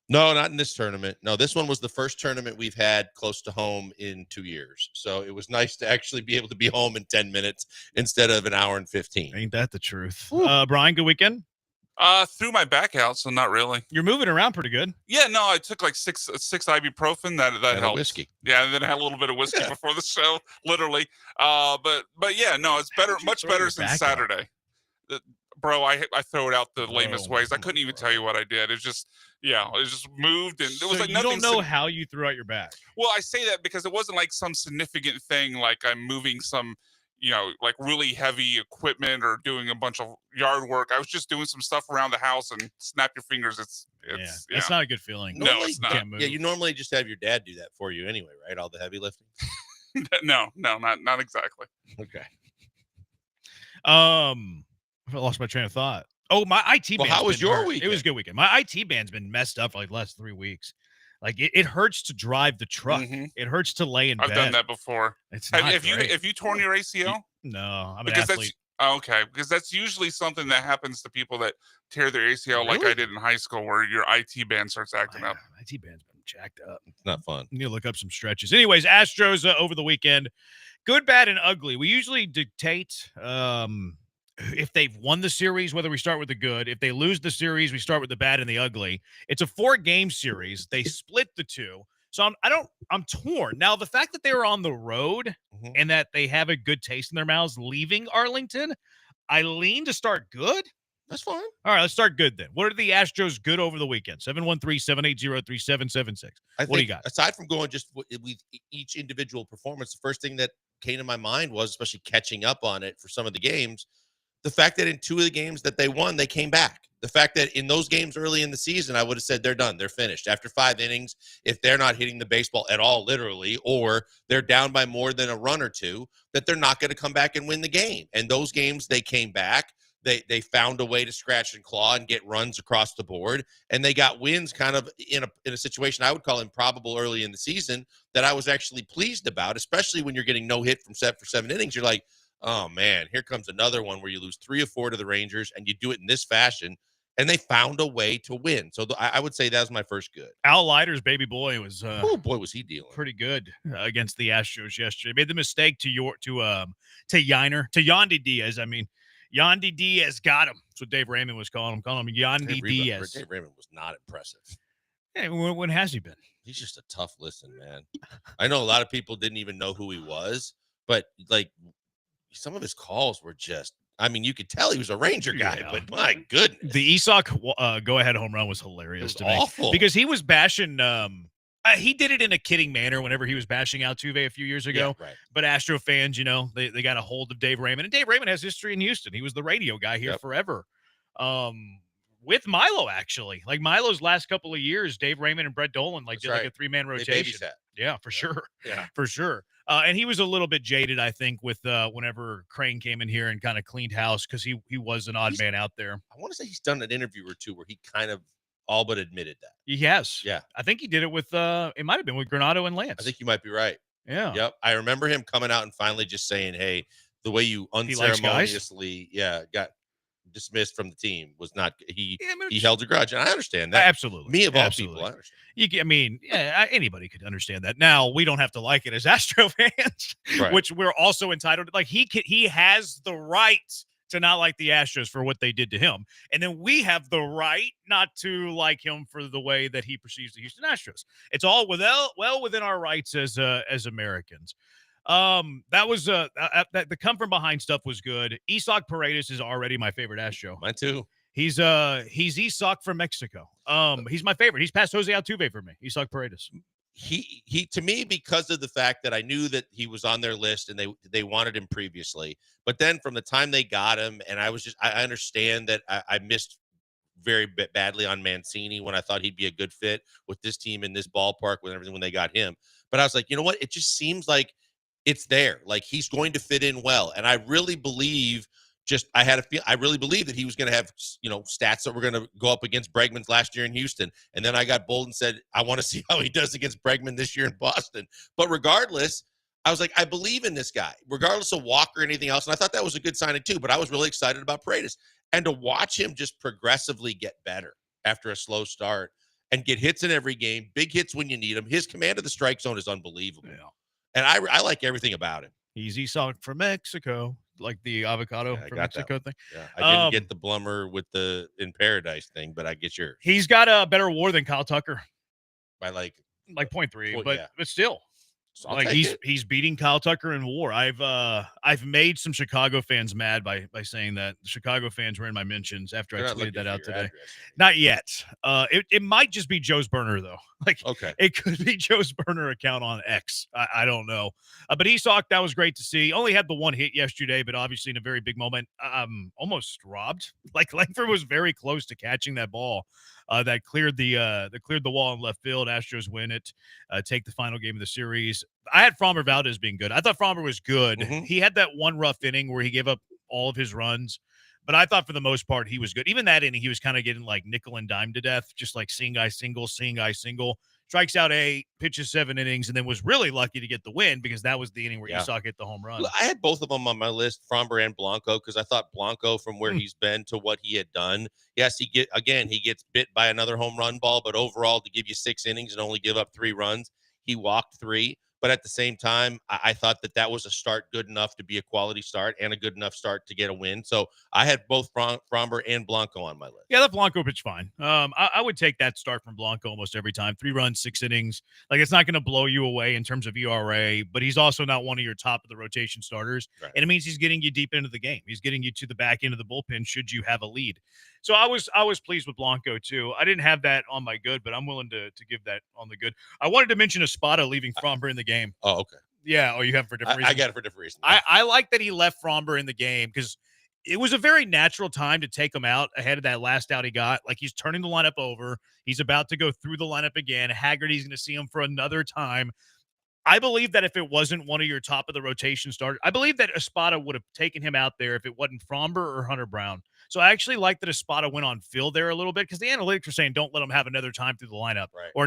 No, not in this tournament. No, this one was the first tournament we've had close to home in 2 years. So it was nice to actually be able to be home in 10 minutes instead of an hour and 15. Ain't that the truth? Brian, good weekend? Threw my back out, so not really. You're moving around pretty good. Yeah, no, I took like six ibuprofen. That And a helped. whiskey. Yeah, and then I had a little bit of whiskey before the show, literally. But yeah, no, it's better, much throw better your since back out? Saturday. Bro, I throw it out the lamest Oh, ways. I couldn't even tell you what I did. It's just, it just moved, and it was So like you nothing. don't know how you threw out your back. Well, I say that because it wasn't like some significant thing, like I'm moving some, like really heavy equipment or doing a bunch of yard work. I was just doing some stuff around the house, and snap your fingers. It's That's not a good feeling. No, it's not. Yeah, you normally just have your dad do that for you anyway, right? All the heavy lifting. No, not exactly. Okay. I lost my train of thought. Oh, my IT Well, band's how was been your hurt. weekend? It was a good weekend. My IT band's been messed up for like the last 3 weeks. Like it hurts to drive the truck. It hurts to lay in I've bed. done that before. It's Have not you great. torn your ACL? No, I'm an Because athlete. okay, because that's usually something that happens to people that tear their ACL, like Really? I did in high school, where your IT band starts acting up. IT band's been jacked up. It's not fun. You need to look up some stretches. Anyways, Astros over the weekend. Good, bad, and ugly. We usually dictate if they've won the series, whether we start with the good. If they lose the series, we start with the bad and the ugly. It's a 4-game series. They split the two. So I'm torn. Now, the fact that they were on the road and that they have a good taste in their mouths leaving Arlington, I lean to start good. That's fine. All right, let's start good then. What are the Astros good over the weekend? 713-780-3776. What do you got? Aside from going just with each individual performance, the first thing that came to my mind was, especially catching up on it for some of the games, the fact that in 2 of the games that they won, they came back. The fact that in those games early in the season, I would have said they're done. They're finished. After 5 innings, if they're not hitting the baseball at all, literally, or they're down by more than a run or two, that they're not going to come back and win the game. And those games, they came back. They found a way to scratch and claw and get runs across the board. And they got wins kind of in a situation I would call improbable early in the season that I was actually pleased about, especially when you're getting no hit from set for 7 innings. You're like, oh, man, here comes another one where you lose 3 or 4 to the Rangers and you do it in this fashion. And they found a way to win. So I would say that was my first good. Al Leiter's baby boy was oh boy, was he dealing pretty good against the Astros yesterday. Made the mistake to Yandy Diaz. I mean, Yandy Diaz got him. That's what Dave Raymond was calling him. Calling him Yandy Diaz. Dave Raymond was not impressive. Hey, when has he been? He's just a tough listen, man. I know a lot of people didn't even know who he was, but like some of his calls were just, I mean, you could tell he was a Ranger guy, but my goodness. The Isak go-ahead home run was hilarious to me. Awful. Because he was bashing he did it in a kidding manner whenever he was bashing Altuve a few years ago. Yeah, right. But Astro fans, they got a hold of Dave Raymond. And Dave Raymond has history in Houston. He was the radio guy here forever. With Milo, actually. Like Milo's last couple of years, Dave Raymond and Brett Dolan did like a 3-man rotation. Yeah, for sure. Yeah. For sure. And he was a little bit jaded, I think, with whenever Crane came in here and kind of cleaned house because he was an odd man out there. I want to say he's done an interview or two where he kind of all but admitted that. He has. Yeah. I think he did it with it might have been with Granado and Lance. I think you might be right. Yeah. Yep. I remember him coming out and finally just saying, hey, the way you unceremoniously got dismissed from the team was not he held a grudge. And I understand that. Absolutely. Me of all Absolutely. people, I understand. Anybody could understand that. Now, we don't have to like it as Astro fans, Right. which we're also entitled to. Like he has the right to not like the Astros for what they did to him. And then we have the right not to like him for the way that he perceives the Houston Astros. It's all well within our rights as Americans. That was the come from behind stuff was good. Isak Paredes is already my favorite Astro. Mine too. He's Isak from Mexico. He's my favorite. He's past Jose Altuve for me. Isak Paredes. He to me, because of the fact that I knew that he was on their list and they wanted him previously, but then from the time they got him, and I understand that I missed very badly on Mancini when I thought he'd be a good fit with this team in this ballpark with everything when they got him. But I was like, you know what? It just seems like it's there. Like he's going to fit in well. And I really believe I really believe that he was going to have, stats that were going to go up against Bregman's last year in Houston. And then I got bold and said, I want to see how he does against Bregman this year in Boston. But regardless, I was like, I believe in this guy, regardless of Walker or anything else. And I thought that was a good signing too, but I was really excited about Paredes. And to watch him just progressively get better after a slow start and get hits in every game, big hits when you need them. His command of the strike zone is unbelievable. Yeah. And I like everything about him. He's Isak from Mexico, like the avocado from Mexico thing. Yeah, I didn't get the Blummer with the In Paradise thing, but I get yours. He's got a better WAR than Kyle Tucker By like 0.3, yeah. but still. I'll Like take he's beating Kyle Tucker in WAR. I've made some Chicago fans mad by saying that. The Chicago fans were in my mentions after They're I not tweeted looking that for out your today. address. Not yet. It might just be Joe's burner though. Like Okay. it could be Joe's burner account on X. I don't know. But Isak, that was great to see. Only had the one hit yesterday, but obviously in a very big moment. Almost robbed. Like Langford was very close to catching that ball. That cleared the wall in left field. Astros win it, take the final game of the series. I had Framber Valdez being good. I thought Framber was good. He had that one rough inning where he gave up all of his runs, but I thought for the most part he was good. Even that inning, he was kind of getting like nickel and dime to death, just like seeing guy single. Strikes out 8, pitches 7 innings, and then was really lucky to get the win because that was the inning where Isak hit the home run. Look, I had both of them on my list, Framber and Blanco, because I thought Blanco, from where he's been to what he had done, yes, he gets bit by another home run ball, but overall to give you 6 innings and only give up 3 runs, he walked 3. But at the same time, I thought that was a start good enough to be a quality start and a good enough start to get a win. So I had both Framber and Blanco on my list. Yeah, that Blanco pitch fine. I would take that start from Blanco almost every time. 3 runs, 6 innings. Like it's not going to blow you away in terms of ERA, but he's also not one of your top of the rotation starters. Right. And it means he's getting you deep into the game. He's getting you to the back end of the bullpen should you have a lead. So I was pleased with Blanco too. I didn't have that on my good, but I'm willing to give that on the good. I wanted to mention Espada leaving Framber in the game. Oh, okay. Yeah. Oh, you have it for different reasons? I got it for different reasons. I like that he left Framber in the game because it was a very natural time to take him out ahead of that last out he got. Like he's turning the lineup over. He's about to go through the lineup again. Haggerty's going to see him for another time. I believe that if it wasn't one of your top of the rotation starters, I believe that Espada would have taken him out there if it wasn't Framber or Hunter Brown. So I actually like that Espada went on Phil there a little bit because the analytics are saying don't let him have another time through the lineup or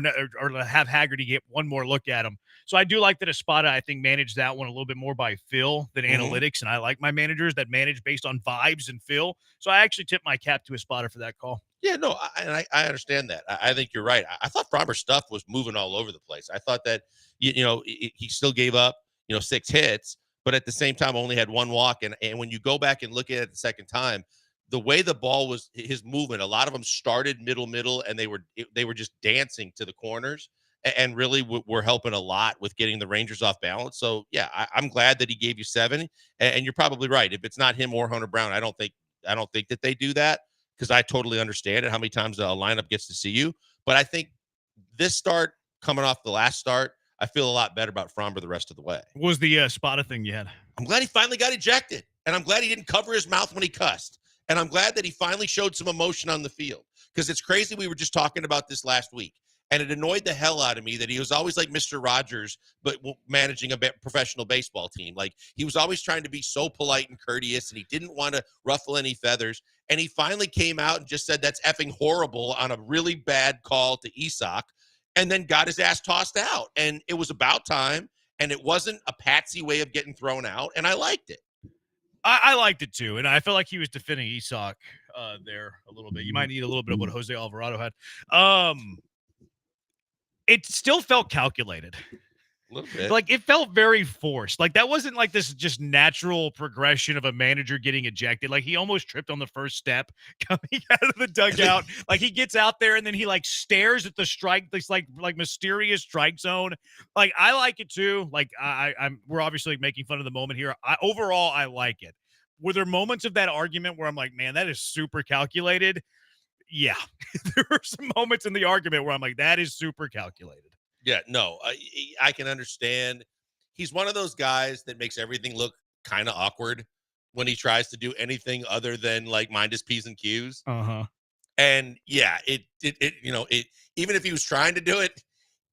have Haggerty get one more look at him. So I do like that Espada, I think, managed that one a little bit more by Phil than analytics. And I like my managers that manage based on vibes and Phil. So I actually tip my cap to Espada for that call. Yeah, no, I understand that. I think you're right. I thought Framber's stuff was moving all over the place. I thought that, he still gave up, 6 hits, but at the same time only had 1 walk. And when you go back and look at it the second time, the way the ball was, his movement, a lot of them started middle, and they were just dancing to the corners and really were helping a lot with getting the Rangers off balance. So, yeah, I'm glad that he gave you 7. And you're probably right. If it's not him or Hunter Brown, I don't think that they do that. Because I totally understand it, how many times a lineup gets to see you. But I think this start, coming off the last start, I feel a lot better about Framber the rest of the way. What was the Spada thing you had? I'm glad he finally got ejected. And I'm glad he didn't cover his mouth when he cussed. And I'm glad that he finally showed some emotion on the field. Because it's crazy. We were just talking about this last week. And it annoyed the hell out of me that he was always like Mr. Rogers, but managing a professional baseball team. Like he was always trying to be so polite and courteous, and he didn't want to ruffle any feathers. And he finally came out and just said that's effing horrible on a really bad call to Isak, and then got his ass tossed out. And it was about time, and it wasn't a patsy way of getting thrown out, and I liked it. I liked it too, and I felt like he was defending Isak there a little bit. You might need a little bit of what Jose Alvarado had. It still felt calculated. A little bit. Like it felt very forced. Like that wasn't like this just natural progression of a manager getting ejected. Like he almost tripped on the first step coming out of the dugout. Like he gets out there and then he like stares at the strike, this like mysterious strike zone. Like I like it too. Like we're obviously making fun of the moment here. Overall, I like it. Were there moments of that argument where I'm like, man, that is super calculated? Yeah, there were some moments in the argument where I'm like, that is super calculated. Yeah, no, I can understand. He's one of those guys that makes everything look kind of awkward when he tries to do anything other than like mind his P's and Q's. And yeah, it even if he was trying to do it,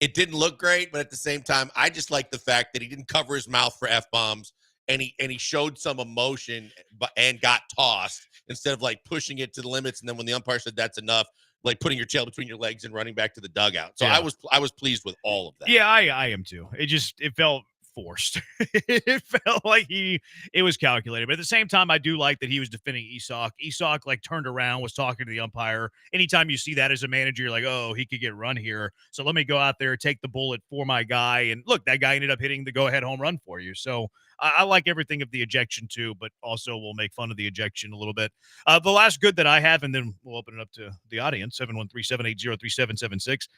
it didn't look great. But at the same time, I just like the fact that he didn't cover his mouth for F-bombs. And he showed some emotion and got tossed instead of like pushing it to the limits. And then when the umpire said that's enough, like putting your tail between your legs and running back to the dugout. So yeah. I was pleased with all of that. Yeah, I am too. It felt forced. It felt like it was calculated. But at the same time, I do like that he was defending Isak. Isak like turned around, was talking to the umpire. Anytime you see that as a manager, you're like, oh, he could get run here. So let me go out there, take the bullet for my guy. And look, that guy ended up hitting the go-ahead home run for you. So I like everything of the ejection too, but also we'll make fun of the ejection a little bit. The last good that I have, and then we'll open it up to the audience, 713-780-3776.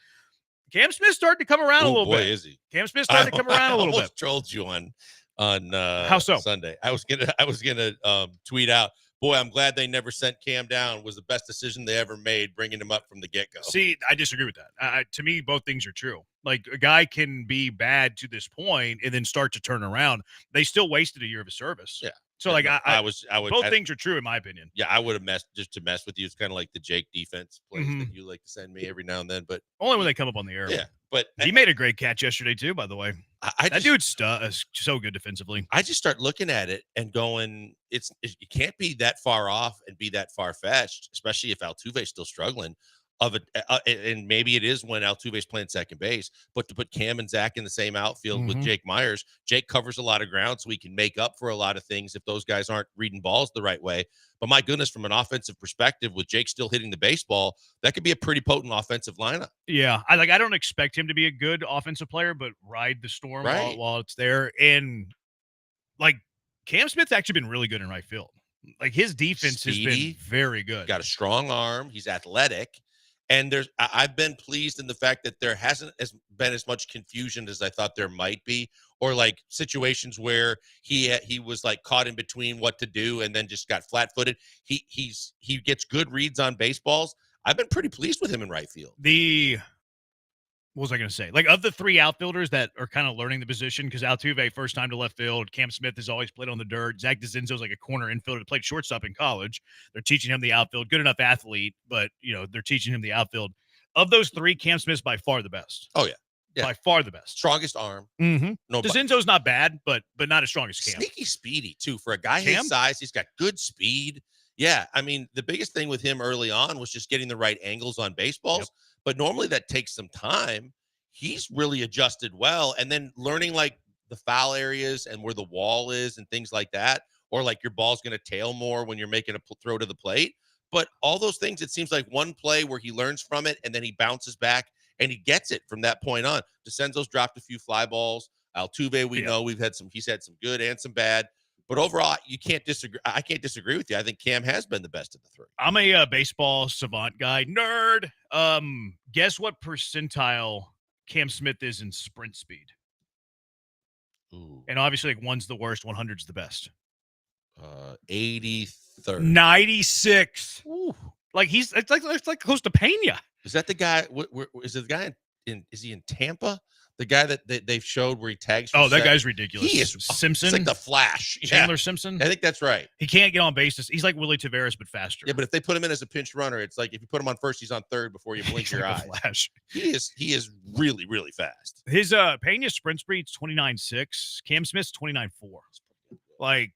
Cam Smith started to come around a little bit. Boy, is he? Cam Smith started to come around a little almost bit. Trolled you on How so? Sunday. I was gonna tweet out. Boy, I'm glad they never sent Cam down. It was the best decision they ever made, bringing him up from the get-go. See, I disagree with that. To me, both things are true. Like, a guy can be bad to this point and then start to turn around. They still wasted a year of his service. Yeah. So, like, I would. Both things are true in my opinion. Yeah, I would have messed just to mess with you. It's kind of like the Jake defense plays Mhm. that you like to send me every now and then, but Only when they come up on the air. yeah. But He made a great catch yesterday too, by the way. That dude's so good defensively. I just start looking at it and going, it can't be that far off and be that far fetched, especially if Altuve's still struggling. And maybe it is when Altuve's playing second base, but to put Cam and Zach in the same outfield with Mhm. Jake Myers, Jake covers a lot of ground, so he can make up for a lot of things if those guys aren't reading balls the right way. But my goodness, from an offensive perspective, with Jake still hitting the baseball, that could be a pretty potent offensive lineup. Yeah, I don't expect him to be a good offensive player, but ride the storm Right. while it's there. And like Cam Smith's actually been really good in right field. Like his defense has Speedy. been very good. Got a strong arm. He's athletic. And I've been pleased in the fact that there hasn't been as much confusion as I thought there might be, or like situations where he was like caught in between what to do and then just got flat-footed. He gets good reads on baseballs. I've been pretty pleased with him in right field. What was I going to say? Like, of the three outfielders that are kind of learning the position, because Altuve, first time to left field. Cam Smith has always played on the dirt. Zach DeCinzo's like a corner infielder, played shortstop in college. They're teaching him the outfield. Good enough athlete, but, they're teaching him the outfield. Of those three, Cam Smith's by far the best. Oh, yeah. By far the best. Strongest arm. Mm-hmm. No, DeCinzo's not bad, but not as strong as Cam. Sneaky speedy, too. For a guy Cam? his size, he's got good speed. Yeah, I mean, the biggest thing with him early on was just getting the right angles on baseballs. Yep. But normally that takes some time. He's really adjusted well. And then learning like the foul areas and where the wall is and things like that, or like your ball's going to tail more when you're making a throw to the plate. But all those things, it seems like one play where he learns from it and then he bounces back and he gets it from that point on. DeCenzo's dropped a few fly balls. Altuve, we know he's had some good and some bad. But overall, you can't disagree. I can't disagree with you. I think Cam has been the best of the three. I'm a baseball savant guy. Nerd. Guess what percentile Cam Smith is in sprint speed? Ooh. And obviously, like, one's the worst, 100's the best. 83rd. 96. Ooh. Like it's like close to Pena. Is that the guy? Is it the guy is he in Tampa? The guy that they've showed where he tags. Oh, that guy's ridiculous. He is Simpson. It's like the Flash. Chandler Yeah. Simpson. I think that's right. He can't get on bases. He's like Willie Tavares, but faster. Yeah, but if they put him in as a pinch runner, it's like if you put him on first, he's on third before you blink your like eyes. a Flash. He is really, really fast. His Pena's sprint speed's 29.6. Cam Smith's 29.4. Like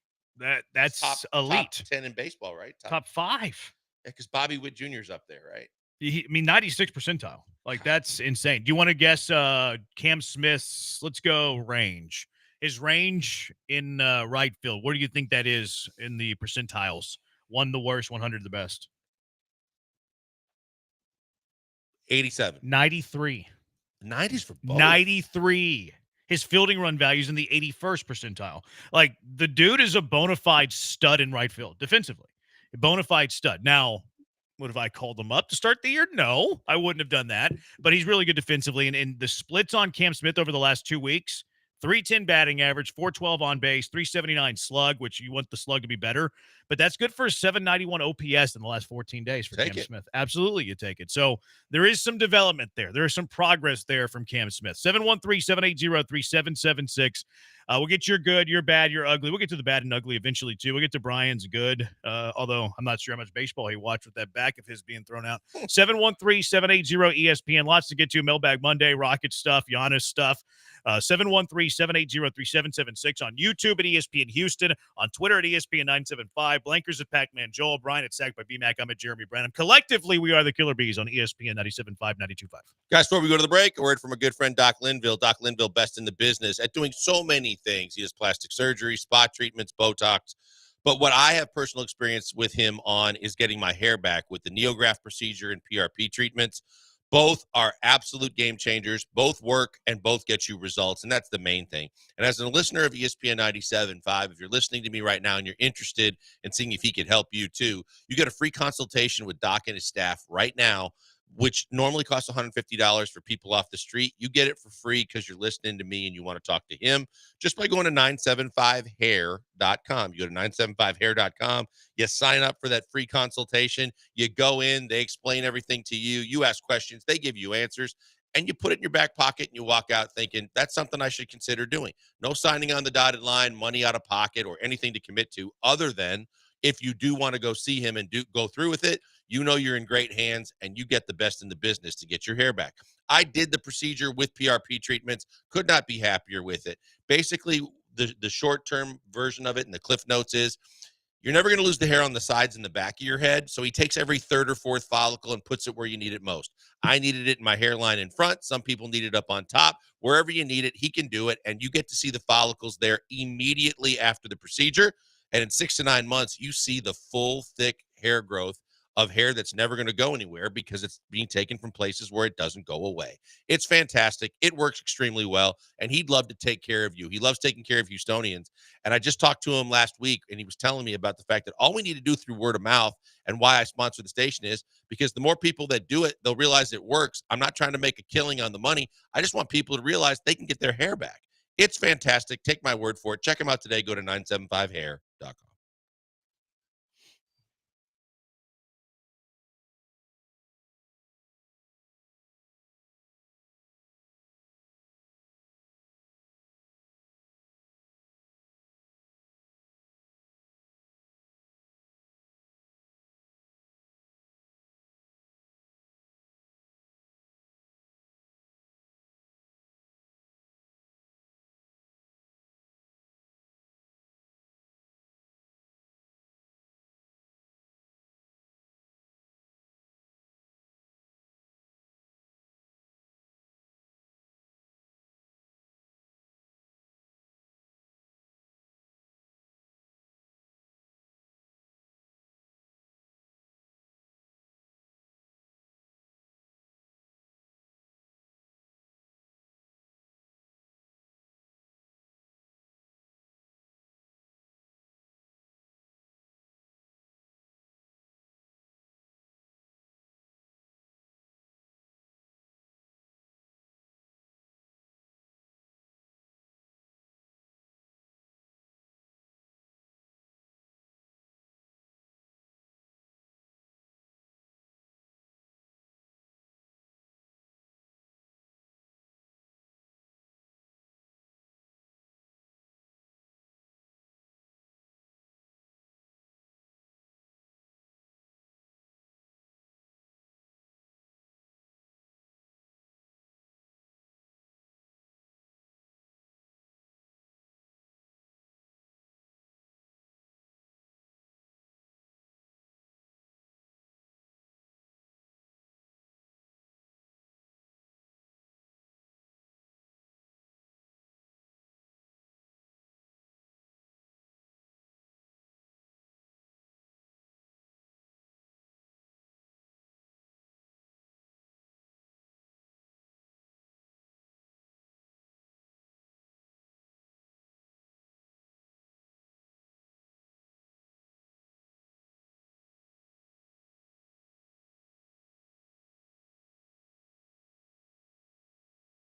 that's Top elite. 10 in baseball, right? Top 5. Yeah, because Bobby Witt Jr.'s up there, right? 96 percentile. Like, that's insane. Do you want to guess Cam Smith's, let's go, range? His range in right field, what do you think that is in the percentiles? 1 the worst, 100 the best. 87. 93. 90s for both. 93. His fielding run value's in the 81st percentile. Like, the dude is a bona fide stud in right field, defensively. A bona fide stud. Now, would have I called him up to start the year? No, I wouldn't have done that. But he's really good defensively. And the splits on Cam Smith over the last 2 weeks, 310 batting average, 412 on base, 379 slug, which you want the slug to be better. But that's good for a 791 OPS in the last 14 days for Cam Smith. Absolutely, you take it. So there is some development there. There is some progress there from Cam Smith. 713-780-3776. We'll get your good, your bad, your ugly. We'll get to the bad and ugly eventually, too. We'll get to Brian's good, although I'm not sure how much baseball he watched with that back of his being thrown out. 713-780-ESPN. Lots to get to. Mailbag Monday, Rocket stuff, Giannis stuff. 713-780-3776 on YouTube at ESPN Houston, on Twitter at ESPN 975, Blankers at Pac-Man Joel, Brian at Sacked by BMAC, I'm at Jeremy Branham. Collectively, we are the Killer Bees on ESPN 97.5, 92.5. Guys, before we go to the break, a word from a good friend, Doc Linville. Doc Linville, best in the business at doing so many things. He does plastic surgery, spot treatments, Botox. But what I have personal experience with him on is getting my hair back with the Neograft procedure and PRP treatments. Both are absolute game changers. Both work and both get you results, and that's the main thing. And as a listener of ESPN 97.5, if you're listening to me right now and you're interested in seeing if he could help you too, you get a free consultation with Doc and his staff right now, which normally costs $150 for people off the street. You get it for free because you're listening to me and you want to talk to him just by going to 975hair.com. You go to 975hair.com. You sign up for that free consultation. You go in, they explain everything to you. You ask questions, they give you answers, and you put it in your back pocket and you walk out thinking, that's something I should consider doing. No signing on the dotted line, money out of pocket, or anything to commit to other than if you do want to go see him and go through with it, you know you're in great hands and you get the best in the business to get your hair back. I did the procedure with PRP treatments, could not be happier with it. Basically, the short-term version of it and the cliff notes is you're never going to lose the hair on the sides and the back of your head. So he takes every third or fourth follicle and puts it where you need it most. I needed it in my hairline in front. Some people need it up on top. Wherever you need it, he can do it. And you get to see the follicles there immediately after the procedure. And in 6 to 9 months, you see the full, thick hair growth of hair that's never going to go anywhere because it's being taken from places where it doesn't go away. It's fantastic. It works extremely well, and he'd love to take care of you. He loves taking care of Houstonians. And I just talked to him last week, and he was telling me about the fact that all we need to do through word of mouth and why I sponsor the station is because the more people that do it, they'll realize it works. I'm not trying to make a killing on the money. I just want people to realize they can get their hair back. It's fantastic. Take my word for it. Check him out today. Go to 975hair.com.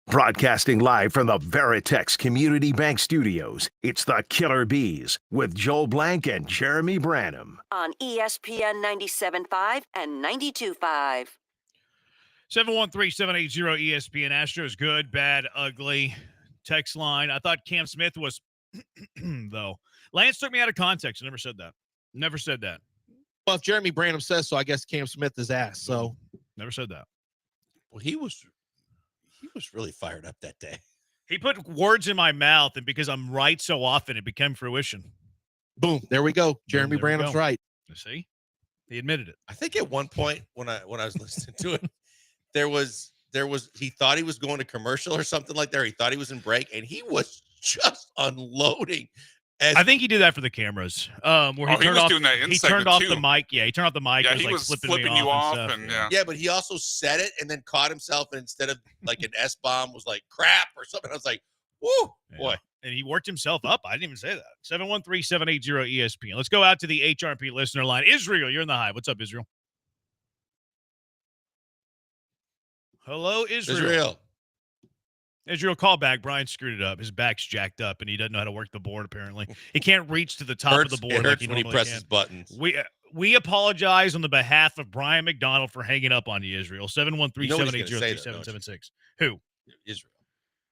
Broadcasting live from the Veritex Community Bank Studios, it's the Killer Bees with Joel Blank and Jeremy Branham. On ESPN 97.5 and 92.5. 713-780-ESPN. Astros good, bad, ugly. Text line. I thought Cam Smith was, though. Lance took me out of context. I never said that. Never said that. Well, if Jeremy Branham says so, I guess Cam Smith is ass. So never said that. Well, he was really fired up that day. He put words in my mouth, and because I'm right so often, it became fruition. Boom. There we go. Jeremy there we Branham's go. right. See? He admitted it. I think at one point when I was listening to it, there was he thought he was going to commercial or something like that. He thought he was in break, and he was just unloading. I think he did that for the cameras. Where he turned off, he turned off the mic. Yeah, he turned off the mic. Yeah, it was he like was flipping me you off, off, and stuff. yeah. Yeah, but he also said it and then caught himself, and instead of like an S bomb was like crap or something. I was like, whoo, boy. And he worked himself up. I didn't even say that. 713-780-ESPN. Let's go out to the HRP listener line. Israel, you're in the Hive. What's up, Israel? Hello, Israel. Israel, call back. Brian screwed it up. His back's jacked up, and he doesn't know how to work the board, apparently. He can't reach to the top of the board. It hurts like when he normally presses can. buttons. We apologize on the behalf of Brian McDonald for hanging up on you, Israel. 713-780-3776. Who? Israel.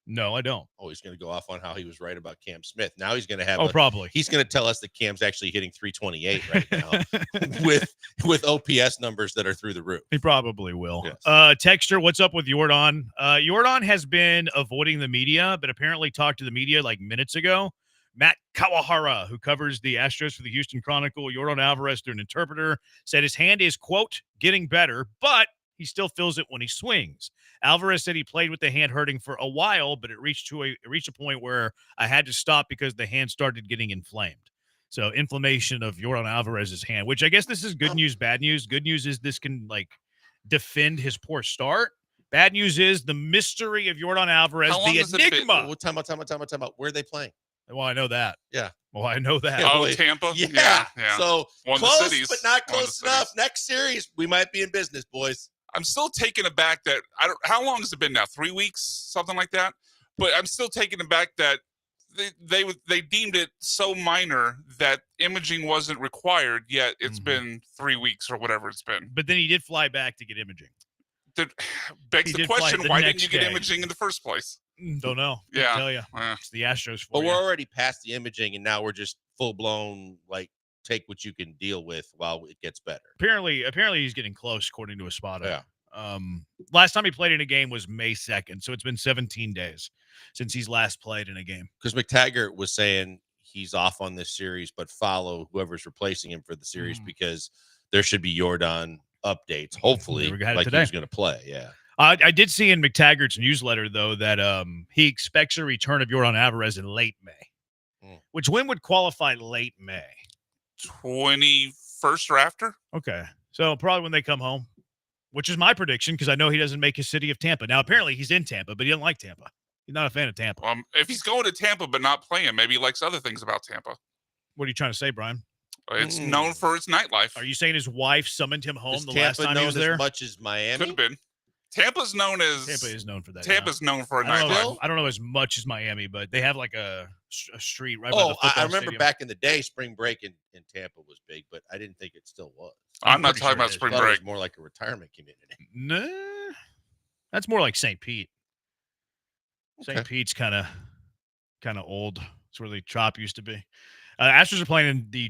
No, I don't. Oh, he's going to go off on how he was right about Cam Smith. Now he's going to have. Probably. He's going to tell us that Cam's actually hitting 328 right now with OPS numbers that are through the roof. He probably will. Yes. Texter, what's up with Jordan? Jordan has been avoiding the media, but apparently talked to the media like minutes ago. Matt Kawahara, who covers the Astros for the Houston Chronicle, Jordan Alvarez, through an interpreter, said his hand is, quote, getting better, but he still feels it when he swings. Alvarez said he played with the hand hurting for a while, but it reached a point where I had to stop because the hand started getting inflamed. So inflammation of Jordan Alvarez's hand, which I guess this is good news, bad news. Good news is this can like defend his poor start. Bad news is the mystery of Jordan Alvarez, the enigma. Well, time out. Where are they playing? Well, I know that. Yeah. Well, I know that. Oh, Tampa? Yeah. So One of the close, cities. but not One of the close enough. Next series, we might be in business, boys. I'm still taken aback that how long has it been now? 3 weeks, something like that. But I'm still taken aback that they deemed it so minor that imaging wasn't required. Yet it's been 3 weeks or whatever it's been. But then he did fly back to get imaging. That begs the question: why didn't you get imaging in the first place? Don't know. Yeah. I'll tell you. It's the Astros for But you. we're already past the imaging, and now we're just full blown like take what you can deal with while it gets better. Apparently he's getting close, according to Espada. Yeah. Last time he played in a game was May 2nd, so it's been 17 days since he's last played in a game. Because McTaggart was saying he's off on this series, but follow whoever's replacing him for the series because there should be Jordan updates. Hopefully, like he's going to play. Yeah. I did see in McTaggart's newsletter, though, that he expects a return of Jordan Alvarez in late May, which when would qualify late May? 21st or after? Okay. So probably when they come home, which is my prediction because I know he doesn't make his city of Tampa. Now, apparently he's in Tampa, but he doesn't like Tampa. He's not a fan of Tampa. If he's going to Tampa but not playing, maybe he likes other things about Tampa. What are you trying to say, Brian? It's known for its nightlife. Are you saying his wife summoned him home Is the Tampa last time he was known there? as much as Miami? Could have been. Tampa's known as Tampa is known for that. Tampa's known for a I nightlife. don't know as much as Miami, but they have like a street right by the Oh, football I remember stadium. back in the day, spring break in Tampa was big, but I didn't think it still was. I'm not pretty talking sure about it is. spring I thought it was break. more like a retirement community. Nah, that's more like St. Pete. St. Pete's kind of old. It's where the Trop used to be. Astros are playing in the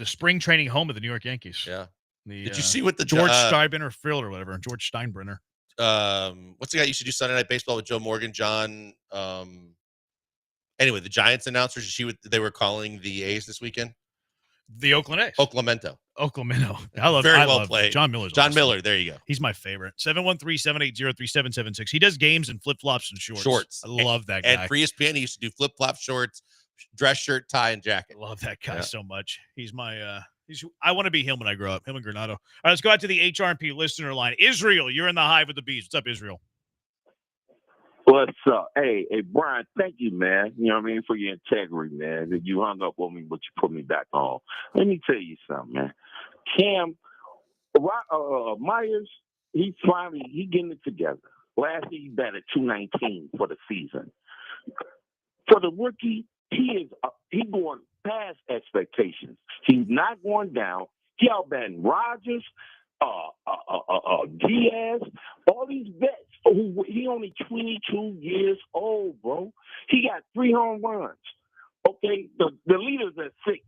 spring training home of the New York Yankees. Yeah. The, Did you see what the George Steinbrenner field or whatever? George Steinbrenner. What's the guy used to do Sunday Night Baseball with Joe Morgan? John. Anyway, the Giants announcers. You see what they were calling the A's this weekend? The Oakland A's. Oaklamento. I love. Very I well love played. John Miller's John awesome. Miller. There you go. He's my favorite. 713-780-3776. He does games in flip flops and shorts. I love that guy. And for ESPN, he used to do flip flop shorts, dress shirt, tie, and jacket. I love that guy so much. He's my. I want to be him when I grow up. Him and Granado. All right, let's go out to the HRP listener line. Israel, you're in the Hive with the Bees. What's up, Israel? What's up? Hey, Brian, thank you, man. You know what I mean, for your integrity, man. That you hung up on me, but you put me back on. Let me tell you something, man. Cam Myers, he getting it together. Last year he batted .219 for the season. For the rookie, he going past expectations. He's not going down. He outbatting Rodgers, Diaz, all these vets. He only 22 years old, bro. He got 3 home runs. Okay, the leader's at 6.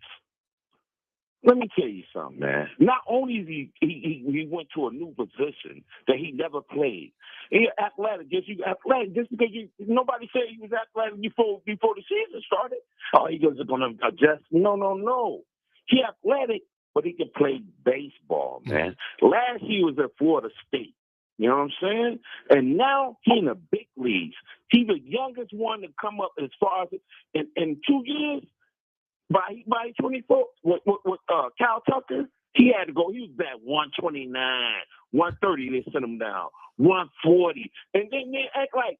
Let me tell you something, man. Not only is he went to a new position that he never played. He athletic, just because nobody said he was athletic before the season started. Oh, he was going to adjust. No. He athletic, but he can play baseball, man. Last year he was at Florida State. You know what I'm saying? And now he's in the big leagues. He's the youngest one to come up as far as in 2 years. By 24 with Cal Tucker, he had to go. He was at 129, 130. They sent him down 140, and then they act like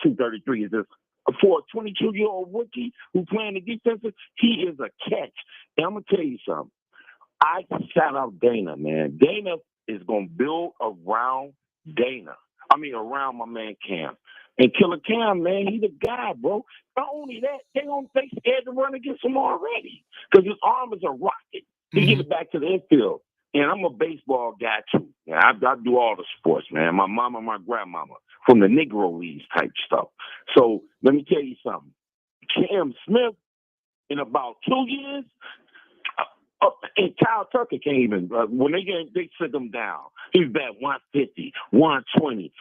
233 is this for a 22-year-old rookie who playing the defensive. He is a catch. And I'm gonna tell you something. I shout out Dana, man. Dana is gonna build around around my man Cam. And Killer Cam, man, he's the guy, bro. Not only that, they scared to run against him already because his arm is a rocket. He get it back to the infield. And I'm a baseball guy, too. Yeah, I do all the sports, man. My mama, my grandmama, from the Negro Leagues type stuff. So let me tell you something. Cam Smith, in about 2 years, and Kyle Tucker can't even, when they sit him down, he's batting 150, 120,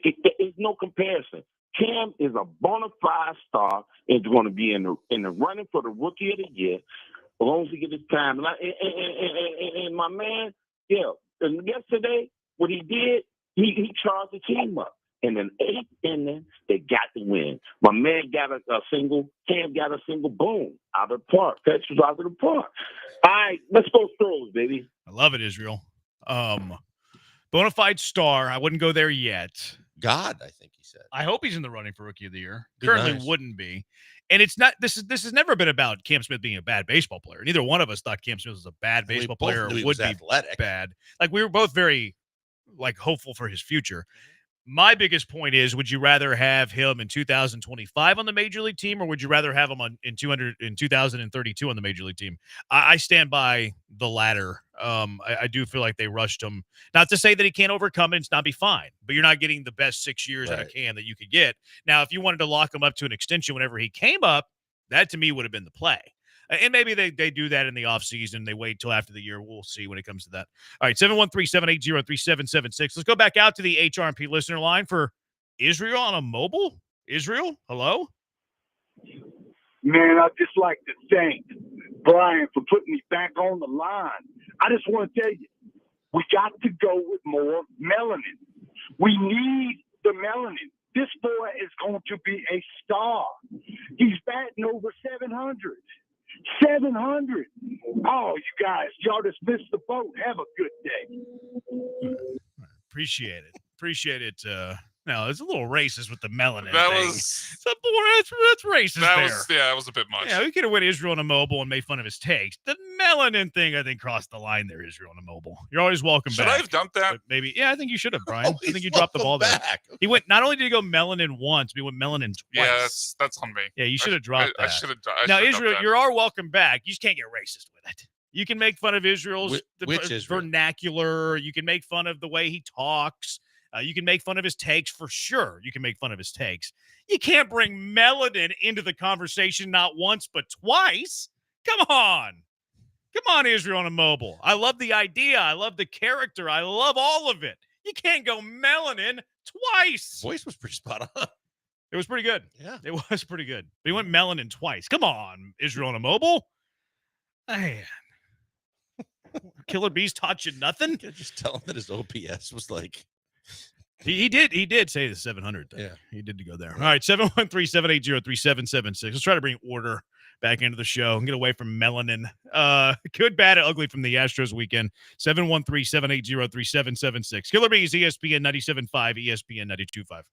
It's no comparison. Cam is a bona fide star. Is going to be in the running for the Rookie of the Year as long as he gets his time. And my man, and yesterday what he did, he charged the team up. And then 8th inning, they got the win. My man got a single. Cam got a single. Boom, out of the park. Catch was out of the park. All right, let's go Stros, baby. I love it, Israel. Bona fide star. I wouldn't go there yet. God, I think he said. I hope he's in the running for Rookie of the Year. Be Currently nice. wouldn't be. And it's not. This has never been about Cam Smith being a bad baseball player. Neither one of us thought Cam Smith was a bad baseball player or would be athletic. bad. Like we were both very hopeful for his future. My biggest point is, would you rather have him in 2025 on the major league team, or would you rather have him in 2032 on the major league team? I stand by the latter. I do feel like they rushed him. Not to say that he can't overcome it, it's not be fine, but you're not getting the best 6 years out of Cam that you could get. Now, if you wanted to lock him up to an extension whenever he came up, that to me would have been the play. And maybe they do that in the offseason. They wait till after the year. We'll see when it comes to that. All right, 713-780-3776. Let's go back out to the HRMP listener line for Israel on a mobile. Israel, hello? Man, I'd just like to thank Brian for putting me back on the line. I just want to tell you, we got to go with more melanin. We need the melanin. This boy is going to be a star. He's batting over 700. 700. Oh, you guys, y'all just missed the boat. Have a good day. Appreciate it. No, it's a little racist with the melanin That thing. was That's racist that was a bit much. Yeah, we could have went Israel on a mobile and made fun of his takes. The melanin thing, I think, crossed the line there, Israel on a mobile. You're always welcome Should back. I have done that? But maybe, yeah, I think you should have, Brian. I think you dropped the ball there. He went, not only did he go melanin once, but he went melanin twice. Yeah, that's on me. Yeah, you should have dropped that. I should have. Now, Israel, you are welcome back. You just can't get racist with it. You can make fun of Israel's vernacular. You can make fun of the way he talks. You can make fun of his takes for sure. You can make fun of his takes. You can't bring melanin into the conversation not once but twice. Come on, Israel on a mobile. I love the idea. I love the character. I love all of it. You can't go melanin twice. Voice was pretty spot on. It was pretty good. Yeah, it was pretty good. But he went melanin twice. Come on, Israel on a mobile. Man. Killer Bees taught you nothing? Just tell him that his OPS was like. He did say the 700 thing. Yeah. He did go there. All right, 713-780-3776. Let's try to bring order back into the show and get away from melanin. Good, bad, and ugly from the Astros weekend. 713-780-3776. Killer Bees, ESPN 97.5, ESPN 92.5.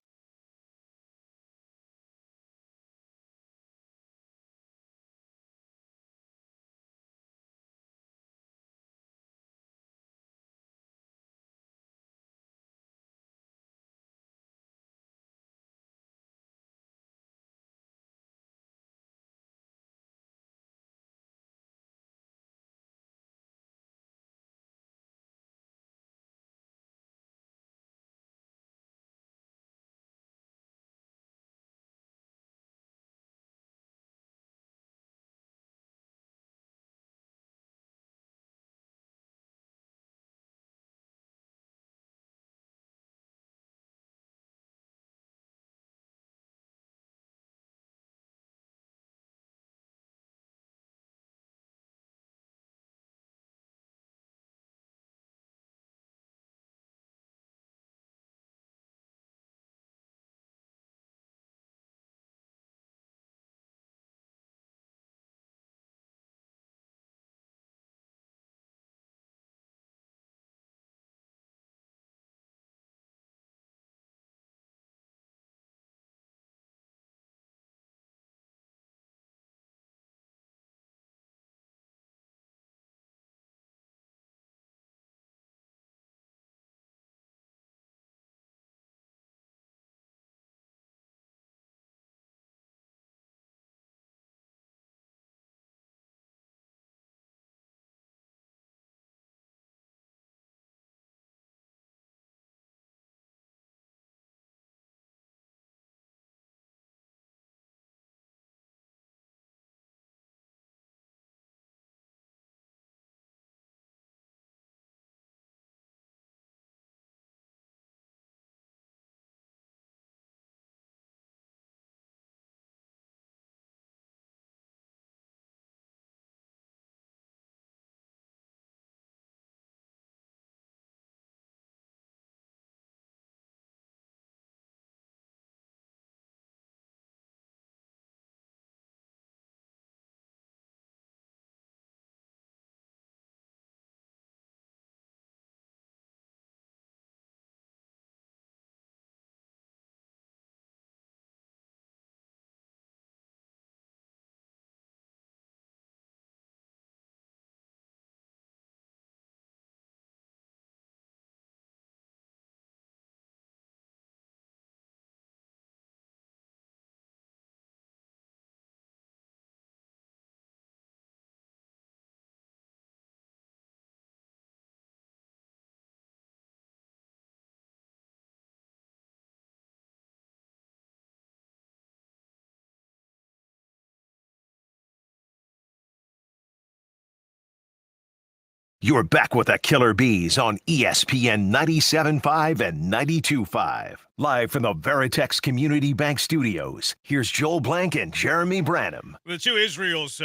You're back with the Killer Bees on ESPN 97.5 and 92.5. Live from the Veritex Community Bank Studios, here's Joel Blank and Jeremy Branham. The two Israels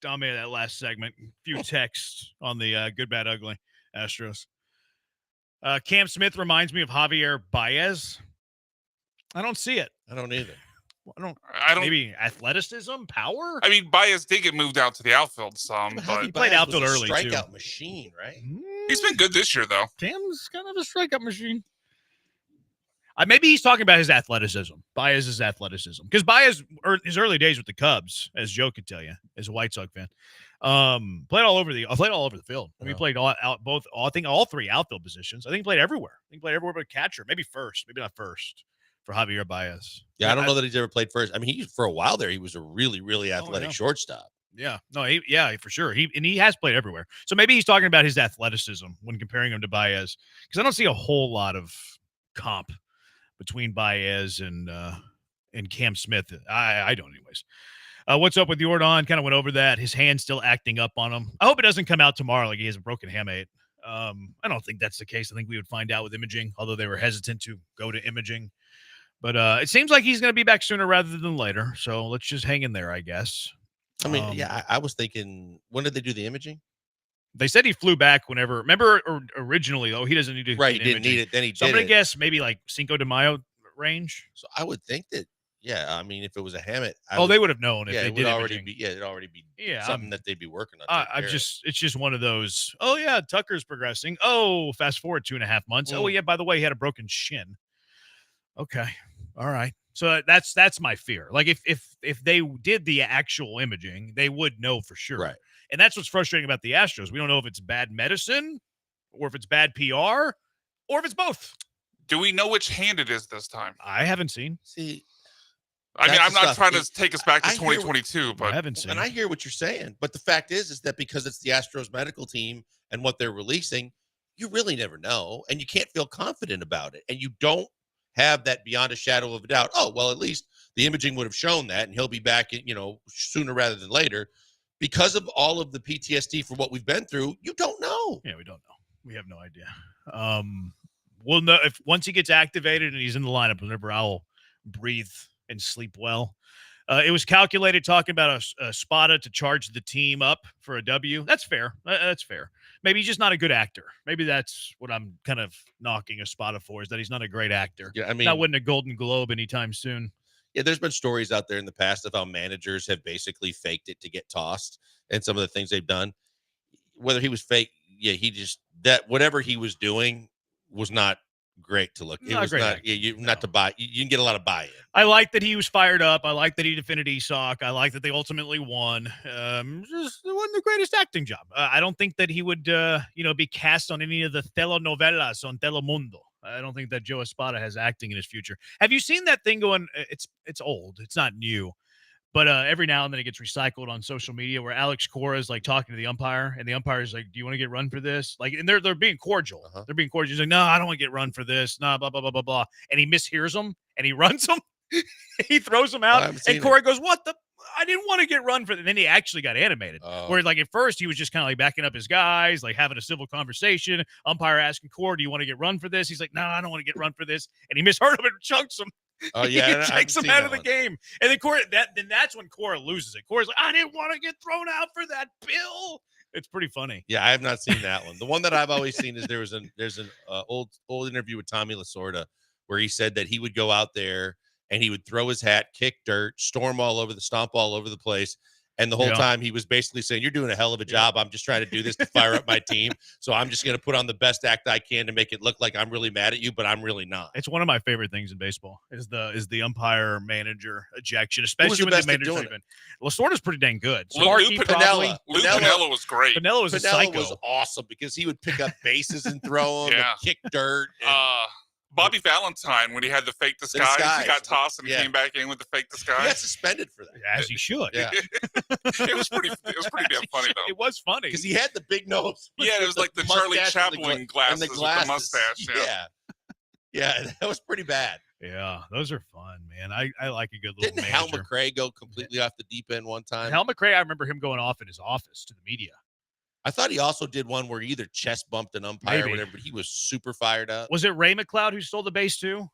dominated that last segment. A few texts on the good, bad, ugly Astros. Cam Smith reminds me of Javier Baez. I don't see it. I don't either. I don't. Maybe athleticism, power. I mean, Baez did get moved out to the outfield some, but He played outfield early, strikeout too. machine, right? He's been good this year, though. Cam's kind of a strikeout machine. Maybe he's talking about his athleticism. Baez's athleticism. Because Baez, his early days with the Cubs, as Joe could tell you, as a White Sox fan, played all over the field. I mean, he played I think all three outfield positions. I think he played everywhere. I think he played everywhere but catcher. Maybe first. Maybe not first for Javier Baez. Yeah, I don't know that he's ever played first. I mean, for a while there, he was a really, really athletic shortstop. Yeah, no, for sure. He has played everywhere. So maybe he's talking about his athleticism when comparing him to Baez, because I don't see a whole lot of comp between Baez and Cam Smith. I don't, anyways. What's up with Jordan? Kind of went over that. His hand's still acting up on him. I hope it doesn't come out tomorrow like he has a broken hamate. I don't think that's the case. I think we would find out with imaging, although they were hesitant to go to imaging. But it seems like he's going to be back sooner rather than later. So let's just hang in there, I guess. I mean, I was thinking, when did they do the imaging? They said he flew back whenever. Remember, originally, he doesn't need to. Right, he didn't need it. Then he so did I'm going it. to guess maybe like Cinco de Mayo range. So I would think that, I mean, if it was a hammock. They would have known if they it did would already imaging. it'd already be something that they'd be working on. It's just one of those, Tucker's progressing. Fast forward 2.5 months. By the way, he had a broken shin. Okay. All right. So that's my fear. Like if they did the actual imaging, they would know for sure. Right. And that's what's frustrating about the Astros. We don't know if it's bad medicine or if it's bad PR or if it's both. Do we know which hand it is this time? I haven't seen. See, I mean, I'm not tough. trying to take us back to 2022, but I haven't seen. And I hear what you're saying, but the fact is that because it's the Astros medical team and what they're releasing, you really never know, and you can't feel confident about it, and you don't have that beyond a shadow of a doubt. Oh, well, at least the imaging would have shown that, and he'll be back, sooner rather than later. Because of all of the PTSD for what we've been through, you don't know. Yeah, we don't know. We have no idea. We'll know if once he gets activated and he's in the lineup. Whenever I'll breathe and sleep well. It was calculated talking about a Spada to charge the team up for a W. That's fair. That's fair. Maybe he's just not a good actor. Maybe that's what I'm kind of knocking a Spada for, is that he's not a great actor. Yeah, I mean, not winning a Golden Globe anytime soon. Yeah, there's been stories out there in the past of how managers have basically faked it to get tossed, and some of the things they've done. Whether he was fake, whatever he was doing was not great to look. It was not. Not to buy. You can get a lot of buy-in. I like that he was fired up. I like that he defended Isak. I like that they ultimately won. Just it wasn't the greatest acting job. I don't think that he would, be cast on any of the telenovelas on Telemundo. I don't think that Joe Espada has acting in his future. Have you seen that thing going? It's old. It's not new. But every now and then it gets recycled on social media where Alex Cora is like talking to the umpire, and the umpire is like, "Do you want to get run for this?" Like, and they're being cordial. Uh-huh. They're being cordial. He's like, "No, I don't want to get run for this." No, blah blah blah blah blah. And he mishears them and he runs them. He throws them out, and Corey goes, "What the? I didn't want to get run for that." And then he actually got animated. Where like at first he was just kind of like backing up his guys, like having a civil conversation. Umpire asking Corey, "Do you want to get run for this?" He's like, "No, I don't want to get run for this." And he misheard him and chunks him. Oh yeah, he takes him out of the game, and then Cora. That's when Cora loses it. Cora's like, "I didn't want to get thrown out for that, Bill." It's pretty funny. Yeah, I have not seen that one. The one that I've always seen is there's an old interview with Tommy Lasorda where he said that he would go out there and he would throw his hat, kick dirt, stomp all over the place. And the whole time he was basically saying, "You're doing a hell of a job. I'm just trying to do this to fire up my team. So I'm just going to put on the best act I can to make it look like I'm really mad at you, but I'm really not." It's one of my favorite things in baseball is the umpire manager ejection, especially when the manager's even. Lasorda's pretty dang good. Lou Piniella was great. Pinella was a psycho. Was awesome because he would pick up bases and throw them, and kick dirt. And, Bobby Valentine, when he had the fake disguise, he got tossed and he came back in with the fake disguise. He got suspended for that, as he should. Yeah, it was pretty damn funny though. It was funny because he had the big nose. Yeah, it was like the Charlie Chaplin glasses with the mustache. Yeah, that was pretty bad. Yeah, those are fun, man. I like a good little. Didn't Hal McRae go completely off the deep end one time? Hal McRae, I remember him going off in his office to the media. I thought he also did one where he either chest bumped an umpire Maybe. or whatever, but he was super fired up. Was it Ray McLeod who stole the base too?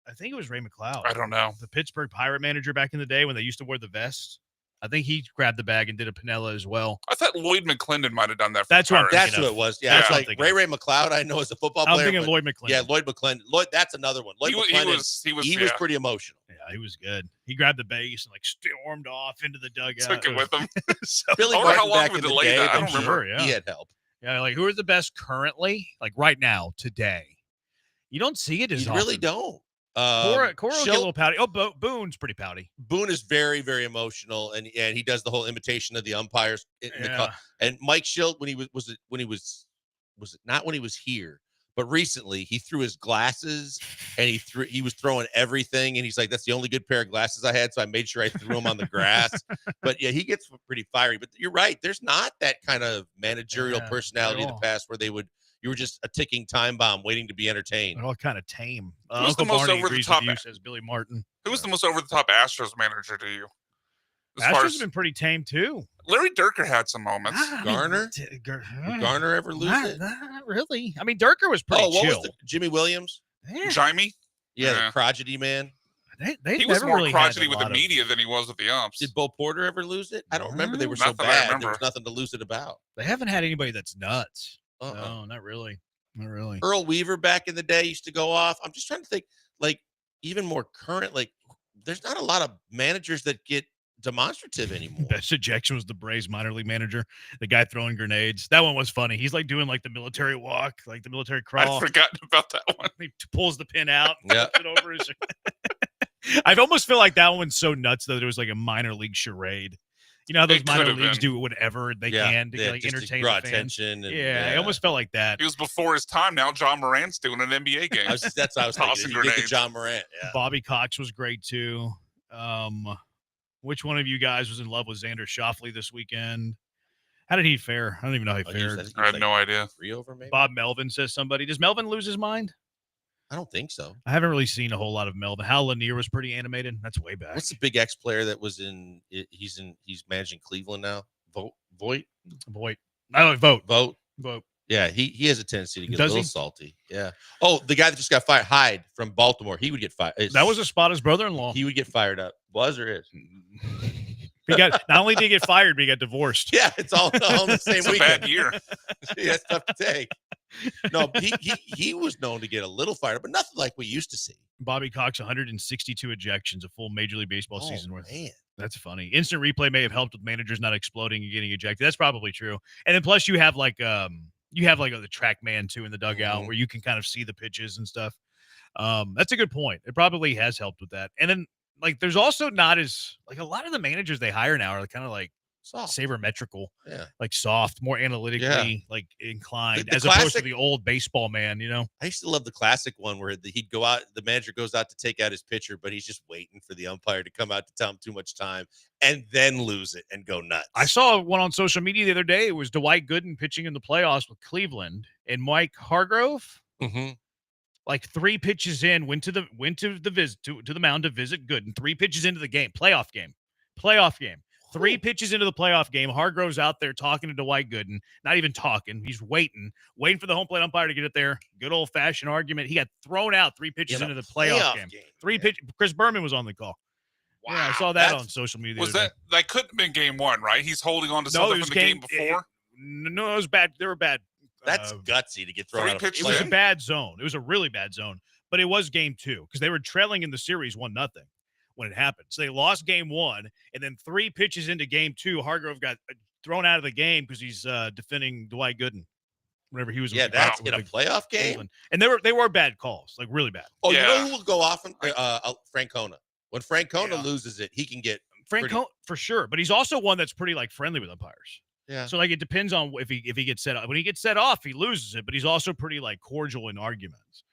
I think it was Ray McLeod. I don't know. The Pittsburgh Pirate manager back in the day when they used to wear the vest. I think he grabbed the bag and did a Pinella as well. I thought Lloyd McClendon might have done that. For That's the what I'm Pirates. That's who it was. Yeah, That's it's what I'm like thinking Ray McLeod. I know as a football player. I'm thinking but- Lloyd McClendon. Yeah, Lloyd McClendon. That's another one. Lloyd McClendon. He was yeah. pretty emotional. Yeah, he was good. He grabbed the base and like stormed off into the dugout. Took it with him. So, Billy I wonder how Martin long back we in the delayed day, that. I I'm don't remember. sure, yeah. He had help. Yeah, like who are the best currently? Like right now, today. You don't see it as You often. really don't. Cora will get a Schilt- little pouty. Oh, Boone's pretty pouty. Boone is very, very emotional, and he does the whole imitation of the umpires. And Mike Schilt, when he was it not when he was here, but recently he threw his glasses and he was throwing everything, and he's like, that's the only good pair of glasses I had, so I made sure I threw them on the grass. But yeah, he gets pretty fiery. But you're right, there's not that kind of managerial personality in the past where you were just a ticking time bomb waiting to be entertained. They're all kind of tame. Who's the most over the top? Says Billy Martin. Who was the most over the top Astros manager to you? Astros have been pretty tame too. Larry Dierker had some moments. Garner? Did Garner ever lose it? Not really. I mean, Dierker was pretty what chill. was Jimmy Williams? Jimmy? Yeah, the crotchety man. They He was never more really crotchety had a with the lot of- media than he was with the umps. Did Bo Porter ever lose it? I don't remember. They were so Not that I bad. remember. There was nothing to lose it about. They haven't had anybody that's nuts. Uh-uh. No, not really. Not really. Earl Weaver back in the day used to go off. I'm just trying to think, like, even more current, like, there's not a lot of managers that get demonstrative anymore. Best ejection was the Braves minor league manager, the guy throwing grenades. That one was funny. He's like doing like the military walk, like the military crawl. I'd forgotten about that one. He pulls the pin out, Yeah. puts it over his. I almost feel like that one's so nuts that it was like a minor league charade. You know how those It minor could've leagues been. do whatever they Yeah, can to yeah, like just to entertain draw the fans. attention and- yeah, I yeah. almost felt like that. He was before his time. Now John Morant's doing an NBA game. That's what I was Tossing thinking. You get the grenades. John Morant. Yeah. Bobby Cox was great too. Which one of you guys was in love with Xander Schauffele this weekend? How did he fare? I don't even know how he fared. I had no idea. 3 over maybe. Bob Melvin says somebody. Does Melvin lose his mind? I don't think so. I haven't really seen a whole lot of Melvin. Hal Lanier was pretty animated. That's way back. What's the big X player that was in? He's managing Cleveland now. Voigt. Oh, Vogt. Vogt. Yeah, he has a tendency to get Does a little he? salty. Yeah. Oh, the guy that just got fired, Hyde from Baltimore. He would get fired. That was Espada's brother-in-law. He would get fired up. Was or is? He got not only did he get fired, but he got divorced. Yeah, it's all in the same It's a weekend. bad year. Yeah, that's tough to take. No, he was known to get a little fired up, but nothing like we used to see. Bobby Cox, 162 ejections, a full Major League Baseball Oh, season worth. man. That's funny. Instant replay may have helped with managers not exploding and getting ejected. That's probably true. And then plus you have like the track man too in the dugout where you can kind of see the pitches and stuff. That's a good point. It probably has helped with that. And then like there's also not as like a lot of the managers they hire now are kind of like soft, sabermetrical, yeah, like soft, more analytically like inclined, as opposed to the old baseball man. You know, I used to love the classic one where he'd go out, the manager goes out to take out his pitcher, but he's just waiting for the umpire to come out to tell him too much time and then lose it and go nuts. I saw one on social media the other day. It was Dwight Gooden pitching in the playoffs with Cleveland and Mike Hargrove. Mm-hmm. Like 3 pitches in, went to the mound to visit Gooden. 3 pitches into the game, playoff game. 3 pitches into the playoff game, Hargrove's out there talking to Dwight Gooden. Not even talking. He's waiting for the home plate umpire to get it there. Good old-fashioned argument. He got thrown out 3 pitches into the playoff game. 3 pitches. Chris Berman was on the call. Wow. Yeah, I saw that on social media. Was that couldn't have been game 1, right? He's holding on to something from the game before? No, it was bad. They were bad. That's gutsy to get thrown out. It was a bad zone. It was a really bad zone. But it was game 2 because they were trailing in the series 1-0 when it happened. So they lost game 1, and then 3 pitches into game 2, Hargrove got thrown out of the game because he's defending Dwight Gooden. Whenever he was, yeah, that's in a playoff game, Cleveland. And they were bad calls, like really bad. Oh, yeah. You know who will go off? Francona. When Francona loses it, he can get Francona for sure. But he's also one that's pretty like friendly with umpires. Yeah. So like it depends on if he gets set off. When he gets set off, he loses it, but he's also pretty like cordial in arguments.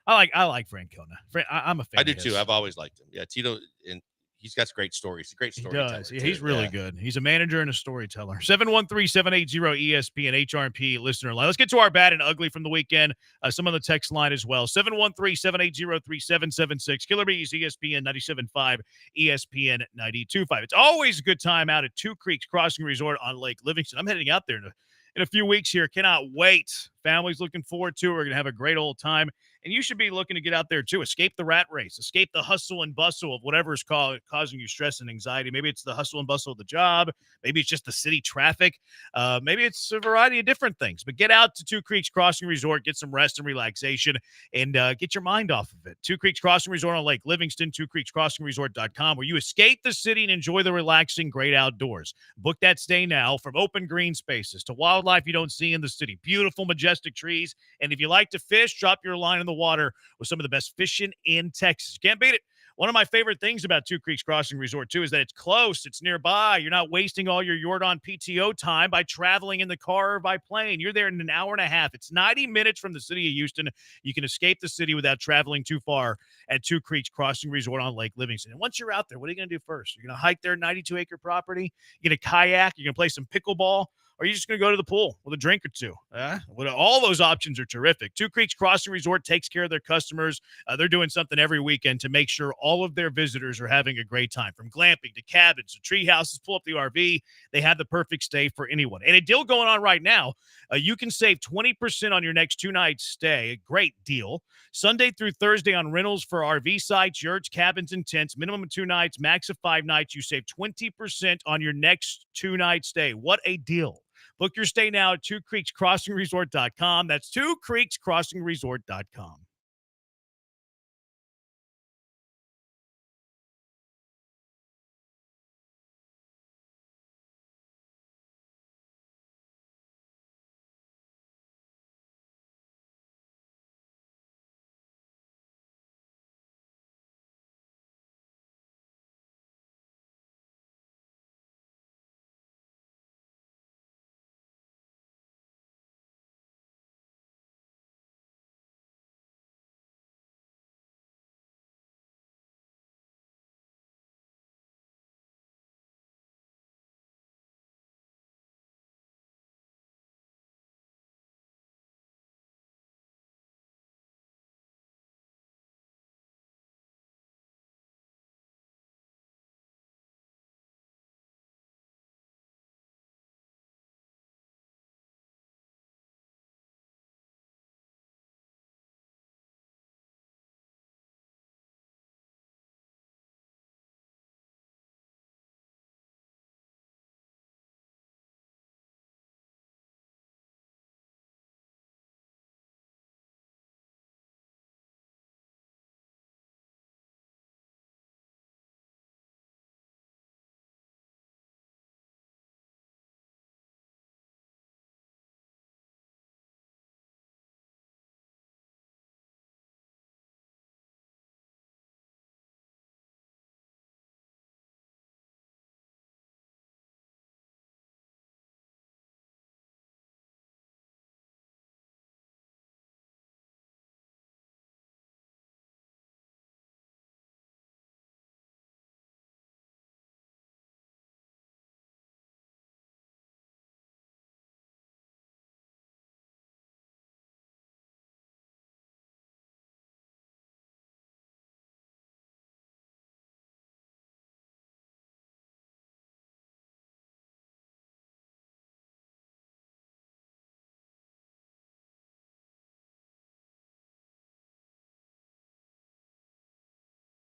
I like Francona. I'm a fan. I do too. I've always liked him. Yeah, Tito, and he's got great stories. He's a great storyteller. He does. Yeah, he's really good. He's a manager and a storyteller. 713-780-ESPN HRP listener line. Let's get to our bad and ugly from the weekend. Some on the text line as well. 713-780-3776. Killer Bees, ESPN 97.5, ESPN 92.5. It's always a good time out at Two Creeks Crossing Resort on Lake Livingston. I'm heading out there in a few weeks here. Cannot wait. Family's looking forward to it. We're going to have a great old time. And you should be looking to get out there, too. Escape the rat race. Escape the hustle and bustle of whatever is causing you stress and anxiety. Maybe it's the hustle and bustle of the job. Maybe it's just the city traffic. Maybe it's a variety of different things. But get out to Two Creeks Crossing Resort. Get some rest and relaxation and get your mind off of it. Two Creeks Crossing Resort on Lake Livingston, twocreekscrossingresort.com, where you escape the city and enjoy the relaxing, great outdoors. Book that stay now. From open green spaces to wildlife you don't see in the city. Beautiful, majestic trees. And if you like to fish, drop your line in the water with some of the best fishing in Texas. Can't beat it. One of my favorite things about Two Creeks Crossing Resort, too, is that it's close. It's nearby. You're not wasting all your Jordan PTO time by traveling in the car or by plane. You're there in an hour and a half. It's 90 minutes from the city of Houston. You can escape the city without traveling too far at Two Creeks Crossing Resort on Lake Livingston. And once you're out there, what are you going to do first? You're going to hike their 92-acre property? You're going to kayak? You're going to play some pickleball? Or are you just going to go to the pool with a drink or two? All those options are terrific. Two Creeks Crossing Resort takes care of their customers. They're doing something every weekend to make sure all of their visitors are having a great time. From glamping to cabins to tree houses, pull up the RV. They have the perfect stay for anyone. And a deal going on right now. You can save 20% on your next 2-night stay. A great deal. Sunday through Thursday on rentals for RV sites, yurts, cabins, and tents. Minimum of 2 nights, max of 5 nights. You save 20% on your next 2-night stay. What a deal. Book your stay now at twocreekscrossingresort.com. That's twocreekscrossingresort.com.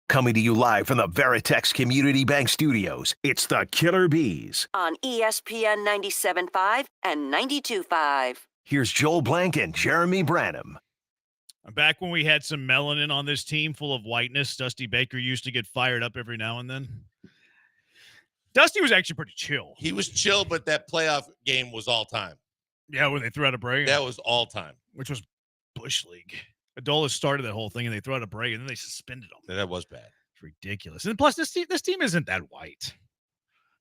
Coming to you live from the Veritex Community Bank Studios, it's the Killer Bees. On ESPN 97.5 and 92.5. Here's Joel Blank and Jeremy Branham. Back when we had some melanin on this team full of whiteness, Dusty Baker used to get fired up every now and then. Dusty was actually pretty chill. He was chill, but that playoff game was all time. Yeah, when they threw out a break. That was all time. Which was Bush League. Adolis started that whole thing, and they threw out a break, and then they suspended him. That was bad. It's ridiculous. And plus, this team isn't that white.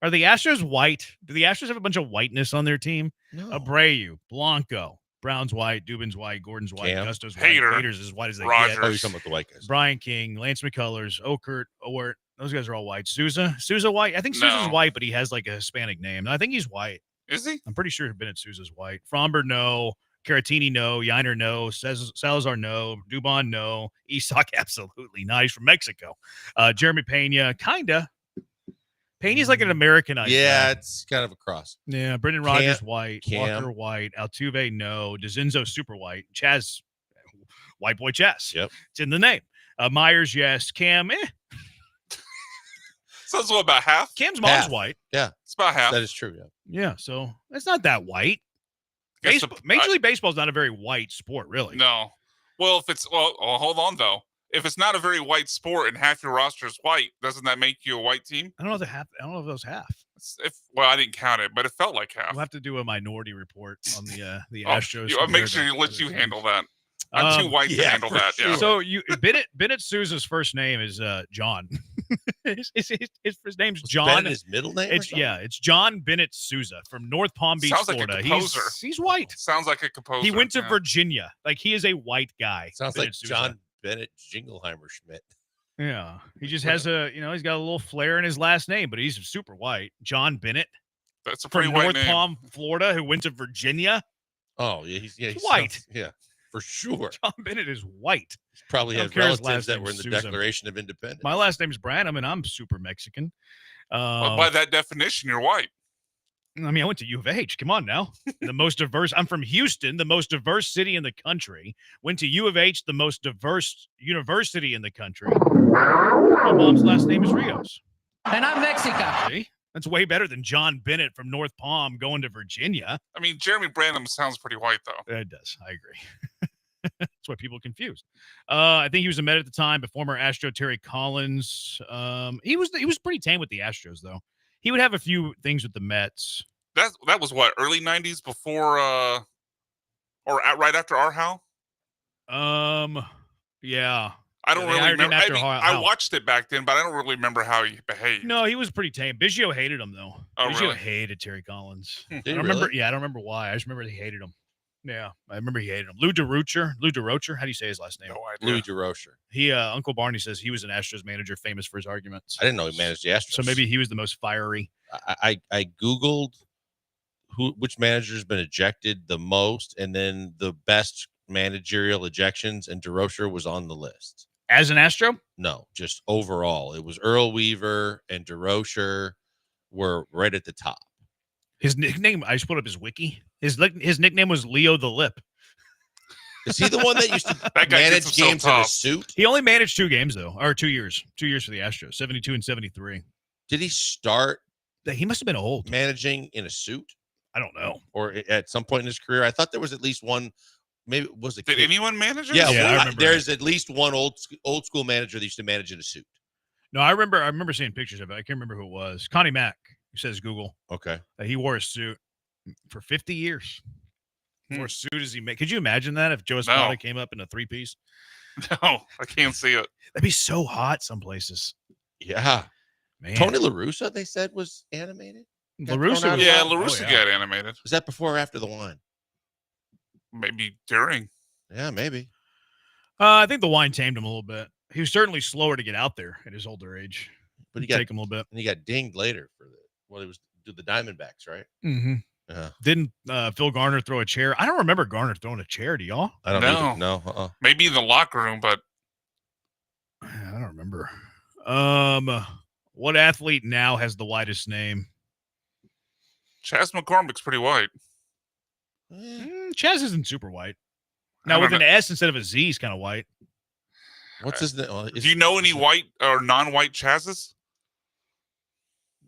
Are the Astros white? Do the Astros have a bunch of whiteness on their team? No. Abreu, Blanco, Brown's white, Dubin's white, Gordon's white, Cam. Gusto's white, Haters as white as they Rogers. get. Oh, you're talking about the white guys. Brian King, Lance McCullers, Okert, Owert. Those guys are all white. Souza white. I think No. Souza's white, but he has like a Hispanic name. No, I think he's white. Is he? I'm pretty sure Bennett Souza's white. Fromber, no. Caratini, no. Yiner, no. Salazar, no. Dubon, no. Isak, absolutely not. He's from Mexico. Jeremy Pena, kinda. Pena's like an Americanized. Yeah, guy. it's kind of a cross. Yeah, Brendan Rodgers Cam- white, Cam. Walker white, Altuve no, DeZenzo super white, Chaz white boy Chaz. Yep, it's in the name. Myers yes, Cam So it's what, about half? Cam's mom's Half. white. Yeah, It's about half. that is true. Yeah. Yeah, so it's not that white. Guess Major League Baseball is not a very white sport, really. No. Well, if it's hold on though. If it's not a very white sport and half your roster is white, doesn't that make you a white team? I don't know if I don't know if those half. I didn't count it, but it felt like half. We'll have to do a minority report on the Oh, Astros. I'll make compared sure to you let other you teams. handle that. I'm too white to handle that. Yeah. So Bennett Sousa's first name is John. his name's John. Bennett his middle name? It's John Bennett Sousa from North Palm Beach, Sounds like Florida. a composer. He's white. Sounds like a composer. He went to yeah. Virginia. Like he is a white guy. Sounds Bennett like Sousa. John Bennett Jingleheimer Schmidt. Yeah, he just has he's got a little flair in his last name, but he's super white. John Bennett. That's a from pretty white North name. Palm, Florida, who went to Virginia. Oh yeah, he's white. Yeah, for sure. John Bennett is white. Probably I don't has care his relatives last that name's were in the Sousa. Declaration of Independence. My last name's Branham, and I'm super Mexican. Well, by that definition, you're white. I mean, I went to U of H. Come on now. The most diverse. I'm from Houston, the most diverse city in the country. Went to U of H, the most diverse university in the country. My mom's last name is Rios. And I'm Mexican. See? That's way better than John Bennett from North Palm going to Virginia. I mean, Jeremy Branham sounds pretty white, though. It does. I agree. That's why people are confused. I think he was a Met at the time, but former Astro Terry Collins. He was pretty tame with the Astros, though. He would have a few things with the Mets. That was what, early 90s before right after our Hal? Yeah. I don't They really hired him remember. after I Hal. watched it back then, but I don't really remember how he behaved. No, he was pretty tame. Biggio hated him though. Oh, Biggio really? hated Terry Collins. Did I he don't remember. really? Yeah, I don't remember why. I just remember he hated him. Yeah, I remember he hated him. Lou DeRocher. How do you say his last name? No idea. Louis DeRocher. He Uncle Barney says he was an Astros manager, famous for his arguments. I didn't know he managed the Astros. So maybe he was the most fiery. I googled which manager's been ejected the most, and then the best managerial ejections, and DeRocher was on the list. As an Astro? No, just overall. It was Earl Weaver and DeRocher were right at the top. His nickname, I just put up his wiki. His nickname was Leo the Lip. Is he the one that used to That guy manage gets himself games in a tough. suit? He only managed 2 games though, or 2 years. 2 years for the Astros, 72 and 73. Did he start He must have been old. managing in a suit? I don't know. Or at some point in his career? I thought there was at least one. Maybe it was a Did kid. anyone manage it? Yeah, Yeah, I well, remember there's at least one old school manager that used to manage in a suit. No, I remember seeing pictures of it. I can't remember who it was. Connie Mack, who says Google. Okay. He wore a suit for 50 years. Wore a suit as he made. Could you imagine that if Joe Espada came up in a 3-piece? No, I can't see it. That'd be so hot some places. Yeah. Man. Tony La Russa, they said, was animated. La Russa was- Yeah, Oh, LaRussa yeah. got animated. Was that before or after the wine? Maybe during. Yeah, maybe. I think the wine tamed him a little bit. He was certainly slower to get out there at his older age. But he It'd got take him a little bit. And he got dinged later for he was do the Diamondbacks, right? Mm-hmm. Didn't Phil Garner throw a chair? I don't remember Garner throwing a chair. Do y'all? I don't No. either. No. Maybe in the locker room, but I don't remember. What athlete now has the widest name? Chas McCormick's pretty white. Chaz isn't super white. I Now don't with an know. S instead of a Z, he's kind of white. What's his name? Do you know any white or non-white Chazes?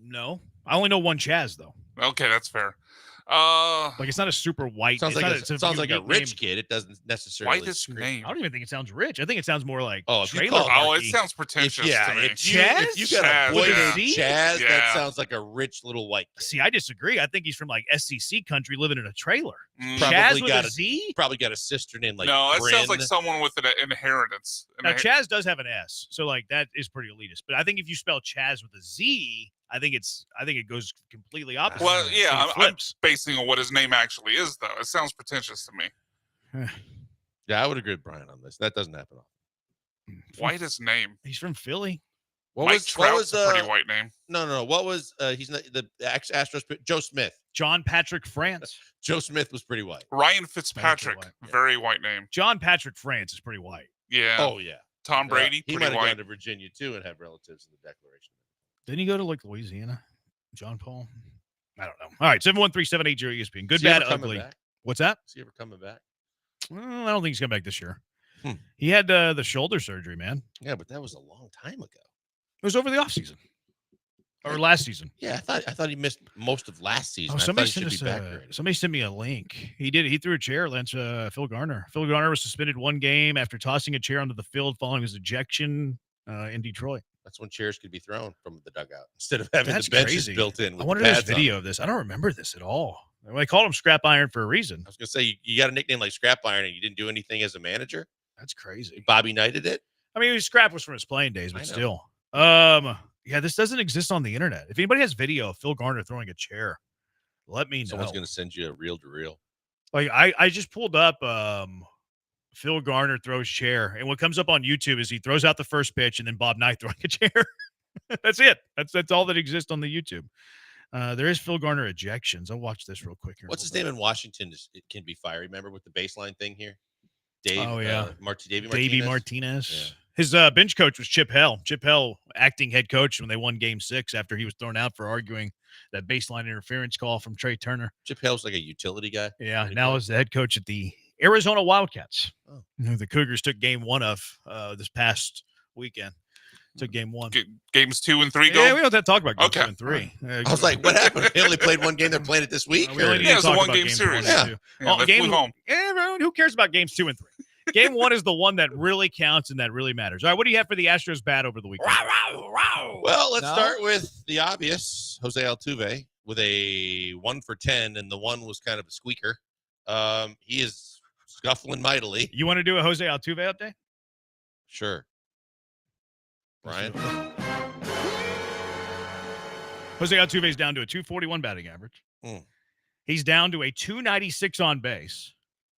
No, I only know one Chaz though. Okay, that's fair. Like it's not a super white. Sounds it's like not, a, it's sounds like a unique rich name. kid. It doesn't necessarily. Whitest scream. name. I don't even think it sounds rich. I think it sounds more like Oh, if you trailer call- Oh, it parky. sounds pretentious to me. if you got Chaz, a boy yeah. named Chaz, that Yeah. sounds like a rich little white kid. See, I disagree. I think he's from like SEC country living in a trailer. Mm. Chaz with got a Z? Probably got a sister named like. No, that sounds Bryn. like someone with an inheritance. Now Chaz does have an S, so like that is pretty elitist. But I think if you spell Chaz with a Z, I think it goes completely opposite. Well, It yeah, I'm flips. basing on what his name actually is, though. It sounds pretentious to me. Yeah, I would agree with Brian on this. That doesn't happen often. Whitest name. He's from Philly. Mike Trout's a pretty white name. No. What was he's not the ex-Astros? Joe Smith. John Patrick France. Joe Smith was pretty white. Ryan Fitzpatrick, white, very white name. John Patrick France is pretty white. Yeah. Oh yeah. Tom Brady, He pretty might have white. gone to Virginia too and have relatives in the Declaration. Didn't he go to like Louisiana? John Paul? I don't know. All right, 713-780 ESPN. Good, Is he bad, ever coming ugly. back? What's that? Is he ever coming back? I don't think he's coming back this year. Hmm. He had the shoulder surgery, man. Yeah, but that was a long time ago. It was over the offseason. Or last season. Yeah, I thought he missed most of last season. Oh, I somebody thought he sent should be us back already. somebody sent me a link. He threw a chair, Lance, Phil Garner. Phil Garner was suspended one game after tossing a chair onto the field following his ejection in Detroit. That's when chairs could be thrown from the dugout instead of having That's the benches crazy. built in. I With wonder the if there's pads on video them. of this. I don't remember this at all. They called him Scrap Iron for a reason. I was gonna say you got a nickname like Scrap Iron and you didn't do anything as a manager. That's crazy. Bobby Knighted it. I mean, Scrap was from his playing days, but I know. still. Yeah, this doesn't exist on the internet. If anybody has video of Phil Garner throwing a chair, let me know. Someone's gonna send you a reel to reel. Like I just pulled up Phil Garner throws chair, and what comes up on YouTube is he throws out the first pitch and then Bob Knight throwing a chair. That's it. That's all that exists on the YouTube. There is Phil Garner ejections. I'll watch this real quick here. What's his name in Washington? It can be fired. Remember with the baseline thing here? Dave. Oh, yeah. Davey Martinez. Yeah. His bench coach was Chip Hell. Chip Hell, acting head coach when they won Game 6 after he was thrown out for arguing that baseline interference call from Trey Turner. Chip Hale's like a utility guy. Yeah, now is the head coach at the Arizona Wildcats, Oh. who the Cougars took Game 1 of this past weekend. Took Game 1. Games 2 and 3 go. Yeah, we don't have to talk about Game Okay. 2 and 3. I was like, what happened? They only played one game. They're playing it this week. We only need Yeah, to it's a talk about one-game games series. 1 and Yeah. 2. Yeah, let's move on. Everyone, who cares about Games 2 and 3? Game 1 is the one that really counts and that really matters. All right, what do you have for the Astros bat over the weekend? Well, let's No. start with the obvious. Jose Altuve with a 1 for 10, and the one was kind of a squeaker. He is scuffling mightily. You want to do a Jose Altuve update? Sure. Ryan? Jose Altuve's down to a 241 batting average. He's down to a 296 on base.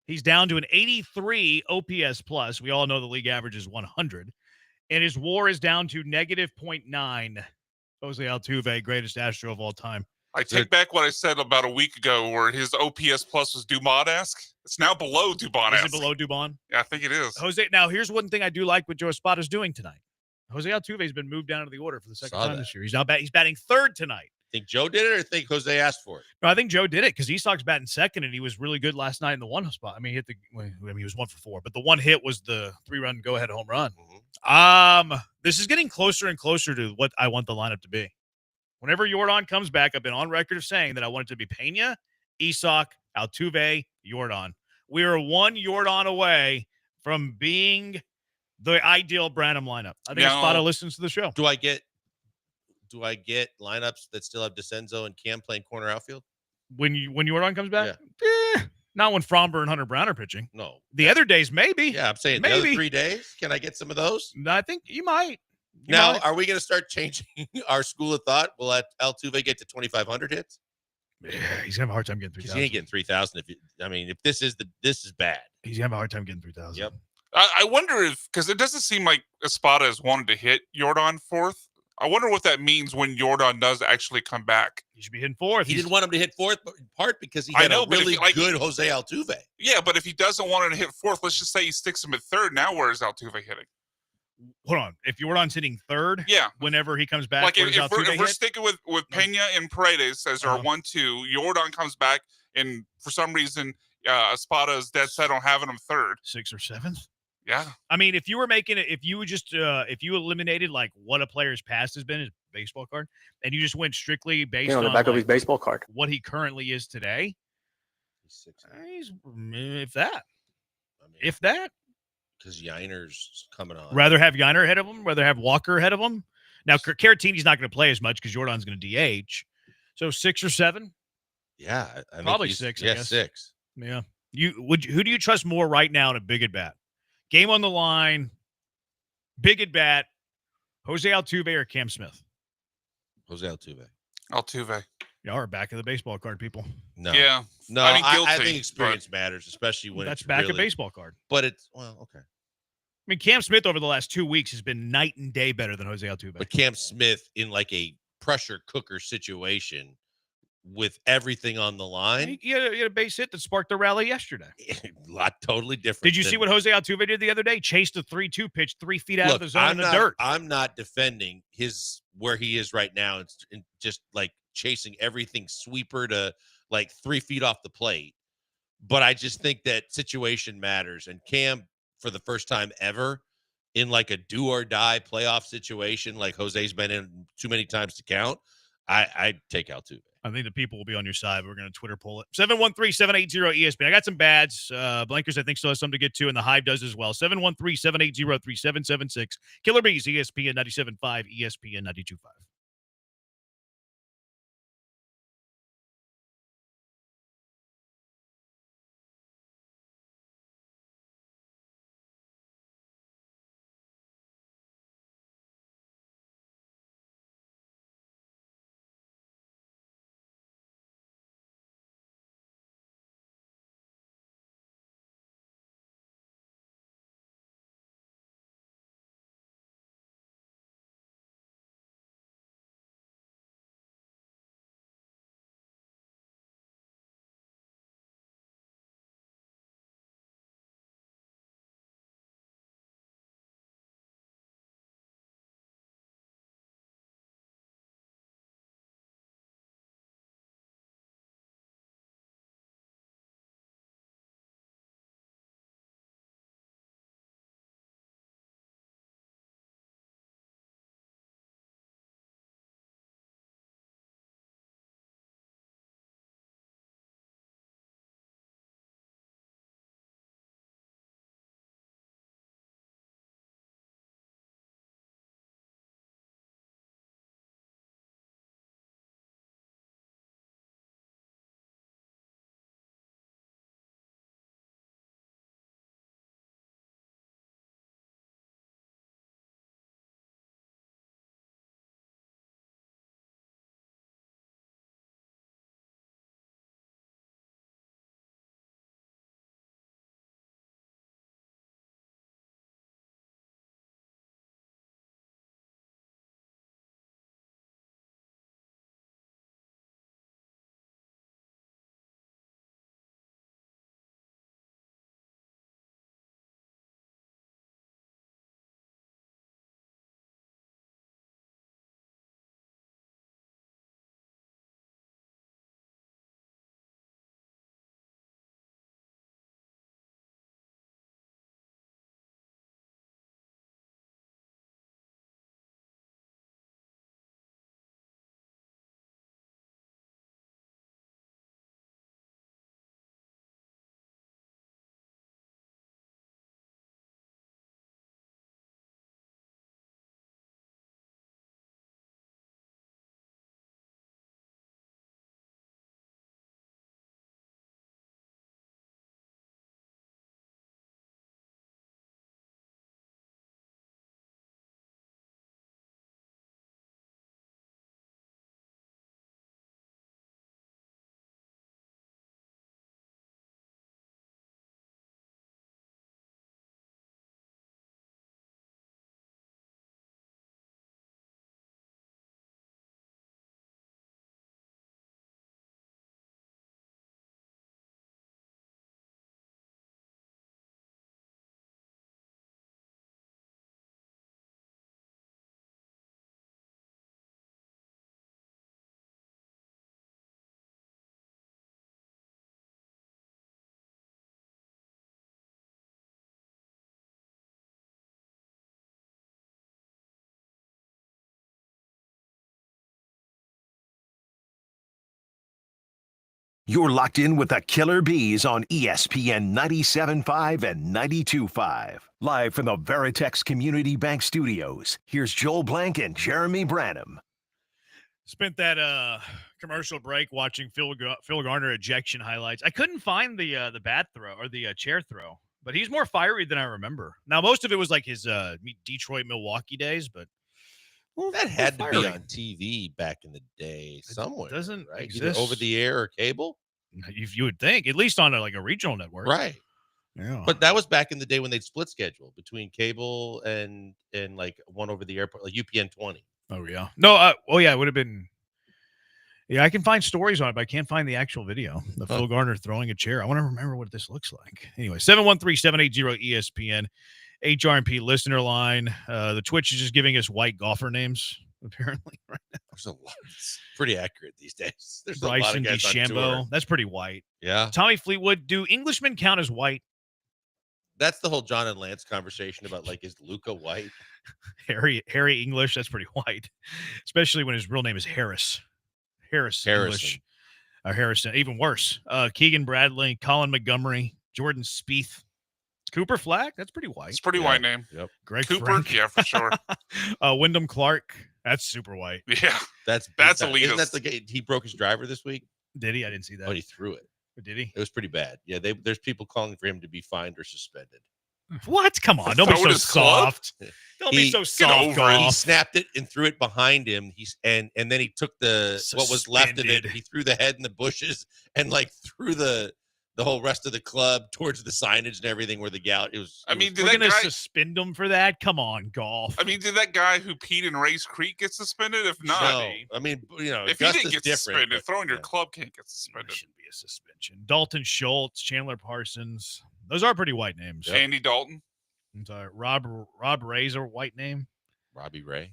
He's down to an 83 OPS plus. We all know the league average is 100. And his WAR is down to negative 0.9. Jose Altuve, greatest Astro of all time. I take back what I said about a week ago where his OPS plus was Dubon-esque. It's now below Is Dubon-esque. it below Dubon? Yeah, I think it is. Jose, now here's one thing I do like what Joe Espada's doing tonight. Jose Altuve's been moved down to the order for the second Saw time that. this year. He's batting third tonight. Think Joe did it or think Jose asked for it? No, I think Joe did it because Esock's batting second, and he was really good last night in the one spot. I mean, he was 1 for 4, but the one hit was the 3-run go-ahead home run. This is getting closer and closer to what I want the lineup to be. Whenever Yordan comes back, I've been on record of saying that I want it to be Pena, Esock, Altuve, Yordan. We are one Yordan away from being the ideal Branham lineup. I think Espada listens to the show. Do I get lineups that still have DeCenzo and Cam playing corner outfield? When Yordan comes back? Not when Fromber and Hunter Brown are pitching. No. The other days, maybe. Yeah, I'm saying maybe. the other 3 days. Can I get some of those? I think you might. Now, are we going to start changing our school of thought? Will Altuve get to 2,500 hits? Yeah, he's gonna have a hard time getting 3,000. He ain't getting 3,000. If this is bad. He's gonna have a hard time getting 3,000. Yep. I wonder if, because it doesn't seem like Espada has wanted to hit Yordan fourth. I wonder what that means when Yordan does actually come back. He should be hitting fourth. He didn't want him to hit fourth, but in part because he I had know, a but if really he- like- good Jose Altuve. Yeah, but if he doesn't want him to hit fourth, let's just say he sticks him at third. Now where is Altuve hitting? Hold on. If Yordan's hitting third, Yeah. whenever he comes back, Like where if does we're Altuve hit? sticking with Pena and Paredes as our 1-2, Yordan comes back, and for some reason Espada is dead set on having him third. 6th or 7th. Yeah. I mean, if you were making it, if you would just, if you eliminated like what a player's past has been, his baseball card, and you just went strictly based on on the back of like, his baseball card. what he currently is today, he's if that, if that. Because Yiner's coming on. Rather have Yiner ahead of him, rather have Walker ahead of him. Now, Caratini's not going to play as much because Jordan's going to DH. So 6 or 7? Yeah. I think Probably he's- 6, I Yeah, guess. 6. Yeah. Who do you trust more right now in a big at bat? Game on the line, big at bat, Jose Altuve or Cam Smith? Jose Altuve. Altuve. Y'all are back of the baseball card, people. No. Yeah. No, I mean, I guilty, think experience matters, especially when That's it's back really, a baseball card. But it's, well, okay. I mean, Cam Smith over the last 2 weeks has been night and day better than Jose Altuve. But Cam Smith in like a pressure cooker situation with everything on the line. He had a base hit that sparked the rally yesterday. A lot totally different. Did you see what Jose Altuve did the other day? Chased a 3-2 pitch 3 feet out of the zone in the dirt. I'm not defending where he is right now. It's just like chasing everything sweeper to like 3 feet off the plate. But I just think that situation matters. And Cam, for the first time ever, in like a do or die playoff situation, like Jose's been in too many times to count, I'd take Altuve. I think the people will be on your side. We're going to Twitter poll it. 713-780-ESPN. I got some bads. Blankers, I think, still has some to get to, and the Hive does as well. 713-780-3776. Killer Bees, ESPN 97.5, ESPN 92.5. You're locked in with the Killer Bees on ESPN 97.5 and 92.5. Live from the Veritex Community Bank Studios, here's Joel Blank and Jeremy Branham. Spent that commercial break watching Phil Garner ejection highlights. I couldn't find the bat throw or the chair throw, but he's more fiery than I remember. Now, most of it was like his Detroit, Milwaukee days, but that had to be on TV back in the day somewhere. It doesn't right? exist. Either over the air or cable. You would think, at least on a regional network, right? Yeah, but that was back in the day when they'd split schedule between cable and like one over the air, like UPN 20. Oh yeah, no, oh yeah, it would have been. Yeah, I can find stories on it, but I can't find the actual video of Phil Garner throwing a chair. I want to remember what this looks like. Anyway, 713-780-ESPN, HRP listener line. The Twitch is just giving us white golfer names, apparently, right now. There's a lot. It's pretty accurate these days. There's Bryson a lot of guys on DeChambeau. tour. That's pretty white. Yeah. Tommy Fleetwood. Do Englishmen count as white? That's the whole John and Lance conversation about, like, is Luca white? Harry English. That's pretty white, especially when his real name is Harris. Harrison. English. Harrison. Even worse. Keegan Bradley, Colin Montgomery, Jordan Spieth, Cooper Flack. That's pretty white. It's a pretty white name. Yep. Greg Cooper. Frank. Yeah, for sure. Wyndham Clark. That's super white. Yeah. That's elitist. Isn't that the guy? He broke his driver this week? Did he? I didn't see that. Oh, he threw it. Did he? It was pretty bad. Yeah, there's people calling for him to be fined or suspended. What? Come on. Don't be so soft. Don't be so soft. He snapped it and threw it behind him. And then he took what was left of it. He threw the head in the bushes and like threw the whole rest of the club towards the signage and everything where the gal. We're gonna suspend him for that. Come on, golf. I mean, did that guy who peed in Race Creek get suspended? If not, No. I mean, if he didn't get suspended, throwing your club can't get suspended. Shouldn't be a suspension. Dalton Schultz, Chandler Parsons. Those are pretty white names. Andy Dalton. I'm sorry. Rob Ray's a white name. Robbie Ray.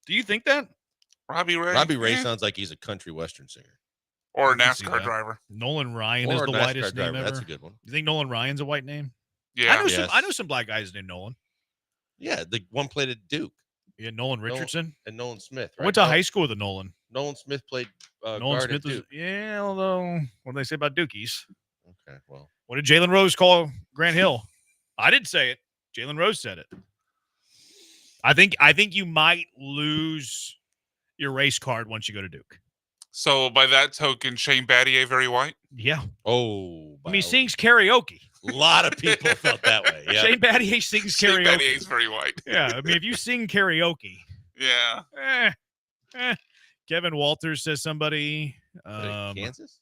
Do you think that? Robbie Ray. Robbie Ray sounds like he's a country western singer. Or a I can see NASCAR that. driver. Nolan Ryan is Or a the NASCAR whitest driver. name ever. That's a good one. You think Nolan Ryan's a white name? Yeah. I know some black guys named Nolan. Yeah, the one played at Duke. Yeah, Nolan Richardson. And Nolan Smith. I went to high school with a Nolan. Nolan Smith played Nolan guard Smith at Duke. yeah, although what do they say about Dukies? Okay, well. What did Jalen Rose call Grant Hill? I didn't say it. Jalen Rose said it. I think you might lose your race card once you go to Duke. So by that token, Shane Battier very white. Yeah. Oh. I mean, he sings karaoke. A lot of people felt that way. Yeah. Shane Battier sings Shane karaoke. Battier's very white. Yeah, I mean, if you sing karaoke, Yeah. Kevin Walters says somebody. Kansas?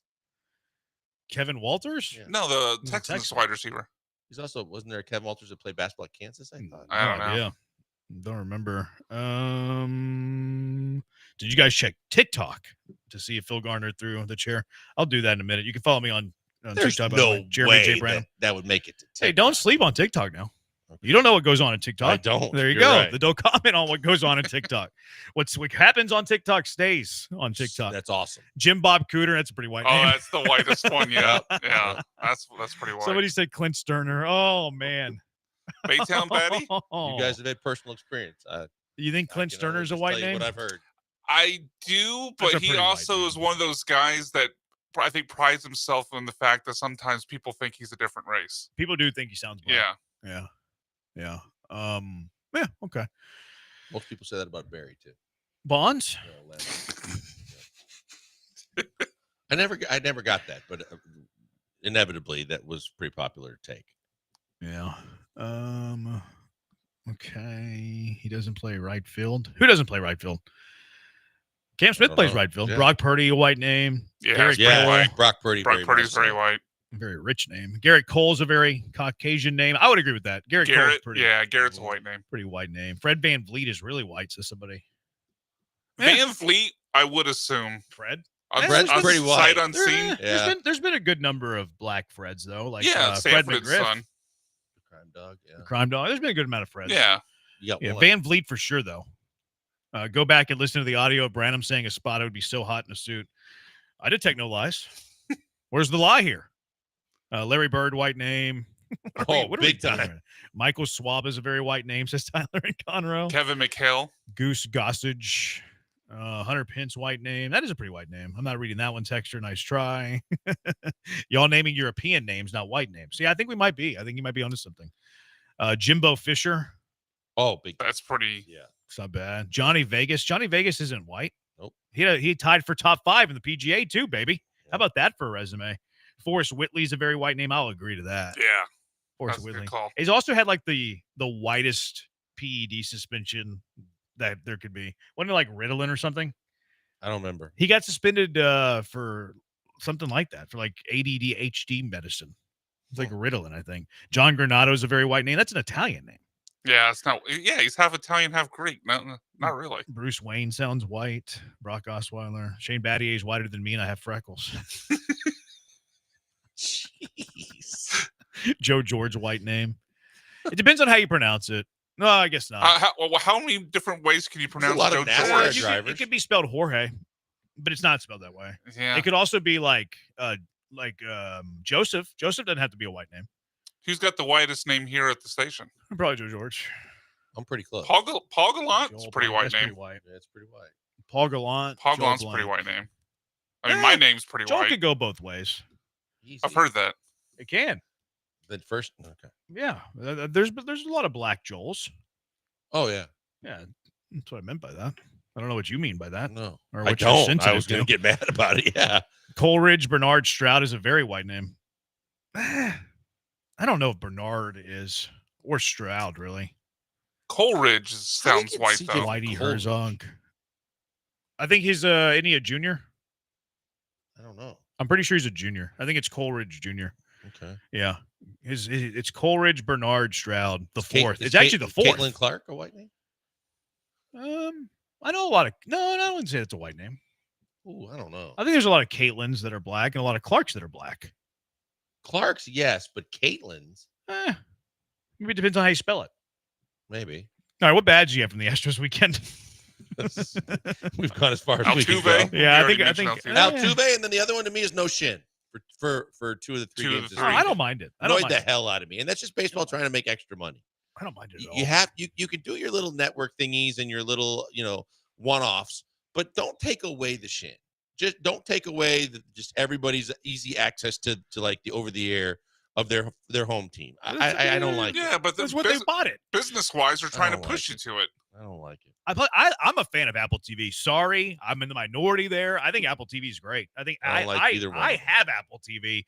Kevin Walters? Yeah. No, the He's a Texans Texan. wide receiver. He's also, wasn't there a Kevin Walters that played basketball at Kansas? I thought. I don't know. Yeah. Don't remember. Did you guys check TikTok to see if Phil Garner threw the chair? I'll do that in a minute. You can follow me on There's TikTok. by the no way. Jeremy way J. Branham. that would make it to Hey, don't sleep on TikTok now. You don't know what goes on in TikTok. I don't. There you You're go. right. Don't comment on what goes on in TikTok. What happens on TikTok stays on TikTok. That's awesome. Jim Bob Cooter. That's a pretty white Oh, name. that's the whitest one yet. Yeah, that's pretty white. Somebody said Clint Sterner. Oh man. Baytown Betty. You guys have had personal experience. You think Clint can Sterner's a only just white tell you name? what I've heard. I do, That's but a he pretty white also is one of those guys that I think prides himself on the fact that sometimes people think he's a different race. People do think he sounds black. Yeah. Yeah. Yeah. Okay. Most people say that about Barry too. Bonds. I never got that, but inevitably that was pretty popular take. Yeah. Okay. He doesn't play right field. Who doesn't play right field? Cam Smith don't plays know. right field. Yeah. Brock Purdy, a white name. Yeah, Garrett he's pretty Cole, white. Brock Purdy. Brock very Purdy's much very so. white. very rich name. Garrett Cole's a very Caucasian name. I would agree with that. Cole's pretty. Yeah, Garrett's a white name. Pretty white name. Fred Van Vliet is really white, says somebody. Van Vliet, I would assume. Fred? Fred's pretty white. Sight unseen. There's been a good number of black Freds though, like Yeah, Fred Sanford's McGriff, son. Crime Dog. Yeah. Crime Dog. There's been a good amount of Freds. Yeah. You got Yeah, one. Van Vliet for sure though. Go back and listen to the audio of Branham saying a spot would be so hot in a suit. I detect no lies. Where's the lie here? Larry Bird, white name. Oh, What are we big doing time. here? Michael Swab is a very white name, says Tyler and Conroe. Kevin McHale. Goose Gossage. Hunter Pence, white name. That is a pretty white name. I'm not reading that one. Texture, nice try. Y'all naming European names, not white names. See, I think we might be. I think you might be onto something. Jimbo Fisher. Oh, big. That's pretty. Yeah. It's not bad. Johnny Vegas. Johnny Vegas isn't white. Nope. He tied for top 5 in the PGA too, baby. How about that for a resume? Forrest Whitley's a very white name. I'll agree to that. Yeah. Forrest That's a good Whitley. call. He's also had like the whitest PED suspension that there could be. Wasn't it like Ritalin or something? I don't remember. He got suspended for something like that, for like ADHD medicine. It's like Ritalin, I think. John Granado is a very white name. That's an Italian name. Yeah, it's not. Yeah, he's half Italian, half Greek. No, not really. Bruce Wayne sounds white. Brock Osweiler. Shane Battier is whiter than me, and I have freckles. Jeez. Joe George, white name. It depends on how you pronounce it. No, I guess not. How many different ways can you pronounce lot Joe of NASCAR George? drivers. It could be spelled Jorge, but it's not spelled that way. Yeah. It could also be like Joseph. Joseph doesn't have to be a white name. Who's got the whitest name here at the station? Probably Joe George. I'm pretty close. Paul Gallant's a pretty white That's name. pretty white. Yeah, it's pretty white. Paul Gallant. Paul Joe Gallant's a pretty Blank. white name. I mean, my name's pretty Joel white. could go both ways. I've heard that. It can. The first, okay. Yeah. There's a lot of black Joels. Oh yeah. Yeah. That's what I meant by that. I don't know what you mean by that. No, Or I what you're don't. I sensitive was going to. to get mad about it. Yeah. Coleridge Bernard Stroud is a very white name. I don't know if Bernard is or Stroud really. Coleridge sounds white though. Whitey Herzog. I think he's isn't he a junior? I don't know. I'm pretty sure he's a junior. I think it's Coleridge Jr. Okay. Yeah. It's Coleridge Bernard Stroud, the Kate- fourth. is It's actually the Kate- fourth. Caitlin Clark, a white name? I know a lot of I wouldn't say it's a white name. Ooh, I don't know. I think there's a lot of Caitlins that are black and a lot of Clarks that are black. Clark's, yes, but Caitlin's, Maybe it depends on how you spell it. maybe. All right, what badge do you have from the Astros weekend? We've gone as far as we can go. Altuve? Yeah, We I think already mentioned Altuve, and then the other one to me is no shin for 2 of the 3 games. This I weekend. don't mind it. I don't Annoyed mind the it. hell out of me, and that's just baseball trying to make extra money. I don't mind it at all. You have you can do your little network thingies and your little one-offs, but don't take away the shin. Just don't take away just everybody's easy access to like the over the air of their home team. I don't like it. Yeah, but That's what they bought it. Business-wise, they're trying to don't push like you to it. I don't like it. I'm a fan of Apple TV. Sorry, I'm in the minority there. I think Apple TV is great. I think I don't like either one. I have Apple TV.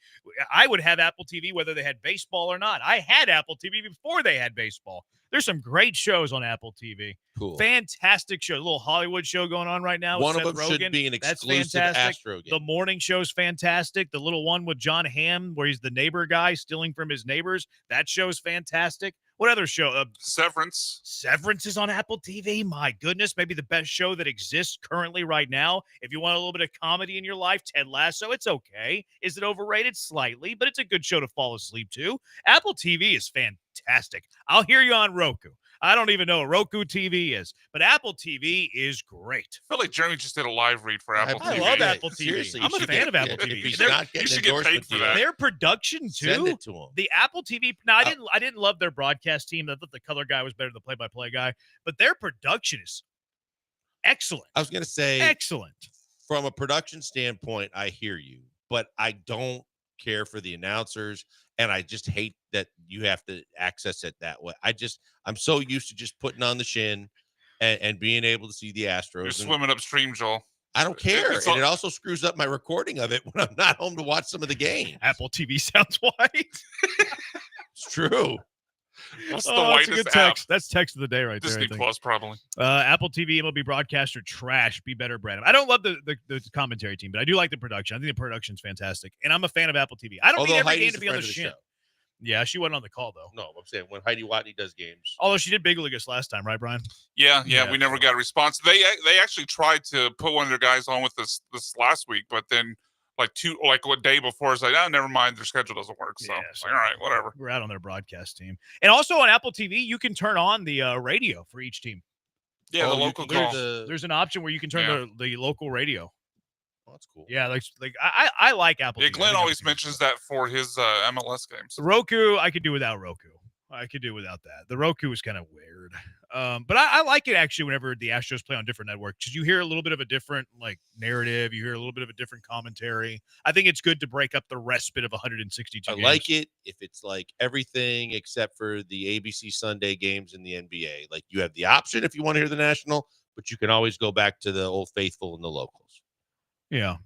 I would have Apple TV whether they had baseball or not. I had Apple TV before they had baseball. There's some great shows on Apple TV. Cool. Fantastic show. A little Hollywood show going on right now. One with of Seth them should Rogen. be an That's exclusive fantastic. Astro game. The morning show's fantastic. The little one with John Hamm, where he's the neighbor guy stealing from his neighbors. That show's fantastic. What other show? Severance. Severance is on Apple TV. My goodness, maybe the best show that exists currently right now. If you want a little bit of comedy in your life, Ted Lasso, it's okay. Is it overrated? Slightly, but it's a good show to fall asleep to. Apple TV is fantastic. I'll hear you on Roku. I don't even know what Roku TV is, but Apple TV is great. I feel like Jeremy just did a live read for Apple I TV. love Apple TV. Seriously, I'm you a should fan get- of Apple if TV. he's They're- not getting you should get endorsement paid for deal, that. Their production too. Send it to him. The Apple TV. Now, I didn't love their broadcast team. I thought the color guy was better than the play-by-play guy, but their production is excellent. I was going to say, Excellent. from a production standpoint, I hear you, but I don't care for the announcers, and I just hate that you have to access it that way. I'm so used to just putting on the shin and being able to see the Astros. You're and swimming upstream, Joel. I don't care, It's and it also screws up my recording of it when I'm not home to watch some of the game. Apple TV sounds white. It's true. What's the That's a whitest good app? text. That's text of the day right Disney there. I think. Plus, probably. Apple TV, MLB broadcaster, trash. Be better, Brandon. I don't love the commentary team, but I do like the production. I think the production's fantastic, and I'm a fan of Apple TV. I don't Although need every Heidi's game to a be on the friend of the shin. show. Yeah, she wasn't on the call though. No, I'm saying when Heidi Watney does games. Although she did big league us last time, right, Brian? Yeah, Yeah, we never got a response. They actually tried to put one of their guys on with this last week, but then like a day before, it's like, oh, never mind, their schedule doesn't work. So, Yeah, it's like, all right, whatever. We're out on their broadcast team, and also on Apple TV, you can turn on the radio for each team. Yeah, Oh, the you local can hear call. There's an option where you can turn Yeah. the local radio. Oh, that's cool. Yeah, like I like Apple. Yeah, TV. I Glenn think always Apple TV is mentions fine. that for his MLS games. Roku, I could do without Roku. I could do without that. The Roku is kind of weird. But I like it actually whenever the Astros play on different networks because you hear a little bit of a different like narrative. You hear a little bit of a different commentary. I think it's good to break up the respite of 162 I games. like it if it's like everything except for the ABC Sunday games in the NBA. Like you have the option if you want to hear the national, but you can always go back to the old faithful and the locals. Yeah.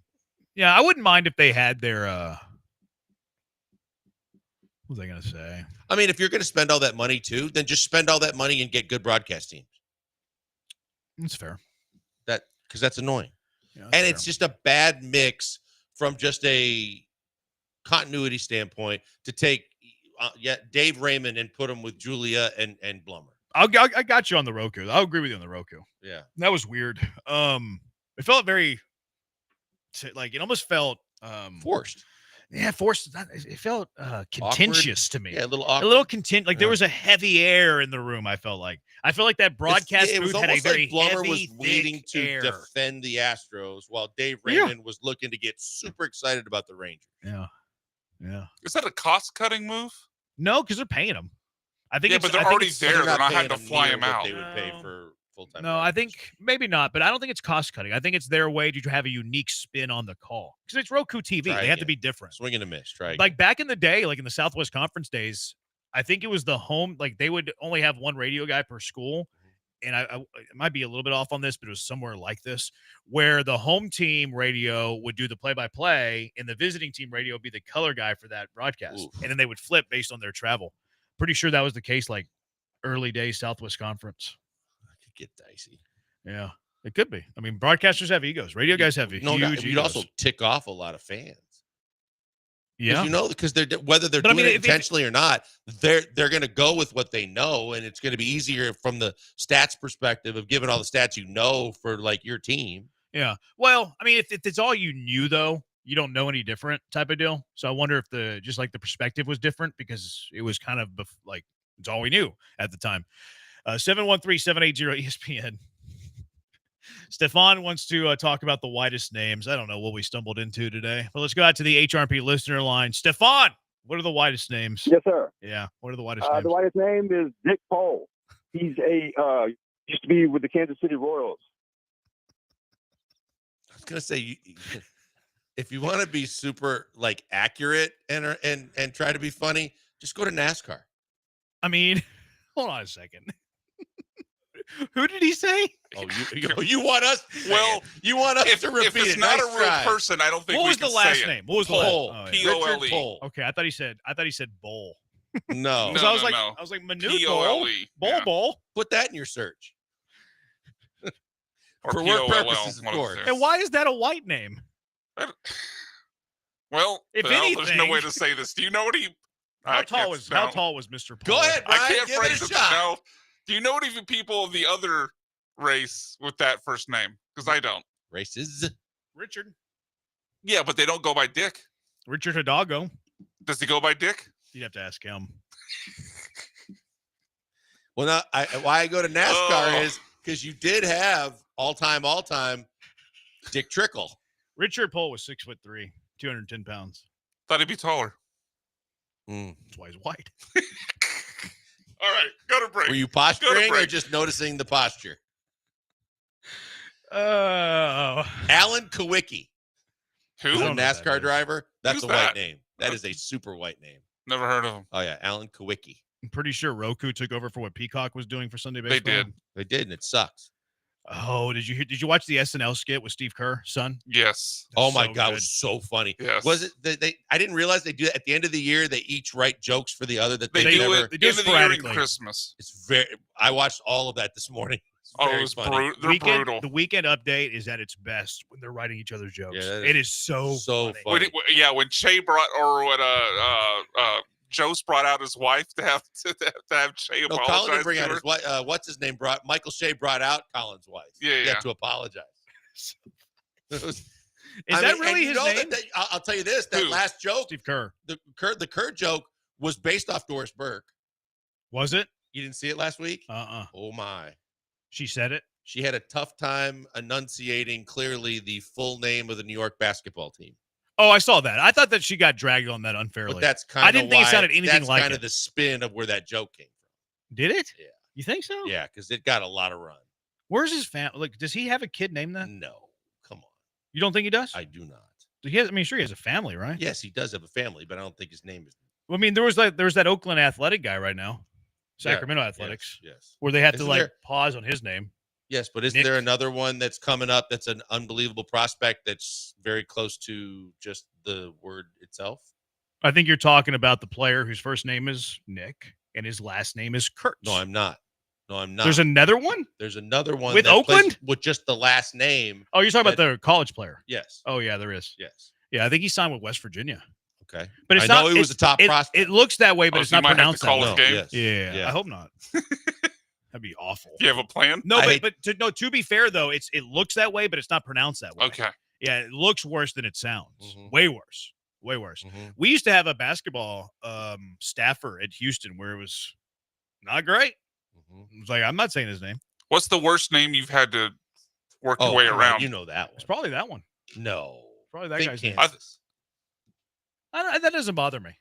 Yeah, I wouldn't mind if they had their what was I going to say? I mean, if you're going to spend all that money too, then just spend all that money and get good broadcast teams. That's fair. Because that's annoying. Yeah, And it's just a bad mix from just a continuity standpoint to take Dave Raymond and put him with Julia and Blummer. I got you on the Roku. I'll agree with you on the Roku. Yeah. That was weird. It felt very like it almost felt forced. Yeah, forced. It felt contentious to me. Yeah, a little A awkward. little content. Like there Yeah. was a heavy air in the room. I felt like that broadcast it was booth had a almost very like Blummer heavy, was waiting thick to air. defend the Astros while Dave Yeah. Raymond was looking to get super excited about the Rangers. Yeah. Yeah. Is that a cost-cutting move? No, because they're paying them. I think. Yeah, it's, but they're I think already it's- there. They're not paying having to them fly near him what out. They would pay for full-time. No, I think maybe not, but I don't think it's cost cutting. I think it's their way to have a unique spin on the call because it's Roku TV. Try They have to again. be different. Swing and a miss. Try again. Like back in the day, like in the Southwest Conference days, I think it was the home. Like they would only have one radio guy per school, and I it might be a little bit off on this, but it was somewhere like this, where the home team radio would do the play-by-play, and the visiting team radio would be the color guy for that broadcast, and then they would flip based on their travel. Pretty sure that was the case, like early days Southwest Conference. Could get dicey. Yeah, it could be. I mean, broadcasters have egos. Radio guys have No, huge you'd egos. also tick off a lot of fans. Yeah. You know, because they're whether they're But I doing mean, it if- intentionally or not, they're going to go with what they know, and it's going to be easier from the stats perspective of giving all the stats you know for like your team. Yeah. Well, I mean, if it's all you knew, though, you don't know any different type of deal. So I wonder if the perspective was different because it was kind of like it's all we knew at the time. 713-780 ESPN. Stefan wants to talk about the widest names. I don't know what we stumbled into today, but let's go out to the HRP listener line. Stefan, what are the widest names? Yes, sir. Yeah. What are the widest names? The widest name is Dick Paul. He's used to be with the Kansas City Royals. I was going to say, if you want to be super like accurate and try to be funny, just go to NASCAR. I mean, hold on a second. Who did he say? Oh, you want us? Well, you want us if, to repeat if it's it? not Nice a real try. person, I don't think What we was can the last say name? It. What was the Pole. last? Oh, yeah. P-O-L-E. Richard Pole. Okay, I thought he said Bowl. No, I was like Manute Bowl. P-O-L-E. Bowl Bowl. Put that in your search. Or For work P-O-L-L, purposes, of one of the course. two. And why is that a white name? Well, If there's no anything- way to say this. Do you know what he? How I tall can't- was no. how tall was Mr. Paul? Go ahead, I Brian. can't Give phrase it a it. shot. No. Do you know what even people of the other race with that first name? Because I don't. Races. Richard. Yeah, but they don't go by Dick. Richard Hidalgo. Does he go by Dick? You'd have to ask him. Well, now why I go to NASCAR Oh. is because you did have all-time Dick Trickle. Richard Paul was 6'3", 210 pounds. Thought he'd be taller. That's why he's white. All right, go to break. Were you Go to posturing or break. just noticing the posture? Oh. Alan Kawicki. Who? Is a I don't know who that NASCAR is. driver. That's Who's a that? white name. That is a super white name. Never heard of him. Oh yeah, Alan Kawicki. I'm pretty sure Roku took over for what Peacock was doing for Sunday They baseball. did. They did, and it sucks. Oh, did you watch the SNL skit with Steve Kerr, son? Yes. Oh my so god, good. it was so funny. Yes. Was it? They I didn't realize they do that at the end of the year. They each write jokes for the other that They they do never. it they do it end of the year and sporadically. Christmas. It's very. I watched all of that this morning. It's Oh, very it was funny. They're brutal. The weekend update is at its best when they're writing each other's jokes. Yeah, that it is so so funny. funny. When Che brought or when Jost brought out his wife to have Che No, apologize Colin didn't bring to out her. his wife. What's his name? Michael Shea brought out Colin's wife. Yeah, He yeah. had to apologize. It was- Is I that mean, really and you his know name? that I'll tell you this: that Who? last joke, Steve Kerr. the Kerr joke was based off Doris Burke. Was it? You didn't see it last week? Oh my! She said it. She had a tough time enunciating clearly the full name of the New York basketball team. Oh, I saw that. I thought that she got dragged on that unfairly. But that's kind of I didn't think it sounded anything that's like kind it. of the spin of where that joke came Did it? Yeah. You think so? from. Yeah, because it got a lot of run. Where's his family? Like, does he have a kid named that? No, come on. You don't think he does? I do not. He has, I mean, sure, he has a family, right? Yes, he does have a family, but I don't think his name is. Well, I mean, there's that Oakland Athletic guy right now, Sacramento Yeah, Athletics, Yes. where they have Isn't to like there- pause on his name. Yes, but isn't Nick. there another one that's coming up that's an unbelievable prospect that's very close to just the word itself? I think you're talking about the player whose first name is Nick and his last name is Kurtz. No, I'm not. No, I'm not. There's another one? There's another one With that plays Oakland? with just the last name. Oh, you're talking that- about the college player? Yes. Oh, yeah, there is. Yes. Yeah, I think he signed with West Virginia. Okay. But it's I not. know he was it's- a top it, prospect. It looks that way, but Oh, it's so you not might have to pronounced that call way. his game? Yes. Yeah, Yeah. I hope not. That'd be awful. You have a plan? No, to be fair though, it looks that way, but it's not pronounced that way. Okay. Yeah, it looks worse than it sounds. Mm-hmm. Way worse. Way worse. We used to have a basketball staffer at Houston where it was not great. It was like, I'm not saying his name. What's the worst name you've had to work your way come on, around? you know that one. It's probably that one. No. Probably that Think guy's name. Kansas. That doesn't bother me.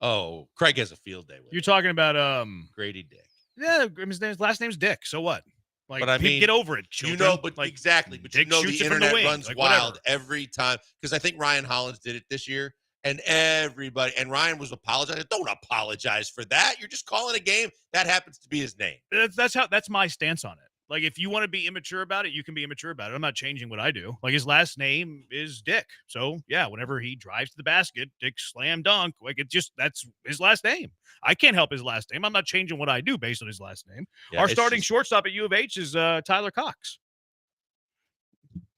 Oh, Craig has a field day with You're talking about Grady Dick. Yeah, his last name's Dick. So what? Like, But I mean, get over it, children. You know, but like, exactly. But Dick you know shoots the it from the internet wing, runs like, wild whatever. every time because I think Ryan Hollins did it this year, and everybody and Ryan was apologizing. Don't apologize for that. You're just calling a game. That happens to be his name. That's my stance on it. Like, if you want to be immature about it, you can be immature about it. I'm not changing what I do. Like, his last name is Dick. So, yeah, whenever he drives to the basket, Dick slam dunk. Like, that's his last name. I can't help his last name. I'm not changing what I do based on his last name. Yeah, Our it's starting just- shortstop at U of H is Tyler Cox.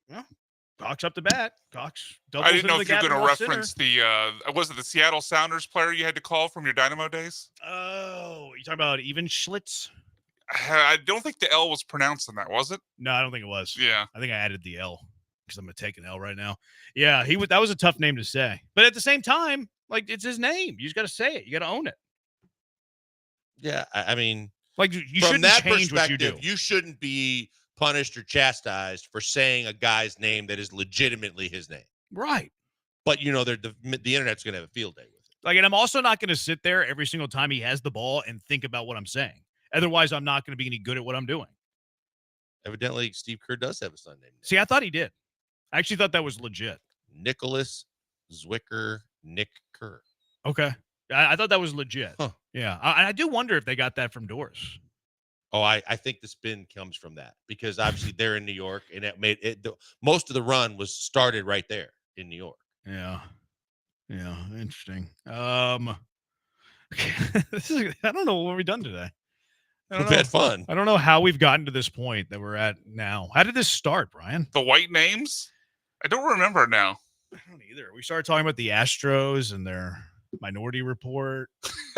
Yeah. Cox up to bat. Cox doubles I didn't know into if the you were gap going and to left center. reference was it the Seattle Sounders player you had to call from your Dynamo days? Oh, you talking about Even Schlitz? I don't think the L was pronounced in that, was it? No, I don't think it was. Yeah. I think I added the L because I'm going to take an L right now. Yeah, that was a tough name to say. But at the same time, like, it's his name. You just got to say it. You got to own it. Yeah, I mean, like, you from shouldn't that change what you perspective, do. you shouldn't be punished or chastised for saying a guy's name that is legitimately his name. Right. But you know, the internet's going to have a field day with it. Like, and I'm also not going to sit there every single time he has the ball and think about what I'm saying. Otherwise, I'm not going to be any good at what I'm doing. Evidently, Steve Kerr does have a son named See, I thought he did. I actually thought that was legit. Nicholas Zwicker Nick Kerr. Okay. I thought that was legit. Huh. Yeah. I do wonder if they got that from Doris. Oh, I think the spin comes from that because obviously they're in New York, and it made it. Most of the run was started right there in New York. Yeah. Yeah. Interesting. I don't know what we've done today. We've had fun. I don't know how we've gotten to this point that we're at now. How did this start, Brian? The white names? I don't remember now. I don't either. We started talking about the Astros and their minority report.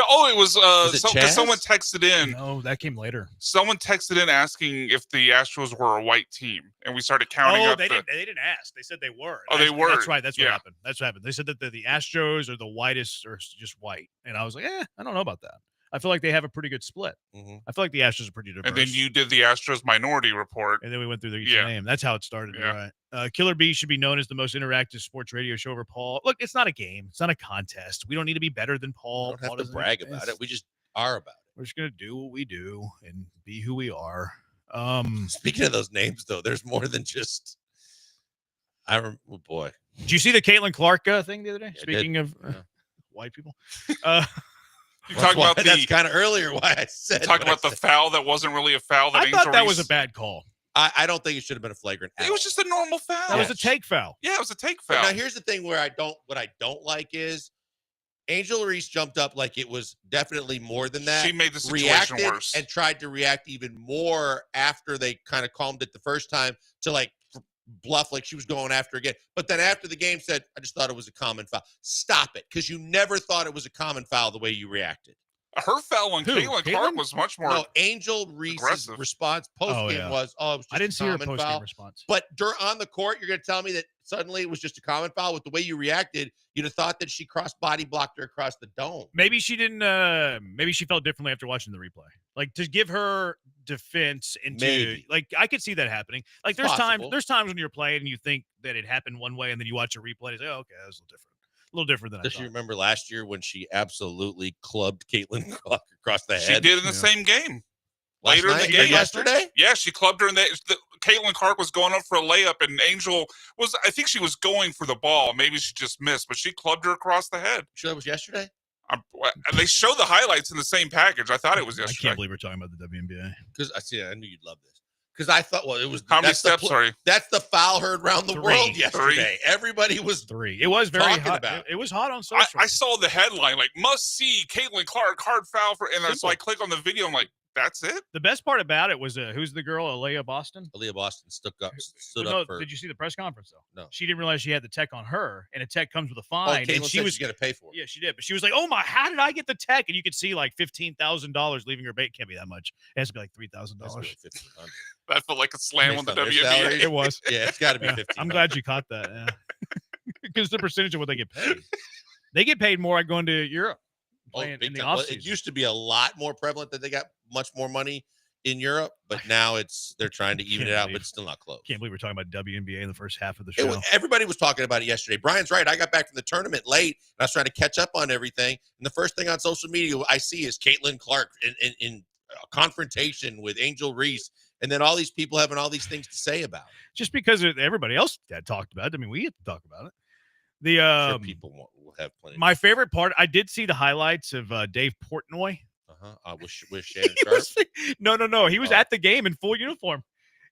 Oh, it was it because Chaz? someone texted in. No, that came later. Someone texted in asking if the Astros were a white team, and we started counting up. They didn't ask. They said they were. Oh, they were. That's right. That's what Yeah. happened. That's what happened. They said that the Astros are the whitest or just white, and I was like, I don't know about that. I feel like they have a pretty good split. Mm-hmm. I feel like the Astros are pretty diverse. And then you did the Astros minority report. And then we went through each Yeah. name. That's how it started. Yeah. Right. Killer Bee should be known as the most interactive sports radio show over Paul. Look, it's not a game. It's not a contest. We don't need to be better than Paul. We don't Paul have to doesn't- brag about it. We just are about it. We're just gonna do what we do and be who we are. Speaking of those names, though, there's more than just. Oh boy. Did you see the Caitlin Clark thing the other day? Yeah, Speaking I of did. white people, You talk about that's kind of earlier why I said. Talk what I about the said. foul that wasn't really a foul. That I thought that Angel was a Reese- bad call. I don't think it should have been a flagrant. It was just a normal foul. That was a take foul. Yeah, it was a take But foul. now here's the thing where what I don't like is Angel Reese jumped up like it was definitely more than that. She made the situation reacted worse. and tried to react even more after they kind of calmed it the first time to like bluff like she was going after again. But then after the game said, I just thought it was a common foul. Stop it, because you never thought it was a common foul the way you reacted. Her foul on Who? Caitlin Clark was much more. No, Angel Reese's aggressive. response post game yeah. was, "Oh, it was just I didn't a see her common post game foul." response. But on the court, you're going to tell me that suddenly it was just a common foul with the way you reacted. You'd have thought that she cross body blocked her across the dome. Maybe she didn't. Maybe she felt differently after watching the replay. Like, to give her defense into, Maybe. like, I could see that happening. Like, It's there's times when you're playing and you think that it happened one way, and then you watch a replay and you say, oh, okay, that was a little different than I Does you thought. remember last year when she absolutely clubbed Caitlin Clark across the She head? did in the same game. Last Later in night? the game. Yesterday? Yeah, she clubbed her in Caitlin Clark was going up for a layup, and Angel was, I think she was going for the ball. Maybe she just missed, but she clubbed her across the head. Sure that was yesterday? They show the highlights in the same package. I thought it was I yesterday. can't believe we're talking about the WNBA. Because I knew you'd love this. Because I thought, well, it was How many that's the steps are you? That's the foul heard around the 3. world yesterday. Everybody was 3. It was very talking hot. about It was hot on social. I saw the headline, like, must see Caitlin Clark, hard foul for, and so I click on the video. I'm like, That's it? The best part about it was who's the girl, Aaliyah Boston? Aaliyah Boston stood No, up for. did you see the press conference, though? No. She didn't realize she had the tech on her, and a tech comes with a Oh, fine. Caitlin and she said was she's going to pay for it. Yeah, she did. But she was like, oh, my, how did I get the tech? And you could see like $15,000 leaving her bait. Can't be that much. It has to be like $3,000. That felt like a slam on the WNBA. It was. Yeah, it's got to be Yeah. 15. I'm glad you caught that. Yeah. Because the percentage of what they get paid. They get paid more at going to Europe. Playing in the Well, offseason. it used to be a lot more prevalent that they got much more money in Europe, but now they're trying to even it out, but it's still not close. Can't believe we're talking about WNBA in the first half of the show. Everybody was talking about it yesterday. Brian's right. I got back from the tournament late, and I was trying to catch up on everything. And the first thing on social media I see is Caitlin Clark in a confrontation with Angel Reese, and then all these people having all these things to say about it. Just because everybody else had talked about it. I mean, we had to talk about it. The Sure, people will have plenty. My favorite part, I did see the highlights of Dave Portnoy. With Shannon Sharp. No. He was at the game in full uniform.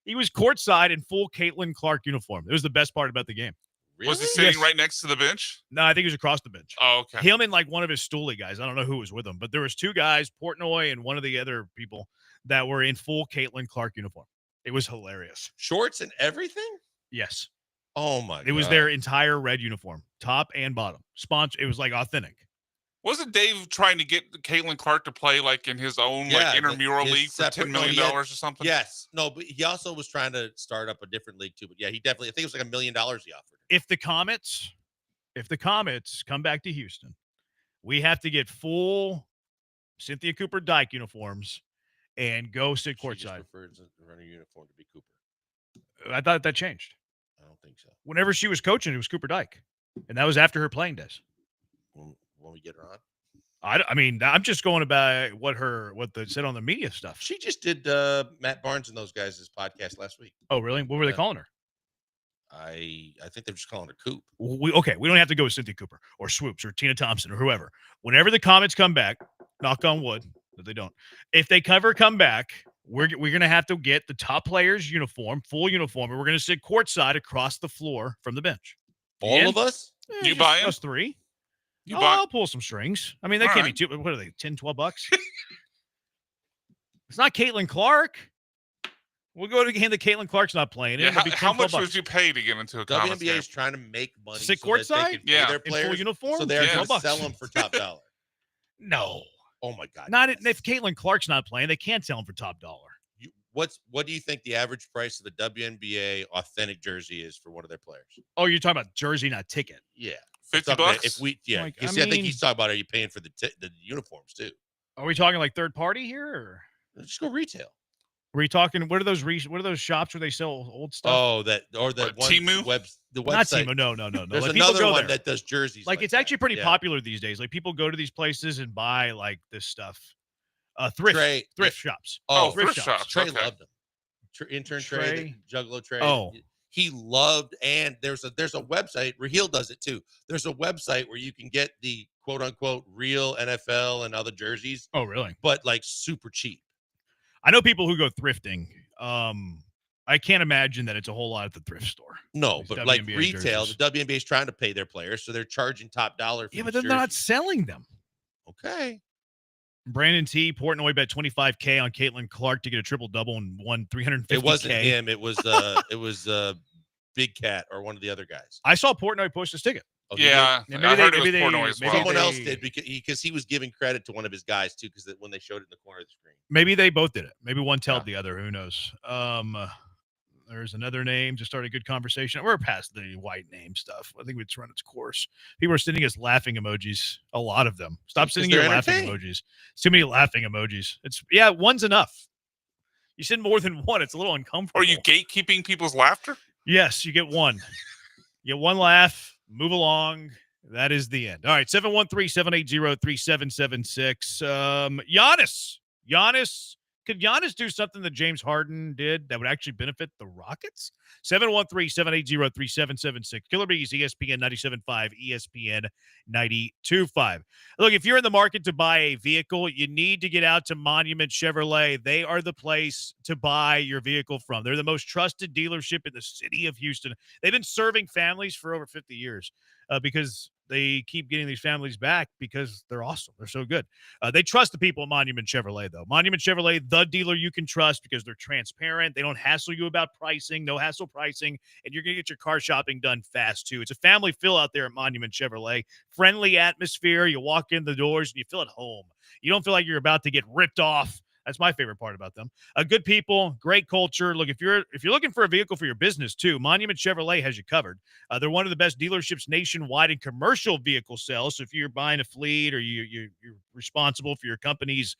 He was courtside in full Caitlin Clark uniform. It was the best part about the game. Really? Was he sitting right next to the bench? No, I think he was across the bench. Oh, okay. Him and like one of his stoolie guys. I don't know who was with him, but there was two guys, Portnoy and one of the other people that were in full Caitlin Clark uniform. It was hilarious. Shorts and everything? Yes. Oh my god. It was their entire red uniform, top and bottom. It was like authentic. Wasn't Dave trying to get Caitlin Clark to play like in his own like intramural league for $10 million or something? Yes. No, but he also was trying to start up a different league too. But yeah, he definitely, I think it was like $1 million he offered. If the Comets come back to Houston, we have to get full Cynthia Cooper Dyke uniforms and go sit courtside. Preferred to run a uniform to be Cooper. I thought that changed. I don't think so. Whenever she was coaching, it was Cooper Dyke, and that was after her playing days. When we get her on, I mean, I'm just going about what they said on the media stuff. She just did Matt Barnes and those guys' podcast last week. Oh, really? What were they calling her? I think they're just calling her Coop. We don't have to go with Cynthia Cooper or Swoops or Tina Thompson or whoever. Whenever the Comets come back, knock on wood that they don't. If they come back, we're going to have to get the top players' uniform, full uniform, and we're going to sit courtside across the floor from the bench. All of us? You buy us three? You I'll pull some strings. I mean, they All can't right. be what are they, $10, $12? It's not Caitlin Clark. We'll go to the game that Caitlin Clark's not playing. Yeah, It'll be how 10, much $12. would you pay to get into a Comets WNBA game? is trying to make money. Sit so that courtside? they can pay Yeah. their In full players. uniform? So they're going to $12. sell them for top dollar. No. Oh my God. Not if Caitlin Clark's not playing, they can't sell them for top dollar. What do you think the average price of a WNBA authentic jersey is for one of their players? Oh, you're talking about jersey, not ticket. Yeah. $50? If we, yeah. Like, I I think mean- he's talking about, are you paying for the uniforms too? Are we talking like third party here, or Just go retail. are we talking? What are those shops where they sell old stuff? Oh, the one Temu? the Not website. Timo. No. There's Like, people another go one there. that does jerseys. Like it's actually pretty Yeah. popular these days. Like people go to these places and buy like this stuff. Thrift shops. Oh, thrift thrift shops. Trey Okay. loved him. Intern Trey. Trey, Juggalo Trey. Oh. He loved, and there's a website. Raheel does it too. There's a website where you can get the quote unquote real NFL and other jerseys, Oh, really? but like super cheap. I know people who go thrifting. I can't imagine that it's a whole lot at the thrift store. No, These but like WNBA retail, jerseys. the WNBA is trying to pay their players, so they're charging top dollar. For Yeah, but these they're not jerseys. selling them. Okay. Brandon T. Portnoy bet $25K on Caitlin Clark to get a triple double and won $350K. It wasn't him. It was Big Cat or one of the other guys. I saw Portnoy post his ticket. Oh, he did? Yeah, Yeah, I heard it was Portnoy as well. Someone else did because he was giving credit to one of his guys too, because when they showed it in the corner of the screen. Maybe they both did it. Maybe one told the other. Who knows? There's another name to start a good conversation. We're past the white name stuff. I think it's run its course. People are sending us laughing emojis. A lot of them. Stop sending your they're laughing entertaining. emojis. It's too many laughing emojis. One's enough. You send more than one, it's a little uncomfortable. Are you gatekeeping people's laughter? Yes, you get one. You get one laugh, move along. That is the end. All right, 713-780-3776. Giannis. Could Giannis do something that James Harden did that would actually benefit the Rockets? 713-780-3776. Killer Bees, ESPN 97.5, ESPN 92.5. Look, if you're in the market to buy a vehicle, you need to get out to Monument Chevrolet. They are the place to buy your vehicle from. They're the most trusted dealership in the city of Houston. They've been serving families for over 50 years because they keep getting these families back because they're awesome. They're so good. They trust the people at Monument Chevrolet, though. Monument Chevrolet, the dealer you can trust because they're transparent. They don't hassle you about pricing, no hassle pricing, and you're going to get your car shopping done fast, too. It's a family feel out there at Monument Chevrolet. Friendly atmosphere. You walk in the doors and you feel at home. You don't feel like you're about to get ripped off. That's my favorite part about them. Good people, great culture. Look, if you're looking for a vehicle for your business too, Monument Chevrolet has you covered. They're one of the best dealerships nationwide in commercial vehicle sales. So if you're buying a fleet or you're responsible for your company's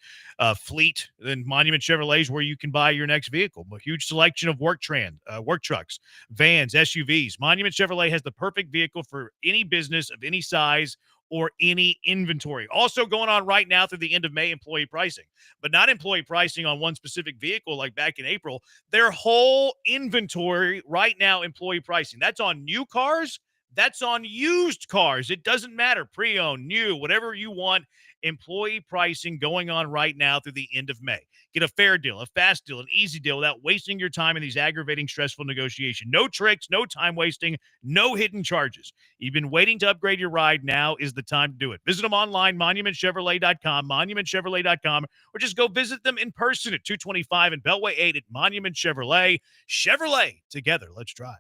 fleet, then Monument Chevrolet is where you can buy your next vehicle. A huge selection of work trucks, vans, SUVs. Monument Chevrolet has the perfect vehicle for any business of any size or any inventory. Also going on right now through the end of May, employee pricing, but not employee pricing on one specific vehicle like back in April. Their whole inventory right now, employee pricing. That's on new cars. That's on used cars. It doesn't matter. Pre-owned, new, whatever you want. Employee pricing going on right now through the end of May. Get a fair deal, a fast deal, an easy deal without wasting your time in these aggravating, stressful negotiations. No tricks, no time wasting, no hidden charges. You've been waiting to upgrade your ride. Now is the time to do it. Visit them online, monumentchevrolet.com, monumentchevrolet.com, or just go visit them in person at 225 and Beltway 8 at Monument Chevrolet. Chevrolet, together, let's drive.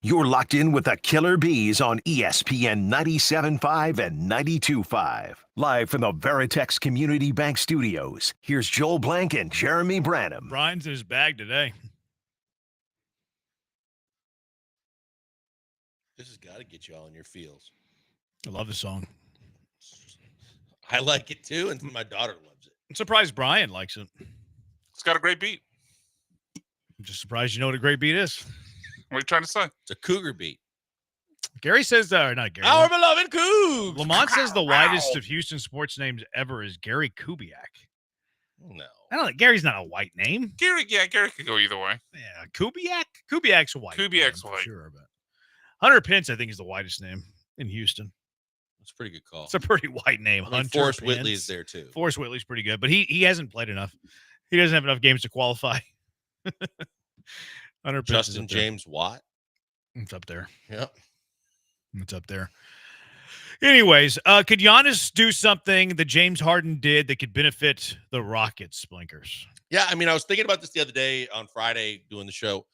You're locked in with the Killer Bees on ESPN 97.5 and 92.5. Live from the Veritex Community Bank Studios, here's Joel Blank and Jeremy Branham. Brian's in his bag today. This has got to get you all in your feels. I love the song. I like it too, and my daughter loves it. I'm surprised Brian likes it. It's got a great beat. I'm just surprised you know what a great beat is. What are you trying to say? It's a cougar beat. Gary says, not Gary. Our beloved Cougs. Lamont says the widest of Houston sports names ever is Gary Kubiak. No. I don't know. Gary's not a white name. Gary could go either way. Yeah, Kubiak? Kubiak's white. Kubiak's name, white. Sure, but Hunter Pence, I think, is the whitest name in Houston. That's a pretty good call. It's a pretty white name. I mean, Hunter Forrest Pence. Whitley is there too. Forrest Whitley's pretty good, but he hasn't played enough. He doesn't have enough games to qualify. Hunter Pence Justin James Watt. It's up there. Yep. It's up there. Anyways, could Giannis do something that James Harden did that could benefit the Rockets, Blinkers? Yeah, I mean, I was thinking about this the other day on Friday doing the show.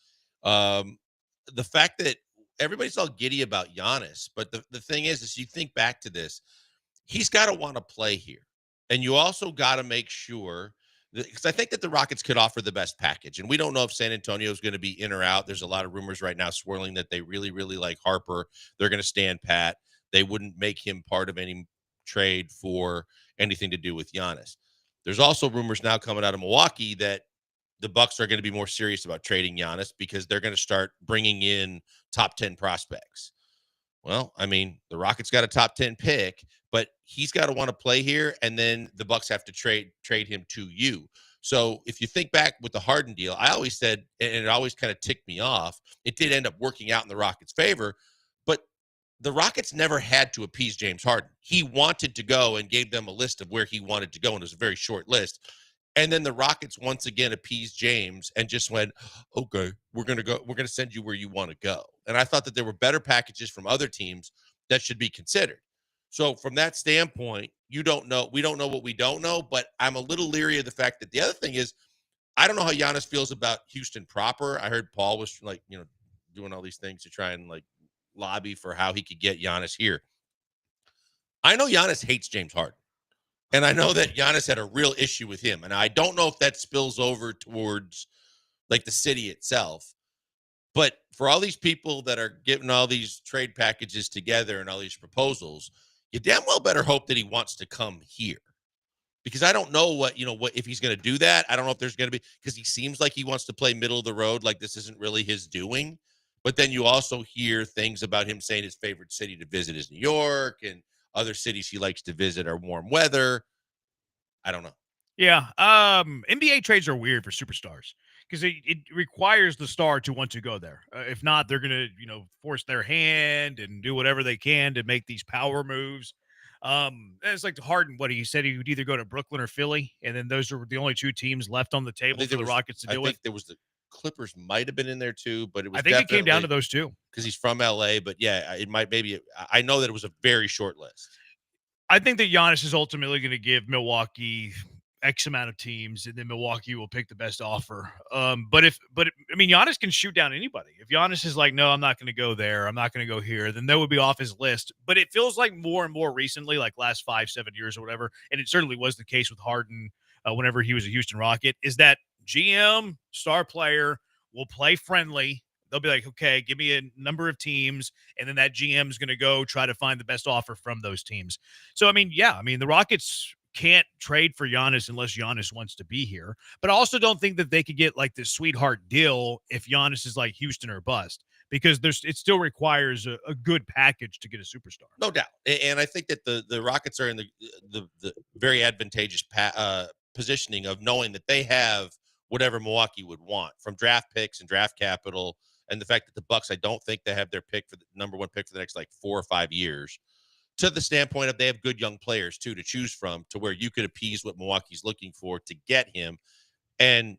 The fact that everybody's all giddy about Giannis, but the thing is you think back to this, he's got to want to play here. And you also got to make sure, because I think that the Rockets could offer the best package. And we don't know if San Antonio is going to be in or out. There's a lot of rumors right now swirling that they really, really like Harper. They're going to stand pat. They wouldn't make him part of any trade for anything to do with Giannis. There's also rumors now coming out of Milwaukee that the Bucks are going to be more serious about trading Giannis because they're going to start bringing in top 10 prospects. Well, I mean, the Rockets got a top 10 pick, but he's got to want to play here, and then the Bucks have to trade him to you. So if you think back with the Harden deal, I always said, and it always kind of ticked me off, it did end up working out in the Rockets' favor, but the Rockets never had to appease James Harden. He wanted to go and gave them a list of where he wanted to go, and it was a very short list. And then the Rockets once again appeased James and just went, okay, we're going to send you where you want to go. And I thought that there were better packages from other teams that should be considered. So from that standpoint, we don't know what we don't know, but I'm a little leery of the fact that the other thing is, I don't know how Giannis feels about Houston proper. I heard Paul was doing all these things to try and lobby for how he could get Giannis here. I know Giannis hates James Harden. And I know that Giannis had a real issue with him. And I don't know if that spills over towards the city itself. But for all these people that are getting all these trade packages together and all these proposals, you damn well better hope that he wants to come here. Because I don't know what if he's going to do that. I don't know if there's going to be, because he seems like he wants to play middle of the road, like this isn't really his doing. But then you also hear things about him saying his favorite city to visit is New York, and other cities he likes to visit are warm weather. I don't know. Yeah. NBA trades are weird for superstars because it requires the star to want to go there. If not, they're going to, force their hand and do whatever they can to make these power moves. It's like Harden, what he said, he would either go to Brooklyn or Philly, and then those are the only two teams left on the table for the Rockets to deal with. I think there was the Clippers might have been in there too, but it was. I think it came down to those two because he's from LA. But yeah, it might maybe. I know that it was a very short list. I think that Giannis is ultimately going to give Milwaukee X amount of teams, and then Milwaukee will pick the best offer. But Giannis can shoot down anybody. If Giannis is like, no, I'm not going to go there, I'm not going to go here, then that would be off his list. But it feels like more and more recently, like last 5-7 years or whatever, and it certainly was the case with Harden whenever he was a Houston Rocket, is that GM, star player, will play friendly. They'll be like, okay, give me a number of teams, and then that GM is going to go try to find the best offer from those teams. So, the Rockets can't trade for Giannis unless Giannis wants to be here. But I also don't think that they could get this sweetheart deal if Giannis is like Houston or bust, because it still requires a good package to get a superstar. No doubt. And I think that the Rockets are in the very advantageous positioning of knowing that they have whatever Milwaukee would want from draft picks and draft capital. And the fact that the Bucks, I don't think they have their pick for the number one pick for the next 4 or 5 years, to the standpoint of they have good young players too to choose from, to where you could appease what Milwaukee's looking for to get him. And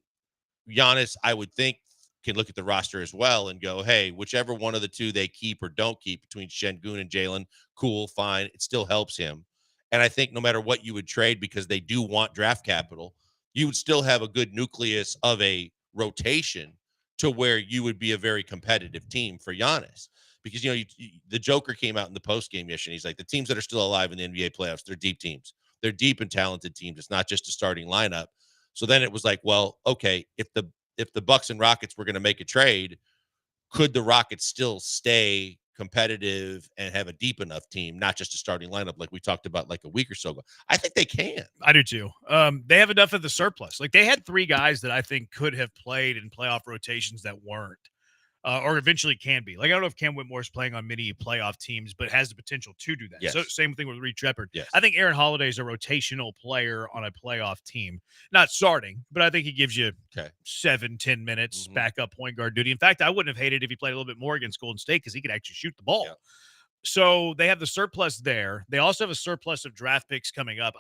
Giannis, I would think, can look at the roster as well and go, hey, whichever one of the two they keep or don't keep between Şengün and Jalen, cool, fine. It still helps him. And I think no matter what you would trade, because they do want draft capital, you would still have a good nucleus of a rotation to where you would be a very competitive team for Giannis. Because, the Joker came out in the post game yesterday. He's like, the teams that are still alive in the NBA playoffs, they're deep teams. They're deep and talented teams. It's not just a starting lineup. So then it was like, well, okay, if the Bucks and Rockets were going to make a trade, could the Rockets still stay competitive and have a deep enough team, not just a starting lineup like we talked about like a week or so ago? I think they can. I do too. They have enough of the surplus. Like, they had 3 guys that I think could have played in playoff rotations that weren't. Or eventually can be. Like, I don't know if Cam Whitmore is playing on many playoff teams, but has the potential to do that. Yes. So same thing with Reed Shepard. Yes. I think Aaron Holiday is a rotational player on a playoff team. Not starting, but I think he gives you 7-10 minutes backup point guard duty. In fact, I wouldn't have hated if he played a little bit more against Golden State because he could actually shoot the ball. Yeah. So they have the surplus there. They also have a surplus of draft picks coming up.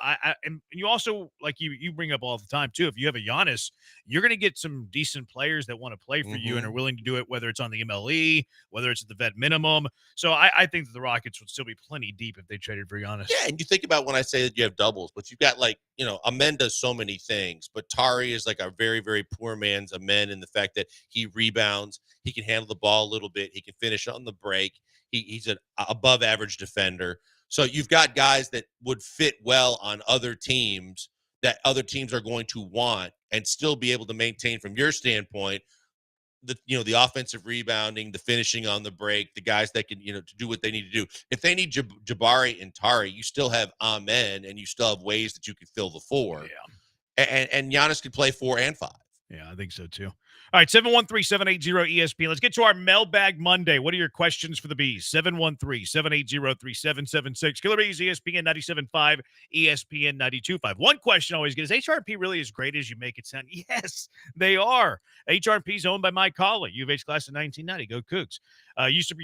And you also, like you bring up all the time too, if you have a Giannis, you're going to get some decent players that want to play for you and are willing to do it, whether it's on the MLE, whether it's at the vet minimum. So I think that the Rockets would still be plenty deep if they traded for Giannis. Yeah, and you think about when I say that you have doubles, but you've got Amen does so many things, but Tari is like a very, very poor man's Amen in the fact that he rebounds, he can handle the ball a little bit, he can finish on the break. He's an above average defender. So you've got guys that would fit well on other teams that other teams are going to want and still be able to maintain from your standpoint the offensive rebounding, the finishing on the break, the guys that can, to do what they need to do. If they need Jabari and Tari, you still have Amen and you still have ways that you can fill the 4. Yeah. And Giannis could play 4 and 5. Yeah, I think so too. All right, 713-780-ESPN. Let's get to our Mailbag Monday. What are your questions for the Bees? 713-780-3776. Killer Bees, ESPN 97.5, ESPN 92.5. One question I always get is, HRP really as great as you make it sound? Yes, they are. HRP is owned by Mike Colley, U of H class of 1990. Go Cougs. Used to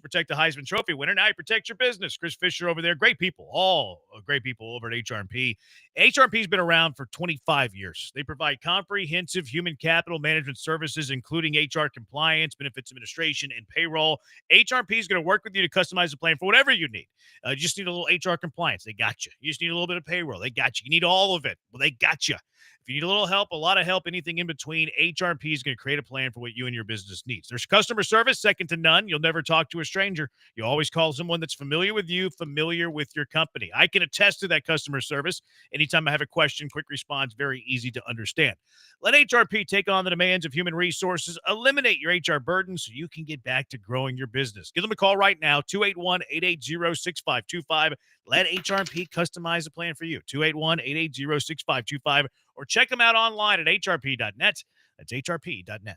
protect the Heisman Trophy winner. Now you protect your business. Chris Fisher over there. Great people. All great people over at HRP. HRP's been around for 25 years. They provide comprehensive human capital management services, including HR compliance, benefits administration, and payroll. HRP is going to work with you to customize a plan for whatever you need. You just need a little HR compliance. They got you. You just need a little bit of payroll. They got you. You need all of it. Well, they got you. If you need a little help, a lot of help, anything in between, HRP is going to create a plan for what you and your business needs. There's customer service second to none. You'll never talk to a stranger. You always call someone that's familiar with you, familiar with your company. I can attest to that customer service. Anytime I have a question, quick response, very easy to understand. Let HRP take on the demands of human resources. Eliminate your HR burden so you can get back to growing your business. Give them a call right now, 281-880-6525. Let HRP customize a plan for you, 281-880-6525. Or check them out online at hrp.net. That's hrp.net.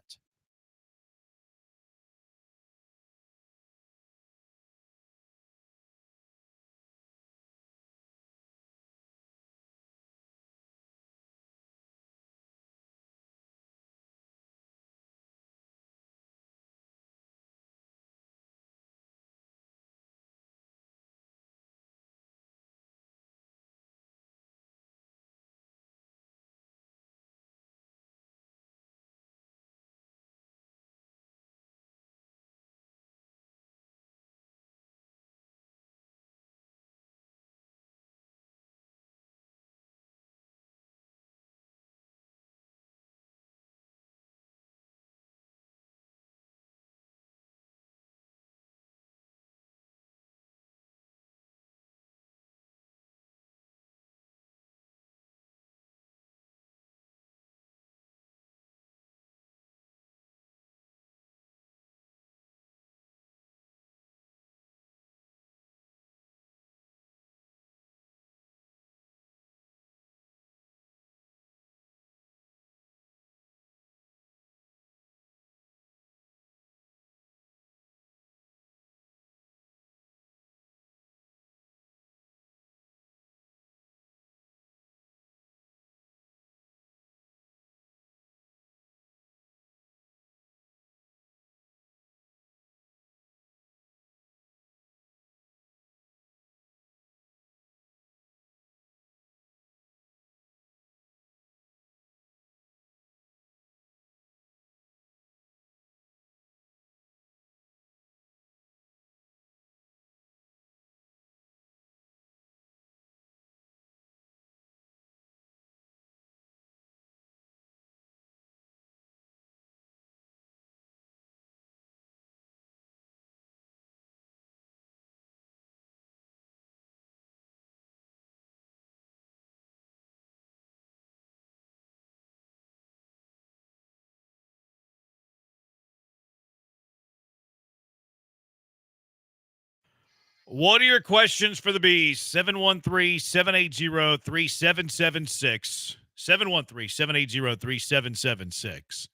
What are your questions for the Bees? 713-780-3776. 713-780-3776.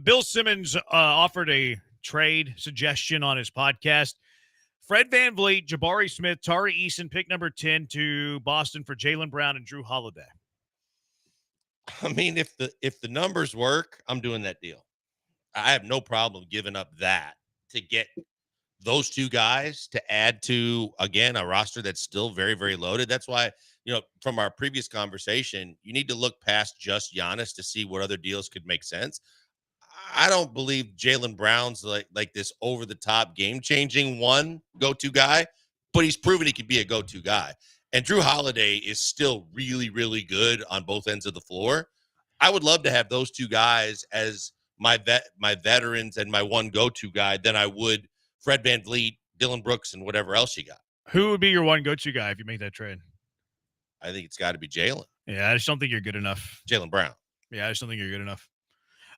Bill Simmons offered a trade suggestion on his podcast. Fred VanVleet, Jabari Smith, Tari Eason, pick number 10 to Boston for Jaylen Brown and Drew Holiday. I mean, if the numbers work, I'm doing that deal. I have no problem giving up that to get those two guys to add to, again, a roster that's still very, very loaded. That's why, from our previous conversation, you need to look past just Giannis to see what other deals could make sense. I don't believe Jaylen Brown's like this over-the-top game-changing one go-to guy, but he's proven he can be a go-to guy. And Drew Holiday is still really, really good on both ends of the floor. I would love to have those two guys as my veterans and my one go-to guy than I would Fred VanVleet, Dylan Brooks, and whatever else you got. Who would be your one go-to guy if you make that trade? I think it's got to be Jaylen. Yeah, I just don't think you're good enough. Jaylen Brown. Yeah, I just don't think you're good enough.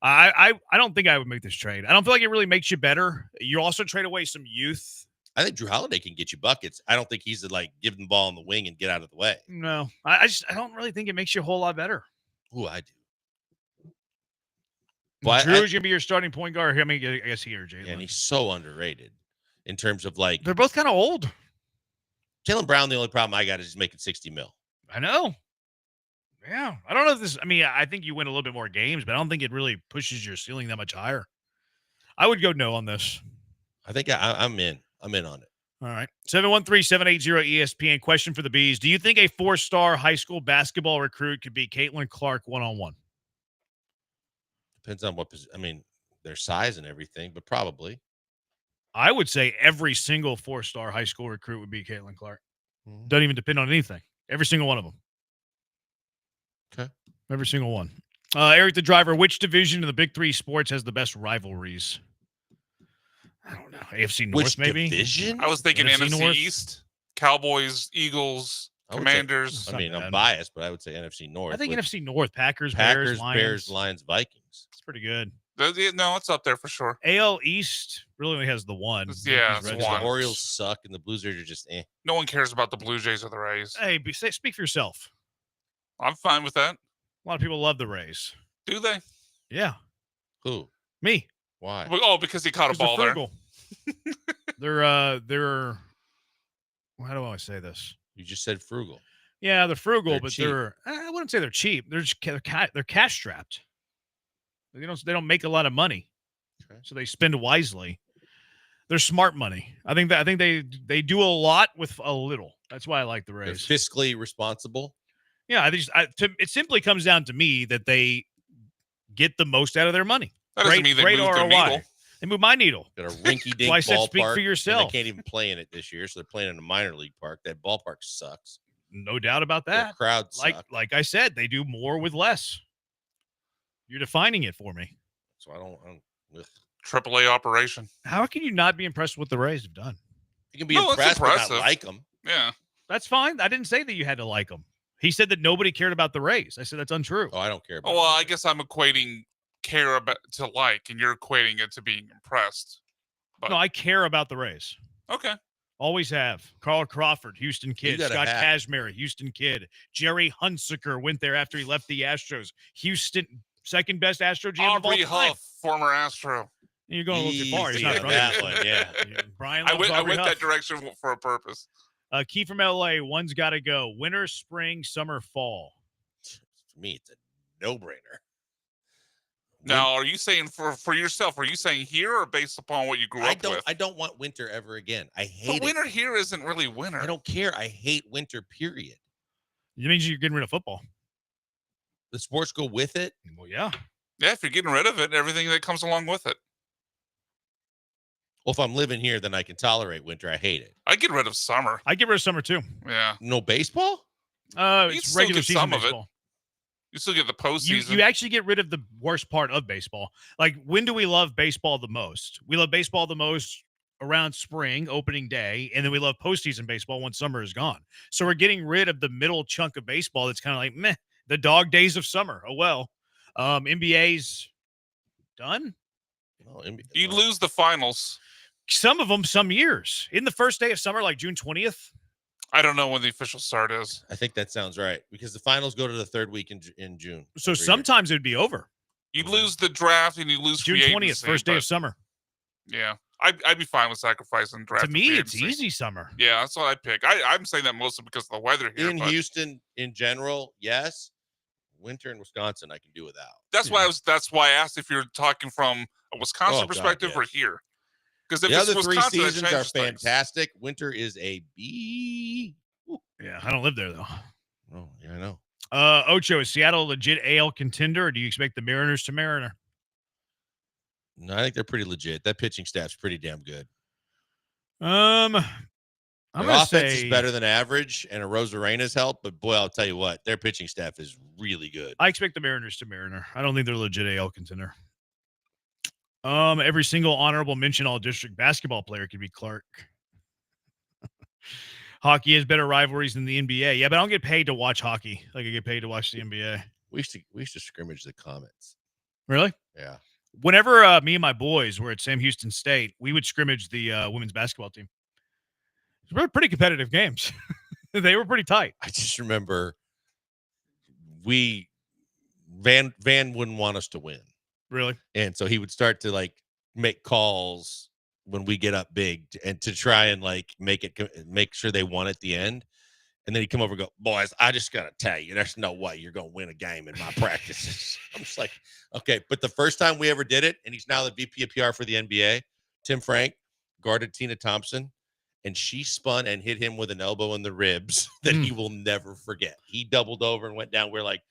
I don't think I would make this trade. I don't feel like it really makes you better. You also trade away some youth. I think Drew Holiday can get you buckets. I don't think he's give him the ball on the wing and get out of the way. No, I don't really think it makes you a whole lot better. Ooh, I do. Well, Drew's going to be your starting point guard. I mean, I guess he or Jaylen. Yeah, and he's so underrated in terms of they're both kind of old. Jaylen Brown, the only problem I got is he's making $60 million. I know. Yeah. I don't know if this, I think you win a little bit more games, but I don't think it really pushes your ceiling that much higher. I would go no on this. I think I'm in. I'm in on it. All right. 713-780-ESPN. Question for the Bees. Do you think a 4-star high school basketball recruit could beat Caitlin Clark one-on-one? Depends on their size and everything, but probably. I would say every single 4-star high school recruit would be Caitlin Clark. Doesn't even depend on anything. Every single one of them. Okay. Every single one. Eric the Driver, which division of the Big Three sports has the best rivalries? I don't know. AFC North, which maybe? Division? I was thinking NFC North? East. Cowboys, Eagles, Commanders. I'm biased, but I would say NFC North. I think NFC North. Packers, Bears, Lions, Vikings. It's pretty good. No, it's up there for sure. AL East really only has the one. It's one. The Orioles suck, and the Blue Jays are just eh. No one cares about the Blue Jays or the Rays. Hey, speak for yourself. I'm fine with that. A lot of people love the Rays. Do they? Yeah. Who? Me. Why? Oh, because he caught a ball there. They're how do I say this? You just said frugal. Yeah, they're frugal, They're but cheap. I wouldn't say they're cheap. They're just they're cash strapped. They don't make a lot of money. Okay. So they spend wisely. They're smart money. I think they do a lot with a little. That's why I like the Rays. They're fiscally responsible. Yeah, it simply comes down to me that they get the most out of their money. That doesn't mean they move their needle. They move my needle. Got a rinky-dink Why I said ballpark. speak for yourself. And they can't even play in it this year, so they're playing in a minor league park. That ballpark sucks. No doubt about that. Their crowd sucks. Like I said, they do more with less. You're defining it for me. So I don't AAA operation. How can you not be impressed with what the Rays have done? You can be impressed, but not like them. Yeah. That's fine. I didn't say that you had to like them. He said that nobody cared about the Rays. I said that's untrue. Oh, I don't care about Well, I guess I'm equating care about to like, and you're equating it to being impressed. But No, I care about the Rays. okay. Always have. Carl Crawford, Houston Kid. got a Scott hat. Kazmir, Houston Kid. Jerry Hunsaker went there after he left the Astros. Houston, second best Astro GM Aubrey of all time. Huff, former Astro. You're going a little too far. He's not on from that here. one, yeah. Brian I loves went Aubrey that Huff. direction for a purpose. Key from LA, one's got to go. Winter, spring, summer, fall. For me, it's a no-brainer. Now, are you saying for yourself? Are you saying here or based upon what you grew up with? I don't want winter ever again. I hate But it. winter here isn't really winter. I don't care. I hate winter, period. It means you're getting rid of football. The sports go with it. Well, yeah. Yeah, if you're getting rid of it, everything that comes along with it. Well, if I'm living here, then I can tolerate winter. I hate it. I get rid of summer. I get rid of summer too. Yeah. No baseball? You It's still regular get season some of it. baseball. You still get the postseason. You actually get rid of the worst part of baseball. Like, when do we love baseball the most? We love baseball the most around spring, opening day, and then we love postseason baseball when summer is gone. So we're getting rid of the middle chunk of baseball that's kind of like, meh, the dog days of summer. Oh, well. NBA's done. No, you lose the finals. Some of them, some years. In the first day of summer, like June 20th. I don't know when the official start is. I think that sounds right because the finals go to the third week in June. So sometimes it'd be over. You lose the draft and you lose June free 20th, agency, first day but of summer. Yeah, I'd be fine with sacrificing draft. To me, free it's agency. easy summer. Yeah, that's what I'd pick. I'm saying that mostly because of the weather here. In but Houston, in general, yes. Winter in Wisconsin, I can do without. that's why I asked if you're talking from a Wisconsin Oh, God, perspective or yes. here. Because if The it's other three Wisconsin, it seasons are changes things. fantastic. Winter is a B. Yeah, I don't live there, though. Oh, yeah, I know. Ocho, is Seattle a legit AL contender, or do you expect the Mariners to Mariner? No, I think they're pretty legit. That pitching staff's pretty damn good. I'm Their gonna offense say is better than average, and Arozarena's help. But boy, I'll tell you what, their pitching staff is really good. I expect the Mariners to Mariner. I don't think they're a legit AL contender. Every single honorable mention all-district basketball player could be Clark. Hockey has better rivalries than the NBA. Yeah, but I don't get paid to watch hockey like I get paid to watch the NBA. We used to scrimmage the Comets. Really? Yeah. Whenever me and my boys were at Sam Houston State, we would scrimmage the women's basketball team. It was pretty competitive games. They were pretty tight. I just remember Van wouldn't want us to win. Really? And so he would start to like make calls when we get up big and to try and like make sure they won at the end. And then he'd come over and go, boys, I just got to tell you, there's no way you're going to win a game in my practices. I'm just like, okay. But the first time we ever did it, and he's now the VP of PR for the NBA, Tim Frank guarded Tina Thompson, and she spun and hit him with an elbow in the ribs that he will never forget. He doubled over and went down. We're like,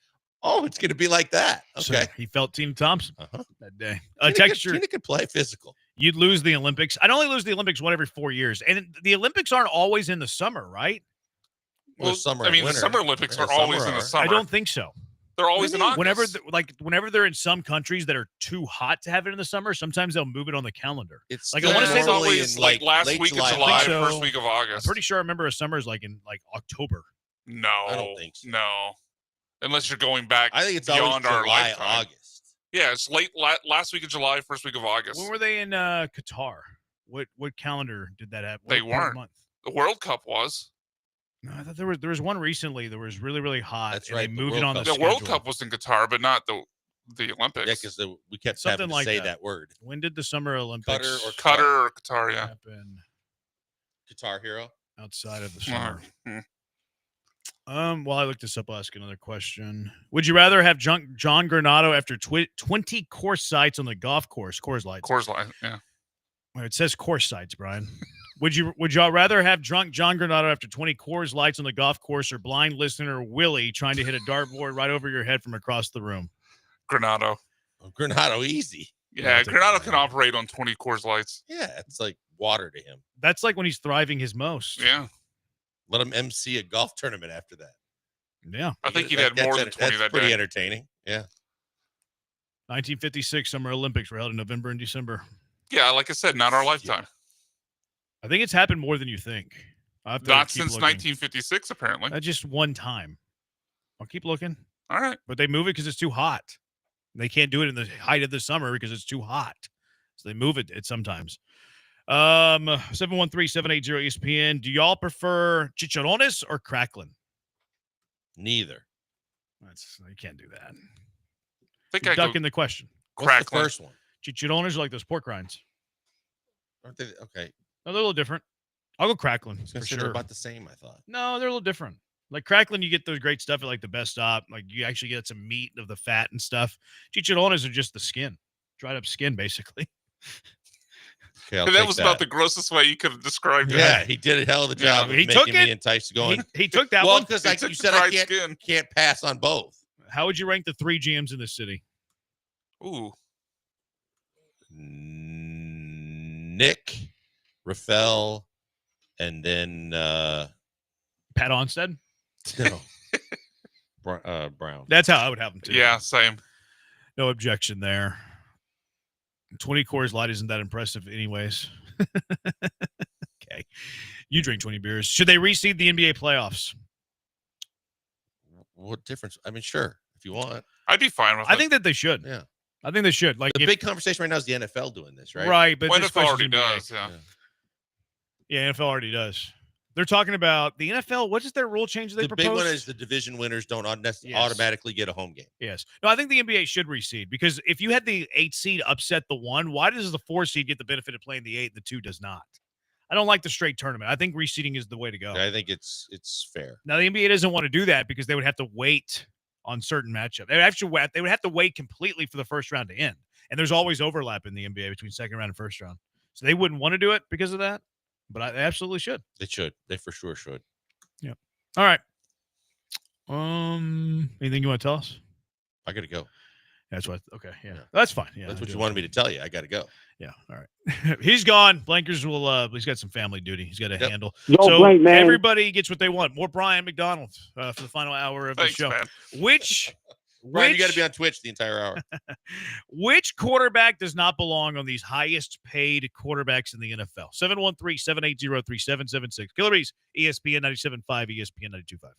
oh, it's going to be like that. Okay. So he felt Tina Thompson that day. Tina could play physical. You'd lose the Olympics. I'd only lose the Olympics one every 4 years. And the Olympics aren't always in the summer, right? Well, summer I mean, and the winter. Summer Olympics Yeah, are always in the summer. I don't think so. They're always in August. Whenever they're in some countries that are too hot to have it in the summer, sometimes they'll move it on the calendar. It's like I want to say it's always like last week of July, first week of August. I'm pretty sure I remember a summer is like in like October. No, I don't think so. No, unless you're going back. I think it's always beyond our July, lifetime. August. Yeah, it's late last week of July, first week of August. When were they in Qatar? What calendar did that have? They What weren't. month? The World Cup was. No, I thought there was one recently that was really, really hot. That's and right, They the moved it World on Cup. the The World schedule. Cup was in Qatar, but not the Olympics. Yeah, because we kept Something having to like say that. that word. When did the Summer Olympics Qatar or Qatar, yeah. happen Guitar Hero. outside of the summer? Mhm. While I look this up, I'll ask another question. Would you rather have John Granado after 20 course sites on the golf course? Coors Lights. Coors Light, yeah. Well, it says course sites, Brian. Would y'all rather have drunk John Granado after 20 Coors Lights on the golf course, or blind listener Willie trying to hit a dartboard right over your head from across the room? Granado. Oh, Granado, easy. Yeah, Granado can operate on 20 Coors Lights. Yeah, it's like water to him. That's like when he's thriving his most. Yeah. Let him MC a golf tournament after that. Yeah. I think he'd had more than 20 that pretty day. entertaining. Yeah. 1956 Summer Olympics were held in November and December. Yeah, like I said, not our lifetime. I think it's happened more than you think. I'll have to Not keep since looking. 1956, apparently. Just one time. I'll keep looking. All right. But they move it because it's too hot. They can't do it in the height of the summer because it's too hot. So they move it sometimes. 713-780-ESPN. Do y'all prefer chicharrones or crackling? Neither. You can't do that. think You're I go ducking the question. What's the first one? Chicharrones are like those pork rinds. Aren't they? Okay. No, they're a little different. I'll go crackling I was for gonna say sure. they're about the same, I thought. No, they're a little different. Like crackling, you get those great stuff at like the Best Stop. Like you actually get some meat of the fat and stuff. Chicharrones are just the skin, dried up skin, basically. Okay, I'll that take was about the grossest way you could have described it. Yeah, he did a hell of a job of He making took me it. enticed to going. He took that well, one. because He like took you the said, I fried skin. can't pass on both. How would you rank the three GMs in this city? Ooh. Nick, Rafael, and then Pat Onstead? no, Brown. That's how I would have them too. Yeah, same. No objection there. 20 Coors Light isn't that impressive anyways. Okay. You drink 20 beers. Should they reseed the NBA playoffs? What difference? I mean, sure, if you want. I'd be fine with it. I think that they should. Yeah. I think they should. Like the big conversation right now is the NFL doing this, right? Right, but Well, this NFL already question's NBA. does. Yeah. Yeah, NFL already does. They're talking about the NFL. What is their rule change they The proposed? big one is the division winners don't automatically get a home game. Yes. No, I think the NBA should reseed because if you had the 8 seed upset the 1, why does the 4 seed get the benefit of playing the 8 and the 2 does not? I don't like the straight tournament. I think reseeding is the way to go. I think it's fair. Now, the NBA doesn't want to do that because they would have to wait on certain matchups. They would have to wait completely for the first round to end. And there's always overlap in the NBA between second round and first round. So they wouldn't want to do it because of that, but they absolutely should. They should. They for sure should. Yeah. All right. Anything you want to tell us? I got to go. That's what. Okay. Yeah. That's fine. Yeah. That's what you wanted me to tell you. I got to go. Yeah. All right. He's gone. Blankers will. He's got some family duty. He's got to handle. Yo, so Blank, man. everybody gets what they want. More Brian McDonald for the final hour of Thanks, the show. man. Brian, you got to be on Twitch the entire hour. Which quarterback does not belong on these highest paid quarterbacks in the NFL? 713-780-3776. Killer Bees, ESPN 97.5, ESPN 92.5.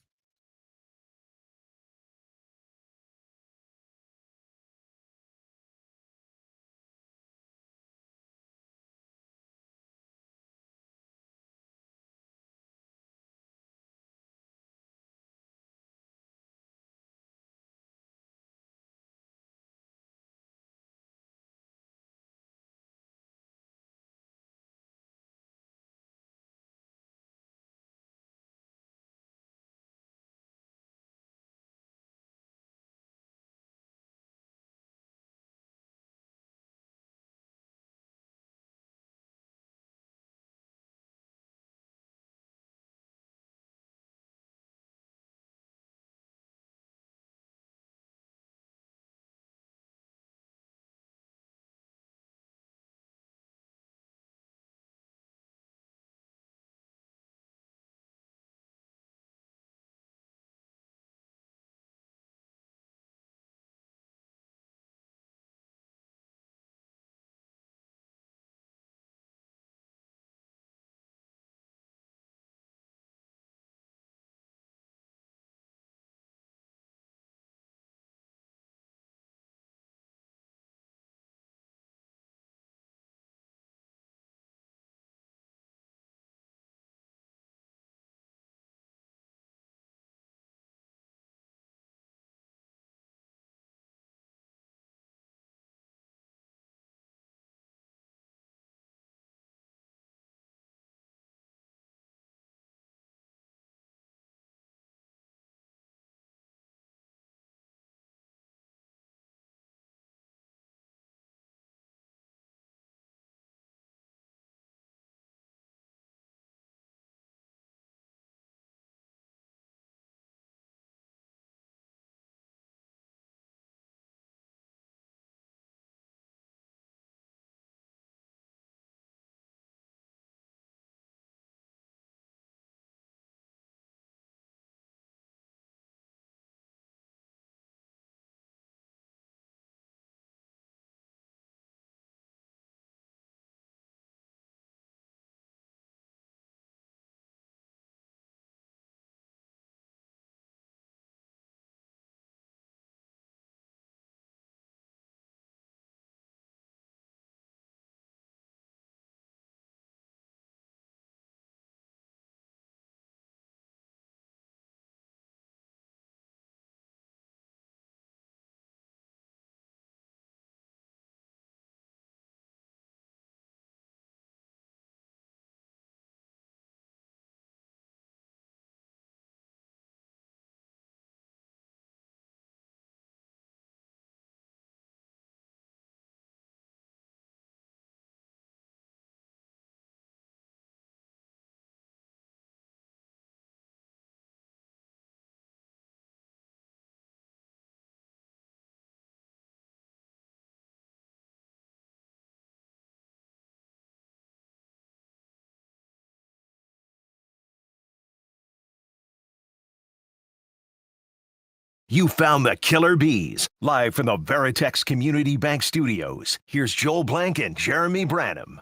You found the Killer Bees. Live from the Veritex Community Bank Studios. Here's Joel Blank and Jeremy Branham.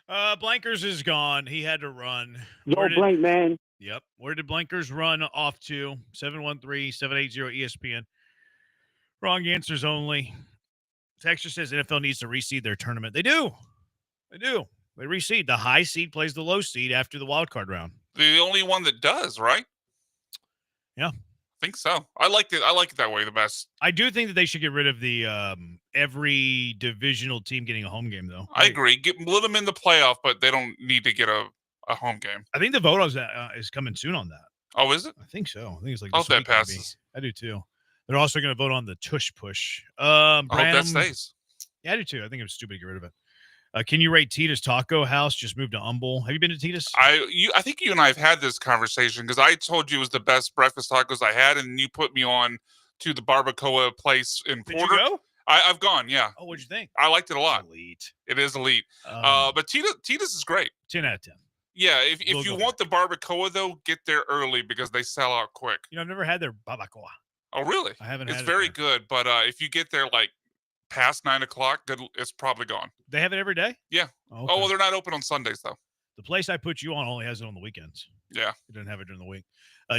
Blankers is gone. He had to run. Yo, Blank, man. Yep. Where did Blankers run off to? 713-780-ESPN. Wrong answers only. Texture says NFL needs to reseed their tournament. They do. They reseed. The high seed plays the low seed after the wild card round. The only one that does, right? Yeah. I think so. I like it that way the best. I do think that they should get rid of the every divisional team getting a home game, though. I agree. Let them in the playoff, but they don't need to get a home game. I think the vote is coming soon on that. Oh, is it? I think so. I think it's like I hope this that week, maybe. passes. I do too. They're also going to vote on the tush push. I hope that stays. Yeah, I do too. I think it was stupid to get rid of it. Can you rate Tita's Taco House? Just moved to Humble. Have you been to Tita's? I think you and I have had this conversation because I told you it was the best breakfast tacos I had, and you put me on to the Barbacoa place in Porter. Did you go? I've gone, yeah. Oh, what'd you think? I liked it a lot. Elite. It is elite. But Tita's is great. 10 out of 10. Yeah, if you want the barbacoa though, get there early because they sell out quick. You know, I've never had their barbacoa. Oh, really? I haven't It's had it very there. good, but if you get there like past 9 o'clock, it's probably gone. They have it every day? Yeah. Okay. Oh, well, they're not open on Sundays though. The place I put you on only has it on the weekends. Yeah. It doesn't have it during the week.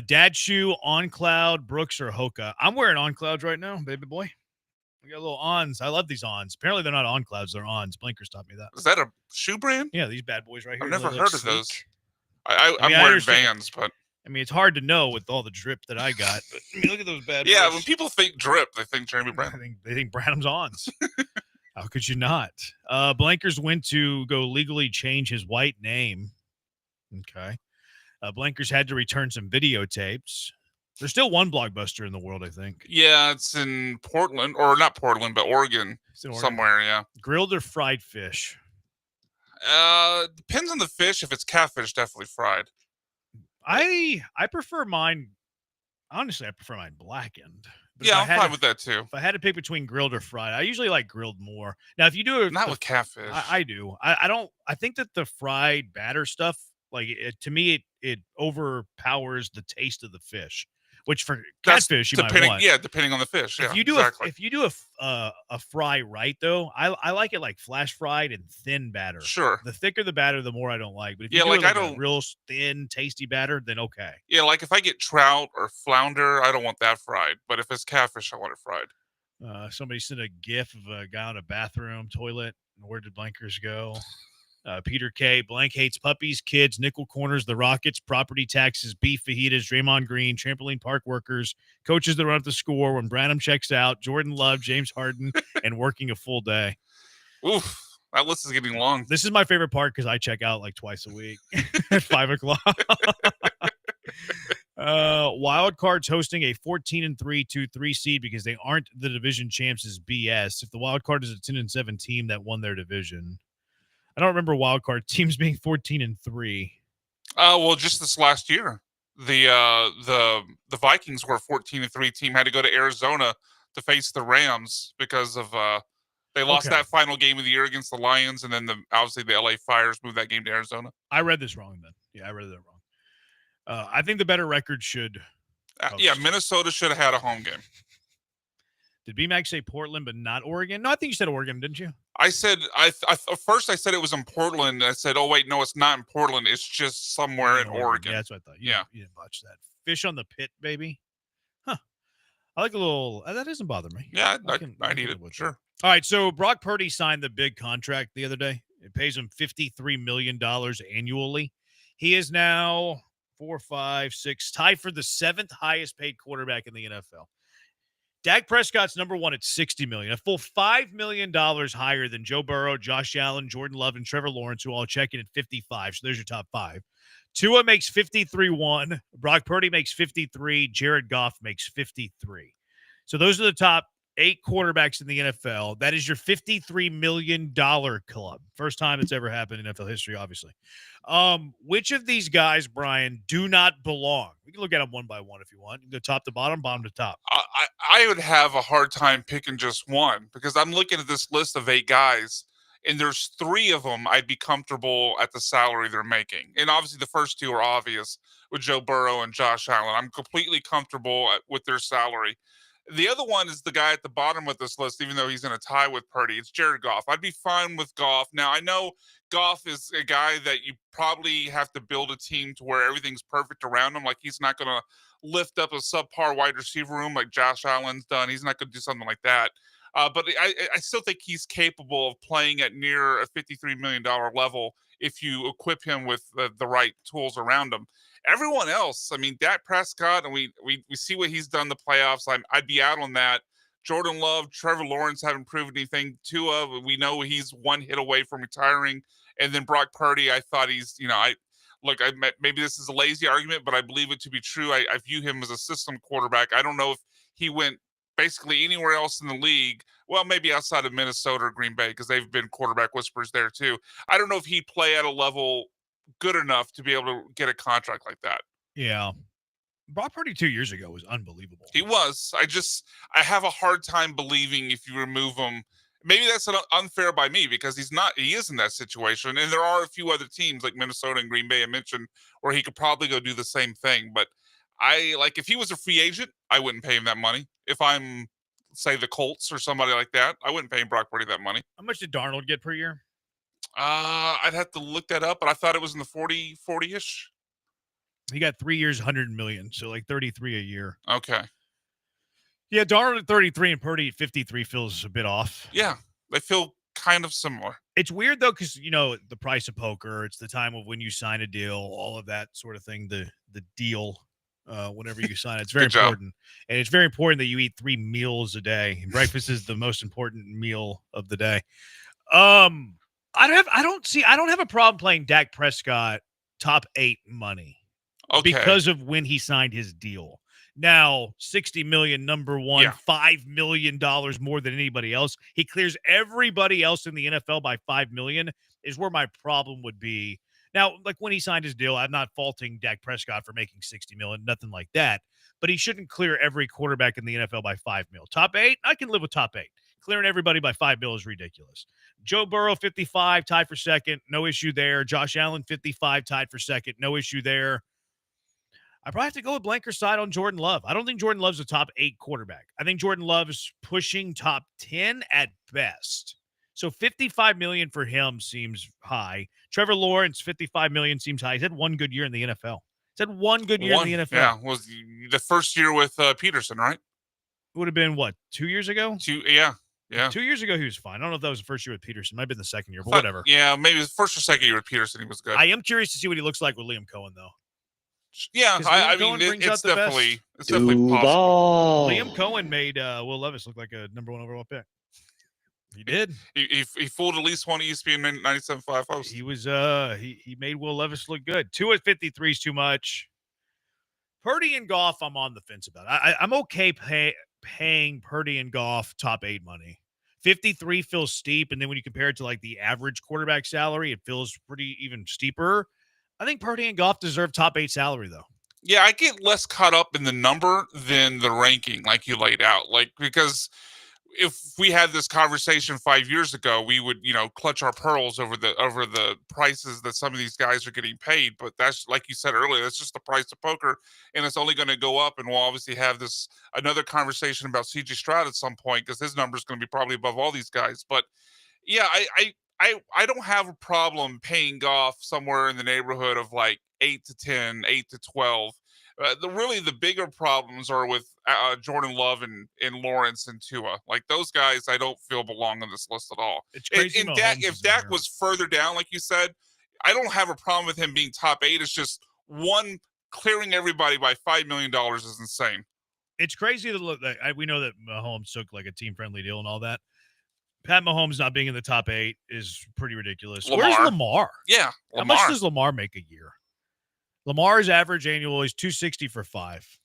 Dad Shoe, On Cloud, Brooks, or Hoka. I'm wearing On Clouds right now, baby boy. We got little ons. I love these ons. Apparently they're not On Clouds, they're ons. Blinkers taught me that. Is that a shoe brand? Yeah, these bad boys right here. I've They never look heard of sleek. those. I'm I wearing understand. Vans, but I mean, it's hard to know with all the drip that I got. But I mean, look at those bad yeah, boys. when people think drip, they think Jeremy Brand. They think Branham's ons. How could you not? Blankers went to go legally change his white name. Okay. Blankers had to return some videotapes. There's still one Blockbuster in the world, I think. Yeah, it's in Portland, or not Portland, but Oregon, in Oregon. somewhere. Yeah. Grilled or fried fish? Depends on the fish. If it's catfish, definitely fried. I prefer mine. Honestly, I prefer mine blackened. But Yeah, if I I'm had fine to- with that too. If I had to pick between grilled or fried, I usually like grilled more. Now, if you do it Not with catfish. I do. I don't. I think that the fried batter stuff, like to me, it overpowers the taste of the fish. Which for catfish you might depending, want. yeah, depending on the fish. Yeah, If you do exactly. if you do a fry right though, I like it like flash fried and thin batter. Sure. The thicker the batter, the more I don't like. But if you Yeah, do like, it I like don't- a real thin, tasty batter, then okay. Yeah, like if I get trout or flounder, I don't want that fried. But if it's catfish, I want it fried. Somebody sent a GIF of a guy on a bathroom toilet. Where did Blankers go? Peter K. Blank hates puppies, kids, nickel corners, the Rockets, property taxes, beef fajitas, Draymond Green, trampoline park workers, coaches that run up the score when Branham checks out, Jordan Love, James Harden, and working a full day. Oof, that list is getting long. This is my favorite part because I check out like twice a week at 5 o'clock. Wild Card's hosting a 14-3 2-3 seed because they aren't the division champs is BS. If the Wild Card is a 10-7 team that won their division. I don't remember wild card teams being 14-3. Well, just this last year, the Vikings were a 14-3 team, had to go to Arizona to face the Rams because of they lost Okay. that final game of the year against the Lions, and then obviously the LA Fires moved that game to Arizona. I read this wrong then. Yeah, I read that wrong. I think the better record should. Yeah, Minnesota should have had a home game. Did BMAC say Portland but not Oregon? No, I think you said Oregon, didn't you? I said at first I said it was in Portland. I said, oh wait, no, it's not in Portland. It's just somewhere in Oregon. Yeah, that's what I thought. You didn't watch that. Fish on the pit, baby. Huh. I like a little. That doesn't bother me. Yeah, I I need can it. Sure. All right, so Brock Purdy signed the big contract the other day. It pays him $53 million annually. He is now 4, 5, 6, tied for the 7th highest paid quarterback in the NFL. Dak Prescott's number one at $60 million, a full $5 million higher than Joe Burrow, Josh Allen, Jordan Love, and Trevor Lawrence, who all check in at 55. So there's your top 5. Tua makes 53-1. Brock Purdy makes 53. Jared Goff makes 53. So those are the top 8 quarterbacks in the NFL. That is your $53 million club. First time it's ever happened in NFL history, obviously. Which of these guys, Brian, do not belong? We can look at them one by one if you want. You can go top to bottom, bottom to top. I would have a hard time picking just one because I'm looking at this list of 8 guys, and there's 3 of them I'd be comfortable at the salary they're making. And obviously the first 2 are obvious with Joe Burrow and Josh Allen. I'm completely comfortable with their salary. The other one is the guy at the bottom of this list, even though he's in a tie with Purdy. It's Jared Goff. I'd be fine with Goff. Now, I know Goff is a guy that you probably have to build a team to where everything's perfect around him. Like, he's not going to lift up a subpar wide receiver room like Josh Allen's done. He's not going to do something like that. But I still think he's capable of playing at near a $53 million level if you equip him with the right tools around him. Everyone else, I mean, Dak Prescott, and we see what he's done in the playoffs. I'd be out on that. Jordan Love, Trevor Lawrence haven't proven anything. Tua, we know he's one hit away from retiring. And then Brock Purdy, I thought he's, maybe this is a lazy argument, but I believe it to be true. I view him as a system quarterback. I don't know if he went basically anywhere else in the league. Well, maybe outside of Minnesota or Green Bay, because they've been quarterback whisperers there too. I don't know if he'd play at a level good enough to be able to get a contract like that. Yeah. Brock Purdy 2 years ago was unbelievable. He was. I have a hard time believing if you remove him. Maybe that's unfair by me because he is in that situation. And there are a few other teams like Minnesota and Green Bay I mentioned where he could probably go do the same thing. But if he was a free agent, I wouldn't pay him that money. If I'm, say, the Colts or somebody like that, I wouldn't pay Brock Purdy that money. How much did Darnold get per year? I'd have to look that up, but I thought it was in the 40-ish. He got 3 years, $100 million, so like 33 a year. Okay. Yeah, Darnold at 33 and Purdy at 53 feels a bit off. Yeah, they feel kind of similar. It's weird though, because the price of poker. It's the time of when you sign a deal, all of that sort of thing. The deal, whenever you sign, it's very important, and it's very important that you eat 3 meals a day. Breakfast is the most important meal of the day. I don't have a problem playing Dak Prescott top 8 money. Okay. Because of when he signed his deal. Now, $60 million, number one, $5 million more than anybody else. He clears everybody else in the NFL by $5 million is where my problem would be. Now, like when he signed his deal, I'm not faulting Dak Prescott for making $60 million, nothing like that. But he shouldn't clear every quarterback in the NFL by $5 million. Top 8, I can live with top 8. Clearing everybody by $5 million is ridiculous. Joe Burrow, 55, tied for second, no issue there. Josh Allen, 55, tied for second, no issue there. I probably have to go with blanker side on Jordan Love. I don't think Jordan Love's a top 8 quarterback. I think Jordan Love is pushing top 10 at best. So $55 million for him seems high. Trevor Lawrence, $55 million seems high. He's had one good year in the NFL. He's had one good year in the NFL. Yeah, was the first year with Peterson, right? It would have been, 2 years ago? Yeah. 2 years ago, he was fine. I don't know if that was the first year with Peterson. Might have been the second year, but whatever. Yeah, maybe the first or second year with Peterson, he was good. I am curious to see what he looks like with Liam Cohen, though. Yeah, I mean, it's definitely possible. Liam Cohen made Will Levis look like a number 1 overall pick. He did. He fooled at least one ESPN 97.5 host. He was he made Will Levis look good. 2 at 53 is too much. Purdy and Goff, I'm on the fence about. I'm okay paying Purdy and Goff top 8 money. 53 feels steep, and then when you compare it to like the average quarterback salary, it feels pretty even steeper. I think Purdy and Goff deserve top 8 salary, though. Yeah, I get less caught up in the number than the ranking, like you laid out. Because if we had this conversation 5 years ago, we would, clutch our pearls over the prices that some of these guys are getting paid. But that's, like you said earlier, that's just the price of poker, and it's only going to go up. And we'll obviously have another conversation about CJ Stroud at some point because his number is going to be probably above all these guys. But yeah, I don't have a problem paying Goff somewhere in the neighborhood of like 8 to 10, 8 to 12. The bigger problems are with Jordan Love and Lawrence and Tua. Like those guys, I don't feel belong on this list at all. It's crazy. And if Dak was further down, like you said, I don't have a problem with him being top 8. It's just clearing everybody by $5 million is insane. It's crazy to look. We know that Mahomes took like a team-friendly deal and all that. Pat Mahomes not being in the top 8 is pretty ridiculous. Where's Lamar? Yeah, How much does Lamar make a year? Lamar's average annual is $260 for 5.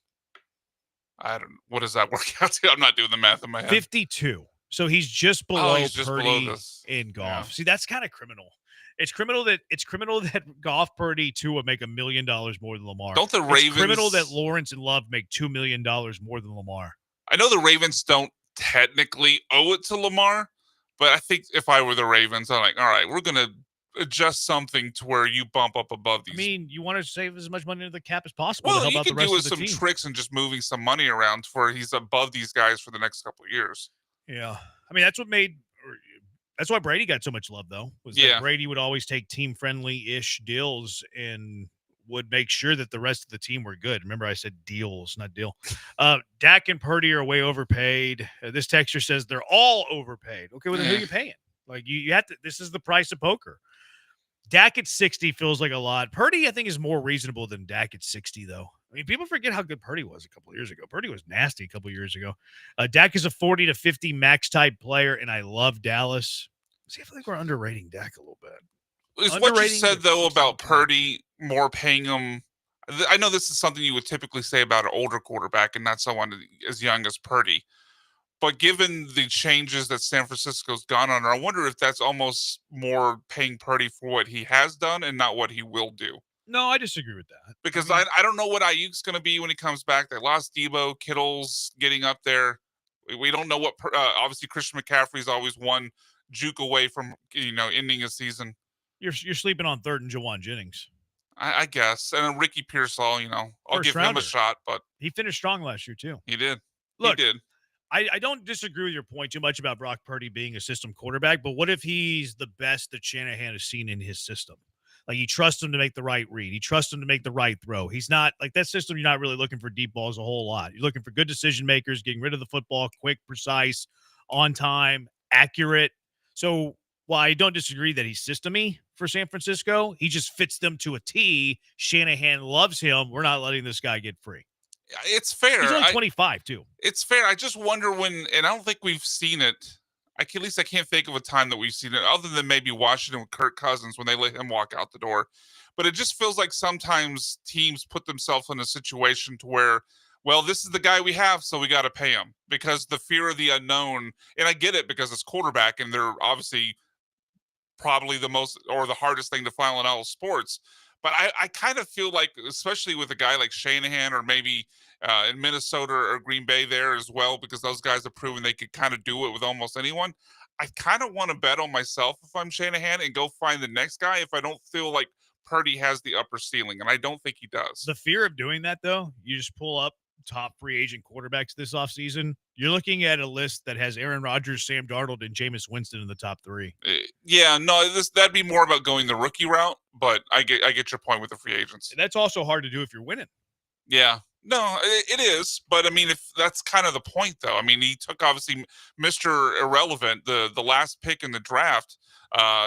What does that work out to? I'm not doing the math in my head. 52. So he's just below Purdy below in Goff. Yeah. See, that's kind of criminal. It's criminal that Goff, Purdy, Tua make $1 million more than Lamar. Don't the Ravens? It's criminal that Lawrence and Love make $2 million more than Lamar. I know the Ravens don't technically owe it to Lamar, but I think if I were the Ravens, I'm like, all right, we're going to adjust something to where you bump up above these. I mean, you want to save as much money into the cap as possible. Well, to help you out can the rest do of with the some team. tricks and just moving some money around where he's above these guys for the next couple of years. Yeah. I mean, that's why Brady got so much love, though, was that Brady would always take team-friendly-ish deals and would make sure that the rest of the team were good. Remember, I said deals, not deal. Dak and Purdy are way overpaid. This texture says they're all overpaid. Okay, well, then who are you paying? Like, you have to, this is the price of poker. Dak at 60 feels like a lot. Purdy, I think, is more reasonable than Dak at 60, though. I mean, people forget how good Purdy was a couple of years ago. Purdy was nasty a couple of years ago. Dak is a 40 to 50 max type player, and I love Dallas. See, I feel like we're underrating Dak a little bit. Is what you said, though, about Purdy more paying him. I know this is something you would typically say about an older quarterback and not someone as young as Purdy. But given the changes that San Francisco's gone under, I wonder if that's almost more paying Purdy for what he has done and not what he will do. No, I disagree with that. Because I don't know what Ayuk's going to be when he comes back. They lost Debo. Kittle's getting up there. We don't know what. Obviously, Christian McCaffrey's always one juke away from ending a season. You're sleeping on third and Jawan Jennings. I guess. And then Ricky Pearsall, I'll give him a shot. But he finished strong last year, too. He did. Look, he did. I don't disagree with your point too much about Brock Purdy being a system quarterback, but what if he's the best that Shanahan has seen in his system? Like, you trust him to make the right read. You trust him to make the right throw. He's not like that system. You're not really looking for deep balls a whole lot. You're looking for good decision makers, getting rid of the football, quick, precise, on time, accurate. So while I don't disagree that he's system-y for San Francisco, he just fits them to a T. Shanahan loves him. We're not letting this guy get free. It's fair. He's only 25, too. It's fair. I just wonder when, and I don't think we've seen it. At least I can't think of a time that we've seen it, other than maybe Washington with Kirk Cousins when they let him walk out the door. But it just feels like sometimes teams put themselves in a situation to where, well, this is the guy we have, so we got to pay him because the fear of the unknown. And I get it because it's quarterback, and they're obviously probably the most or the hardest thing to find in all sports. But I kind of feel like, especially with a guy like Shanahan or maybe in Minnesota or Green Bay there as well, because those guys have proven they could kind of do it with almost anyone. I kind of want to bet on myself if I'm Shanahan and go find the next guy if I don't feel like Purdy has the upper ceiling, and I don't think he does. The fear of doing that, though, you just pull up top free agent quarterbacks this offseason. You're looking at a list that has Aaron Rodgers, Sam Darnold, and Jameis Winston in the top three. Yeah, no, that'd be more about going the rookie route, but I get your point with the free agents. And that's also hard to do if you're winning. Yeah. No, it is. But, I mean, if that's kind of the point, though. I mean, he took, obviously, Mr. Irrelevant, the last pick in the draft.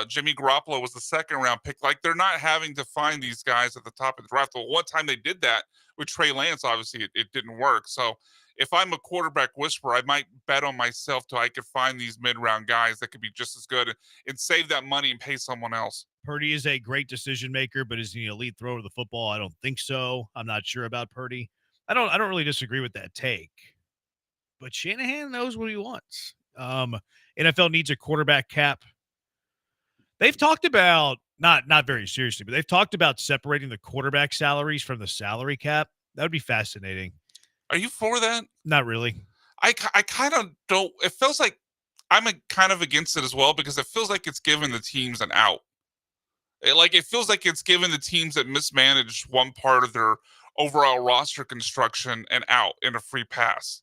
Jimmy Garoppolo was the second-round pick. Like, they're not having to find these guys at the top of the draft. Well, one time they did that with Trey Lance, obviously, it didn't work. So, if I'm a quarterback whisperer, I might bet on myself till I could find these mid-round guys that could be just as good and save that money and pay someone else. Purdy is a great decision maker, but is he an elite thrower of the football? I don't think so. I'm not sure about Purdy. I don't really disagree with that take, but Shanahan knows what he wants. NFL needs a quarterback cap. They've talked about, not very seriously, but they've talked about separating the quarterback salaries from the salary cap. That would be fascinating. Are you for that? Not really. I kind of don't. It feels like I'm kind of against it as well because it feels like it's giving the teams an out. It feels like it's giving the teams that mismanaged one part of their overall roster construction and out in a free pass.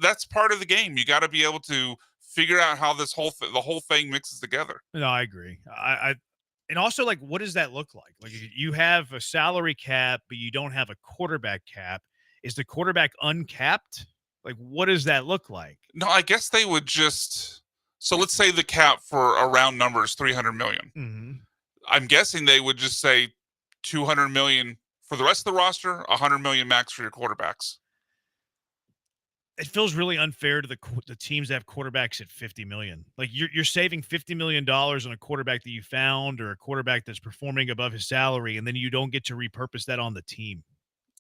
That's part of the game. You got to be able to figure out how this the whole thing mixes together. No, I agree. And also, like, what does that look like? Like, you have a salary cap, but you don't have a quarterback cap. Is the quarterback uncapped? Like, what does that look like? No, I guess they would just. So let's say the cap for a round number is $300 million. Mm-hmm. I'm guessing they would just say $200 million for the rest of the roster, $100 million max for your quarterbacks. It feels really unfair to the teams that have quarterbacks at $50 million. Like, you're saving $50 million on a quarterback that you found or a quarterback that's performing above his salary, and then you don't get to repurpose that on the team.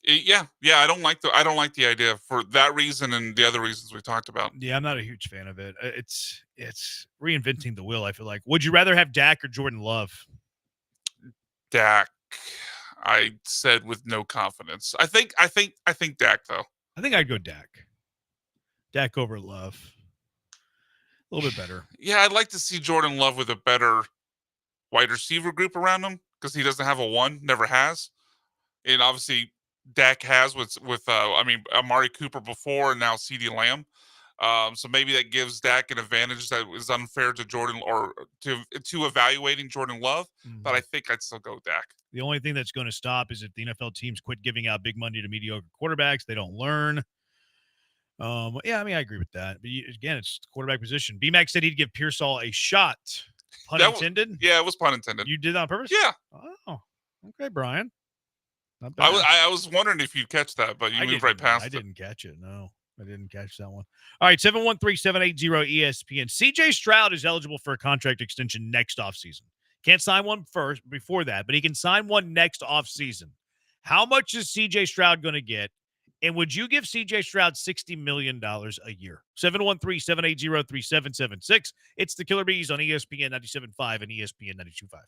Yeah. I don't like the idea for that reason and the other reasons we talked about. Yeah, I'm not a huge fan of it. It's reinventing the wheel, I feel like. Would you rather have Dak or Jordan Love? Dak, I said with no confidence. I think Dak though. I think I'd go Dak. Dak over Love. A little bit better. Yeah, I'd like to see Jordan Love with a better wide receiver group around him because he doesn't have a one, never has. And obviously Dak has with Amari Cooper before and now CeeDee Lamb. So maybe that gives Dak an advantage that is unfair to Jordan or to evaluating Jordan Love. But I think I'd still go with Dak. The only thing that's going to stop is if the NFL teams quit giving out big money to mediocre quarterbacks. They don't learn. Yeah, I mean, I agree with that. But again, it's the quarterback position. B-Mac said he'd give Pearsall a shot. Pun intended? Yeah, it was pun intended. You did that on purpose? Yeah. Oh, okay, Brian. Not bad. I was wondering if you'd catch that, but you moved right past it. I didn't catch it. No, I didn't catch that one. All right, 713-780-ESPN. CJ Stroud is eligible for a contract extension next offseason. Can't sign one first before that, but he can sign one next offseason. How much is CJ Stroud going to get? And would you give CJ Stroud $60 million a year? 713-780-3776. It's the Killer Bees on ESPN 97.5 and ESPN 92.5.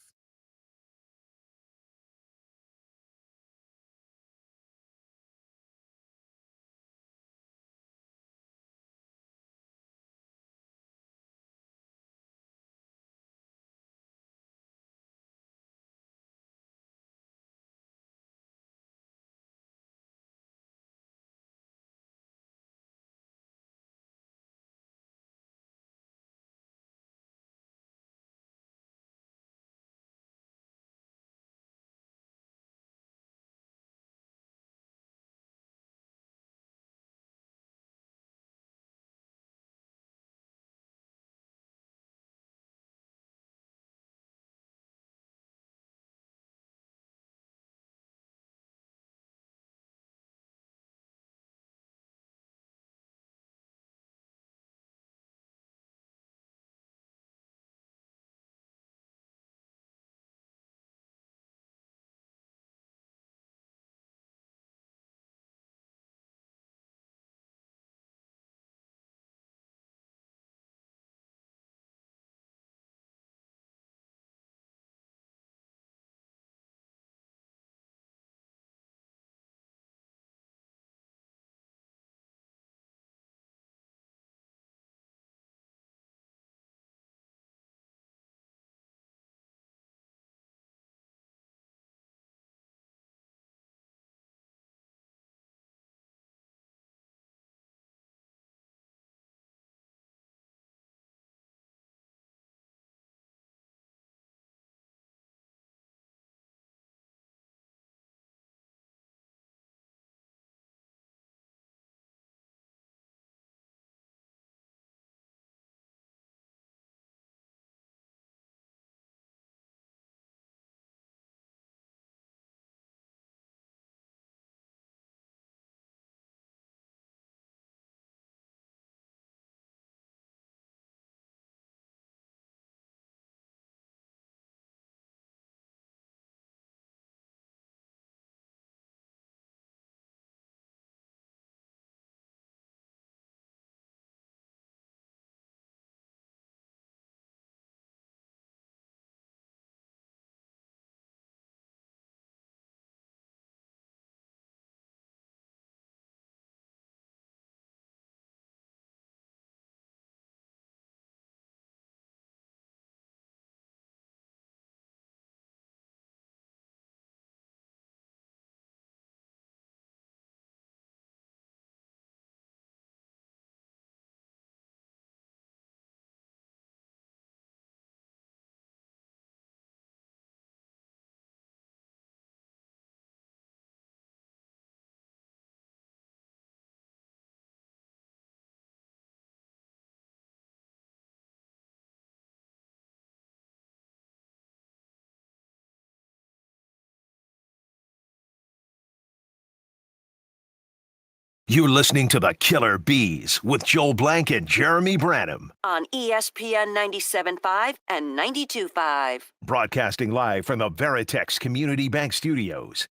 You're listening to the Killer Bees with Joel Blank and Jeremy Branham. On ESPN 97.5 and 92.5. Broadcasting live from the Veritex Community Bank Studios.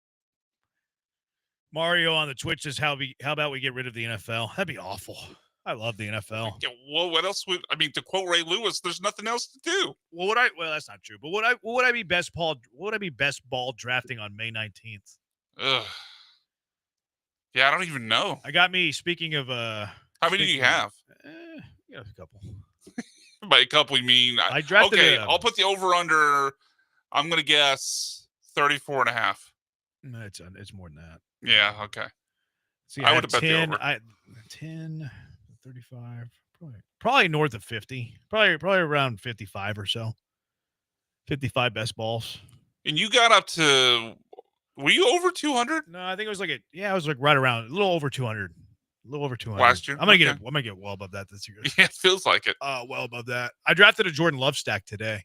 Mario on the Twitch says, how about we get rid of the NFL? That'd be awful. I love the NFL. Yeah, well, what else would, I mean, to quote Ray Lewis, there's nothing else to do. Well, that's not true. But would I be best ball drafting on May 19th? Ugh. Yeah, I don't even know. I got me, speaking of how many do you have? A couple. By a couple, you mean I drafted okay, I'll put the over under, I'm gonna guess 34.5. No, it's more than that. Yeah, okay. See, I would have bet the over. 10, 35, probably north of 50, probably around 55 or so. 55 best balls. And you got up to, were you over 200? No, I think it was like I was like right around a little over 200. A little over 200 last year. I'm gonna get well above that this year. Yeah, it feels like it. Well above that. I drafted a Jordan Love stack today.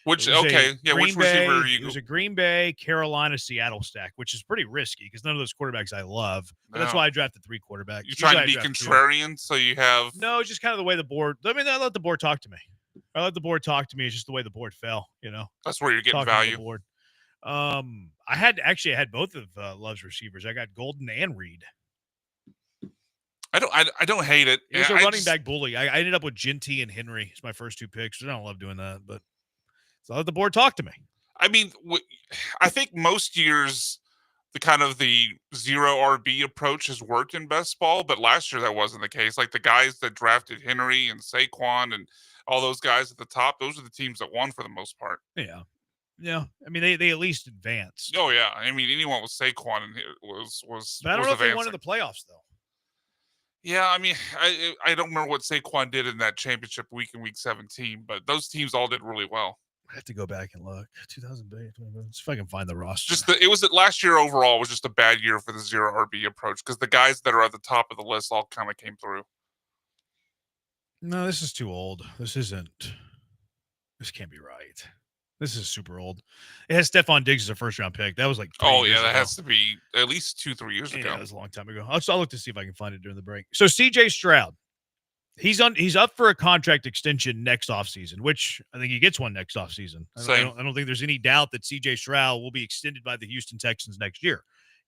Which It was which receiver are you? It was a Green Bay, Carolina, Seattle stack, which is pretty risky because none of those quarterbacks I love. But that's No. why I drafted 3 quarterbacks. You're trying to Usually be I draft 2. contrarian, so you have. No, it's just kind of the way the board. I mean, I let the board talk to me. I let the board talk to me. It's just the way the board fell. That's where you're getting Talking to the value. board. I had both of Love's receivers. I got Golden and Reed. I don't hate it. It was a I running just- back bully. I ended up with Ginty and Henry. It's my first 2 picks. I don't love doing that, but so I let the board talk to me. I mean, I think most years the kind of the 0 RB approach has worked in best ball, but last year that wasn't the case. Like the guys that drafted Henry and Saquon and all those guys at the top, those are the teams that won for the most part. Yeah. Yeah. I mean, they at least advanced. Oh yeah, I mean anyone with Saquon and was. But I don't was know if they advancing. won in the playoffs though. Yeah, I mean, I don't remember what Saquon did in that championship week in week 17, but those teams all did really well. I have to go back and look. 2008. Let's see if I can find the roster. It was that last year overall was just a bad year for the 0 RB approach because the guys that are at the top of the list all kind of came through. No, this is too old. This can't be right. This is super old. It has Stephon Diggs as a first-round pick. That was like 3 years that ago. has to be at least 2-3 years ago. Yeah, that was a long time ago. I'll look to see if I can find it during the break. So CJ Stroud, he's up for a contract extension next offseason, which I think he gets one next offseason. I don't think there's any doubt that CJ Stroud will be extended by the Houston Texans next year.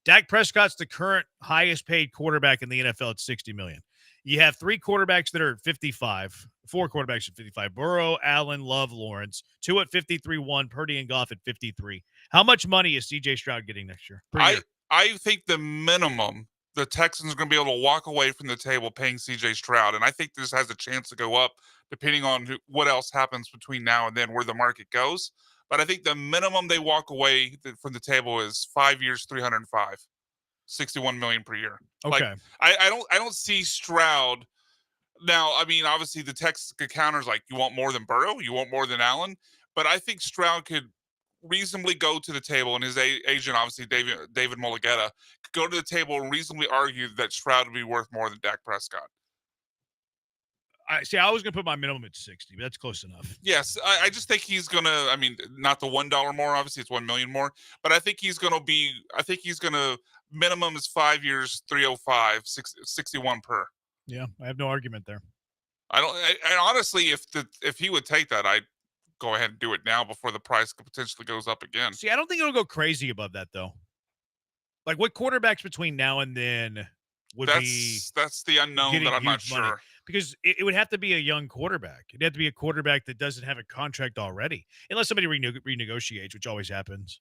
Dak Prescott's the current highest paid quarterback in the NFL at $60 million. You have 3 quarterbacks that are at 55, 4 quarterbacks at 55. Burrow, Allen, Love, Lawrence. 2 at 53, 1, Purdy and Goff at 53. How much money is CJ Stroud getting next year? I think the minimum the Texans are going to be able to walk away from the table paying CJ Stroud, and I think this has a chance to go up depending on what else happens between now and then, where the market goes. But I think the minimum they walk away from the table is 5 years, 305. $61 million per year. Okay. I don't see Stroud now. I mean, obviously the Texas counter's like, you want more than Burrow, you want more than Allen, but I think Stroud could reasonably go to the table, and his agent, obviously David Mulligetta, could go to the table and reasonably argue that Stroud would be worth more than Dak Prescott. I was going to put my minimum at 60, but that's close enough. Yes, I just think he's going to, I mean, not the $1 more, obviously it's $1 million more, but I think he's going to, minimum is 5 years, 305, 61 per. Yeah, I have no argument there. I honestly, if he would take that, I'd go ahead and do it now before the price potentially goes up again. See, I don't think it'll go crazy above that, though. Like, what quarterbacks between now and then that's the unknown that I'm not sure. Money? Because it would have to be a young quarterback. It'd have to be a quarterback that doesn't have a contract already, unless somebody renegotiates, which always happens.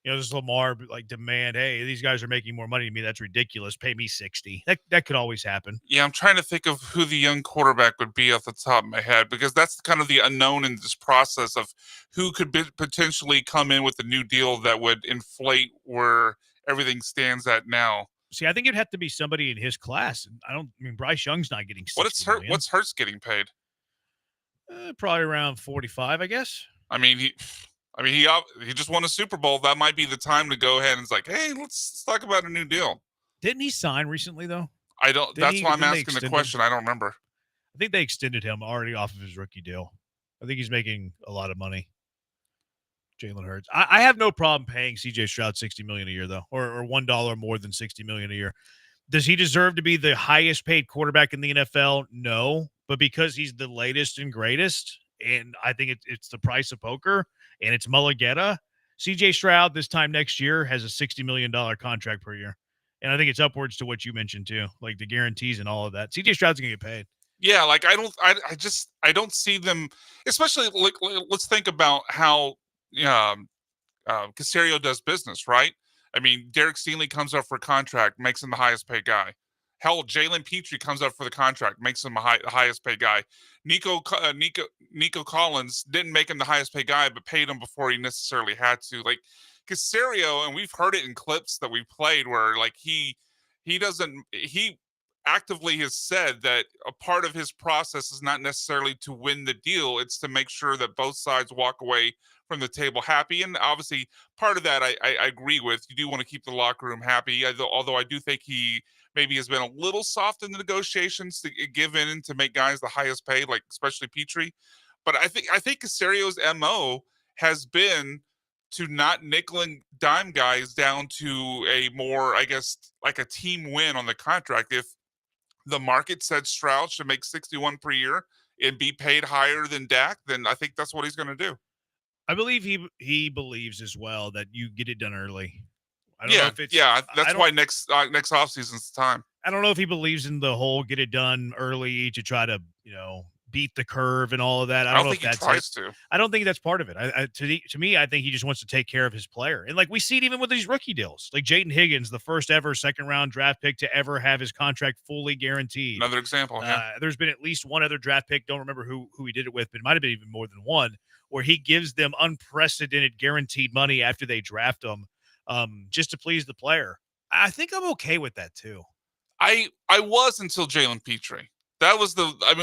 Does Lamar demand, hey, these guys are making more money than me. That's ridiculous. Pay me 60. That could always happen. Yeah, I'm trying to think of who the young quarterback would be off the top of my head, because that's kind of the unknown in this process of who could potentially come in with a new deal that would inflate where everything stands at now. See, I think it'd have to be somebody in his class. Bryce Young's not getting 60 million. What's Hurts getting paid? Probably around 45, I guess. He just won a Super Bowl. That might be the time to go ahead and it's like, hey, let's talk about a new deal. Didn't he sign recently though? That's why I'm asking the question. I don't remember. I think they extended him already off of his rookie deal. I think he's making a lot of money. Jalen Hurts. I have no problem paying CJ Stroud $60 million a year though, or $1 more than $60 million a year. Does he deserve to be the highest paid quarterback in the NFL? No, but because he's the latest and greatest, and I think it's the price of poker, and it's Mulligetta, CJ Stroud this time next year has a $60 million contract per year. And I think it's upwards to what you mentioned too, like the guarantees and all of that. CJ Stroud's going to get paid. Yeah, I don't see them, especially let's think about how Caserio does business, right? I mean, Derek Stingley comes up for a contract, makes him the highest paid guy. Hell, Jalen Petrie comes up for the contract, makes him the highest paid guy. Nico Collins didn't make him the highest paid guy, but paid him before he necessarily had to. Like Caserio, and we've heard it in clips that we've played where like he actively has said that a part of his process is not necessarily to win the deal. It's to make sure that both sides walk away from the table happy. And obviously, part of that I agree with. You do want to keep the locker room happy, although I do think he maybe has been a little soft in the negotiations to give in to make guys the highest paid, like especially Petrie. But I think Casario's MO has been to not nickel and dime guys down to a more, I guess, like a team win on the contract. If the market said Stroud should make 61 per year and be paid higher than Dak, then I think that's what he's going to do. I believe he believes as well that you get it done early. I don't know if it's that's why next offseason's the time. I don't know if he believes in the whole get it done early to try to, beat the curve and all of that. I don't know think if that's he tries to. I don't think that's part of it. To me, I think he just wants to take care of his player. And like we see it even with these rookie deals. Like Jaden Higgins, the first ever second-round draft pick to ever have his contract fully guaranteed. Another example. There's been at least one other draft pick, don't remember who he did it with, but it might have been even more than one, where he gives them unprecedented guaranteed money after they draft them just to please the player. I think I'm okay with that too. I was until Jalen Petrie. That was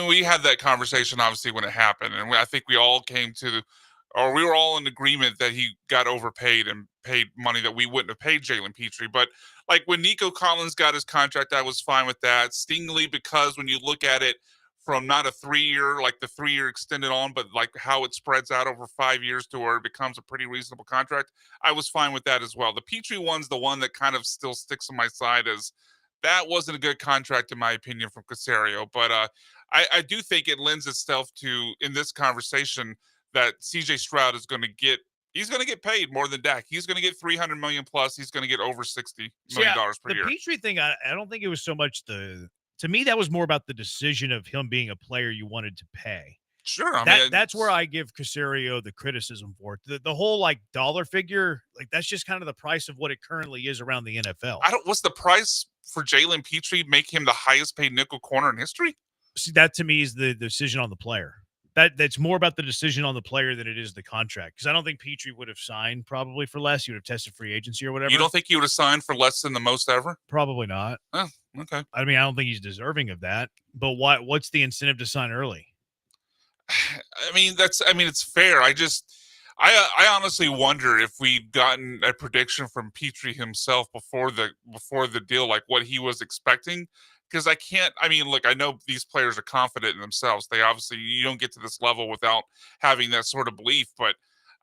we had that conversation obviously when it happened, and I think we all we were all in agreement that he got overpaid and paid money that we wouldn't have paid Jalen Petrie. But like when Nico Collins got his contract, I was fine with that. Stingley, because when you look at it from not a 3-year, like the 3-year extended on, but like how it spreads out over 5 years to where it becomes a pretty reasonable contract, I was fine with that as well. The Petrie one's the one that kind of still sticks on my side as that wasn't a good contract, in my opinion, from Caserio. But I do think it lends itself to, in this conversation, that CJ Stroud is going to get paid more than Dak. He's going to get $300 million plus. He's going to get over $60 million per year. The Petrie thing, I don't think it was so much to me, that was more about the decision of him being a player you wanted to pay. Sure. That's where I give Caserio the criticism for it. The whole like dollar figure, like that's just kind of the price of what it currently is around the NFL. What's the price for Jalen Petrie make him the highest paid nickel corner in history? See, that to me is the decision on the player. That's more about the decision on the player than it is the contract. Because I don't think Petrie would have signed probably for less. He would have tested free agency or whatever. You don't think he would have signed for less than the most ever? Probably not. Oh, okay. I mean, I don't think he's deserving of that. But what's the incentive to sign early? It's fair. I honestly wonder if we'd gotten a prediction from Petrie himself before the deal, like what he was expecting. Because I know these players are confident in themselves. You don't get to this level without having that sort of belief. But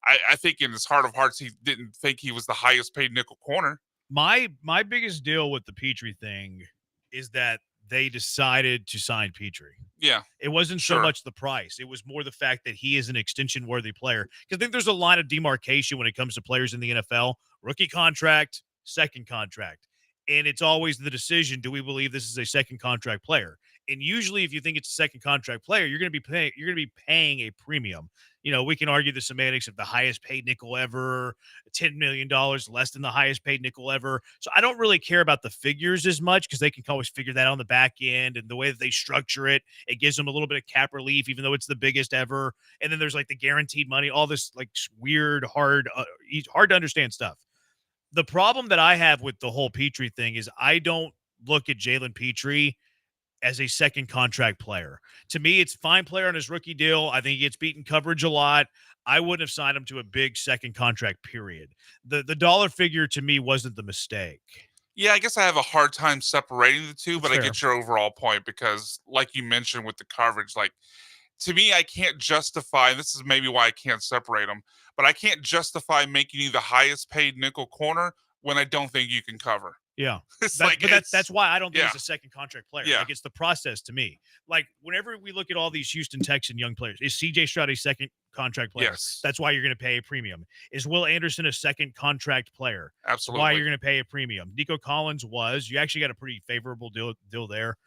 I think in his heart of hearts, he didn't think he was the highest paid nickel corner. My biggest deal with the Petrie thing is that they decided to sign Petrie. Yeah. It wasn't so much the price. It was more the fact that he is an extension-worthy player. Because I think there's a line of demarcation when it comes to players in the NFL. Rookie contract, second contract. And it's always the decision, do we believe this is a second contract player? And usually if you think it's a second contract player, you're going to be paying a premium. We can argue the semantics of the highest paid nickel ever, $10 million less than the highest paid nickel ever. So I don't really care about the figures as much because they can always figure that out on the back end, and the way that they structure it, it gives them a little bit of cap relief, even though it's the biggest ever. And then there's like the guaranteed money, all this like weird, hard to understand stuff. The problem that I have with the whole Petrie thing is I don't look at Jalen Petrie as a second contract player. To me, it's fine player on his rookie deal. I think he gets beaten coverage a lot. I wouldn't have signed him to a big second contract, period. The dollar figure to me wasn't the mistake. Yeah, I guess I have a hard time separating the two, but Fair. I get your overall point because, like you mentioned with the coverage, like to me, I can't justify, and this is maybe why I can't separate them, but I can't justify making you the highest paid nickel corner when I don't think you can cover. Yeah. It's That's why I don't think he's a second contract player. Yeah. Like, it's the process to me. Like, whenever we look at all these Houston Texan young players, is CJ Stroud a second contract player? Yes. That's why you're going to pay a premium. Is Will Anderson a second contract player? Absolutely. Why you're going to pay a premium. Nico Collins you actually got a pretty favorable deal there.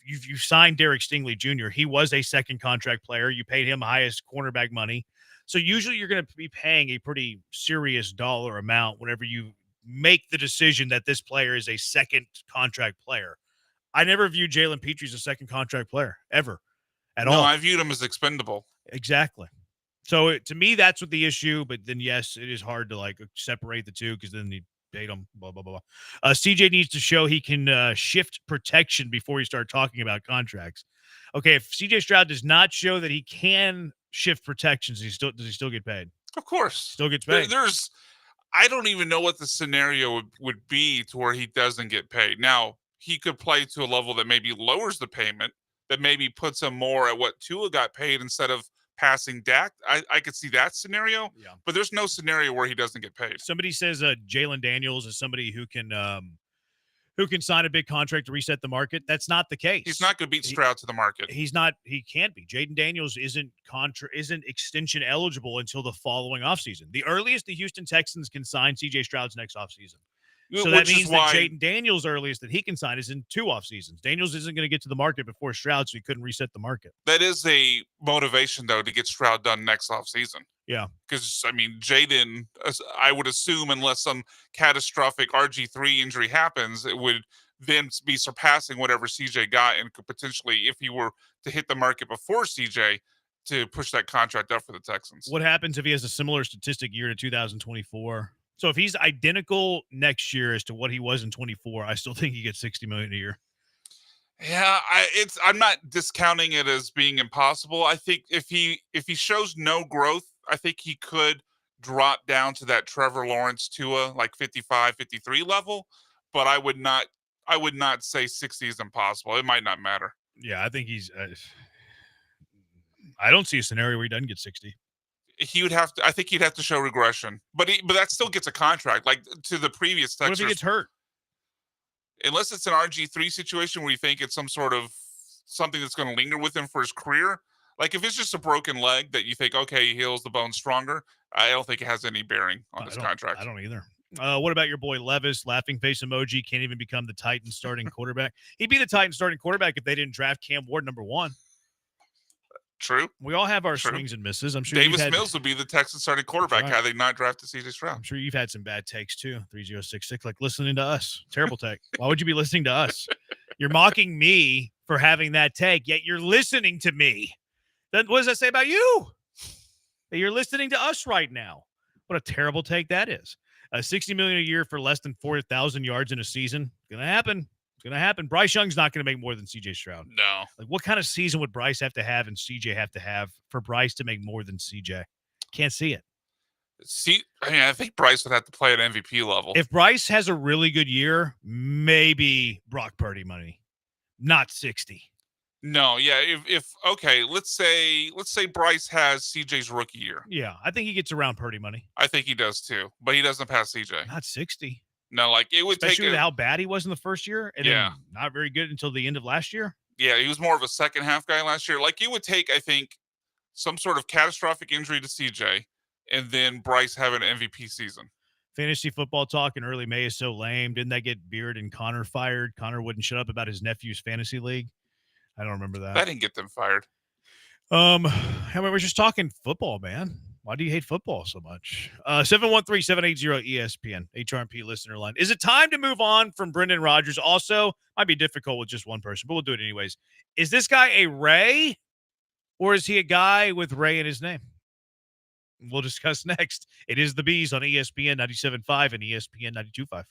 You signed Derek Stingley Jr. He was a second contract player. You paid him highest cornerback money. So usually you're going to be paying a pretty serious dollar amount whenever you make the decision that this player is a second contract player. I never viewed Jalen Petrie as a second contract player ever at all. No, I viewed him as expendable. Exactly. So to me, that's what the issue. But then, yes, it is hard to like separate the two because then Datum, blah, blah, blah. CJ needs to show he can shift protection before he start talking about contracts. Okay, if CJ Stroud does not show that he can shift protections, does he still get paid? Of course. Still gets paid. I don't even know what the scenario would be to where he doesn't get paid. Now, he could play to a level that maybe lowers the payment, that maybe puts him more at what Tua got paid instead of passing Dak. I could see that scenario, but there's no scenario where he doesn't get paid. Somebody says Jalen Daniels is somebody who can sign a big contract to reset the market. That's not the case. He's not going to beat Stroud to the market. He's not. He can't be. Jaden Daniels isn't extension eligible until the following offseason. The earliest the Houston Texans can sign C.J. Stroud's next offseason. So that means that Jaden Daniels' earliest that he can sign is in 2 off seasons. Daniels isn't going to get to the market before Stroud, so he couldn't reset the market. That is a motivation, though, to get Stroud done next offseason. Yeah. Because, I mean, Jaden, I would assume, unless some catastrophic RG3 injury happens, it would then be surpassing whatever CJ got and could potentially, if he were to hit the market before CJ, to push that contract up for the Texans. What happens if he has a similar statistic year to 2024? So if he's identical next year as to what he was in 24, I still think he gets $60 million a year. Yeah, I'm not discounting it as being impossible. I think if he shows no growth, I think he could drop down to that Trevor Lawrence Tua like 55, 53 level, but I would not say 60 is impossible. It might not matter. Yeah, I think he's I don't see a scenario where he doesn't get 60. I think he'd have to show regression, but that still gets a contract. Like to the previous Texans. What if he gets hurt? Unless it's an RG3 situation where you think it's some sort of something that's going to linger with him for his career. Like if it's just a broken leg that you think, okay, he heals the bone stronger, I don't think it has any bearing on his contract. I don't either. What about your boy Levis? Laughing face emoji. Can't even become the Titans starting quarterback. He'd be the Titans starting quarterback if they didn't draft Cam Ward number 1. True. We all have our swings and misses. I'm sure Davis Mills would be the Texans starting quarterback had they not drafted CJ Stroud. I'm sure you've had some bad takes too. 3066, like listening to us. Terrible take. Why would you be listening to us? You're mocking me for having that take, yet you're listening to me. Then what does that say about you? That you're listening to us right now. What a terrible take that is. $60 million a year for less than 4,000 yards in a season. Gonna happen. It's gonna happen. Bryce Young's not gonna make more than CJ Stroud. No. Like what kind of season would Bryce have to have and CJ have to have for Bryce to make more than CJ? Can't see it. I think Bryce would have to play at MVP level. If Bryce has a really good year, maybe Brock Purdy money, not 60. No, yeah. If okay, let's say Bryce has CJ's rookie year. Yeah, I think he gets around Purdy money. I think he does too, but he doesn't pass CJ. Not 60. No, like it would especially take with how bad he was in the first year, and yeah, then not very good until the end of last year. Yeah, he was more of a second half guy last year. Like it would take, I think, some sort of catastrophic injury to CJ, and then Bryce have an MVP season. Fantasy football talk in early May is so lame. Didn't that get Beard and Connor fired? Connor wouldn't shut up about his nephew's fantasy league. I don't remember that. That didn't get them fired. I mean, we're just talking football, man. Why do you hate football so much? 713-780-ESPN, HRP listener line. Is it time to move on from Brendan Rodgers? Also, might be difficult with just one person, but we'll do it anyways. Is this guy a Ray, or is he a guy with Ray in his name? We'll discuss next. It is the Bees on ESPN 97.5 and ESPN 92.5.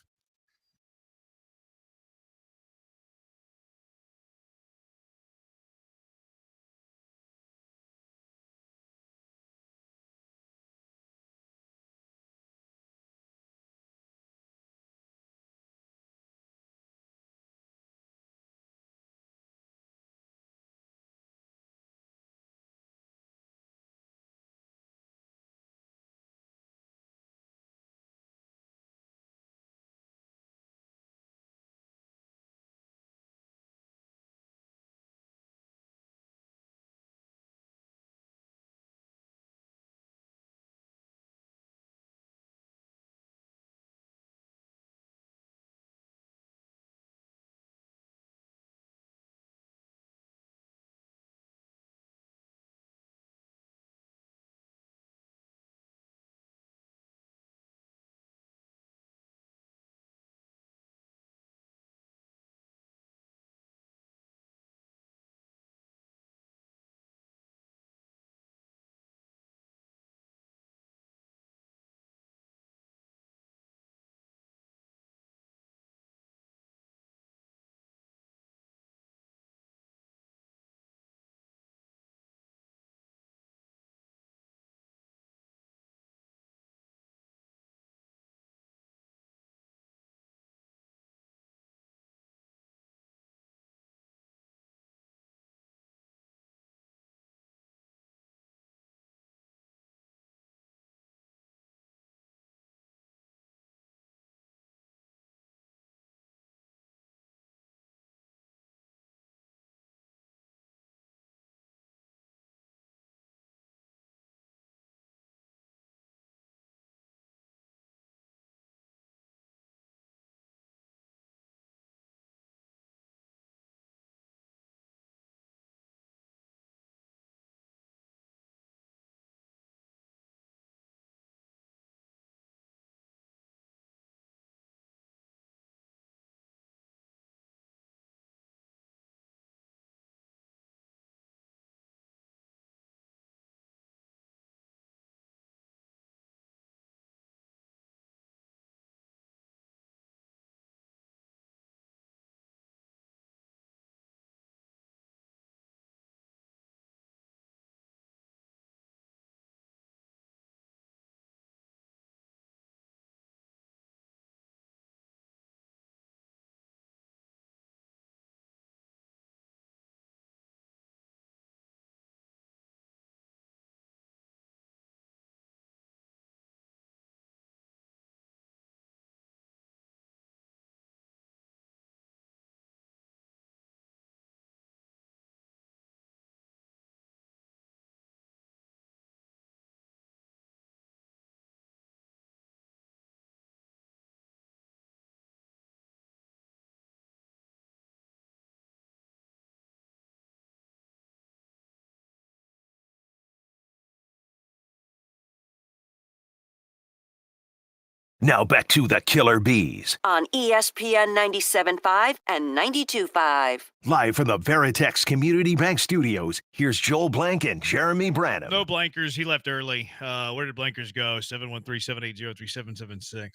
Now back to the Killer Bees. On ESPN 97.5 and 92.5. Live from the Veritex Community Bank Studios, here's Joel Blank and Jeremy Branham. No Blankers. He left early. Where did Blankers go? 713-780-3776.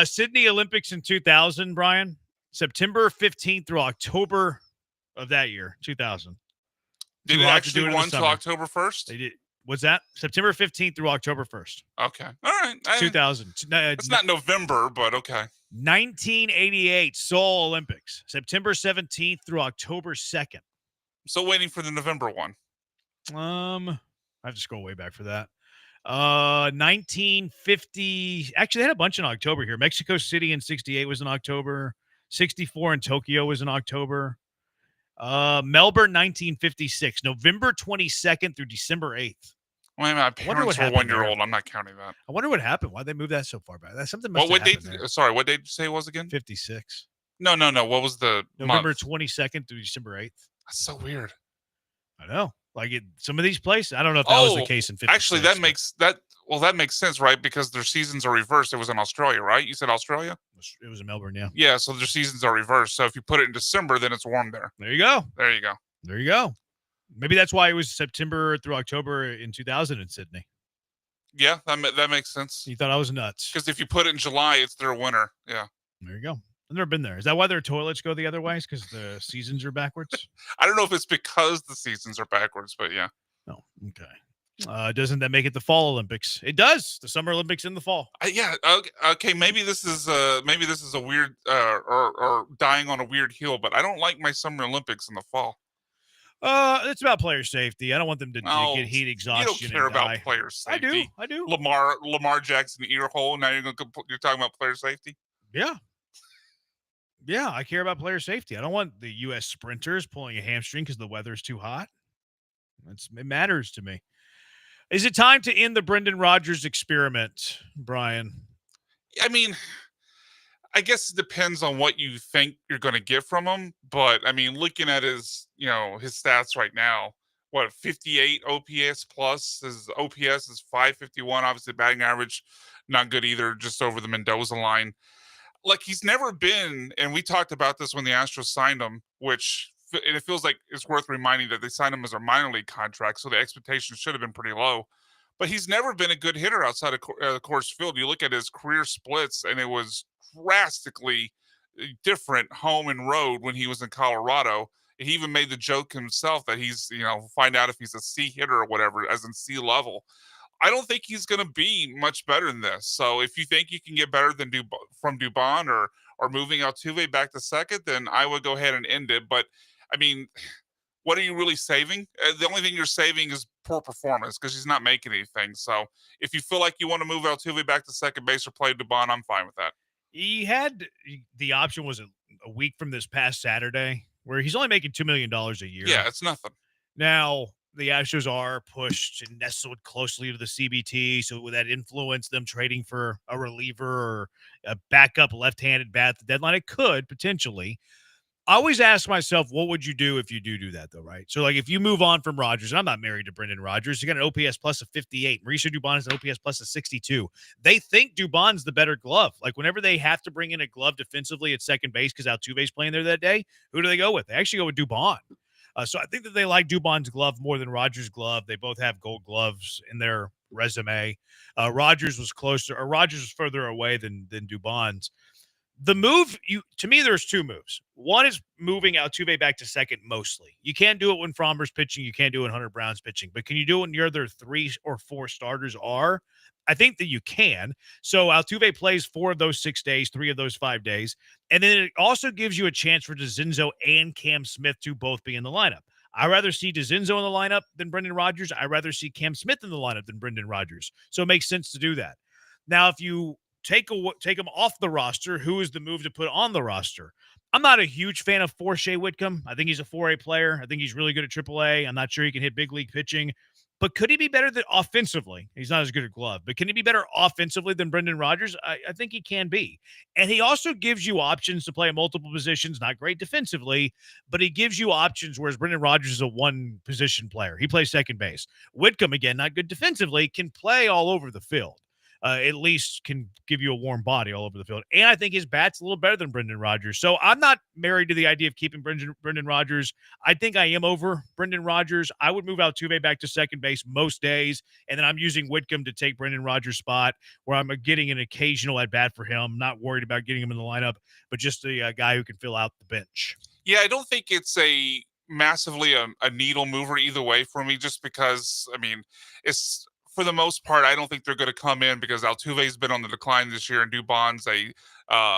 Sydney Olympics in 2000, Brian. September 15th through October of that year, 2000. Did it actually run till October 1st? They did. What's that? September 15th through October 1st. Okay. All right. 2000. It's not November, but okay. 1988 Seoul Olympics. September 17th through October 2nd. So waiting for the November one. I have to scroll way back for that. 1950. Actually, they had a bunch in October here. Mexico City in 68 was in October. 64 in Tokyo was in October. Melbourne 1956, November 22nd through December 8th. Wait a minute, my parents were 1 year old. I'm not counting that. I wonder what happened. Why'd they move that so far back? That's something must what have happened date? there. Sorry, what date did you say it was again? 56. No. What was the November month? 22nd through December 8th. That's so weird. I know. Like some of these places, I don't know if that was the case in 56. Actually, that makes sense, right? Because their seasons are reversed. It was in Australia, right? You said Australia? It was in Melbourne, yeah. Yeah, so their seasons are reversed. So if you put it in December, then it's warm there. There you go. There you go. There you go. Maybe that's why it was September through October in 2000 in Sydney. Yeah, that makes sense. You thought I was nuts. Because if you put it in July, it's their winter. Yeah. There you go. I've never been there. Is that why their toilets go the other way? Is because the seasons are backwards? I don't know if it's because the seasons are backwards, but yeah. Oh, okay. Doesn't that make it the Fall Olympics? It does. The Summer Olympics in the fall. Yeah. Okay. Maybe this is a weird or dying on a weird hill, but I don't like my Summer Olympics in the fall. It's about player safety. I don't want them to get heat exhaustion. You don't care about player safety. I do. Lamar Jackson ear hole. Now you're talking about player safety. Yeah. Yeah, I care about player safety. I don't want the U.S. sprinters pulling a hamstring because the weather's too hot. It matters to me. Is it time to end the Brendan Rodgers experiment, Brian? I mean, I guess it depends on what you think you're going to get from him. But I mean, looking at his stats right now, 58 OPS plus. His OPS is 551. Obviously, batting average, not good either, just over the Mendoza line. Like, he's never been, and we talked about this when the Astros signed him, and it feels like it's worth reminding that they signed him as a minor league contract, so the expectations should have been pretty low. But he's never been a good hitter outside of the Coors Field. You look at his career splits, and it was drastically different home and road when he was in Colorado. He even made the joke himself that he's, find out if he's a C hitter or whatever, as in C level. I don't think he's going to be much better than this. So if you think you can get better than from Dubon or moving Altuve back to second, then I would go ahead and end it. But I mean, what are you really saving? The only thing you're saving is poor performance because he's not making anything. So if you feel like you want to move Altuve back to second base or play Dubon, I'm fine with that. He had the option was a week from this past Saturday where he's only making $2 million a year. Yeah, it's nothing. Now, the Astros are pushed and nestled closely to the CBT, so would that influence them trading for a reliever or a backup left-handed bat at the deadline? It could, potentially. I always ask myself, what would you do if you do that, though, right? So, like, if you move on from Rodgers, and I'm not married to Brendan Rodgers, you got an OPS plus of 58. Mauricio Dubon has an OPS plus of 62. They think Dubon's the better glove. Like, whenever they have to bring in a glove defensively at second base because Altuve's playing there that day, who do they go with? They actually go with Dubon. So I think that they like Dubon's glove more than Rodgers' glove. They both have gold gloves in their resume. Rodgers was further away than Dubon's. The move, to me, there's two moves. One is moving Altuve back to second mostly. You can't do it when Frommer's pitching. You can't do it when Hunter Brown's pitching. But can you do it when your other 3 or 4 starters are? I think that you can. So Altuve plays 4 of those 6 days, 3 of those 5 days. And then it also gives you a chance for DeCinzo and Cam Smith to both be in the lineup. I'd rather see DeCinzo in the lineup than Brendan Rodgers. I'd rather see Cam Smith in the lineup than Brendan Rodgers. So it makes sense to do that. Now, if you take him off the roster, who is the move to put on the roster? I'm not a huge fan of Shea Whitcomb. I think he's a 4A player. I think he's really good at AAA. I'm not sure he can hit big league pitching. But could he be better than offensively? He's not as good at glove. But can he be better offensively than Brendan Rodgers? I think he can be. And he also gives you options to play at multiple positions. Not great defensively, but he gives you options, whereas Brendan Rodgers is a one-position player. He plays second base. Whitcomb, again, not good defensively, can play all over the field. at least can give you a warm body all over the field. And I think his bat's a little better than Brendan Rodgers. So I'm not married to the idea of keeping Brendan Rodgers. I think I am over Brendan Rodgers. I would move Altuve back to second base most days, and then I'm using Whitcomb to take Brendan Rodgers' spot, where I'm getting an occasional at bat for him. Not worried about getting him in the lineup, but just a guy who can fill out the bench. Yeah, I don't think it's a massively a needle mover either way for me, just because, I mean, it's for the most part, I don't think they're going to come in because Altuve's been on the decline this year and Dubon's a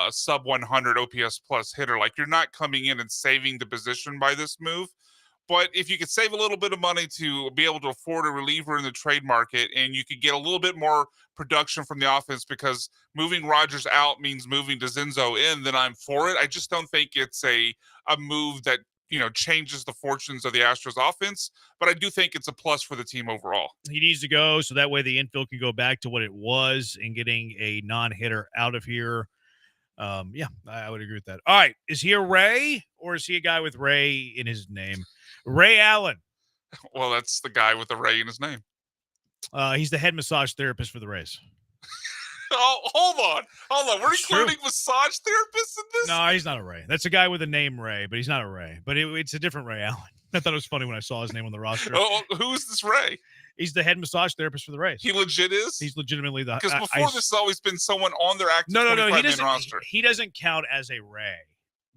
sub 100 OPS plus hitter. Like, you're not coming in and saving the position by this move. But if you could save a little bit of money to be able to afford a reliever in the trade market, and you could get a little bit more production from the offense, because moving Rodgers out means moving DeZenzo in, then I'm for it. I just don't think it's a move that, changes the fortunes of the Astros offense, but I do think it's a plus for the team overall. He needs to go so that way the infield can go back to what it was, and getting a non-hitter out of here. Yeah, I would agree with that. All right. Is he a Ray, or is he a guy with Ray in his name? Ray Allen. Well, that's the guy with the Ray in his name. He's the head massage therapist for the Rays. Oh, hold on. We're including massage therapists in this? No, he's not a Ray. That's a guy with a name Ray, but he's not a Ray. But it's a different Ray Allen. I thought it was funny when I saw his name on the roster. Oh, who is this Ray? He's the head massage therapist for the Rays. He legit is? He's legitimately the. Because before this has always been someone on their active 25-man roster. He doesn't count as a Ray,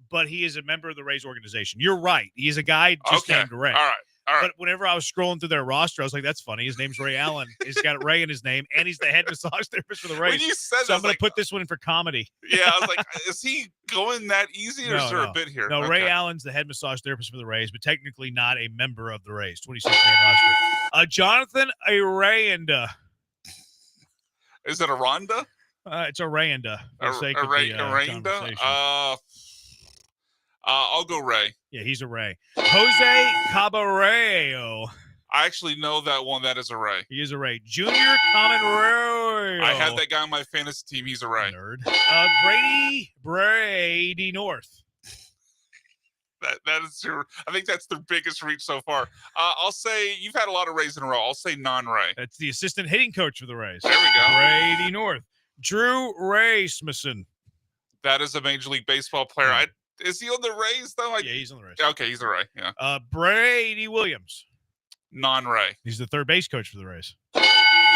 but he is a member of the Rays organization. You're right. He's a guy just named Ray. All right. But whenever I was scrolling through their roster, I was like, that's funny. His name's Ray Allen. He's got Ray in his name, and he's the head massage therapist for the Rays. When you said so I'm going to put this one in for comedy. Yeah, I was like, is he going that easy, or is there a bit here? No, Okay. Ray Allen's the head massage therapist for the Rays, but technically not a member of the Rays. 26-man roster. Jonathan Aranda. Is it Aranda? It's Aranda. For the sake of the conversation. I'll go Ray. Yeah, he's a Ray. Jose Caballero. I actually know that one. That is a Ray. He is a Ray. Junior Camarero. I had that guy on my fantasy team. He's a Ray. Nerd. Brady North. That is your. I think that's their biggest reach so far. I'll say you've had a lot of Rays in a row. I'll say non-Ray. That's the assistant hitting coach for the Rays. There we go. Brady North. Drew Rasmussen. That is a Major League Baseball player. Is he on the Rays though? Yeah, he's on the Rays. Okay, he's a Ray. Yeah. Brady Williams. Non-Ray. He's the third base coach for the Rays. So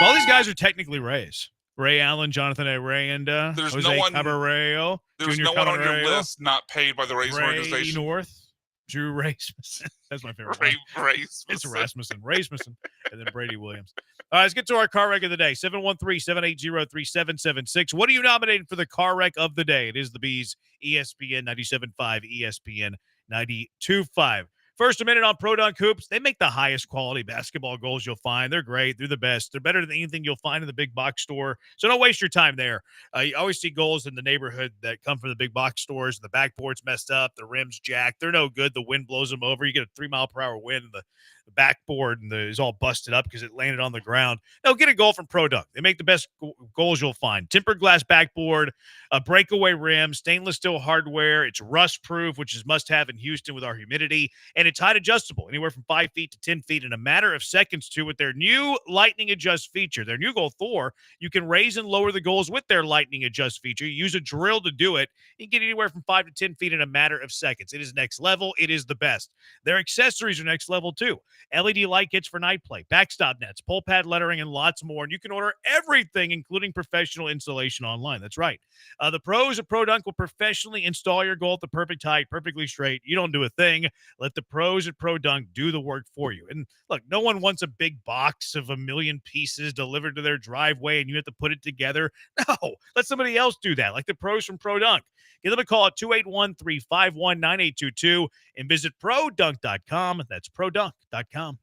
all these guys are technically Rays. Ray Allen, Jonathan Aranda, There's Jose no one. Caballero. There's Junior no one on your Camarero, list not paid by the Rays Brady organization. North. Drew Rasmussen. That's my favorite. Rasmussen. It's Rasmussen, and then Brady Williams. All right, let's get to our car wreck of the day. 713-780-3776. What are you nominating for the car wreck of the day? It is the Bees, ESPN 97.5, ESPN 92.5. First a minute on Pro Dunk Hoops. They make the highest quality basketball goals you'll find. They're great. They're the best. They're better than anything you'll find in the big box store. So don't waste your time there. You always see goals in the neighborhood that come from the big box stores. The backboard's messed up. The rim's jacked. They're no good. The wind blows them over. You get a 3-mile-per-hour wind, and the backboard is all busted up because it landed on the ground. No, get a goal from Pro Dunk. They make the best goals you'll find. Tempered glass backboard, a breakaway rim, stainless steel hardware. It's rust proof, which is must have in Houston with our humidity. And it's height adjustable, anywhere from 5 feet to 10 feet in a matter of seconds too, with their new lightning adjust feature. Their new goal, Thor, you can raise and lower the goals with their lightning adjust feature. You use a drill to do it. You can get anywhere from 5 to 10 feet in a matter of seconds. It is next level. It is the best. Their accessories are next level too. LED light kits for night play, backstop nets, pull pad lettering, and lots more. And you can order everything, including professional installation online. That's right. The pros at Pro Dunk will professionally install your goal at the perfect height, perfectly straight. You don't do a thing. Let the pros at Pro Dunk do the work for you. And look, no one wants a big box of 1 million pieces delivered to their driveway and you have to put it together. No, let somebody else do that, like the pros from Pro Dunk. Give them a call at 281-351-9822 and visit produnk.com. That's produnk.com.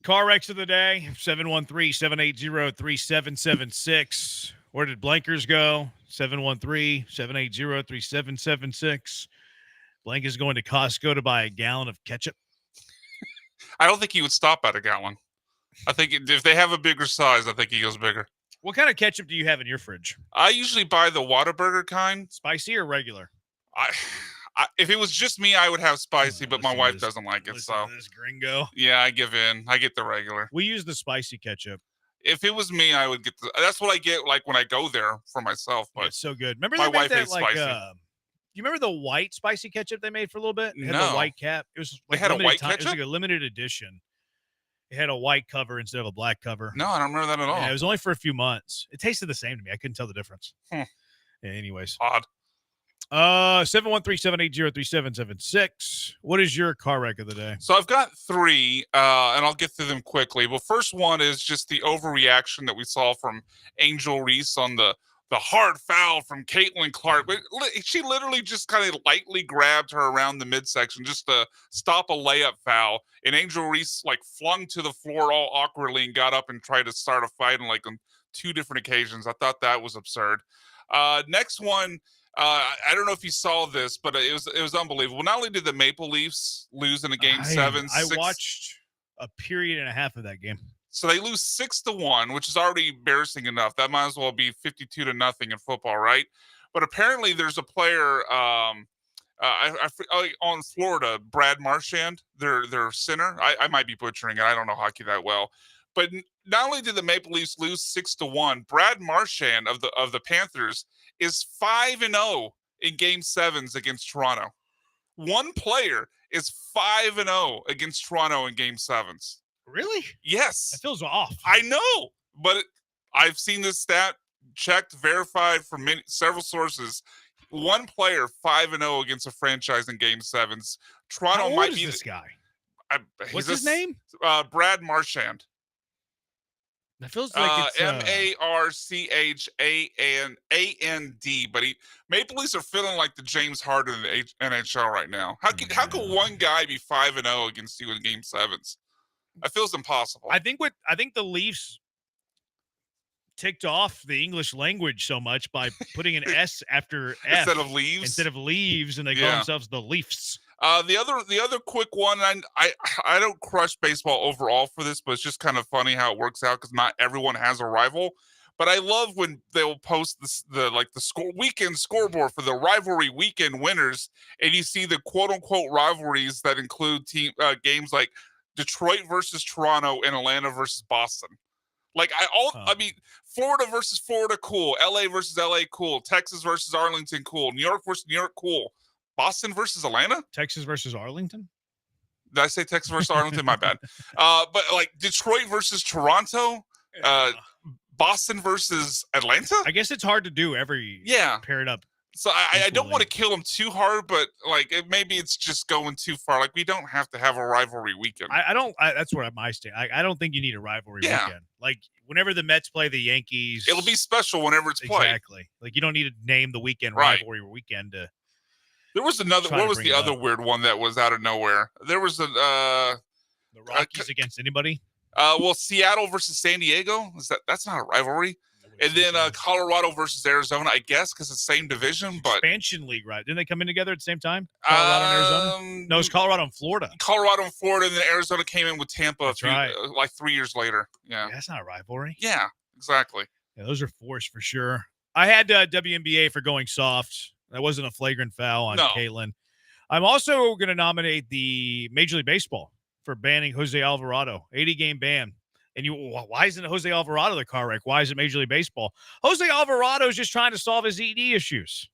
Car wrecks of the day, 713-780-3776. Where did blankers go? 713-780-3776. Blank is going to Costco to buy a gallon of ketchup. I don't think he would stop at a gallon. I think if they have a bigger size, I think he goes bigger. What kind of ketchup do you have in your fridge? I usually buy the Whataburger kind. Spicy or regular? If it was just me, I would have spicy, but my wife doesn't like it. So this gringo. Yeah, I give in. I get the regular. We use the spicy ketchup. If it was me, I would get that's what I get like when I go there for myself. But It's so good. Remember my they made wife that hates like spicy. you remember the white spicy ketchup they made for a little bit? It had No. the white cap. It was They like had a limited white time. It was ketchup? like a limited edition. It had a white cover instead of a black cover. No, I don't remember that at all. Yeah, it was only for a few months. It tasted the same to me. I couldn't tell the difference. Hmm. Yeah, anyways. Odd. 713-780-3776. What is your car wreck of the day? So I've got 3, and I'll get through them quickly. But first one is just the overreaction that we saw from Angel Reese on the hard foul from Caitlin Clark. She literally just kind of lightly grabbed her around the midsection just to stop a layup foul. And Angel Reese like flung to the floor all awkwardly and got up and tried to start a fight on like on 2 different occasions. I thought that was absurd. Next one, I don't know if you saw this, but it was unbelievable. Not only did the Maple Leafs lose in a game 7, I watched a period and a half of that game. so they lose 6-1, which is already embarrassing enough. That might as well be 52-0 in football, right? But apparently, there's a player on Florida, Brad Marchand, their center. I might be butchering it. I don't know hockey that well. But not only did the Maple Leafs lose 6-1, Brad Marchand of the Panthers is 5-0 in Game 7s against Toronto. One player is 5-0 against Toronto in Game 7s. Really? Yes. That feels off. I know, but I've seen this stat checked, verified from several sources. One player 5-0 against a franchise in Game 7s. Toronto How old might is be this guy? What's his name? Brad Marchand. That feels like it's Marchand. But Maple Leafs are feeling like the James Harden of the NHL right now. How could one guy be 5-0 against you in Game 7s? That feels impossible. I think the Leafs ticked off the English language so much by putting an S after F instead of leaves, and they call themselves the Leafs. The other quick one, and I don't crush baseball overall for this, but it's just kind of funny how it works out because not everyone has a rival. But I love when they'll post the weekend scoreboard for the rivalry weekend winners, and you see the quote unquote rivalries that include games like Detroit versus Toronto and Atlanta versus Boston. I mean, Florida versus Florida, cool. LA versus LA, cool. Texas versus Arlington, cool. New York versus New York, cool. Boston versus Atlanta? Texas versus Arlington? Did I say Texas versus Arlington? My bad. But like Detroit versus Toronto, Boston versus Atlanta? I guess it's hard to do pair it up. So I don't want to kill them too hard, but maybe it's just going too far. Like we don't have to have a rivalry weekend. That's where my stand. I don't think you need a rivalry weekend. Like whenever the Mets play the Yankees, it'll be special whenever it's played. Exactly. Like you don't need to name the weekend rivalry weekend. There was another. What was the other weird one that was out of nowhere? There was the Rockies against anybody. Well, Seattle versus San Diego. That's not a rivalry. And then Colorado versus Arizona, I guess, because it's the same division. But expansion league, right? Didn't they come in together at the same time? Colorado and Arizona? No, it's Colorado and Florida. Colorado and Florida, and then Arizona came in with Tampa That's 3 years later. Yeah, that's not a rivalry. Yeah, exactly. Yeah, those are forced for sure. I had WNBA for going soft. That wasn't a flagrant foul on Caitlin. I'm also going to nominate the Major League Baseball for banning Jose Alvarado, 80-game ban. And why isn't Jose Alvarado the car wreck? Why is it Major League Baseball? Jose Alvarado is just trying to solve his ED issues.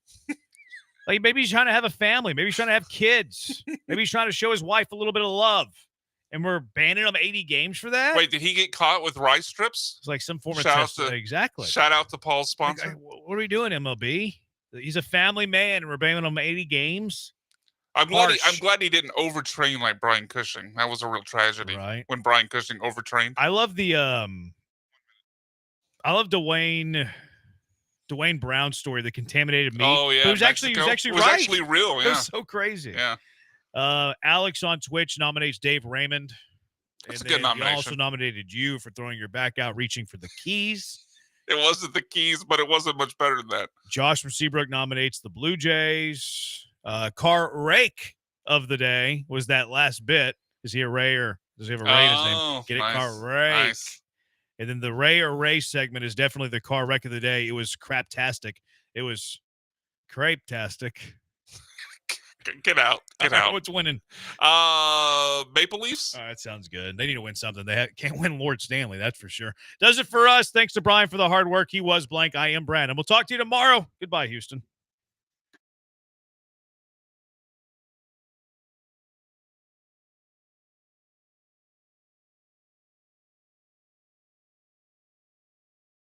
Like maybe he's trying to have a family. Maybe he's trying to have kids. Maybe he's trying to show his wife a little bit of love. And we're banning him 80 games for that? Wait, did he get caught with rice strips? It's like some form of test. Exactly. Shout out to Paul's sponsor. What are we doing, MLB? He's a family man, and we're banning him 80 games. I'm glad he didn't overtrain like Brian Cushing. That was a real tragedy. Right. When Brian Cushing overtrained. I love Dwayne Brown's story, the contaminated meat. Oh yeah. It was actually right. It was actually real. Yeah. It was so crazy. Yeah. Alex on Twitch nominates Dave Raymond. That's And a good then he also nomination. nominated you for throwing your back out, reaching for the keys. It wasn't the keys, but it wasn't much better than that. Josh from Seabrook nominates the Blue Jays. Car rake of the day was that last bit. Is he a Ray or does he have a Ray in his name? Get it, nice, car rake. nice. And then the Ray or Ray segment is definitely the car wreck of the day. It was craptastic. It was crepe-tastic. Get out. Get out. What's winning? Maple Leafs. That sounds good. They need to win something. They can't win Lord Stanley, that's for sure. Does it for us. Thanks to Brian for the hard work. He was blank. I am Brandon. We'll talk to you tomorrow. Goodbye, Houston.